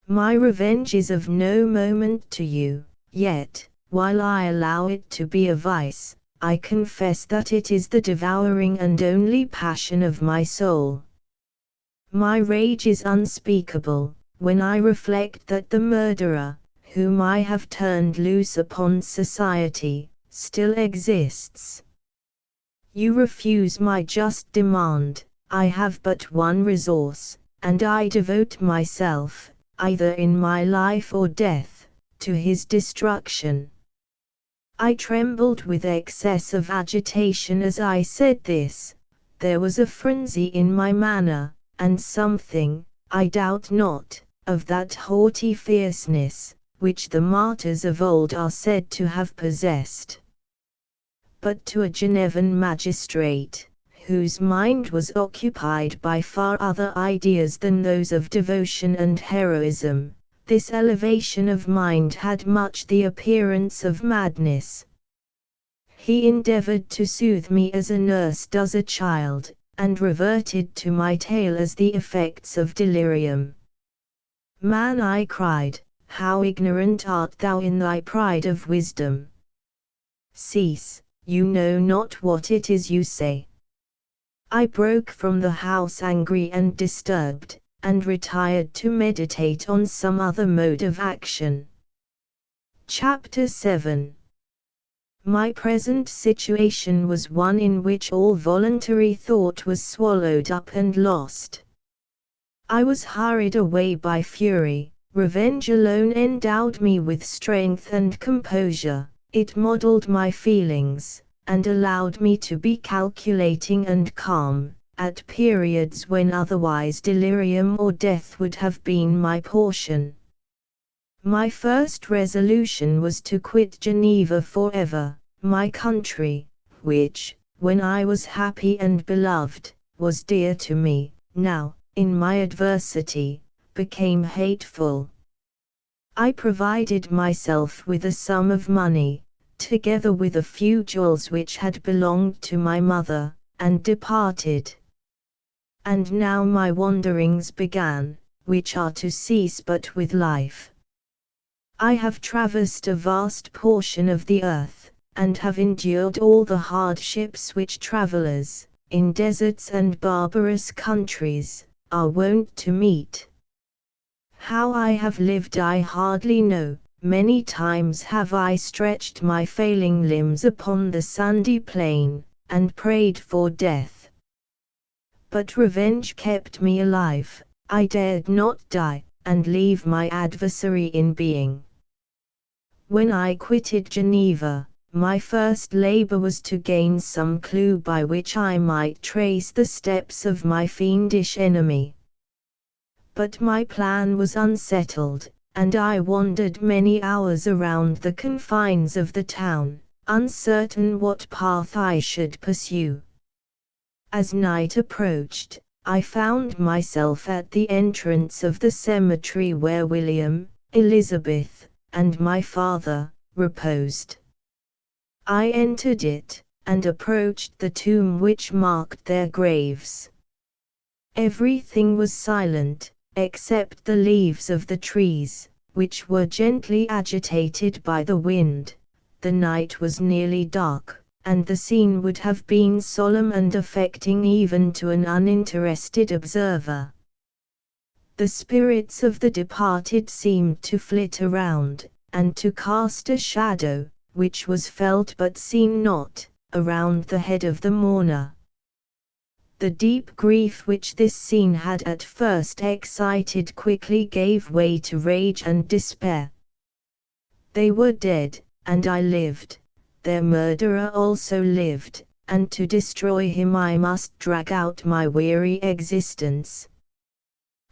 My revenge is of no moment to you, yet, while I allow it to be a vice, I confess that it is the devouring and only passion of my soul. My rage is unspeakable, when I reflect that the murderer, whom I have turned loose upon society, still exists. You refuse my just demand. I have but one resource, and I devote myself, either in my life or death, to his destruction." I trembled with excess of agitation as I said this. There was a frenzy in my manner, and something, I doubt not, of that haughty fierceness, which the martyrs of old are said to have possessed. But to a Genevan magistrate, whose mind was occupied by far other ideas than those of devotion and heroism, this elevation of mind had much the appearance of madness. He endeavored to soothe me as a nurse does a child, and reverted to my tale as the effects of delirium. "Man," I cried, "how ignorant art thou in thy pride of wisdom! Cease, you know not what it is you say." I broke from the house angry and disturbed, and retired to meditate on some other mode of action. Chapter 7. My present situation was one in which all voluntary thought was swallowed up and lost. I was hurried away by fury. Revenge alone endowed me with strength and composure. It modeled my feelings, and allowed me to be calculating and calm, at periods when otherwise delirium or death would have been my portion. My first resolution was to quit Geneva forever, my country, which, when I was happy and beloved, was dear to me, now, in my adversity, became hateful. I provided myself with a sum of money, together with a few jewels which had belonged to my mother, and departed. And now my wanderings began, which are to cease but with life. I have traversed a vast portion of the earth, and have endured all the hardships which travelers, in deserts and barbarous countries, are wont to meet. How I have lived I hardly know. Many times have I stretched my failing limbs upon the sandy plain, and prayed for death. But revenge kept me alive. I dared not die, and leave my adversary in being. When I quitted Geneva, my first labor was to gain some clue by which I might trace the steps of my fiendish enemy. But my plan was unsettled, and I wandered many hours around the confines of the town, uncertain what path I should pursue. As night approached, I found myself at the entrance of the cemetery where William, Elizabeth, and my father reposed. I entered it, and approached the tomb which marked their graves. Everything was silent, except the leaves of the trees, which were gently agitated by the wind. The night was nearly dark, and the scene would have been solemn and affecting even to an uninterested observer. The spirits of the departed seemed to flit around, and to cast a shadow, which was felt but seen not, around the head of the mourner. The deep grief which this scene had at first excited quickly gave way to rage and despair. They were dead, and I lived. Their murderer also lived, and to destroy him I must drag out my weary existence.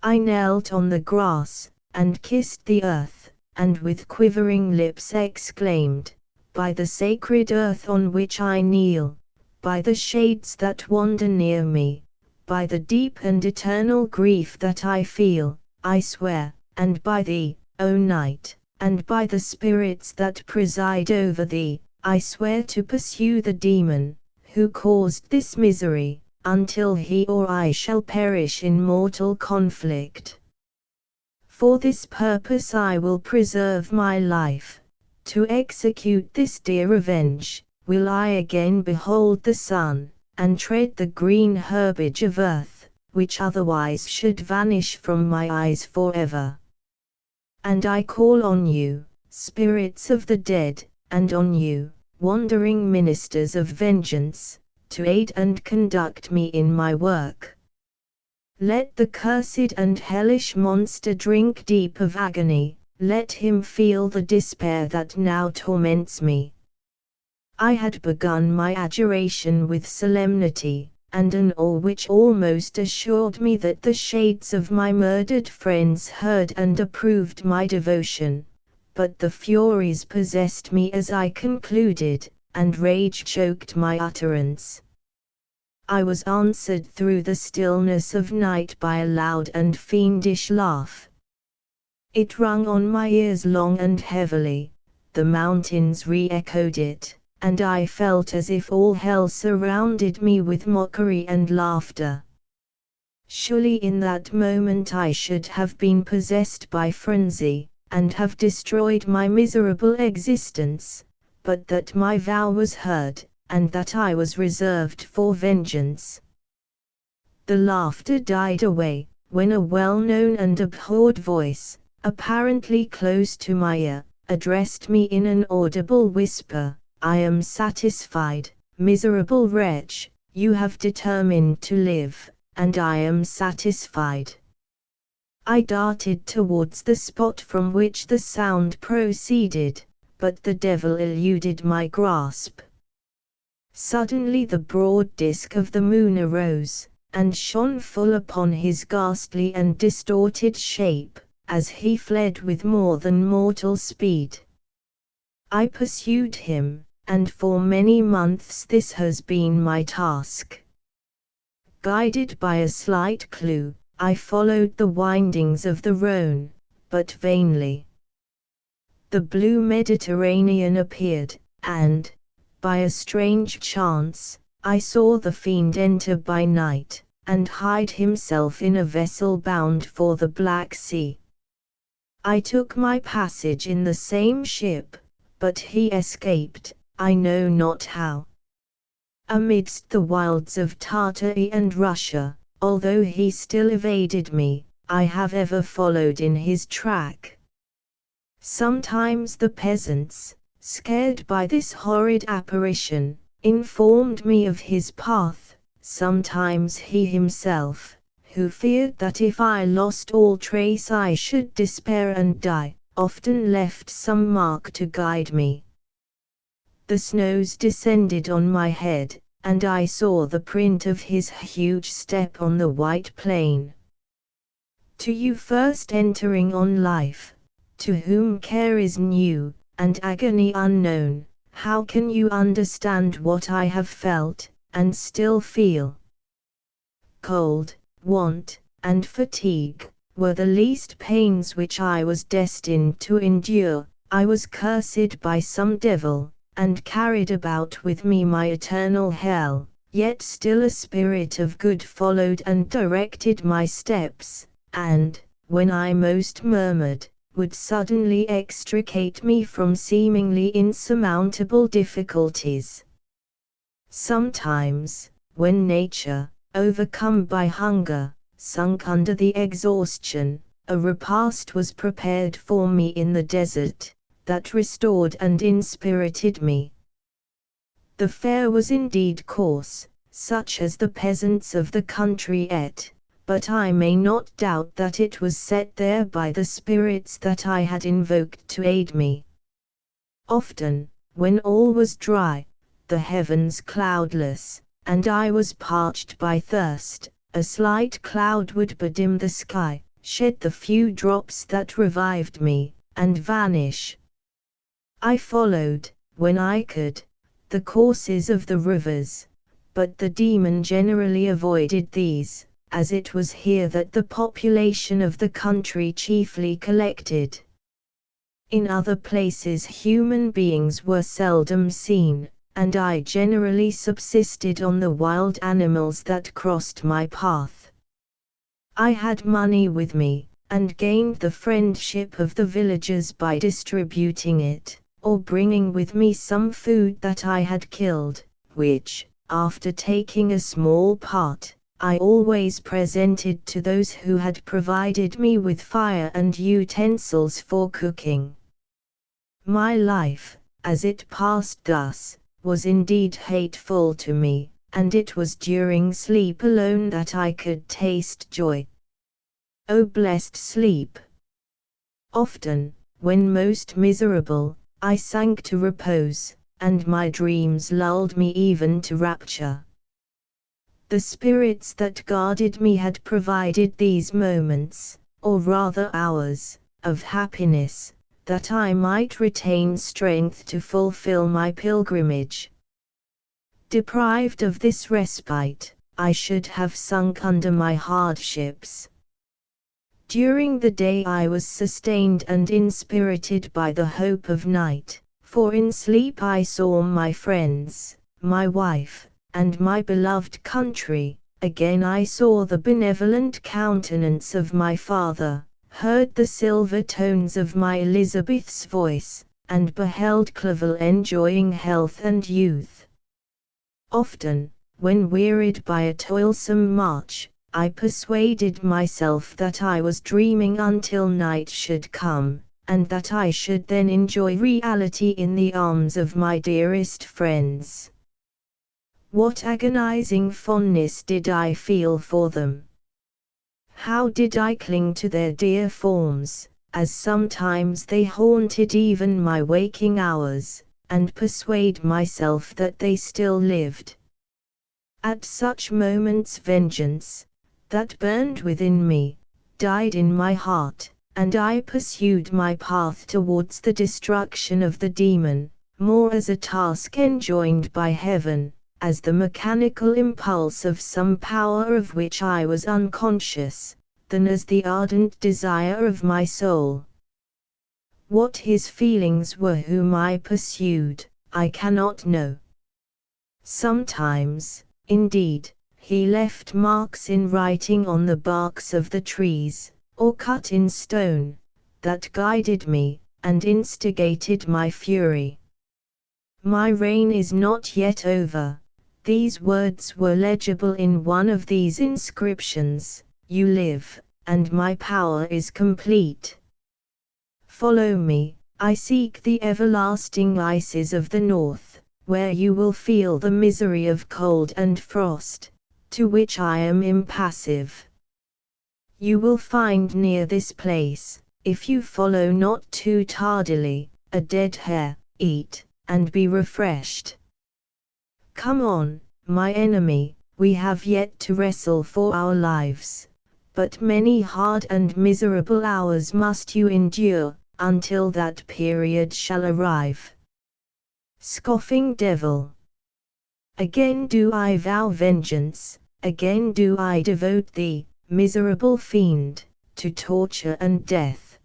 I knelt on the grass, and kissed the earth, and with quivering lips exclaimed, "By the sacred earth on which I kneel, by the shades that wander near me, by the deep and eternal grief that I feel, I swear, and by thee, O night, and by the spirits that preside over thee, I swear to pursue the demon, who caused this misery, until he or I shall perish in mortal conflict. For this purpose I will preserve my life. To execute this dear revenge, will I again behold the sun, and tread the green herbage of earth, which otherwise should vanish from my eyes forever. And I call on you, spirits of the dead, and on you, wandering ministers of vengeance, to aid and conduct me in my work. Let the cursed and hellish monster drink deep of agony, let him feel the despair that now torments me." I had begun my adjuration with solemnity, and an awe which almost assured me that the shades of my murdered friends heard and approved my devotion. But the furies possessed me as I concluded, and rage choked my utterance. I was answered through the stillness of night by a loud and fiendish laugh. It rung on my ears long and heavily, the mountains re-echoed it, and I felt as if all hell surrounded me with mockery and laughter. Surely in that moment I should have been possessed by frenzy, and have destroyed my miserable existence, but that my vow was heard, and that I was reserved for vengeance. The laughter died away, when a well-known and abhorred voice, apparently close to my ear, addressed me in an audible whisper, "I am satisfied, miserable wretch, you have determined to live, and I am satisfied." I darted towards the spot from which the sound proceeded, but the devil eluded my grasp. Suddenly the broad disk of the moon arose, and shone full upon his ghastly and distorted shape, as he fled with more than mortal speed. I pursued him, and for many months this has been my task. Guided by a slight clue, I followed the windings of the Rhône, but vainly. The blue Mediterranean appeared, and, by a strange chance, I saw the fiend enter by night, and hide himself in a vessel bound for the Black Sea. I took my passage in the same ship, but he escaped, I know not how. Amidst the wilds of Tartary and Russia, although he still evaded me, I have ever followed in his track. Sometimes the peasants, scared by this horrid apparition, informed me of his path. Sometimes he himself, who feared that if I lost all trace I should despair and die, often left some mark to guide me. The snows descended on my head, and I saw the print of his huge step on the white plain. To you first entering on life, to whom care is new, and agony unknown, how can you understand what I have felt, and still feel? Cold, want, and fatigue were the least pains which I was destined to endure. I was cursed by some devil, and carried about with me my eternal hell, yet still a spirit of good followed and directed my steps, and, when I most murmured, would suddenly extricate me from seemingly insurmountable difficulties. Sometimes, when nature, overcome by hunger, sunk under the exhaustion, a repast was prepared for me in the desert, that restored and inspirited me. The fare was indeed coarse, such as the peasants of the country ate, but I may not doubt that it was set there by the spirits that I had invoked to aid me. Often, when all was dry, the heavens cloudless, and I was parched by thirst, a slight cloud would bedim the sky, shed the few drops that revived me, and vanish. I followed, when I could, the courses of the rivers, but the demon generally avoided these, as it was here that the population of the country chiefly collected. In other places human beings were seldom seen, and I generally subsisted on the wild animals that crossed my path. I had money with me, and gained the friendship of the villagers by distributing it, or bringing with me some food that I had killed, which, after taking a small part, I always presented to those who had provided me with fire and utensils for cooking. My life, as it passed thus, was indeed hateful to me, and it was during sleep alone that I could taste joy. O blessed sleep! Often, when most miserable, I sank to repose, and my dreams lulled me even to rapture. The spirits that guarded me had provided these moments, or rather hours, of happiness, that I might retain strength to fulfill my pilgrimage. Deprived of this respite, I should have sunk under my hardships. During the day I was sustained and inspirited by the hope of night, for in sleep I saw my friends, my wife, and my beloved country. Again I saw the benevolent countenance of my father, heard the silver tones of my Elizabeth's voice, and beheld Clerval enjoying health and youth. Often, when wearied by a toilsome march, I persuaded myself that I was dreaming until night should come, and that I should then enjoy reality in the arms of my dearest friends. What agonizing fondness did I feel for them! How did I cling to their dear forms, as sometimes they haunted even my waking hours, and persuade myself that they still lived. At such moments vengeance, that burned within me, died in my heart, and I pursued my path towards the destruction of the demon, more as a task enjoined by heaven, as the mechanical impulse of some power of which I was unconscious, than as the ardent desire of my soul. What his feelings were whom I pursued, I cannot know. Sometimes, indeed, he left marks in writing on the barks of the trees, or cut in stone, that guided me, and instigated my fury. My reign is not yet over. These words were legible in one of these inscriptions: you live, and my power is complete. follow me, I seek the everlasting ices of the north, where you will feel the misery of cold and frost, to which I am impassive. You will find near this place, if you follow not too tardily, a dead hare, eat, and be refreshed. Come on, my enemy, we have yet to wrestle for our lives, but many hard and miserable hours must you endure, until that period shall arrive. Scoffing devil! Again do I vow vengeance, again do I devote thee, miserable fiend, to torture and death.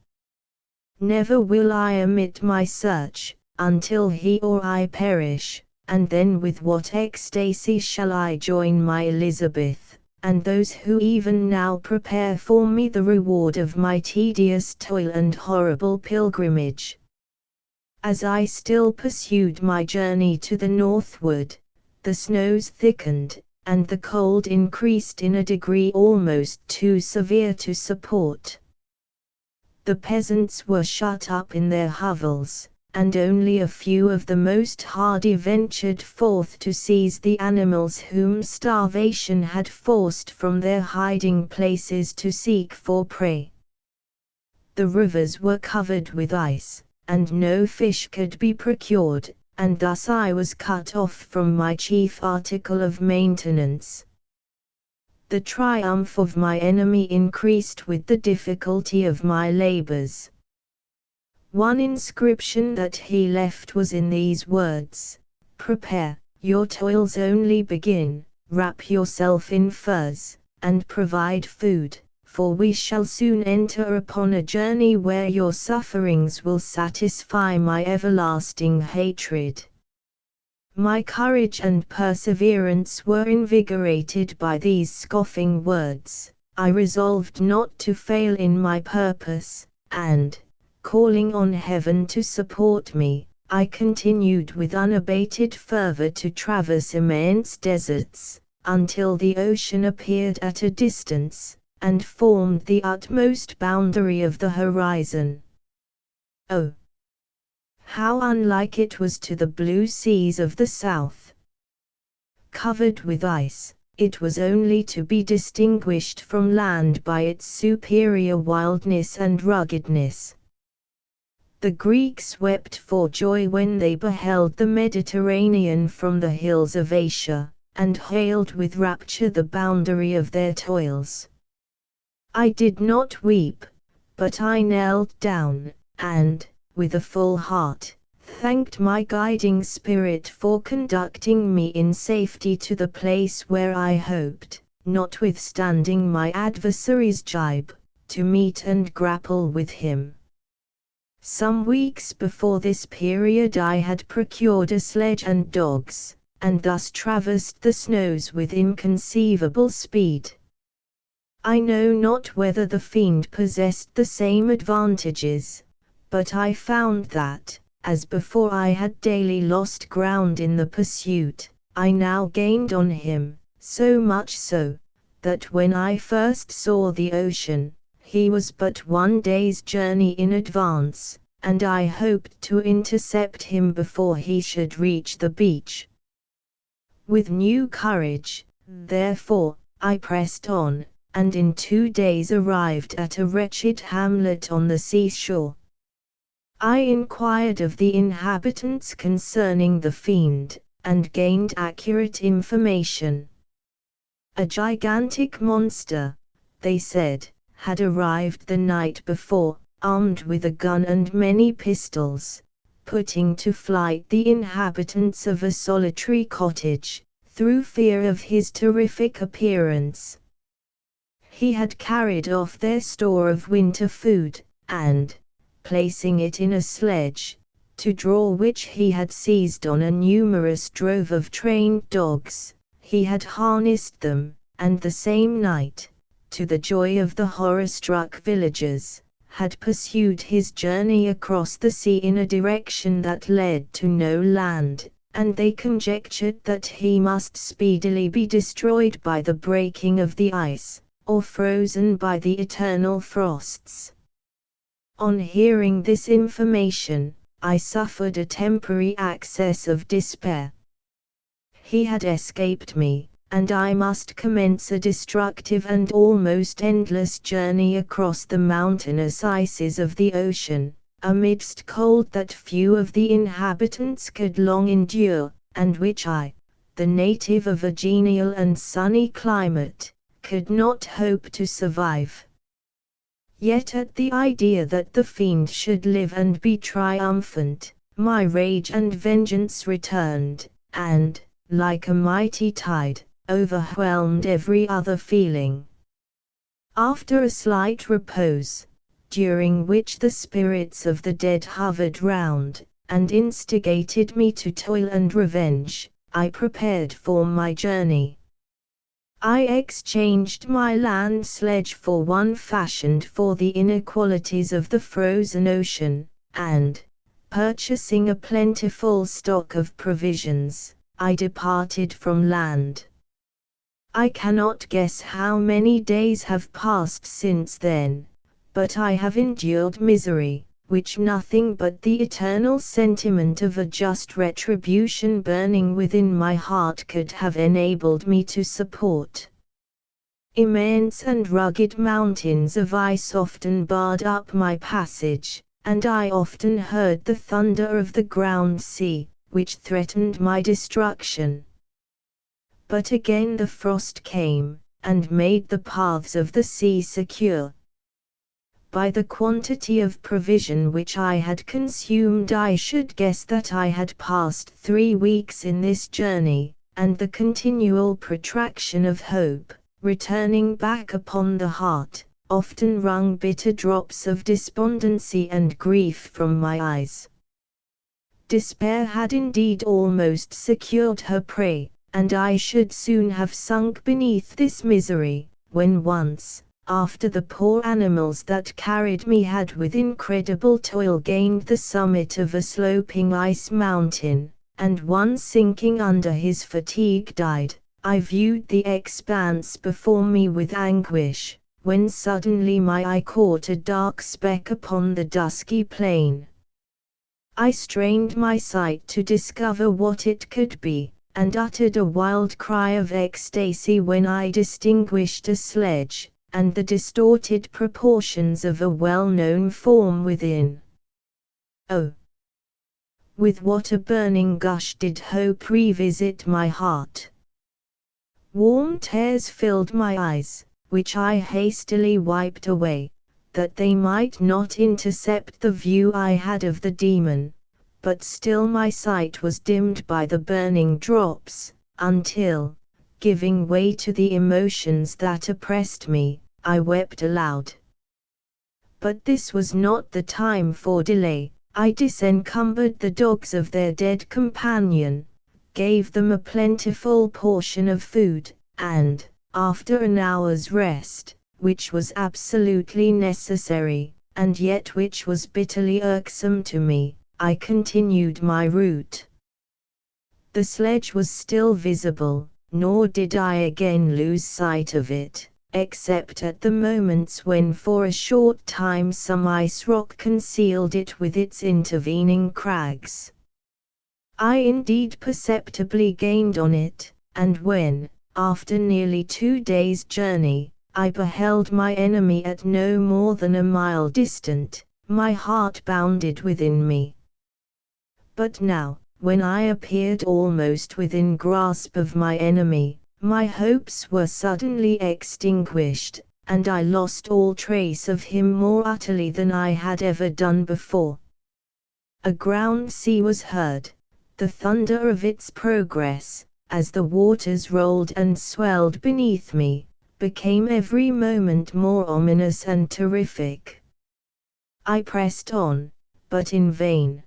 Never will I omit my search, until he or I perish, and then with what ecstasy shall I join my Elizabeth, and those who even now prepare for me the reward of my tedious toil and horrible pilgrimage. As I still pursued my journey to the northward, the snows thickened, and the cold increased in a degree almost too severe to support. The peasants were shut up in their hovels, and only a few of the most hardy ventured forth to seize the animals whom starvation had forced from their hiding places to seek for prey. The rivers were covered with ice, and no fish could be procured, and thus I was cut off from my chief article of maintenance. The triumph of my enemy increased with the difficulty of my labors. One inscription that he left was in these words: "Prepare, your toils only begin, wrap yourself in furs, and provide food, for we shall soon enter upon a journey where your sufferings will satisfy my everlasting hatred." My courage and perseverance were invigorated by these scoffing words. I resolved not to fail in my purpose, and, calling on heaven to support me, I continued with unabated fervor to traverse immense deserts, until the ocean appeared at a distance, and formed the utmost boundary of the horizon. Oh, how unlike it was to the blue seas of the south! Covered with ice, it was only to be distinguished from land by its superior wildness and ruggedness. The Greeks wept for joy when they beheld the Mediterranean from the hills of Asia, and hailed with rapture the boundary of their toils. I did not weep, but I knelt down, and, with a full heart, thanked my guiding spirit for conducting me in safety to the place where I hoped, notwithstanding my adversary's jibe, to meet and grapple with him. Some weeks before this period I had procured a sledge and dogs, and thus traversed the snows with inconceivable speed. I know not whether the fiend possessed the same advantages, but I found that, as before I had daily lost ground in the pursuit, I now gained on him, so much so, that when I first saw the ocean, he was but 1 day's journey in advance, and I hoped to intercept him before he should reach the beach. With new courage, therefore, I pressed on, and in 2 days arrived at a wretched hamlet on the seashore. I inquired of the inhabitants concerning the fiend, and gained accurate information. A gigantic monster, they said, had arrived the night before, armed with a gun and many pistols, putting to flight the inhabitants of a solitary cottage, through fear of his terrific appearance. He had carried off their store of winter food, and, placing it in a sledge, to draw which he had seized on a numerous drove of trained dogs, he had harnessed them, and the same night, to the joy of the horror-struck villagers, had pursued his journey across the sea in a direction that led to no land, and they conjectured that he must speedily be destroyed by the breaking of the ice, or frozen by the eternal frosts. On hearing this information, I suffered a temporary access of despair. He had escaped me, and I must commence a destructive and almost endless journey across the mountainous ices of the ocean, amidst cold that few of the inhabitants could long endure, and which I, the native of a genial and sunny climate, could not hope to survive. Yet at the idea that the fiend should live and be triumphant, my rage and vengeance returned, and, like a mighty tide, overwhelmed every other feeling. After a slight repose, during which the spirits of the dead hovered round, and instigated me to toil and revenge, I prepared for my journey. I exchanged my land sledge for one fashioned for the inequalities of the frozen ocean, and, purchasing a plentiful stock of provisions, I departed from land. I cannot guess how many days have passed since then, but I have endured misery, which nothing but the eternal sentiment of a just retribution burning within my heart could have enabled me to support. Immense and rugged mountains of ice often barred up my passage, and I often heard the thunder of the ground sea, which threatened my destruction. But again the frost came, and made the paths of the sea secure. By the quantity of provision which I had consumed, I should guess that I had passed 3 weeks in this journey, and the continual protraction of hope, returning back upon the heart, often wrung bitter drops of despondency and grief from my eyes. Despair had indeed almost secured her prey, and I should soon have sunk beneath this misery, when once, after the poor animals that carried me had with incredible toil gained the summit of a sloping ice mountain, and one sinking under his fatigue died, I viewed the expanse before me with anguish, when suddenly my eye caught a dark speck upon the dusky plain. I strained my sight to discover what it could be, and uttered a wild cry of ecstasy when I distinguished a sledge, and the distorted proportions of a well-known form within. Oh! With what a burning gush did hope revisit my heart! Warm tears filled my eyes, which I hastily wiped away, that they might not intercept the view I had of the demon, but still my sight was dimmed by the burning drops, until, giving way to the emotions that oppressed me, I wept aloud. But this was not the time for delay. I disencumbered the dogs of their dead companion, gave them a plentiful portion of food, and, after an hour's rest, which was absolutely necessary, and yet which was bitterly irksome to me, I continued my route. The sledge was still visible, nor did I again lose sight of it, except at the moments when for a short time some ice rock concealed it with its intervening crags. I indeed perceptibly gained on it, and when, after nearly 2 days' journey, I beheld my enemy at no more than a mile distant, my heart bounded within me. But now, when I appeared almost within grasp of my enemy, my hopes were suddenly extinguished, and I lost all trace of him more utterly than I had ever done before. A ground sea was heard, the thunder of its progress, as the waters rolled and swelled beneath me, became every moment more ominous and terrific. I pressed on, but in vain.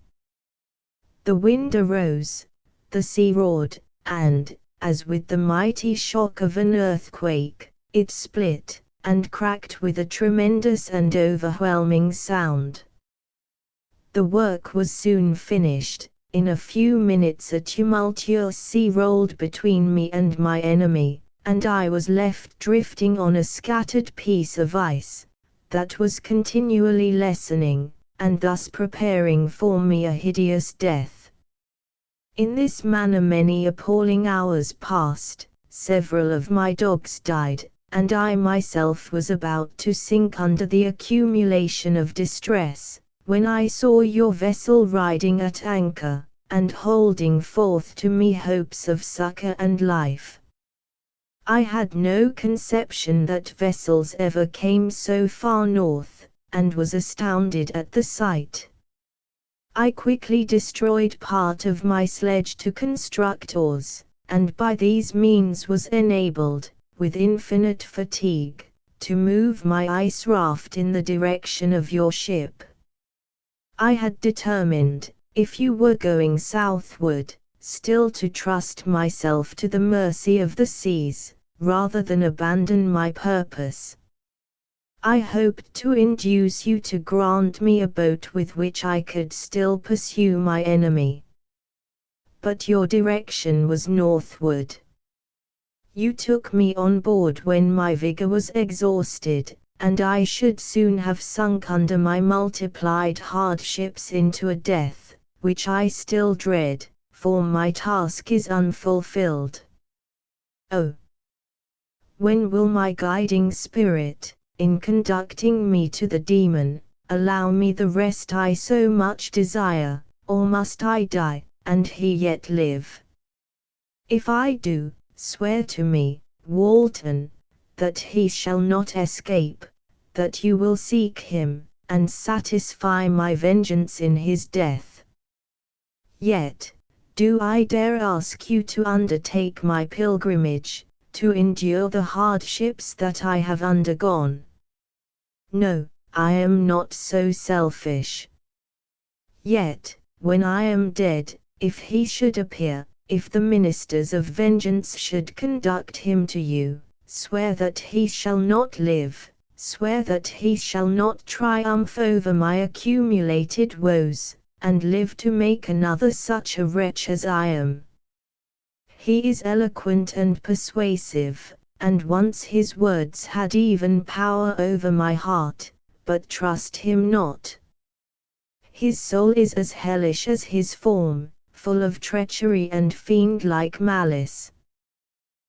The wind arose, the sea roared, and, as with the mighty shock of an earthquake, it split, and cracked with a tremendous and overwhelming sound. The work was soon finished. In a few minutes a tumultuous sea rolled between me and my enemy, and I was left drifting on a scattered piece of ice, that was continually lessening, and thus preparing for me a hideous death. In this manner many appalling hours passed, several of my dogs died, and I myself was about to sink under the accumulation of distress, when I saw your vessel riding at anchor, and holding forth to me hopes of succor and life. I had no conception that vessels ever came so far north, and was astounded at the sight. I quickly destroyed part of my sledge to construct oars, and by these means was enabled, with infinite fatigue, to move my ice raft in the direction of your ship. I had determined, if you were going southward, still to trust myself to the mercy of the seas, rather than abandon my purpose. I hoped to induce you to grant me a boat with which I could still pursue my enemy. But your direction was northward. You took me on board when my vigor was exhausted, and I should soon have sunk under my multiplied hardships into a death, which I still dread, for my task is unfulfilled. Oh! When will my guiding spirit, in conducting me to the demon, allow me the rest I so much desire, or must I die, and he yet live? If I do, swear to me, Walton, that he shall not escape, that you will seek him, and satisfy my vengeance in his death. Yet, do I dare ask you to undertake my pilgrimage, to endure the hardships that I have undergone? No, I am not so selfish. Yet, when I am dead, if he should appear, if the ministers of vengeance should conduct him to you, swear that he shall not live, swear that he shall not triumph over my accumulated woes, and live to make another such a wretch as I am. He is eloquent and persuasive, and once his words had even power over my heart, but trust him not. His soul is as hellish as his form, full of treachery and fiend-like malice.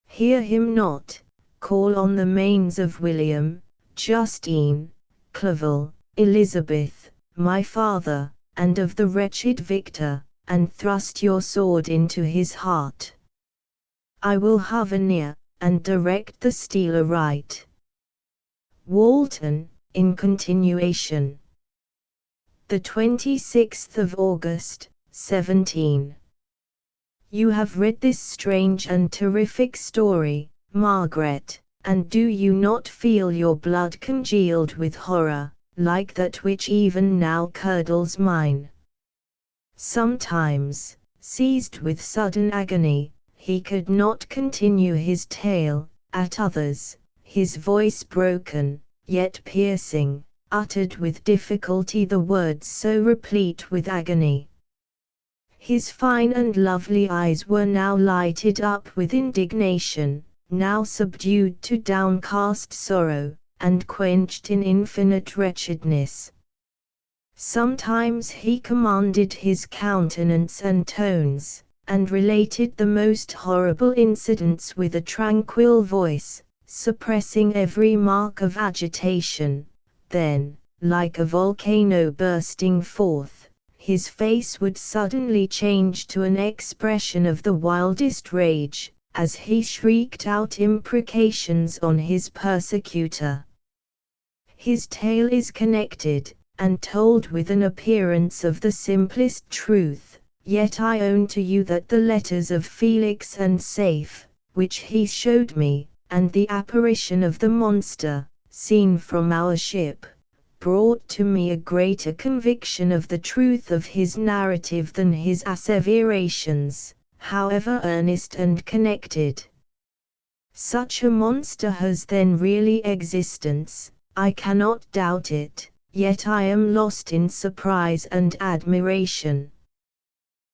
Hear him not, call on the manes of William, Justine, Clerval, Elizabeth, my father, and of the wretched Victor, and thrust your sword into his heart. I will hover near, and direct the steel aright. Walton, in continuation. The 26th of August, 17. You have read this strange and terrific story, Margaret, and do you not feel your blood congealed with horror, like that which even now curdles mine? Sometimes, seized with sudden agony, he could not continue his tale, at others, his voice broken, yet piercing, uttered with difficulty the words so replete with agony. His fine and lovely eyes were now lighted up with indignation, now subdued to downcast sorrow, and quenched in infinite wretchedness. Sometimes he commanded his countenance and tones, and related the most horrible incidents with a tranquil voice, suppressing every mark of agitation. Then, like a volcano bursting forth, his face would suddenly change to an expression of the wildest rage, as he shrieked out imprecations on his persecutor. His tale is connected, and told with an appearance of the simplest truth. Yet I own to you that the letters of Felix and Safe, which he showed me, and the apparition of the monster, seen from our ship, brought to me a greater conviction of the truth of his narrative than his asseverations, however earnest and connected. Such a monster has then really existence, I cannot doubt it, yet I am lost in surprise and admiration.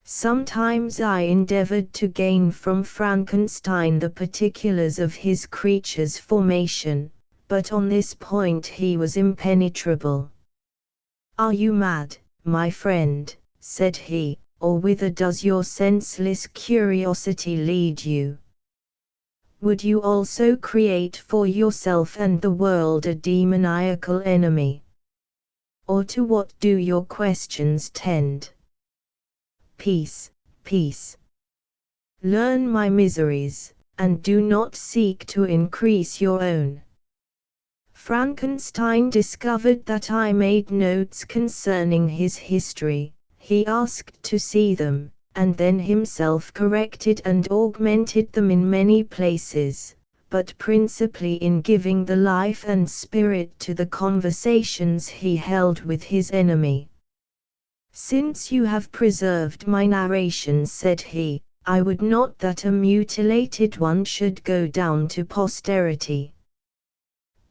Sometimes I endeavored to gain from Frankenstein the particulars of his creature's formation, but on this point he was impenetrable. "Are you mad, my friend," said he, "or whither does your senseless curiosity lead you? Would you also create for yourself and the world a demoniacal enemy? Or to what do your questions tend? Peace, peace. Learn my miseries, and do not seek to increase your own." Frankenstein discovered that I made notes concerning his history. He asked to see them, and then himself corrected and augmented them in many places, but principally in giving the life and spirit to the conversations he held with his enemy. "Since you have preserved my narrations," said he, "I would not that a mutilated one should go down to posterity.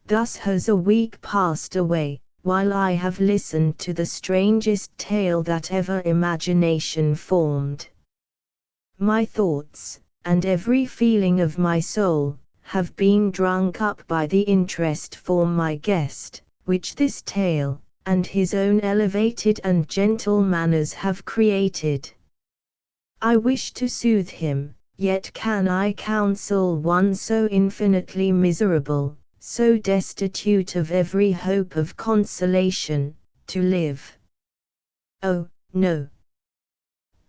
Thus has a week passed away, while I have listened to the strangest tale that ever imagination formed. My thoughts, and every feeling of my soul, have been drunk up by the interest for my guest, which this tale, and his own elevated and gentle manners have created. I wish to soothe him, yet can I counsel one so infinitely miserable, so destitute of every hope of consolation, to live? Oh, no.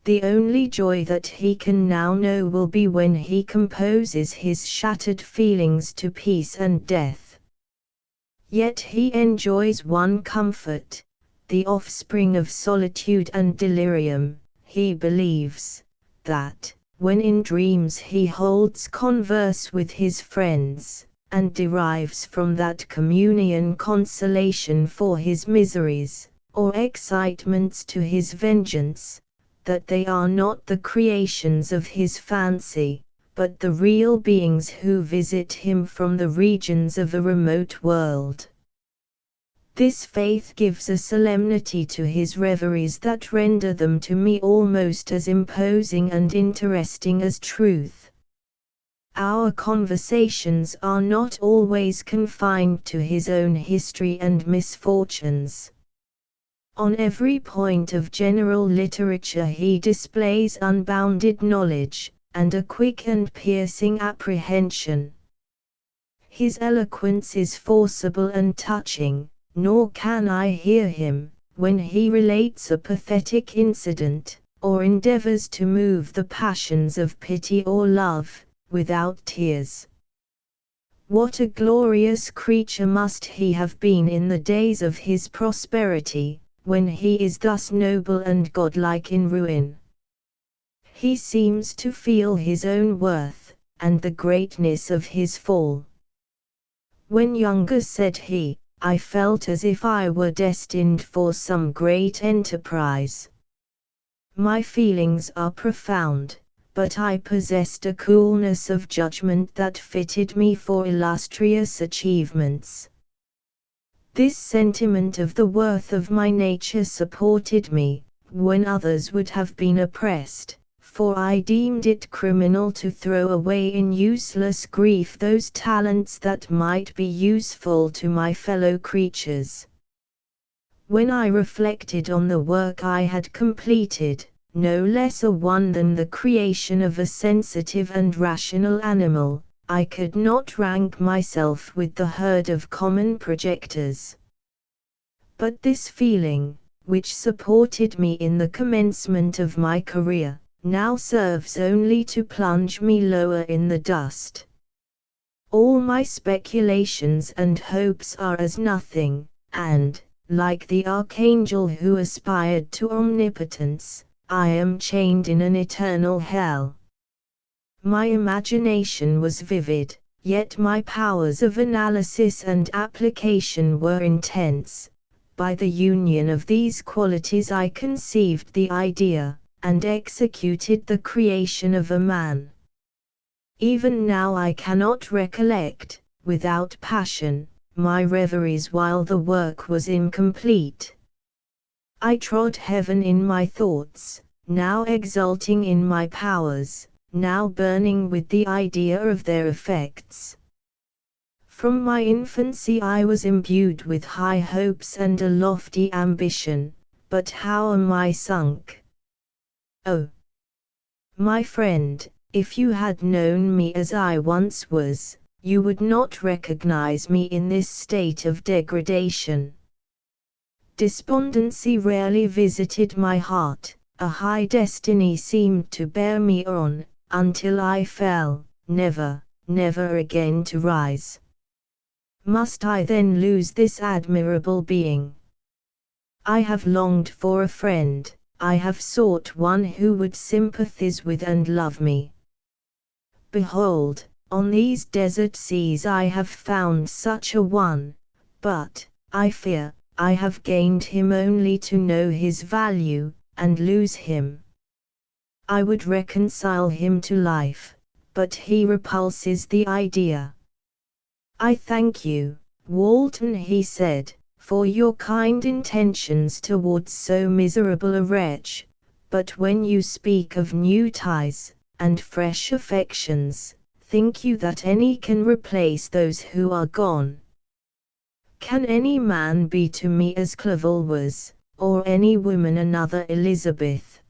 The only joy that he can now know will be when he composes his shattered feelings to peace and death. Yet he enjoys one comfort, the offspring of solitude and delirium. He believes that, when in dreams he holds converse with his friends, and derives from that communion consolation for his miseries, or excitements to his vengeance, that they are not the creations of his fancy, but the real beings who visit him from the regions of a remote world. This faith gives a solemnity to his reveries that render them to me almost as imposing and interesting as truth. Our conversations are not always confined to his own history and misfortunes. On every point of general literature he displays unbounded knowledge, and a quick and piercing apprehension. His eloquence is forcible and touching, nor can I hear him, when he relates a pathetic incident, or endeavors to move the passions of pity or love, without tears. What a glorious creature must he have been in the days of his prosperity, when he is thus noble and godlike in ruin. He seems to feel his own worth, and the greatness of his fall. When younger, said he, I felt as if I were destined for some great enterprise. My feelings are profound, but I possessed a coolness of judgment that fitted me for illustrious achievements. This sentiment of the worth of my nature supported me, when others would have been oppressed, for I deemed it criminal to throw away in useless grief those talents that might be useful to my fellow creatures. When I reflected on the work I had completed, no less a one than the creation of a sensitive and rational animal, I could not rank myself with the herd of common projectors. But this feeling, which supported me in the commencement of my career, now serves only to plunge me lower in the dust. All my speculations and hopes are as nothing, and, like the archangel who aspired to omnipotence, I am chained in an eternal hell. My imagination was vivid, yet my powers of analysis and application were intense. By the union of these qualities I conceived the idea, and executed the creation of a man. Even now I cannot recollect, without passion, my reveries while the work was incomplete. I trod heaven in my thoughts, now exulting in my powers, now burning with the idea of their effects. From my infancy I was imbued with high hopes and a lofty ambition, but how am I sunk? Oh, my friend, if you had known me as I once was, you would not recognize me in this state of degradation. Despondency rarely visited my heart, a high destiny seemed to bear me on, until I fell, never, never again to rise. Must I then lose this admirable being? I have longed for a friend, I have sought one who would sympathize with and love me. Behold, on these desert seas I have found such a one, but, I fear, I have gained him only to know his value, and lose him. I would reconcile him to life, but he repulses the idea. I thank you, Walton, he said, for your kind intentions towards so miserable a wretch, but when you speak of new ties, and fresh affections, think you that any can replace those who are gone? Can any man be to me as Clerval was, or any woman another Elizabeth?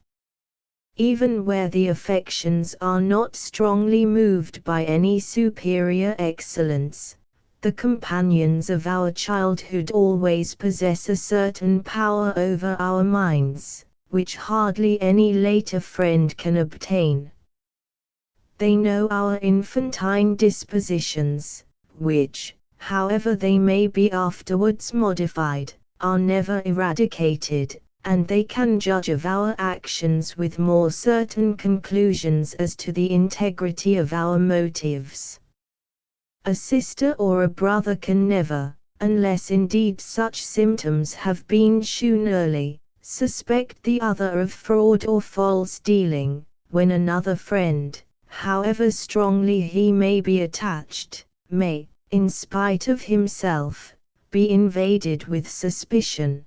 Even where the affections are not strongly moved by any superior excellence, the companions of our childhood always possess a certain power over our minds, which hardly any later friend can obtain. They know our infantine dispositions, which, however they may be afterwards modified, are never eradicated, and they can judge of our actions with more certain conclusions as to the integrity of our motives. A sister or a brother can never, unless indeed such symptoms have been shewn early, suspect the other of fraud or false dealing, when another friend, however strongly he may be attached, may, in spite of himself, be invaded with suspicion.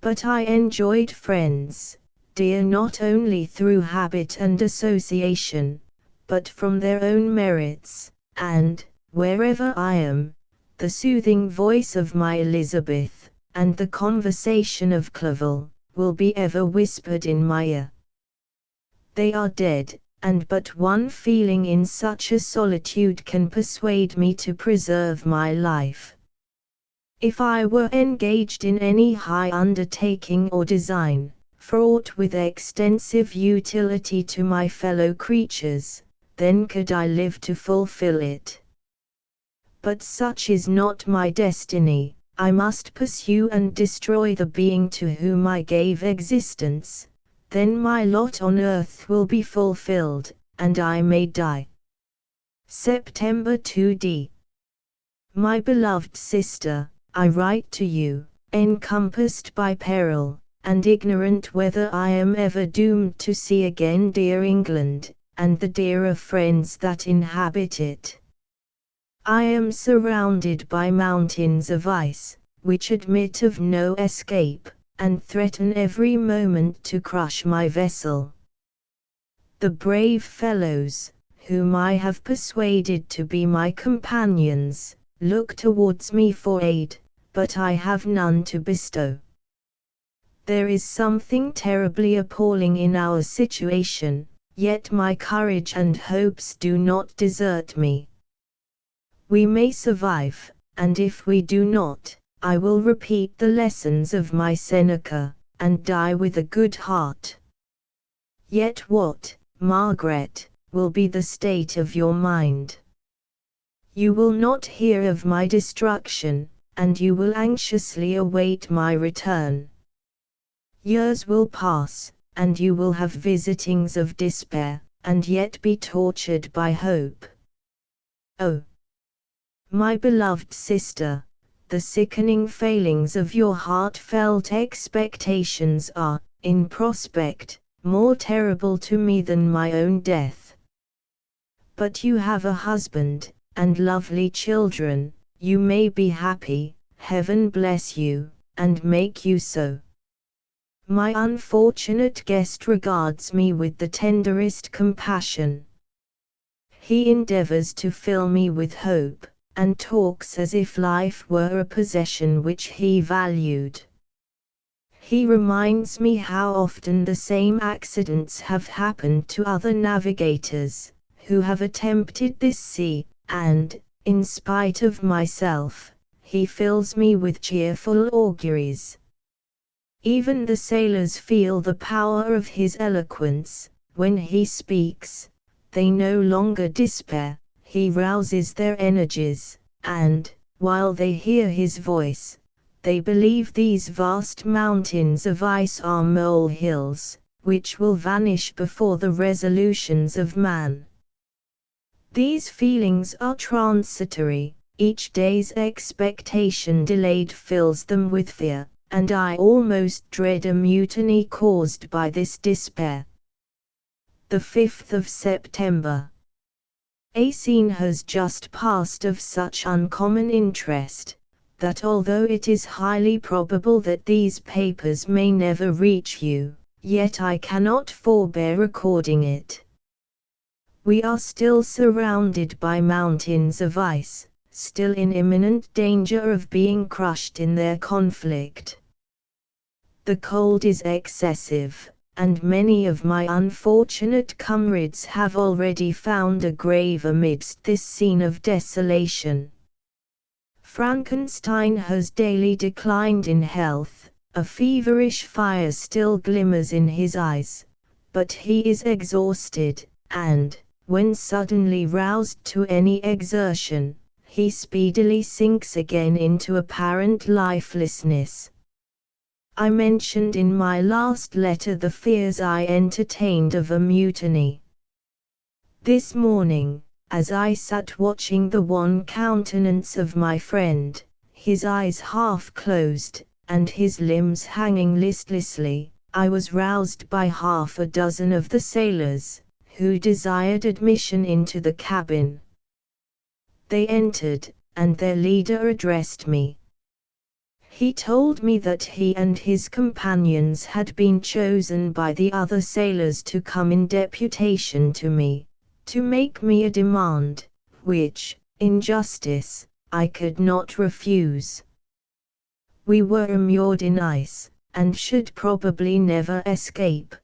But I enjoyed friends, dear not only through habit and association, but from their own merits, and, wherever I am, the soothing voice of my Elizabeth, and the conversation of Clerval, will be ever whispered in my ear. They are dead, and but one feeling in such a solitude can persuade me to preserve my life. If I were engaged in any high undertaking or design, fraught with extensive utility to my fellow creatures, then could I live to fulfill it. But such is not my destiny. I must pursue and destroy the being to whom I gave existence, then my lot on earth will be fulfilled, and I may die. September 2d. My beloved sister, I write to you, encompassed by peril, and ignorant whether I am ever doomed to see again dear England, and the dearer friends that inhabit it. I am surrounded by mountains of ice, which admit of no escape, and threaten every moment to crush my vessel. The brave fellows, whom I have persuaded to be my companions, look towards me for aid, but I have none to bestow. There is something terribly appalling in our situation, yet my courage and hopes do not desert me. We may survive, and if we do not, I will repeat the lessons of my Seneca, and die with a good heart. Yet what, Margaret, will be the state of your mind? You will not hear of my destruction, and you will anxiously await my return. Years will pass, and you will have visitings of despair, and yet be tortured by hope. Oh, my beloved sister, the sickening failings of your heartfelt expectations are, in prospect, more terrible to me than my own death. But you have a husband, and lovely children, you may be happy, heaven bless you, and make you so. My unfortunate guest regards me with the tenderest compassion. He endeavors to fill me with hope, and talks as if life were a possession which he valued. He reminds me how often the same accidents have happened to other navigators, who have attempted this sea, and, in spite of myself, he fills me with cheerful auguries. Even the sailors feel the power of his eloquence. When he speaks, they no longer despair, he rouses their energies, and, while they hear his voice, they believe these vast mountains of ice are molehills, which will vanish before the resolutions of man. These feelings are transitory, each day's expectation delayed fills them with fear, and I almost dread a mutiny caused by this despair. The 5th of September. A scene has just passed of such uncommon interest, that although it is highly probable that these papers may never reach you, yet I cannot forbear recording it. We are still surrounded by mountains of ice, still in imminent danger of being crushed in their conflict. The cold is excessive, and many of my unfortunate comrades have already found a grave amidst this scene of desolation. Frankenstein has daily declined in health, a feverish fire still glimmers in his eyes, but he is exhausted, and, when suddenly roused to any exertion, he speedily sinks again into apparent lifelessness. I mentioned in my last letter the fears I entertained of a mutiny. This morning, as I sat watching the wan countenance of my friend, his eyes half closed, and his limbs hanging listlessly, I was roused by half a dozen of the sailors, who desired admission into the cabin. They entered, and their leader addressed me. He told me that he and his companions had been chosen by the other sailors to come in deputation to me, to make me a demand, which, in justice, I could not refuse. We were immured in ice, and should probably never escape,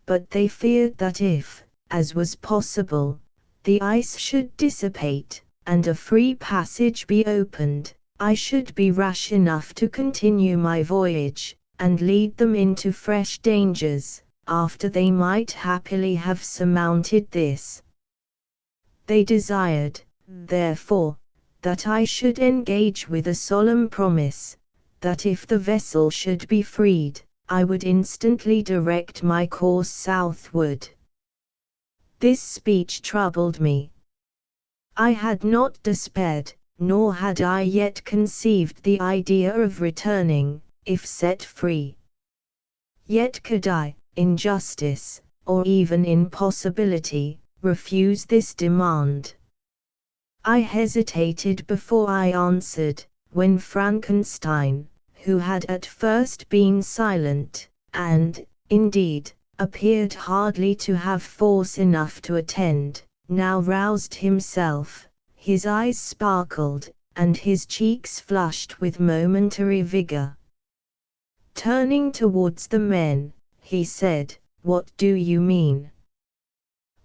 but they feared that if, as was possible, the ice should dissipate, and a free passage be opened, I should be rash enough to continue my voyage, and lead them into fresh dangers, after they might happily have surmounted this. They desired, therefore, that I should engage with a solemn promise, that if the vessel should be freed, I would instantly direct my course southward. This speech troubled me. I had not despaired, nor had I yet conceived the idea of returning, if set free. Yet could I, in justice, or even in possibility, refuse this demand? I hesitated before I answered, when Frankenstein, who had at first been silent, and, indeed, appeared hardly to have force enough to attend, now roused himself. His eyes sparkled, and his cheeks flushed with momentary vigor. Turning towards the men, he said, "What do you mean?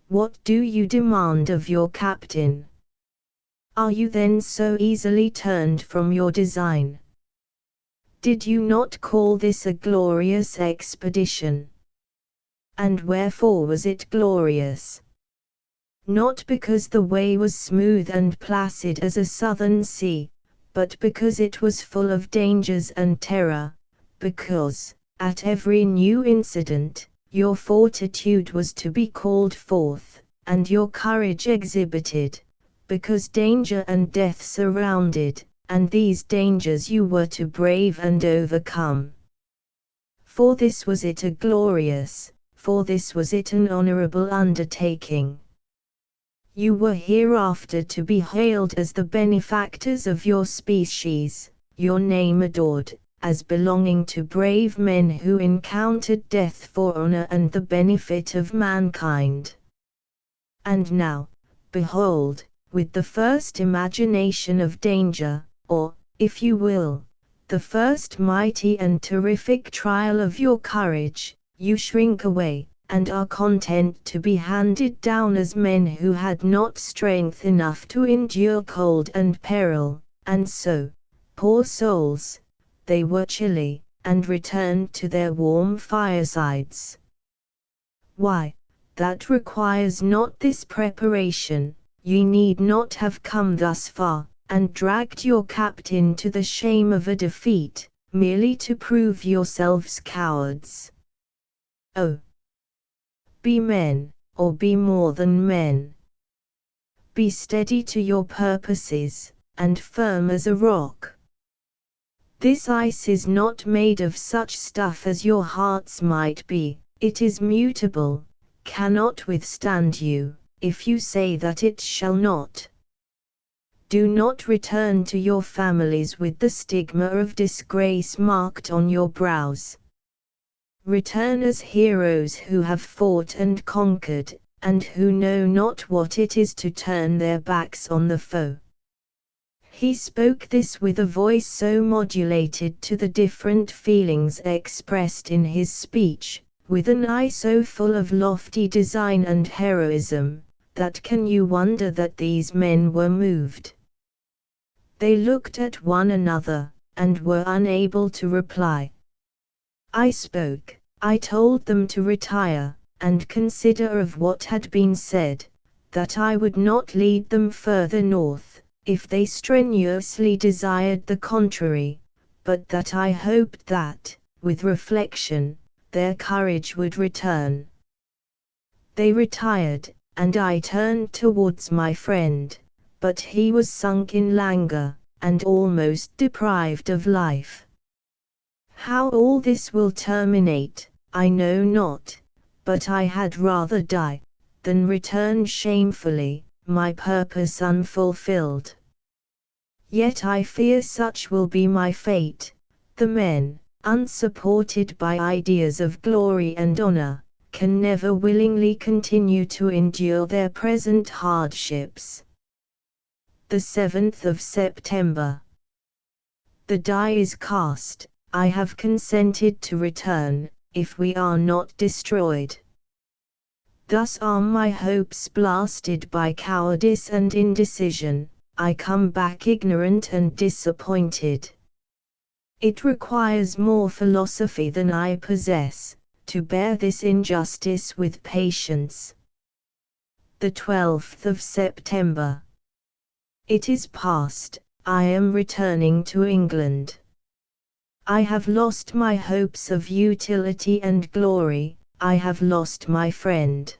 What do you demand of your captain? Are you then so easily turned from your design? Did you not call this a glorious expedition? And wherefore was it glorious? Not because the way was smooth and placid as a southern sea, but because it was full of dangers and terror, because, at every new incident, your fortitude was to be called forth, and your courage exhibited, because danger and death surrounded, and these dangers you were to brave and overcome. For this was it a glorious, for this was it an honorable undertaking. You were hereafter to be hailed as the benefactors of your species, your name adored, as belonging to brave men who encountered death for honor and the benefit of mankind. And now, behold, with the first imagination of danger, or, if you will, the first mighty and terrific trial of your courage, you shrink away, and are content to be handed down as men who had not strength enough to endure cold and peril, and so, poor souls, they were chilly, and returned to their warm firesides. Why, that requires not this preparation. Ye need not have come thus far, and dragged your captain to the shame of a defeat, merely to prove yourselves cowards. Oh! Be men, or be more than men. Be steady to your purposes, and firm as a rock. This ice is not made of such stuff as your hearts might be, it is mutable, cannot withstand you, if you say that it shall not. Do not return to your families with the stigma of disgrace marked on your brows. Return as heroes who have fought and conquered, and who know not what it is to turn their backs on the foe. He spoke this with a voice so modulated to the different feelings expressed in his speech, with an eye so full of lofty design and heroism, that can you wonder that these men were moved? They looked at one another, and were unable to reply. I spoke, I told them to retire, and consider of what had been said, that I would not lead them further north, if they strenuously desired the contrary, but that I hoped that, with reflection, their courage would return. They retired, and I turned towards my friend, but he was sunk in languor, and almost deprived of life. How all this will terminate, I know not, but I had rather die, than return shamefully, my purpose unfulfilled. Yet I fear such will be my fate. The men, unsupported by ideas of glory and honor, can never willingly continue to endure their present hardships. The 7th of September. The die is cast, I have consented to return, if we are not destroyed. Thus are my hopes blasted by cowardice and indecision, I come back ignorant and disappointed. It requires more philosophy than I possess, to bear this injustice with patience. The 12th of September. It is past, I am returning to England. I have lost my hopes of utility and glory, I have lost my friend.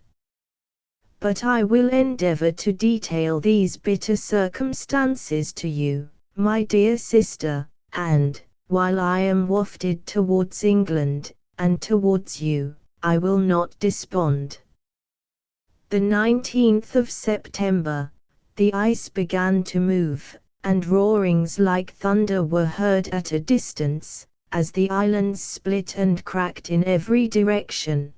But I will endeavor to detail these bitter circumstances to you, my dear sister, and, while I am wafted towards England, and towards you, I will not despond. The 19th of September, the ice began to move, and roarings like thunder were heard at a distance, as the islands split and cracked in every direction.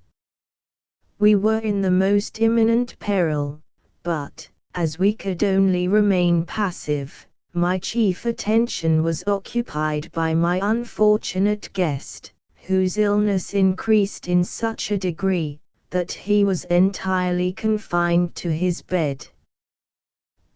We were in the most imminent peril, but, as we could only remain passive, my chief attention was occupied by my unfortunate guest, whose illness increased in such a degree, that he was entirely confined to his bed.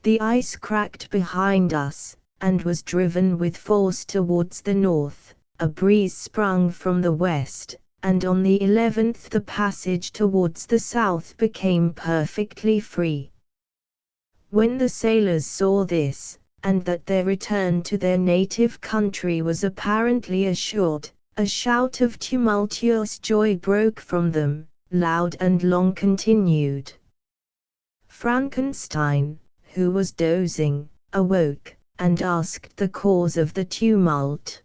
The ice cracked behind us, and was driven with force towards the north, a breeze sprung from the west, and on the 11th the passage towards the south became perfectly free. When the sailors saw this, and that their return to their native country was apparently assured, a shout of tumultuous joy broke from them, loud and long continued. Frankenstein, who was dozing, awoke, and asked the cause of the tumult.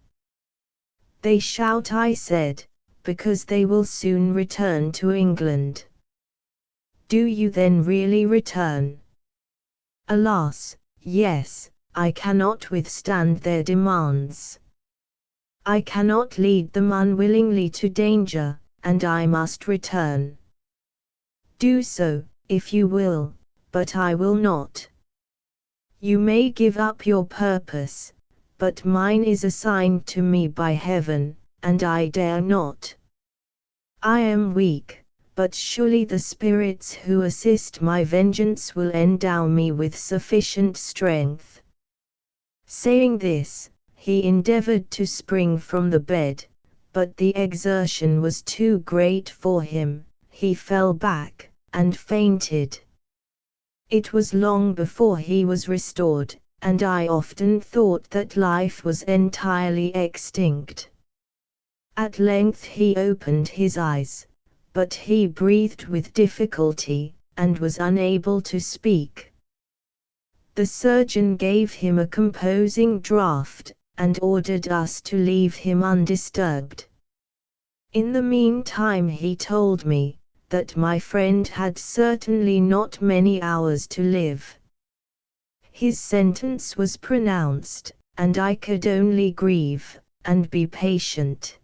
They shout, I said, because they will soon return to England. Do you then really return? Alas, yes, I cannot withstand their demands. I cannot lead them unwillingly to danger, and I must return. Do so, if you will, but I will not. You may give up your purpose, but mine is assigned to me by heaven, and I dare not. I am weak, but surely the spirits who assist my vengeance will endow me with sufficient strength." Saying this, he endeavored to spring from the bed, but the exertion was too great for him. He fell back, and fainted. It was long before he was restored, and I often thought that life was entirely extinct. At length he opened his eyes, but he breathed with difficulty, and was unable to speak. The surgeon gave him a composing draught, and ordered us to leave him undisturbed. In the meantime he told me that my friend had certainly not many hours to live. His sentence was pronounced, and I could only grieve, and be patient.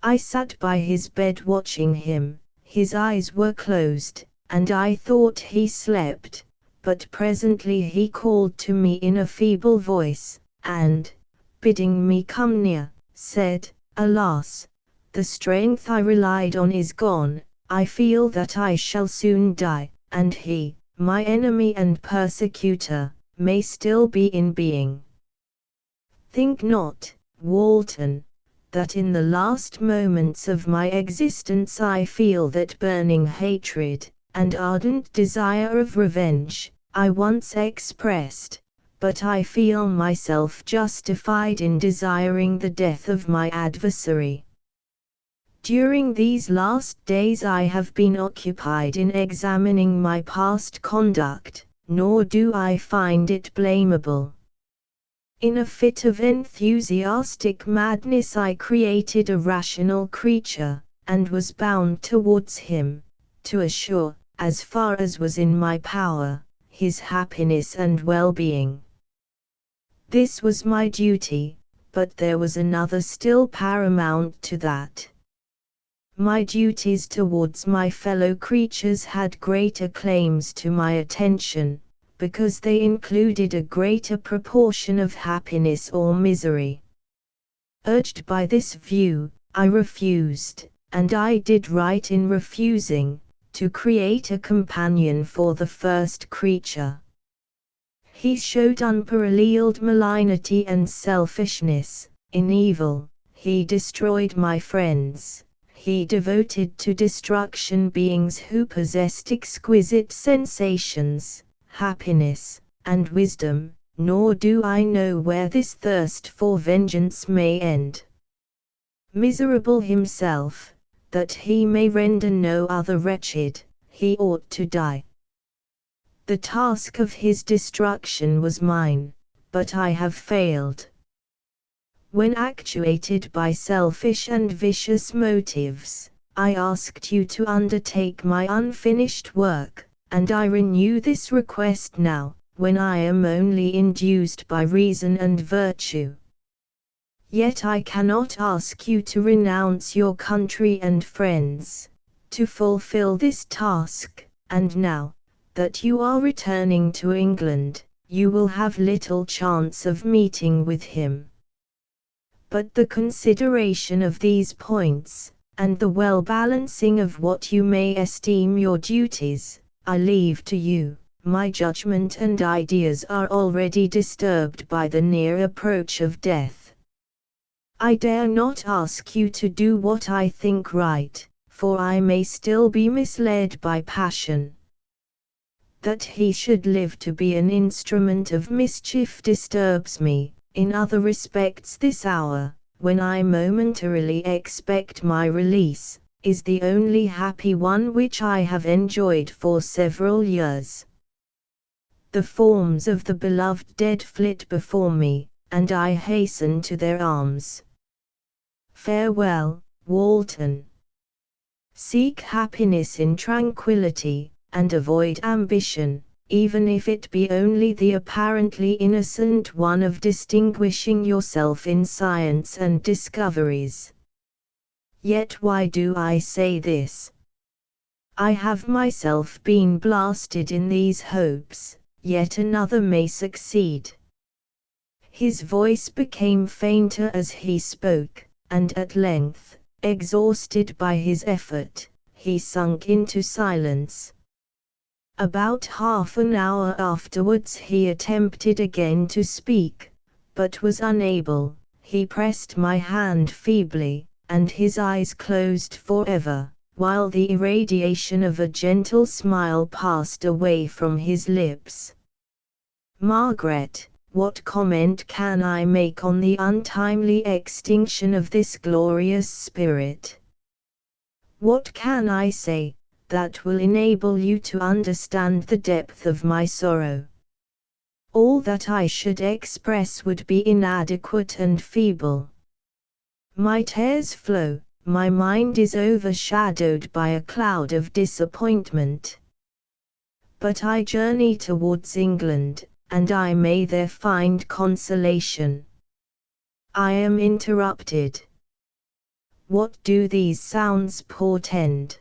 I sat by his bed watching him. His eyes were closed, and I thought he slept, but presently he called to me in a feeble voice, and, bidding me come near, said, "Alas, the strength I relied on is gone. I feel that I shall soon die, and he, my enemy and persecutor, may still be in being. Think not, Walton, that in the last moments of my existence I feel that burning hatred, and ardent desire of revenge, I once expressed, but I feel myself justified in desiring the death of my adversary. During these last days I have been occupied in examining my past conduct, nor do I find it blamable. In a fit of enthusiastic madness I created a rational creature, and was bound towards him, to assure, as far as was in my power, his happiness and well-being. This was my duty, but there was another still paramount to that. My duties towards my fellow creatures had greater claims to my attention, because they included a greater proportion of happiness or misery. Urged by this view, I refused, and I did right in refusing, to create a companion for the first creature. He showed unparalleled malignity and selfishness. In evil, he destroyed my friends. He devoted to destruction beings who possessed exquisite sensations, happiness, and wisdom, nor do I know where this thirst for vengeance may end. Miserable himself, that he may render no other wretched, he ought to die. The task of his destruction was mine, but I have failed. When actuated by selfish and vicious motives, I asked you to undertake my unfinished work, and I renew this request now, when I am only induced by reason and virtue. Yet I cannot ask you to renounce your country and friends, to fulfill this task, and now, that you are returning to England, you will have little chance of meeting with him. But the consideration of these points, and the well-balancing of what you may esteem your duties, I leave to you. My judgment and ideas are already disturbed by the near approach of death. I dare not ask you to do what I think right, for I may still be misled by passion. That he should live to be an instrument of mischief disturbs me. In other respects this hour, when I momentarily expect my release, is the only happy one which I have enjoyed for several years. The forms of the beloved dead flit before me, and I hasten to their arms. Farewell, Walton. Seek happiness in tranquility, and avoid ambition, even if it be only the apparently innocent one of distinguishing yourself in science and discoveries. Yet why do I say this? I have myself been blasted in these hopes, yet another may succeed. His voice became fainter as he spoke, and at length, exhausted by his effort, he sunk into silence. About half an hour afterwards he attempted again to speak, but was unable. He pressed my hand feebly, and his eyes closed forever, while the irradiation of a gentle smile passed away from his lips. Margaret, what comment can I make on the untimely extinction of this glorious spirit? What can I say that will enable you to understand the depth of my sorrow? All that I should express would be inadequate and feeble. My tears flow, my mind is overshadowed by a cloud of disappointment. But I journey towards England, and I may there find consolation. I am interrupted. What do these sounds portend?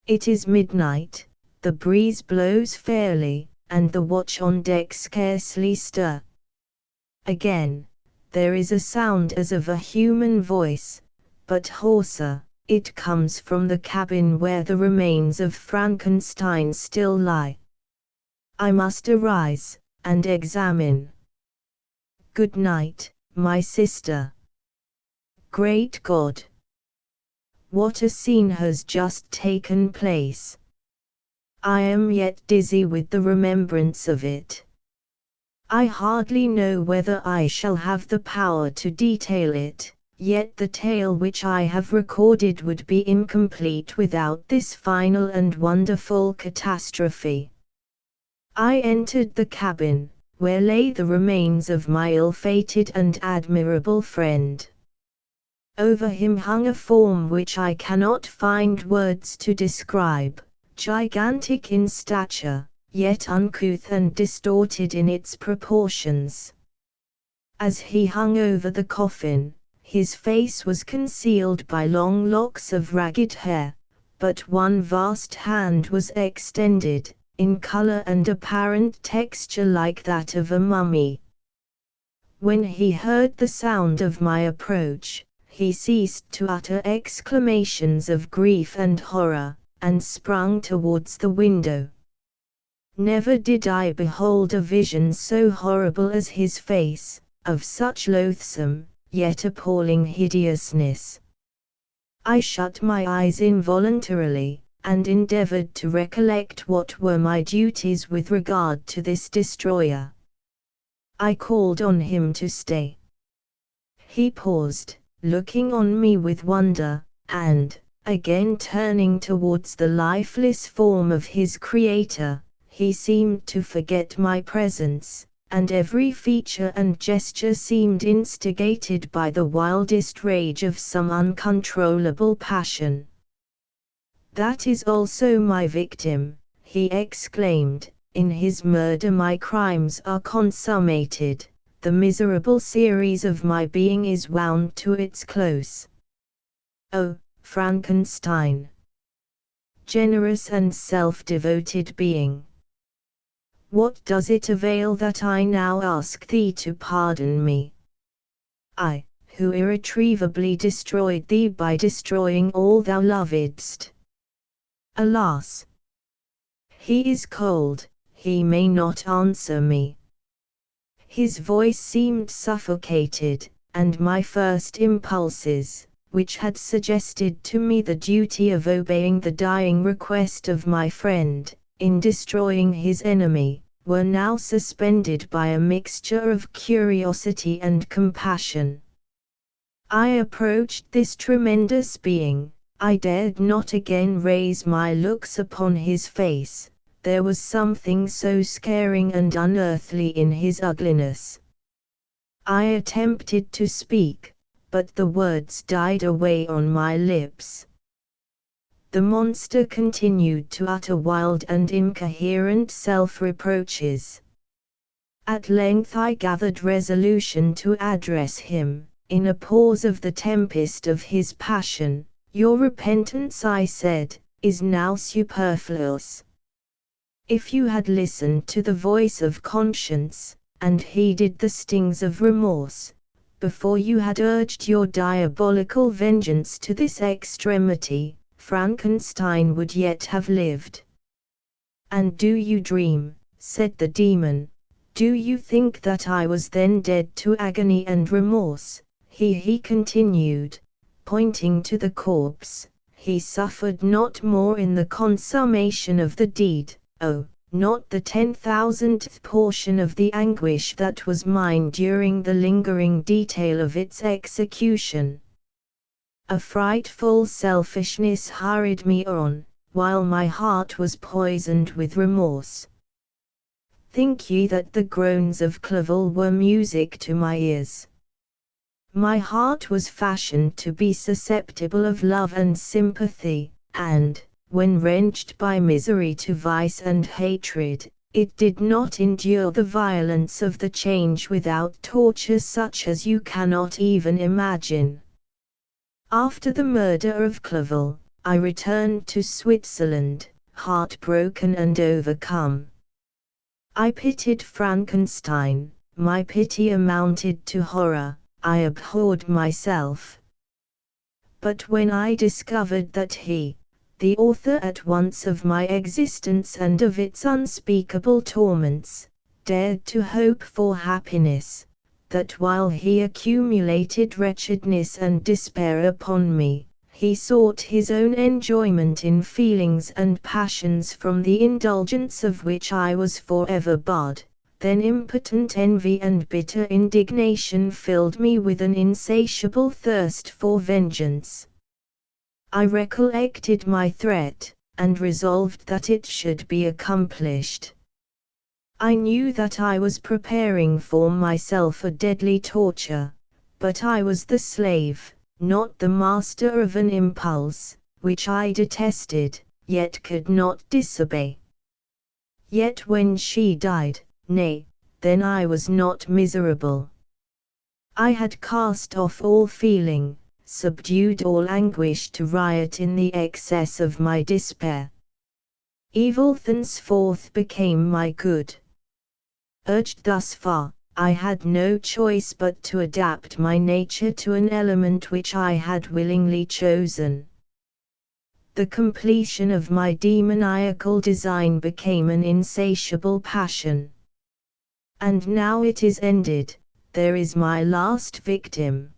It is midnight, the breeze blows fairly, and the watch on deck scarcely stir. Again, there is a sound as of a human voice, but hoarser. It comes from the cabin where the remains of Frankenstein still lie. I must arise, and examine. Good night, my sister. Great God! What a scene has just taken place! I am yet dizzy with the remembrance of it. I hardly know whether I shall have the power to detail it, yet the tale which I have recorded would be incomplete without this final and wonderful catastrophe. I entered the cabin, where lay the remains of my ill-fated and admirable friend. Over him hung a form which I cannot find words to describe, gigantic in stature, yet uncouth and distorted in its proportions. As he hung over the coffin, his face was concealed by long locks of ragged hair, but one vast hand was extended, in color and apparent texture like that of a mummy. When he heard the sound of my approach, he ceased to utter exclamations of grief and horror, and sprung towards the window. Never did I behold a vision so horrible as his face, of such loathsome, yet appalling hideousness. I shut my eyes involuntarily, and endeavored to recollect what were my duties with regard to this destroyer. I called on him to stay. He paused, looking on me with wonder, and, again turning towards the lifeless form of his creator, he seemed to forget my presence, and every feature and gesture seemed instigated by the wildest rage of some uncontrollable passion. "That is also my victim," he exclaimed. "In his murder my crimes are consummated. The miserable series of my being is wound to its close. Oh, Frankenstein! Generous and self-devoted being! What does it avail that I now ask thee to pardon me? I, who irretrievably destroyed thee by destroying all thou lovedst. Alas! He is cold, he may not answer me." His voice seemed suffocated, and my first impulses, which had suggested to me the duty of obeying the dying request of my friend, in destroying his enemy, were now suspended by a mixture of curiosity and compassion. I approached this tremendous being. I dared not again raise my looks upon his face. There was something so scaring and unearthly in his ugliness. I attempted to speak, but the words died away on my lips. The monster continued to utter wild and incoherent self-reproaches. At length I gathered resolution to address him, in a pause of the tempest of his passion. "Your repentance," I said, "is now superfluous. If you had listened to the voice of conscience, and heeded the stings of remorse, before you had urged your diabolical vengeance to this extremity, Frankenstein would yet have lived. And do you dream, said the demon, do you think that I was then dead to agony and remorse? He continued, pointing to the corpse, he suffered not more in the consummation of the deed, oh, not the 10,000th portion of the anguish that was mine during the lingering detail of its execution. A frightful selfishness hurried me on, while my heart was poisoned with remorse. Think ye that the groans of Clerval were music to my ears? My heart was fashioned to be susceptible of love and sympathy, and, when wrenched by misery to vice and hatred, it did not endure the violence of the change without torture such as you cannot even imagine. After the murder of Clerval, I returned to Switzerland, heartbroken and overcome. I pitied Frankenstein, my pity amounted to horror, I abhorred myself. But when I discovered that he, the author at once of my existence and of its unspeakable torments, dared to hope for happiness, that while he accumulated wretchedness and despair upon me, he sought his own enjoyment in feelings and passions from the indulgence of which I was forever barred, then impotent envy and bitter indignation filled me with an insatiable thirst for vengeance. I recollected my threat, and resolved that it should be accomplished. I knew that I was preparing for myself a deadly torture, but I was the slave, not the master of an impulse, which I detested, yet could not disobey. Yet when she died, nay, then I was not miserable. I had cast off all feeling, subdued all anguish to riot in the excess of my despair. Evil thenceforth became my good. Urged thus far, I had no choice but to adapt my nature to an element which I had willingly chosen. The completion of my demoniacal design became an insatiable passion. And now it is ended, there is my last victim.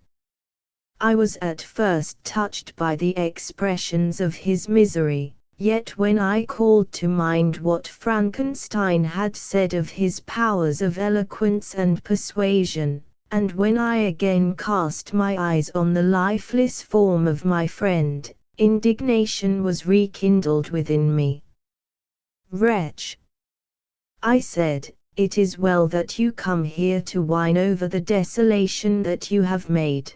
I was at first touched by the expressions of his misery. Yet when I called to mind what Frankenstein had said of his powers of eloquence and persuasion, and when I again cast my eyes on the lifeless form of my friend, indignation was rekindled within me. Wretch! I said, it is well that you come here to whine over the desolation that you have made.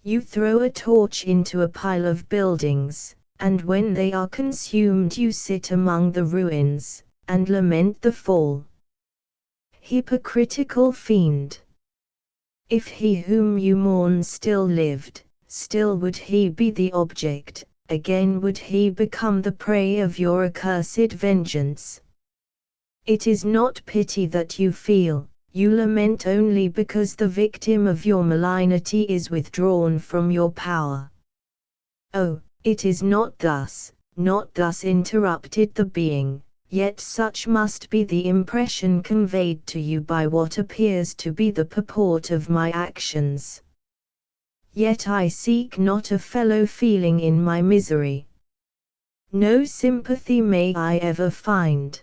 You throw a torch into a pile of buildings, and when they are consumed you sit among the ruins, and lament the fall. Hypocritical fiend! If he whom you mourn still lived, still would he be the object, again would he become the prey of your accursed vengeance. It is not pity that you feel, you lament only because the victim of your malignity is withdrawn from your power. Oh, it is not thus interrupted the being, yet such must be the impression conveyed to you by what appears to be the purport of my actions. Yet I seek not a fellow feeling in my misery. No sympathy may I ever find.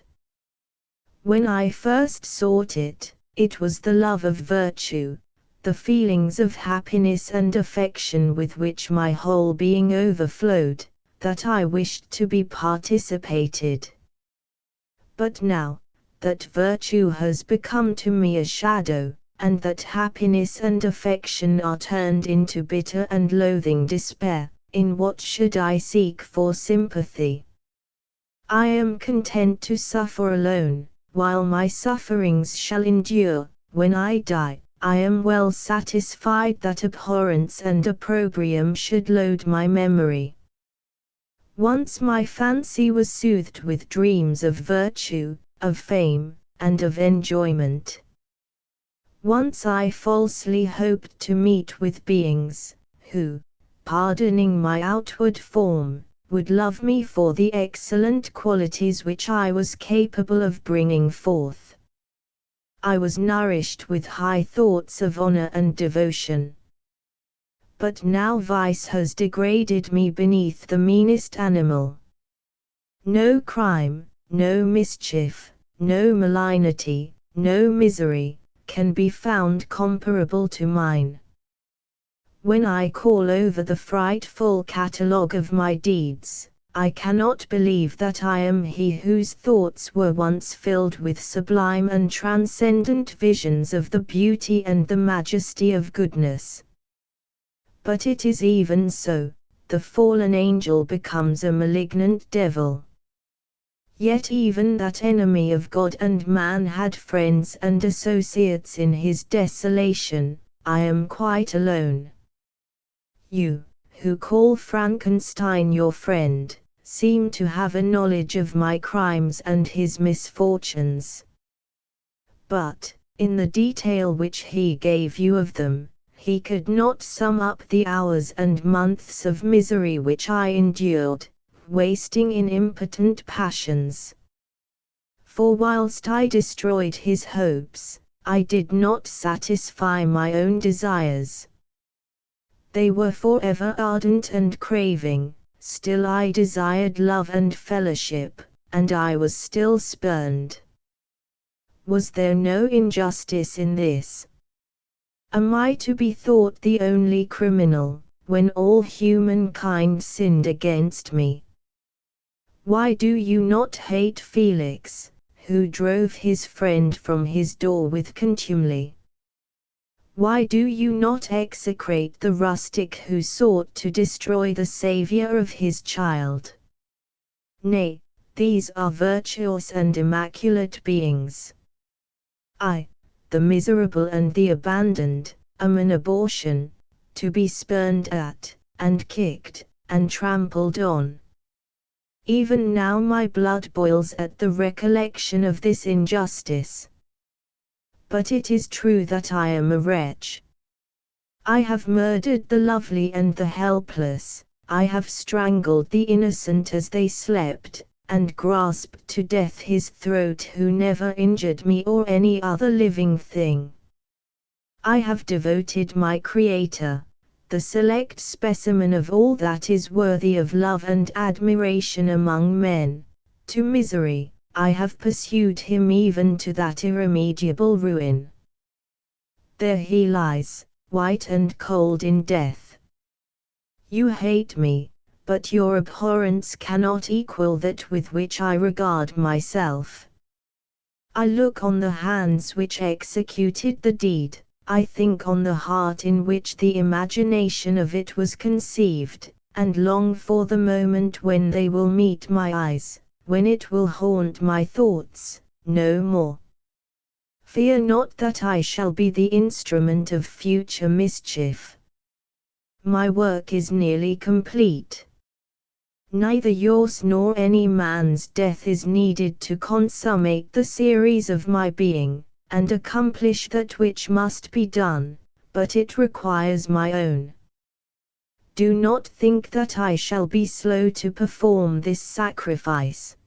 When I first sought it, it was the love of virtue, the feelings of happiness and affection with which my whole being overflowed, that I wished to be participated. But now, that virtue has become to me a shadow, and that happiness and affection are turned into bitter and loathing despair, in what should I seek for sympathy? I am content to suffer alone, while my sufferings shall endure. When I die, I am well satisfied that abhorrence and opprobrium should load my memory. Once my fancy was soothed with dreams of virtue, of fame, and of enjoyment. Once I falsely hoped to meet with beings, who, pardoning my outward form, would love me for the excellent qualities which I was capable of bringing forth. I was nourished with high thoughts of honor and devotion. But now vice has degraded me beneath the meanest animal. No crime, no mischief, no malignity, no misery, can be found comparable to mine. When I call over the frightful catalogue of my deeds, I cannot believe that I am he whose thoughts were once filled with sublime and transcendent visions of the beauty and the majesty of goodness. But it is even so, the fallen angel becomes a malignant devil. Yet even that enemy of God and man had friends and associates in his desolation. I am quite alone. You, who call Frankenstein your friend, seem to have a knowledge of my crimes and his misfortunes. But, in the detail which he gave you of them, he could not sum up the hours and months of misery which I endured, wasting in impotent passions. For whilst I destroyed his hopes, I did not satisfy my own desires. They were forever ardent and craving, still I desired love and fellowship, and I was still spurned. Was there no injustice in this? Am I to be thought the only criminal, when all humankind sinned against me? Why do you not hate Felix, who drove his friend from his door with contumely? Why do you not execrate the rustic who sought to destroy the Saviour of his child? Nay, these are virtuous and immaculate beings. I, the miserable and the abandoned, am an abortion, to be spurned at, and kicked, and trampled on. Even now my blood boils at the recollection of this injustice. But it is true that I am a wretch. I have murdered the lovely and the helpless, I have strangled the innocent as they slept, and grasped to death his throat who never injured me or any other living thing. I have devoted my Creator, the select specimen of all that is worthy of love and admiration among men, to misery. I have pursued him even to that irremediable ruin. There he lies, white and cold in death. You hate me, but your abhorrence cannot equal that with which I regard myself. I look on the hands which executed the deed, I think on the heart in which the imagination of it was conceived, and long for the moment when they will meet my eyes, when it will haunt my thoughts, no more. Fear not that I shall be the instrument of future mischief. My work is nearly complete. Neither yours nor any man's death is needed to consummate the series of my being, and accomplish that which must be done, but it requires my own. Do not think that I shall be slow to perform this sacrifice.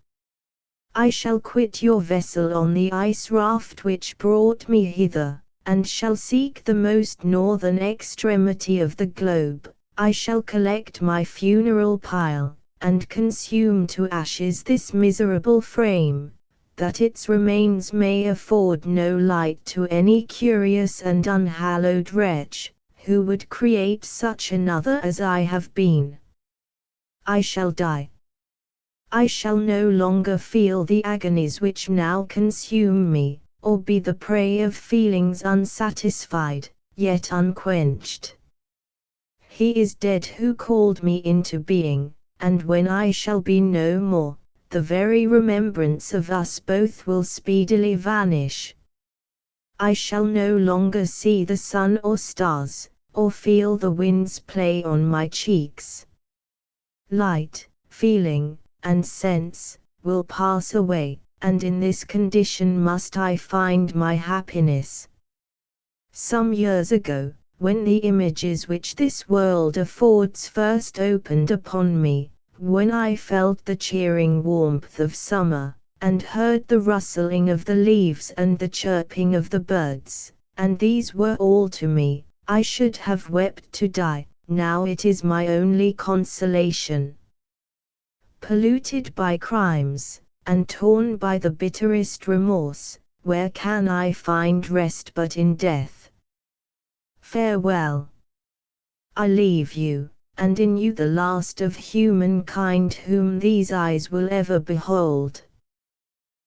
I shall quit your vessel on the ice raft which brought me hither, and shall seek the most northern extremity of the globe. I shall collect my funeral pile, and consume to ashes this miserable frame, that its remains may afford no light to any curious and unhallowed wretch, who would create such another as I have been. I shall die. I shall no longer feel the agonies which now consume me, or be the prey of feelings unsatisfied, yet unquenched. He is dead who called me into being, and when I shall be no more, the very remembrance of us both will speedily vanish. I shall no longer see the sun or stars, or feel the winds play on my cheeks. Light, feeling, and sense, will pass away, and in this condition must I find my happiness. Some years ago, when the images which this world affords first opened upon me, when I felt the cheering warmth of summer, and heard the rustling of the leaves and the chirping of the birds, and these were all to me, I should have wept to die. Now it is my only consolation. Polluted by crimes, and torn by the bitterest remorse, where can I find rest but in death? Farewell. I leave you, and in you the last of humankind whom these eyes will ever behold.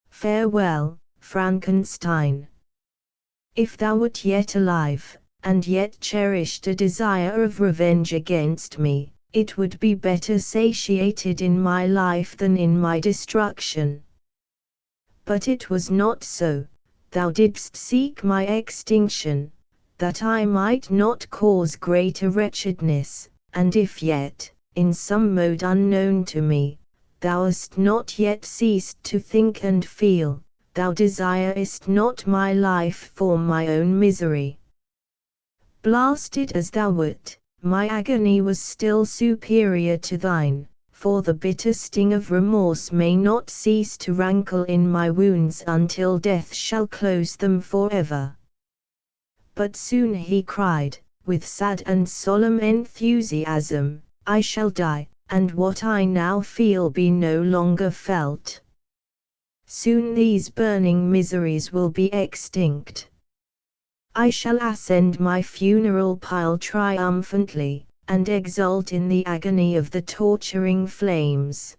Farewell, Frankenstein. If thou wert yet alive, and yet cherished a desire of revenge against me, it would be better satiated in my life than in my destruction. But it was not so. Thou didst seek my extinction, that I might not cause greater wretchedness, and if yet, in some mode unknown to me, thou hast not yet ceased to think and feel, thou desirest not my life for my own misery. Blasted as thou wert, my agony was still superior to thine, for the bitter sting of remorse may not cease to rankle in my wounds until death shall close them forever. But soon he cried, with sad and solemn enthusiasm, I shall die, and what I now feel be no longer felt. Soon these burning miseries will be extinct. I shall ascend my funeral pile triumphantly, and exult in the agony of the torturing flames.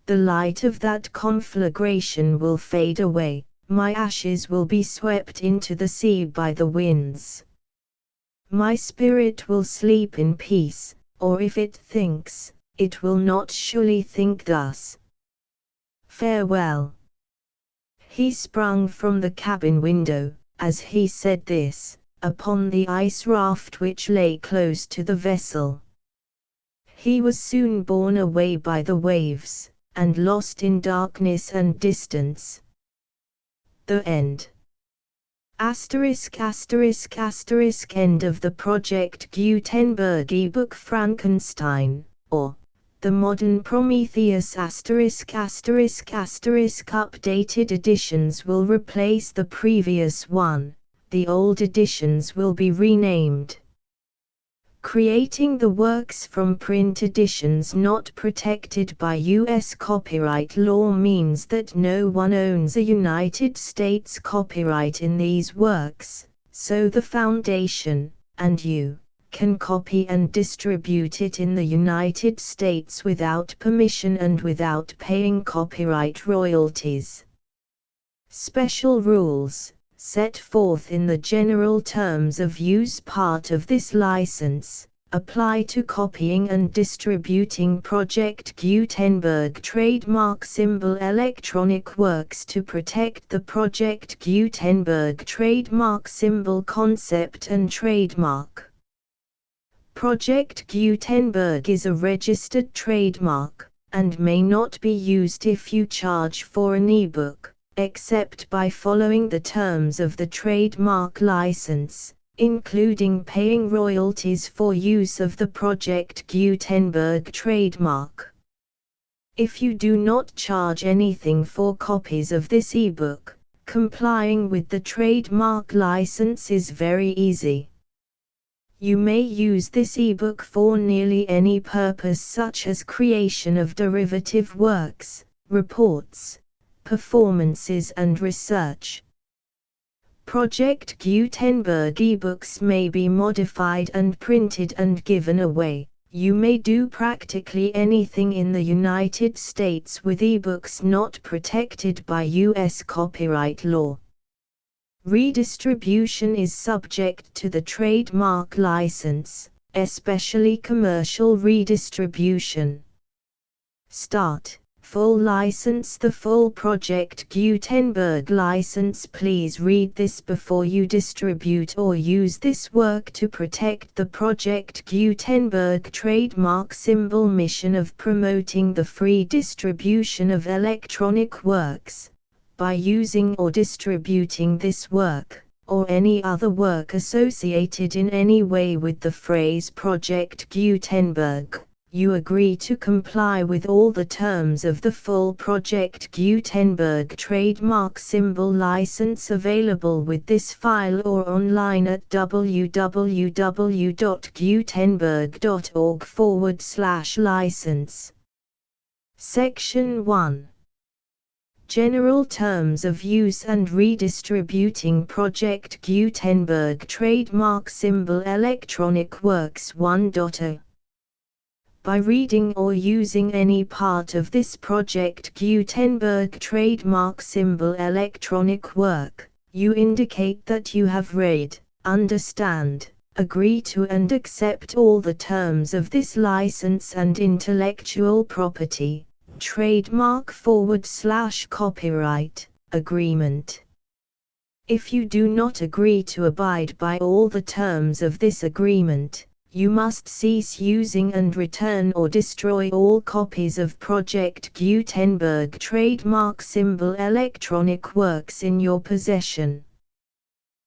The light of that conflagration will fade away, my ashes will be swept into the sea by the winds. My spirit will sleep in peace, or if it thinks, it will not surely think thus. Farewell. He sprung from the cabin window, as he said this, upon the ice raft which lay close to the vessel. He was soon borne away by the waves, and lost in darkness and distance. The end. Asterisk asterisk asterisk end of the Project Gutenberg ebook Frankenstein, or The Modern Prometheus asterisk asterisk asterisk updated editions will replace the previous one, the old editions will be renamed. Creating the works from print editions not protected by U.S. copyright law means that no one owns a United States copyright in these works, so the Foundation, and you, can copy and distribute it in the United States without permission and without paying copyright royalties. Special rules, set forth in the general terms of use part of this license, apply to copying and distributing Project Gutenberg trademark symbol electronic works to protect the Project Gutenberg trademark symbol concept and trademark. Project Gutenberg is a registered trademark, and may not be used if you charge for an ebook, except by following the terms of the trademark license, including paying royalties for use of the Project Gutenberg trademark. If you do not charge anything for copies of this ebook, complying with the trademark license is very easy. You may use this ebook for nearly any purpose such as creation of derivative works, reports, performances and research. Project Gutenberg ebooks may be modified and printed and given away. You may do practically anything in the United States with ebooks not protected by U.S. copyright law. Redistribution is subject to the trademark license, especially commercial redistribution. Start, Full license. The full Project Gutenberg license. Please read this before you distribute or use this work to protect the Project Gutenberg trademark symbol mission of promoting the free distribution of electronic works. By using or distributing this work, or any other work associated in any way with the phrase Project Gutenberg, you agree to comply with all the terms of the full Project Gutenberg trademark symbol license available with this file or online at www.gutenberg.org/license. Section 1. General Terms of Use and Redistributing Project Gutenberg Trademark Symbol Electronic Works 1.0. By reading or using any part of this Project Gutenberg trademark symbol electronic work, you indicate that you have read, understand, agree to and accept all the terms of this license and intellectual property, trademark/copyright, agreement. If you do not agree to abide by all the terms of this agreement, you must cease using and return or destroy all copies of Project Gutenberg trademark symbol electronic works in your possession.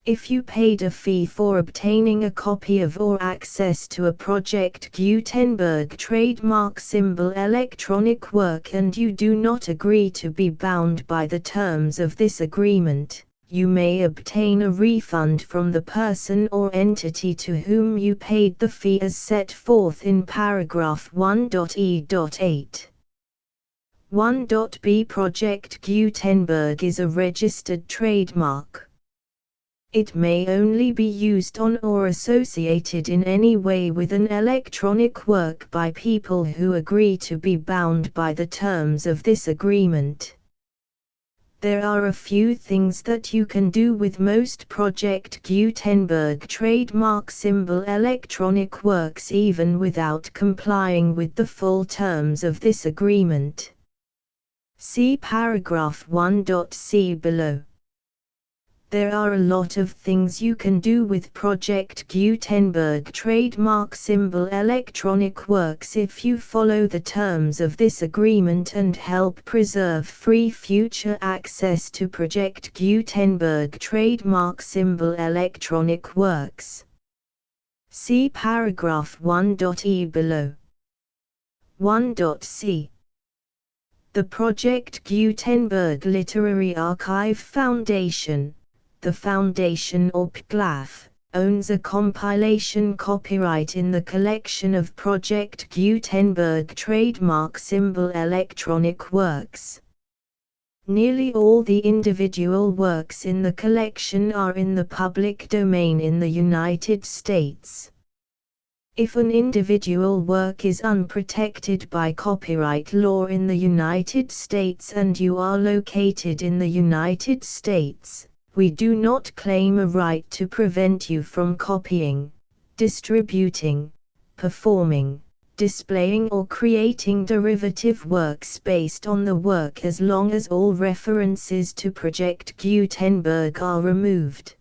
If you paid a fee for obtaining a copy of or access to a Project Gutenberg trademark symbol electronic work and you do not agree to be bound by the terms of this agreement, you may obtain a refund from the person or entity to whom you paid the fee as set forth in paragraph 1.e.8. 1.b. Project Gutenberg is a registered trademark. It may only be used on or associated in any way with an electronic work by people who agree to be bound by the terms of this agreement. There are a few things that you can do with most Project Gutenberg trademark symbol electronic works even without complying with the full terms of this agreement. See paragraph 1.c below. There are a lot of things you can do with Project Gutenberg trademark symbol electronic works if you follow the terms of this agreement and help preserve free future access to Project Gutenberg trademark symbol electronic works. See paragraph 1.e below. 1.c. The Project Gutenberg Literary Archive Foundation, the Foundation or PGLAF, owns a compilation copyright in the collection of Project Gutenberg trademark symbol electronic works. Nearly all the individual works in the collection are in the public domain in the United States. If an individual work is unprotected by copyright law in the United States and you are located in the United States, we do not claim a right to prevent you from copying, distributing, performing, displaying or creating derivative works based on the work as long as all references to Project Gutenberg are removed.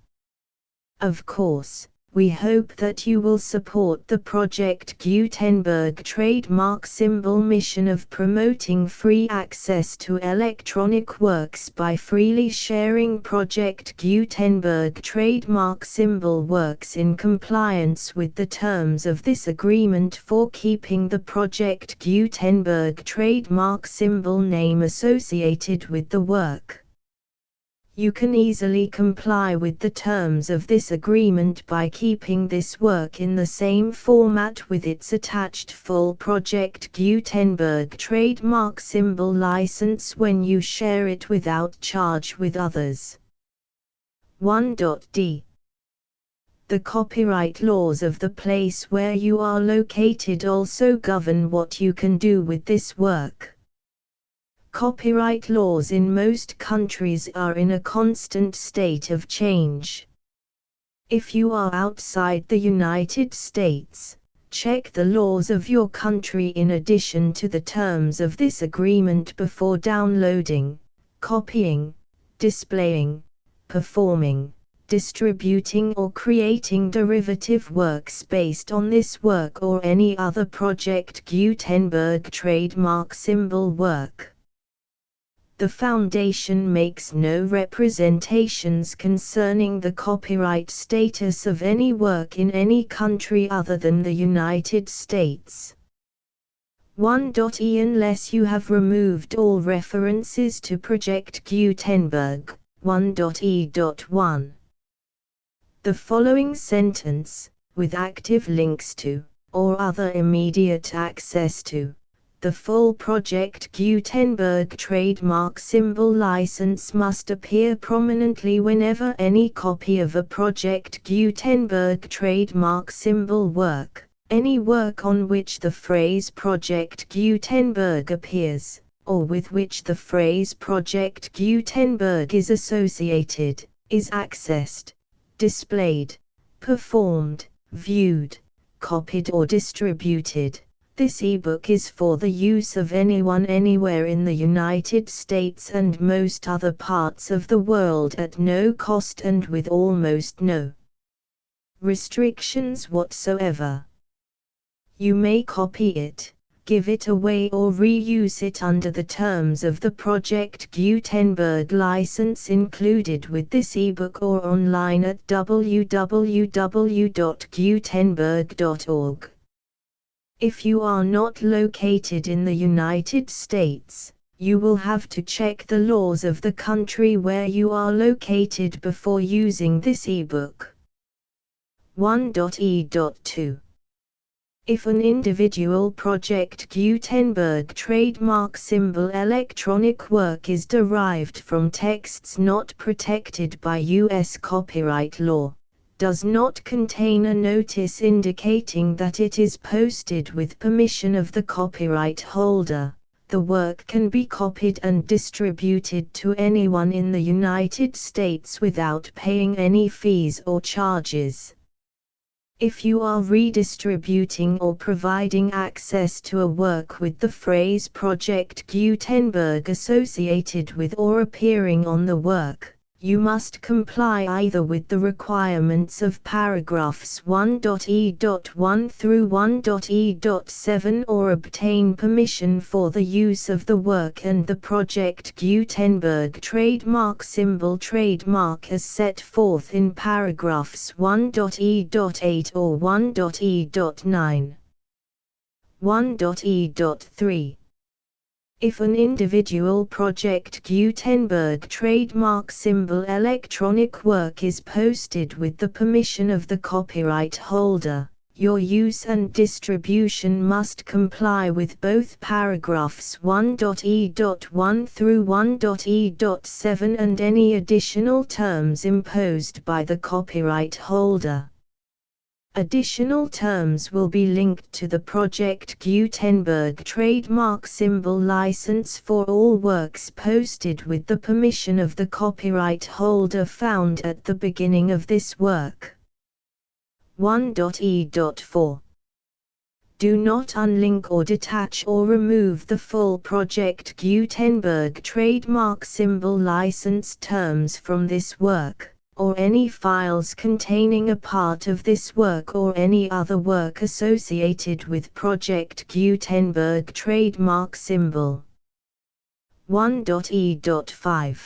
Of course, we hope that you will support the Project Gutenberg trademark symbol mission of promoting free access to electronic works by freely sharing Project Gutenberg trademark symbol works in compliance with the terms of this agreement for keeping the Project Gutenberg trademark symbol name associated with the work. You can easily comply with the terms of this agreement by keeping this work in the same format with its attached full Project Gutenberg trademark symbol license when you share it without charge with others. 1.d. The copyright laws of the place where you are located also govern what you can do with this work. Copyright laws in most countries are in a constant state of change. If you are outside the United States, Check the laws of your country in addition to the terms of this agreement before downloading, copying, displaying, performing, distributing or creating derivative works based on this work or any other Project Gutenberg trademark symbol work. The Foundation makes no representations concerning the copyright status of any work in any country other than the United States. 1.e Unless you have removed all references to Project Gutenberg. 1.e.1. The following sentence, with active links to, or other immediate access to, the full Project Gutenberg trademark symbol license must appear prominently whenever any copy of a Project Gutenberg trademark symbol work, any work on which the phrase Project Gutenberg appears, or with which the phrase Project Gutenberg is associated, is accessed, displayed, performed, viewed, copied or distributed. This ebook is for the use of anyone anywhere in the United States and most other parts of the world at no cost and with almost no restrictions whatsoever. You may copy it, give it away or reuse it under the terms of the Project Gutenberg license included with this ebook or online at www.gutenberg.org. If you are not located in the United States, you will have to check the laws of the country where you are located before using this ebook. 1.e.2. If an individual Project Gutenberg trademark symbol electronic work is derived from texts not protected by U.S. copyright law, does not contain a notice indicating that it is posted with permission of the copyright holder, the work can be copied and distributed to anyone in the United States without paying any fees or charges. If you are redistributing or providing access to a work with the phrase Project Gutenberg associated with or appearing on the work, you must comply either with the requirements of paragraphs 1.e.1 through 1.e.7 or obtain permission for the use of the work and the Project Gutenberg trademark symbol trademark as set forth in paragraphs 1.e.8 or 1.e.9. 1.e.3. If an individual Project Gutenberg trademark symbol electronic work is posted with the permission of the copyright holder, your use and distribution must comply with both paragraphs 1.e.1 through 1.e.7 and any additional terms imposed by the copyright holder. Additional terms will be linked to the Project Gutenberg trademark symbol license for all works posted with the permission of the copyright holder found at the beginning of this work. 1.e.4. Do not unlink or detach or remove the full Project Gutenberg trademark symbol license terms from this work, or any files containing a part of this work or any other work associated with Project Gutenberg trademark symbol. 1.e.5.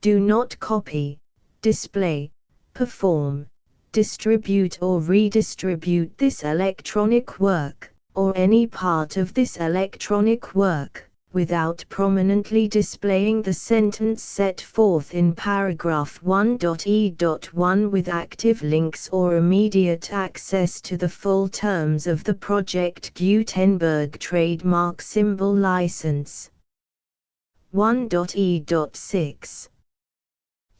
Do not copy, display, perform, distribute or redistribute this electronic work, or any part of this electronic work, without prominently displaying the sentence set forth in paragraph 1.e.1 with active links or immediate access to the full terms of the Project Gutenberg trademark symbol license. 1.e.6.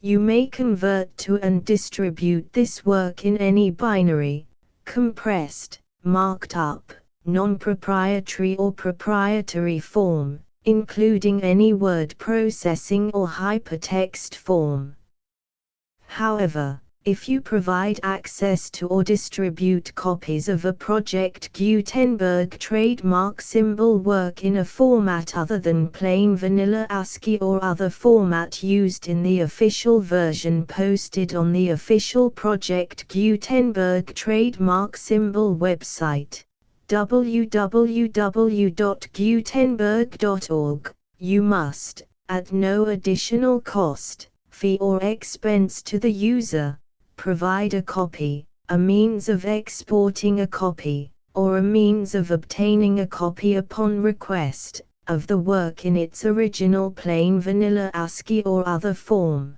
You may convert to and distribute this work in any binary, compressed, marked up, non-proprietary or proprietary form, including any word processing or hypertext form. However, If you provide access to or distribute copies of a Project Gutenberg trademark symbol work in a format other than plain vanilla ASCII or other format used in the official version posted on the official Project Gutenberg trademark symbol website, www.gutenberg.org, you must, at no additional cost, fee or expense to the user, provide a copy, a means of exporting a copy, or a means of obtaining a copy upon request, of the work in its original plain vanilla ASCII or other form.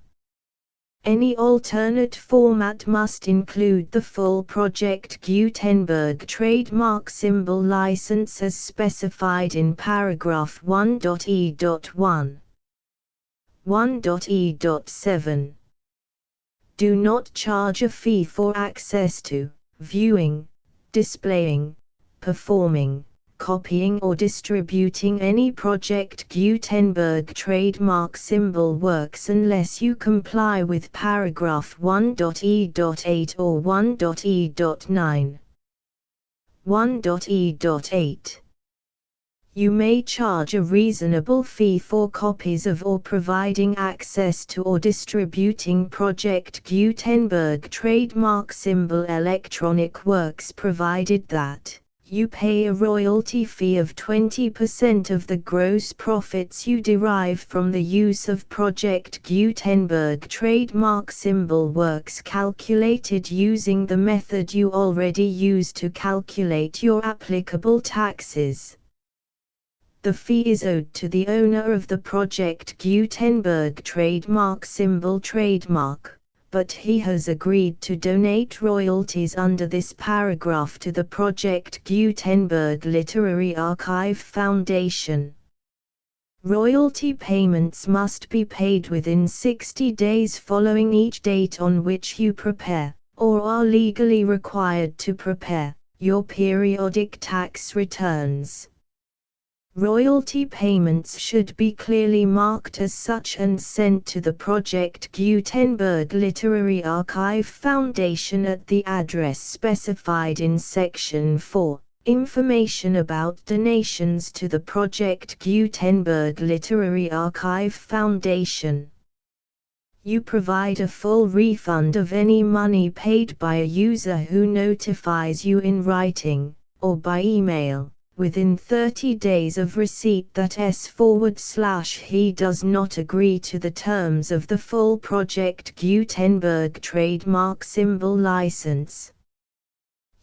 Any alternate format must include the full Project Gutenberg trademark symbol license as specified in paragraph 1.e.1. 1.e.7. Do not charge a fee for access to, viewing, displaying, performing, copying or distributing any Project Gutenberg trademark symbol works unless you comply with paragraph 1.e.8 or 1.e.9. 1.e.8. You may charge a reasonable fee for copies of or providing access to or distributing Project Gutenberg trademark symbol electronic works provided that you pay a royalty fee of 20% of the gross profits you derive from the use of Project Gutenberg trademark symbol works calculated using the method you already use to calculate your applicable taxes. The fee is owed to the owner of the Project Gutenberg trademark symbol trademark, but he has agreed to donate royalties under this paragraph to the Project Gutenberg Literary Archive Foundation. Royalty payments must be paid within 60 days following each date on which you prepare, or are legally required to prepare, your periodic tax returns. Royalty payments should be clearly marked as such and sent to the Project Gutenberg Literary Archive Foundation at the address specified in Section 4, Information about donations to the Project Gutenberg Literary Archive Foundation. You provide a full refund of any money paid by a user who notifies you in writing, or by email, within 30 days of receipt that he does not agree to the terms of the full Project Gutenberg trademark symbol license.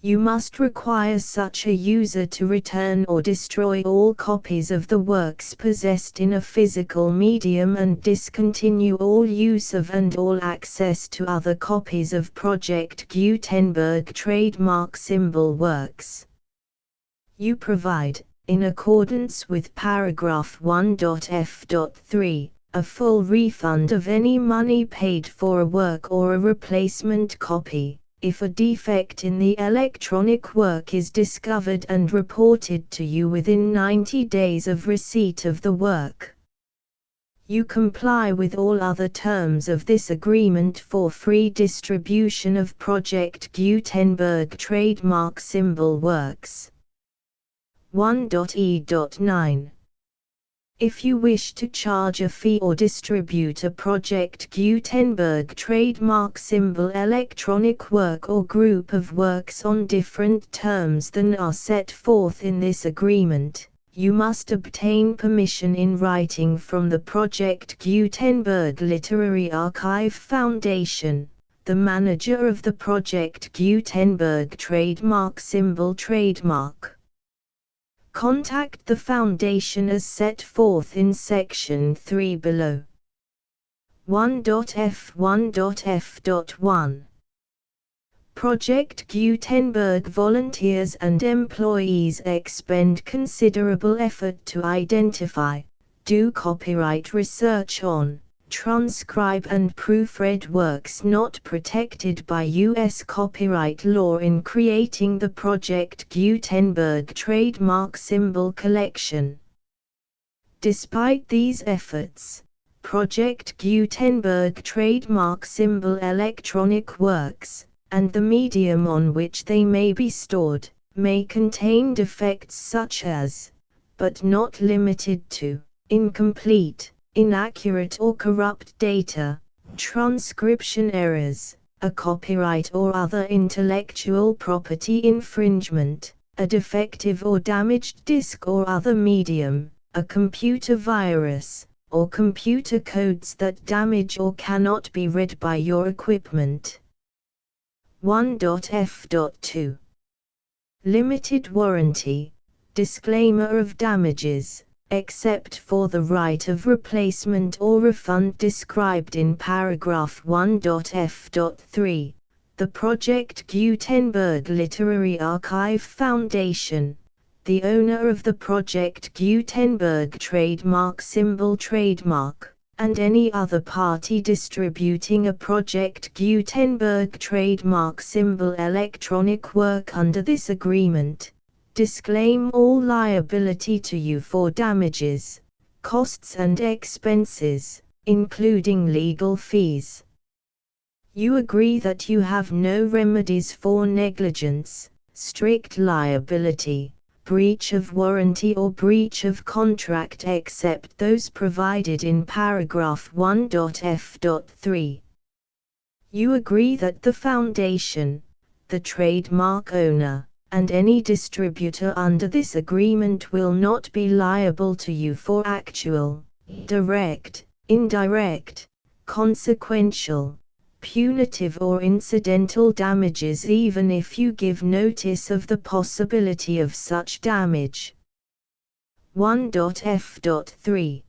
You must require such a user to return or destroy all copies of the works possessed in a physical medium and discontinue all use of and all access to other copies of Project Gutenberg trademark symbol works. You provide, in accordance with paragraph 1.f.3, a full refund of any money paid for a work or a replacement copy, if a defect in the electronic work is discovered and reported to you within 90 days of receipt of the work. You comply with all other terms of this agreement for free distribution of Project Gutenberg trademark symbol works. 1.e.9. If you wish to charge a fee or distribute a Project Gutenberg trademark symbol electronic work or group of works on different terms than are set forth in this agreement, you must obtain permission in writing from the Project Gutenberg Literary Archive Foundation, the manager of the Project Gutenberg trademark symbol trademark. Contact the Foundation as set forth in Section 3 below. 1.f1.f.1. Project Gutenberg volunteers and employees expend considerable effort to identify, do copyright research on, transcribe and proofread works not protected by U.S. copyright law in creating the Project Gutenberg trademark symbol collection. Despite these efforts, Project Gutenberg trademark symbol electronic works, and the medium on which they may be stored, may contain defects such as, but not limited to, incomplete, inaccurate or corrupt data, transcription errors, a copyright or other intellectual property infringement, a defective or damaged disk or other medium, a computer virus, or computer codes that damage or cannot be read by your equipment. 1.f.2 Limited warranty. Disclaimer of damages, except for the right of replacement or refund described in paragraph 1.f.3. The Project Gutenberg Literary Archive Foundation, the owner of the Project Gutenberg trademark symbol trademark, and any other party distributing a Project Gutenberg trademark symbol electronic work under this agreement, disclaim all liability to you for damages, costs and expenses, including legal fees. You agree that you have no remedies for negligence, strict liability, breach of warranty or breach of contract except those provided in paragraph 1.f.3. You agree that the Foundation, the trademark owner, and any distributor under this agreement will not be liable to you for actual, direct, indirect, consequential, punitive or incidental damages even if you give notice of the possibility of such damage. 1.f.3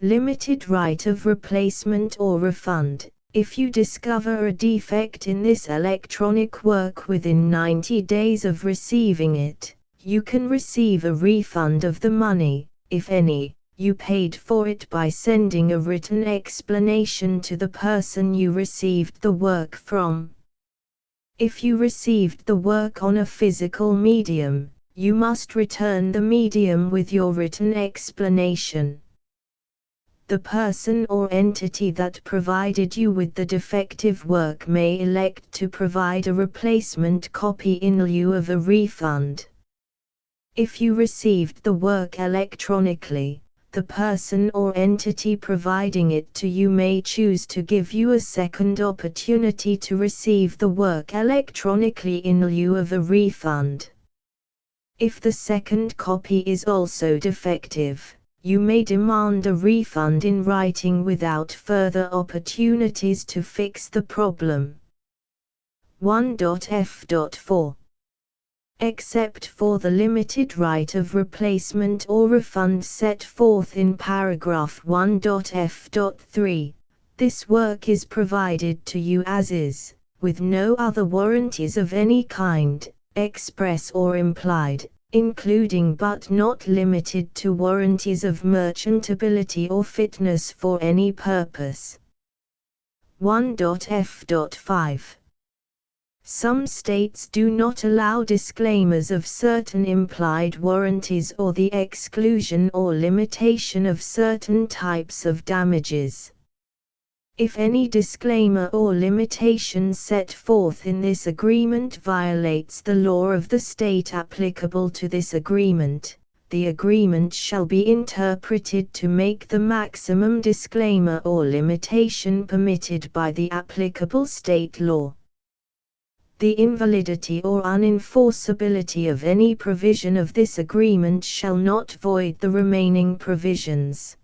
Limited right of replacement or refund. If you discover a defect in this electronic work within 90 days of receiving it, you can receive a refund of the money, if any, you paid for it by sending a written explanation to the person you received the work from. If you received the work on a physical medium, you must return the medium with your written explanation. The person or entity that provided you with the defective work may elect to provide a replacement copy in lieu of a refund. If you received the work electronically, the person or entity providing it to you may choose to give you a second opportunity to receive the work electronically in lieu of a refund. If the second copy is also defective, you may demand a refund in writing without further opportunities to fix the problem. 1.f.4 Except for the limited right of replacement or refund set forth in paragraph 1.f.3, this work is provided to you as is, with no other warranties of any kind, express or implied, including but not limited to warranties of merchantability or fitness for any purpose. 1.f.5 Some states do not allow disclaimers of certain implied warranties or the exclusion or limitation of certain types of damages. If any disclaimer or limitation set forth in this agreement violates the law of the state applicable to this agreement, the agreement shall be interpreted to make the maximum disclaimer or limitation permitted by the applicable state law. The invalidity or unenforceability of any provision of this agreement shall not void the remaining provisions.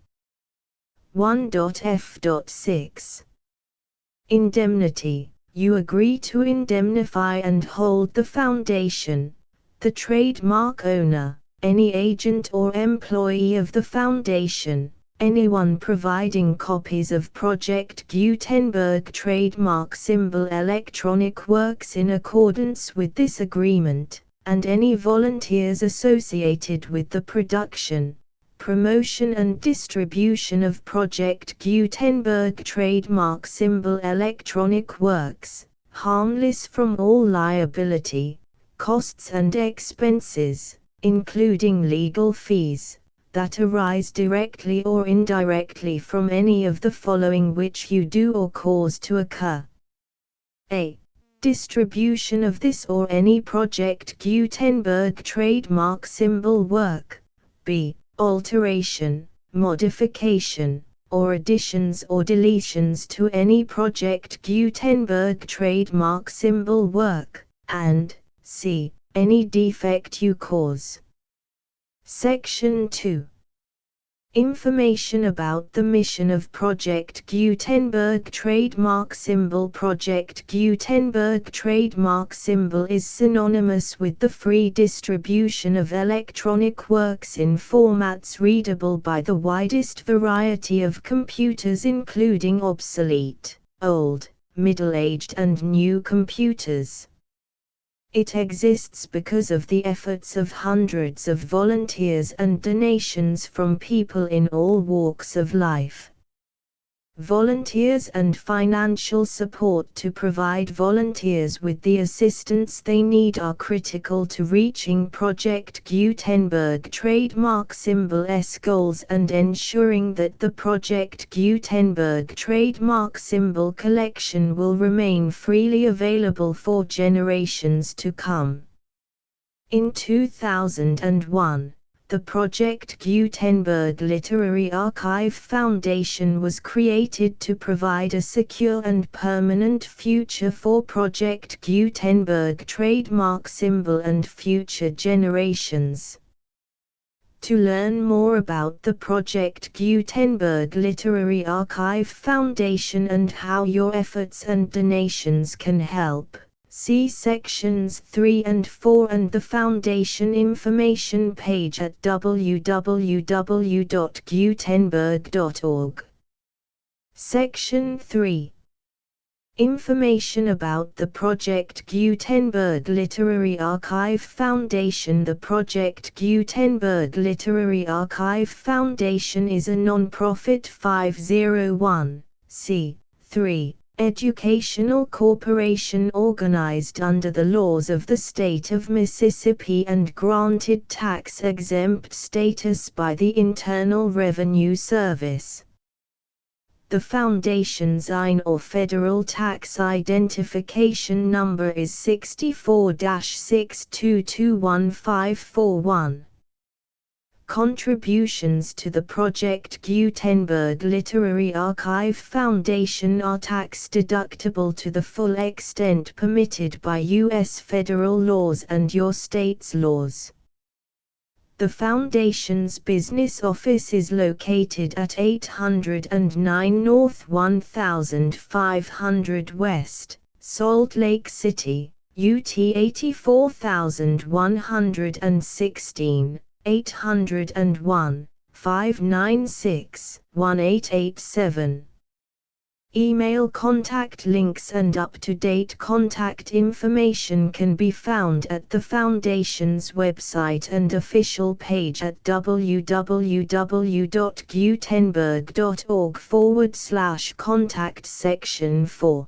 1.f.6 Indemnity. You agree to indemnify and hold the Foundation, the trademark owner, any agent or employee of the Foundation, anyone providing copies of Project Gutenberg trademark symbol electronic works in accordance with this agreement, and any volunteers associated with the production, promotion and distribution of Project Gutenberg trademark symbol electronic works, harmless from all liability, costs and expenses, including legal fees. that arise directly or indirectly from any of the following which you do or cause to occur. A. Distribution of this or any Project Gutenberg trademark symbol work. B. Alteration, modification, or additions or deletions to any Project Gutenberg trademark symbol work, and C. Any defect you cause. Section 2. Information about the mission of Project Gutenberg trademark symbol. Project Gutenberg trademark symbol is synonymous with the free distribution of electronic works in formats readable by the widest variety of computers, including obsolete, old, middle-aged and new computers. It exists because of the efforts of hundreds of volunteers and donations from people in all walks of life. Volunteers and financial support to provide volunteers with the assistance they need are critical to reaching Project Gutenberg trademark symbol's goals and ensuring that the Project Gutenberg trademark symbol collection will remain freely available for generations to come. In 2001, the Project Gutenberg Literary Archive Foundation was created to provide a secure and permanent future for Project Gutenberg trademark symbol and future generations. To learn more about the Project Gutenberg Literary Archive Foundation and how your efforts and donations can help, see sections 3 and 4 and the Foundation information page at www.gutenberg.org. Section 3. Information about the Project Gutenberg Literary Archive Foundation. The Project Gutenberg Literary Archive Foundation is a non-profit 501(c)(3) educational corporation organized under the laws of the state of Mississippi and granted tax-exempt status by the Internal Revenue Service. The Foundation's IN or Federal Tax Identification Number is 64-6221541. Contributions to the Project Gutenberg Literary Archive Foundation are tax-deductible to the full extent permitted by U.S. federal laws and your state's laws. The Foundation's business office is located at 809 North 1500 West, Salt Lake City, UT 84116. 801-596-1887. Email contact links and up-to-date contact information can be found at the Foundation's website and official page at www.gutenberg.org/contact. Section 4.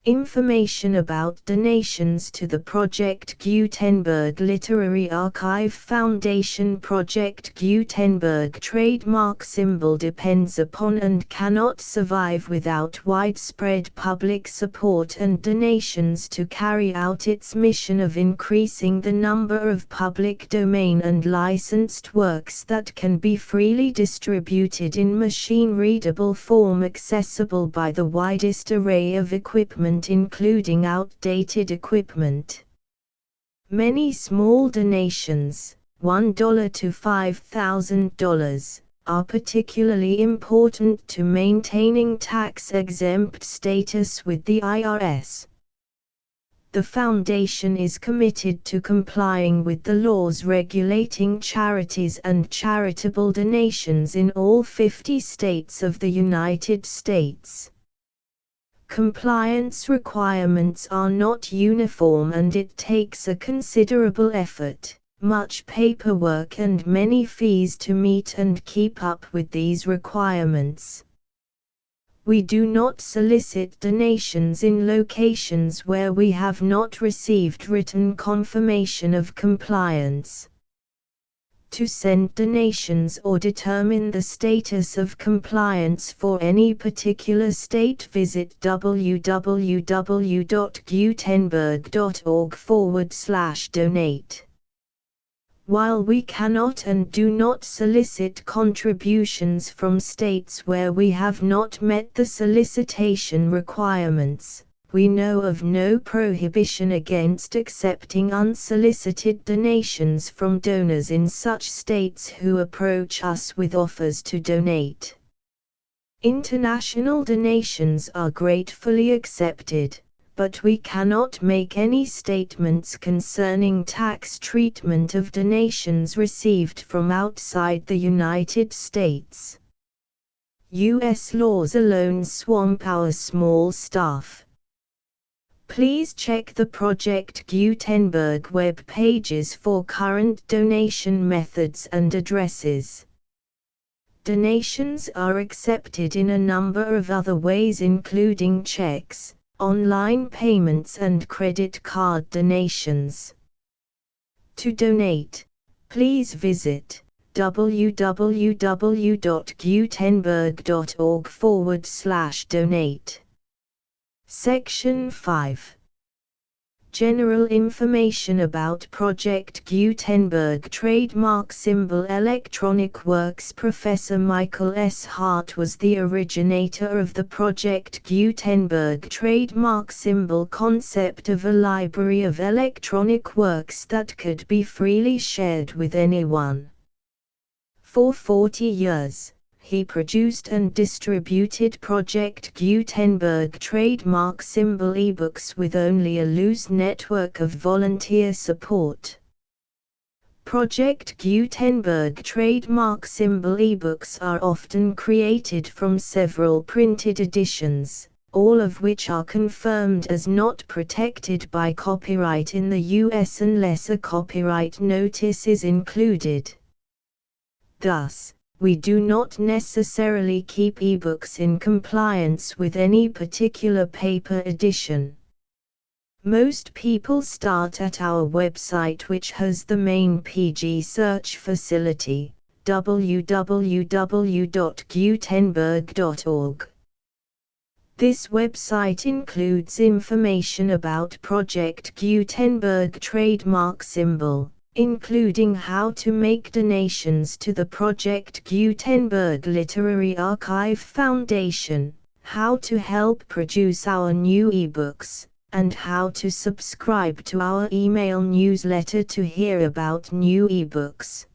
Information about donations to the Project Gutenberg Literary Archive Foundation. Project Gutenberg trademark symbol depends upon and cannot survive without widespread public support and donations to carry out its mission of increasing the number of public domain and licensed works that can be freely distributed in machine-readable form accessible by the widest array of equipment, including outdated equipment. Many small donations, $1 to $5,000, are particularly important to maintaining tax-exempt status with the IRS. The Foundation is committed to complying with the laws regulating charities and charitable donations in all 50 states of the United States. Compliance requirements are not uniform and it takes a considerable effort, much paperwork and many fees to meet and keep up with these requirements. We do not solicit donations in locations where we have not received written confirmation of compliance. To send donations or determine the status of compliance for any particular state, visit www.gutenberg.org/donate. While we cannot and do not solicit contributions from states where we have not met the solicitation requirements, we know of no prohibition against accepting unsolicited donations from donors in such states who approach us with offers to donate. International donations are gratefully accepted, but we cannot make any statements concerning tax treatment of donations received from outside the United States. U.S. laws alone swamp our small staff. Please check the Project Gutenberg web pages for current donation methods and addresses. Donations are accepted in a number of other ways, including checks, online payments and credit card donations. To donate, please visit www.gutenberg.org/donate. Section 5. General information about Project Gutenberg Trademark Symbol Electronic Works. Professor Michael S. Hart was the originator of the Project Gutenberg trademark symbol concept of a library of electronic works that could be freely shared with anyone. For 40 years, he produced and distributed Project Gutenberg trademark symbol ebooks with only a loose network of volunteer support. Project Gutenberg trademark symbol ebooks are often created from several printed editions, all of which are confirmed as not protected by copyright in the US unless a copyright notice is included. Thus, we do not necessarily keep ebooks in compliance with any particular paper edition. Most people start at our website, which has the main PG search facility, www.gutenberg.org. This website includes information about Project Gutenberg trademark symbol, including how to make donations to the Project Gutenberg Literary Archive Foundation, how to help produce our new ebooks, and how to subscribe to our email newsletter to hear about new ebooks.